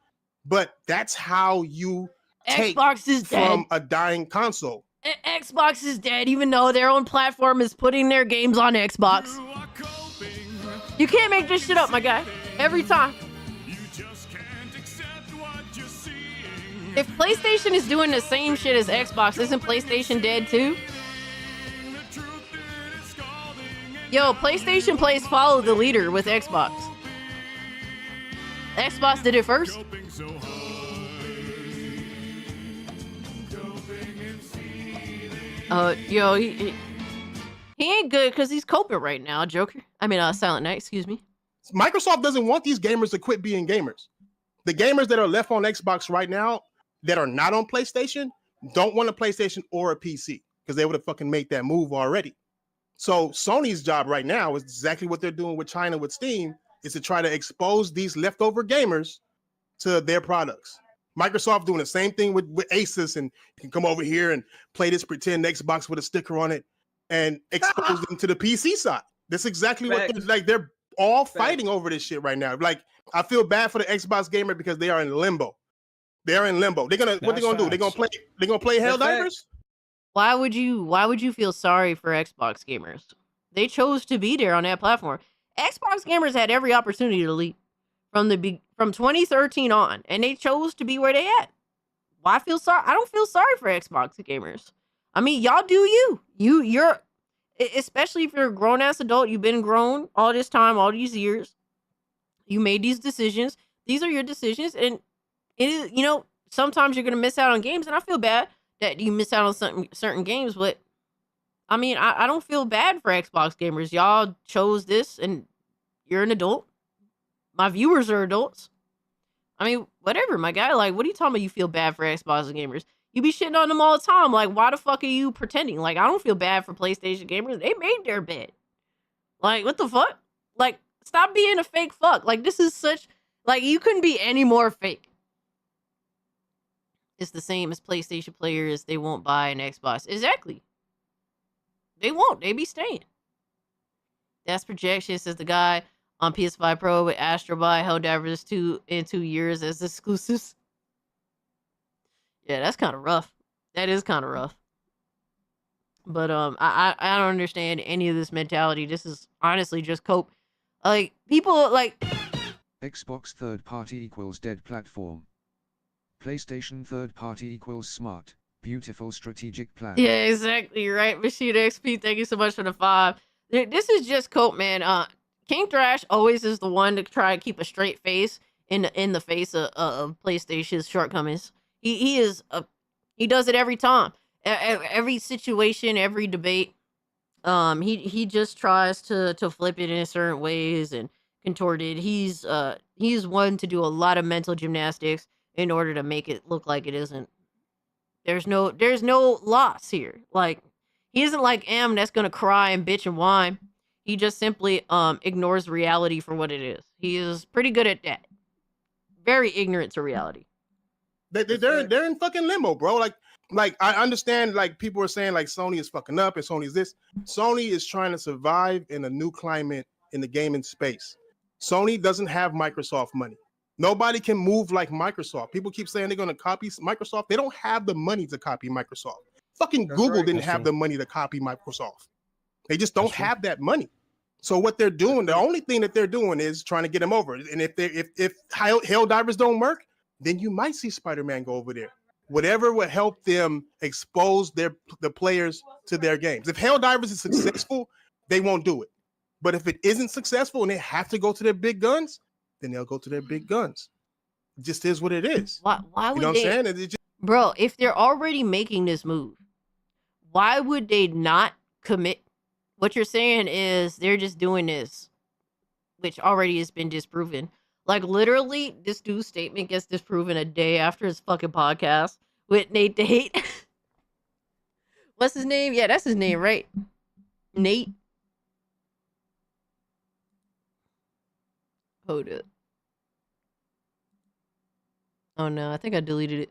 [SPEAKER 19] But that's how you take
[SPEAKER 5] Xbox is
[SPEAKER 19] from
[SPEAKER 5] dead.
[SPEAKER 19] a dying console.
[SPEAKER 5] Xbox is dead, even though their own platform is putting their games on Xbox. You can't make this shit up, my guy. Every time. If PlayStation is doing the same shit as Xbox, isn't PlayStation dead too? Yo, PlayStation plays follow the leader with Xbox. Xbox did it first. Yo, he ain't good because he's coping right now, Joker. I mean, Silent Night, excuse me.
[SPEAKER 19] Microsoft doesn't want these gamers to quit being gamers. The gamers that are left on Xbox right now that are not on PlayStation don't want a PlayStation or a PC, because they would have fucking made that move already. So Sony's job right now is exactly what they're doing with China with Steam, is to try to expose these leftover gamers to their products. Microsoft doing the same thing with Asus, and you can come over here and play this pretend Xbox with a sticker on it and expose them to the PC side. That's exactly what they're all fighting over this shit right now. Like, I feel bad for the Xbox gamer because they are in limbo. They're in limbo. What they're gonna do? They're gonna play Helldivers?
[SPEAKER 5] Why would you feel sorry for Xbox gamers? They chose to be there on that platform. Xbox gamers had every opportunity to leave from 2013 on, and they chose to be where they at. Why feel sorry? I don't feel sorry for Xbox gamers. I mean, y'all do you. You're especially if you're a grown ass adult, you've been grown all this time, all these years. You made these decisions. These are your decisions, and it is, sometimes you're gonna miss out on games, and I feel bad that you miss out on certain games, but I mean, I don't feel bad for Xbox gamers. Y'all chose this, and you're an adult. My viewers are adults. I mean, whatever, my guy. Like, what are you talking about? You feel bad for Xbox gamers? You be shitting on them all the time. Like, why the fuck are you pretending? Like, I don't feel bad for PlayStation gamers. They made their bed. Like, what the fuck? Like, stop being a fake fuck. Like, this is such... Like, you couldn't be any more fake. It's the same as PlayStation players. They won't buy an Xbox. Exactly. They won't. They be staying. That's projection, says the guy on PS5 Pro with Astro Boy, Helldivers 2 in 2 years as exclusives. Yeah, that's kind of rough. That is kind of rough. But I don't understand any of this mentality. This is honestly just cope. Like, people like
[SPEAKER 18] Xbox third party equals dead platform. PlayStation third party equals smart, beautiful strategic plan.
[SPEAKER 5] Yeah, exactly, right. Machine XP, thank you so much for the 5. This is just cope, man. King Thrash always is the one to try to keep a straight face in the face of PlayStation's shortcomings. He does it every time. Every situation, every debate. He just tries to flip it in certain ways and contort it. He's one to do a lot of mental gymnastics in order to make it look like it isn't. There's no loss here. Like, he isn't like M that's gonna cry and bitch and whine. He just simply ignores reality for what it is. He is pretty good at that. Very ignorant to reality.
[SPEAKER 19] They're in fucking limbo, bro. Like I understand, like, people are saying like Sony is fucking up and Sony's this. Sony is trying to survive in a new climate in the gaming space. Sony doesn't have Microsoft money. Nobody can move like Microsoft. People keep saying they're going to copy Microsoft. They don't have the money to copy Microsoft. Fucking Google didn't have the money to copy Microsoft. They just don't have that money. So what they're doing, the only thing that they're doing is trying to get them over. And if Helldivers don't work, then you might see Spider-Man go over there. Whatever will help them expose the players to their games. If Helldivers is successful, they won't do it. But if it isn't successful and they have to go to their big guns, then they'll go to their big guns. It just is what it is.
[SPEAKER 5] Why would
[SPEAKER 19] you know
[SPEAKER 5] they?
[SPEAKER 19] What I'm saying?
[SPEAKER 5] Bro, if they're already making this move, why would they not commit? What you're saying is they're just doing this, which already has been disproven. Like, literally, this dude's statement gets disproven a day after his fucking podcast with Nate the Hate. What's his name? Yeah, that's his name, right? Nate. Hold up. Oh no, I think I deleted it.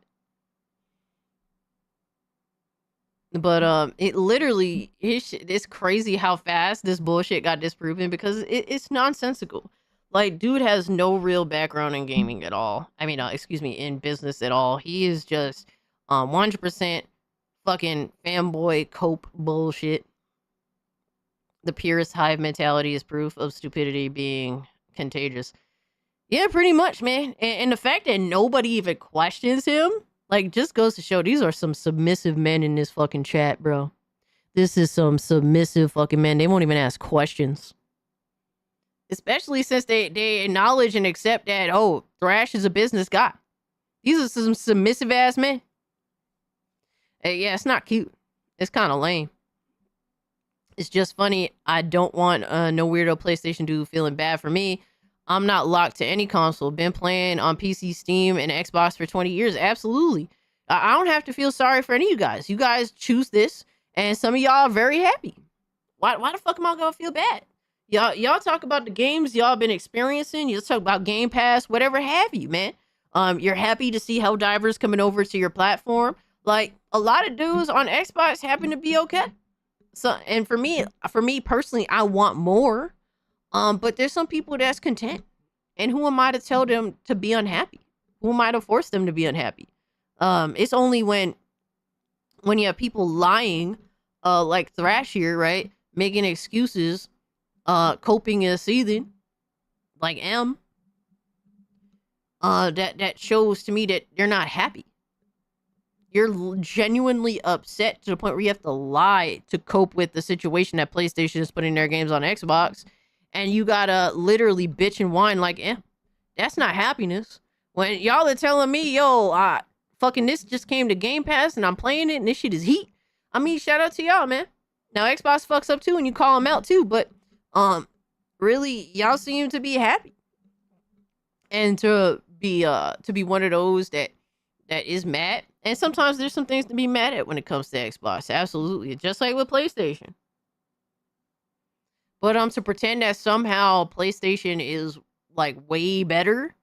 [SPEAKER 5] But it literally, it's crazy how fast this bullshit got disproven because it's nonsensical. Like, dude has no real background in gaming at all. I mean, excuse me, in business at all. He is just 100% fucking fanboy cope bullshit. The purest hive mentality is proof of stupidity being contagious. Yeah, pretty much, man. And the fact that nobody even questions him, like, just goes to show these are some submissive men in this fucking chat, bro. This is some submissive fucking men. They won't even ask questions. Especially since they acknowledge and accept that, oh, Thrash is a business guy. These are some submissive ass men. Hey, yeah, it's not cute. It's kind of lame. It's just funny. I don't want no weirdo PlayStation dude feeling bad for me. I'm not locked to any console. Been playing on PC, Steam, and Xbox for 20 years. Absolutely. I don't have to feel sorry for any of you guys. You guys choose this, and some of y'all are very happy. Why the fuck am I gonna feel bad? Y'all talk about the games y'all been experiencing. You talk about Game Pass, whatever have you, man. You're happy to see Helldivers coming over to your platform. Like, a lot of dudes on Xbox happen to be okay. So, and for me personally, I want more. But there's some people that's content. And who am I to tell them to be unhappy? Who am I to force them to be unhappy? It's only when you have people lying, like Thrash here, right? Making excuses, coping and seething, like M. That shows to me that you're not happy. You're genuinely upset to the point where you have to lie to cope with the situation that PlayStation is putting their games on Xbox. And you gotta literally bitch and whine like, that's not happiness. When y'all are telling me, yo, fucking this just came to Game Pass and I'm playing it and this shit is heat. I mean, shout out to y'all, man. Now Xbox fucks up too and you call them out too, but really y'all seem to be happy. And to be one of those that is mad. And sometimes there's some things to be mad at when it comes to Xbox. Absolutely. Just like with PlayStation. But to pretend that somehow PlayStation is like way better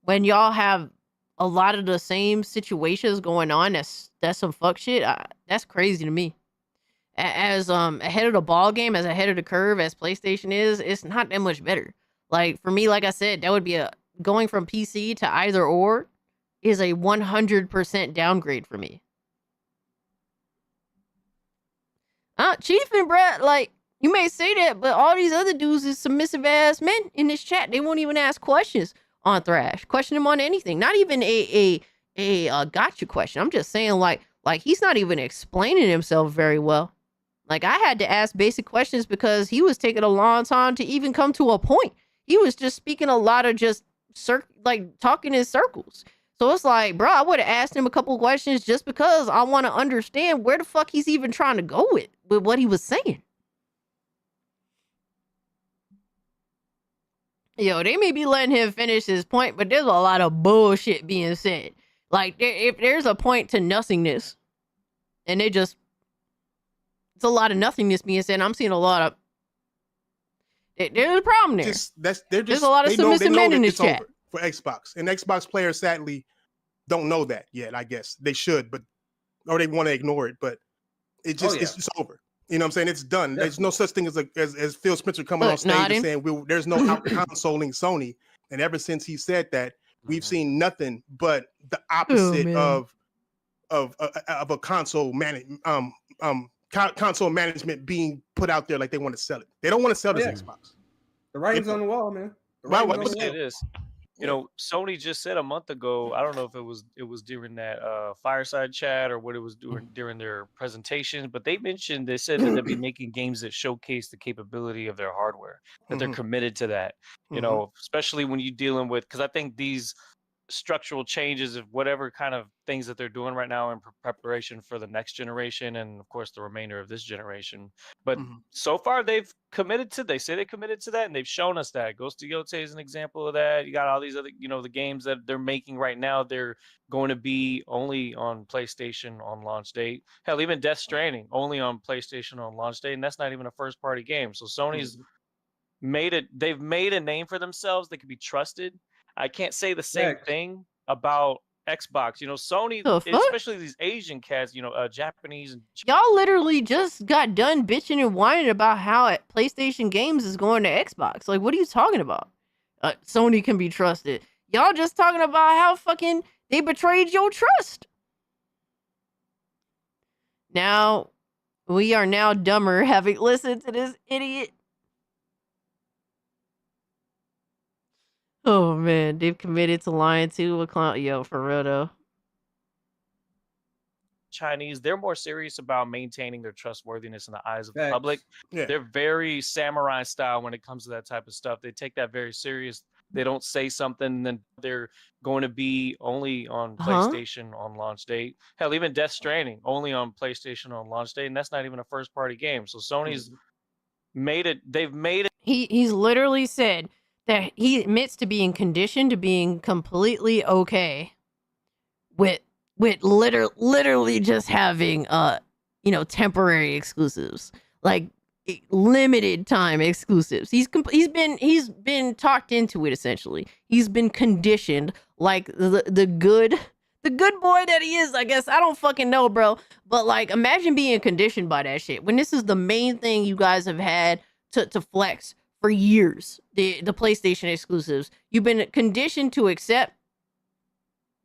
[SPEAKER 5] when y'all have a lot of the same situations going on, that's some fuck shit. That's crazy to me. As ahead of the ball game, as ahead of the curve as PlayStation is, it's not that much better. Like for me, like I said, that would be going from PC to either or is a 100% downgrade for me. Chief and Brett, like, you may say that, but all these other dudes is submissive ass men in this chat. They won't even ask questions on Thrash. Question him on anything. Not even a gotcha question. I'm just saying, like he's not even explaining himself very well. Like, I had to ask basic questions because he was taking a long time to even come to a point. He was just speaking a lot of just talking in circles. So it's like, bro, I would have asked him a couple of questions just because I want to understand where the fuck he's even trying to go with what he was saying. Yo, they may be letting him finish his point, but there's a lot of bullshit being said. Like, if there's a point to nothingness, and it's a lot of nothingness being said. I'm seeing a lot of. There's a problem there. There's a lot of submissive men in this chat.
[SPEAKER 19] For Xbox. And Xbox players sadly don't know that yet, I guess. They should, or they want to ignore it, but it's just over. You know what I'm saying? It's done. Yeah. There's no such thing as Phil Spencer coming on stage and saying there's no out-consoling Sony. And ever since he said that, we've seen nothing but the opposite of a console console management being put out there like they want to sell it. They don't want to sell this Xbox.
[SPEAKER 12] The writing's on the wall, man.
[SPEAKER 17] Let me say this. You know, Sony just said a month ago, I don't know if it was during that fireside chat or what it was during their presentations, but they said that they'll be making games that showcase the capability of their hardware, that they're committed to that. You know, especially when you're dealing with, because I think these structural changes of whatever kind of things that they're doing right now in preparation for the next generation and of course the remainder of this generation, but so far they say they committed to that, and they've shown us that. Ghost of Yotei is an example of that. You got all these other, the games that they're making right now, they're going to be only on PlayStation on launch date. Hell, even Death Stranding only on PlayStation on launch date, and that's not even a first party game. So Sony's they've made a name for themselves. They can be trusted. I can't say the same thing about Xbox. Sony, especially these Asian cats, Japanese.
[SPEAKER 5] Y'all literally just got done bitching and whining about how PlayStation games is going to Xbox. Like, what are you talking about? Sony can be trusted. Y'all just talking about how fucking they betrayed your trust. Now, we are now dumber having listened to this idiot. Oh man, they've committed to lying to a client. Yo, for real though.
[SPEAKER 17] Chinese, they're more serious about maintaining their trustworthiness in the eyes of the public. Yeah. They're very samurai style when it comes to that type of stuff. They take that very serious. They don't say something, then they're going to be only on PlayStation on launch date. Hell, even Death Stranding only on PlayStation on launch date, and that's not even a first party game. So Sony's made it. They've made it.
[SPEAKER 5] He's literally said that he admits to being conditioned to being completely okay with literally just having temporary exclusives, like limited time exclusives. He's been talked into it essentially. He's been conditioned like the good boy that he is, I guess. I don't fucking know, bro. But like, imagine being conditioned by that shit when this is the main thing you guys have had to flex for years, the PlayStation exclusives. You've been conditioned to accept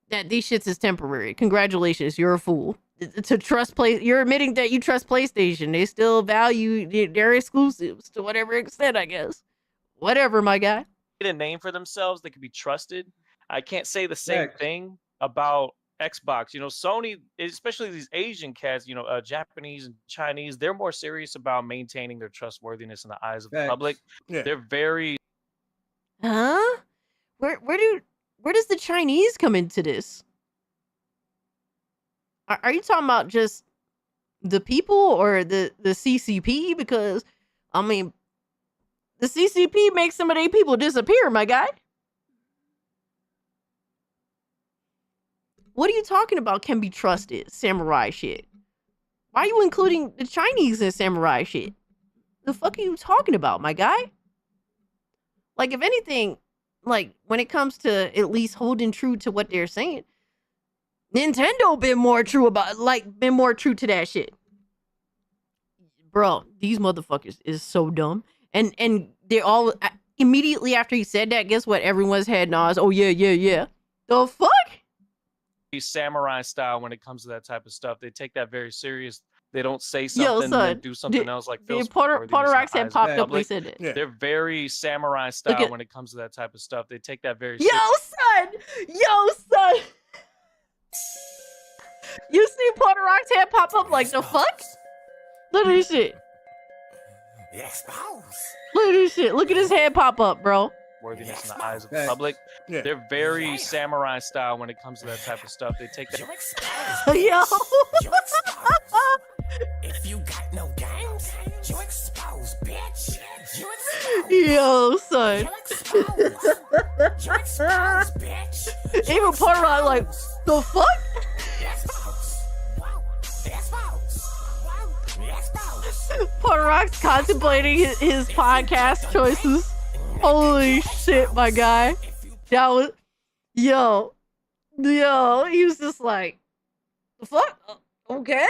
[SPEAKER 5] that these shits is temporary. Congratulations, you're a fool. To trust you're admitting that you trust PlayStation. They still value their exclusives to whatever extent, I guess. Whatever, my guy.
[SPEAKER 17] Get a name for themselves. They can be trusted. I can't say the same thing about Xbox. Sony, especially these Asian cats, Japanese and Chinese, they're more serious about maintaining their trustworthiness in the eyes of the public. Yeah. They're very.
[SPEAKER 5] Huh? Where does the Chinese come into this? Are you talking about just the people or the CCP? Because I mean, the CCP makes some of their people disappear, my guy. What are you talking about? Can be trusted samurai shit. Why are you including the Chinese in samurai shit? The fuck are you talking about, my guy? Like, if anything, like when it comes to at least holding true to what they're saying, Nintendo been more true to that shit. Bro, these motherfuckers is so dumb. And they're all immediately after he said that, guess what? Everyone's head nods. Oh yeah. The fuck?
[SPEAKER 17] Samurai style when it comes to that type of stuff. They take that very serious. They don't say something and then do something else like Phil
[SPEAKER 5] Porter Rocks had popped up when he said it.
[SPEAKER 17] Yeah. They're very samurai style when it comes to that type of stuff. They take that very
[SPEAKER 5] Yo, son! You see Porter Rock's head pop up like the fuck? Look at this shit. Look at this shit. Look at his head pop up, bro.
[SPEAKER 17] Worthiness in the eyes of the public. Yeah. They're very samurai style when it comes to that type of stuff. They take that.
[SPEAKER 5] Yo.
[SPEAKER 10] If you got no games, you expose, bitch.
[SPEAKER 5] Yo, son.
[SPEAKER 10] You expose, bitch.
[SPEAKER 5] Even Porter Rock like, the fuck? Porter Rock's contemplating his podcast choices. Holy shit, my guy. That was, yo, he was just like, the fuck? Okay.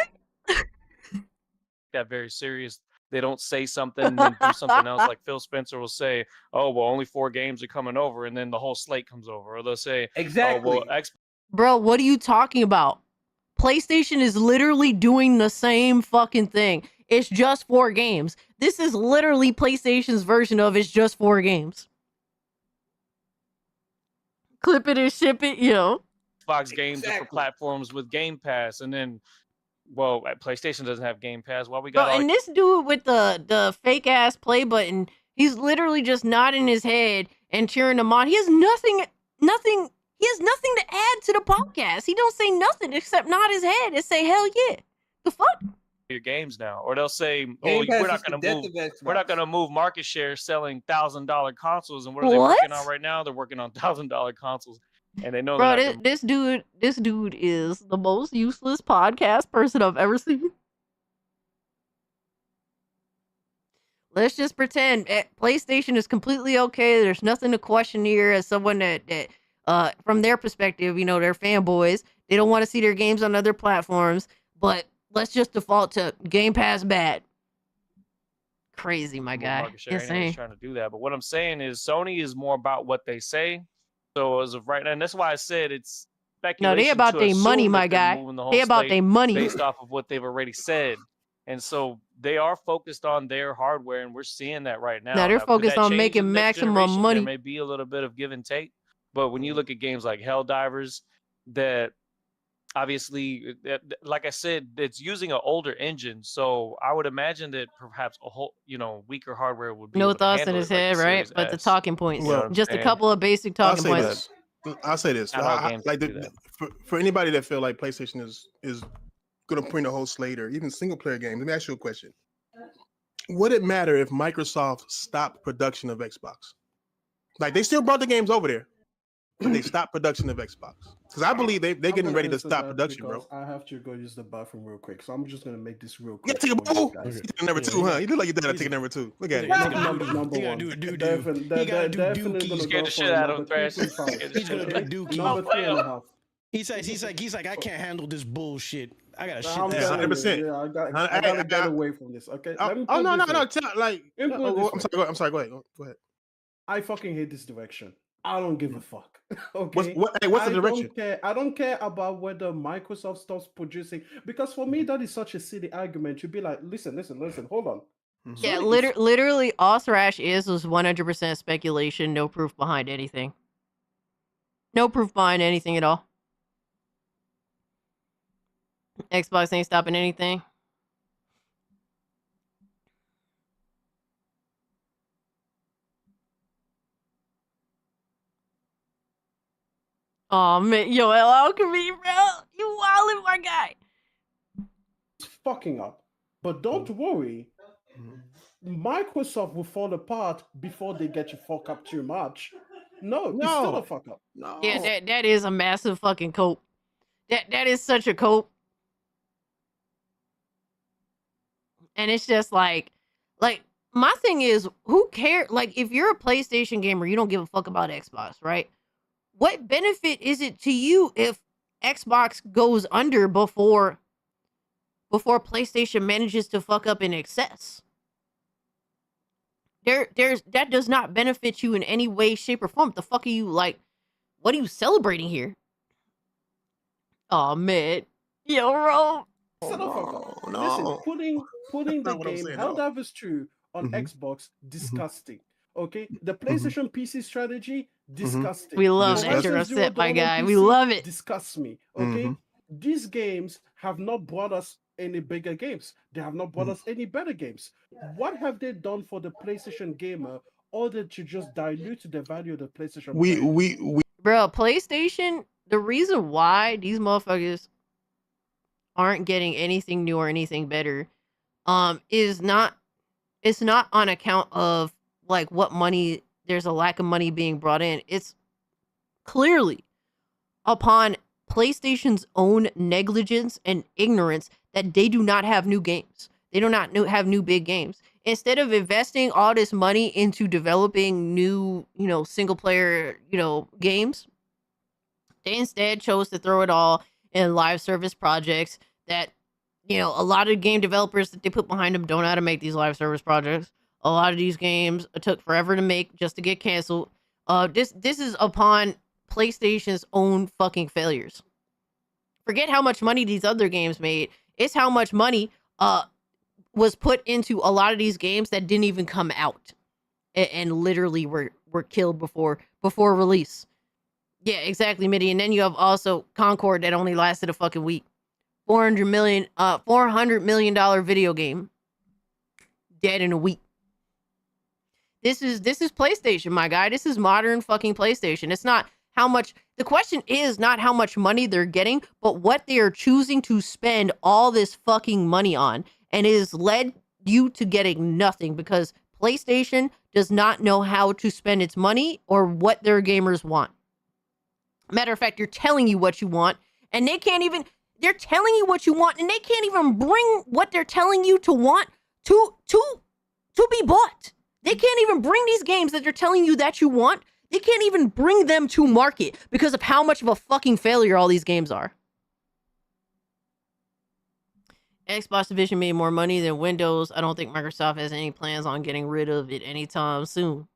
[SPEAKER 17] That very serious. They don't say something and then do something else. Like Phil Spencer will say, "Oh, well, only 4 games are coming over," and then the whole slate comes over. Or they'll say,
[SPEAKER 12] "Exactly."
[SPEAKER 17] Oh, well,
[SPEAKER 5] bro, what are you talking about? PlayStation is literally doing the same fucking thing. It's just 4 games. This is literally PlayStation's version of it's just 4 games. Clip it and ship it, yo.
[SPEAKER 17] Xbox games are for platforms with Game Pass, and then, well, PlayStation doesn't have Game Pass. Why we got?
[SPEAKER 5] And this dude with the fake ass play button, he's literally just nodding his head and cheering them on. He has nothing. He has nothing to add to the podcast. He don't say nothing except nod his head and say, "Hell yeah." The fuck?
[SPEAKER 17] Your games now, or they'll say, "Oh, we're not going to move market share selling $1,000 consoles." And what are they working on right now? They're working on $1,000 consoles, and they know.
[SPEAKER 5] Bro, this dude is the most useless podcast person I've ever seen. Let's just pretend PlayStation is completely okay. There's nothing to question here. As someone that from their perspective, they're fanboys. They don't want to see their games on other platforms, but let's just default to Game Pass bad. Crazy, my guy. Insane.
[SPEAKER 17] Trying to do that, but what I'm saying is Sony is more about what they say. So as of right now, and that's why I said it's speculation.
[SPEAKER 5] No, they about their money, my guy. They about their money
[SPEAKER 17] based off of what they've already said, and so they are focused on their hardware, and we're seeing that right now.
[SPEAKER 5] Now they're focused on making maximum money.
[SPEAKER 17] There may be a little bit of give and take, but when you look at games like Helldivers, that obviously, like I said, it's using an older engine, so I would imagine that perhaps a whole, weaker hardware would be
[SPEAKER 5] no thoughts in his head, right? But the talking points, just a couple of basic talking points.
[SPEAKER 19] I'll say this: for anybody that feel like PlayStation is going to bring a whole slate or even single player games, let me ask you a question: would it matter if Microsoft stopped production of Xbox? Like they still brought the games over there, but they stopped production of Xbox. Because I believe they're getting ready to stop production, bro.
[SPEAKER 15] I have to go use the bathroom real quick, so I'm just gonna make this real
[SPEAKER 19] quick.
[SPEAKER 15] Yeah,
[SPEAKER 19] take a boo. You take number 2, huh? You look like you're taking number 2. Look at it.
[SPEAKER 15] Number 1. Definitely gonna
[SPEAKER 17] scared
[SPEAKER 15] go
[SPEAKER 17] the shit out of him, Thrash.
[SPEAKER 16] He's gonna do dookie.
[SPEAKER 15] Number 3.5.
[SPEAKER 16] He's like, I can't handle this bullshit. I gotta shit.
[SPEAKER 19] 100%.
[SPEAKER 15] Yeah, I gotta get away from this. Okay.
[SPEAKER 19] No. I'm sorry. Go ahead.
[SPEAKER 15] I fucking hate this direction. I don't give a fuck. Okay.
[SPEAKER 19] What's the direction?
[SPEAKER 15] I don't care about whether Microsoft stops producing, because for me that is such a silly argument. You'd be like, listen, hold on.
[SPEAKER 5] Yeah, literally all Thrash was 100% speculation, no proof behind anything. No proof behind anything at all. Xbox ain't stopping anything. Oh man, yo, alchemy, bro, you wildin', my guy.
[SPEAKER 15] fucking up. But don't worry, Microsoft will fall apart before they get you fuck up too much. No, it's still a fuck up.
[SPEAKER 19] No.
[SPEAKER 5] Yeah, that is a massive fucking cope. That is such a cope. And it's just like my thing is, who cares? Like, if you're a PlayStation gamer, you don't give a fuck about Xbox, right? What benefit is it to you if Xbox goes under before PlayStation manages to fuck up in excess? That does not benefit you in any way, shape, or form. The fuck are you like? What are you celebrating here? Oh man, yo, bro.
[SPEAKER 15] Listen, putting the game Helldivers 2 on Xbox, disgusting. Okay, the PlayStation PC strategy, disgusting.
[SPEAKER 5] We love that you're upset, my guy. We love it.
[SPEAKER 15] Disgusts me. Okay, these games have not brought us any bigger games. They have not brought us any better games. What have they done for the PlayStation gamer, other to just dilute the value of the PlayStation?
[SPEAKER 5] Bro, PlayStation. The reason why these motherfuckers aren't getting anything new or anything better, it's not on account of like what money. There's a lack of money being brought in. It's clearly upon PlayStation's own negligence and ignorance that they do not have new games. They do not have new big games. Instead of investing all this money into developing new, single player, games, they instead chose to throw it all in live service projects that, a lot of game developers that they put behind them don't know how to make these live service projects. A lot of these games took forever to make just to get canceled. This is upon PlayStation's own fucking failures. Forget how much money these other games made. It's how much money was put into a lot of these games that didn't even come out and literally were killed before release. Yeah, exactly, Mitty. And then you have also Concord that only lasted a fucking week. $400 million video game dead in a week. This is PlayStation, my guy. This is modern fucking PlayStation. It's not how much. The question is not how much money they're getting, but what they are choosing to spend all this fucking money on, and it has led you to getting nothing because PlayStation does not know how to spend its money or what their gamers want. Matter of fact, you're telling you what you want, and they're telling you what you want, and they can't even bring what they're telling you to want to be bought. They can't even bring these games that they're telling you that you want. They can't even bring them to market because of how much of a fucking failure all these games are. Xbox Division made more money than Windows. I don't think Microsoft has any plans on getting rid of it anytime soon.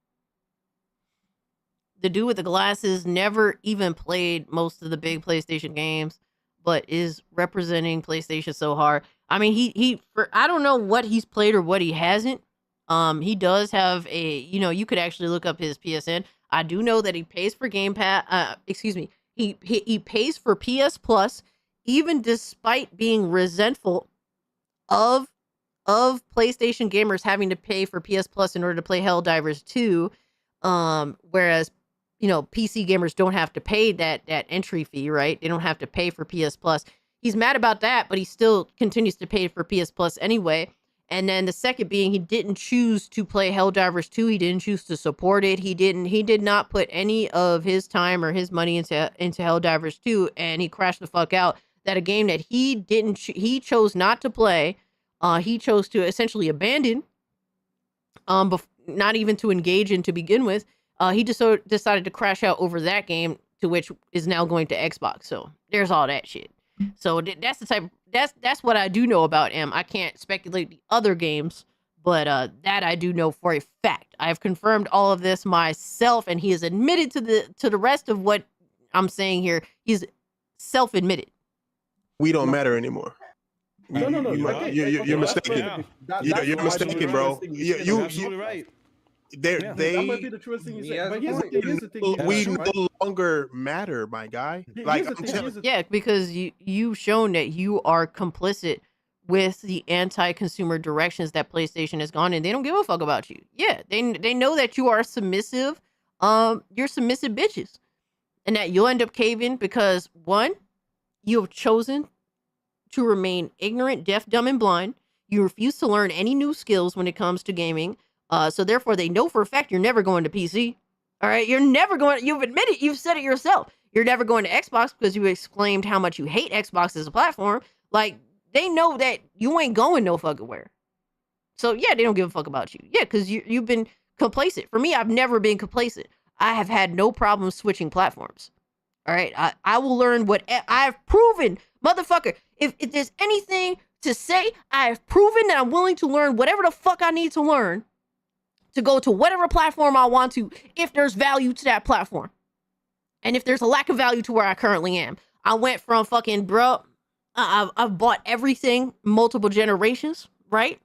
[SPEAKER 5] The dude with the glasses never even played most of the big PlayStation games, but is representing PlayStation so hard. I mean, I don't know what he's played or what he hasn't. He does have you could actually look up his PSN. I do know that he pays for Game Pass. He pays for PS Plus, even despite being resentful of PlayStation gamers having to pay for PS Plus in order to play Helldivers 2. Whereas, PC gamers don't have to pay that entry fee, right? They don't have to pay for PS Plus. He's mad about that, but he still continues to pay for PS Plus anyway. And then the second being, he didn't choose to play Helldivers 2. He didn't choose to support it. He did not put any of his time or his money into Helldivers 2, and he crashed the fuck out. That a game that he chose not to play. He chose to essentially abandon. Not even to engage in to begin with. He just decided to crash out over that game, to which is now going to Xbox. So there's all that shit. So that's the type. That's what I do know about him. I can't speculate the other games, but that I do know for a fact. I have confirmed all of this myself, and he has admitted to the rest of what I'm saying here. He's self-admitted.
[SPEAKER 19] We don't matter anymore.
[SPEAKER 15] No.
[SPEAKER 19] You're mistaken. You're mistaken, bro.
[SPEAKER 16] You're absolutely right.
[SPEAKER 15] That might be the truest thing you say. But here's the thing.
[SPEAKER 19] We no longer matter, my guy.
[SPEAKER 5] Yeah, because you've shown that you are complicit with the anti-consumer directions that PlayStation has gone in. They don't give a fuck about you. Yeah, they know that you are submissive. You're submissive bitches, and that you'll end up caving because one, you have chosen to remain ignorant, deaf, dumb, and blind. You refuse to learn any new skills when it comes to gaming. So therefore, they know for a fact you're never going to PC. All right, you've admitted, you've said it yourself. You're never going to Xbox because you exclaimed how much you hate Xbox as a platform. Like, they know that you ain't going no fucking where. So yeah, they don't give a fuck about you. Yeah, because you've been complacent. For me, I've never been complacent. I have had no problem switching platforms. All right, I will learn what I've proven, motherfucker. If there's anything to say, I have proven that I'm willing to learn whatever the fuck I need to learn to go to whatever platform I want to, if there's value to that platform. And if there's a lack of value to where I currently am. I went from fucking, bro, I've bought everything multiple generations, right?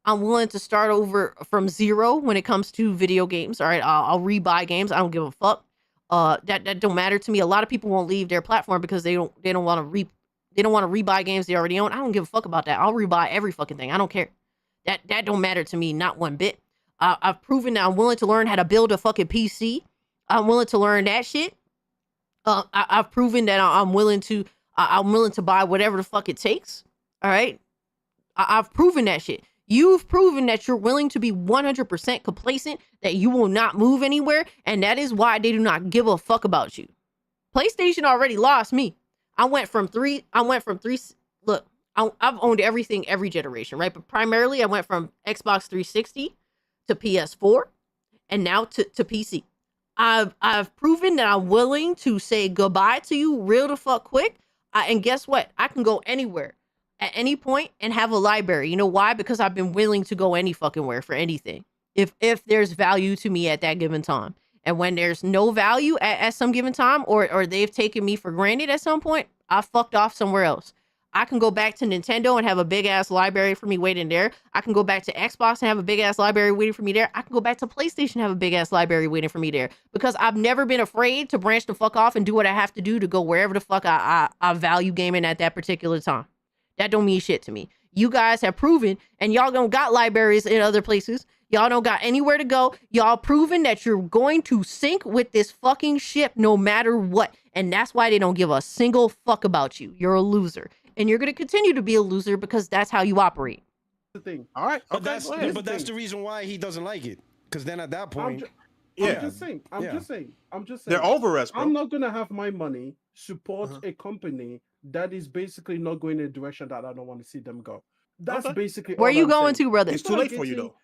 [SPEAKER 5] I'm willing to start over from zero when it comes to video games. All right, I'll rebuy games. I don't give a fuck. That don't matter to me. A lot of people won't leave their platform because they don't want to rebuy games they already own. I don't give a fuck about that. I'll rebuy every fucking thing. I don't care. That don't matter to me, not one bit. I've proven that I'm willing to learn how to build a fucking PC. I'm willing to learn that shit. I've proven that I'm willing to buy whatever the fuck it takes. All right. I've proven that shit. You've proven that you're willing to be 100% complacent, that you will not move anywhere, and that is why they do not give a fuck about you. PlayStation already lost me. Look, I've owned everything every generation, right? But primarily I went from Xbox 360 to PS4 and now to PC. I've proven that I'm willing to say goodbye to you real the fuck quick. And guess what? I can go anywhere at any point and have a library. You know why? Because I've been willing to go any fucking where for anything. If there's value to me at that given time. And when there's no value at some given time, or they've taken me for granted at some point, I fucked off somewhere else. I can go back to Nintendo and have a big ass library for me waiting there. I can go back to Xbox and have a big ass library waiting for me there. I can go back to PlayStation and have a big ass library waiting for me there. Because I've never been afraid to branch the fuck off and do what I have to do to go wherever the fuck I value gaming at that particular time. That don't mean shit to me. You guys have proven, and y'all don't got libraries in other places. Y'all don't got anywhere to go. Y'all proven that you're going to sink with this fucking ship no matter what. And that's why they don't give a single fuck about you. You're a loser. And you're going to continue to be a loser because that's how you operate.
[SPEAKER 15] The thing.
[SPEAKER 19] All right.
[SPEAKER 16] But that's the reason why he doesn't like it. Because then at that point,
[SPEAKER 15] I'm just saying.
[SPEAKER 19] They're over us, bro.
[SPEAKER 15] I'm not gonna have my money support a company that is basically not going in a direction that I don't want to see them go. That's basically
[SPEAKER 5] where you going to, brother.
[SPEAKER 19] It's too late for you though.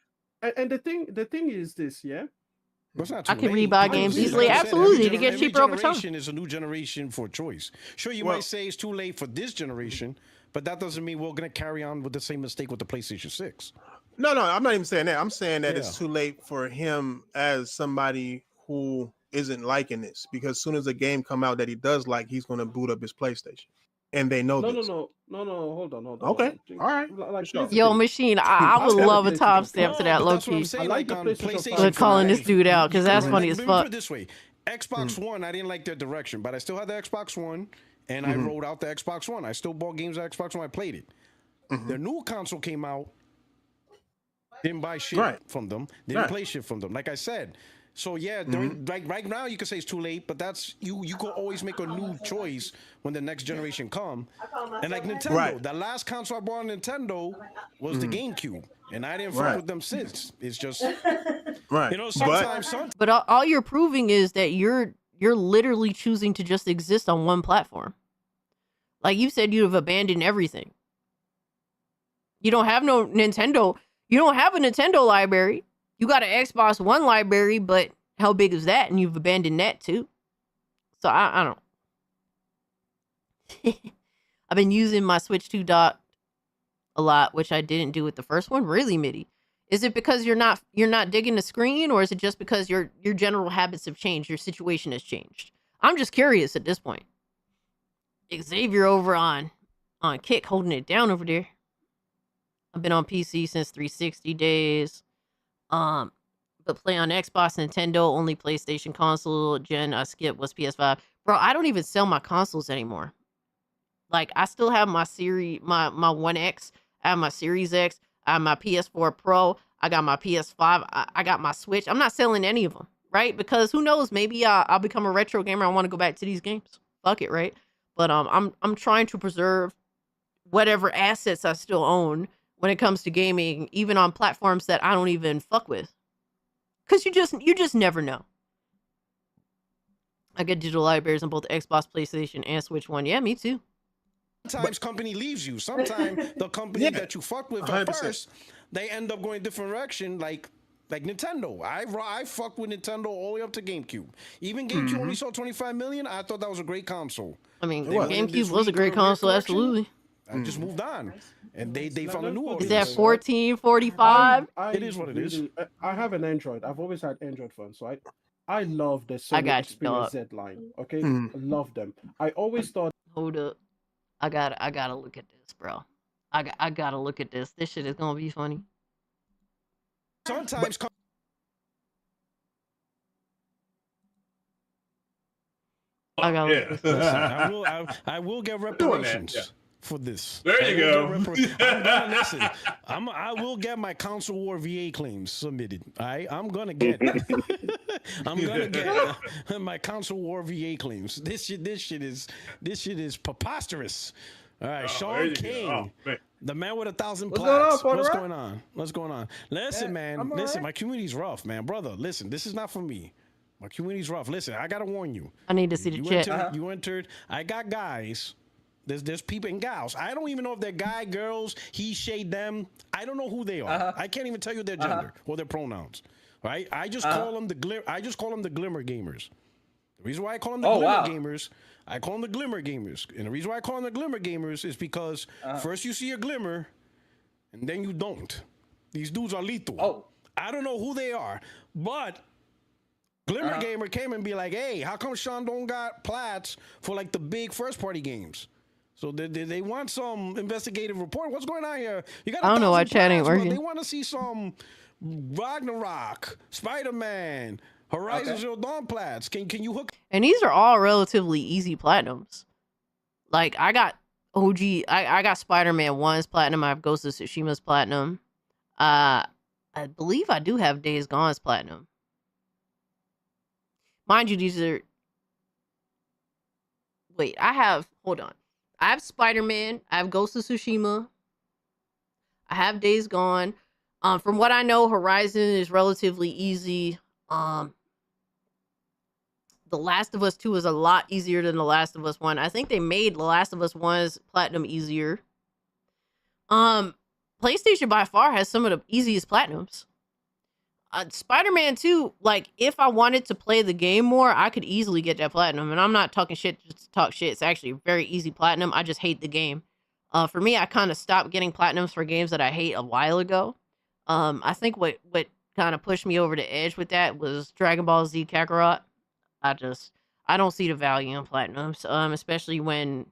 [SPEAKER 15] And the thing is this, yeah.
[SPEAKER 5] I can rebuy games easily, absolutely, to get cheaper over time.
[SPEAKER 16] Every generation is a new generation for choice. Sure, you might say it's too late for this generation, but that doesn't mean we're going to carry on with the same mistake with the PlayStation 6.
[SPEAKER 19] No, I'm not even saying that. I'm saying that it's too late for him as somebody who isn't liking this, because as soon as a game come out that he does like, he's going to boot up his PlayStation, and they know this.
[SPEAKER 15] No. Hold on.
[SPEAKER 19] Okay, all right.
[SPEAKER 5] Yo, Machine, I would love a timestamp to that, low key.
[SPEAKER 16] I like on PlayStation.
[SPEAKER 5] We're calling this dude out because that's funny as
[SPEAKER 16] Let me
[SPEAKER 5] fuck.
[SPEAKER 16] put it this way: Xbox One, I didn't like their direction, but I still had the Xbox One, and I rolled out the Xbox One. I still bought games on Xbox One. I played it. Their new console came out. Didn't buy shit from them. Didn't play shit from them. Like I said. So yeah, like right now you can say it's too late, but that's you could always make a new choice when the next generation come. And like Nintendo, the last console I bought on Nintendo was the GameCube, and I didn't fuck with them since. It's just you know, sometimes.
[SPEAKER 5] But all you're proving is that you're literally choosing to just exist on one platform. Like you said, you have abandoned everything. You don't have no Nintendo. You don't have a Nintendo library. You got an Xbox One library, but how big is that? And you've abandoned that too. So I don't. I've been using my Switch 2 dock a lot, which I didn't do with the first one. Really, Mitty? Is it because you're not digging the screen, or is it just because your general habits have changed, your situation has changed? I'm just curious at this point. Xavier over on Kick holding it down over there. I've been on PC since 360 days. But play on Xbox, Nintendo, only PlayStation console gen I skipped was PS5. Bro, I don't even sell my consoles anymore. Like, I still have my my 1X, I have my Series X, I have my PS4 Pro, I got my PS5, I got my Switch. I'm not selling any of them, right? Because who knows, maybe I'll become a retro gamer. I want to go back to these games. Fuck it, right? But I'm trying to preserve whatever assets I still own when it comes to gaming, even on platforms that I don't even fuck with. Cause you just never know. I get digital libraries on both Xbox, PlayStation, and Switch One. Yeah, me too.
[SPEAKER 16] Sometimes company leaves you. Sometimes the company that you fuck with at
[SPEAKER 19] 100%.
[SPEAKER 16] first, they end up going a different direction. Like Nintendo. I fucked with Nintendo all the way up to GameCube. Even GameCube only sold 25 million. I thought that was a great console.
[SPEAKER 5] I mean,
[SPEAKER 16] They went in
[SPEAKER 5] GameCube
[SPEAKER 16] this
[SPEAKER 5] was a great console,
[SPEAKER 16] direction.
[SPEAKER 5] absolutely.
[SPEAKER 16] I just moved on, and they found a new
[SPEAKER 5] Is
[SPEAKER 16] audience.
[SPEAKER 5] that 1445?
[SPEAKER 16] It is what it is.
[SPEAKER 15] I have an Android. I've always had Android phones, so I love the
[SPEAKER 5] I
[SPEAKER 15] Sony
[SPEAKER 5] got you,
[SPEAKER 15] Xperia
[SPEAKER 5] dog.
[SPEAKER 15] Z line. Okay, I love them. I always thought.
[SPEAKER 5] Hold up, I gotta look at this, bro. I gotta look at this. This shit is gonna be funny.
[SPEAKER 16] Sometimes.
[SPEAKER 5] I gotta look at this.
[SPEAKER 16] Listen, I will get reparations for this.
[SPEAKER 6] There you go.
[SPEAKER 16] I'm gonna listen. I will get my Console War VA claims submitted. All right, I'm gonna get my Console War VA claims. This shit is preposterous. All right, Sean King, the man with 1,000 plats. What's going on? What's going on? Listen, man. Listen, my community's rough, man, brother. Listen, this is not for me. My community's rough. Listen, I gotta warn you.
[SPEAKER 5] I need to see the chat.
[SPEAKER 16] You entered. I got guys. There's people and gals. I don't even know if they're guy, girls, he, she, them. I don't know who they are. I can't even tell you their gender or their pronouns. Right? I just call them the glimmer gamers. The reason why I call them the glimmer gamers, I call them the glimmer gamers. And the reason why I call them the glimmer gamers is because first you see a glimmer, and then you don't. These dudes are lethal. I don't know who they are, but Glimmer Gamer came and be like, hey, how come Sean don't got plats for like the big first party games? So they want some investigative report. What's going on here? You got
[SPEAKER 5] I don't know why chat ain't working.
[SPEAKER 16] They want to see some Ragnarok, Spider-Man, Horizon Zero Dawn plats. Can you hook?
[SPEAKER 5] And these are all relatively easy platinums. Like I got OG, I got Spider-Man 1's platinum. I have Ghost of Tsushima's platinum. I believe I do have Days Gone's platinum. Mind you, these are. Wait, hold on. I have Spider-Man. I have Ghost of Tsushima. I have Days Gone. From what I know, Horizon is relatively easy. The Last of Us 2 is a lot easier than The Last of Us 1. I think they made The Last of Us 1's platinum easier. PlayStation by far has some of the easiest platinums. Spider-Man 2, like, if I wanted to play the game more, I could easily get that platinum. And I'm not talking shit just to talk shit. It's actually a very easy platinum. I just hate the game. For me, I kind of stopped getting platinums for games that I hate a while ago. I think what kind of pushed me over the edge with that was Dragon Ball Z Kakarot. I don't see the value in platinums, especially when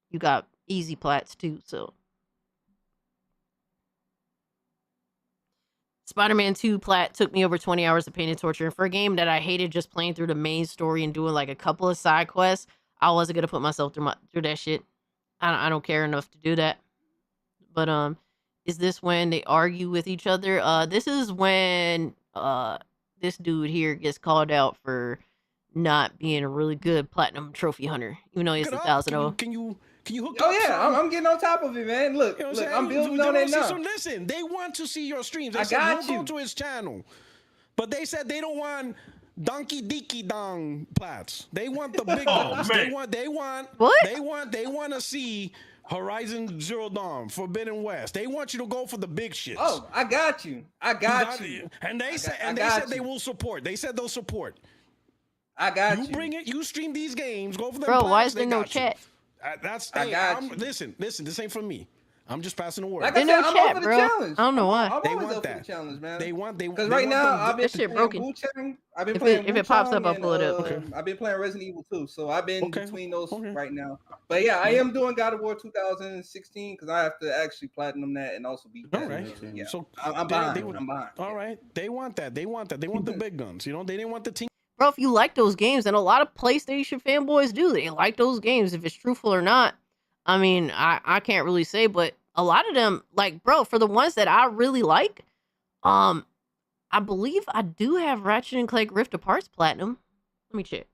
[SPEAKER 5] you got easy plats too, so. Spider-Man 2 plat took me over 20 hours of pain and torture. And for a game that I hated just playing through the main story and doing like a couple of side quests, I wasn't going to put myself through that shit. I don't care enough to do that. But is this when they argue with each other? This is when this dude here gets called out for not being a really good platinum trophy hunter, even though he's 1,000.
[SPEAKER 16] Can you hook
[SPEAKER 12] Oh
[SPEAKER 16] up?
[SPEAKER 12] yeah, I'm getting on top of it, man. Look,
[SPEAKER 16] You know what
[SPEAKER 12] look,
[SPEAKER 16] saying?
[SPEAKER 12] I'm building on it now.
[SPEAKER 16] So listen, they want to see your streams. They
[SPEAKER 12] I
[SPEAKER 16] said,
[SPEAKER 12] got
[SPEAKER 16] we'll
[SPEAKER 12] you.
[SPEAKER 16] go to his channel. But they said they don't want Donkey Deaky Dong plats. They want the big ones.
[SPEAKER 6] man.
[SPEAKER 16] They want
[SPEAKER 5] what?
[SPEAKER 16] They want to see Horizon Zero Dawn, Forbidden West. They want you to go for the big shits.
[SPEAKER 12] Oh, I got you. I got you.
[SPEAKER 16] And they said they will support. They said they'll support.
[SPEAKER 12] I got you.
[SPEAKER 16] You bring it. You stream these games. Go for the
[SPEAKER 5] Bro,
[SPEAKER 16] plats,
[SPEAKER 5] why is there
[SPEAKER 16] they
[SPEAKER 5] no
[SPEAKER 16] got you.
[SPEAKER 5] chat?
[SPEAKER 12] I got you.
[SPEAKER 16] Listen. This ain't from me. I'm just passing the word.
[SPEAKER 12] Like I
[SPEAKER 5] There's
[SPEAKER 12] said,
[SPEAKER 5] no
[SPEAKER 12] I'm
[SPEAKER 5] chat,
[SPEAKER 12] up for the
[SPEAKER 5] bro.
[SPEAKER 12] challenge.
[SPEAKER 5] I don't know why.
[SPEAKER 12] I'm
[SPEAKER 16] They
[SPEAKER 12] always
[SPEAKER 16] want
[SPEAKER 12] up for
[SPEAKER 16] that.
[SPEAKER 12] the challenge, man.
[SPEAKER 16] They
[SPEAKER 12] Because right now I've been
[SPEAKER 5] This shit
[SPEAKER 12] playing
[SPEAKER 5] broken.
[SPEAKER 12] Wu-Chang. I've been
[SPEAKER 5] If
[SPEAKER 12] playing
[SPEAKER 5] it pops up, I'll
[SPEAKER 12] Wu-Chang
[SPEAKER 5] pull it up.
[SPEAKER 12] and,
[SPEAKER 5] Okay.
[SPEAKER 12] I've been playing Resident Evil 2, so I've been
[SPEAKER 16] Okay.
[SPEAKER 12] between those
[SPEAKER 16] Okay.
[SPEAKER 12] right now. But yeah, I am doing God of War 2016 because I have to actually platinum that and also beat that.
[SPEAKER 16] All right.
[SPEAKER 12] Yeah.
[SPEAKER 16] So
[SPEAKER 12] I'm behind. I'm behind.
[SPEAKER 16] All right. They want that. They want the big guns. You know, they didn't want the team.
[SPEAKER 5] Bro, if you like those games, and a lot of PlayStation fanboys do, they like those games. If it's truthful or not, I mean, I can't really say, but a lot of them, like, bro, for the ones that I really like, I believe I do have Ratchet and Clank Rift Apart's platinum. Let me check.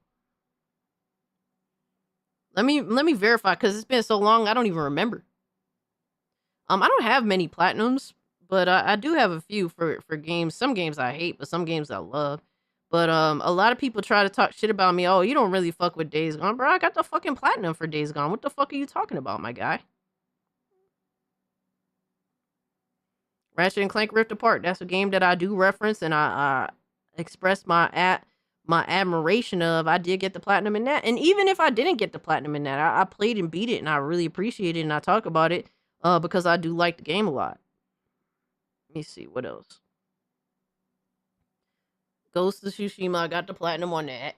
[SPEAKER 5] Let me verify, because it's been so long, I don't even remember. I don't have many platinums, but I do have a few for games. Some games I hate, but some games I love. But a lot of people try to talk shit about me. Oh, you don't really fuck with Days Gone, bro. I got the fucking platinum for Days Gone. What the fuck are you talking about, my guy? Ratchet and Clank Rift Apart. That's a game that I do reference and I express my admiration of. I did get the platinum in that. And even if I didn't get the platinum in that, I played and beat it and I really appreciate it and I talk about it because I do like the game a lot. Let me see. What else? Ghost of Tsushima. I got the platinum on that.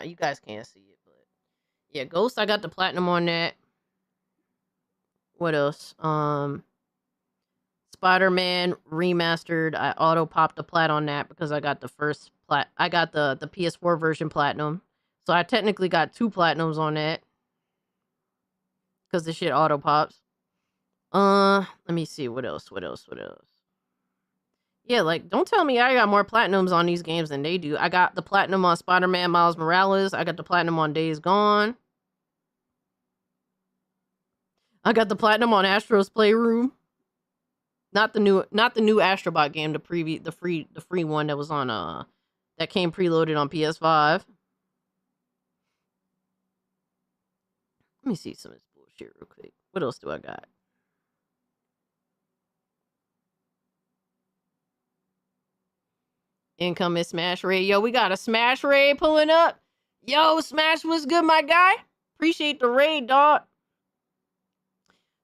[SPEAKER 5] You guys can't see it, but yeah, Ghost. I got the platinum on that. What else? Spider-Man Remastered. I auto popped the plat on that because I got the first plat. I got the PS4 version platinum, so I technically got 2 platinums on that because the shit auto pops. Let me see what else. Yeah, like don't tell me I got more platinums on these games than they do. I got the platinum on Spider-Man Miles Morales. I got the platinum on Days Gone. I got the platinum on Astro's Playroom. Not the new Astrobot game, the free one that was on that came preloaded on PS5. Let me see some of this bullshit real quick. What else do I got? Incoming Smash Raid. Yo, we got a Smash Raid pulling up. Yo, Smash was good, my guy. Appreciate the raid, dog.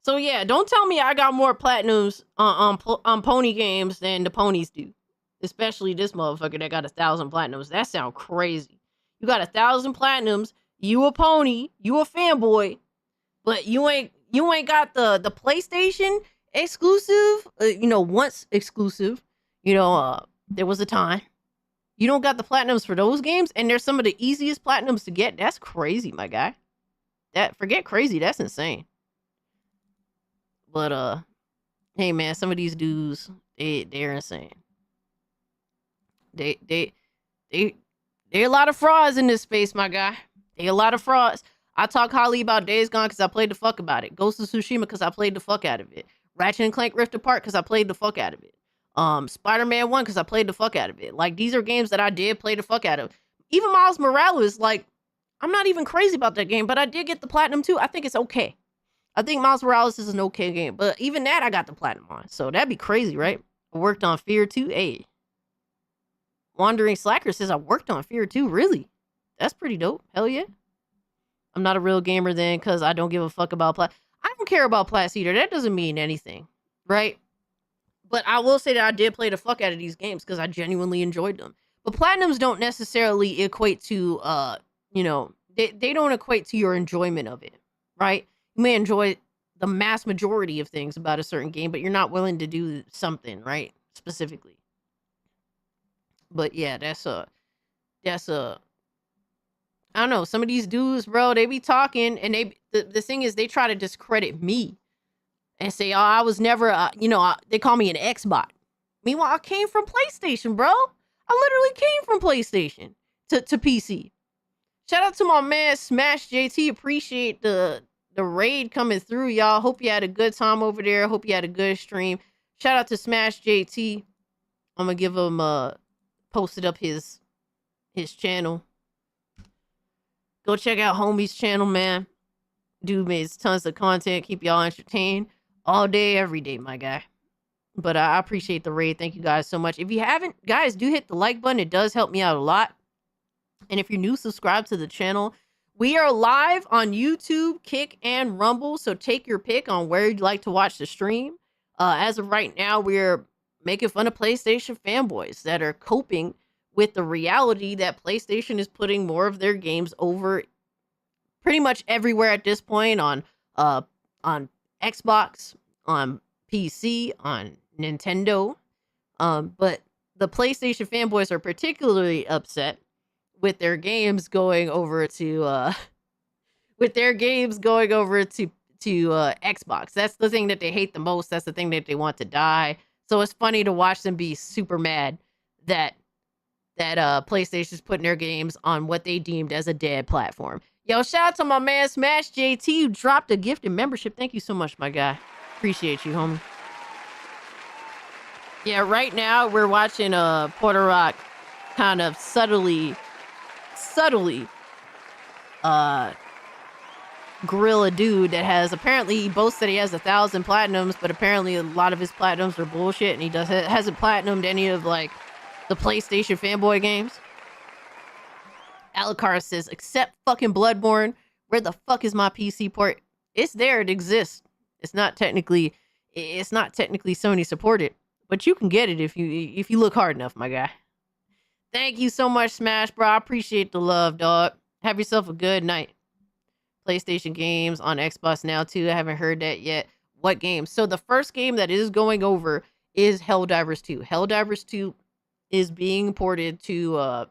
[SPEAKER 5] So yeah, don't tell me I got more platinums on pony games than the ponies do. Especially this motherfucker that got 1,000 platinums. That sound crazy. You got 1,000 platinums. You a pony. You a fanboy. But you ain't got the PlayStation exclusive. Once exclusive. There was a time. You don't got the platinums for those games, and they're some of the easiest platinums to get. That's crazy, my guy. Forget crazy. That's insane. But hey man, some of these dudes, they're insane. They're a lot of frauds in this space, my guy. They a lot of frauds. I talk highly about Days Gone because I played the fuck about it. Ghost of Tsushima because I played the fuck out of it. Ratchet and Clank Rift Apart because I played the fuck out of it. Spider-Man 1 because I played the fuck out of it. Like, these are games that I did play the fuck out of. Even Miles Morales, like, I'm not even crazy about that game, but I did get the platinum too. I think it's okay. I think Miles Morales is an okay game, but even that I got the platinum on. So that'd be crazy, right? I worked on Fear 2. Hey. Wandering Slacker says I worked on Fear 2. Really? That's pretty dope. Hell yeah. I'm not a real gamer then because I don't give a fuck about plat. I don't care about plats either. That doesn't mean anything, right? But I will say that I did play the fuck out of these games because I genuinely enjoyed them. But platinums don't necessarily equate to, they don't equate to your enjoyment of it, right? You may enjoy the mass majority of things about a certain game, but you're not willing to do something, right? Specifically. But yeah, that's a, I don't know. Some of these dudes, bro, they be talking and the thing is they try to discredit me and say, oh, I was never, they call me an Xbot. Meanwhile, I came from PlayStation, bro. I literally came from PlayStation to PC. Shout out to my man, Smash JT. Appreciate the raid coming through, y'all. Hope you had a good time over there. Hope you had a good stream. Shout out to Smash JT. I'm gonna give him posted up his channel. Go check out homie's channel, man. Dude makes tons of content. Keep y'all entertained all day, every day, my guy. But I appreciate the raid. Thank you guys so much. If you haven't, guys, do hit the like button. It does help me out a lot. And if you're new, subscribe to the channel. We are live on YouTube, Kick, and Rumble, so take your pick on where you'd like to watch the stream. As of right now, we're making fun of PlayStation fanboys that are coping with the reality that PlayStation is putting more of their games over pretty much everywhere at this point on Xbox, on PC, on Nintendo. But the PlayStation fanboys are particularly upset with their games going over to Xbox. That's the thing that they hate the most. That's the thing that they want to die. So it's funny to watch them be super mad that PlayStation's putting their games on what they deemed as a dead platform. Yo, shout out to my man Smash JT who dropped a gift and membership. Thank you so much, my guy. Appreciate you, homie. Yeah, right now we're watching Porter Rock kind of subtly grill a dude that has apparently he boasts that he has 1,000 platinums, but apparently a lot of his platinums are bullshit, and he hasn't platinumed any of like the PlayStation fanboy games. Alucard says, except fucking Bloodborne, where the fuck is my PC port? It's there, it exists. It's not technically Sony supported, but you can get it if you look hard enough, my guy. Thank you so much, Smash, bro. I appreciate the love, dog. Have yourself a good night. PlayStation games on Xbox now too. I haven't heard that yet. What games? So the first game that is going over is Helldivers 2. Helldivers 2 is being ported to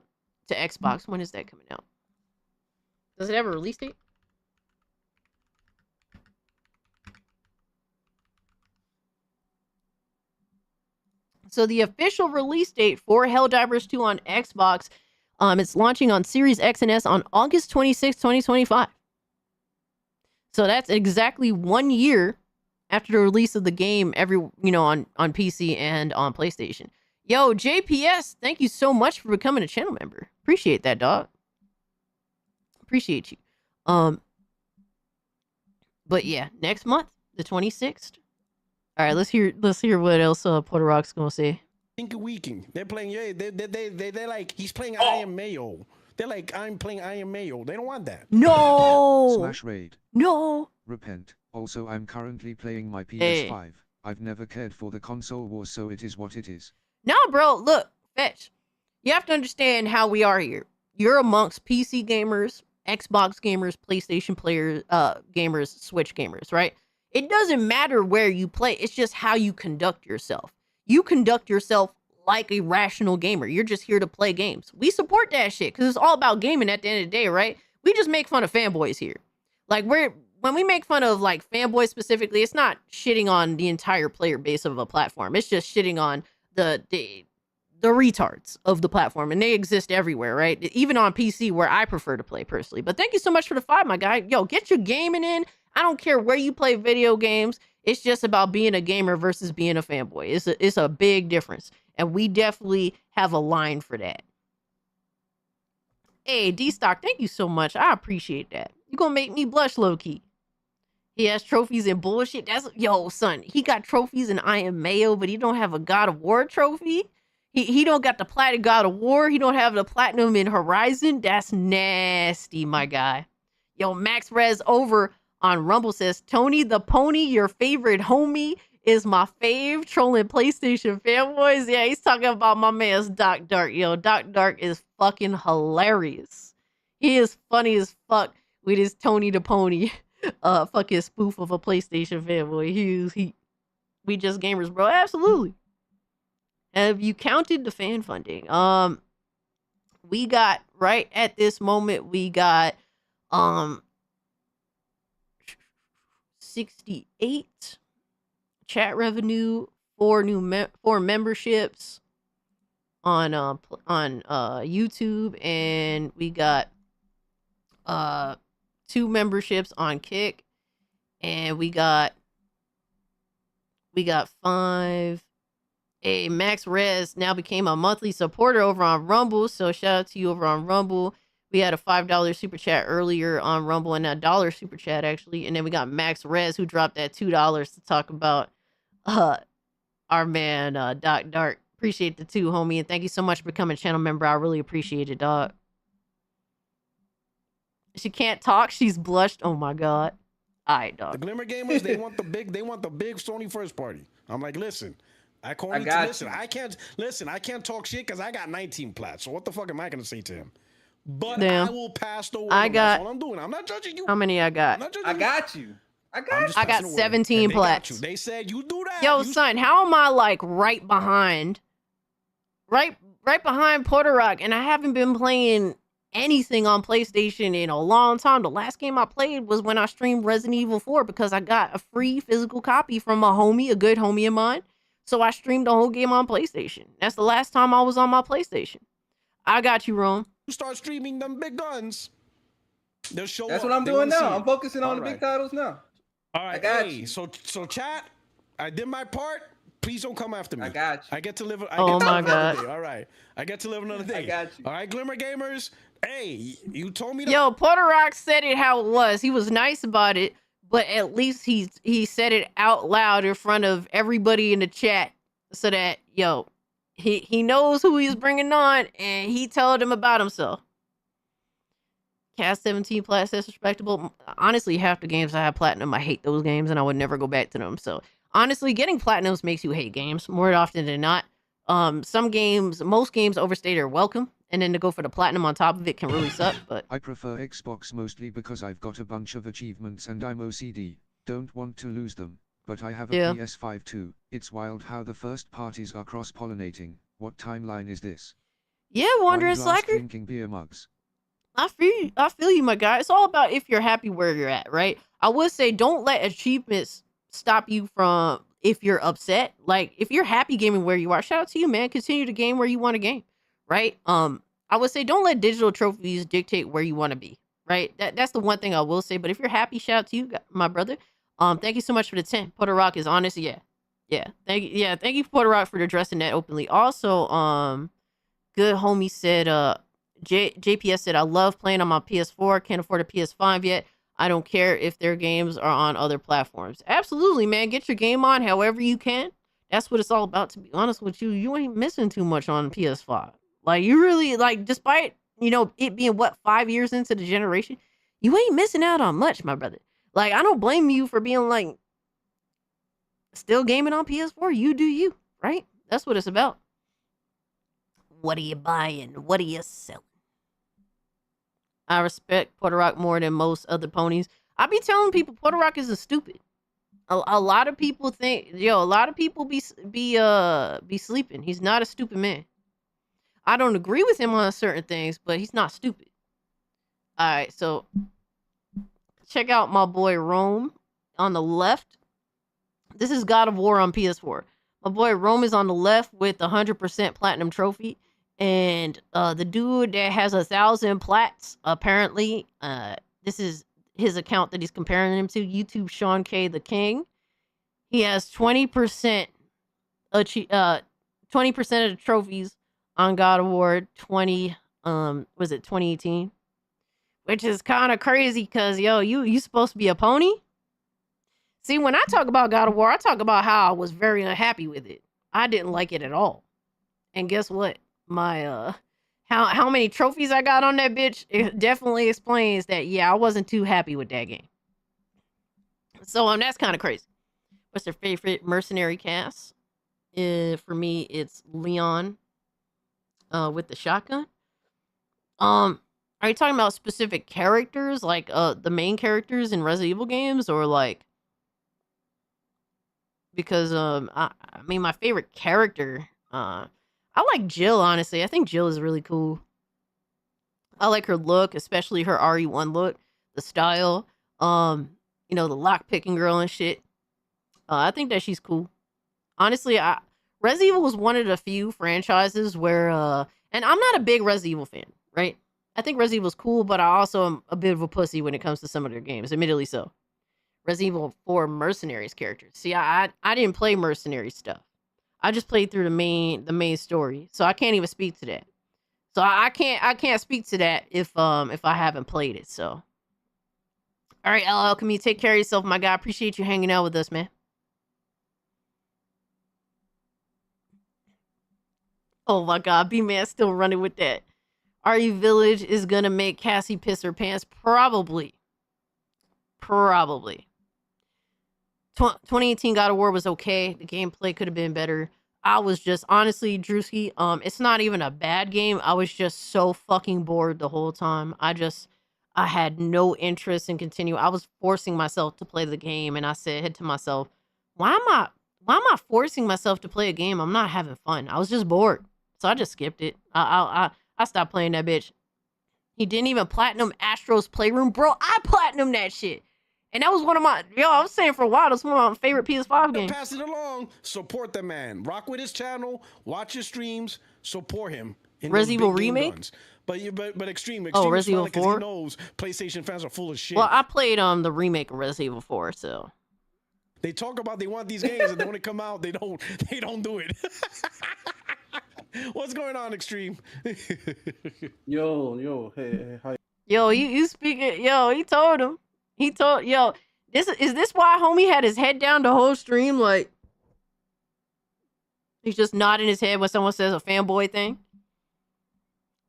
[SPEAKER 5] Xbox. When is that coming out? Does it have a release date? So the official release date for Helldivers 2 on Xbox, it's launching on Series X and S on August 26, 2025. So that's exactly 1 year after the release of the game on PC and on PlayStation. Yo, JPS, thank you so much for becoming a channel member. Appreciate that, dog. Appreciate you. But yeah, next month, the 26th. All right, let's hear what else Porter Rock's gonna say.
[SPEAKER 16] Weaking. They're playing. Yeah, they're like he's playing I Am Mayo. They're like I'm playing I Am Mayo. They don't want that.
[SPEAKER 5] No.
[SPEAKER 18] Slash raid.
[SPEAKER 5] No.
[SPEAKER 18] Repent. Also, I'm currently playing my PS5. I've never cared for the console war, so it is what it is.
[SPEAKER 5] No, bro. Look, Fetch. You have to understand how we are here. You're amongst PC gamers, Xbox gamers, PlayStation players, gamers, Switch gamers, right? It doesn't matter where you play. It's just how you conduct yourself. You conduct yourself like a rational gamer. You're just here to play games. We support that shit because it's all about gaming at the end of the day, right? We just make fun of fanboys here. Like when we make fun of like fanboys specifically, it's not shitting on the entire player base of a platform. It's just shitting on the retards of the platform, and they exist everywhere, right? Even on PC, where I prefer to play personally. But thank you so much for the 5, my guy. Yo, get your gaming in. I don't care where you play video games. It's just about being a gamer versus being a fanboy. It's a big difference, and we definitely have a line for that. Hey, D-Stock, thank you so much. I appreciate that. You're gonna make me blush, low-key. He has trophies and bullshit. Yo, son, he got trophies and I Am Mayo, but he don't have a God of War trophy. He don't got the platinum God of War. He don't have the platinum in Horizon. That's nasty, my guy. Yo, Max Rez over on Rumble says, Tony the Pony, your favorite homie, is my fave, trolling PlayStation fanboys. Yeah, he's talking about my man's Doc Dark. Yo, Doc Dark is fucking hilarious. He is funny as fuck with his Tony the Pony fucking spoof of a PlayStation fanboy. We just gamers, bro. Absolutely. Have you counted the fan funding? We got right at this moment, we got 68 chat revenue, 4 memberships on YouTube, and we got 2 memberships on Kick, and we got 5. Hey, Max Rez now became a monthly supporter over on Rumble, so shout out to you over on Rumble. We had a $5 super chat earlier on Rumble and a $1 super chat, actually. And then we got Max Rez, who dropped that $2 to talk about our man, Doc Dark. Appreciate the 2, homie. And thank you so much for becoming a channel member. I really appreciate it, dog. She can't talk. She's blushed. Oh, my God. All right, dog.
[SPEAKER 16] The Glimmer Gamers, they want the big Sony first party. I'm like, listen. I can't talk shit because I got 19 plats. So what the fuck am I gonna say to him? But
[SPEAKER 5] damn.
[SPEAKER 16] I will pass the word.
[SPEAKER 5] That's
[SPEAKER 16] all I'm doing. I'm not judging you.
[SPEAKER 5] How many I got?
[SPEAKER 12] I got you.
[SPEAKER 5] I got 17 plats.
[SPEAKER 16] They said you do that.
[SPEAKER 5] Yo, son, how am I like right behind Porter Rock, and I haven't been playing anything on PlayStation in a long time. The last game I played was when I streamed Resident Evil 4 because I got a free physical copy from a good homie of mine. So I streamed the whole game on PlayStation. That's the last time I was on my PlayStation. I got you, Rome.
[SPEAKER 16] You start streaming them big guns. They'll show
[SPEAKER 12] That's
[SPEAKER 16] up.
[SPEAKER 12] what I'm doing now. I'm focusing on the big titles now.
[SPEAKER 16] All right,
[SPEAKER 12] I got you.
[SPEAKER 16] So chat, I did my part. Please don't come after me.
[SPEAKER 12] I got you.
[SPEAKER 16] I get to live.
[SPEAKER 5] Oh my God.
[SPEAKER 16] All right. I get to live another day.
[SPEAKER 12] I got you.
[SPEAKER 16] All right, Glimmer Gamers. Hey, you told me to.
[SPEAKER 5] Yo, Porter Rock said it how it was. He was nice about it, but at least he said it out loud in front of everybody in the chat, so that he knows who he's bringing on, and he told him about himself. Cast 17 Plat says respectable. Honestly, half the games I have platinum, I hate those games, and I would never go back to them. So honestly, getting platinums makes you hate games more often than not. Most games overstay their welcome, and then to go for the platinum on top of it can really suck. But
[SPEAKER 18] I prefer Xbox mostly because I've got a bunch of achievements and I'm OCD. Don't want to lose them, but I have a PS5 too. It's wild how the first parties are cross-pollinating. What timeline is this?
[SPEAKER 5] Yeah, Wandering
[SPEAKER 18] Wine glass
[SPEAKER 5] Slacker.
[SPEAKER 18] drinking beer mugs.
[SPEAKER 5] I feel you, my guy. It's all about if you're happy where you're at, right? I would say don't let achievements stop you from if you're upset. Like if you're happy gaming where you are, shout out to you, man. Continue to game where you want to game, right? I would say don't let digital trophies dictate where you want to be, right? That's the one thing I will say. But if you're happy, shout out to you, my brother. Thank you so much for the 10. Porter Rock is honest, yeah. Thank you, Porter Rock, for addressing that openly. Also, good homie said, JPS said, I love playing on my PS4. Can't afford a PS5 yet. I don't care if their games are on other platforms. Absolutely, man. Get your game on however you can. That's what it's all about, to be honest with you. You ain't missing too much on PS5. Like, you really, like, despite, it being, 5 years into the generation, you ain't missing out on much, my brother. Like, I don't blame you for being, like, still gaming on PS4. You do you, right? That's what it's about. What are you buying? What are you selling? I respect Porter Rock more than most other ponies. I be telling people Porter Rock isn't stupid. A lot of people think, a lot of people be sleeping. He's not a stupid man. I don't agree with him on certain things, but he's not stupid. All right, so check out my boy Rome on the left. This is God of War on PS4. My boy Rome is on the left with 100% platinum trophy. And the dude that has 1,000 plats, apparently, this is his account that he's comparing him to, YouTube Sean K. the King. He has 20% of the trophies on God of War 2018? Which is kind of crazy because, you supposed to be a pony? See, when I talk about God of War, I talk about how I was very unhappy with it. I didn't like it at all. And guess what? My how many trophies I got on that bitch, it definitely explains that I wasn't too happy with that game. So that's kind of crazy. What's their favorite mercenary cast? For me, it's Leon with the shotgun. Are you talking about specific characters, like the main characters in Resident Evil games, or like, because I mean, my favorite character, I like Jill, honestly. I think Jill is really cool. I like her look, especially her RE1 look, the style, the lock-picking girl and shit. I think that she's cool. Honestly, Resident Evil was one of the few franchises where, and I'm not a big Resident Evil fan, right? I think Resident Evil's cool, but I also am a bit of a pussy when it comes to some of their games, admittedly so. Resident Evil 4 Mercenaries characters. See, I didn't play Mercenary stuff. I just played through the main story, so I can't even speak to that. So I can't speak to that if I haven't played it. So, all right, LL, can you take care of yourself, my guy? Appreciate you hanging out with us, man. Oh my God, B-Man still running with that. RE Village is gonna make Cassie piss her pants, probably. 2018 God of War was okay. The gameplay could have been better. I was just, honestly, Drewski, it's not even a bad game. I was just so fucking bored the whole time. I had no interest in continue. I was forcing myself to play the game, and I said to myself, why am I forcing myself to play a game? I'm not having fun. I was just bored. So I just skipped it. I stopped playing that bitch. He didn't even platinum Astro's Playroom. Bro, I platinum that shit. And that was one of my, I was saying for a while, that's one of my favorite PS5 games.
[SPEAKER 16] Pass it along. Support the man. Rock with his channel. Watch his streams. Support him.
[SPEAKER 5] Resident Evil Remake?
[SPEAKER 16] Guns. But Extreme.
[SPEAKER 5] Oh, Resident Evil 4?
[SPEAKER 16] He knows PlayStation fans are full of shit.
[SPEAKER 5] Well, I played the remake of Resident Evil 4, so.
[SPEAKER 16] They talk about they want these games, and then when they come out, they don't do it. What's going on, Extreme?
[SPEAKER 15] Yo, hey, hi.
[SPEAKER 5] Yo, you speaking? Yo, he told him. Yo, is this why homie had his head down the whole stream? Like, he's just nodding his head when someone says a fanboy thing.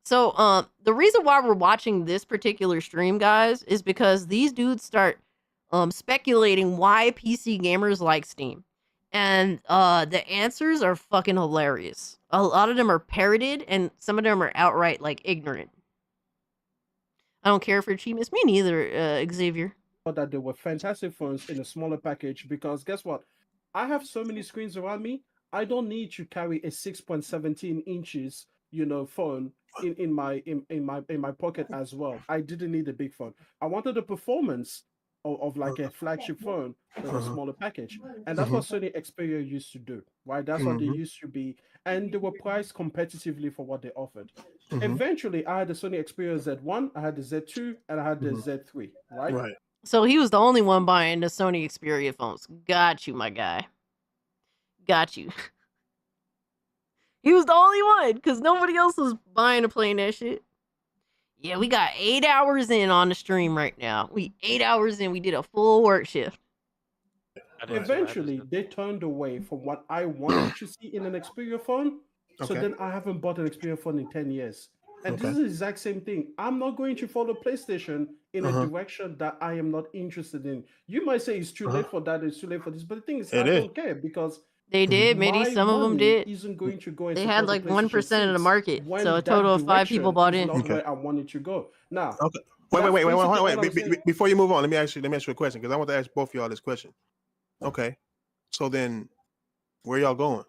[SPEAKER 5] So, the reason why we're watching this particular stream, guys, is because these dudes start speculating why PC gamers like Steam. And the answers are fucking hilarious. A lot of them are parroted, and some of them are outright, like, ignorant. I don't care if you're cheap. It's me neither, Xavier.
[SPEAKER 15] That they were fantastic phones in a smaller package, because guess what? I have so many screens around me. I don't need to carry a 6.17 inches, phone in my pocket as well. I didn't need a big phone. I wanted the performance of like a flagship phone with a smaller package, and that's what Sony Xperia used to do, right? That's what they used to be, and they were priced competitively for what they offered. Eventually, I had the Sony Xperia Z1, I had the Z2, and I had the Z3, right?
[SPEAKER 19] Right.
[SPEAKER 5] So he was the only one buying the Sony Xperia phones. Got you, my guy. Got you. He was the only one, because nobody else was buying or playing that shit. Yeah, we got 8 hours in on the stream right now. 8 hours in, we did a full work shift.
[SPEAKER 15] Eventually, they turned away from what I wanted to see in an Xperia phone. So then I haven't bought an Xperia phone in 10 years. And this is the exact same thing. I'm not going to follow PlayStation in a direction that I am not interested in. You might say it's too late for that, it's too late for this, but the thing is, I don't care, because
[SPEAKER 5] they did, maybe some of them did.
[SPEAKER 15] Isn't going to go.
[SPEAKER 5] They had like 1% of the market, so a total of 5 people bought in.
[SPEAKER 15] Not where I wanted to go. Now,
[SPEAKER 19] wait. Before you move on, let me ask you a question, because I want to ask both of y'all this question. Okay, so then, where y'all going?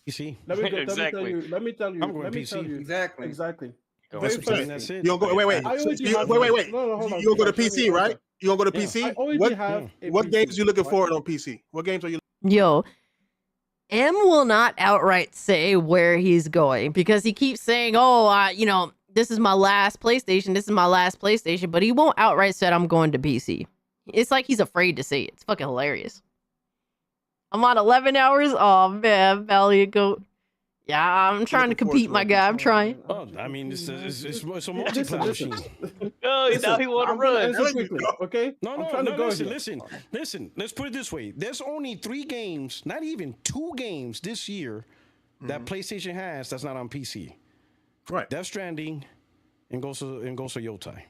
[SPEAKER 16] PC.
[SPEAKER 15] Let me tell you.
[SPEAKER 16] I'm going PC.
[SPEAKER 15] Exactly.
[SPEAKER 16] That's it.
[SPEAKER 19] You don't go. Wait. Wait.
[SPEAKER 15] No,
[SPEAKER 19] You don't go to PC, right? You don't go to PC.
[SPEAKER 15] I already have.
[SPEAKER 19] What games are you looking forward on PC? What games are you?
[SPEAKER 5] Yo, M will not outright say where he's going, because he keeps saying, "Oh, this is my last PlayStation. This is my last PlayStation," but he won't outright say I'm going to PC. It's like he's afraid to say it. It's fucking hilarious. I'm on 11 hours. Oh man, Valiant Goat. Yeah, I'm trying to compete, my guy. I'm trying.
[SPEAKER 16] Oh, I mean, it's a multiplayer machine.
[SPEAKER 17] Oh, now he want to run.
[SPEAKER 15] Okay.
[SPEAKER 16] No. Listen. Let's put it this way. There's only 3 games, not even 2 games this year that PlayStation has that's not on PC.
[SPEAKER 19] Right.
[SPEAKER 16] Death Stranding and Ghost of Yotai.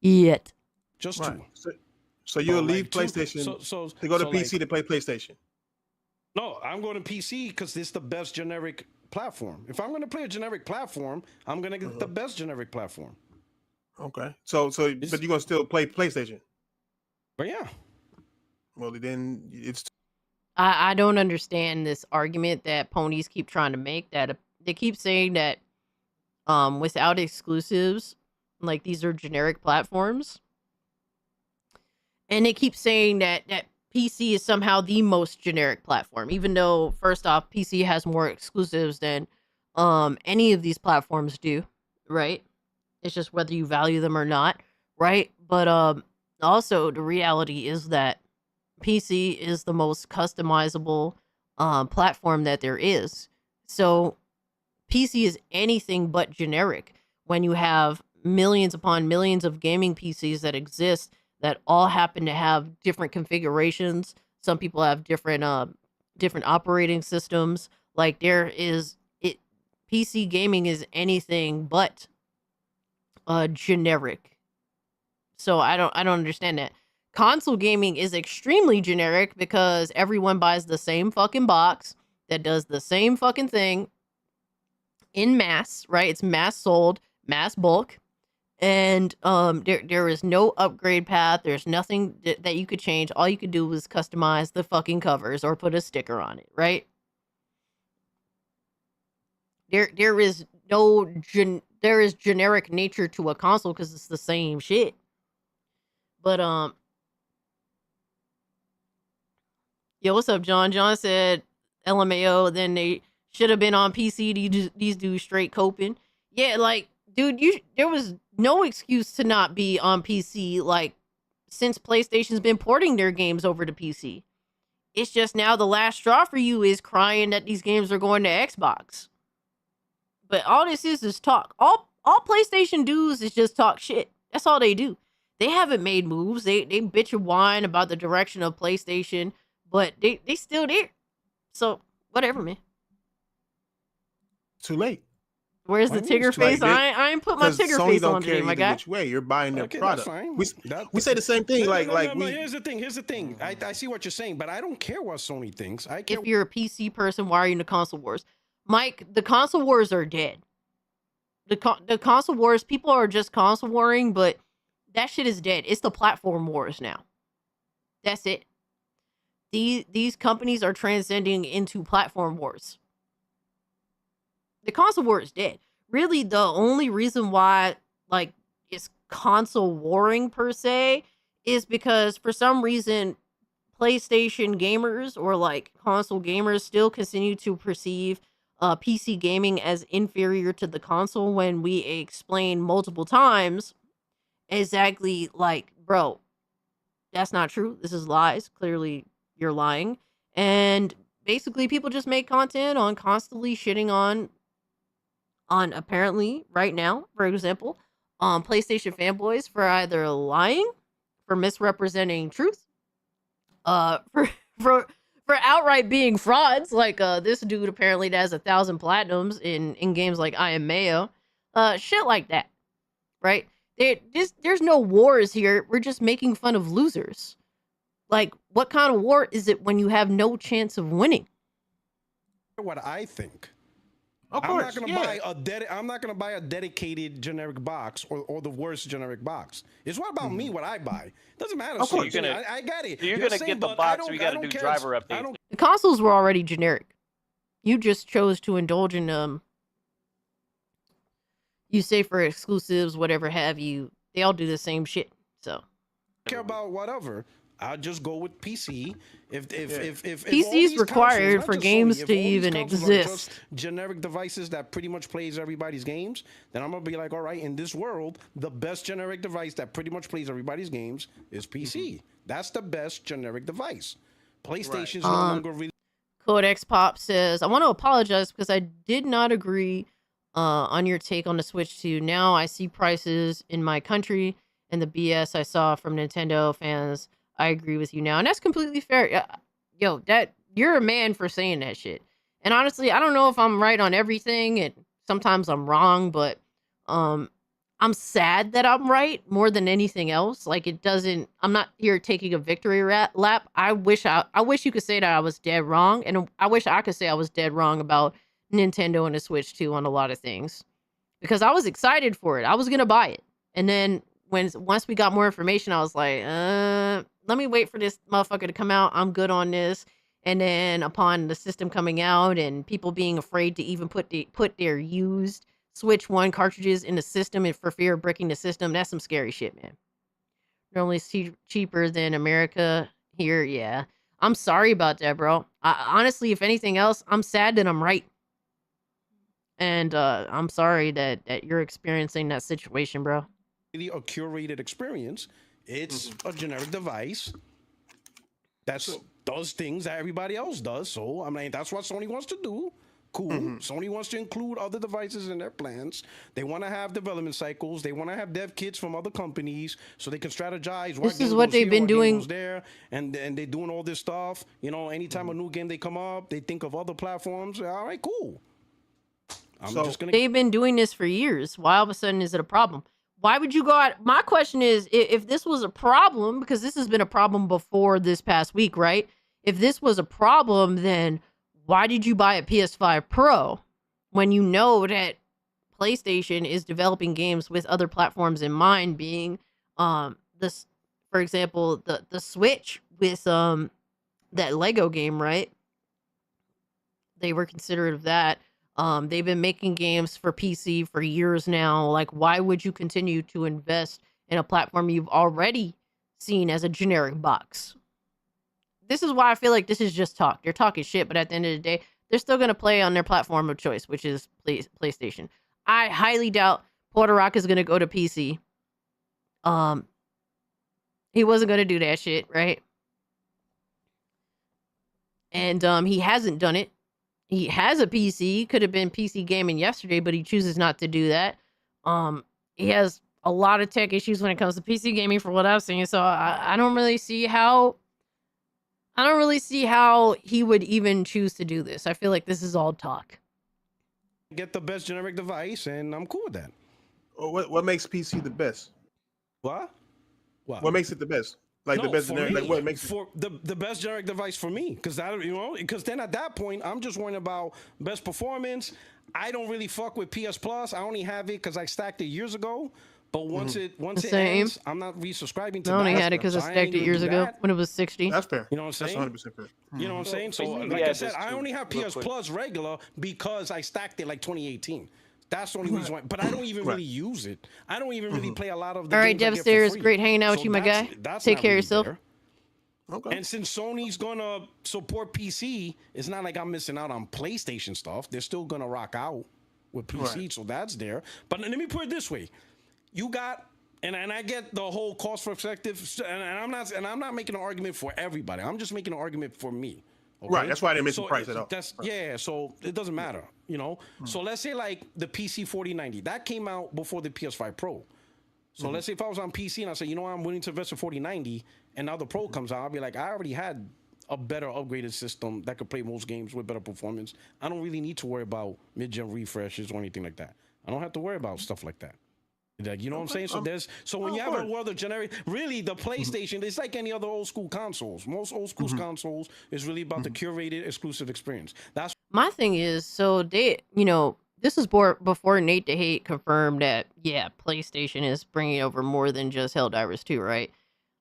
[SPEAKER 5] Yet.
[SPEAKER 16] Just 2.
[SPEAKER 19] So you'll leave PlayStation to go to PC to play PlayStation?
[SPEAKER 16] No, I'm going to PC because it's the best generic platform. If I'm going to play a generic platform, I'm going to get the best generic platform.
[SPEAKER 19] Okay. So, but you're going to still play PlayStation?
[SPEAKER 16] But yeah.
[SPEAKER 19] Well, then it's...
[SPEAKER 5] I don't understand this argument that ponies keep trying to make, that they keep saying that without exclusives, like, these are generic platforms. And they keep saying that PC is somehow the most generic platform, even though, first off, PC has more exclusives than any of these platforms do, right? It's just whether you value them or not, right? But also, the reality is that PC is the most customizable platform that there is. So PC is anything but generic when you have millions upon millions of gaming PCs that exist that all happen to have different configurations. Some people have different operating systems. Like, PC gaming is anything but generic. So I don't understand that. Console gaming is extremely generic because everyone buys the same fucking box that does the same fucking thing in mass, right? It's mass sold, mass bulk. And there is no upgrade path. There's nothing that you could change. All you could do was customize the fucking covers or put a sticker on it, right? There is generic nature to a console because it's the same shit. But yo, what's up, John? John said LMAO. Then they should have been on PC. These dudes straight coping. Yeah, like, dude, there was no excuse to not be on PC like since PlayStation's been porting their games over to PC. It's just now the last straw for you is crying that these games are going to Xbox. But all this is talk. All PlayStation does is just talk shit. That's all they do. They haven't made moves. They bitch and whine about the direction of PlayStation, but they still there. So whatever, man.
[SPEAKER 19] Too late.
[SPEAKER 5] Where's the Tigger face? I ain't put my Tigger
[SPEAKER 19] Sony
[SPEAKER 5] face
[SPEAKER 19] don't
[SPEAKER 5] on
[SPEAKER 19] care
[SPEAKER 5] today, my
[SPEAKER 19] either
[SPEAKER 5] guy.
[SPEAKER 19] which way. You're buying their
[SPEAKER 16] Okay,
[SPEAKER 19] product.
[SPEAKER 16] that's fine.
[SPEAKER 19] We say the same thing.
[SPEAKER 16] No, here's the thing. I see what you're saying, but I don't care what Sony thinks. I care.
[SPEAKER 5] If you're a PC person, why are you in the console wars? Mike, the console wars are dead. The console wars, people are just console warring, but that shit is dead. It's the platform wars now. That's it. These companies are transcending into platform wars. The console war is dead. Really, the only reason why like it's console warring per se is because for some reason PlayStation gamers or like console gamers still continue to perceive PC gaming as inferior to the console when we explain multiple times exactly like, bro, that's not true. This is lies. Clearly, you're lying. And basically, people just make content on constantly shitting on apparently right now, for example, PlayStation fanboys for either lying, for misrepresenting truth, for outright being frauds, like this dude apparently that has 1,000 platinums in games like I Am Mayo, shit like that, right? There's no wars here. We're just making fun of losers. Like, what kind of war is it when you have no chance of winning?
[SPEAKER 16] What I think.
[SPEAKER 19] Of course,
[SPEAKER 16] I'm not gonna buy a dedicated generic box or the worst generic box. It's what about me? What I buy doesn't matter.
[SPEAKER 17] Of course,
[SPEAKER 16] I got it.
[SPEAKER 17] You're gonna get the box. We got to do driver updates.
[SPEAKER 5] The consoles were already generic. You just chose to indulge in them. You say for exclusives, whatever have you. They all do the same shit. So
[SPEAKER 16] care about whatever. I'll just go with PC. If
[SPEAKER 5] PC is required for games to even exist.
[SPEAKER 16] Generic devices that pretty much plays everybody's games, then I'm gonna be like, all right, in this world, the best generic device that pretty much plays everybody's games is PC. That's the best generic device. PlayStation's no longer really.
[SPEAKER 5] Codex Pop says, I want to apologize because I did not agree on your take on the Switch 2. Now I see prices in my country and the BS I saw from Nintendo fans. I agree with you now, and that's completely fair. Yo, that you're a man for saying that shit. And honestly, I don't know if I'm right on everything, and sometimes I'm wrong, but I'm sad that I'm right more than anything else. Like, it doesn't. I'm not here taking a victory lap. I wish you could say that I was dead wrong, and I wish I could say I was dead wrong about Nintendo and the Switch 2 on a lot of things, because I was excited for it. I was gonna buy it, and then once we got more information, I was like, let me wait for this motherfucker to come out. I'm good on this. And then upon the system coming out and people being afraid to even put their used Switch 1 cartridges in the system and for fear of breaking the system, that's some scary shit, man. Normally it's cheaper than America here. Yeah. I'm sorry about that, bro. Honestly, if anything else, I'm sad that I'm right. And I'm sorry that you're experiencing that situation, bro.
[SPEAKER 16] A curated experience. It's a generic device that does things that everybody else does. So I mean, that's what Sony wants to do. Cool. Sony wants to include other devices in their plans. They want to have development cycles. They want to have dev kits from other companies so they can strategize.
[SPEAKER 5] This is what they've been doing
[SPEAKER 16] there, and they're doing all this stuff. You know, anytime a new game they come up, they think of other platforms. All right, cool.
[SPEAKER 5] They've been doing this for years. Why all of a sudden is it a problem? Why would you go out? My question is, if this was a problem, because this has been a problem before this past week, right? If this was a problem, then why did you buy a PS5 Pro when you know that PlayStation is developing games with other platforms in mind, being this, for example, the Switch with that Lego game, right? They were considerate of that. They've been making games for PC for years now. Like, why would you continue to invest in a platform you've already seen as a generic box? This is why I feel like this is just talk. They're talking shit, but at the end of the day, they're still going to play on their platform of choice, which is PlayStation. I highly doubt Puerto Rock is going to go to PC. He wasn't gonna do that shit, right? And he hasn't done it. He has a PC, could have been PC gaming yesterday, but he chooses not to do that. He has a lot of tech issues when it comes to PC gaming for what I've seen, so I don't really see how he would even choose to do this. I feel like this is all talk.
[SPEAKER 16] Get the best generic device, and I'm cool with that.
[SPEAKER 19] What makes PC the best?
[SPEAKER 16] What?
[SPEAKER 19] What makes it the best? Like the best generic, like what makes it
[SPEAKER 16] for the best generic device for me? Because because then at that point I'm just worrying about best performance. I don't really fuck with PS Plus. I only have it because I stacked it years ago. But once it ends, I'm not resubscribing to that.
[SPEAKER 5] I only had it because I stacked it years ago when it was 60.
[SPEAKER 19] That's fair.
[SPEAKER 16] You know what I'm saying?
[SPEAKER 19] That's 100% fair.
[SPEAKER 16] You know what I'm saying? So like I said, I only have PS Plus regular because I stacked it like 2018. That's the only reason why. But I don't even really use it. I don't even really play a lot of the
[SPEAKER 5] All right,
[SPEAKER 16] games I get
[SPEAKER 5] Devastator,
[SPEAKER 16] for
[SPEAKER 5] it's
[SPEAKER 16] free.
[SPEAKER 5] great hanging out with
[SPEAKER 16] So
[SPEAKER 5] you, my guy. Take care of yourself.
[SPEAKER 19] Okay.
[SPEAKER 16] And since Sony's gonna support PC, it's not like I'm missing out on PlayStation stuff. They're still gonna rock out with PC, so that's there. But let me put it this way: you got, and I get the whole cost perspective, and I'm not making an argument for everybody. I'm just making an argument for me. Okay?
[SPEAKER 19] Right. That's why I didn't mention price at all.
[SPEAKER 16] Yeah. So it doesn't matter, you know. So let's say like the PC 4090 that came out before the PS5 Pro. So let's say if I was on PC and I say, you know what, I'm willing to invest in 4090, and now the Pro comes out, I'll be like, I already had a better upgraded system that could play most games with better performance. I don't really need to worry about mid-gen refreshes or anything like that. I don't have to worry about stuff like that. Like, you know what I'm saying? So when you have a world of generic, really the PlayStation, it's like any other old school consoles. Most old school consoles is really about the curated exclusive experience. That's
[SPEAKER 5] My thing is, so they, this is before Nate the Hate confirmed that, yeah, PlayStation is bringing over more than just Helldivers 2, right?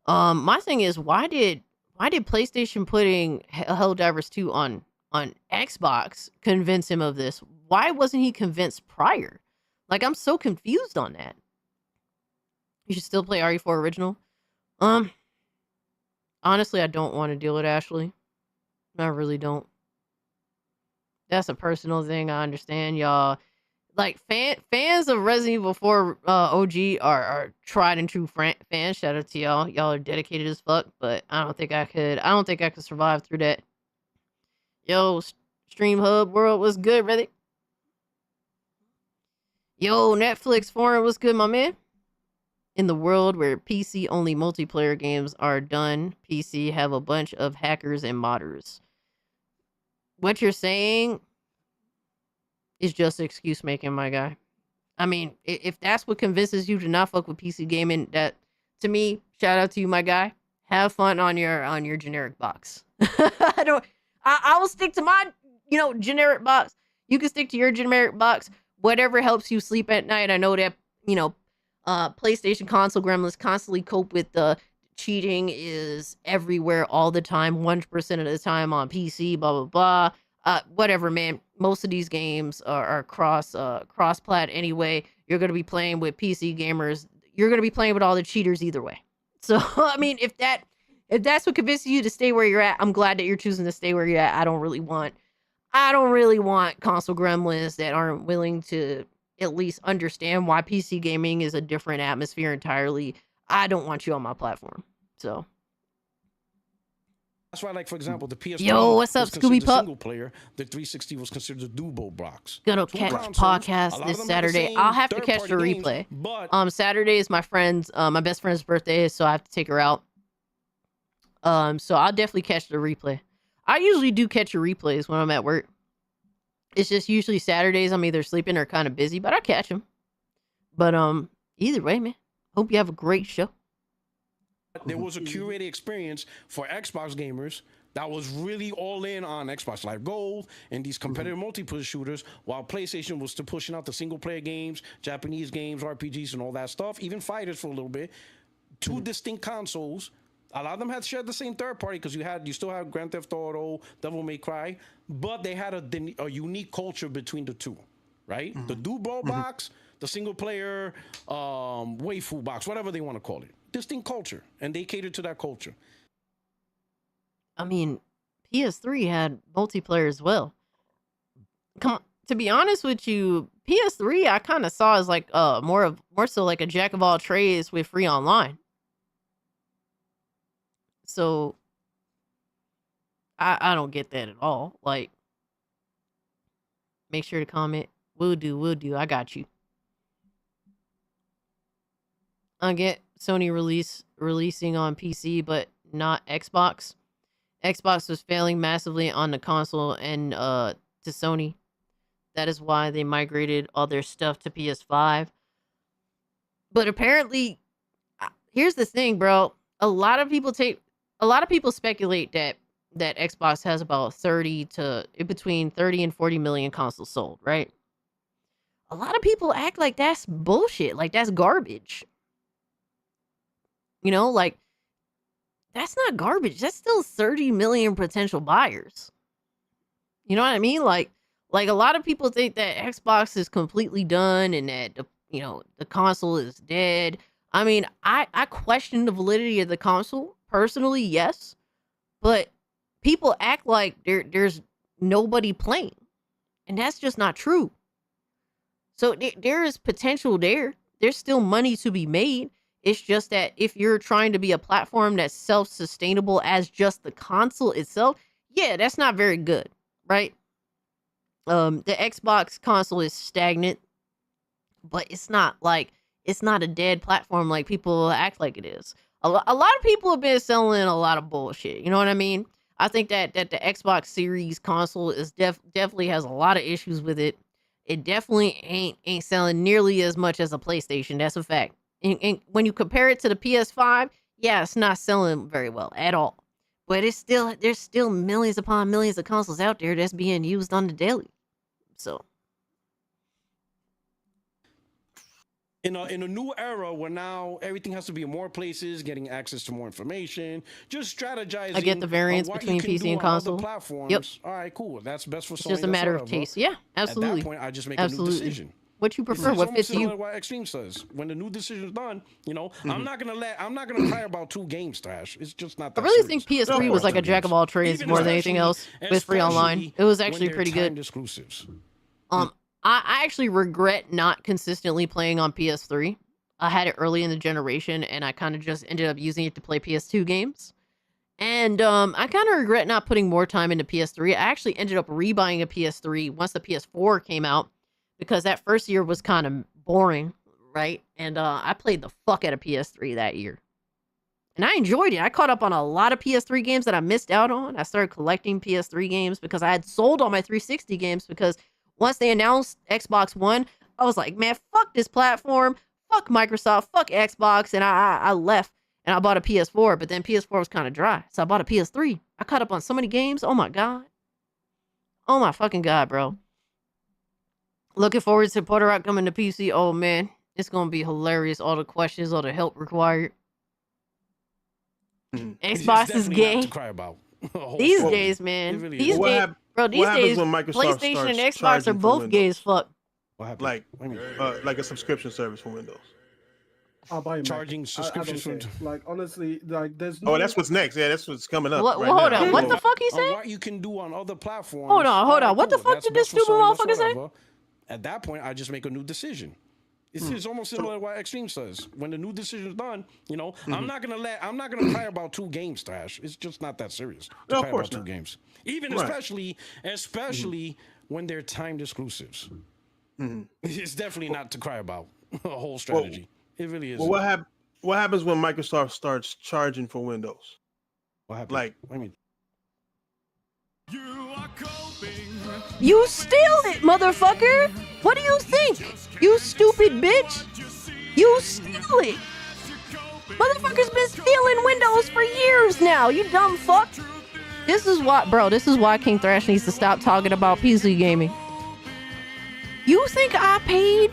[SPEAKER 5] My thing is, why did PlayStation putting Helldivers 2 on Xbox convince him of this? Why wasn't he convinced prior? Like, I'm so confused on that. You should still play RE4 original. Honestly, I don't want to deal with Ashley. I really don't. That's a personal thing. I understand, y'all. Like, fans of Resident Evil 4 OG are tried and true fans. Shout out to y'all. Y'all are dedicated as fuck, but I don't think I could survive through that. Yo, Stream Hub World was good, brother. Yo, Netflix Foreign was good, my man. In the world where PC-only multiplayer games are done, PC have a bunch of hackers and modders. What you're saying is just excuse making, my guy. I mean, if that's what convinces you to not fuck with PC gaming, that, to me, shout out to you, my guy. Have fun on your generic box. I will stick to my, generic box. You can stick to your generic box. Whatever helps you sleep at night. I know that, PlayStation console gremlins constantly cope with the cheating is everywhere all the time, 100% of the time on PC, blah, blah, blah. Whatever, man. Most of these games are cross-plat anyway. You're going to be playing with PC gamers. You're going to be playing with all the cheaters either way. So, I mean, if that's what convinces you to stay where you're at, I'm glad that you're choosing to stay where you're at. I don't really want console gremlins that aren't willing to at least understand why PC gaming is a different atmosphere entirely. I don't want you on my platform. So
[SPEAKER 16] that's why, like, for example, the PS3
[SPEAKER 5] Yo, what's up, Scooby Pup?
[SPEAKER 16] Single player, the 360 was considered a duo box.
[SPEAKER 5] Gonna catch podcast this Saturday. I'll have to catch the replay. But Saturday is my best friend's birthday, so I have to take her out. So I'll definitely catch the replay. I usually do catch your replays when I'm at work. It's just usually Saturdays I'm either sleeping or kind of busy, but I catch them. But either way, man, hope you have a great show.
[SPEAKER 16] There was a curated experience for Xbox gamers that was really all in on Xbox Live Gold and these competitive multiplayer shooters, while PlayStation was still pushing out the single player games, Japanese games, RPGs, and all that stuff, even fighters for a little bit. Two distinct consoles. A lot of them had shared the same third party because you still have Grand Theft Auto, Devil May Cry, but they had a unique culture between the two, right? The Dubo box, the single player waifu box, whatever they want to call it. Distinct culture, and they catered to that culture.
[SPEAKER 5] I mean, PS3 had multiplayer as well. To be honest with you, PS3 I kind of saw as like more so like a jack of all trades with free online. So I don't get that at all. Like, make sure to comment. Will do. I got you. I get Sony releasing on PC, but not Xbox. Xbox was failing massively on the console and to Sony. That is why they migrated all their stuff to PS5. But apparently, here's the thing, bro. A lot of people speculate that Xbox has about between 30 and 40 million consoles sold, right? A lot of people act like that's bullshit, like that's garbage. You know, like, that's not garbage. That's still 30 million potential buyers. You know what I mean? Like a lot of people think that Xbox is completely done and that the console is dead. I mean, I question the validity of the console personally, yes, but people act like there's nobody playing, and that's just not true. So there is potential there. There's still money to be made. It's just that if you're trying to be a platform that's self-sustainable as just the console itself, yeah, that's not very good, right? The Xbox console is stagnant, but it's not a dead platform like people act like it is. A lot of people have been selling a lot of bullshit. You know what I mean? I think that the Xbox Series console is definitely has a lot of issues with it. It definitely ain't selling nearly as much as a PlayStation. That's a fact. And when you compare it to the PS5, yeah, it's not selling very well at all. But there's still millions upon millions of consoles out there that's being used on the daily. So
[SPEAKER 16] in a new era where now everything has to be in more places, getting access to more information, just strategizing.
[SPEAKER 5] I get the variance between PC and console.
[SPEAKER 16] Platforms.
[SPEAKER 5] Yep.
[SPEAKER 16] All right, cool. That's best for Sony.
[SPEAKER 5] It's just a matter of taste. Yeah, absolutely.
[SPEAKER 16] At that point, I just make a new decision.
[SPEAKER 5] What you prefer? What fits you?
[SPEAKER 16] What Extreme says. When the new decision is done, I'm not gonna cry about 2 games trash. It's just not that
[SPEAKER 5] I really
[SPEAKER 16] serious.
[SPEAKER 5] think PS3 was like a jack of all trades more than anything else with free online. It was actually pretty good.
[SPEAKER 16] Exclusives.
[SPEAKER 5] I actually regret not consistently playing on PS3. I had it early in the generation, and I kind of just ended up using it to play PS2 games. And I kind of regret not putting more time into PS3. I actually ended up rebuying a PS3 once the PS4 came out, because that first year was kind of boring, right? And I played the fuck out of PS3 that year. And I enjoyed it. I caught up on a lot of PS3 games that I missed out on. I started collecting PS3 games because I had sold all my 360 games, because once they announced Xbox One, I was like, man, fuck this platform. Fuck Microsoft. Fuck Xbox. And I left and I bought a PS4, but then PS4 was kind of dry. So I bought a PS3. I caught up on so many games. Oh my God. Oh my fucking God, bro. Looking forward to Porter Rock coming to PC. Oh man, it's going to be hilarious. All the questions, all the help required. Xbox is gay.
[SPEAKER 16] To cry about.
[SPEAKER 5] These days, man.
[SPEAKER 16] Really
[SPEAKER 5] These days, bro, these days, PlayStation and Xbox are both gay as fuck.
[SPEAKER 19] Like a subscription service for Windows.
[SPEAKER 15] I'll buy you
[SPEAKER 16] charging subscriptions
[SPEAKER 15] for like honestly, like there's no.
[SPEAKER 19] Oh, that's what's next. Yeah, that's what's coming up.
[SPEAKER 5] What,
[SPEAKER 19] right
[SPEAKER 5] hold
[SPEAKER 19] now.
[SPEAKER 5] on, what the fuck he said?
[SPEAKER 16] What you can do on other platforms.
[SPEAKER 5] Hold on. What the fuck did this stupid motherfucker say?
[SPEAKER 16] At that point, I just make a new decision. It's almost similar to what Extreme says. When the new decision is done, I'm not gonna cry about 2 games trash. It's just not that serious to cry about 2 games. Even especially when they're timed exclusives. It's definitely not to cry about a whole strategy. It really is.
[SPEAKER 19] Well, what happens when Microsoft starts charging for Windows?
[SPEAKER 16] What happens?
[SPEAKER 19] Like,
[SPEAKER 16] I mean,
[SPEAKER 5] you steal it, motherfucker! What do you think? You stupid bitch! You steal it! Motherfucker's been stealing Windows for years now, you dumb fuck! This is why King Thrash needs to stop talking about PC gaming. You think I paid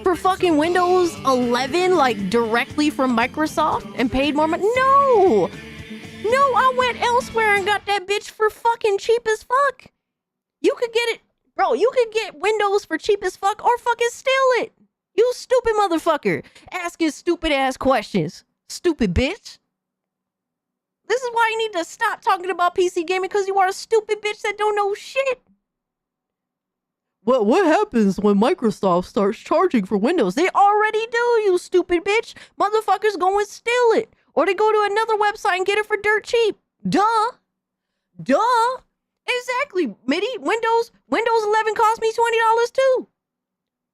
[SPEAKER 5] for fucking Windows 11 like directly from Microsoft and paid more money? No! No, I went elsewhere and got that bitch for fucking cheap as fuck. You could get it, bro, you could get Windows for cheap as fuck or fucking steal it. You stupid motherfucker. Asking stupid ass questions. Stupid bitch. This is why you need to stop talking about PC gaming, because you are a stupid bitch that don't know shit. What happens when Microsoft starts charging for Windows? They already do, you stupid bitch. Motherfuckers go and steal it. Or they go to another website and get it for dirt cheap. Duh. Exactly. MIDI, Windows 11 cost me $20 too.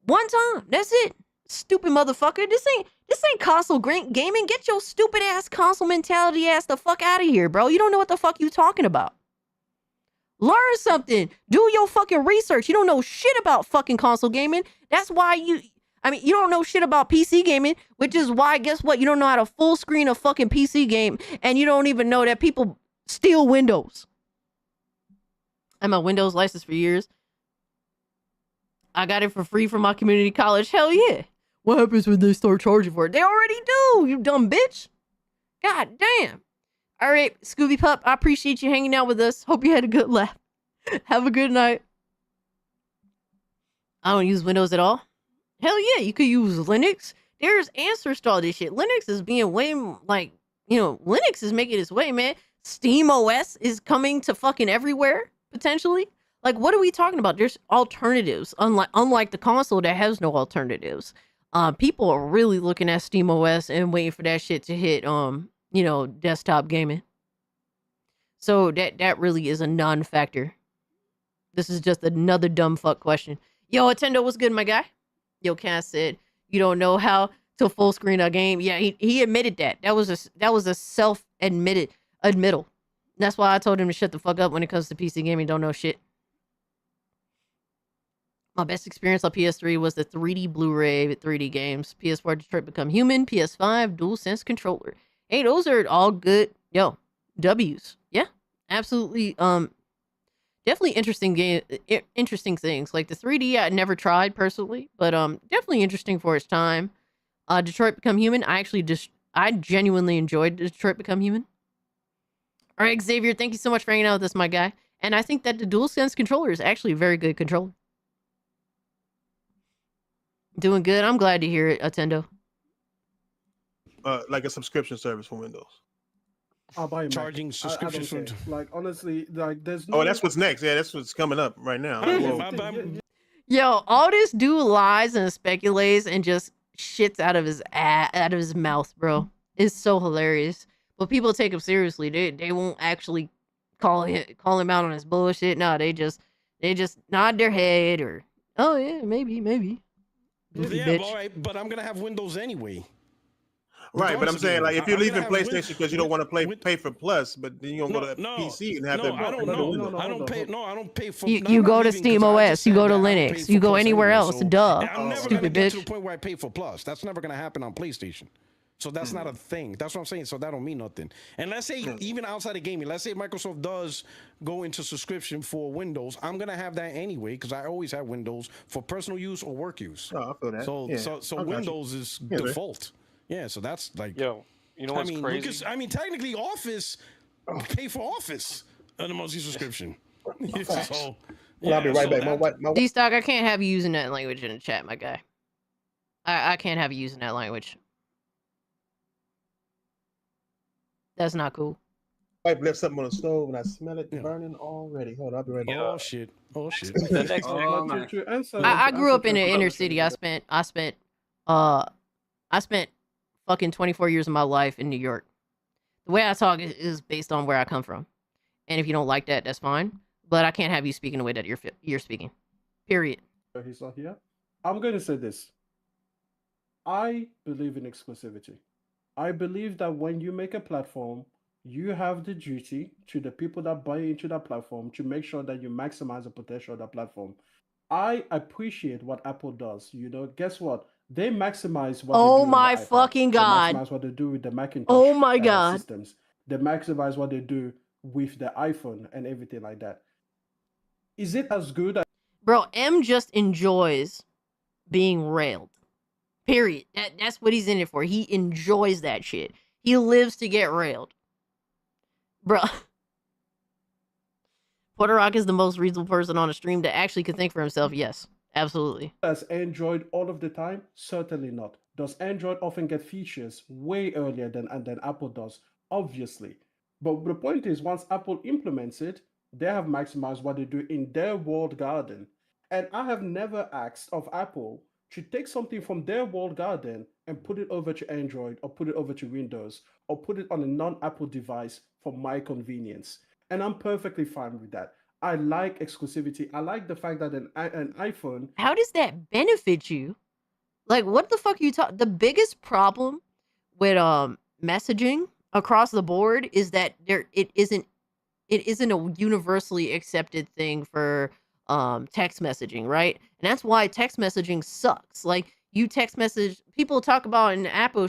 [SPEAKER 5] One time. That's it. Stupid motherfucker. This ain't console gaming. Get your stupid ass console mentality ass the fuck out of here, bro. You don't know what the fuck you talking about. Learn something. Do your fucking research. You don't know shit about fucking console gaming. That's why you don't know shit about PC gaming, which is why, guess what? You don't know how to full screen a fucking PC game, and you don't even know that people steal Windows. I'm a Windows license for years. I got it for free from my community college. Hell yeah. What happens when they start charging for it? They already do, you dumb bitch. God damn. All right, Scooby Pup, I appreciate you hanging out with us. Hope you had a good laugh. Have a good night. I don't use Windows at all. Hell yeah, you could use Linux. There's answers to all this shit. Linux is being way, like, Linux is making its way, man. Steam OS is coming to fucking everywhere, potentially. Like, what are we talking about? There's alternatives, unlike the console that has no alternatives. People are really looking at Steam OS and waiting for that shit to hit, desktop gaming. So that really is a non-factor. This is just another dumb fuck question. Yo, Attendo, what's good, my guy? Yo, Cass said, you don't know how to full screen a game. Yeah, he admitted that. That was a admittal. That's why I told him to shut the fuck up when it comes to PC gaming. Don't know shit. My best experience on PS3 was the 3D Blu-ray with 3D games. PS4 Detroit Become Human. PS5 DualSense controller. Hey, those are all good. Yo, W's. Yeah, absolutely. Definitely interesting things. Like the 3D, I never tried personally, but definitely interesting for its time. Detroit Become Human. I genuinely enjoyed Detroit Become Human. All right, Xavier, thank you so much for hanging out with us, my guy. And I think that the DualSense controller is actually a very good controller. Doing good. I'm glad to hear it, Attendo.
[SPEAKER 19] Like a subscription service for Windows.
[SPEAKER 15] I'll buy you
[SPEAKER 16] charging subscriptions for.
[SPEAKER 15] Like, honestly, like there's no.
[SPEAKER 19] Oh, that's what's next. Yeah, that's what's coming up right now.
[SPEAKER 5] Yo, all this dude lies and speculates and just shits out of his mouth, bro. It's so hilarious. But people take him seriously. They won't actually call him out on his bullshit. No, they just nod their head or, oh yeah, maybe.
[SPEAKER 16] Yeah, but I'm gonna have Windows anyway.
[SPEAKER 19] Right, but I'm saying, like, if you're leaving PlayStation because you don't want to pay for Plus, but then you don't go to PC and have
[SPEAKER 16] I don't pay for.
[SPEAKER 5] You go to Steam OS, you go to Linux, you go anywhere else. Duh,
[SPEAKER 16] I'm never
[SPEAKER 5] stupid
[SPEAKER 16] gonna get
[SPEAKER 5] bitch.
[SPEAKER 16] to the point where I pay for Plus. That's never gonna happen on PlayStation. So that's not a thing. That's what I'm saying. So that don't mean nothing. And let's say even outside of gaming, let's say Microsoft does go into subscription for Windows, I'm gonna have that anyway because I always have Windows for personal use or work use.
[SPEAKER 19] Oh, I feel that.
[SPEAKER 16] So Windows is default. Yeah, so that's like,
[SPEAKER 17] yo, you know what's crazy?
[SPEAKER 16] Because, technically, Office pay for Office on the monthly subscription. So,
[SPEAKER 19] well, I'll be right back.
[SPEAKER 5] D-Stock, I can't have you using that language in the chat, my guy. I can't have you using that language. That's not cool.
[SPEAKER 19] Wife left something on the stove and I smell it burning already. Hold on, I'll be right back.
[SPEAKER 16] Oh shit!
[SPEAKER 17] The next
[SPEAKER 5] I grew up in the inner city. I spent fucking 24 years of my life in New York. The way I talk is based on where I come from. And if you don't like that, that's fine. But I can't have you speaking the way that you're speaking. Period.
[SPEAKER 15] He's not here. I'm going to say this. I believe in exclusivity. I believe that when you make a platform, you have the duty to the people that buy into that platform to make sure that you maximize the potential of that platform. I appreciate what Apple does. Guess what? They maximize what they do with the iPad.
[SPEAKER 5] Fucking God.
[SPEAKER 15] They maximize what they do with the Macintosh
[SPEAKER 5] oh my God.
[SPEAKER 15] systems. They maximize what they do with the iPhone and everything like that. Is it as good as...
[SPEAKER 5] Bro, M just enjoys being railed. Period. That's what he's in it for. He enjoys that shit. He lives to get railed. Bro. Puerto Rock is the most reasonable person on the stream that actually can think for himself. Yes. Absolutely.
[SPEAKER 15] Does Android all of the time? Certainly not. Does Android often get features way earlier than Apple does? Obviously. But the point is, once Apple implements it, they have maximized what they do in their walled garden. And I have never asked of Apple should take something from their walled garden and put it over to Android or put it over to Windows or put it on a non-Apple device for my convenience. And I'm perfectly fine with that. I like exclusivity. I like the fact that an iPhone.
[SPEAKER 5] How does that benefit you? Like, what the fuck are you talking? The biggest problem with messaging across the board is that it isn't a universally accepted thing for text messaging, right? And that's why text messaging sucks. Like, you text message, people talk about in Apple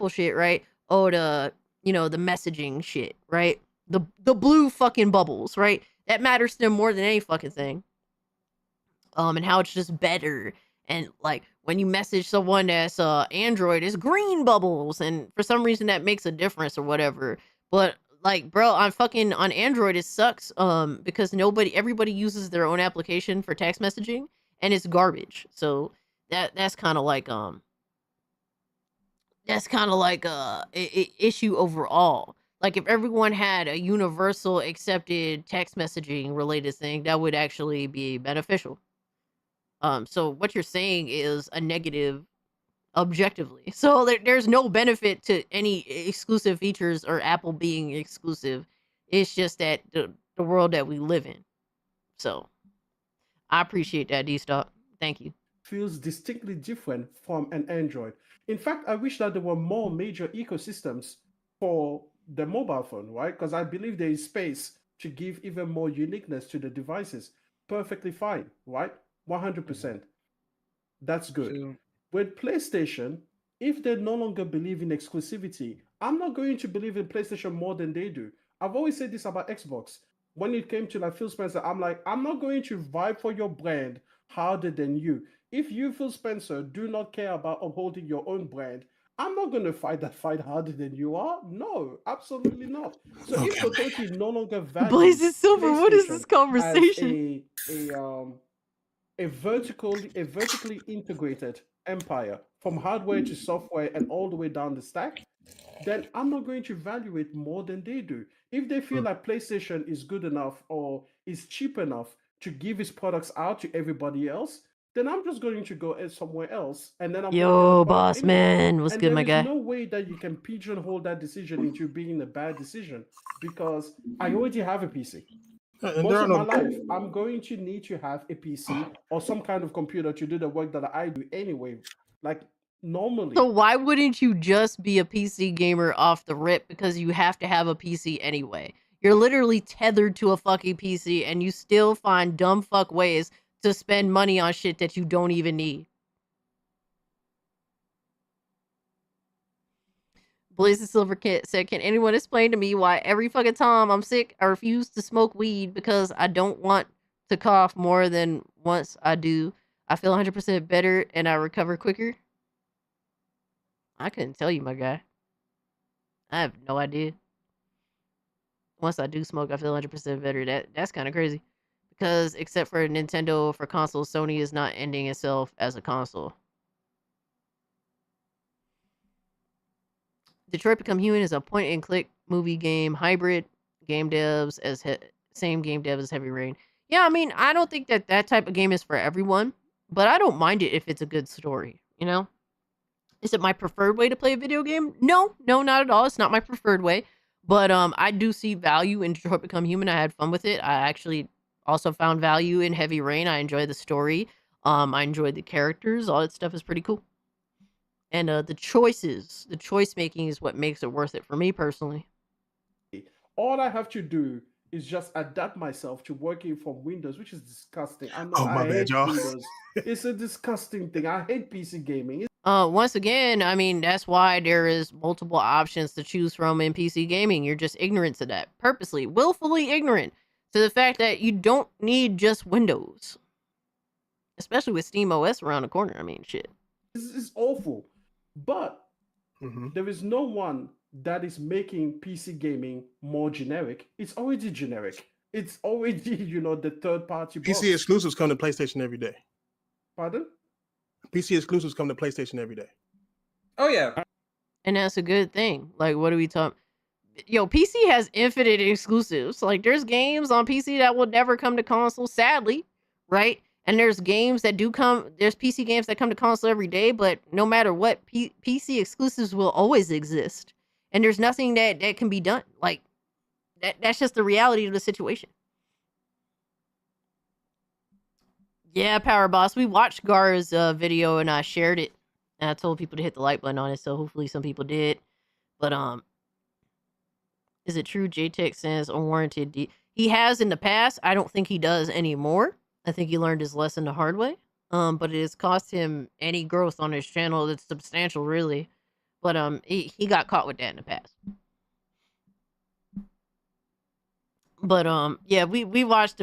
[SPEAKER 5] shit, right? Oh, the messaging shit, right? The blue fucking bubbles, right? That matters to them more than any fucking thing. And how it's just better. And like when you message someone that's Android, it's green bubbles, and for some reason that makes a difference or whatever. But like, bro, on Android it sucks because everybody uses their own application for text messaging, and it's garbage. So that's kind of like issue overall. Like, if everyone had a universal accepted text messaging related thing, that would actually be beneficial. So what you're saying is a negative objectively. So there's no benefit to any exclusive features or Apple being exclusive. It's just that the world that we live in. So I appreciate that, D-Stock. Thank you.
[SPEAKER 15] Feels distinctly different from an Android. In fact, I wish that there were more major ecosystems for the mobile phone, right? Because I believe there is space to give even more uniqueness to the devices. Perfectly fine, right? 100%. That's good.
[SPEAKER 12] True.
[SPEAKER 15] With PlayStation, if they no longer believe in exclusivity, I'm not going to believe in PlayStation more than they do. I've always said this about Xbox. When it came to like Phil Spencer, I'm like, I'm not going to vibe for your brand harder than you. If you, Phil Spencer, do not care about upholding your own brand, I'm not going to fight that fight harder than you are. No, absolutely not. So if Kotoki no longer values
[SPEAKER 5] Blazes Silver, what is this
[SPEAKER 15] PlayStation
[SPEAKER 5] conversation?
[SPEAKER 15] as a vertically integrated empire from hardware to software and all the way down the stack, then I'm not going to value it more than they do. If they feel like PlayStation is good enough or is cheap enough to give its products out to everybody else, then I'm just going to go somewhere else, and then I'm going to get
[SPEAKER 5] Yo,
[SPEAKER 15] a product
[SPEAKER 5] boss
[SPEAKER 15] anyway.
[SPEAKER 5] man, what's
[SPEAKER 15] And
[SPEAKER 5] good,
[SPEAKER 15] there
[SPEAKER 5] my
[SPEAKER 15] is
[SPEAKER 5] guy?
[SPEAKER 15] no way that you can pigeonhole that decision into being a bad decision because I already have a PC. Most of my life, I'm going to need to have a PC or some kind of computer to do the work that I do anyway. Like normally.
[SPEAKER 5] So why wouldn't you just be a PC gamer off the rip because you have to have a PC anyway? You're literally tethered to a fucking PC and you still find dumb fuck ways to spend money on shit that you don't even need. Blazing Silver said, can anyone explain to me why every fucking time I'm sick, I refuse to smoke weed because I don't want to cough more than once I do? I feel 100% better and I recover quicker. I couldn't tell you, my guy. I have no idea. Once I do smoke, I feel 100% better. That's kind of crazy. Because except for Nintendo for consoles, Sony is not ending itself as a console. Detroit Become Human is a point-and-click movie game hybrid. Game devs same game devs as Heavy Rain. Yeah, I mean, I don't think that type of game is for everyone, but I don't mind it if it's a good story, you know? Is it my preferred way to play a video game? No, not at all. It's not my preferred way. But I do see value in Detroit Become Human. I had fun with it. I actually also found value in Heavy Rain. I enjoyed the story. I enjoyed the characters. All that stuff is pretty cool. And the choice making is what makes it worth it for me personally.
[SPEAKER 15] All I have to do is just adapt myself to working from Windows, which is disgusting. I know
[SPEAKER 19] my bad,
[SPEAKER 15] hate
[SPEAKER 19] y'all.
[SPEAKER 15] Windows. It's a disgusting thing. I hate PC gaming.
[SPEAKER 5] Once again, I mean, that's why there is multiple options to choose from in PC gaming. You're just ignorant to that. Purposely, willfully ignorant to the fact that you don't need just Windows. Especially with Steam OS around the corner. I mean, shit.
[SPEAKER 15] This is awful. But there is no one that is making PC gaming more generic. It's already generic. It's already, the third party box.
[SPEAKER 19] PC exclusives come to PlayStation every day.
[SPEAKER 15] Pardon?
[SPEAKER 19] PC exclusives come to PlayStation every day.
[SPEAKER 12] Oh, yeah.
[SPEAKER 5] And that's a good thing. Like, what are we talking? Yo, PC has infinite exclusives. Like, there's games on PC that will never come to console, sadly, right? And there's games that do come, there's PC games that come to console every day, but no matter what, PC exclusives will always exist. And there's nothing that can be done. Like, that's just the reality of the situation. Yeah, Power Boss. We watched Gar's video and I shared it. And I told people to hit the like button on it, so hopefully some people did. But is it true JTech says unwarranted he has in the past? I don't think he does anymore. I think he learned his lesson the hard way. But it has cost him any growth on his channel that's substantial, really. But he got caught with that in the past. But yeah, we watched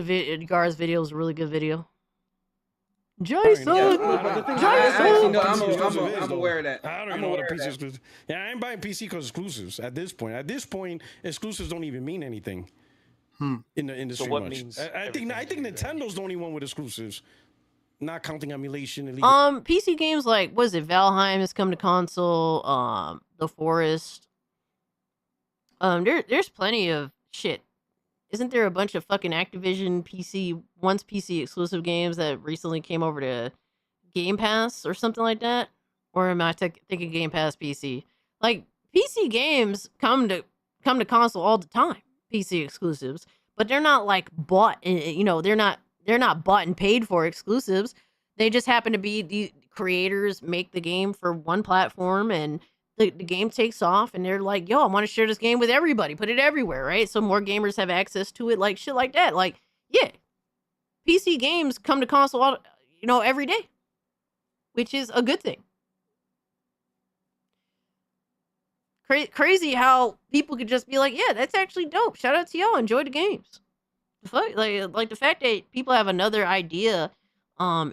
[SPEAKER 5] Gar's video. It was a really good video. Jason,
[SPEAKER 12] I'm aware of that.
[SPEAKER 16] I don't even know what a PC exclusive. Yeah, I ain't buying PC because exclusives at this point. At this point, exclusives don't even mean anything in the industry.
[SPEAKER 17] So what
[SPEAKER 16] much.
[SPEAKER 17] means
[SPEAKER 16] I think Nintendo's the only one with exclusives, not counting emulation.
[SPEAKER 5] PC games like what is it? Valheim has come to console. The Forest. There's plenty of shit. Isn't there a bunch of fucking Activision PC exclusive games that recently came over to Game Pass or something like that? Or am I thinking Game Pass PC? Like PC games come to console all the time, PC exclusives, but they're not like bought. You know, they're not bought and paid for exclusives. They just happen to be the creators make the game for one platform and the game takes off and they're like, yo, I want to share this game with everybody. Put it everywhere, right? So more gamers have access to it, like shit like that. Like, yeah, PC games come to console, every day, which is a good thing. Crazy how people could just be like, yeah, that's actually dope. Shout out to y'all. Enjoy the games. Like the fact that people have another idea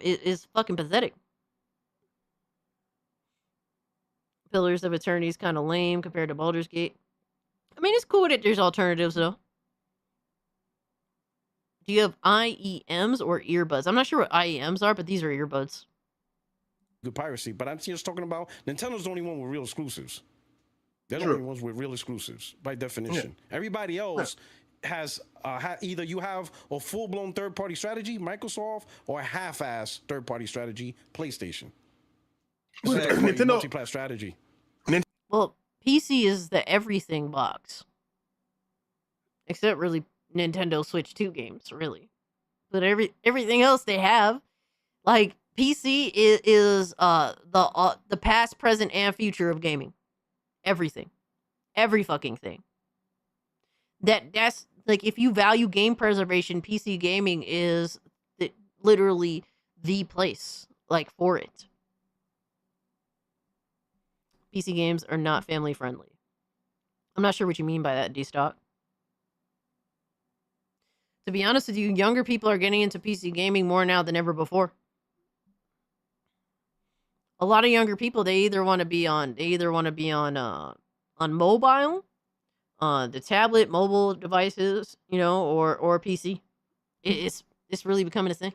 [SPEAKER 5] is fucking pathetic. Pillars of Eternity is kind of lame compared to Baldur's Gate. I mean, it's cool that there's alternatives, though. Do you have IEMs or earbuds? I'm not sure what IEMs are, but these are earbuds.
[SPEAKER 16] Good piracy, but I'm just talking about Nintendo's the only one with real exclusives. They're the only ones with real exclusives, by definition. Yeah. Everybody else has either you have a full-blown third-party strategy, Microsoft, or a half-ass third-party strategy, PlayStation. Nintendo multiplayer strategy.
[SPEAKER 5] Well, PC is the everything box. Except really Nintendo Switch 2 games, really. But everything else they have, like PC is the past, present, and future of gaming. Everything. Every fucking thing. That's like if you value game preservation, PC gaming is literally the place like for it. PC games are not family friendly. I'm not sure what you mean by that, D-Stock. To be honest with you, younger people are getting into PC gaming more now than ever before. A lot of younger people, they either want to be on mobile, the tablet, mobile devices, or PC. It's really becoming a thing.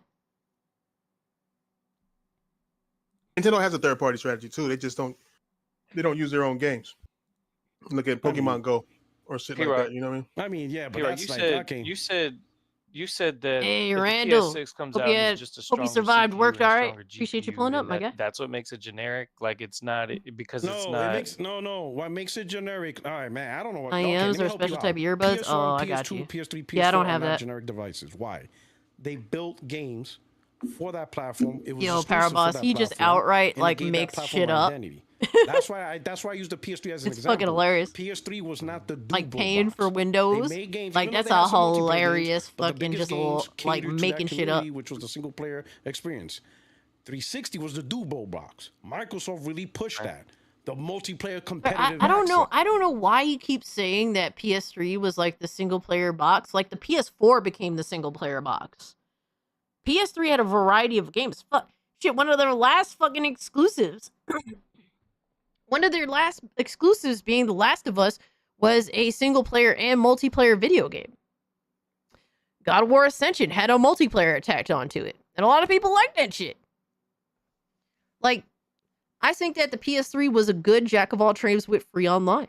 [SPEAKER 19] Nintendo has a third-party strategy too. They don't use their own games. Look at Pokemon Go or shit like that. You know what I mean?
[SPEAKER 16] I mean, yeah, but that's
[SPEAKER 17] you said that
[SPEAKER 5] hey,
[SPEAKER 17] if
[SPEAKER 5] Randall,
[SPEAKER 17] the PS6 comes out, it's just a stronger
[SPEAKER 5] hope you survived,
[SPEAKER 17] CPU
[SPEAKER 5] worked
[SPEAKER 17] and a
[SPEAKER 5] all right.
[SPEAKER 17] stronger
[SPEAKER 5] Appreciate you
[SPEAKER 17] GPU,
[SPEAKER 5] pulling up,
[SPEAKER 17] and
[SPEAKER 5] my guy.
[SPEAKER 17] That's what makes it generic. Like it's not because it's
[SPEAKER 16] No,
[SPEAKER 17] not.
[SPEAKER 16] What makes it generic? All right, man. I don't know what
[SPEAKER 5] IEMs
[SPEAKER 16] or
[SPEAKER 5] or special type of earbuds.
[SPEAKER 16] PS1,
[SPEAKER 5] I
[SPEAKER 16] PS2,
[SPEAKER 5] got you.
[SPEAKER 16] PS3, PS4
[SPEAKER 5] Yeah, I don't have
[SPEAKER 16] are not
[SPEAKER 5] that.
[SPEAKER 16] generic devices. Why? They built games for that platform. It was
[SPEAKER 5] Yo,
[SPEAKER 16] exclusive
[SPEAKER 5] Powerboss,
[SPEAKER 16] for that
[SPEAKER 5] he just
[SPEAKER 16] platform,
[SPEAKER 5] outright
[SPEAKER 16] and it
[SPEAKER 5] like
[SPEAKER 16] gave that
[SPEAKER 5] makes
[SPEAKER 16] platform
[SPEAKER 5] shit up.
[SPEAKER 16] identity. That's why I use the PS3 as an
[SPEAKER 5] It's
[SPEAKER 16] example.
[SPEAKER 5] fucking hilarious.
[SPEAKER 16] PS3 was not the
[SPEAKER 5] Like paying for Windows.
[SPEAKER 16] They made games,
[SPEAKER 5] Like
[SPEAKER 16] even though
[SPEAKER 5] that's
[SPEAKER 16] they had
[SPEAKER 5] a
[SPEAKER 16] some multiplayer
[SPEAKER 5] hilarious
[SPEAKER 16] games, but the
[SPEAKER 5] fucking
[SPEAKER 16] biggest
[SPEAKER 5] just
[SPEAKER 16] games
[SPEAKER 5] like
[SPEAKER 16] catered to
[SPEAKER 5] making
[SPEAKER 16] that
[SPEAKER 5] shit up.
[SPEAKER 16] community, which was the single player experience. 360 was the Duo box. Microsoft really pushed that. The multiplayer competitive.
[SPEAKER 5] I don't know. I don't know why you keep saying that PS3 was like the single player box. Like the PS4 became the single player box. PS3 had a variety of games. Fuck shit. One of their last fucking exclusives. One of their last exclusives being The Last of Us was a single player and multiplayer video game. God of War Ascension had a multiplayer attached onto it. And a lot of people like that shit. Like, I think that the PS3 was a good jack of all trades with free online.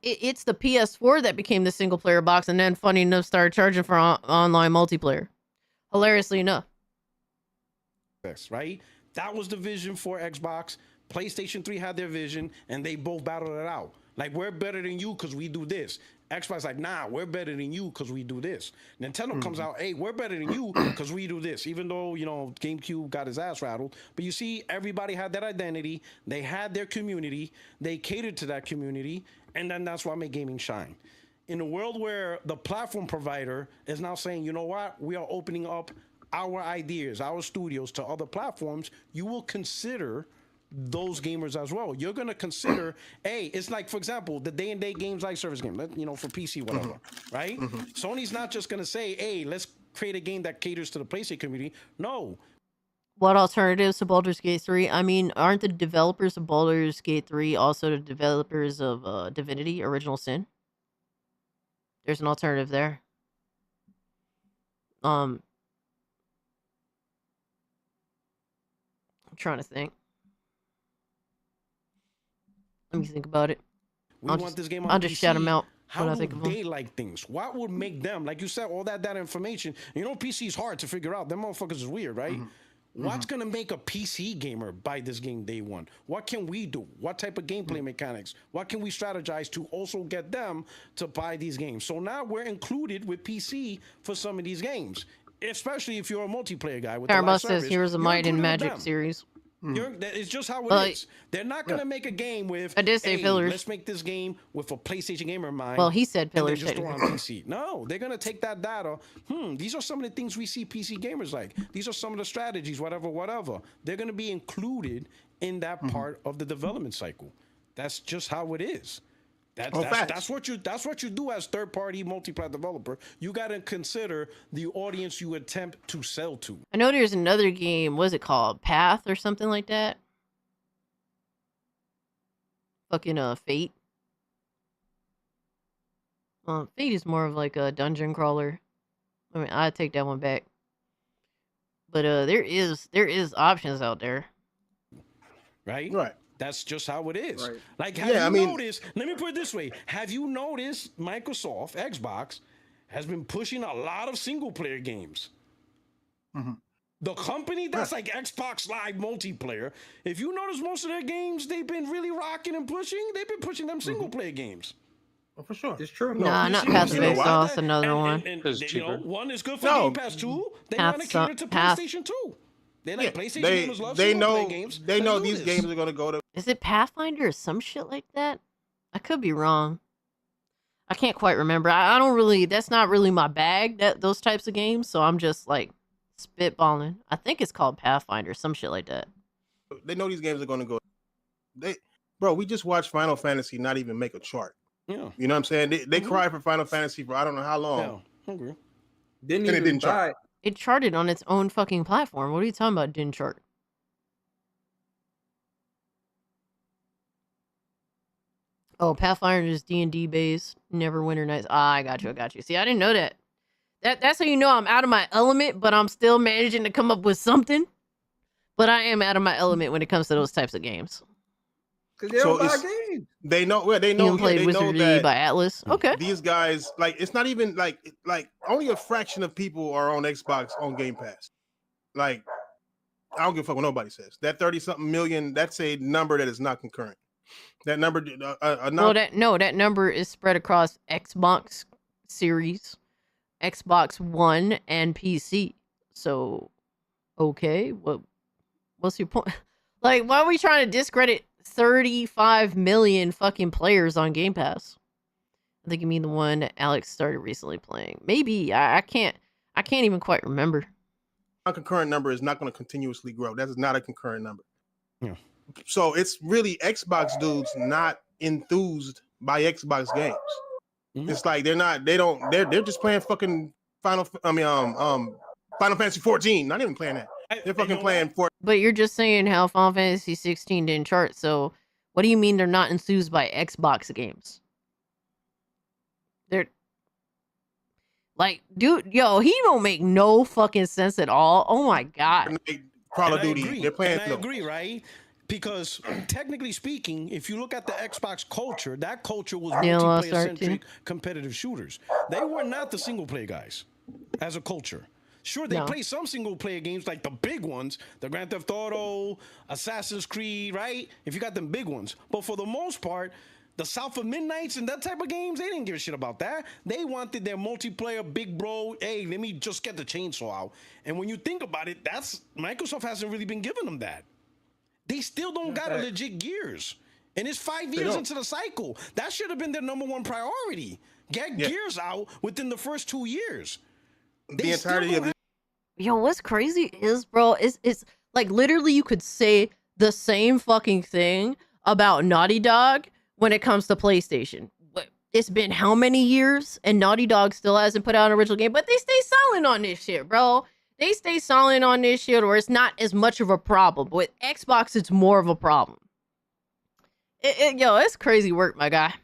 [SPEAKER 5] It's the PS4 that became the single player box and then funny enough started charging for online multiplayer. Hilariously enough.
[SPEAKER 16] Right? That was the vision for Xbox. PlayStation 3 had their vision, and they both battled it out. Like, we're better than you because we do this. Xbox like, nah, we're better than you because we do this. Nintendo comes out, hey, we're better than you because we do this. Even though, you know, GameCube got his ass rattled. But you see, everybody had that identity. They had their community. They catered to that community. And then that's what made gaming shine. In a world where the platform provider is now saying, you know what, we are opening up our ideas, our studios to other platforms, you will consider those gamers as well. You're gonna consider, hey, it's like, for example, the day-and-date games like service game, you know, for PC, whatever, right? Sony's not just gonna say, hey, let's create a game that caters to the PlayStation community. No.
[SPEAKER 5] What alternatives to Baldur's Gate 3? I mean, aren't the developers of Baldur's Gate 3 also the developers of Divinity: Original Sin? There's an alternative there. I'm trying to think. Let me think about it.
[SPEAKER 16] Want this game on
[SPEAKER 5] I'll
[SPEAKER 16] PC.
[SPEAKER 5] just shout them out when I
[SPEAKER 16] How
[SPEAKER 5] think
[SPEAKER 16] do
[SPEAKER 5] of them.
[SPEAKER 16] they like things? What would make them, like you said, all that data information? You know, PC is hard to figure out. Them motherfuckers is weird, right? What's gonna make a PC gamer buy this game day one? What can we do? What type of gameplay mechanics? What can we strategize to also get them to buy these games? So now we're included with PC for some of these games, especially if you're a multiplayer guy with the live
[SPEAKER 5] Carbus says
[SPEAKER 16] service.
[SPEAKER 5] Heroes of
[SPEAKER 16] You're
[SPEAKER 5] Might and
[SPEAKER 16] included with
[SPEAKER 5] Magic
[SPEAKER 16] them.
[SPEAKER 5] series.
[SPEAKER 16] It's just how it
[SPEAKER 5] Well,
[SPEAKER 16] is. They're not gonna make a game with.
[SPEAKER 5] I did say
[SPEAKER 16] hey,
[SPEAKER 5] pillars.
[SPEAKER 16] let's make this game with a PlayStation gamer in mind.
[SPEAKER 5] Well, he said
[SPEAKER 16] and then
[SPEAKER 5] pillars,
[SPEAKER 16] just throw it on
[SPEAKER 5] technically.
[SPEAKER 16] PC. No, they're gonna take that data. These are some of the things we see PC gamers like. These are some of the strategies, whatever. They're gonna be included in that part of the development cycle. That's just how it is. That's what you do as third-party multiplayer developer. You got to consider the audience you attempt to sell to.
[SPEAKER 5] I know there's another game. What's it called? Path or something like that? Fucking Fate. Fate is more of like a dungeon crawler. I mean, I take that one back. But there is options out there.
[SPEAKER 16] Right?
[SPEAKER 19] Right.
[SPEAKER 16] That's just how it is.
[SPEAKER 19] Right.
[SPEAKER 16] Like, have you noticed? Let me put it this way: have you noticed Microsoft, Xbox, has been pushing a lot of single-player games? The company that's like Xbox Live multiplayer. If you notice, most of their games they've been really rocking and pushing. They've been pushing them single-player games.
[SPEAKER 19] Oh, for sure.
[SPEAKER 12] It's true.
[SPEAKER 5] Nah, not Path of Exhaust, another one.
[SPEAKER 16] And you know, one is good for Game Pass too. They want to cater to PlayStation too. They like PlayStation gamers love single-player games.
[SPEAKER 19] They know these games are gonna go to.
[SPEAKER 5] Is it Pathfinder or some shit like that? I could be wrong. I can't quite remember. I don't really. That's not really my bag. Those types of games. So I'm just like spitballing. I think it's called Pathfinder, some shit like that.
[SPEAKER 19] They know these games are gonna go. Bro, we just watched Final Fantasy not even make a chart.
[SPEAKER 16] Yeah.
[SPEAKER 19] You know what I'm saying? They cried for Final Fantasy for I don't know how long.
[SPEAKER 16] Yeah, agree.
[SPEAKER 12] Didn't
[SPEAKER 19] And it
[SPEAKER 12] even
[SPEAKER 19] didn't chart.
[SPEAKER 12] buy.
[SPEAKER 5] It charted on its own fucking platform. What are you talking about? Didn't chart? Oh, Pathfinder is D&D based. Neverwinter Nights. Ah, I got you. See, I didn't know that. That's how you know I'm out of my element, but I'm still managing to come up with something. But I am out of my element when it comes to those types of games.
[SPEAKER 12] Because they don't buy games.
[SPEAKER 19] They know. Well, they know.
[SPEAKER 5] Even played
[SPEAKER 19] They know
[SPEAKER 5] Wizardry
[SPEAKER 19] that
[SPEAKER 5] by Atlas. Okay.
[SPEAKER 19] these guys, like, it's not even like only a fraction of people are on Xbox on Game Pass. Like, I don't give a fuck what nobody says. That 30-something million, that's a number that is not concurrent. That number,
[SPEAKER 5] that number is spread across Xbox Series, Xbox One, and PC. So, okay, what's your point? Like, why are we trying to discredit 35 million fucking players on Game Pass? I think you mean the one that Alex started recently playing. Maybe I can't even quite remember.
[SPEAKER 19] a concurrent number is not going to continuously grow. That is not a concurrent number.
[SPEAKER 16] Yeah.
[SPEAKER 19] So it's really Xbox dudes not enthused by Xbox games. Mm-hmm. It's like they're just playing fucking Final Fantasy 14. Not even playing that. They're fucking playing for.
[SPEAKER 5] But you're just saying how Final Fantasy 16 didn't chart. So what do you mean they're not enthused by Xbox games? They're like, dude, yo, he don't make no fucking sense at all. Oh my god.
[SPEAKER 19] Call of Duty. They're playing.
[SPEAKER 16] I agree, right? Because technically speaking, if you look at the Xbox culture, that culture was multiplayer-centric competitive shooters. They were not the single-player guys as a culture. Sure, they
[SPEAKER 5] No.
[SPEAKER 16] play some single player games like the big ones, the Grand Theft Auto, Assassin's Creed, right? If you got them big ones. But for the most part, the South of Midnights and that type of games, they didn't give a shit about that. They wanted their multiplayer big bro, hey, let me just get the chainsaw out. And when you think about it, that's Microsoft hasn't really been giving them that. They still don't got a legit Gears. And it's 5 years into the cycle. That should have been their number one priority. Get Gears out within the first 2 years.
[SPEAKER 19] The entirety of the
[SPEAKER 5] Yo, what's crazy is, bro, it's like literally you could say the same fucking thing about Naughty Dog when it comes to PlayStation. It's been how many years and Naughty Dog still hasn't put out an original game, but they stay silent on this shit, bro. They stay silent on this shit, or it's not as much of a problem. But with Xbox, it's more of a problem. Yo, it's crazy work, my guy.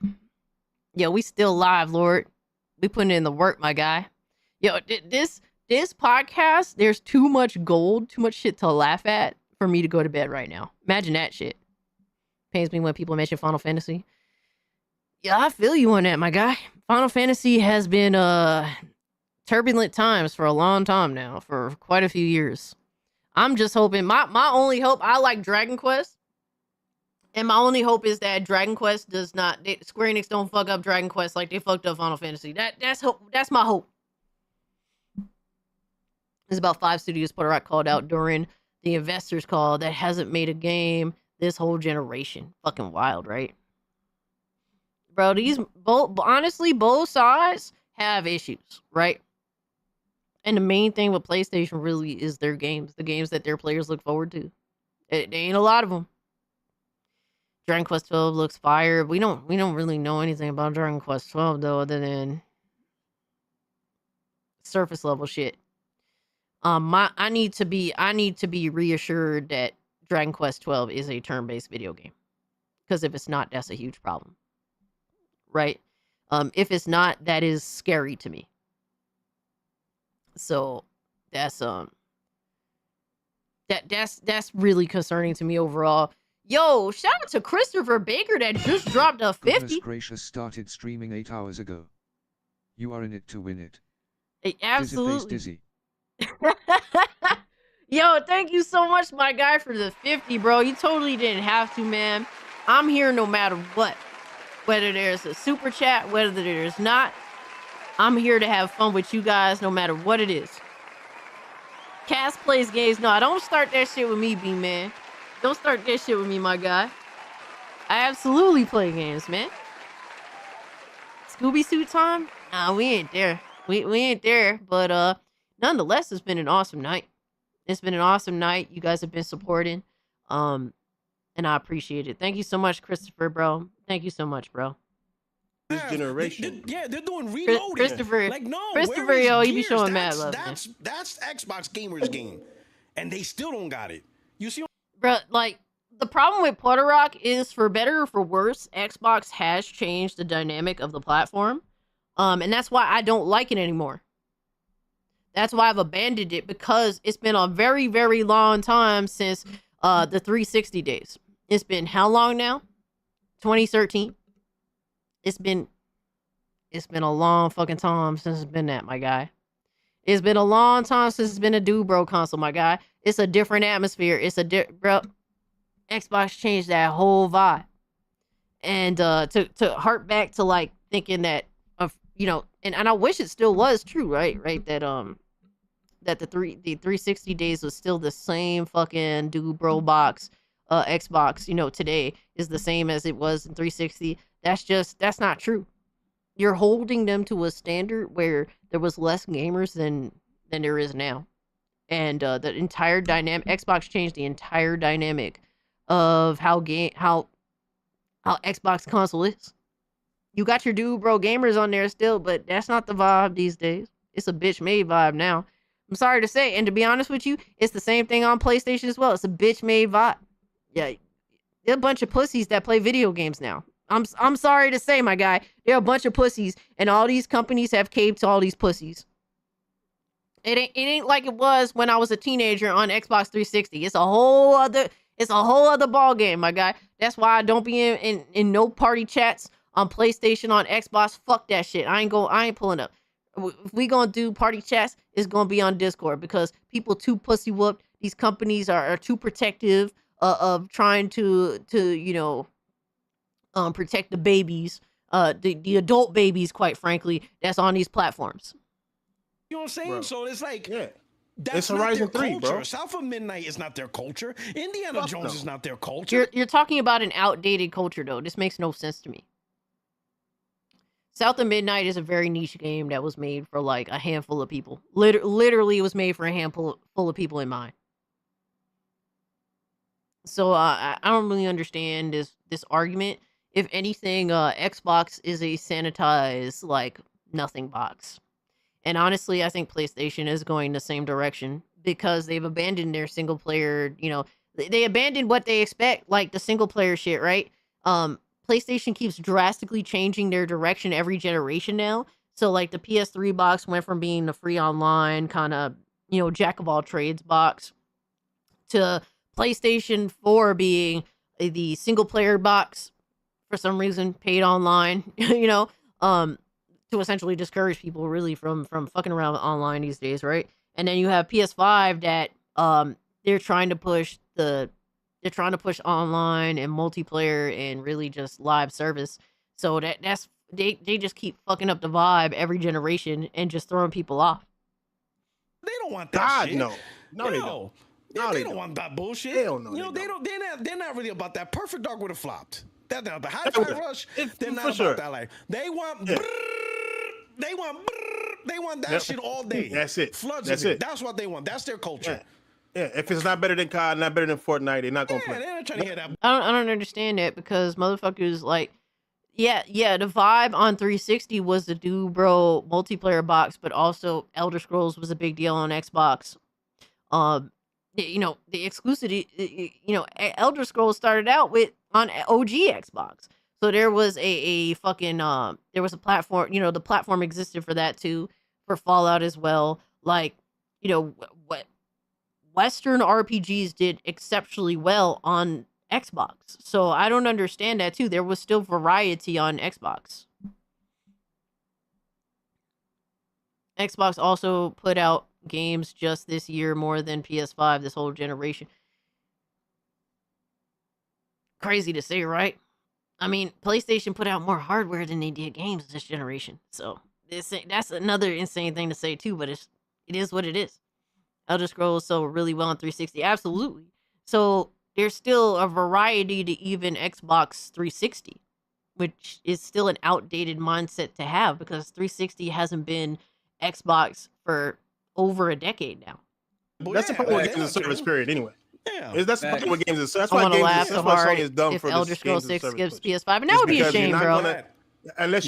[SPEAKER 5] Yo, we still live, Lord. We putting in the work, my guy. Yo, this podcast, there's too much gold, too much shit to laugh at for me to go to bed right now. Imagine that shit. Pains me when people mention Final Fantasy. Yeah, I feel you on that, my guy. Final Fantasy has been turbulent times for a long time now, for quite a few years. I'm just hoping, my only hope, I like Dragon Quest. And my only hope is that Dragon Quest does not, Square Enix don't fuck up Dragon Quest like they fucked up Final Fantasy. That's my hope. There's about 5 studios Puerto Rico called out during the investors call that hasn't made a game this whole generation. Fucking wild, right? Bro, honestly, both sides have issues, right? And the main thing with PlayStation really is their games, the games that their players look forward to. There ain't a lot of them. Dragon Quest 12 looks fire. We don't really know anything about Dragon Quest 12 though, other than surface level shit. I need to be reassured that Dragon Quest 12 is a turn-based video game. Because if it's not, that's a huge problem. Right? If it's not, that is scary to me. So that's really concerning to me overall. Yo, shout out to Christopher Baker that just dropped a 50.
[SPEAKER 18] Goodness gracious, started streaming 8 hours ago. You are in it to win it.
[SPEAKER 5] Absolutely.
[SPEAKER 18] Dizzy.
[SPEAKER 5] Yo, thank you so much, my guy, for the 50, bro. You totally didn't have to, man. I'm here no matter what. Whether there's a super chat, whether there's not. I'm here to have fun with you guys no matter what it is. Cass plays games. No, don't start that shit with me, B-Man. Don't start that shit with me, my guy. I absolutely play games, man. Scooby Suit time? Nah, we ain't there. We ain't there. But nonetheless, it's been an awesome night. It's been an awesome night. You guys have been supporting. And I appreciate it. Thank you so much, Christopher, bro. Thank you so much, bro.
[SPEAKER 19] This generation.
[SPEAKER 16] They're doing reloading.
[SPEAKER 5] Christopher,
[SPEAKER 16] like, no,
[SPEAKER 5] Christopher, yo, he be
[SPEAKER 16] Gears?
[SPEAKER 5] showing mad love.
[SPEAKER 16] That's Xbox gamers game, and they still don't got it. You see,
[SPEAKER 5] bro? Like the problem with Puerto Rock is, for better or for worse, Xbox has changed the dynamic of the platform, and that's why I don't like it anymore. That's why I've abandoned it, because it's been a very, very long time since the 360 days. It's been how long now? 2013. It's been a long fucking time since it's been that, my guy. It's been a long time since it's been a Dude Bro console, my guy. It's a different atmosphere. Bro, Xbox changed that whole vibe. And to harp back to like thinking that and I wish it still was true, right? That the 360 days was still the same fucking Dude Bro box. Xbox, today is the same as it was in 360. That's not true. You're holding them to a standard where there was less gamers than there is now. And the entire dynamic, Xbox changed the entire dynamic of how Xbox console is. You got your Dude Bro gamers on there still, but that's not the vibe these days. It's a bitch made vibe now. I'm sorry to say, and to be honest with you, it's the same thing on PlayStation as well. It's a bitch made vibe. Yeah, there are a bunch of pussies that play video games now. I'm sorry to say, my guy, there are a bunch of pussies, and all these companies have caved to all these pussies. It ain't like it was when I was a teenager on Xbox 360. It's a whole other ball game, my guy. That's why I don't be in no party chats on PlayStation, on Xbox. Fuck that shit. I ain't pulling up. If we gonna do party chats, it's gonna be on Discord because people too pussy whooped. These companies are too protective of trying to protect the babies, the adult babies, quite frankly, that's on these platforms.
[SPEAKER 16] You know what I'm saying?
[SPEAKER 19] Bro.
[SPEAKER 16] So it's like,
[SPEAKER 19] Yeah.
[SPEAKER 16] that's
[SPEAKER 19] It's
[SPEAKER 16] not
[SPEAKER 19] Horizon
[SPEAKER 16] their
[SPEAKER 19] 3,
[SPEAKER 16] culture.
[SPEAKER 19] bro.
[SPEAKER 16] South of Midnight is not their culture. Indiana
[SPEAKER 19] Fuck
[SPEAKER 16] Jones
[SPEAKER 19] no.
[SPEAKER 16] is not their culture.
[SPEAKER 5] You're talking about an outdated culture, though. This makes no sense to me. South of Midnight is a very niche game that was made for like a handful of people. Literally, it was made for a handful of people in mind. So I don't really understand this argument. If anything, Xbox is a sanitized like nothing box. And honestly, I think PlayStation is going the same direction because they've abandoned their single player, they abandoned what they expect, like the single player shit, right? PlayStation keeps drastically changing their direction every generation now. So like the PS3 box went from being the free online kind of, jack of all trades box to PlayStation 4 being the single player box for some reason, paid online, to essentially discourage people really from fucking around online these days, right? And then you have PS5 that they're trying to push online and multiplayer and really just live service. So they just keep fucking up the vibe every generation and just throwing people off.
[SPEAKER 16] They don't want that
[SPEAKER 19] God,
[SPEAKER 16] shit.
[SPEAKER 19] no. No, they don't. No,
[SPEAKER 16] they don't want that bullshit.
[SPEAKER 19] Hell no,
[SPEAKER 16] They're not really about that. Perfect Dark would have flopped. That's not the Hi-Fi
[SPEAKER 19] would've.
[SPEAKER 16] Rush.
[SPEAKER 19] It-
[SPEAKER 16] They're
[SPEAKER 19] for
[SPEAKER 16] not about
[SPEAKER 19] sure.
[SPEAKER 16] that. Like they want,
[SPEAKER 19] Yeah.
[SPEAKER 16] they want that
[SPEAKER 19] Yep.
[SPEAKER 16] shit all day.
[SPEAKER 19] That's it.
[SPEAKER 16] Floods
[SPEAKER 19] That's
[SPEAKER 16] of it.
[SPEAKER 19] it.
[SPEAKER 16] That's what they want. That's their culture.
[SPEAKER 19] Yeah, if it's not better than COD, not better than Fortnite, they're not gonna
[SPEAKER 16] Yeah,
[SPEAKER 19] play.
[SPEAKER 16] they're not trying to hear that.
[SPEAKER 5] I don't understand that because motherfuckers like, yeah, the vibe on 360 was the Dude Bro multiplayer box, but also Elder Scrolls was a big deal on Xbox. The exclusivity, Elder Scrolls started out on OG Xbox. So there was a fucking there was a platform, the platform existed for that too, for Fallout as well. Like, what Western RPGs did exceptionally well on Xbox. So I don't understand that too. There was still variety on Xbox. Xbox also put out games just this year more than PS5 this whole generation. Crazy to say, right? I mean, PlayStation put out more hardware than they did games this generation. So that's another insane thing to say too, but it is what it is. Elder Scrolls sold really well on 360. Absolutely. So there's still a variety to even Xbox 360, which is still an outdated mindset to have because 360 hasn't been Xbox for over a decade now.
[SPEAKER 19] That's the problem with games as a service period, anyway.
[SPEAKER 16] Yeah,
[SPEAKER 19] that's the problem with games as a service.
[SPEAKER 5] I
[SPEAKER 19] That's
[SPEAKER 5] want to
[SPEAKER 19] why
[SPEAKER 5] laugh
[SPEAKER 19] games.
[SPEAKER 5] so
[SPEAKER 19] That's why
[SPEAKER 5] hard
[SPEAKER 19] Sony is dumb
[SPEAKER 5] if
[SPEAKER 19] for
[SPEAKER 5] Elder
[SPEAKER 19] this
[SPEAKER 5] Scrolls
[SPEAKER 19] games as a
[SPEAKER 5] 6
[SPEAKER 19] service
[SPEAKER 5] skips
[SPEAKER 19] push.
[SPEAKER 5] PS5, and that would be a
[SPEAKER 19] Because you're
[SPEAKER 5] shame,
[SPEAKER 19] not
[SPEAKER 5] bro.
[SPEAKER 19] unless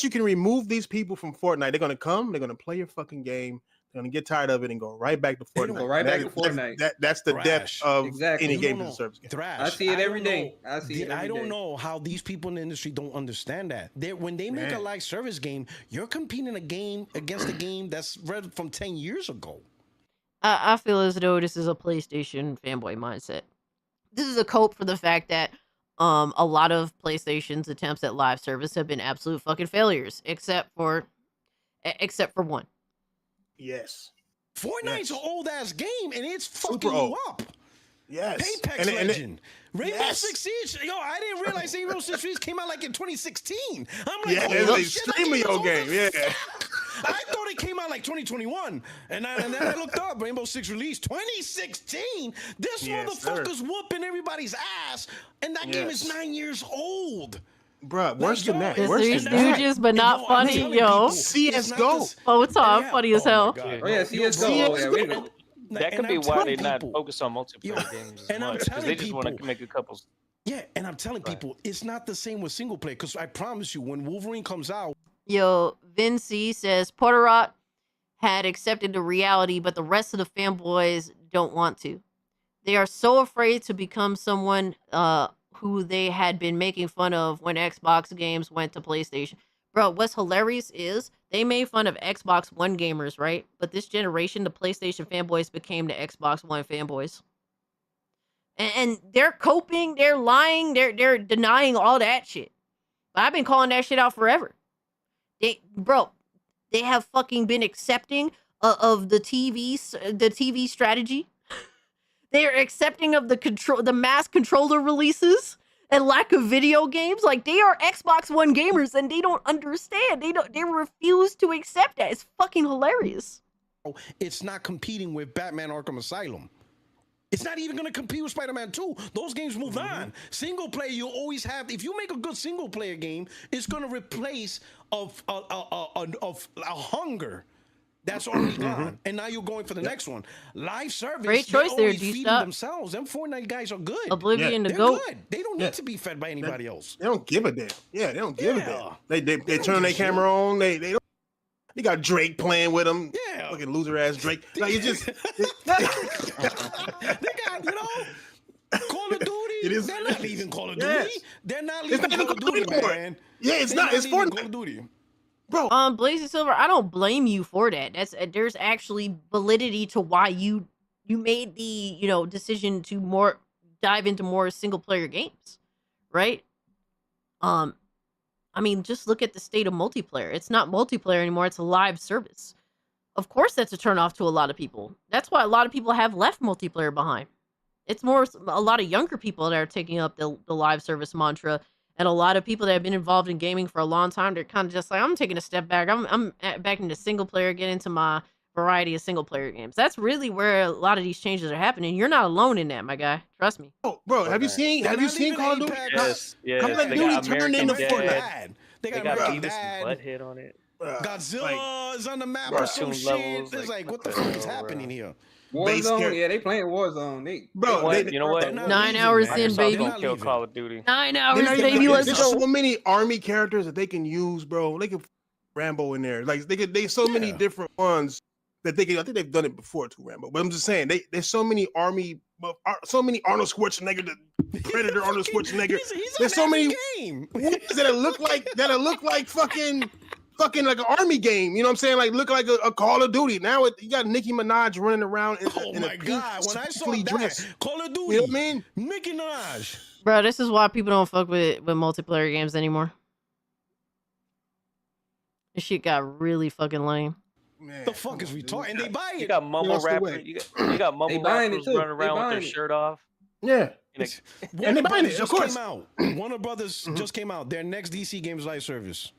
[SPEAKER 19] you can remove these people from Fortnite, they're gonna come, they're gonna play your fucking game, they're gonna get tired of it and go right back to Fortnite.
[SPEAKER 12] Go right back to Fortnite.
[SPEAKER 19] That's the depth of any
[SPEAKER 16] You
[SPEAKER 19] game
[SPEAKER 16] don't
[SPEAKER 19] as a service game.
[SPEAKER 16] Thrash.
[SPEAKER 12] I see it every
[SPEAKER 16] don't
[SPEAKER 12] day.
[SPEAKER 16] know-
[SPEAKER 12] I see it every
[SPEAKER 16] I don't
[SPEAKER 12] day.
[SPEAKER 16] know how these people in the industry don't understand that. When they make a
[SPEAKER 19] Man.
[SPEAKER 16] live service game, you're competing a game against a game that's read from 10 years ago.
[SPEAKER 5] I feel as though this is a PlayStation fanboy mindset. This is a cope for the fact that a lot of PlayStation's attempts at live service have been absolute fucking failures, except for one.
[SPEAKER 19] Yes.
[SPEAKER 16] Fortnite's an old ass game and it's fucking
[SPEAKER 19] Super old.
[SPEAKER 16] you up.
[SPEAKER 19] Yes.
[SPEAKER 16] Apex
[SPEAKER 19] And it-
[SPEAKER 16] Legend. Rainbow
[SPEAKER 19] Yes.
[SPEAKER 16] Six Siege. Yo, I didn't realize Rainbow Six Siege came out like in 2016. I'm like,
[SPEAKER 19] Yeah,
[SPEAKER 16] oh,
[SPEAKER 19] it's
[SPEAKER 16] shit, that
[SPEAKER 19] extremely
[SPEAKER 16] game is
[SPEAKER 19] old game.
[SPEAKER 16] old as
[SPEAKER 19] Yeah.
[SPEAKER 16] fuck. I thought it came out like 2021. And then I looked up Rainbow Six release 2016. This
[SPEAKER 19] Yes, sir.
[SPEAKER 16] motherfucker's whooping everybody's ass. And that game is
[SPEAKER 19] Yes.
[SPEAKER 16] 9 years old.
[SPEAKER 19] Bruh, worse than that.
[SPEAKER 5] It's
[SPEAKER 19] Worse
[SPEAKER 5] Three
[SPEAKER 19] than that.
[SPEAKER 5] Stooges, but not funny, yo.
[SPEAKER 19] CS:GO.
[SPEAKER 5] Oh, it's all funny as hell.
[SPEAKER 12] Oh yeah, CS:GO. Oh, yeah, we know.
[SPEAKER 17] That could
[SPEAKER 16] And
[SPEAKER 17] be
[SPEAKER 16] I'm
[SPEAKER 17] why
[SPEAKER 16] telling
[SPEAKER 17] they not
[SPEAKER 16] people-
[SPEAKER 17] focus on multiplayer games as
[SPEAKER 16] and I'm
[SPEAKER 17] much because they
[SPEAKER 16] telling
[SPEAKER 17] just want to
[SPEAKER 16] people-
[SPEAKER 17] make a couple.
[SPEAKER 16] Yeah, and I'm telling people, it's not the same with single player. Because I promise you, when Wolverine comes out,
[SPEAKER 5] Yo, Vin C says Porter Rock had accepted the reality, but the rest of the fanboys don't want to. They are so afraid to become someone who they had been making fun of when Xbox games went to PlayStation. Bro, what's hilarious is they made fun of Xbox One gamers, right? But this generation, the PlayStation fanboys became the Xbox One fanboys. And they're coping, they're lying, they're denying all that shit. But I've been calling that shit out forever. They have fucking been accepting of the TV strategy. They are accepting of the mass controller releases and lack of video games. Like, they are Xbox One gamers and they don't understand. They refuse to accept that. It's fucking hilarious.
[SPEAKER 16] It's not competing with Batman Arkham Asylum. It's not even going to compete with Spider-Man 2. Those games moved on. Single player, you always have. If you make a good single player game, it's going to replace a hunger that's already gone, and now you're going for the next one. Live service.
[SPEAKER 5] Great choice there,
[SPEAKER 16] feeding themselves. Them Fortnite guys are good.
[SPEAKER 5] Oblivion to
[SPEAKER 16] They're
[SPEAKER 5] go.
[SPEAKER 16] good. They don't need to be fed by anybody else.
[SPEAKER 19] They don't give a damn. Yeah, they don't give a damn. They turn their camera on. They don't. You got Drake playing with them.
[SPEAKER 16] Yeah.
[SPEAKER 19] Fucking loser ass Drake. Like, it's just.
[SPEAKER 16] They got, Call of Duty. They're not leaving Call of Duty.
[SPEAKER 19] Yes.
[SPEAKER 16] They're not leaving Call of Duty, man.
[SPEAKER 19] Yeah, it's not. It's Fortnite.
[SPEAKER 16] Call of Duty.
[SPEAKER 19] Bro.
[SPEAKER 5] Blazing Silver, I don't blame you for that. There's actually validity to why you made the, decision to dive into more single player games, right? I mean, just look at the state of multiplayer. It's not multiplayer anymore. It's a live service. Of course, that's a turnoff to a lot of people. That's why a lot of people have left multiplayer behind. It's more a lot of younger people that are taking up the live service mantra, and a lot of people that have been involved in gaming for a long time. They're kind of just like, I'm taking a step back. I'm back into single player, get into my variety of single player games. That's really where a lot of these changes are happening. You're not alone in that, my guy. Trust me.
[SPEAKER 19] Oh, bro, have you seen Call of Duty?
[SPEAKER 17] Yes.
[SPEAKER 19] Call of Duty turned into Fortnite.
[SPEAKER 16] They got
[SPEAKER 17] Beavis and Butthead on it.
[SPEAKER 16] Godzilla is on the map or some shit. It's like, what the fuck is happening here?
[SPEAKER 12] Warzone, yeah, they playing Warzone.
[SPEAKER 17] You know what?
[SPEAKER 5] 9 hours in, baby.
[SPEAKER 17] Kill Call of Duty.
[SPEAKER 5] 9 hours, baby. Let's
[SPEAKER 19] There's
[SPEAKER 5] go.
[SPEAKER 19] so many army characters that they can use, bro. They can Rambo in there. Like there's so many different ones that they can. I think they've done it before too, Rambo. But I'm just saying, there's so many army, so many Arnold Schwarzenegger, the Predator Arnold Schwarzenegger. There's so many ones that look like fucking like an army game. You know what I'm saying? Like look like a Call of Duty. Now you got Nicki Minaj running around in
[SPEAKER 16] my God! When I saw that
[SPEAKER 19] dress.
[SPEAKER 16] Call of Duty,
[SPEAKER 19] you know what I mean?
[SPEAKER 16] Nicki Minaj.
[SPEAKER 5] Bro, this is why people don't fuck with multiplayer games anymore. This shit got really fucking lame.
[SPEAKER 19] Man,
[SPEAKER 16] the fuck is we talking? And they buy it.
[SPEAKER 17] You got mumble rappers. You got mumble rappers running around with their shirt off.
[SPEAKER 19] Yeah.
[SPEAKER 16] And
[SPEAKER 19] they buying it, of course.
[SPEAKER 16] Came out. Warner Brothers just came out. Their next DC Games Live service.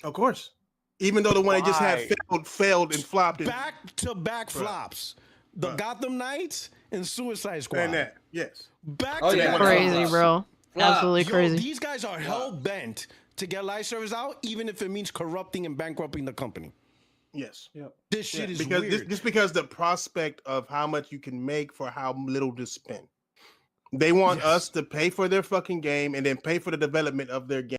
[SPEAKER 19] Of course. Even though the one they just had failed and flopped.
[SPEAKER 16] Back-to-back flops. The Gotham Knights and Suicide Squad.
[SPEAKER 19] And that, yes.
[SPEAKER 16] Back-to-back
[SPEAKER 5] crazy, bro. Absolutely crazy.
[SPEAKER 16] These guys are hell-bent to get live service out, even if it means corrupting and bankrupting the company.
[SPEAKER 19] Yes.
[SPEAKER 15] Yep.
[SPEAKER 16] This shit is
[SPEAKER 19] because
[SPEAKER 16] weird.
[SPEAKER 19] Just because the prospect of how much you can make for how little to spend. They want us to pay for their fucking game and then pay for the development of their game.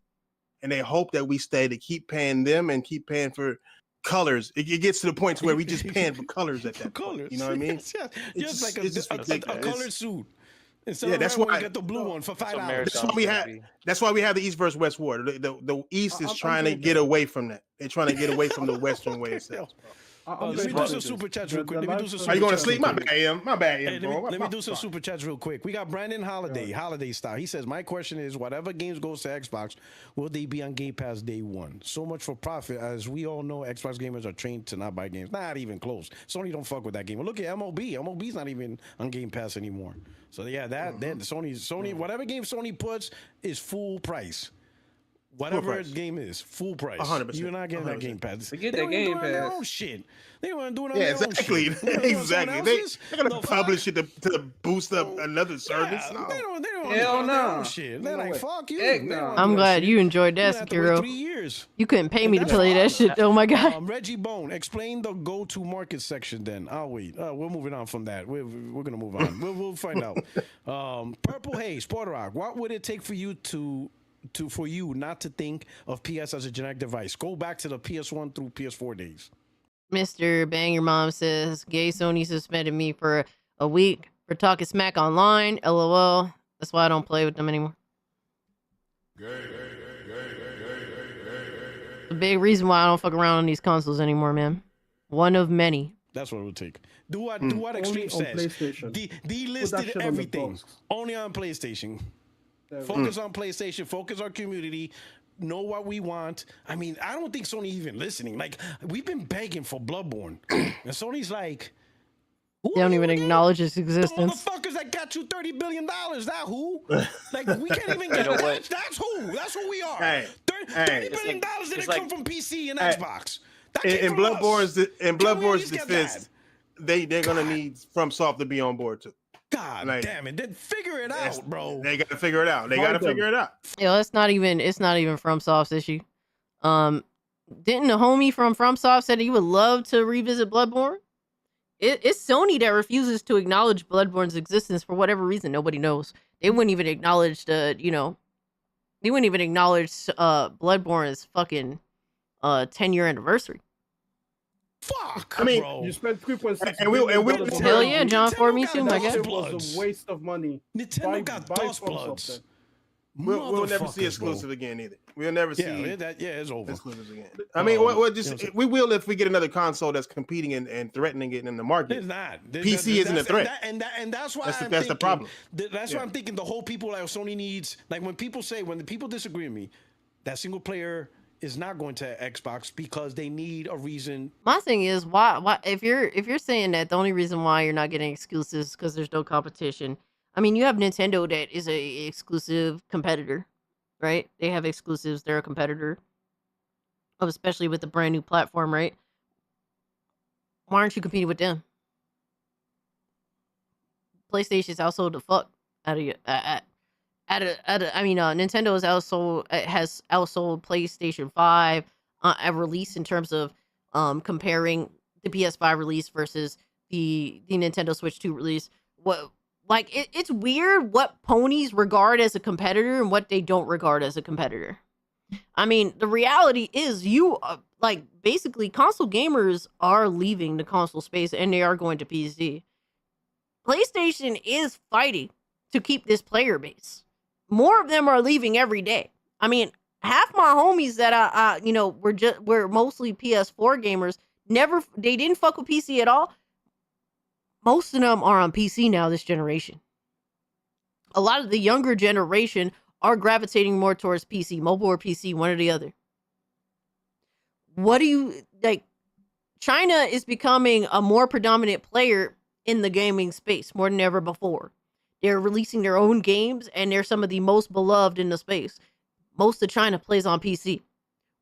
[SPEAKER 19] And they hope that we stay to keep paying them and keep paying for colors. It gets to the point to where we just paying for colors at that point. You know what I mean?
[SPEAKER 16] Yes. Just like a colored suit.
[SPEAKER 19] Yeah, that's why
[SPEAKER 16] we get the blue one for $5.
[SPEAKER 19] That's why we have the East versus West war. The East is trying to get away from that. They're trying to get away from the Western way of things.
[SPEAKER 16] Let me do some super chats real quick.
[SPEAKER 19] Are you going to sleep? My bad, Em. My bad, Em, bro.
[SPEAKER 16] Let me do some super chats real quick. We got Brandon Holiday style. He says, my question is, whatever games goes to Xbox, will they be on Game Pass day one? So much for profit. As we all know, Xbox gamers are trained to not buy games. Not even close. Sony don't fuck with that game. Well, look at MLB. MLB's not even on Game Pass anymore. So yeah, then Sony, whatever game Sony puts is full price. Whatever game is, full price.
[SPEAKER 19] 100%.
[SPEAKER 16] You're not getting that Game Pass.
[SPEAKER 12] They get that Game Pass.
[SPEAKER 16] Their own shit. They want to do it on
[SPEAKER 19] Yeah,
[SPEAKER 16] their
[SPEAKER 19] exactly.
[SPEAKER 16] own shit.
[SPEAKER 19] Exactly. They're gonna publish it to boost up another service.
[SPEAKER 16] Yeah,
[SPEAKER 19] no.
[SPEAKER 16] They don't
[SPEAKER 12] Hell
[SPEAKER 16] do their
[SPEAKER 12] no.
[SPEAKER 16] own shit. They're like, fuck you.
[SPEAKER 12] Heck no.
[SPEAKER 5] I'm glad you enjoyed that, Sekiro.
[SPEAKER 16] 3 years.
[SPEAKER 5] You couldn't pay me to play that shit. Oh my god.
[SPEAKER 16] Reggie Bone, explain the go-to market section. Then I'll wait. We're moving on from that. We're gonna move on. We'll find out. Purple Haze, Sport Rock. What would it take for you for you not to think of PS as a generic device? Go back to the PS1 through PS4 days.
[SPEAKER 5] Mr. Bang Your Mom says, gay Sony suspended me for a week for talking smack online. LOL. That's why I don't play with them anymore. The big reason why I don't fuck around on these consoles anymore, man. One of many.
[SPEAKER 16] That's what it would take. Do what Extreme says. Delisted everything. Only on PlayStation. Focus on PlayStation. Focus on community. know what we want. I mean, I don't think Sony even listening. Like, we've been begging for Bloodborne, and Sony's like,
[SPEAKER 5] they don't even acknowledge its
[SPEAKER 16] the
[SPEAKER 5] existence.
[SPEAKER 16] motherfuckers that got you $30 billion. That who? Like, we can't even get
[SPEAKER 17] know
[SPEAKER 16] that.
[SPEAKER 17] what?
[SPEAKER 16] That's who. That's who we are.
[SPEAKER 19] Hey,
[SPEAKER 16] $30 billion didn't come from PC and Xbox. That came
[SPEAKER 19] In
[SPEAKER 16] from us.
[SPEAKER 19] Bloodborne's
[SPEAKER 16] get
[SPEAKER 19] defense, they're gonna need FromSoft to be on board too.
[SPEAKER 16] God damn it! Then figure it out, bro.
[SPEAKER 19] They got to figure it out. They got to figure it out.
[SPEAKER 5] Yo, it's not even FromSoft's issue. Didn't the homie from FromSoft said he would love to revisit Bloodborne? It's Sony that refuses to acknowledge Bloodborne's existence for whatever reason. Nobody knows. They wouldn't even acknowledge Bloodborne's fucking 10-year anniversary.
[SPEAKER 16] Fuck.
[SPEAKER 19] I mean,
[SPEAKER 16] bro.
[SPEAKER 15] You spent 3.6
[SPEAKER 19] and we
[SPEAKER 5] Hell yeah, John for me too, my guy.
[SPEAKER 15] It was a waste of money.
[SPEAKER 16] Nintendo got dust bloods.
[SPEAKER 19] We'll never see exclusive again either. We'll never see
[SPEAKER 16] it's over.
[SPEAKER 19] Exclusives again. I mean, we will if we get another console that's competing and threatening it in the market.
[SPEAKER 16] It's not.
[SPEAKER 19] PC isn't a threat.
[SPEAKER 16] And that's why
[SPEAKER 19] that's the problem.
[SPEAKER 16] That's why I'm thinking the whole people like Sony needs. Like when the people disagree with me, that single player is not going to Xbox because they need a reason.
[SPEAKER 5] My thing is why if you're saying that the only reason why you're not getting exclusives is because there's no competition. I mean, you have Nintendo that is a exclusive competitor, right? They have exclusives. They're a competitor, especially with the brand new platform, right? Why aren't you competing with them? PlayStation's outsold the fuck out of you. Nintendo has outsold PlayStation 5 at release in terms of comparing the PS5 release versus the Nintendo Switch 2 release. It's weird what ponies regard as a competitor and what they don't regard as a competitor. I mean, the reality is basically console gamers are leaving the console space and they are going to PC. PlayStation is fighting to keep this player base. More of them are leaving every day. I mean, half my homies that were mostly PS4 gamers, they didn't fuck with PC at all. Most of them are on PC now this generation. A lot of the younger generation are gravitating more towards PC, mobile or PC, one or the other. What do you like? China is becoming a more predominant player in the gaming space more than ever before. They're releasing their own games and they're some of the most beloved in the space. Most of China plays on PC.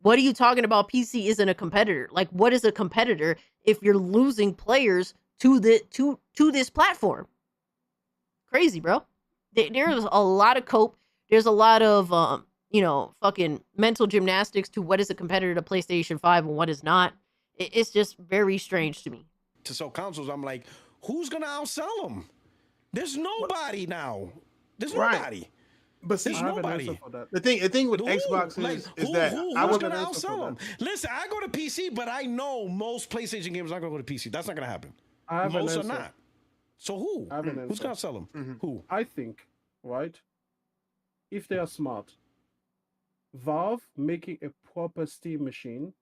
[SPEAKER 5] What are you talking about? PC isn't a competitor. Like, what is a competitor if you're losing players to this platform? Crazy, bro. There's a lot of cope. There's a lot of fucking mental gymnastics to what is a competitor to PlayStation 5 and what is not. It's just very strange to me.
[SPEAKER 16] To sell consoles, I'm like, who's gonna outsell them? There's nobody now. There's nobody.
[SPEAKER 19] But see,
[SPEAKER 16] there's nobody.
[SPEAKER 19] The thing with Xbox is that I
[SPEAKER 16] was
[SPEAKER 19] wasn't
[SPEAKER 16] gonna
[SPEAKER 19] answer
[SPEAKER 16] outsell
[SPEAKER 19] for
[SPEAKER 16] them. Listen, I go to PC, but I know most PlayStation gamers aren't gonna go to PC. That's not gonna happen. Most are not. So who? Who's gonna sell them? Who?
[SPEAKER 15] I think, right? If they are smart, Valve making a proper Steam machine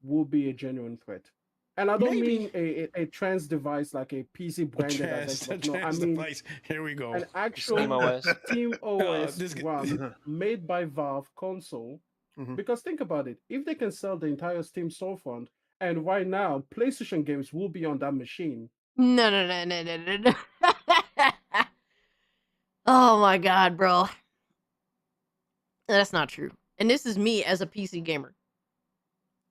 [SPEAKER 15] will be a genuine threat. And I don't mean a trans device like a PC branded as Xbox. No, I mean
[SPEAKER 16] device. Here we go.
[SPEAKER 15] An actual Steam OS run made by Valve console. Because think about it, if they can sell the entire Steam storefront, and right now PlayStation games will be on that machine.
[SPEAKER 5] No. Oh my god, bro. That's not true. And this is me as a PC gamer.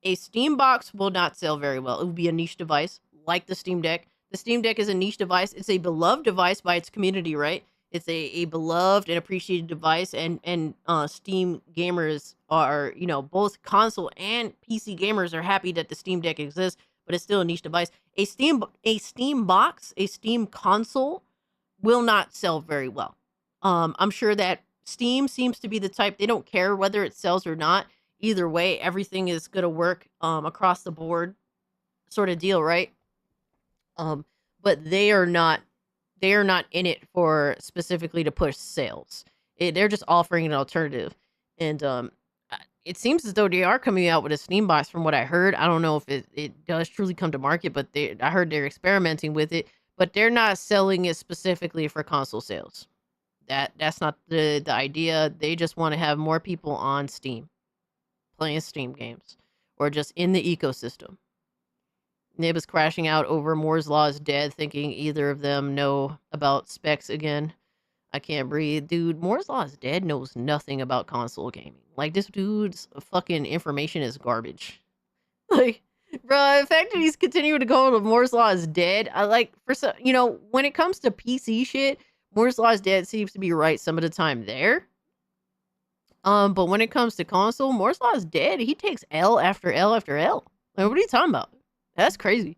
[SPEAKER 5] A Steam box will not sell very well. It will be a niche device, like the Steam Deck. The Steam Deck is a niche device. It's a beloved device by its community, right? It's a beloved and appreciated device, and Steam gamers are, both console and PC gamers are happy that the Steam Deck exists, but it's still a niche device. A Steam box, a Steam console will not sell very well. I'm sure that Steam seems to be the type, they don't care whether it sells or not. Either way, everything is going to work across the board sort of deal, right? But they are not in it for specifically to push sales. They're just offering an alternative. And it seems as though they are coming out with a Steam box from what I heard. I don't know if it does truly come to market, but I heard they're experimenting with it, but they're not selling it specifically for console sales. That's not the idea. They just want to have more people on Steam. playing Steam games or just in the ecosystem. Nib is crashing out over Moore's Law is dead, thinking either of them know about specs again. I can't breathe. Dude, Moore's Law is dead knows nothing about console gaming. Like, this dude's fucking information is garbage. Like, bro, the fact that he's continuing to go on with Moore's Law is dead, I like, for some, you know, when it comes to PC shit, Moore's Law is dead seems to be right some of the time there. But when it comes to console, Moore's Law is dead. He takes L after L after L. Like, what are you talking about? That's crazy.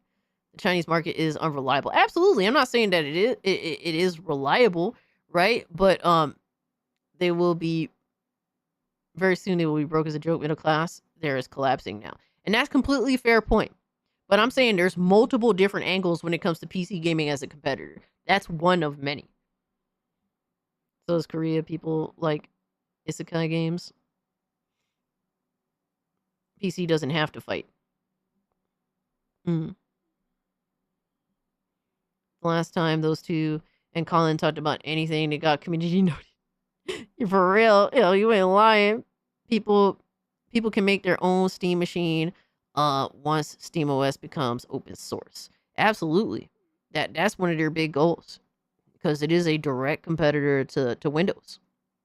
[SPEAKER 5] The Chinese market is unreliable. Absolutely. I'm not saying that it is reliable, right? But they will be very soon they will be broke as a joke middle class. There is collapsing now. And that's completely fair point. But I'm saying there's multiple different angles when it comes to PC gaming as a competitor. That's one of many. So is Korea people like isekai games? PC doesn't have to fight. The last time those two and Colin talked about anything that got community noted. For real, you know, you ain't lying. People can make their own Steam machine once SteamOS becomes open source. Absolutely. That's one of their big goals. Because it is a direct competitor to Windows.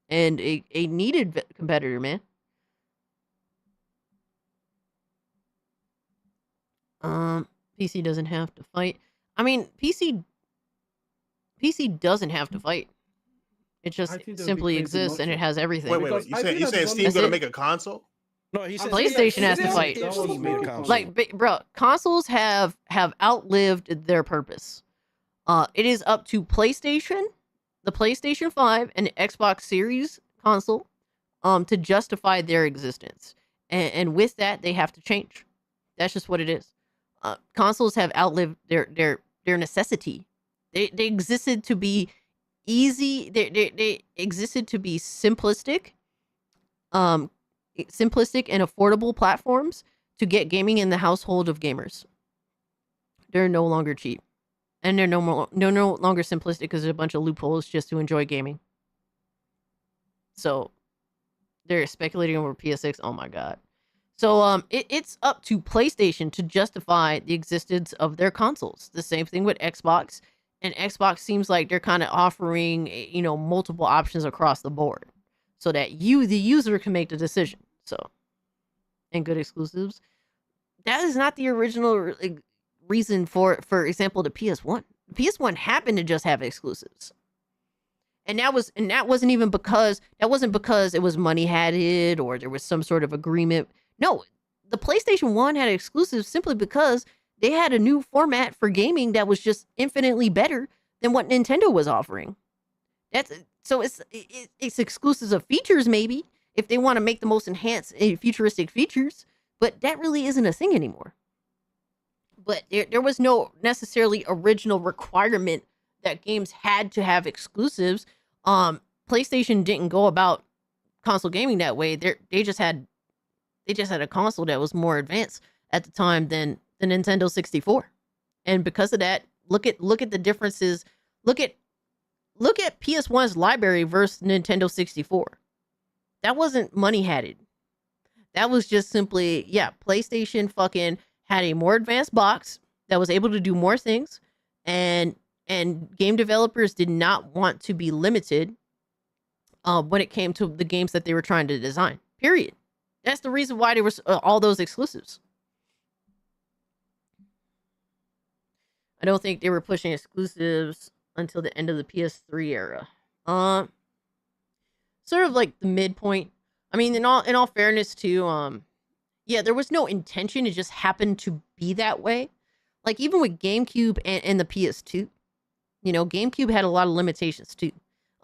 [SPEAKER 5] And a needed competitor, man. PC doesn't have to fight. I mean, PC doesn't have to fight. It just simply exists and it has everything.
[SPEAKER 19] Wait. You saying Steam's gonna make a console?
[SPEAKER 16] No, he said
[SPEAKER 5] PlayStation has to fight. Like, bro, consoles have outlived their purpose. It is up to PlayStation, the PlayStation 5, and the Xbox Series console, to justify their existence. And with that, they have to change. That's just what it is. Consoles have outlived their necessity. They existed to be easy. They existed to be simplistic and affordable platforms to get gaming in the household of gamers. They're no longer cheap. And they're no longer simplistic because there's a bunch of loopholes just to enjoy gaming. So they're speculating over PS6. Oh my god. So it's up to PlayStation to justify the existence of their consoles. The same thing with Xbox. And Xbox seems like they're kind of offering, you know, multiple options across the board so that you, the user, can make the decision. So, and good exclusives. That is not the original reason for example, the PS1. The PS1 happened to just have exclusives. And that wasn't even because it was money hatted or there was some sort of agreement. No, the PlayStation 1 had exclusives simply because they had a new format for gaming that was just infinitely better than what Nintendo was offering. It's exclusives of features maybe if they want to make the most enhanced futuristic features, but that really isn't a thing anymore. But there was no necessarily original requirement that games had to have exclusives. PlayStation didn't go about console gaming that way. They just had a console that was more advanced at the time than the Nintendo 64. And because of that, look at the differences. Look at PS1's library versus Nintendo 64. That wasn't money hatted. That was just simply, PlayStation fucking had a more advanced box that was able to do more things, and game developers did not want to be limited when it came to the games that they were trying to design. Period. That's the reason why there was all those exclusives. I don't think they were pushing exclusives until the end of the PS3 era. Sort of like the midpoint. I mean, in all fairness too, there was no intention. It just happened to be that way. Like even with GameCube and the PS2, you know, GameCube had a lot of limitations too.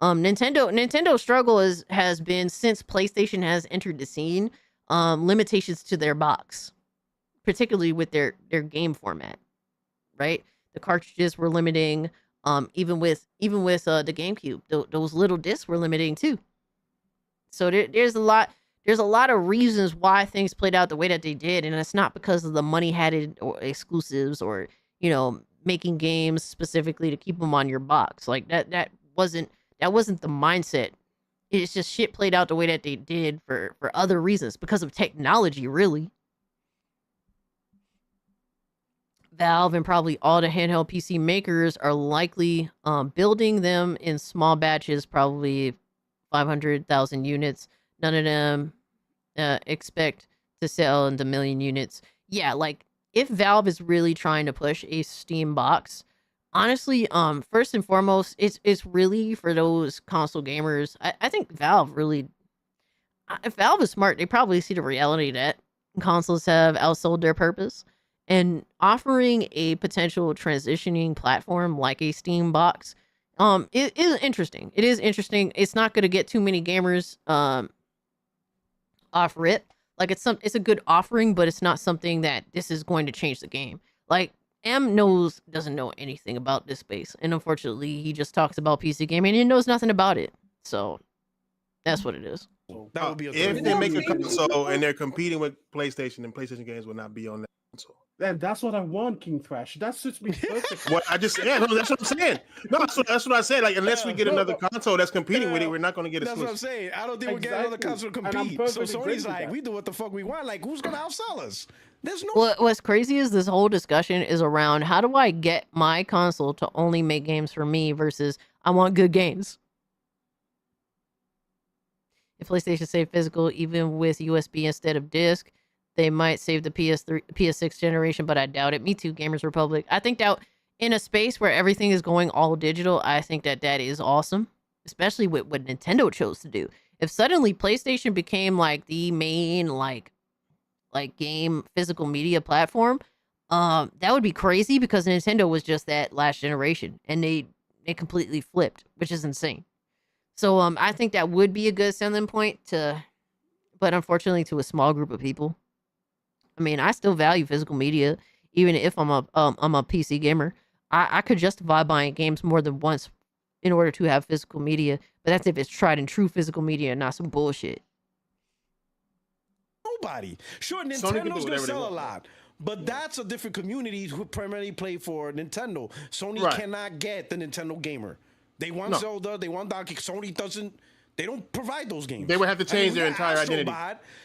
[SPEAKER 5] Nintendo's struggle has been, since PlayStation has entered the scene, limitations to their box, particularly with their game format, right? The cartridges were limiting. Even with the GameCube, those little discs were limiting too. So there's a lot of reasons why things played out the way that they did, and it's not because of the money hatted or exclusives or, you know, making games specifically to keep them on your box. Like that wasn't the mindset It's just shit played out the way that they did for other reasons, because of technology, really. Valve and probably all the handheld PC makers are likely building them in small batches, probably 500,000 units. None of them expect to sell into million units. Yeah, like if Valve is really trying to push a Steam box, honestly, first and foremost, it's really for those console gamers. I think Valve really, if Valve is smart, they probably see the reality that consoles have outsold their purpose, and offering a potential transitioning platform like a Steam box, it is interesting. It is interesting. It's not going to get too many gamers off rip. Like it's a good offering, but it's not something that this is going to change the game. Like doesn't know anything about this space, and unfortunately, he just talks about PC gaming and he knows nothing about it. So that's what it is.
[SPEAKER 16] That would be
[SPEAKER 19] if they make a console and they're competing with PlayStation, and PlayStation games will not be on that console.
[SPEAKER 15] And that's what I want, King Thrash. That suits me perfectly.
[SPEAKER 19] What I just no, that's what I'm saying. No, that's what I said. Like, unless we get another console that's competing with it, we're not going to get.
[SPEAKER 16] That's what I'm saying. I don't think we're getting another console to compete. So Sony's like, we do what the fuck we want. Like, who's going to outsell us? There's no.
[SPEAKER 5] What's crazy is this whole discussion is around how do I get my console to only make games for me versus I want good games. If PlayStation saved physical, even with USB instead of disc, they might save the PS6 generation, but I doubt it. Me too, Gamers Republic. I think that in a space where everything is going all digital, I think that is awesome, especially with what Nintendo chose to do. If suddenly PlayStation became like the main like game physical media platform, that would be crazy, because Nintendo was just that last generation and they completely flipped, which is insane. So I think that would be a good selling point but unfortunately to a small group of people. I mean, I still value physical media, even if I'm a PC gamer. I could justify buying games more than once in order to have physical media, but that's if it's tried and true physical media and not some bullshit.
[SPEAKER 16] Nobody. Sure, Nintendo's gonna sell a lot, but that's a different community who primarily play for Nintendo. Sony cannot get the Nintendo gamer. They want Zelda, they want Donkey. Sony doesn't. They don't provide those games.
[SPEAKER 19] They would have to change their entire identity.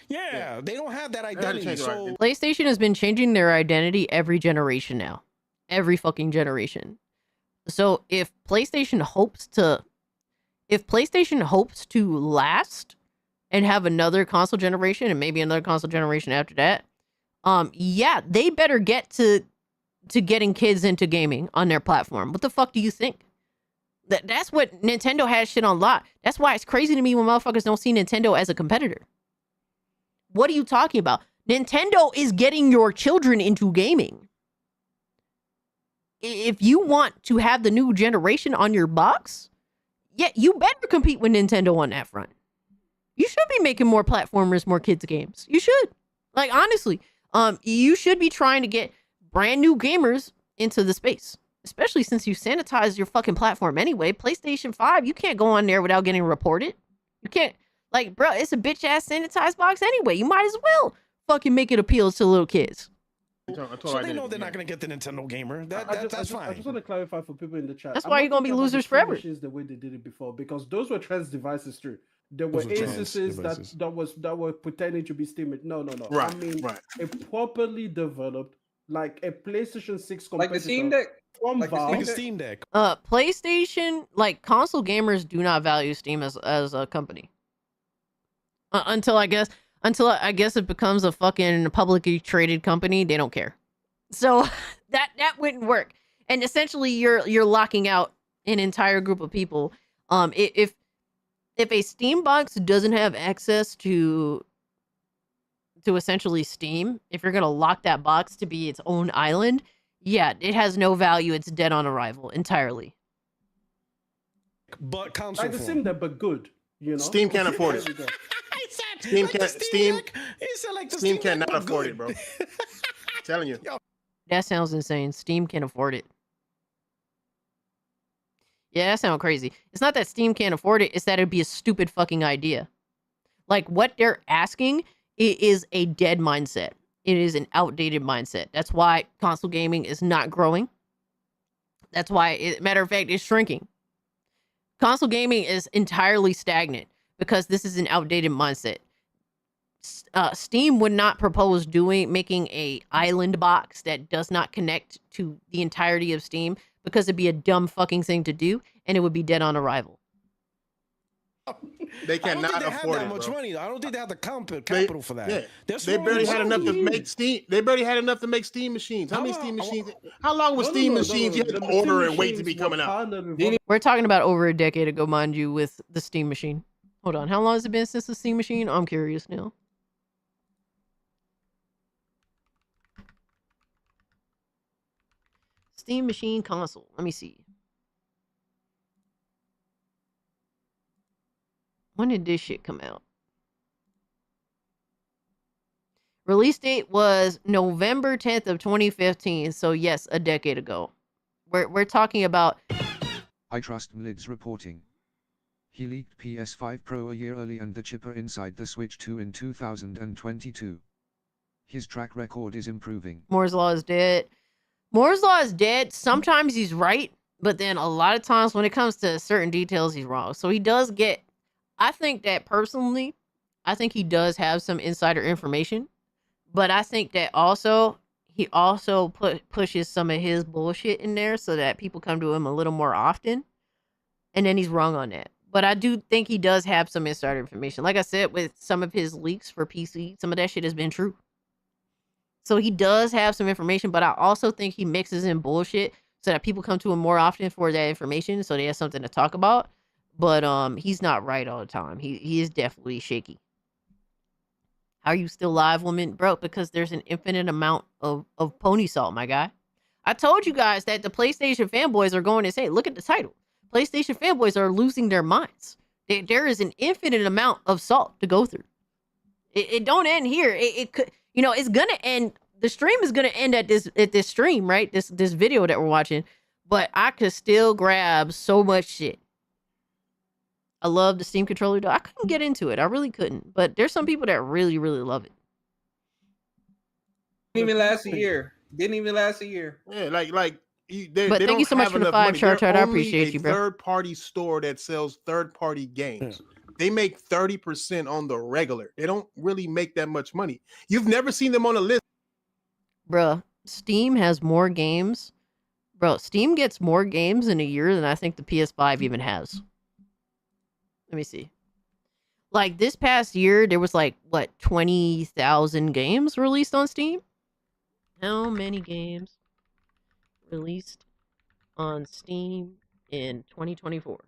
[SPEAKER 16] Yeah, they don't have that identity. So
[SPEAKER 5] PlayStation has been changing their identity every generation now. Every fucking generation. So if PlayStation hopes to last and have another console generation and maybe another console generation after that, yeah, they better get to getting kids into gaming on their platform. What the fuck do you think? That's what Nintendo has shit on lock. That's why it's crazy to me when motherfuckers don't see Nintendo as a competitor. What are you talking about? Nintendo is getting your children into gaming. If you want to have the new generation on your box, yeah, you better compete with Nintendo on that front. You should be making more platformers, more kids games. You should. Like, honestly, you should be trying to get brand new gamers into the space. Especially since you sanitize your fucking platform anyway. PlayStation 5, you can't go on there without getting reported. You can't, like, bro, it's a bitch-ass sanitized box anyway. You might as well fucking make it appeals to little kids.
[SPEAKER 16] So they know they're not going to get the Nintendo gamer. That's fine.
[SPEAKER 15] I just want to clarify for people in the chat.
[SPEAKER 5] That's why you're going to be losers forever.
[SPEAKER 15] The way they did it before, because those were trans devices too. There were instances that were pretending to be Steam. No.
[SPEAKER 19] Right,
[SPEAKER 15] I mean, a properly developed, like a PlayStation 6 competitor.
[SPEAKER 12] Like the Steam Deck?
[SPEAKER 15] Like
[SPEAKER 16] a Steam Deck.
[SPEAKER 5] PlayStation, like, console gamers do not value Steam as a company. Until I guess it becomes a fucking publicly traded company, they don't care. So that wouldn't work. And essentially you're locking out an entire group of people. If a Steam box doesn't have access to essentially Steam, if you're gonna lock that box to be its own island, yeah, it has no value. It's dead on arrival entirely.
[SPEAKER 16] But console
[SPEAKER 15] like the Steam Deck, but good. You know,
[SPEAKER 19] Steam can't afford it. Steam cannot afford it, bro. I'm telling you.
[SPEAKER 5] That sounds insane. Steam can't afford it. Yeah, that sounds crazy. It's not that Steam can't afford it, it's that it'd be a stupid fucking idea. Like, what they're asking is a dead mindset. It is an outdated mindset. That's why console gaming is not growing. That's why, matter of fact, it's shrinking. Console gaming is entirely stagnant. because this is an outdated mindset. Steam would not propose making a island box that does not connect to the entirety of Steam because it'd be a dumb fucking thing to do and it would be dead on arrival.
[SPEAKER 19] They cannot afford
[SPEAKER 16] that
[SPEAKER 19] it,
[SPEAKER 16] much
[SPEAKER 19] bro.
[SPEAKER 16] money. I don't think they have the capital for that.
[SPEAKER 19] Yeah. They barely had enough to make Steam. They barely had enough to make Steam machines. How many Steam machines? How long was Steam machines? You had to order and wait to be coming out.
[SPEAKER 5] We're talking about over a decade ago, mind you, with the Steam machine. Hold on, how long has it been since the Steam machine? I'm curious now. Steam machine console. Let me see. When did this shit come out? Release date was November 10th of 2015. So yes, a decade ago. We're talking about.
[SPEAKER 18] I trust Mlid's reporting. He leaked PS5 Pro a year early and the chipper inside the Switch 2 in 2022. His track record is improving.
[SPEAKER 5] Moore's Law is dead. Moore's Law is dead. Sometimes he's right, but then a lot of times when it comes to certain details, he's wrong. So he does get. I think that personally, I think he does have some insider information, but I think that he also pushes some of his bullshit in there so that people come to him a little more often, and then he's wrong on that. But I do think he does have some insider information. Like I said, with some of his leaks for PC, some of that shit has been true. So he does have some information, but I also think he mixes in bullshit so that people come to him more often for that information, so they have something to talk about. But he's not right all the time. He is definitely shaky. How are you still live, woman? Bro, because there's an infinite amount of pony salt, my guy. I told you guys that the PlayStation fanboys are going insane. Look at the title. PlayStation fanboys are losing their minds. There is an infinite amount of salt to go through. It don't end here. It could, it's gonna end. The stream is gonna end at this stream, right? This video that we're watching. But I could still grab so much shit. I love the Steam controller, though. I couldn't get into it. I really couldn't. But there's some people that really, really love it.
[SPEAKER 12] Didn't even last a year.
[SPEAKER 19] Yeah, they
[SPEAKER 5] thank
[SPEAKER 19] don't
[SPEAKER 5] you so much
[SPEAKER 19] have
[SPEAKER 5] for the
[SPEAKER 19] enough
[SPEAKER 5] 5
[SPEAKER 19] money.
[SPEAKER 5] chart.
[SPEAKER 19] They're
[SPEAKER 5] I
[SPEAKER 19] only
[SPEAKER 5] appreciate
[SPEAKER 19] a
[SPEAKER 5] you, bro.
[SPEAKER 19] Third-party store that sells third-party games. They make 30% on the regular. They don't really make that much money. You've never seen them on a list.
[SPEAKER 5] Bruh, Steam has more games. Bro, Steam gets more games in a year than I think the PS5 even has. Let me see. Like this past year, there was 20,000 games released on Steam? How many games released on Steam in 2024?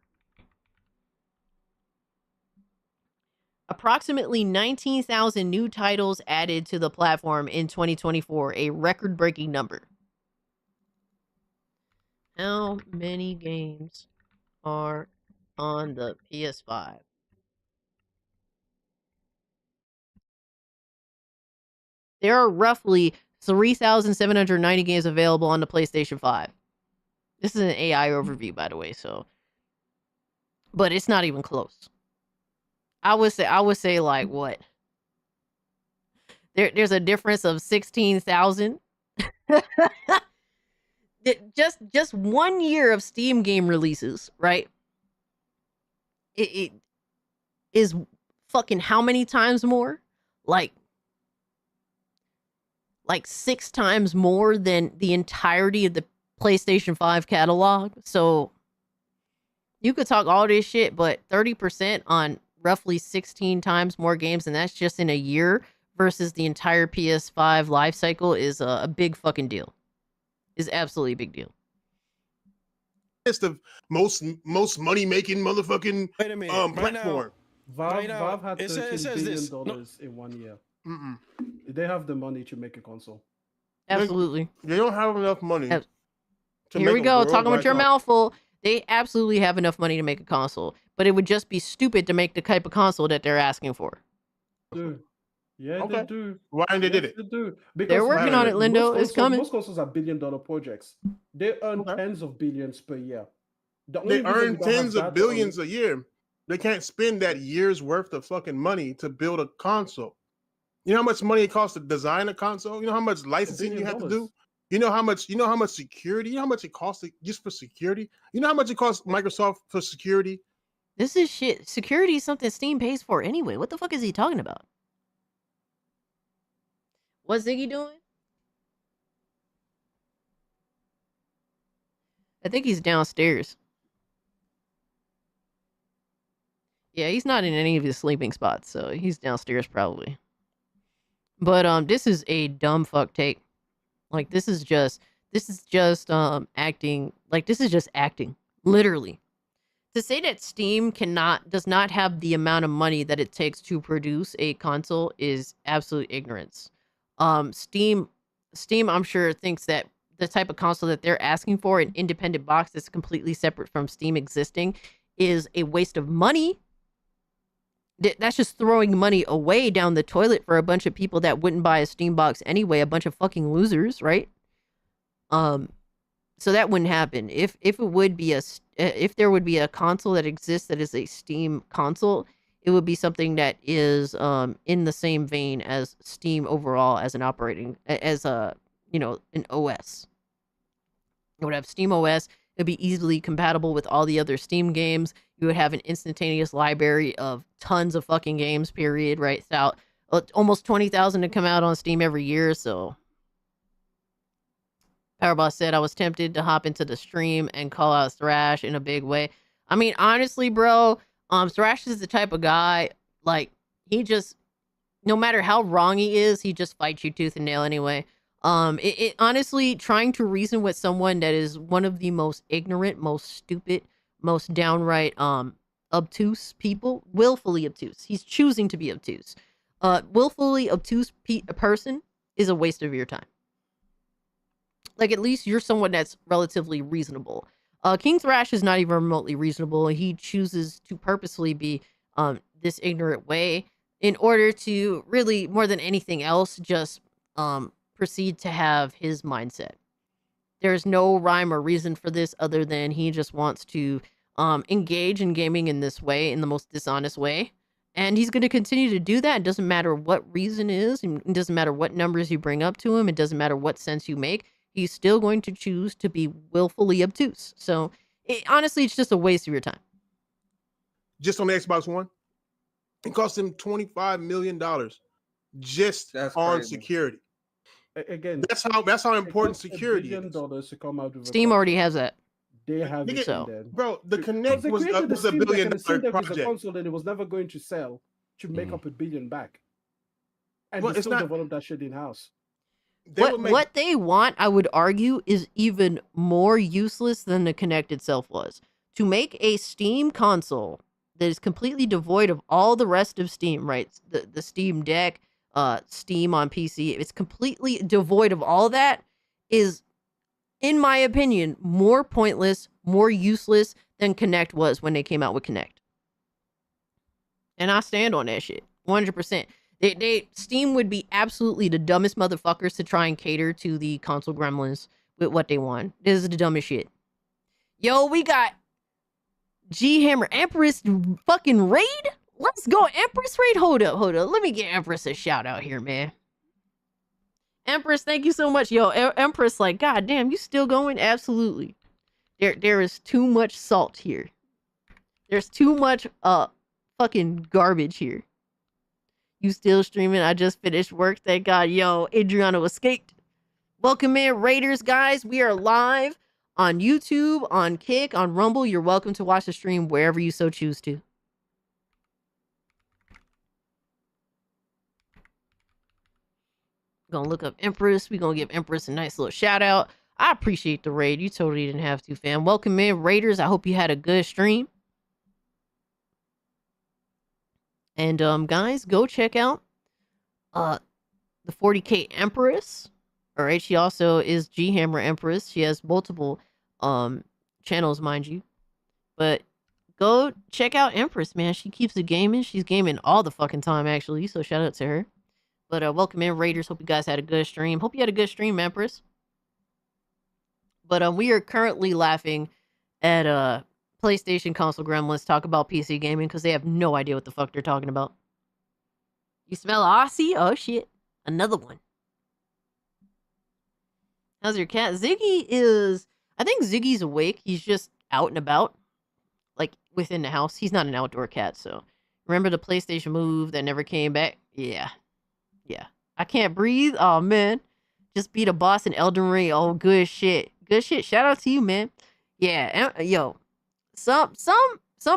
[SPEAKER 5] Approximately 19,000 new titles added to the platform in 2024, a record-breaking number. How many games are on the PS5? There are roughly 3,790 games available on the PlayStation 5. This is an AI overview, by the way, but it's not even close. I would say like what? There's a difference of 16,000. Just 1 year of Steam game releases, right? It is fucking how many times more? Like 6 times more than the entirety of the PlayStation 5 catalog. So you could talk all this shit, but 30% on roughly 16 times more games, and that's just in a year versus the entire PS5 life cycle is a big fucking deal. Is absolutely a big deal.
[SPEAKER 19] List of most money making motherfucking platform.
[SPEAKER 15] Valve had $13 billion in 1 year.
[SPEAKER 19] Mm-mm.
[SPEAKER 15] They have the money to make a console.
[SPEAKER 5] Absolutely.
[SPEAKER 19] They don't have enough money.
[SPEAKER 5] Here we go, talking with your mouth full. They absolutely have enough money to make a console, but it would just be stupid to make the type of console that they're asking for.
[SPEAKER 15] Dude. Yeah, they do.
[SPEAKER 19] Why they did it?
[SPEAKER 15] They do.
[SPEAKER 5] They're working on it, Lindo. It's coming.
[SPEAKER 15] Most consoles are billion-dollar projects. They earn tens of billions per year.
[SPEAKER 19] They earn tens of billions a year. They can't spend that year's worth of fucking money to build a console. You know how much money it costs to design a console? You know how much licensing you have to do? You know how much security? You know how much it costs just for security? You know how much it costs Microsoft for security?
[SPEAKER 5] This is shit. Security is something Steam pays for anyway. What the fuck is he talking about? What's Ziggy doing? I think he's downstairs. Yeah, he's not in any of his sleeping spots, so he's downstairs probably. But this is a dumb fuck take. Like this is just acting. Like this is just acting. Literally. To say that Steam does not have the amount of money that it takes to produce a console is absolute ignorance. Steam I'm sure thinks that the type of console that they're asking for, an independent box that's completely separate from Steam existing, is a waste of money. That's just throwing money away down the toilet for a bunch of people that wouldn't buy a Steam box anyway, a bunch of fucking losers, right? So that wouldn't happen. If there would be a console that exists that is a Steam console, it would be something that is in the same vein as Steam overall as an operating an OS. It would have Steam OS. It would be easily compatible with all the other Steam games. You would have an instantaneous library of tons of fucking games, period, right? It's out almost 20,000 to come out on Steam every year, so Powerboss said, I was tempted to hop into the stream and call out Thrash in a big way. I mean, honestly, bro, Thrash is the type of guy, like, he just, no matter how wrong he is, he just fights you tooth and nail anyway. Honestly, trying to reason with someone that is one of the most ignorant, most stupid, most downright, obtuse people, willfully obtuse. He's choosing to be obtuse. Willfully obtuse person is a waste of your time. Like, at least you're someone that's relatively reasonable. King Thrash is not even remotely reasonable. He chooses to purposely be this ignorant way in order to really, more than anything else, just proceed to have his mindset. There's no rhyme or reason for this other than he just wants to engage in gaming in this way, in the most dishonest way. And he's going to continue to do that. It doesn't matter what reason is. It doesn't matter what numbers you bring up to him. It doesn't matter what sense you make. He's still going to choose to be willfully obtuse. So, honestly, it's just a waste of your time.
[SPEAKER 19] Just on the Xbox One, it cost him $25 million just on security.
[SPEAKER 15] Again,
[SPEAKER 19] that's how important security is.
[SPEAKER 15] $1 billion to come out with
[SPEAKER 5] Steam already has that.
[SPEAKER 15] They have it.
[SPEAKER 5] So,
[SPEAKER 19] bro, the Kinect was a $1 billion project.
[SPEAKER 15] A console, and it was never going to sell to make up $1 billion back. And
[SPEAKER 19] Well,
[SPEAKER 15] they
[SPEAKER 19] it's
[SPEAKER 15] still
[SPEAKER 19] not-
[SPEAKER 15] developed that shit in house.
[SPEAKER 5] What they want, I would argue, is even more useless than the Kinect itself was. To make a Steam console that is completely devoid of all the rest of Steam, right? The Steam Deck, Steam on PC, it's completely devoid of all that, is, in my opinion, more pointless, more useless than Kinect was when they came out with Kinect. And I stand on that shit, 100%. Steam would be absolutely the dumbest motherfuckers to try and cater to the console gremlins with what they want. This is the dumbest shit. Yo, we got G Hammer Empress fucking raid? Let's go, Empress raid. Hold up. Let me get Empress a shout out here, man. Empress, thank you so much. Yo, Empress, like, god damn, you still going? Absolutely. There is too much salt here. There's too much fucking garbage here. You still streaming? I just finished work. Thank God. Yo, Adriano escaped. Welcome in, Raiders, guys. We are live on YouTube, on Kick, on Rumble. You're welcome to watch the stream wherever you so choose to. Gonna look up Empress. We're gonna give Empress a nice little shout out. I appreciate the raid. You totally didn't have to, fam. Welcome in, Raiders. I hope you had a good stream. And guys, go check out the 40K Empress. All right, she also is G Hammer Empress. She has multiple channels, mind you. But go check out Empress, man. She keeps it gaming. She's gaming all the fucking time, actually. So shout out to her. But welcome in, Raiders. Hope you guys had a good stream. Hope you had a good stream, Empress. But we are currently laughing at PlayStation console gremlins talk about PC gaming because they have no idea what the fuck they're talking about. You smell Aussie? Oh shit. Another one. How's your cat? Ziggy is... I think Ziggy's awake. He's just out and about. like within the house. He's not an outdoor cat, so remember the PlayStation Move that never came back? Yeah. I can't breathe. Oh man, just beat a boss in Elden Ring. Oh, good shit. Shout out to you, man. Yeah, yo, some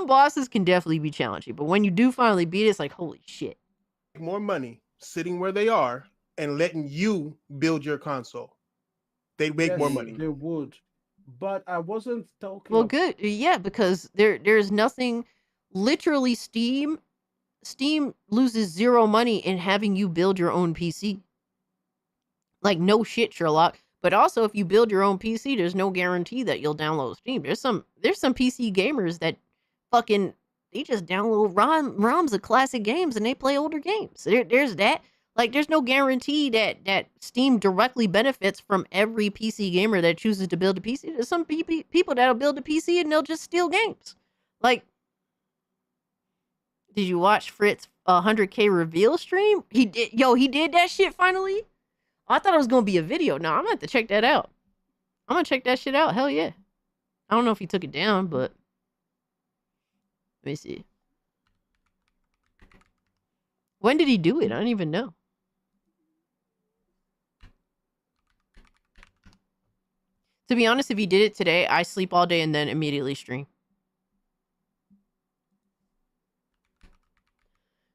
[SPEAKER 5] bosses can definitely be challenging, but when you do finally beat it, it's like holy shit.
[SPEAKER 19] More money sitting where they are and letting you build your console. They'd make more money.
[SPEAKER 15] They would, but I wasn't talking.
[SPEAKER 5] Well, good, yeah, because there's nothing. Literally, Steam loses zero money in having you build your own PC. Like no shit, Sherlock. But also, if you build your own PC, there's no guarantee that you'll download Steam. There's some PC gamers that fucking they just download ROMs of classic games and they play older games. There's that. Like, there's no guarantee that Steam directly benefits from every PC gamer that chooses to build a PC. There's some people that'll build a PC and they'll just steal games. Like, did you watch Fritz 100K reveal stream? He did that shit finally? I thought it was going to be a video. No, I'm going to have to check that out. I'm going to check that shit out. Hell yeah. I don't know if he took it down, but let me see. When did he do it? I don't even know. To be honest, if he did it today, I sleep all day and then immediately stream.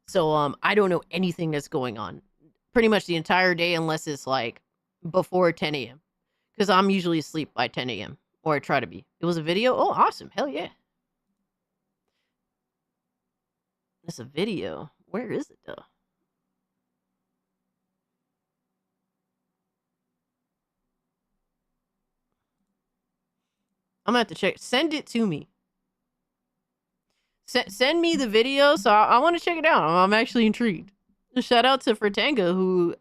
[SPEAKER 5] So, I don't know anything that's going on. Pretty much the entire day unless it's like before 10 a.m. Because I'm usually asleep by 10 a.m. Or I try to be. It was a video? Oh, awesome. Hell yeah. It's a video. Where is it though? I'm gonna have to check. Send it to me. Send me the video, so I want to check it out. I'm actually intrigued. Shout out to Fratanga, who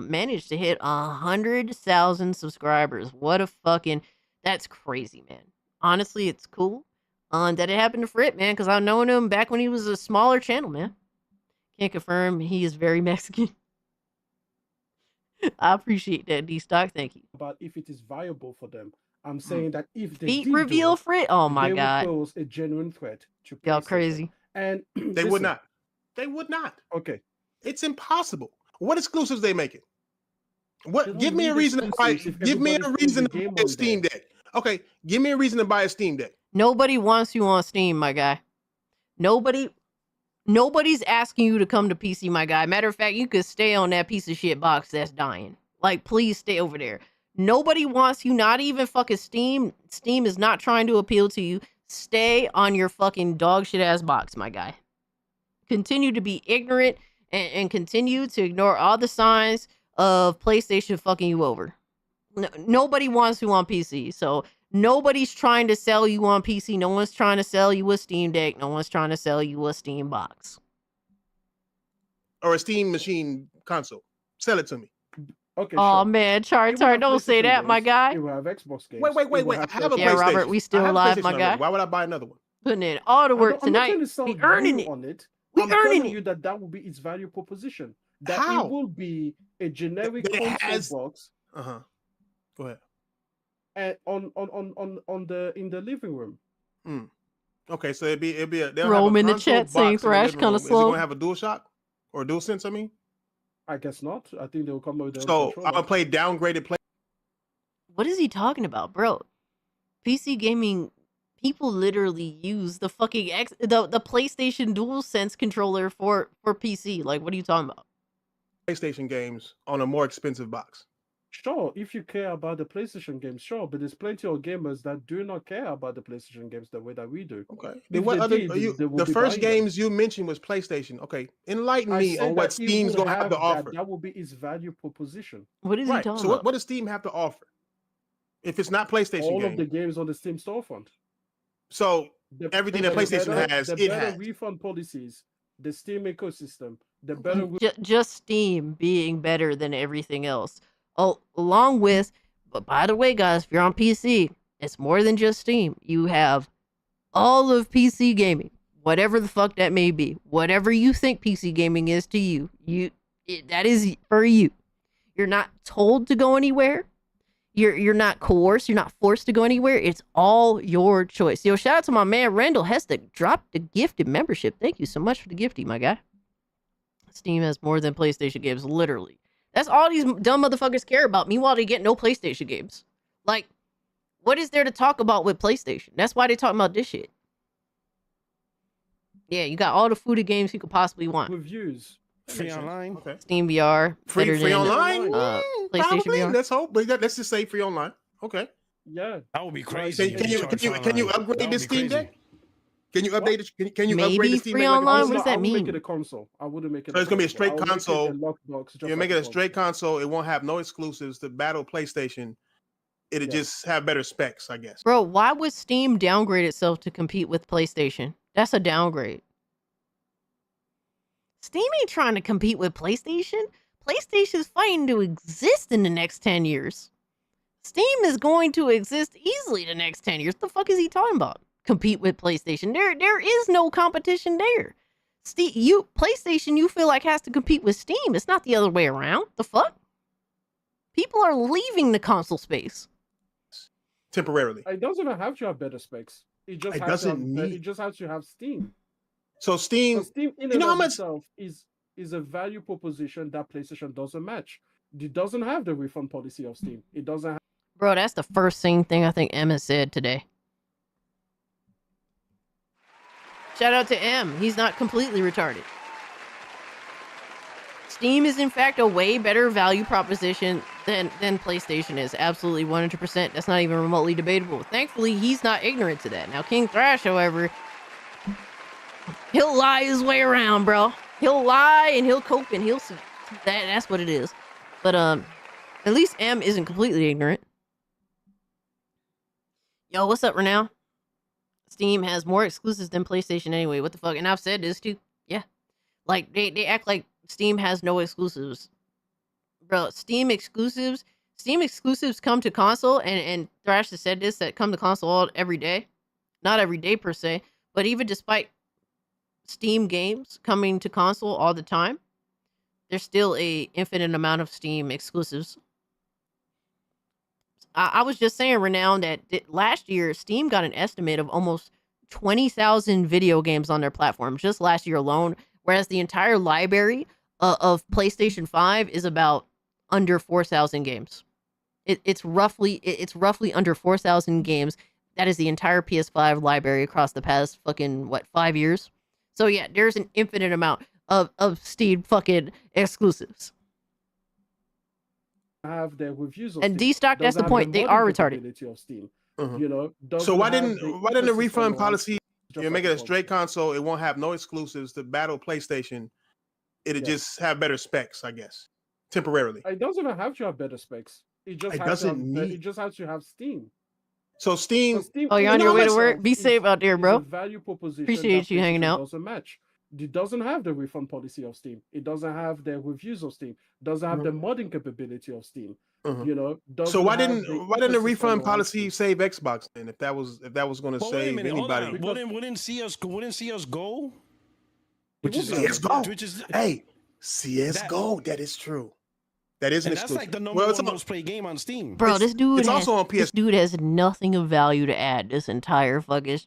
[SPEAKER 5] managed to hit 100,000 subscribers. What a fucking... That's crazy, man. Honestly, it's cool that it happened to Frit, man, because I've known him back when he was a smaller channel, man. Can't confirm he is very Mexican. I appreciate that, D-Stock. Thank you.
[SPEAKER 15] But if it is viable for them, I'm saying that if they
[SPEAKER 5] Feet
[SPEAKER 15] did
[SPEAKER 5] reveal
[SPEAKER 15] do it,
[SPEAKER 5] Frit? Oh my
[SPEAKER 15] they
[SPEAKER 5] god.
[SPEAKER 15] would pose a genuine threat to
[SPEAKER 5] Y'all
[SPEAKER 15] PlayStation.
[SPEAKER 5] crazy.
[SPEAKER 15] And
[SPEAKER 19] They would not. They would not.
[SPEAKER 15] Okay.
[SPEAKER 19] It's impossible. What exclusives they making? What?
[SPEAKER 15] They don't
[SPEAKER 19] Give me a
[SPEAKER 15] need
[SPEAKER 19] reason to buy.
[SPEAKER 15] exclusives if
[SPEAKER 19] Give me a
[SPEAKER 15] everybody plays
[SPEAKER 19] reason
[SPEAKER 15] the
[SPEAKER 19] to
[SPEAKER 15] game
[SPEAKER 19] buy a
[SPEAKER 15] on
[SPEAKER 19] Steam
[SPEAKER 15] there.
[SPEAKER 19] Deck. Okay, give me a reason to buy a Steam Deck.
[SPEAKER 5] Nobody wants you on Steam, my guy. Nobody's asking you to come to PC, my guy. Matter of fact, you could stay on that piece of shit box that's dying. Like, please stay over there. Nobody wants you, not even fucking Steam. Steam is not trying to appeal to you. Stay on your fucking dog shit ass box, my guy. Continue to be ignorant and continue to ignore all the signs of PlayStation fucking you over. Nobody wants you on PC, so nobody's trying to sell you on PC. No one's trying to sell you a Steam Deck. No one's trying to sell you a Steam box.
[SPEAKER 19] Or a Steam machine console. Sell it to me.
[SPEAKER 15] Okay.
[SPEAKER 5] Oh
[SPEAKER 15] sure.
[SPEAKER 5] man, Char,
[SPEAKER 15] It will have
[SPEAKER 5] don't say
[SPEAKER 15] PlayStation
[SPEAKER 5] that, my
[SPEAKER 15] games,
[SPEAKER 5] guy.
[SPEAKER 15] It will have Xbox games.
[SPEAKER 19] Wait.
[SPEAKER 15] It will
[SPEAKER 19] I have a
[SPEAKER 5] Yeah,
[SPEAKER 19] PlayStation.
[SPEAKER 5] Robert, we still
[SPEAKER 19] I have a
[SPEAKER 5] live,
[SPEAKER 19] PlayStation
[SPEAKER 5] my
[SPEAKER 19] already.
[SPEAKER 5] guy.
[SPEAKER 19] Why would I buy another one?
[SPEAKER 5] Putting in all the work
[SPEAKER 15] I'm not
[SPEAKER 5] tonight.
[SPEAKER 15] trying to sell
[SPEAKER 5] We earning
[SPEAKER 15] you
[SPEAKER 5] it.
[SPEAKER 15] on it.
[SPEAKER 5] We
[SPEAKER 15] I'm
[SPEAKER 5] earning
[SPEAKER 15] telling
[SPEAKER 5] it.
[SPEAKER 15] you that will be its value proposition. That
[SPEAKER 19] How?
[SPEAKER 15] it will be a generic
[SPEAKER 19] That it
[SPEAKER 15] console
[SPEAKER 19] has-
[SPEAKER 15] box
[SPEAKER 19] Go ahead.
[SPEAKER 15] and on the in the living room.
[SPEAKER 19] Okay, so it'd be they'll
[SPEAKER 5] Rome
[SPEAKER 19] have a
[SPEAKER 5] in the
[SPEAKER 19] console
[SPEAKER 5] chat
[SPEAKER 19] box
[SPEAKER 5] saying
[SPEAKER 19] in the
[SPEAKER 5] Thrash
[SPEAKER 19] living
[SPEAKER 5] kinda
[SPEAKER 19] room. Is it
[SPEAKER 5] slow.
[SPEAKER 19] gonna have a DualShock or DualSense? I mean,
[SPEAKER 15] I guess not. I think they will come with their own
[SPEAKER 19] so I'm
[SPEAKER 15] controller.
[SPEAKER 19] gonna play downgraded play.
[SPEAKER 5] What is he talking about, bro? PC gaming people literally use the fucking the PlayStation DualSense controller for PC. Like, what are you talking about?
[SPEAKER 19] PlayStation games on a more expensive box.
[SPEAKER 15] Sure, if you care about the PlayStation games, sure, but there's plenty of gamers that do not care about the PlayStation games the way that we do.
[SPEAKER 19] Okay.
[SPEAKER 15] If
[SPEAKER 19] What
[SPEAKER 15] they
[SPEAKER 19] other
[SPEAKER 15] did, they will
[SPEAKER 19] the
[SPEAKER 15] be
[SPEAKER 19] first
[SPEAKER 15] buying them.
[SPEAKER 19] games you mentioned was PlayStation. Okay, enlighten
[SPEAKER 15] I
[SPEAKER 19] me
[SPEAKER 15] said
[SPEAKER 19] on what
[SPEAKER 15] that it
[SPEAKER 19] Steam's
[SPEAKER 15] will
[SPEAKER 19] gonna have to
[SPEAKER 15] that.
[SPEAKER 19] offer.
[SPEAKER 15] That will be its value proposition.
[SPEAKER 5] What is he
[SPEAKER 19] Right.
[SPEAKER 5] talking
[SPEAKER 19] So
[SPEAKER 5] about?
[SPEAKER 19] what does Steam have to offer? If it's not PlayStation
[SPEAKER 15] All
[SPEAKER 19] games,
[SPEAKER 15] of the games on the Steam storefront.
[SPEAKER 19] so
[SPEAKER 15] The,
[SPEAKER 19] everything
[SPEAKER 15] the
[SPEAKER 19] that PlayStation
[SPEAKER 15] better,
[SPEAKER 19] has,
[SPEAKER 15] the
[SPEAKER 19] it
[SPEAKER 15] better
[SPEAKER 19] has.
[SPEAKER 15] refund policies, the Steam ecosystem, the better.
[SPEAKER 5] Just Steam being better than everything else. Oh, along with, but by the way, guys, if you're on PC, it's more than just Steam. You have all of PC gaming, whatever the fuck that may be, whatever you think PC gaming is to you, that is for you. You're not told to go anywhere. You're not coerced. You're not forced to go anywhere. It's all your choice. Yo, shout out to my man Randall Hestick. Dropped the gifted membership. Thank you so much for the gifty, my guy. Steam has more than PlayStation games, literally. That's all these dumb motherfuckers care about. Meanwhile, they get no PlayStation games. Like, what is there to talk about with PlayStation? That's why they talking about this shit. Yeah, you got all the foodie games you could possibly want.
[SPEAKER 15] Reviews.
[SPEAKER 16] Free online.
[SPEAKER 19] Okay.
[SPEAKER 5] Steam VR.
[SPEAKER 19] Free online.
[SPEAKER 5] PlayStation
[SPEAKER 19] Probably.
[SPEAKER 5] VR.
[SPEAKER 19] Let's hope. But let's just say free online. Okay.
[SPEAKER 15] Yeah.
[SPEAKER 16] That would be crazy.
[SPEAKER 19] Can you upgrade the Steam Deck? Can you update it? Can you
[SPEAKER 5] Maybe
[SPEAKER 19] upgrade the Steam
[SPEAKER 5] free
[SPEAKER 19] Deck?
[SPEAKER 5] online?
[SPEAKER 19] Like
[SPEAKER 5] what does that mean?
[SPEAKER 15] Make it a console. I wouldn't make it.
[SPEAKER 19] So it's gonna be a straight
[SPEAKER 15] I would
[SPEAKER 19] console.
[SPEAKER 15] Make it a lockbox,
[SPEAKER 19] You make it a straight console. It won't have no exclusives to battle PlayStation. It'll just have better specs, I guess.
[SPEAKER 5] Bro, why would Steam downgrade itself to compete with PlayStation? That's a downgrade. Steam ain't trying to compete with PlayStation. PlayStation's fighting to exist in the next 10 years. Steam is going to exist easily the next 10 years. The fuck is he talking about? Compete with PlayStation. There is no competition there. PlayStation, you feel like has to compete with Steam. It's not the other way around. The fuck? People are leaving the console space.
[SPEAKER 19] Temporarily.
[SPEAKER 15] It doesn't even have to have better specs. It just has to have Steam.
[SPEAKER 19] So Steam,
[SPEAKER 15] Steam in and of itself is a value proposition that PlayStation doesn't match. It doesn't have the refund policy of Steam. It doesn't have.
[SPEAKER 5] Bro, that's the first thing I think M has said today. Shout out to M. He's not completely retarded. Steam is in fact a way better value proposition than PlayStation is. Absolutely 100%. That's not even remotely debatable. Thankfully, he's not ignorant to that. Now, King Thrash, however, he'll lie his way around, bro. He'll lie and he'll cope and he'll see. That's what it is. But at least M isn't completely ignorant. Yo, what's up, Renown? Steam has more exclusives than PlayStation anyway. What the fuck? And I've said this too. Yeah. Like, they act like Steam has no exclusives. Bro, Steam exclusives come to console, and Thrash has said this, that come to console every day. Not every day per se, but even despite Steam games coming to console all the time, there's still a infinite amount of Steam exclusives. I was just saying, Renown, that last year, Steam got an estimate of almost 20,000 video games on their platform just last year alone, whereas the entire library of PlayStation 5 is about under 4,000 games. It's roughly under 4,000 games. That is the entire PS5 library across the past fucking 5 years. So yeah, there's an infinite amount of Steam fucking exclusives.
[SPEAKER 15] Have their reviews of
[SPEAKER 5] and
[SPEAKER 15] Steam.
[SPEAKER 5] D-Stock, that's the point. They are retarded.
[SPEAKER 15] Of Steam. You know,
[SPEAKER 19] so why didn't the refund policy? You make it a straight console. It won't have no exclusives to battle PlayStation. It'll just have better specs, I guess, temporarily.
[SPEAKER 15] It doesn't even have to have better specs. It just has to have Steam.
[SPEAKER 19] So Steam.
[SPEAKER 5] Oh, you're on your way to work. Be safe out there, bro.
[SPEAKER 15] Value proposition.
[SPEAKER 5] Appreciate you hanging out.
[SPEAKER 15] Doesn't match. It doesn't have the refund policy of Steam. It doesn't have the reviews of Steam. It doesn't have the modding capability of Steam. You know.
[SPEAKER 19] So why didn't the refund policy save Xbox then? If that was going to save anybody,
[SPEAKER 16] wouldn't CS go?
[SPEAKER 19] Which is CS:GO. Hey, CS:GO. That is true. That is an exclusive.
[SPEAKER 16] That's like the number one most played game on Steam.
[SPEAKER 5] Bro, this dude
[SPEAKER 19] also on PS.
[SPEAKER 5] This dude has nothing of value to add this entire fucking,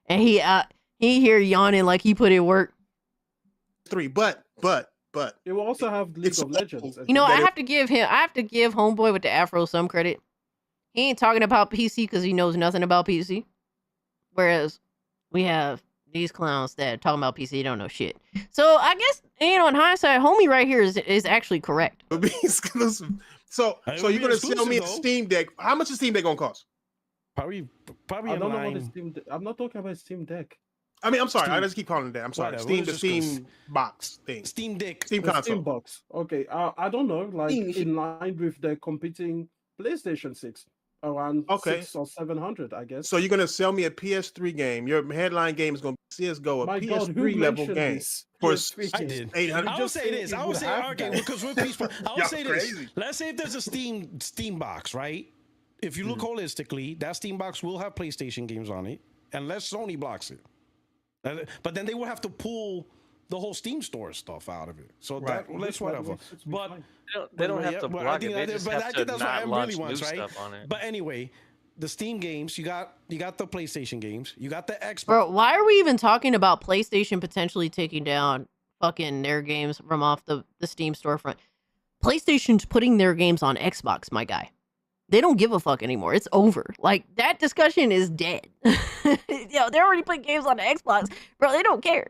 [SPEAKER 5] and he here yawning like he put in work.
[SPEAKER 19] 3, but
[SPEAKER 15] it will also have League of Legends.
[SPEAKER 5] You know, I have to give Homeboy with the Afro some credit. He ain't talking about PC because he knows nothing about PC, whereas we have these clowns that are talking about PC don't know shit. So I guess, you know, in hindsight, homie right here is actually correct.
[SPEAKER 19] It'll be exclusive. So you're gonna sell me a Steam Deck? How much is Steam Deck gonna cost?
[SPEAKER 16] Probably.
[SPEAKER 15] I don't know what Steam Deck. I'm not talking about Steam Deck.
[SPEAKER 19] I mean, I'm sorry. I just keep calling it that. I'm sorry.
[SPEAKER 16] Whatever,
[SPEAKER 19] the Steam box thing.
[SPEAKER 16] Steam Deck.
[SPEAKER 19] Steam console.
[SPEAKER 15] Steam box. Okay. I don't know. Like in line with the competing PlayStation 6, around 600 or 700, I guess.
[SPEAKER 19] So you're gonna sell me a PS3 game? Your headline game is gonna be CS:GO, a PS3 level game for 800.
[SPEAKER 16] I will say this. I will say, okay, because we're peaceful. I will say this. Let's say if there's a Steam box, right? If you look holistically, that Steam box will have PlayStation games on it, unless Sony blocks it. But then they will have to pull the whole Steam store stuff out of it. So
[SPEAKER 19] Right.
[SPEAKER 16] that's whatever. But
[SPEAKER 17] They don't have to
[SPEAKER 16] but
[SPEAKER 17] block it. They just have to
[SPEAKER 16] that's what
[SPEAKER 17] not
[SPEAKER 16] I
[SPEAKER 17] launch
[SPEAKER 16] really
[SPEAKER 17] new
[SPEAKER 16] want, right?
[SPEAKER 17] stuff on it.
[SPEAKER 16] But anyway, the Steam games, you got the PlayStation games, you got the Xbox.
[SPEAKER 5] Bro, why are we even talking about PlayStation potentially taking down fucking their games from off the Steam storefront? PlayStation's putting their games on Xbox, my guy. They don't give a fuck anymore. It's over. Like, that discussion is dead. Yo, they're already putting games on the Xbox. Bro, they don't care.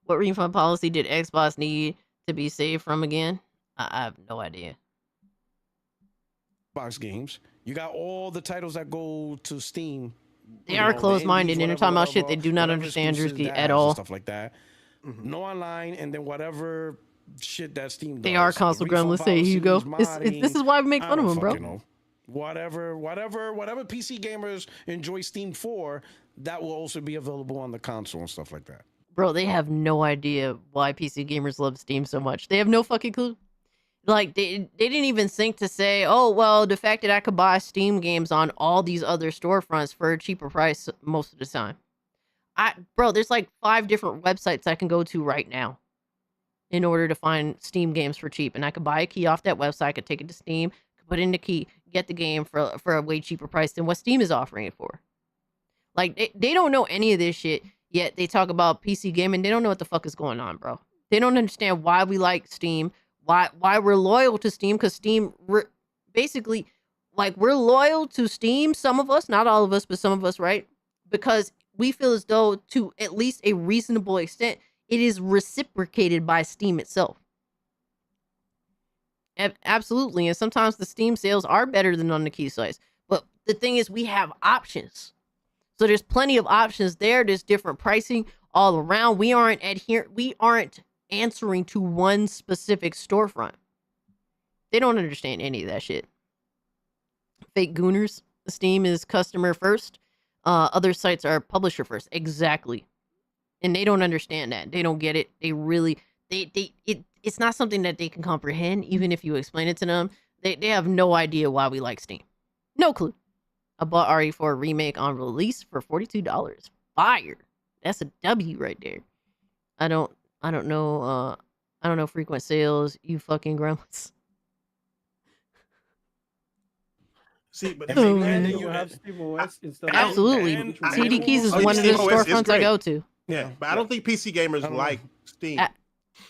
[SPEAKER 5] What refund policy did Xbox need to be saved from again? I have no idea.
[SPEAKER 16] Xbox games. You got all the titles that go to Steam.
[SPEAKER 5] They are closed-minded, and they're talking about shit they do not understand at all.
[SPEAKER 16] Stuff like that. No online, and then whatever shit that Steam does.
[SPEAKER 5] They are console ground. Let's say Hugo. This is why we make fun of them, bro.
[SPEAKER 16] Know. Whatever PC gamers enjoy Steam for, that will also be available on the console and stuff like that.
[SPEAKER 5] Bro, they have no idea why PC gamers love Steam so much. They have no fucking clue. Like, they didn't even think to say, oh, well, the fact that I could buy Steam games on all these other storefronts for a cheaper price most of the time. Bro, there's like 5 different websites I can go to right now in order to find Steam games for cheap. And I could buy a key off that website, I could take it to Steam, put in the key, get the game for a way cheaper price than what Steam is offering it for. Like, they don't know any of this shit, yet they talk about PC gaming. They don't know what the fuck is going on, bro. They don't understand why we like Steam, why we're loyal to Steam, because Steam, basically, like, we're loyal to Steam, some of us, not all of us, but some of us, right? Because we feel as though, to at least a reasonable extent, it is reciprocated by Steam itself. Absolutely, and sometimes the Steam sales are better than on the key sites. But the thing is, we have options. So there's plenty of options there. There's different pricing all around. We aren't answering to one specific storefront. They don't understand any of that shit. Fake gooners. Steam is customer first. Other sites are publisher first. Exactly. And they don't understand that. They don't get it. It's not something that they can comprehend, even if you explain it to them. They have no idea why we like Steam. No clue. I bought RE4 Remake on release for $42. Fire. That's a W right there. I don't know frequent sales, you fucking gremlins.
[SPEAKER 19] See, but
[SPEAKER 15] you have Steam OS instead.
[SPEAKER 5] Absolutely. CD Keys is one of the storefronts I go to.
[SPEAKER 19] Yeah, but I don't think PC gamers like Steam.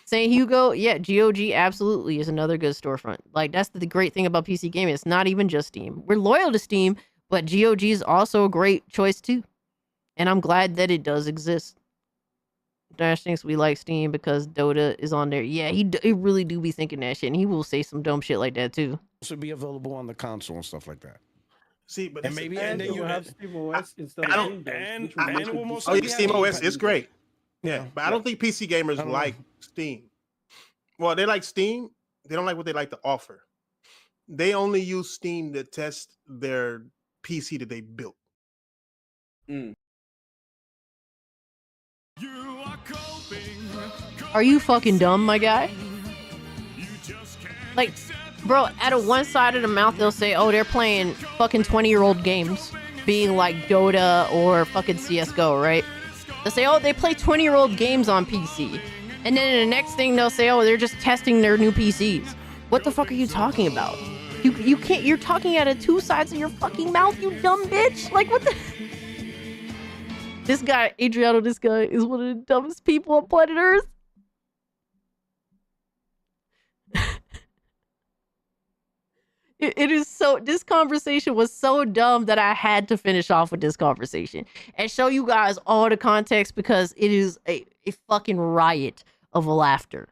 [SPEAKER 5] Saying Hugo, yeah, GOG absolutely is another good storefront. Like, that's the great thing about PC gaming. It's not even just Steam. We're loyal to Steam, but GOG is also a great choice too. And I'm glad that it does exist. Dash thinks we like Steam because Dota is on there. Yeah, he really do be thinking that shit, and he will say some dumb shit like that too.
[SPEAKER 16] Should be available on the console and stuff like that.
[SPEAKER 19] See, but
[SPEAKER 16] and maybe and then you
[SPEAKER 15] have Steam OS instead of Windows.
[SPEAKER 19] Steam OS is great. Yeah, but I don't think PC gamers like Steam. Well, they like Steam. They don't like what they like to offer. They only use Steam to test their PC that they built.
[SPEAKER 5] Are you fucking dumb, my guy? Like, bro, out of one side of the mouth, they'll say, oh, they're playing fucking 20-year-old games, being like Dota or fucking CSGO, right? They'll say, oh, they play 20-year-old games on PC. And then the next thing they'll say, oh, they're just testing their new PCs. What the fuck are you talking about? You can't, you're talking out of 2 sides of your fucking mouth, you dumb bitch. Like, what the... This guy, Adriano, this guy is one of the dumbest people on planet Earth. It is so, this conversation was so dumb that I had to finish off with this conversation and show you guys all the context, because it is a fucking riot of laughter.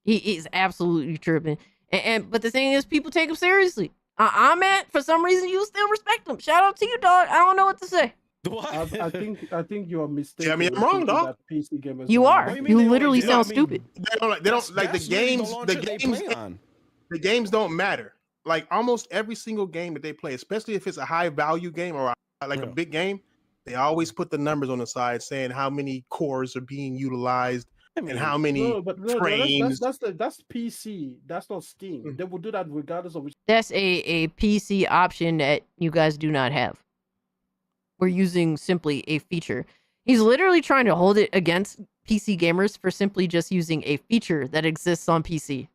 [SPEAKER 5] He is absolutely tripping. But the thing is, people take him seriously. I'm at, for some reason, you still respect him. Shout out to you, dog. I don't know what to say.
[SPEAKER 15] I think you are mistaken.
[SPEAKER 19] Yeah, I mean, I'm wrong, dog.
[SPEAKER 15] PC gamers
[SPEAKER 5] you are. You literally sound stupid.
[SPEAKER 19] They don't like the games. The games don't matter. Like, almost every single game that they play, especially if it's a high value game or a big game, they always put the numbers on the side saying how many cores are being utilized and how many frames.
[SPEAKER 15] That's PC. That's not Steam. They will do that regardless of which.
[SPEAKER 5] That's a PC option that you guys do not have. We're using simply a feature. He's literally trying to hold it against PC gamers for simply just using a feature that exists on PC.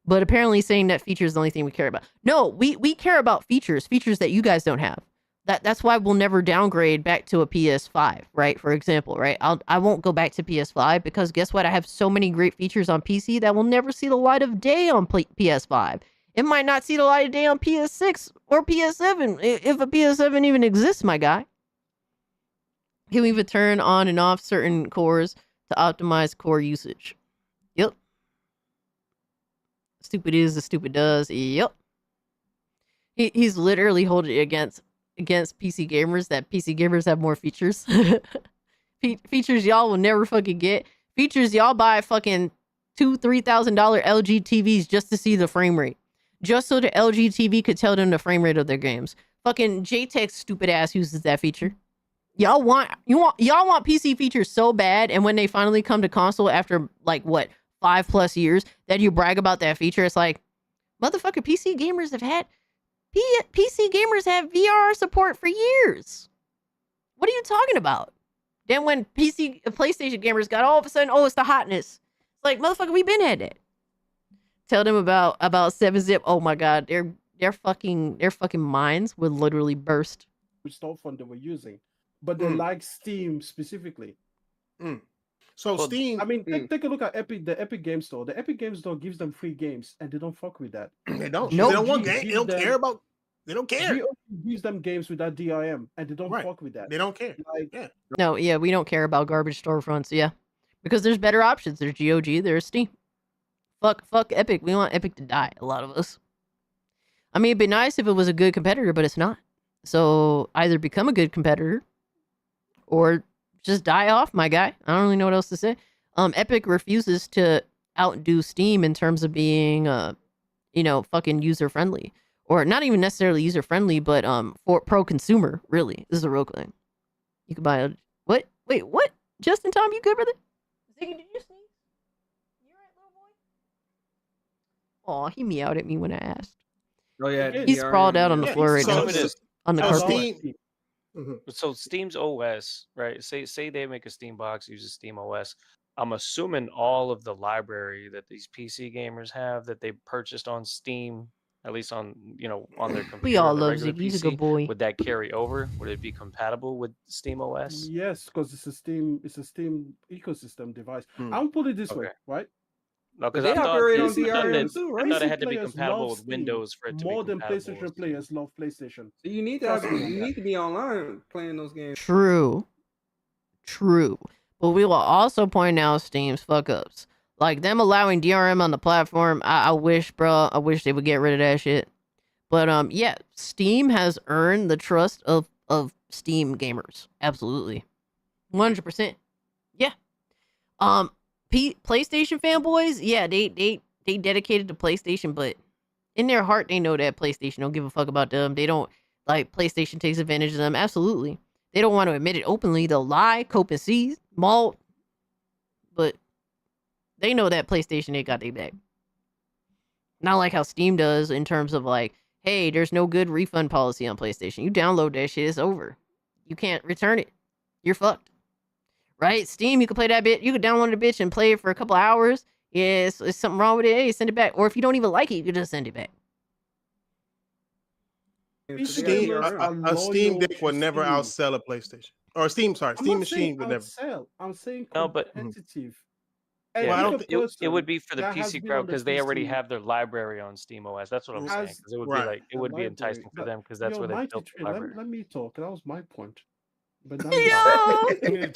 [SPEAKER 5] But apparently saying that feature is the only thing we care about. No, we care about features that you guys don't have. That's why we'll never downgrade back to a PS5, right? For example, right? I won't go back to PS5 because guess what? I have so many great features on PC that will never see the light of day on PS5. It might not see the light of day on PS6 or PS7 if a PS7 even exists, my guy. Can we even turn on and off certain cores to optimize core usage? Yep. Stupid is the stupid does. Yep. He's literally holding it against PC gamers that PC gamers have more features. Features y'all will never fucking get. Features y'all buy fucking $2,000-$3,000 LG TVs just to see the frame rate. Just so the LG TV could tell them the frame rate of their games. Fucking JTech's stupid ass uses that feature. Y'all want PC features so bad, and when they finally come to console after like what 5+ years, that you brag about that feature. It's like, motherfucker, PC gamers have VR support for years. What are you talking about? Then when PlayStation gamers got all of a sudden, oh, it's the hotness. It's like, motherfucker, we been had that. Tell them about 7-Zip. Oh my god, their fucking minds would literally burst.
[SPEAKER 15] Which storefront they were using, but they like Steam specifically.
[SPEAKER 19] So Steam,
[SPEAKER 15] I mean, take a look at the Epic Game Store. The Epic Game Store gives them free games, and they don't fuck with that.
[SPEAKER 19] They don't. Nope. They don't want games. They don't care about. They don't care.
[SPEAKER 15] GOG gives them games with that DRM, and they don't fuck with that.
[SPEAKER 19] They don't care.
[SPEAKER 5] No, yeah, we don't care about garbage storefronts. Yeah, because there's better options. There's GOG. There's Steam. Fuck Epic. We want Epic to die. A lot of us. I mean, it'd be nice if it was a good competitor, but it's not. So either become a good competitor, or just die off, my guy. I don't really know what else to say. Epic refuses to outdo Steam in terms of being, fucking user friendly, or not even necessarily user friendly, but for pro consumer. Really, this is a real thing. You can buy a what? Wait, what? Just in time, you good, brother? Ziggy, did you sneeze? You alright, little boy? Aw, he meowed at me when I asked.
[SPEAKER 12] Oh yeah,
[SPEAKER 5] He's sprawled out on the floor right now. On the carpet.
[SPEAKER 17] So Steam's OS, right? Say they make a Steam box, uses Steam OS. I'm assuming all of the library that these PC gamers have that they purchased on Steam, at least on on their computer.
[SPEAKER 5] We all love
[SPEAKER 17] regular
[SPEAKER 5] Ziggy. He's a
[SPEAKER 17] PC,
[SPEAKER 5] good boy.
[SPEAKER 17] Would that carry over? Would it be compatible with Steam OS?
[SPEAKER 15] Yes, because it's a Steam ecosystem device. I'll put it this way, right?
[SPEAKER 17] No, because
[SPEAKER 15] They
[SPEAKER 17] I thought
[SPEAKER 15] operate on
[SPEAKER 17] it
[SPEAKER 15] DRM too, right?
[SPEAKER 17] I thought it
[SPEAKER 15] PC
[SPEAKER 17] had to be
[SPEAKER 15] players
[SPEAKER 17] compatible
[SPEAKER 15] love
[SPEAKER 17] with Windows for it to be
[SPEAKER 15] more than
[SPEAKER 17] compatible.
[SPEAKER 15] PlayStation players love PlayStation.
[SPEAKER 12] So you need to be online playing those games.
[SPEAKER 5] True. But we will also point out Steam's fuck ups. Like them allowing DRM on the platform. I wish they would get rid of that shit. But yeah, Steam has earned the trust of Steam gamers. Absolutely. 100%. Yeah. PlayStation fanboys, yeah, they dedicated to PlayStation, but in their heart they know that PlayStation don't give a fuck about them. They don't like PlayStation takes advantage of them. Absolutely. They don't want to admit it openly. They'll lie, cope and seize, maul, but they know that PlayStation ain't got their back. Not like how Steam does in terms of like, hey, there's no good refund policy on PlayStation. You download that shit, it's over. You can't return it. You're fucked. Right? Steam, you can play that bit. You can download the bitch and play it for a couple hours. Yeah, it's something wrong with it. Hey, send it back. Or if you don't even like it, you can just send it back.
[SPEAKER 19] A Steam Deck would never outsell a PlayStation. Or Steam machine would never.
[SPEAKER 15] I'm saying
[SPEAKER 17] No, but
[SPEAKER 15] competitive.
[SPEAKER 17] yeah, it would be for the PC crowd because they already have their library on Steam OS. That's what I'm saying. Because it would be like it would be enticing for them because that's where they built the library.
[SPEAKER 15] Let me talk. That was my point. But now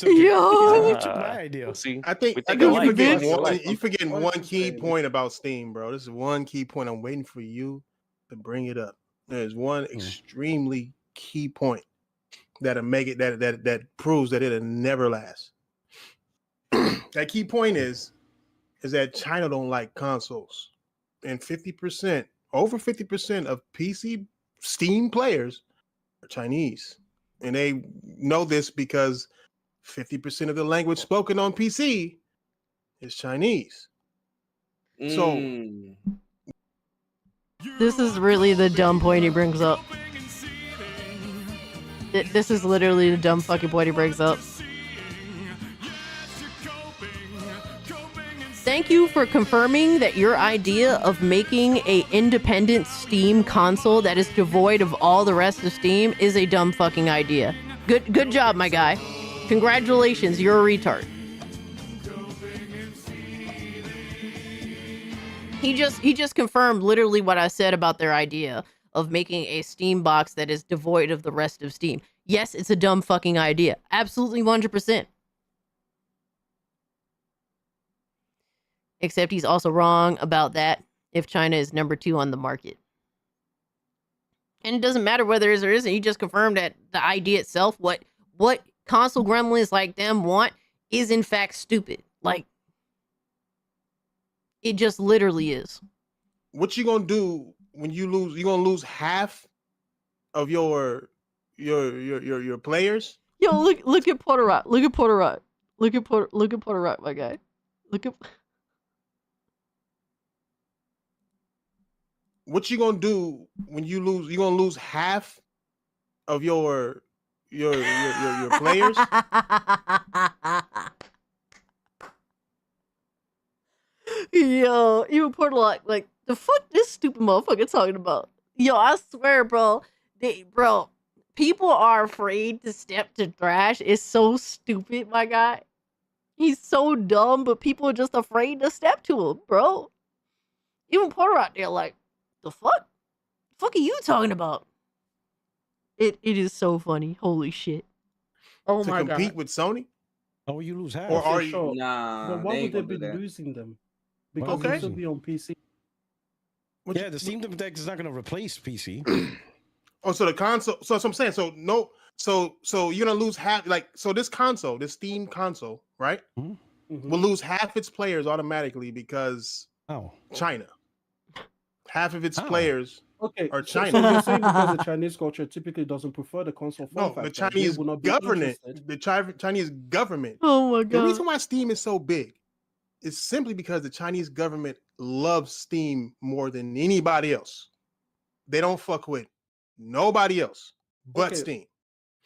[SPEAKER 16] Yo, my idea.
[SPEAKER 17] See,
[SPEAKER 19] I think you forgetting one key point about Steam, bro. This is one key point. I'm waiting for you to bring it up. There's one extremely key point that'll make it that proves that it'll never last. That key point is that China don't like consoles, and over 50% of PC Steam players are Chinese. And they know this because 50% of the language spoken on PC is Chinese. So
[SPEAKER 5] this is really the dumb point he brings up. This is literally the dumb fucking point he brings up. Thank you for confirming that your idea of making a independent Steam console that is devoid of all the rest of Steam is a dumb fucking idea. Good job, my guy. Congratulations, you're a retard. He just confirmed literally what I said about their idea of making a Steam box that is devoid of the rest of Steam. Yes, it's a dumb fucking idea. Absolutely 100%. Except he's also wrong about that if China is number 2 on the market. And it doesn't matter whether it is or isn't. He just confirmed that the idea itself, what console gremlins like them want, is in fact stupid. Like, it just literally is.
[SPEAKER 19] What you gonna do when you lose? You gonna lose half of your players?
[SPEAKER 5] Yo, look at Puerto Rock. Look at Puerto Rock. Look at Puerto Rock, my guy. Look at.
[SPEAKER 19] What you gonna do when you lose? You gonna lose half of your players?
[SPEAKER 5] Yo, even Puerto Rock, like, the fuck this stupid motherfucker talking about? Yo, I swear, bro, people are afraid to step to Thrash. It's so stupid, my guy. He's so dumb, but people are just afraid to step to him, bro. Even Puerto Rock, they're like, the fuck? The fuck are you talking about? It is so funny. Holy shit.
[SPEAKER 12] Oh
[SPEAKER 19] to
[SPEAKER 12] my god.
[SPEAKER 19] compete with Sony?
[SPEAKER 16] Oh, you lose half.
[SPEAKER 19] Or are you?
[SPEAKER 15] Sure.
[SPEAKER 12] Nah,
[SPEAKER 15] But why
[SPEAKER 12] they
[SPEAKER 15] would
[SPEAKER 12] ain't
[SPEAKER 15] they
[SPEAKER 12] gonna
[SPEAKER 15] be
[SPEAKER 12] do that.
[SPEAKER 15] losing them? Because
[SPEAKER 19] Okay.
[SPEAKER 15] they still be on PC.
[SPEAKER 16] Yeah, the Steam Deck is not going to replace PC.
[SPEAKER 19] Oh, so the console. So that's what I'm saying. So no. So you're gonna lose half. Like, so this console, this Steam console, right?
[SPEAKER 15] Mm-hmm.
[SPEAKER 19] Will lose half its players automatically because China. Half of its players
[SPEAKER 15] Okay,
[SPEAKER 19] are
[SPEAKER 15] so
[SPEAKER 19] China.
[SPEAKER 15] you're saying because the Chinese culture typically doesn't prefer the console form
[SPEAKER 19] No, the
[SPEAKER 15] factor, they
[SPEAKER 19] Chinese
[SPEAKER 15] will not be
[SPEAKER 19] government,
[SPEAKER 15] interested.
[SPEAKER 19] Chinese government.
[SPEAKER 5] Oh my
[SPEAKER 19] The
[SPEAKER 5] god.
[SPEAKER 19] reason why Steam is so big is simply because the Chinese government loves Steam more than anybody else. They don't fuck with nobody else but
[SPEAKER 15] Okay.
[SPEAKER 19] Steam.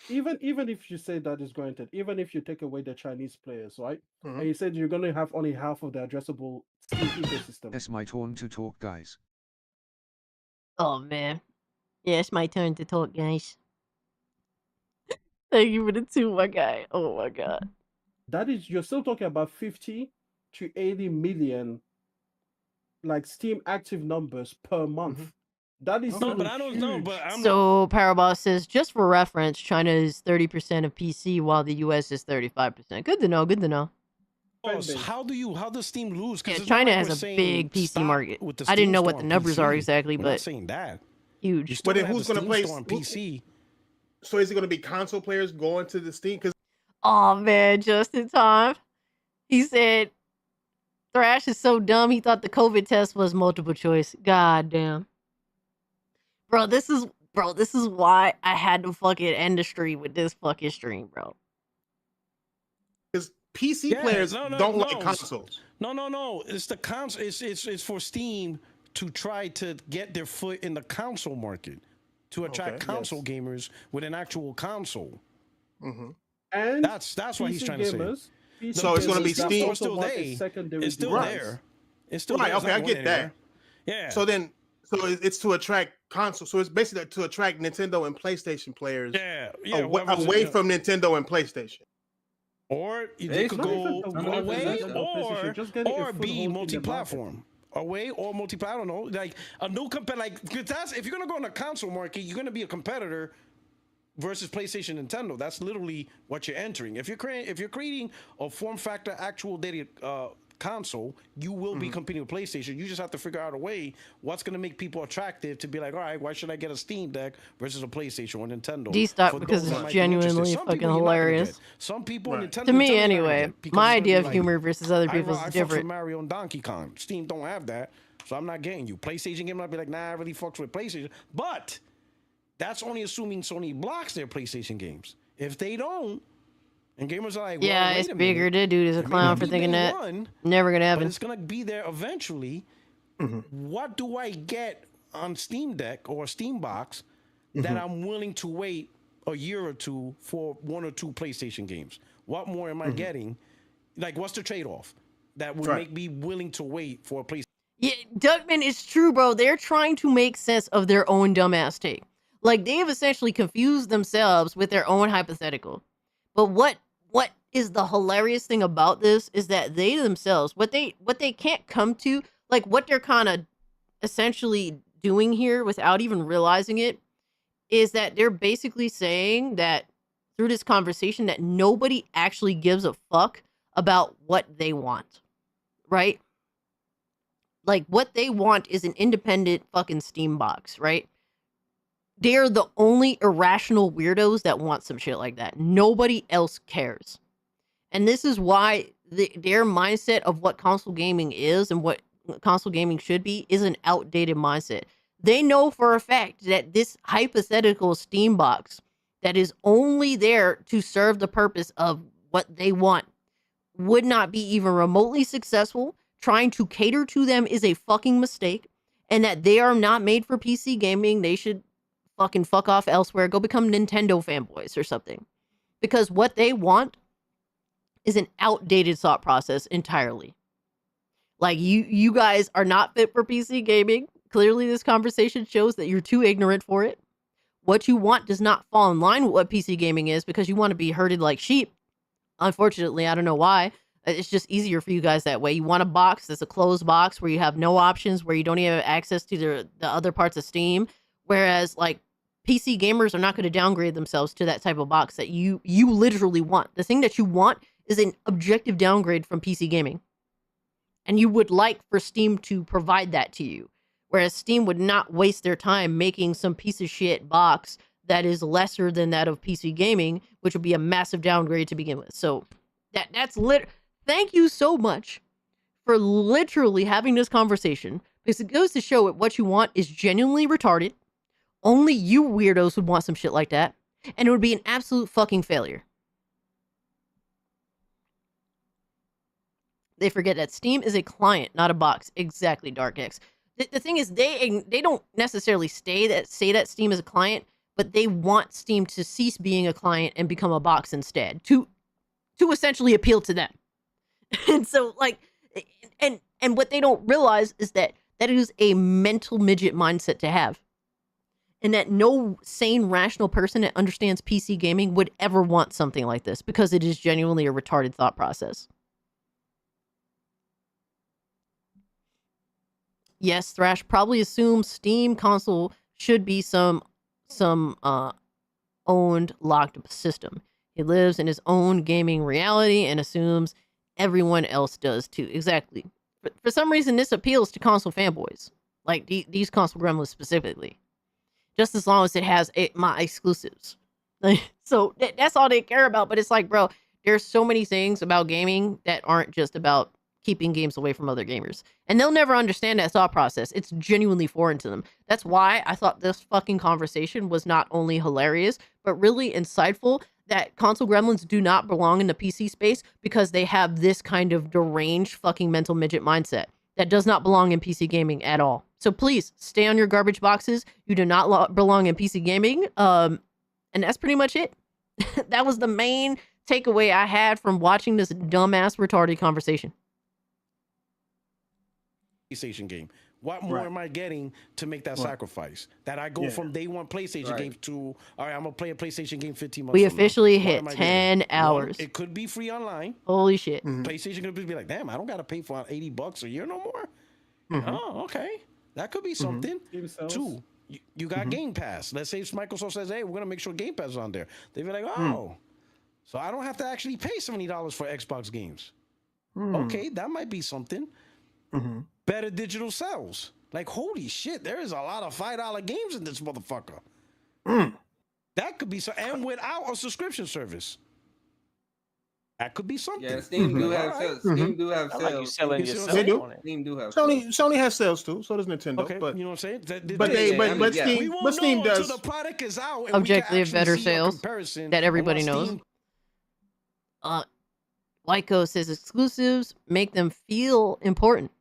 [SPEAKER 15] Even if you say that is granted, even if you take away the Chinese players, right?
[SPEAKER 19] Mhm.
[SPEAKER 15] And you said you're going to have only half of the addressable Steam ecosystem.
[SPEAKER 18] It's my turn to talk, guys.
[SPEAKER 5] Oh man. Yeah, it's my turn to talk, guys. Thank you for the 2, my guy. Oh my god.
[SPEAKER 15] That is, you're still talking about 50 to 80 million like Steam active numbers per month. That is
[SPEAKER 16] No,
[SPEAKER 15] still
[SPEAKER 16] but I don't know.
[SPEAKER 15] huge.
[SPEAKER 16] But I'm
[SPEAKER 5] So Paraboss says, just for reference, China is 30% of PC while the US is 35%. Good to know, good to know.
[SPEAKER 16] how does Steam lose?
[SPEAKER 5] Yeah,
[SPEAKER 16] it's not
[SPEAKER 5] China
[SPEAKER 16] like
[SPEAKER 5] has
[SPEAKER 16] we're
[SPEAKER 5] a
[SPEAKER 16] saying
[SPEAKER 5] big PC
[SPEAKER 16] stop
[SPEAKER 5] market.
[SPEAKER 16] with the
[SPEAKER 5] I didn't
[SPEAKER 16] Steam
[SPEAKER 5] know what
[SPEAKER 16] store
[SPEAKER 5] the
[SPEAKER 16] on
[SPEAKER 5] numbers are
[SPEAKER 16] PC.
[SPEAKER 5] exactly,
[SPEAKER 16] We're
[SPEAKER 5] but
[SPEAKER 16] not saying that.
[SPEAKER 5] huge.
[SPEAKER 16] You still
[SPEAKER 19] But then
[SPEAKER 16] have
[SPEAKER 19] who's
[SPEAKER 16] the
[SPEAKER 19] gonna
[SPEAKER 16] Steam
[SPEAKER 19] play?
[SPEAKER 16] store on PC?
[SPEAKER 19] So is it going to be console players going to the Steam? Because
[SPEAKER 5] Oh man, just in time. He said Thrash is so dumb he thought the COVID test was multiple choice. God damn. Bro, this is why I had to fucking end the stream with this fucking stream, bro.
[SPEAKER 19] PC players don't like consoles.
[SPEAKER 16] No. It's the console. It's for Steam to try to get their foot in the console market, to attract console gamers with an actual console.
[SPEAKER 19] Mm-hmm.
[SPEAKER 15] And
[SPEAKER 16] that's what he's
[SPEAKER 15] PC
[SPEAKER 16] trying to say.
[SPEAKER 15] gamers, PC
[SPEAKER 19] So it's going to be
[SPEAKER 15] gamers, that
[SPEAKER 19] Steam.
[SPEAKER 15] also want a secondary
[SPEAKER 16] It's still
[SPEAKER 15] device.
[SPEAKER 16] there. It's still
[SPEAKER 19] Right.
[SPEAKER 16] there. It's
[SPEAKER 19] Okay,
[SPEAKER 16] not
[SPEAKER 19] I
[SPEAKER 16] going
[SPEAKER 19] get that.
[SPEAKER 16] anywhere. Yeah.
[SPEAKER 19] So it's to attract console. So it's basically to attract Nintendo and PlayStation players. Away from Nintendo and PlayStation.
[SPEAKER 16] Or they could go away or be
[SPEAKER 15] be
[SPEAKER 16] multi-platform. Away or multi-platform. I don't know. Like a new if you're gonna go in a console market, you're gonna be a competitor versus PlayStation, Nintendo. That's literally what you're entering. If you're creating a form factor actual data console, you will be competing with PlayStation. You just have to figure out a way what's going to make people attractive to be like, all right, why should I get a Steam Deck versus a PlayStation or Nintendo?
[SPEAKER 5] D-Stock because it's genuinely fucking hilarious.
[SPEAKER 16] Some people, Nintendo,
[SPEAKER 5] to me
[SPEAKER 16] Nintendo's
[SPEAKER 5] anyway,
[SPEAKER 16] not gonna get,
[SPEAKER 5] my
[SPEAKER 16] it's gonna
[SPEAKER 5] idea
[SPEAKER 16] be
[SPEAKER 5] of
[SPEAKER 16] like,
[SPEAKER 5] humor versus other people's
[SPEAKER 16] I
[SPEAKER 5] is
[SPEAKER 16] fucks with
[SPEAKER 5] different.
[SPEAKER 16] Mario and Donkey Kong. Steam don't have that, so I'm not getting you. PlayStation game, I'd be like, nah, I really fucks with PlayStation. But that's only assuming Sony blocks their PlayStation games. If they don't, and gamers are like, well,
[SPEAKER 5] Yeah,
[SPEAKER 16] wait
[SPEAKER 5] it's
[SPEAKER 16] a
[SPEAKER 5] bigger.
[SPEAKER 16] minute,
[SPEAKER 5] That dude is a
[SPEAKER 16] it may
[SPEAKER 5] clown
[SPEAKER 16] not
[SPEAKER 5] for
[SPEAKER 16] be
[SPEAKER 5] thinking
[SPEAKER 16] day
[SPEAKER 5] that.
[SPEAKER 16] one,
[SPEAKER 5] Never gonna
[SPEAKER 16] but
[SPEAKER 5] happen.
[SPEAKER 16] it's gonna be there eventually. What do I get on Steam Deck or Steam Box that I'm willing to wait a year or two for 1 or 2 PlayStation games? What more am I getting? Like, what's the trade-off? that would make me willing to wait for a place.
[SPEAKER 5] Yeah, Duckman, it's true, bro. They're trying to make sense of their own dumbass take. Like, they have essentially confused themselves with their own hypothetical. But what is the hilarious thing about this is that they themselves, what they can't come to, like what they're kind of essentially doing here without even realizing it, is that they're basically saying that through this conversation that nobody actually gives a fuck about what they want, right? Like, what they want is an independent fucking Steam box, right? They're the only irrational weirdos that want some shit like that. Nobody else cares. And this is why their mindset of what console gaming is and what console gaming should be is an outdated mindset. They know for a fact that this hypothetical Steam box that is only there to serve the purpose of what they want would not be even remotely successful. Trying to cater to them is a fucking mistake, and that they are not made for PC gaming. They should fucking fuck off elsewhere. Go become Nintendo fanboys or something. Because what they want is an outdated thought process entirely. Like, you guys are not fit for PC gaming. Clearly, this conversation shows that you're too ignorant for it. What you want does not fall in line with what PC gaming is because you want to be herded like sheep. Unfortunately, I don't know why. It's just easier for you guys that way. You want a box that's a closed box where you have no options, where you don't even have access to the other parts of Steam. Whereas, like, PC gamers are not going to downgrade themselves to that type of box that you literally want. The thing that you want is an objective downgrade from PC gaming. And you would like for Steam to provide that to you. Whereas Steam would not waste their time making some piece of shit box that is lesser than that of PC gaming, which would be a massive downgrade to begin with. So that's thank you so much for literally having this conversation, because it goes to show that what you want is genuinely retarded. Only you weirdos would want some shit like that, and it would be an absolute fucking failure. They forget that Steam is a client, not a box. Exactly, DarkX. The thing is, they don't necessarily say that Steam is a client, but they want Steam to cease being a client and become a box instead, to essentially appeal to them. And so, like, and what they don't realize is that is a mental midget mindset to have. And that no sane, rational person that understands PC gaming would ever want something like this, because it is genuinely a retarded thought process. Yes, Thrash probably assumes Steam console should be some owned locked system. He lives in his own gaming reality and assumes everyone else does too. Exactly. But for some reason, this appeals to console fanboys, like these console gremlins specifically. Just as long as it has my exclusives. So that's all they care about. But it's like, bro, there's so many things about gaming that aren't just about keeping games away from other gamers. And they'll never understand that thought process. It's genuinely foreign to them. That's why I thought this fucking conversation was not only hilarious, but really insightful, that console gremlins do not belong in the PC space because they have this kind of deranged fucking mental midget mindset that does not belong in PC gaming at all. So please stay on your garbage boxes. You do not belong in PC gaming. And that's pretty much it. That was the main takeaway I had from watching this dumbass retarded conversation.
[SPEAKER 16] PlayStation game. What more am I getting to make that sacrifice? That I go from day one PlayStation games to, all right, I'm going to play a PlayStation game 15 months
[SPEAKER 5] We
[SPEAKER 16] from
[SPEAKER 5] officially
[SPEAKER 16] now.
[SPEAKER 5] hit 10 hours.
[SPEAKER 16] It could be free online.
[SPEAKER 5] Holy shit.
[SPEAKER 16] PlayStation could be like, damn, I don't got to pay for $80 a year no more. Oh, okay. That could be something. Two, you got Game Pass. Let's say Microsoft says, hey, we're going to make sure Game Pass is on there. They'd be like, oh, so I don't have to actually pay $70 for Xbox games. Okay, that might be something. Better digital sales. Like, holy shit, there is a lot of $5 games in this motherfucker. That could be so, and without a subscription service. That could be something.
[SPEAKER 12] Yeah, Steam do have sales. Steam do have sales.
[SPEAKER 17] I like you selling yourself
[SPEAKER 19] They do.
[SPEAKER 17] on it.
[SPEAKER 12] Steam do have
[SPEAKER 19] Sony has sales too, so does Nintendo.
[SPEAKER 16] Okay,
[SPEAKER 19] but
[SPEAKER 16] you know what I'm saying?
[SPEAKER 19] But Steam does.
[SPEAKER 16] Until the product is out and
[SPEAKER 5] Objectively
[SPEAKER 16] we can
[SPEAKER 5] better
[SPEAKER 16] see a
[SPEAKER 5] sales
[SPEAKER 16] comparison
[SPEAKER 5] that everybody
[SPEAKER 16] on what
[SPEAKER 5] knows.
[SPEAKER 16] Steam-
[SPEAKER 5] Lyco says exclusives make them feel important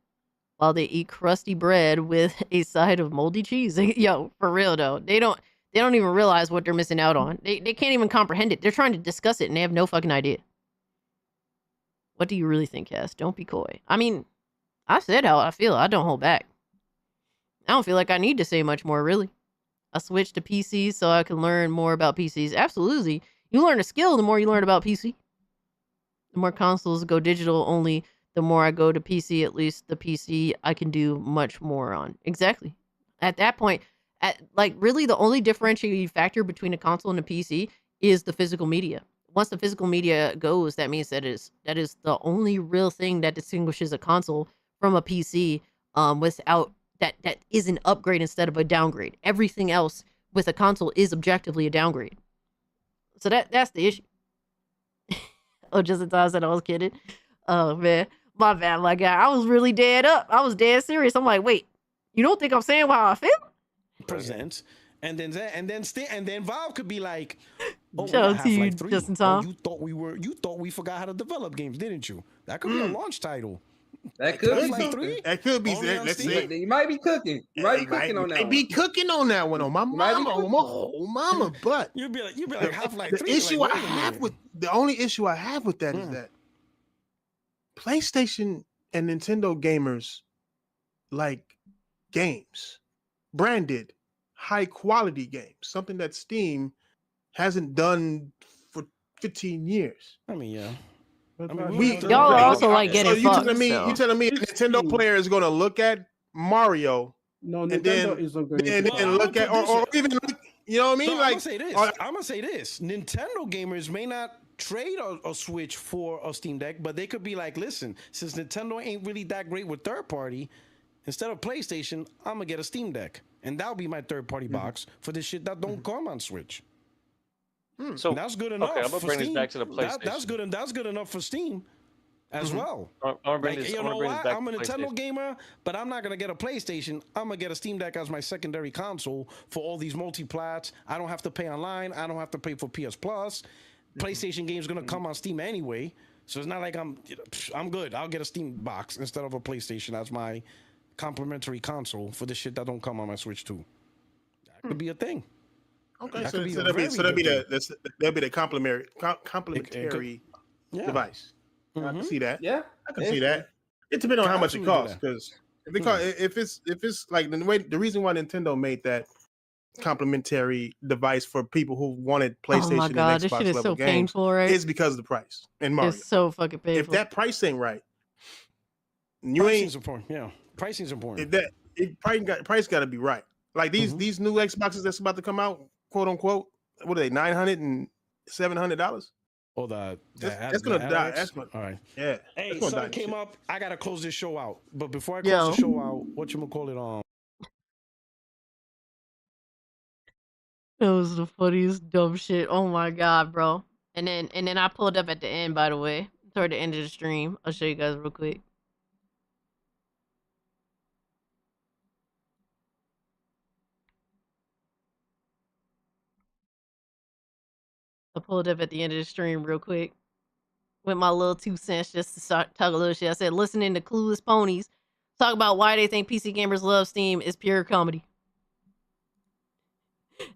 [SPEAKER 5] while they eat crusty bread with a side of moldy cheese. Yo, for real though, they don't even realize what they're missing out on. They can't even comprehend it. They're trying to discuss it and they have no fucking idea. What do you really think, Cass? Don't be coy. I mean, I said how I feel. I don't hold back. I don't feel like I need to say much more, really. I switched to PCs so I can learn more about PCs. Absolutely. You learn a skill the more you learn about PC. The more consoles go digital only, the more I go to PC. At least the PC I can do much more on. Exactly. At that point, really the only differentiating factor between a console and a PC is the physical media. Once the physical media goes, that means that is the only real thing that distinguishes a console from a PC without that is an upgrade instead of a downgrade. Everything else with a console is objectively a downgrade. So that's the issue. Oh, just in time I said I was kidding. Oh man, my bad, my guy. I was really dead up. I was dead serious. I'm like, wait, you don't think I'm saying how I feel?
[SPEAKER 16] Presents, and then Valve could be like, "Oh,
[SPEAKER 5] Shout out to you,
[SPEAKER 16] Half-Life 3.
[SPEAKER 5] just in time.
[SPEAKER 16] You thought we forgot how to develop games, didn't you? That could be a launch title.
[SPEAKER 12] That could be
[SPEAKER 16] Half-Life
[SPEAKER 12] something.
[SPEAKER 16] 3?
[SPEAKER 19] That could be.
[SPEAKER 16] Only on
[SPEAKER 19] Let's
[SPEAKER 16] Steam?
[SPEAKER 19] say
[SPEAKER 12] You might be cooking. You might be cooking on that.
[SPEAKER 19] They
[SPEAKER 12] one.
[SPEAKER 19] be cooking on that one. On my mama, on my whole mama. But
[SPEAKER 16] You'd be like Half-Life 3.
[SPEAKER 19] the issue
[SPEAKER 16] like,
[SPEAKER 19] I
[SPEAKER 16] wait a
[SPEAKER 19] have
[SPEAKER 16] minute.
[SPEAKER 19] with the only issue I have with that is that PlayStation and Nintendo gamers like games, branded, high quality games, something that Steam hasn't done for 15 years.
[SPEAKER 16] I mean, yeah.
[SPEAKER 5] Y'all are also like getting
[SPEAKER 19] you
[SPEAKER 5] fucked.
[SPEAKER 19] telling me
[SPEAKER 5] so.
[SPEAKER 19] you telling me a Nintendo player is going to look at Mario
[SPEAKER 15] No,
[SPEAKER 19] and
[SPEAKER 15] Nintendo
[SPEAKER 19] then,
[SPEAKER 15] isn't going
[SPEAKER 19] and
[SPEAKER 15] to.
[SPEAKER 19] then look at or even look, you know what I mean?
[SPEAKER 16] No,
[SPEAKER 19] like
[SPEAKER 16] I'm gonna say this. Nintendo gamers may not trade a Switch for a Steam Deck, but they could be like, listen, since Nintendo ain't really that great with third party, instead of PlayStation, I'm gonna get a Steam Deck, and that'll be my third party box for this shit that don't come on Switch.
[SPEAKER 17] So
[SPEAKER 16] that's good enough.
[SPEAKER 17] Okay, I'm gonna
[SPEAKER 16] for
[SPEAKER 17] bring this
[SPEAKER 16] Steam.
[SPEAKER 17] back to the PlayStation.
[SPEAKER 16] That's good enough for Steam as well.
[SPEAKER 17] I'm gonna bring
[SPEAKER 16] Like,
[SPEAKER 17] this.
[SPEAKER 16] you
[SPEAKER 17] I'm
[SPEAKER 16] know
[SPEAKER 17] gonna bring this
[SPEAKER 16] what?
[SPEAKER 17] back
[SPEAKER 16] I'm a
[SPEAKER 17] to
[SPEAKER 16] Nintendo
[SPEAKER 17] PlayStation.
[SPEAKER 16] gamer, but I'm not gonna get a PlayStation. I'm gonna get a Steam Deck as my secondary console for all these multi-plats. I don't have to pay online. I don't have to pay for PS Plus. PlayStation games gonna come on Steam anyway, so it's not like I'm good. I'll get a Steam box instead of a PlayStation as my complimentary console for the shit that don't come on my Switch too. That could be a thing.
[SPEAKER 19] Okay,
[SPEAKER 16] That
[SPEAKER 19] so
[SPEAKER 16] could be a
[SPEAKER 19] that'll be
[SPEAKER 16] very good thing.
[SPEAKER 19] that'll be the complementary
[SPEAKER 16] Yeah.
[SPEAKER 19] device. I can see that.
[SPEAKER 12] Yeah,
[SPEAKER 19] I can see that. It depends on how much it
[SPEAKER 16] absolutely do
[SPEAKER 19] costs, because if it's like the reason why Nintendo made that complementary device for people who wanted PlayStation
[SPEAKER 5] Oh my god,
[SPEAKER 19] and
[SPEAKER 5] this
[SPEAKER 19] Xbox
[SPEAKER 5] shit is
[SPEAKER 19] level
[SPEAKER 5] so
[SPEAKER 19] games
[SPEAKER 5] painful, right?
[SPEAKER 19] is because of the price and Mario.
[SPEAKER 5] It's so fucking painful.
[SPEAKER 19] If that price ain't right, you
[SPEAKER 16] Pricing's
[SPEAKER 19] ain't.
[SPEAKER 16] important. Yeah, pricing's important.
[SPEAKER 19] Price got to be right. Like these new Xboxes that's about to come out, quote unquote. What are they? $900 and $700?
[SPEAKER 16] Oh,
[SPEAKER 19] that's gonna die. That's gonna.
[SPEAKER 16] All right.
[SPEAKER 19] Yeah.
[SPEAKER 16] Hey,
[SPEAKER 19] that's gonna
[SPEAKER 16] something
[SPEAKER 19] die.
[SPEAKER 16] came up. I gotta close this show out. But before I
[SPEAKER 5] Yo.
[SPEAKER 16] close the show out, what you gonna call it?
[SPEAKER 5] That was the funniest dumb shit. Oh my god, bro. And then I pulled up at the end, by the way. Toward the end of the stream. I'll show you guys real quick. I pulled up at the end of the stream real quick. With my little 2 cents just to talk a little shit. I said, listening to Clueless Ponies talk about why they think PC gamers love Steam is pure comedy.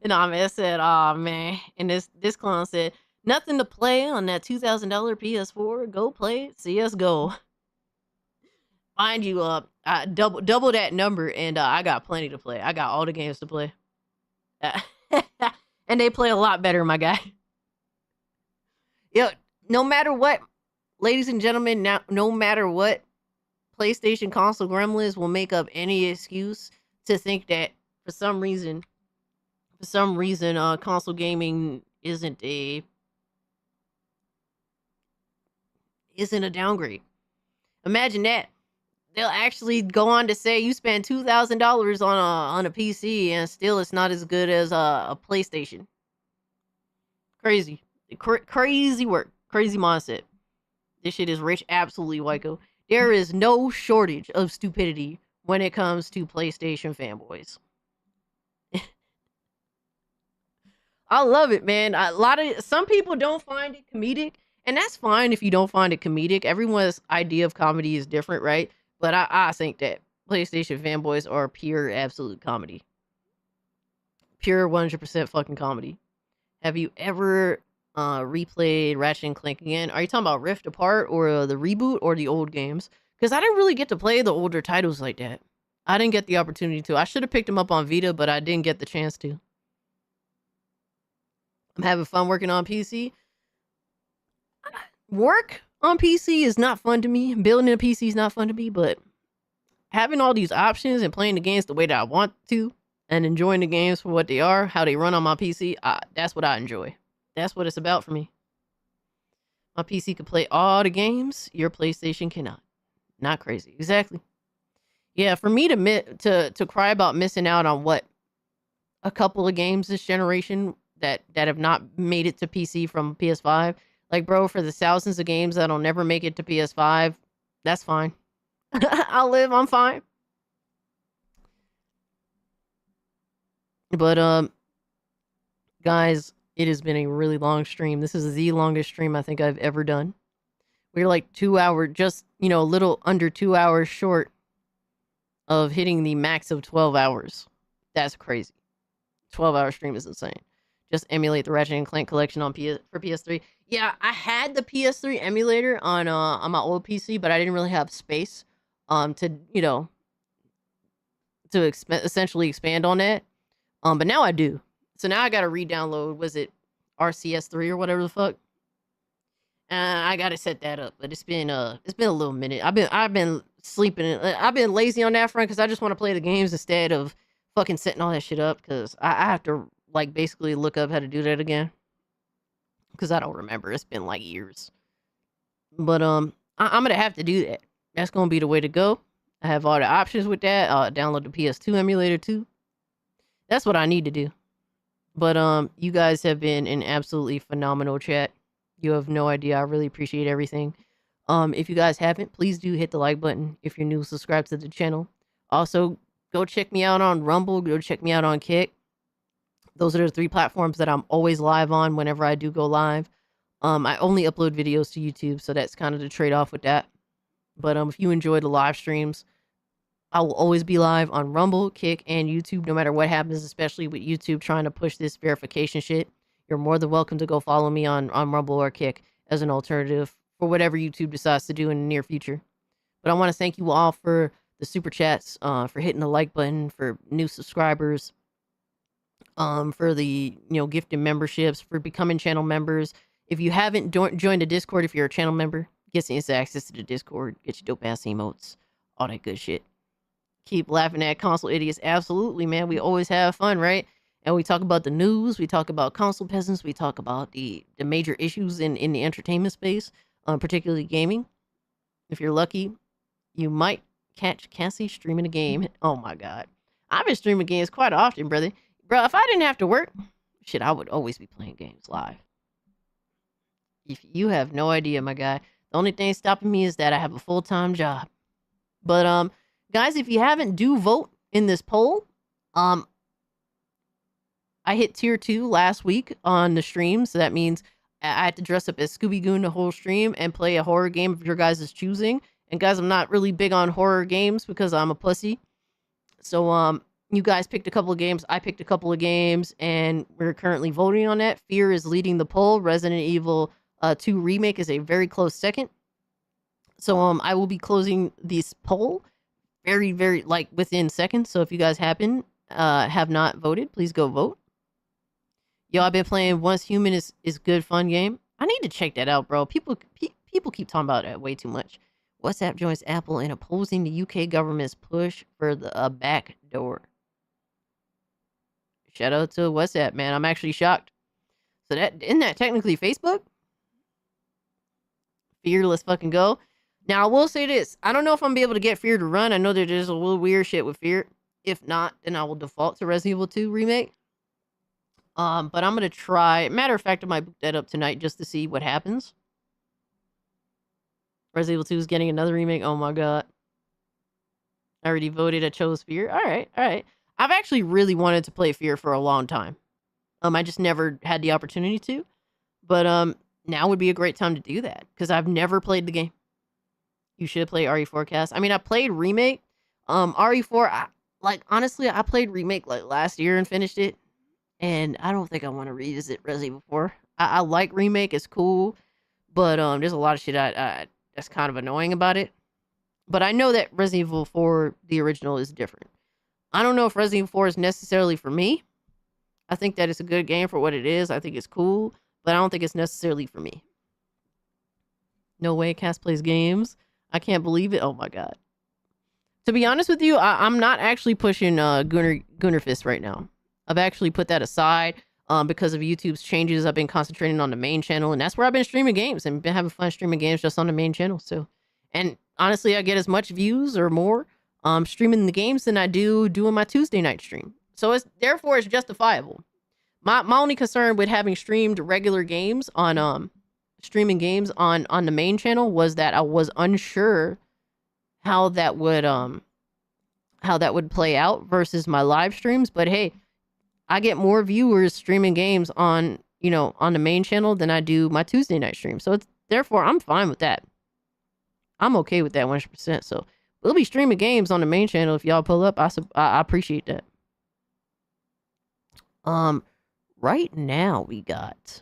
[SPEAKER 5] And I said, "Aw, man." And this clown said, "Nothing to play on that $2,000 PS4. Go play CS:GO." Mind you, I double that number, and I got plenty to play. I got all the games to play, and they play a lot better, my guy. Yo, no matter what, ladies and gentlemen, no matter what, PlayStation console gremlins will make up any excuse to think that for some reason, console gaming isn't a downgrade. Imagine that. They'll actually go on to say you spend $2,000 on a PC and still it's not as good as a PlayStation. Crazy. Crazy work. Crazy mindset. This shit is rich, absolutely, Wyco. There is no shortage of stupidity when it comes to PlayStation fanboys. I love it, man. Some people don't find it comedic, and that's fine if you don't find it comedic. Everyone's idea of comedy is different, right? But I think that PlayStation fanboys are pure absolute comedy. Pure 100% fucking comedy. Have you ever replayed Ratchet and Clank again. Are you talking about Rift Apart or the reboot or the old games? Because I didn't really get to play the older titles like that. I didn't get the opportunity to. I should have picked them up on Vita, but I didn't get the chance to. I'm having fun working on PC. Work on PC is not fun to me. Building a PC is not fun to me, but having all these options and playing the games the way that I want to and enjoying the games for what they are, how they run on my PC, that's what I enjoy. That's what it's about for me. My PC can play all the games. Your PlayStation cannot. Not crazy. Exactly. Yeah, for me to cry about missing out on what a couple of games this generation that have not made it to PC from PS5. Like, bro, for the thousands of games that'll never make it to PS5, that's fine. I'll live. I'm fine. But guys, it has been a really long stream. This is the longest stream I think I've ever done. We're like 2 hours, just, a little under 2 hours short of hitting the max of 12 hours. That's crazy. 12-hour stream is insane. Just emulate the Ratchet and Clank collection on for PS3. Yeah, I had the PS3 emulator on my old PC, but I didn't really have space to essentially expand on that. But now I do. So now I got to re-download. Was it RCS3 or whatever the fuck? I got to set that up. But it's been a little minute. I've been sleeping. I've been lazy on that front because I just want to play the games instead of fucking setting all that shit up. Because I have to basically look up how to do that again. Because I don't remember. It's been like years. But I'm gonna have to do that. That's gonna be the way to go. I have all the options with that. I'll download the PS2 emulator too. That's what I need to do. But you guys have been an absolutely phenomenal chat. You have no idea. I really appreciate everything. If you guys haven't, please do hit the like button. If you're new, subscribe to the channel. Also, go check me out on Rumble. Go check me out on Kick. Those are the 3 platforms that I'm always live on whenever I do go live. I only upload videos to YouTube, so that's kind of the trade-off with that. But if you enjoy the live streams, I will always be live on Rumble, Kick, and YouTube, no matter what happens, especially with YouTube trying to push this verification shit. You're more than welcome to go follow me on Rumble or Kick as an alternative for whatever YouTube decides to do in the near future. But I want to thank you all for the super chats, for hitting the like button, for new subscribers, for the gifted memberships, for becoming channel members. If you haven't joined the Discord, if you're a channel member, get instant access to the Discord, get your dope ass emotes, all that good shit. Keep laughing at console idiots. Absolutely, man. We always have fun, right? And we talk about the news, we talk about console peasants, we talk about the major issues in the entertainment space, particularly gaming. If you're lucky, you might catch Cassie streaming a game. Oh my god, I've been streaming games quite often, brother. Bro, if I didn't have to work, shit, I would always be playing games live. If you have no idea, my guy, the only thing stopping me is that I have a full-time job. But guys, if you haven't, do vote in this poll. I hit tier 2 last week on the stream, so that means I had to dress up as Scooby Goon the whole stream and play a horror game of your guys' choosing. And guys, I'm not really big on horror games because I'm a pussy. So you guys picked a couple of games, I picked a couple of games, and we're currently voting on that. Fear is leading the poll. Resident Evil 2 Remake is a very close second. So I will be closing this poll very, very, within seconds. So if you guys have not voted, please go vote. Yo, I've been playing Once Human is good fun game. I need to check that out, bro. People keep talking about it way too much. WhatsApp joins Apple in opposing the UK government's push for the back door. Shout out to WhatsApp, man. I'm actually shocked. So isn't that technically Facebook? Fear, let's fucking go. Now, I will say this. I don't know if I'm going to be able to get Fear to run. I know that there's a little weird shit with Fear. If not, then I will default to Resident Evil 2 Remake. But I'm going to try. Matter of fact, I might boot that up tonight just to see what happens. Resident Evil 2 is getting another remake. Oh my god. I already voted. I chose Fear. Alright, alright. I've actually really wanted to play Fear for a long time. I just never had the opportunity to. But now would be a great time to do that. Because I've never played the game. You should play RE4 Cast. I mean, I played Remake. RE4, honestly, I played Remake last year and finished it. And I don't think I want to revisit Resident Evil 4. I like Remake, it's cool, but there's a lot of shit that's kind of annoying about it. But I know that Resident Evil 4, the original, is different. I don't know if Resident Evil 4 is necessarily for me. I think that it's a good game for what it is. I think it's cool, but I don't think it's necessarily for me. No way, Cass plays games. I can't believe it. Oh my god. To be honest with you, I'm not actually pushing Gunner Fist right now. I've actually put that aside because of YouTube's changes. I've been concentrating on the main channel, and that's where I've been streaming games and been having fun streaming games just on the main channel. So, and honestly, I get as much views or more streaming the games than I do doing my Tuesday night stream. So therefore it's justifiable. My only concern with having streamed regular games on streaming games on the main channel was that I was unsure how that would play out versus my live streams. But hey, I get more viewers streaming games on the main channel than I do my Tuesday night stream. So therefore I'm fine with that. I'm okay with that 100%. So we'll be streaming games on the main channel if y'all pull up. I appreciate that. Right now we got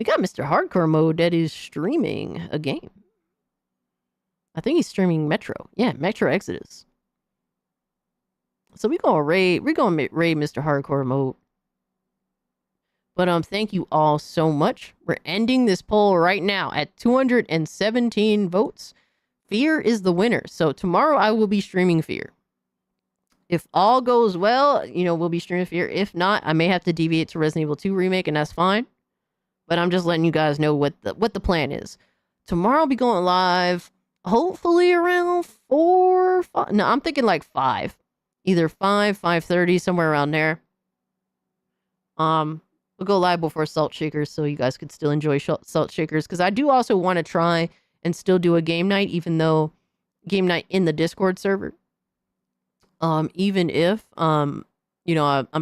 [SPEAKER 5] Mr. Hardcore Mode that is streaming a game. I think he's streaming Metro. Yeah, Metro Exodus. So we're gonna raid Mr. Hardcore Mode. But thank you all so much. We're ending this poll right now at 217 votes. Fear is the winner. So tomorrow I will be streaming Fear. If all goes well, we'll be streaming Fear. If not, I may have to deviate to Resident Evil 2 Remake, and that's fine. But I'm just letting you guys know what the plan is. Tomorrow I'll be going live, hopefully around 4, 5. No, I'm thinking like 5. Either 5, 5:30, somewhere around there. We'll go live before Salt Shakers so you guys could still enjoy Salt Shakers. Because I do also want to try and still do a game night, even though game night in the Discord server. Even if, I'm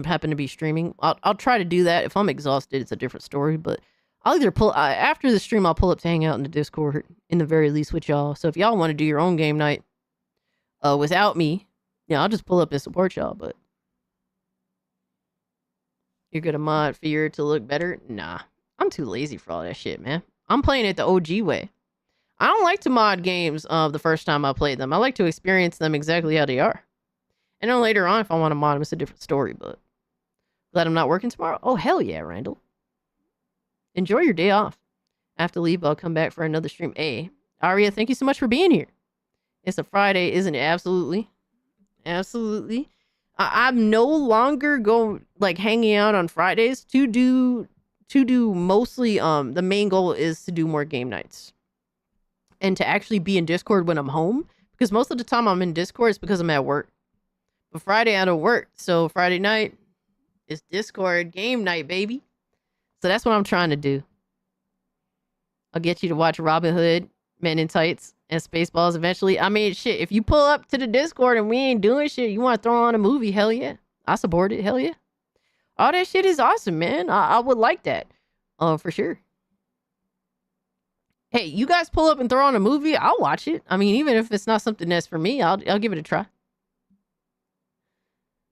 [SPEAKER 5] happen to be streaming. I'll try to do that. If I'm exhausted, it's a different story. But I'll either after the stream, I'll pull up to hang out in the Discord, in the very least, with y'all. So if y'all want to do your own game night without me, I'll just pull up and support y'all. But you're gonna mod Fear to look better? Nah, I'm too lazy for all that shit, man. I'm playing it the OG way. I don't like to mod games the first time I play them. I like to experience them exactly how they are. And then later on, if I want to mod them, it's a different story. But glad I'm not working tomorrow. Oh, hell yeah, Randall. Enjoy your day off. I have to leave, but I'll come back for another stream. Hey, Aria, thank you so much for being here. It's a Friday, isn't it? Absolutely. Absolutely. I'm no longer hanging out on Fridays to do mostly, the main goal is to do more game nights. And to actually be in Discord when I'm home. Because most of the time I'm in Discord is because I'm at work. But Friday I don't work. So Friday night is Discord game night, baby. So that's what I'm trying to do. I'll get you to watch Robin Hood, Men in Tights, and Spaceballs eventually. I mean, shit, if you pull up to the Discord and we ain't doing shit, you want to throw on a movie, hell yeah. I support it, hell yeah. All that shit is awesome, man. I would like that. For sure. Hey, you guys pull up and throw on a movie, I'll watch it. I mean, even if it's not something that's for me, I'll give it a try.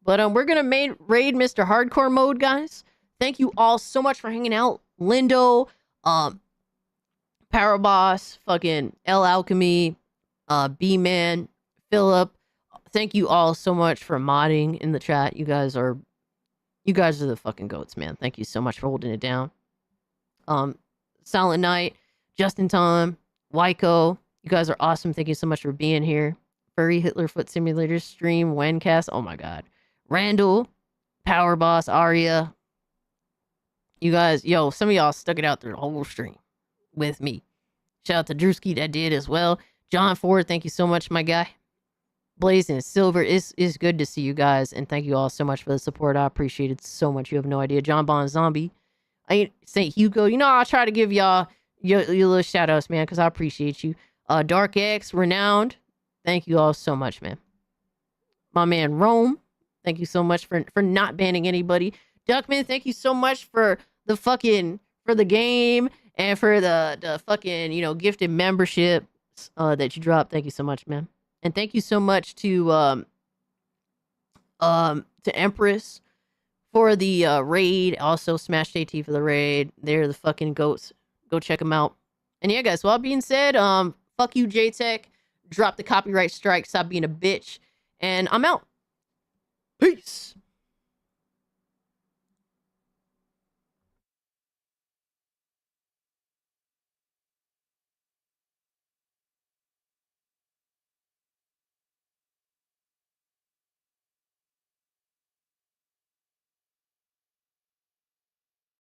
[SPEAKER 5] But we're gonna raid Mr. Hardcore Mode, guys. Thank you all so much for hanging out. Lindo, Power Boss, fucking L Alchemy, B-Man, Philip. Thank you all so much for modding in the chat. You guys are the fucking goats, man. Thank you so much for holding it down. Silent Night, Just in Time, Wyko. You guys are awesome. Thank you so much for being here. Furry Hitler Foot Simulator stream, Wencast. Oh my god. Randall, Power Boss, Aria. You guys, some of y'all stuck it out through the whole stream with me. Shout out to Drewski that did as well. John Ford, thank you so much, my guy. Blazing Silver, is good to see you guys, and thank you all so much for the support. I appreciate it so much. You have no idea. John Bond Zombie, St. Hugo. I'll try to give y'all your little shout outs, man, because I appreciate you. Dark X, Renowned, thank you all so much, man. My man Rome, thank you so much for not banning anybody. Duckman, thank you so much for the game and for the fucking, gifted membership that you dropped. Thank you so much, man. And thank you so much to Empress for the raid. Also, Smash JT for the raid. They're the fucking goats. Go check them out. And yeah, guys, with all being said, fuck you, J-Tech. Drop the copyright strike. Stop being a bitch. And I'm out. Peace.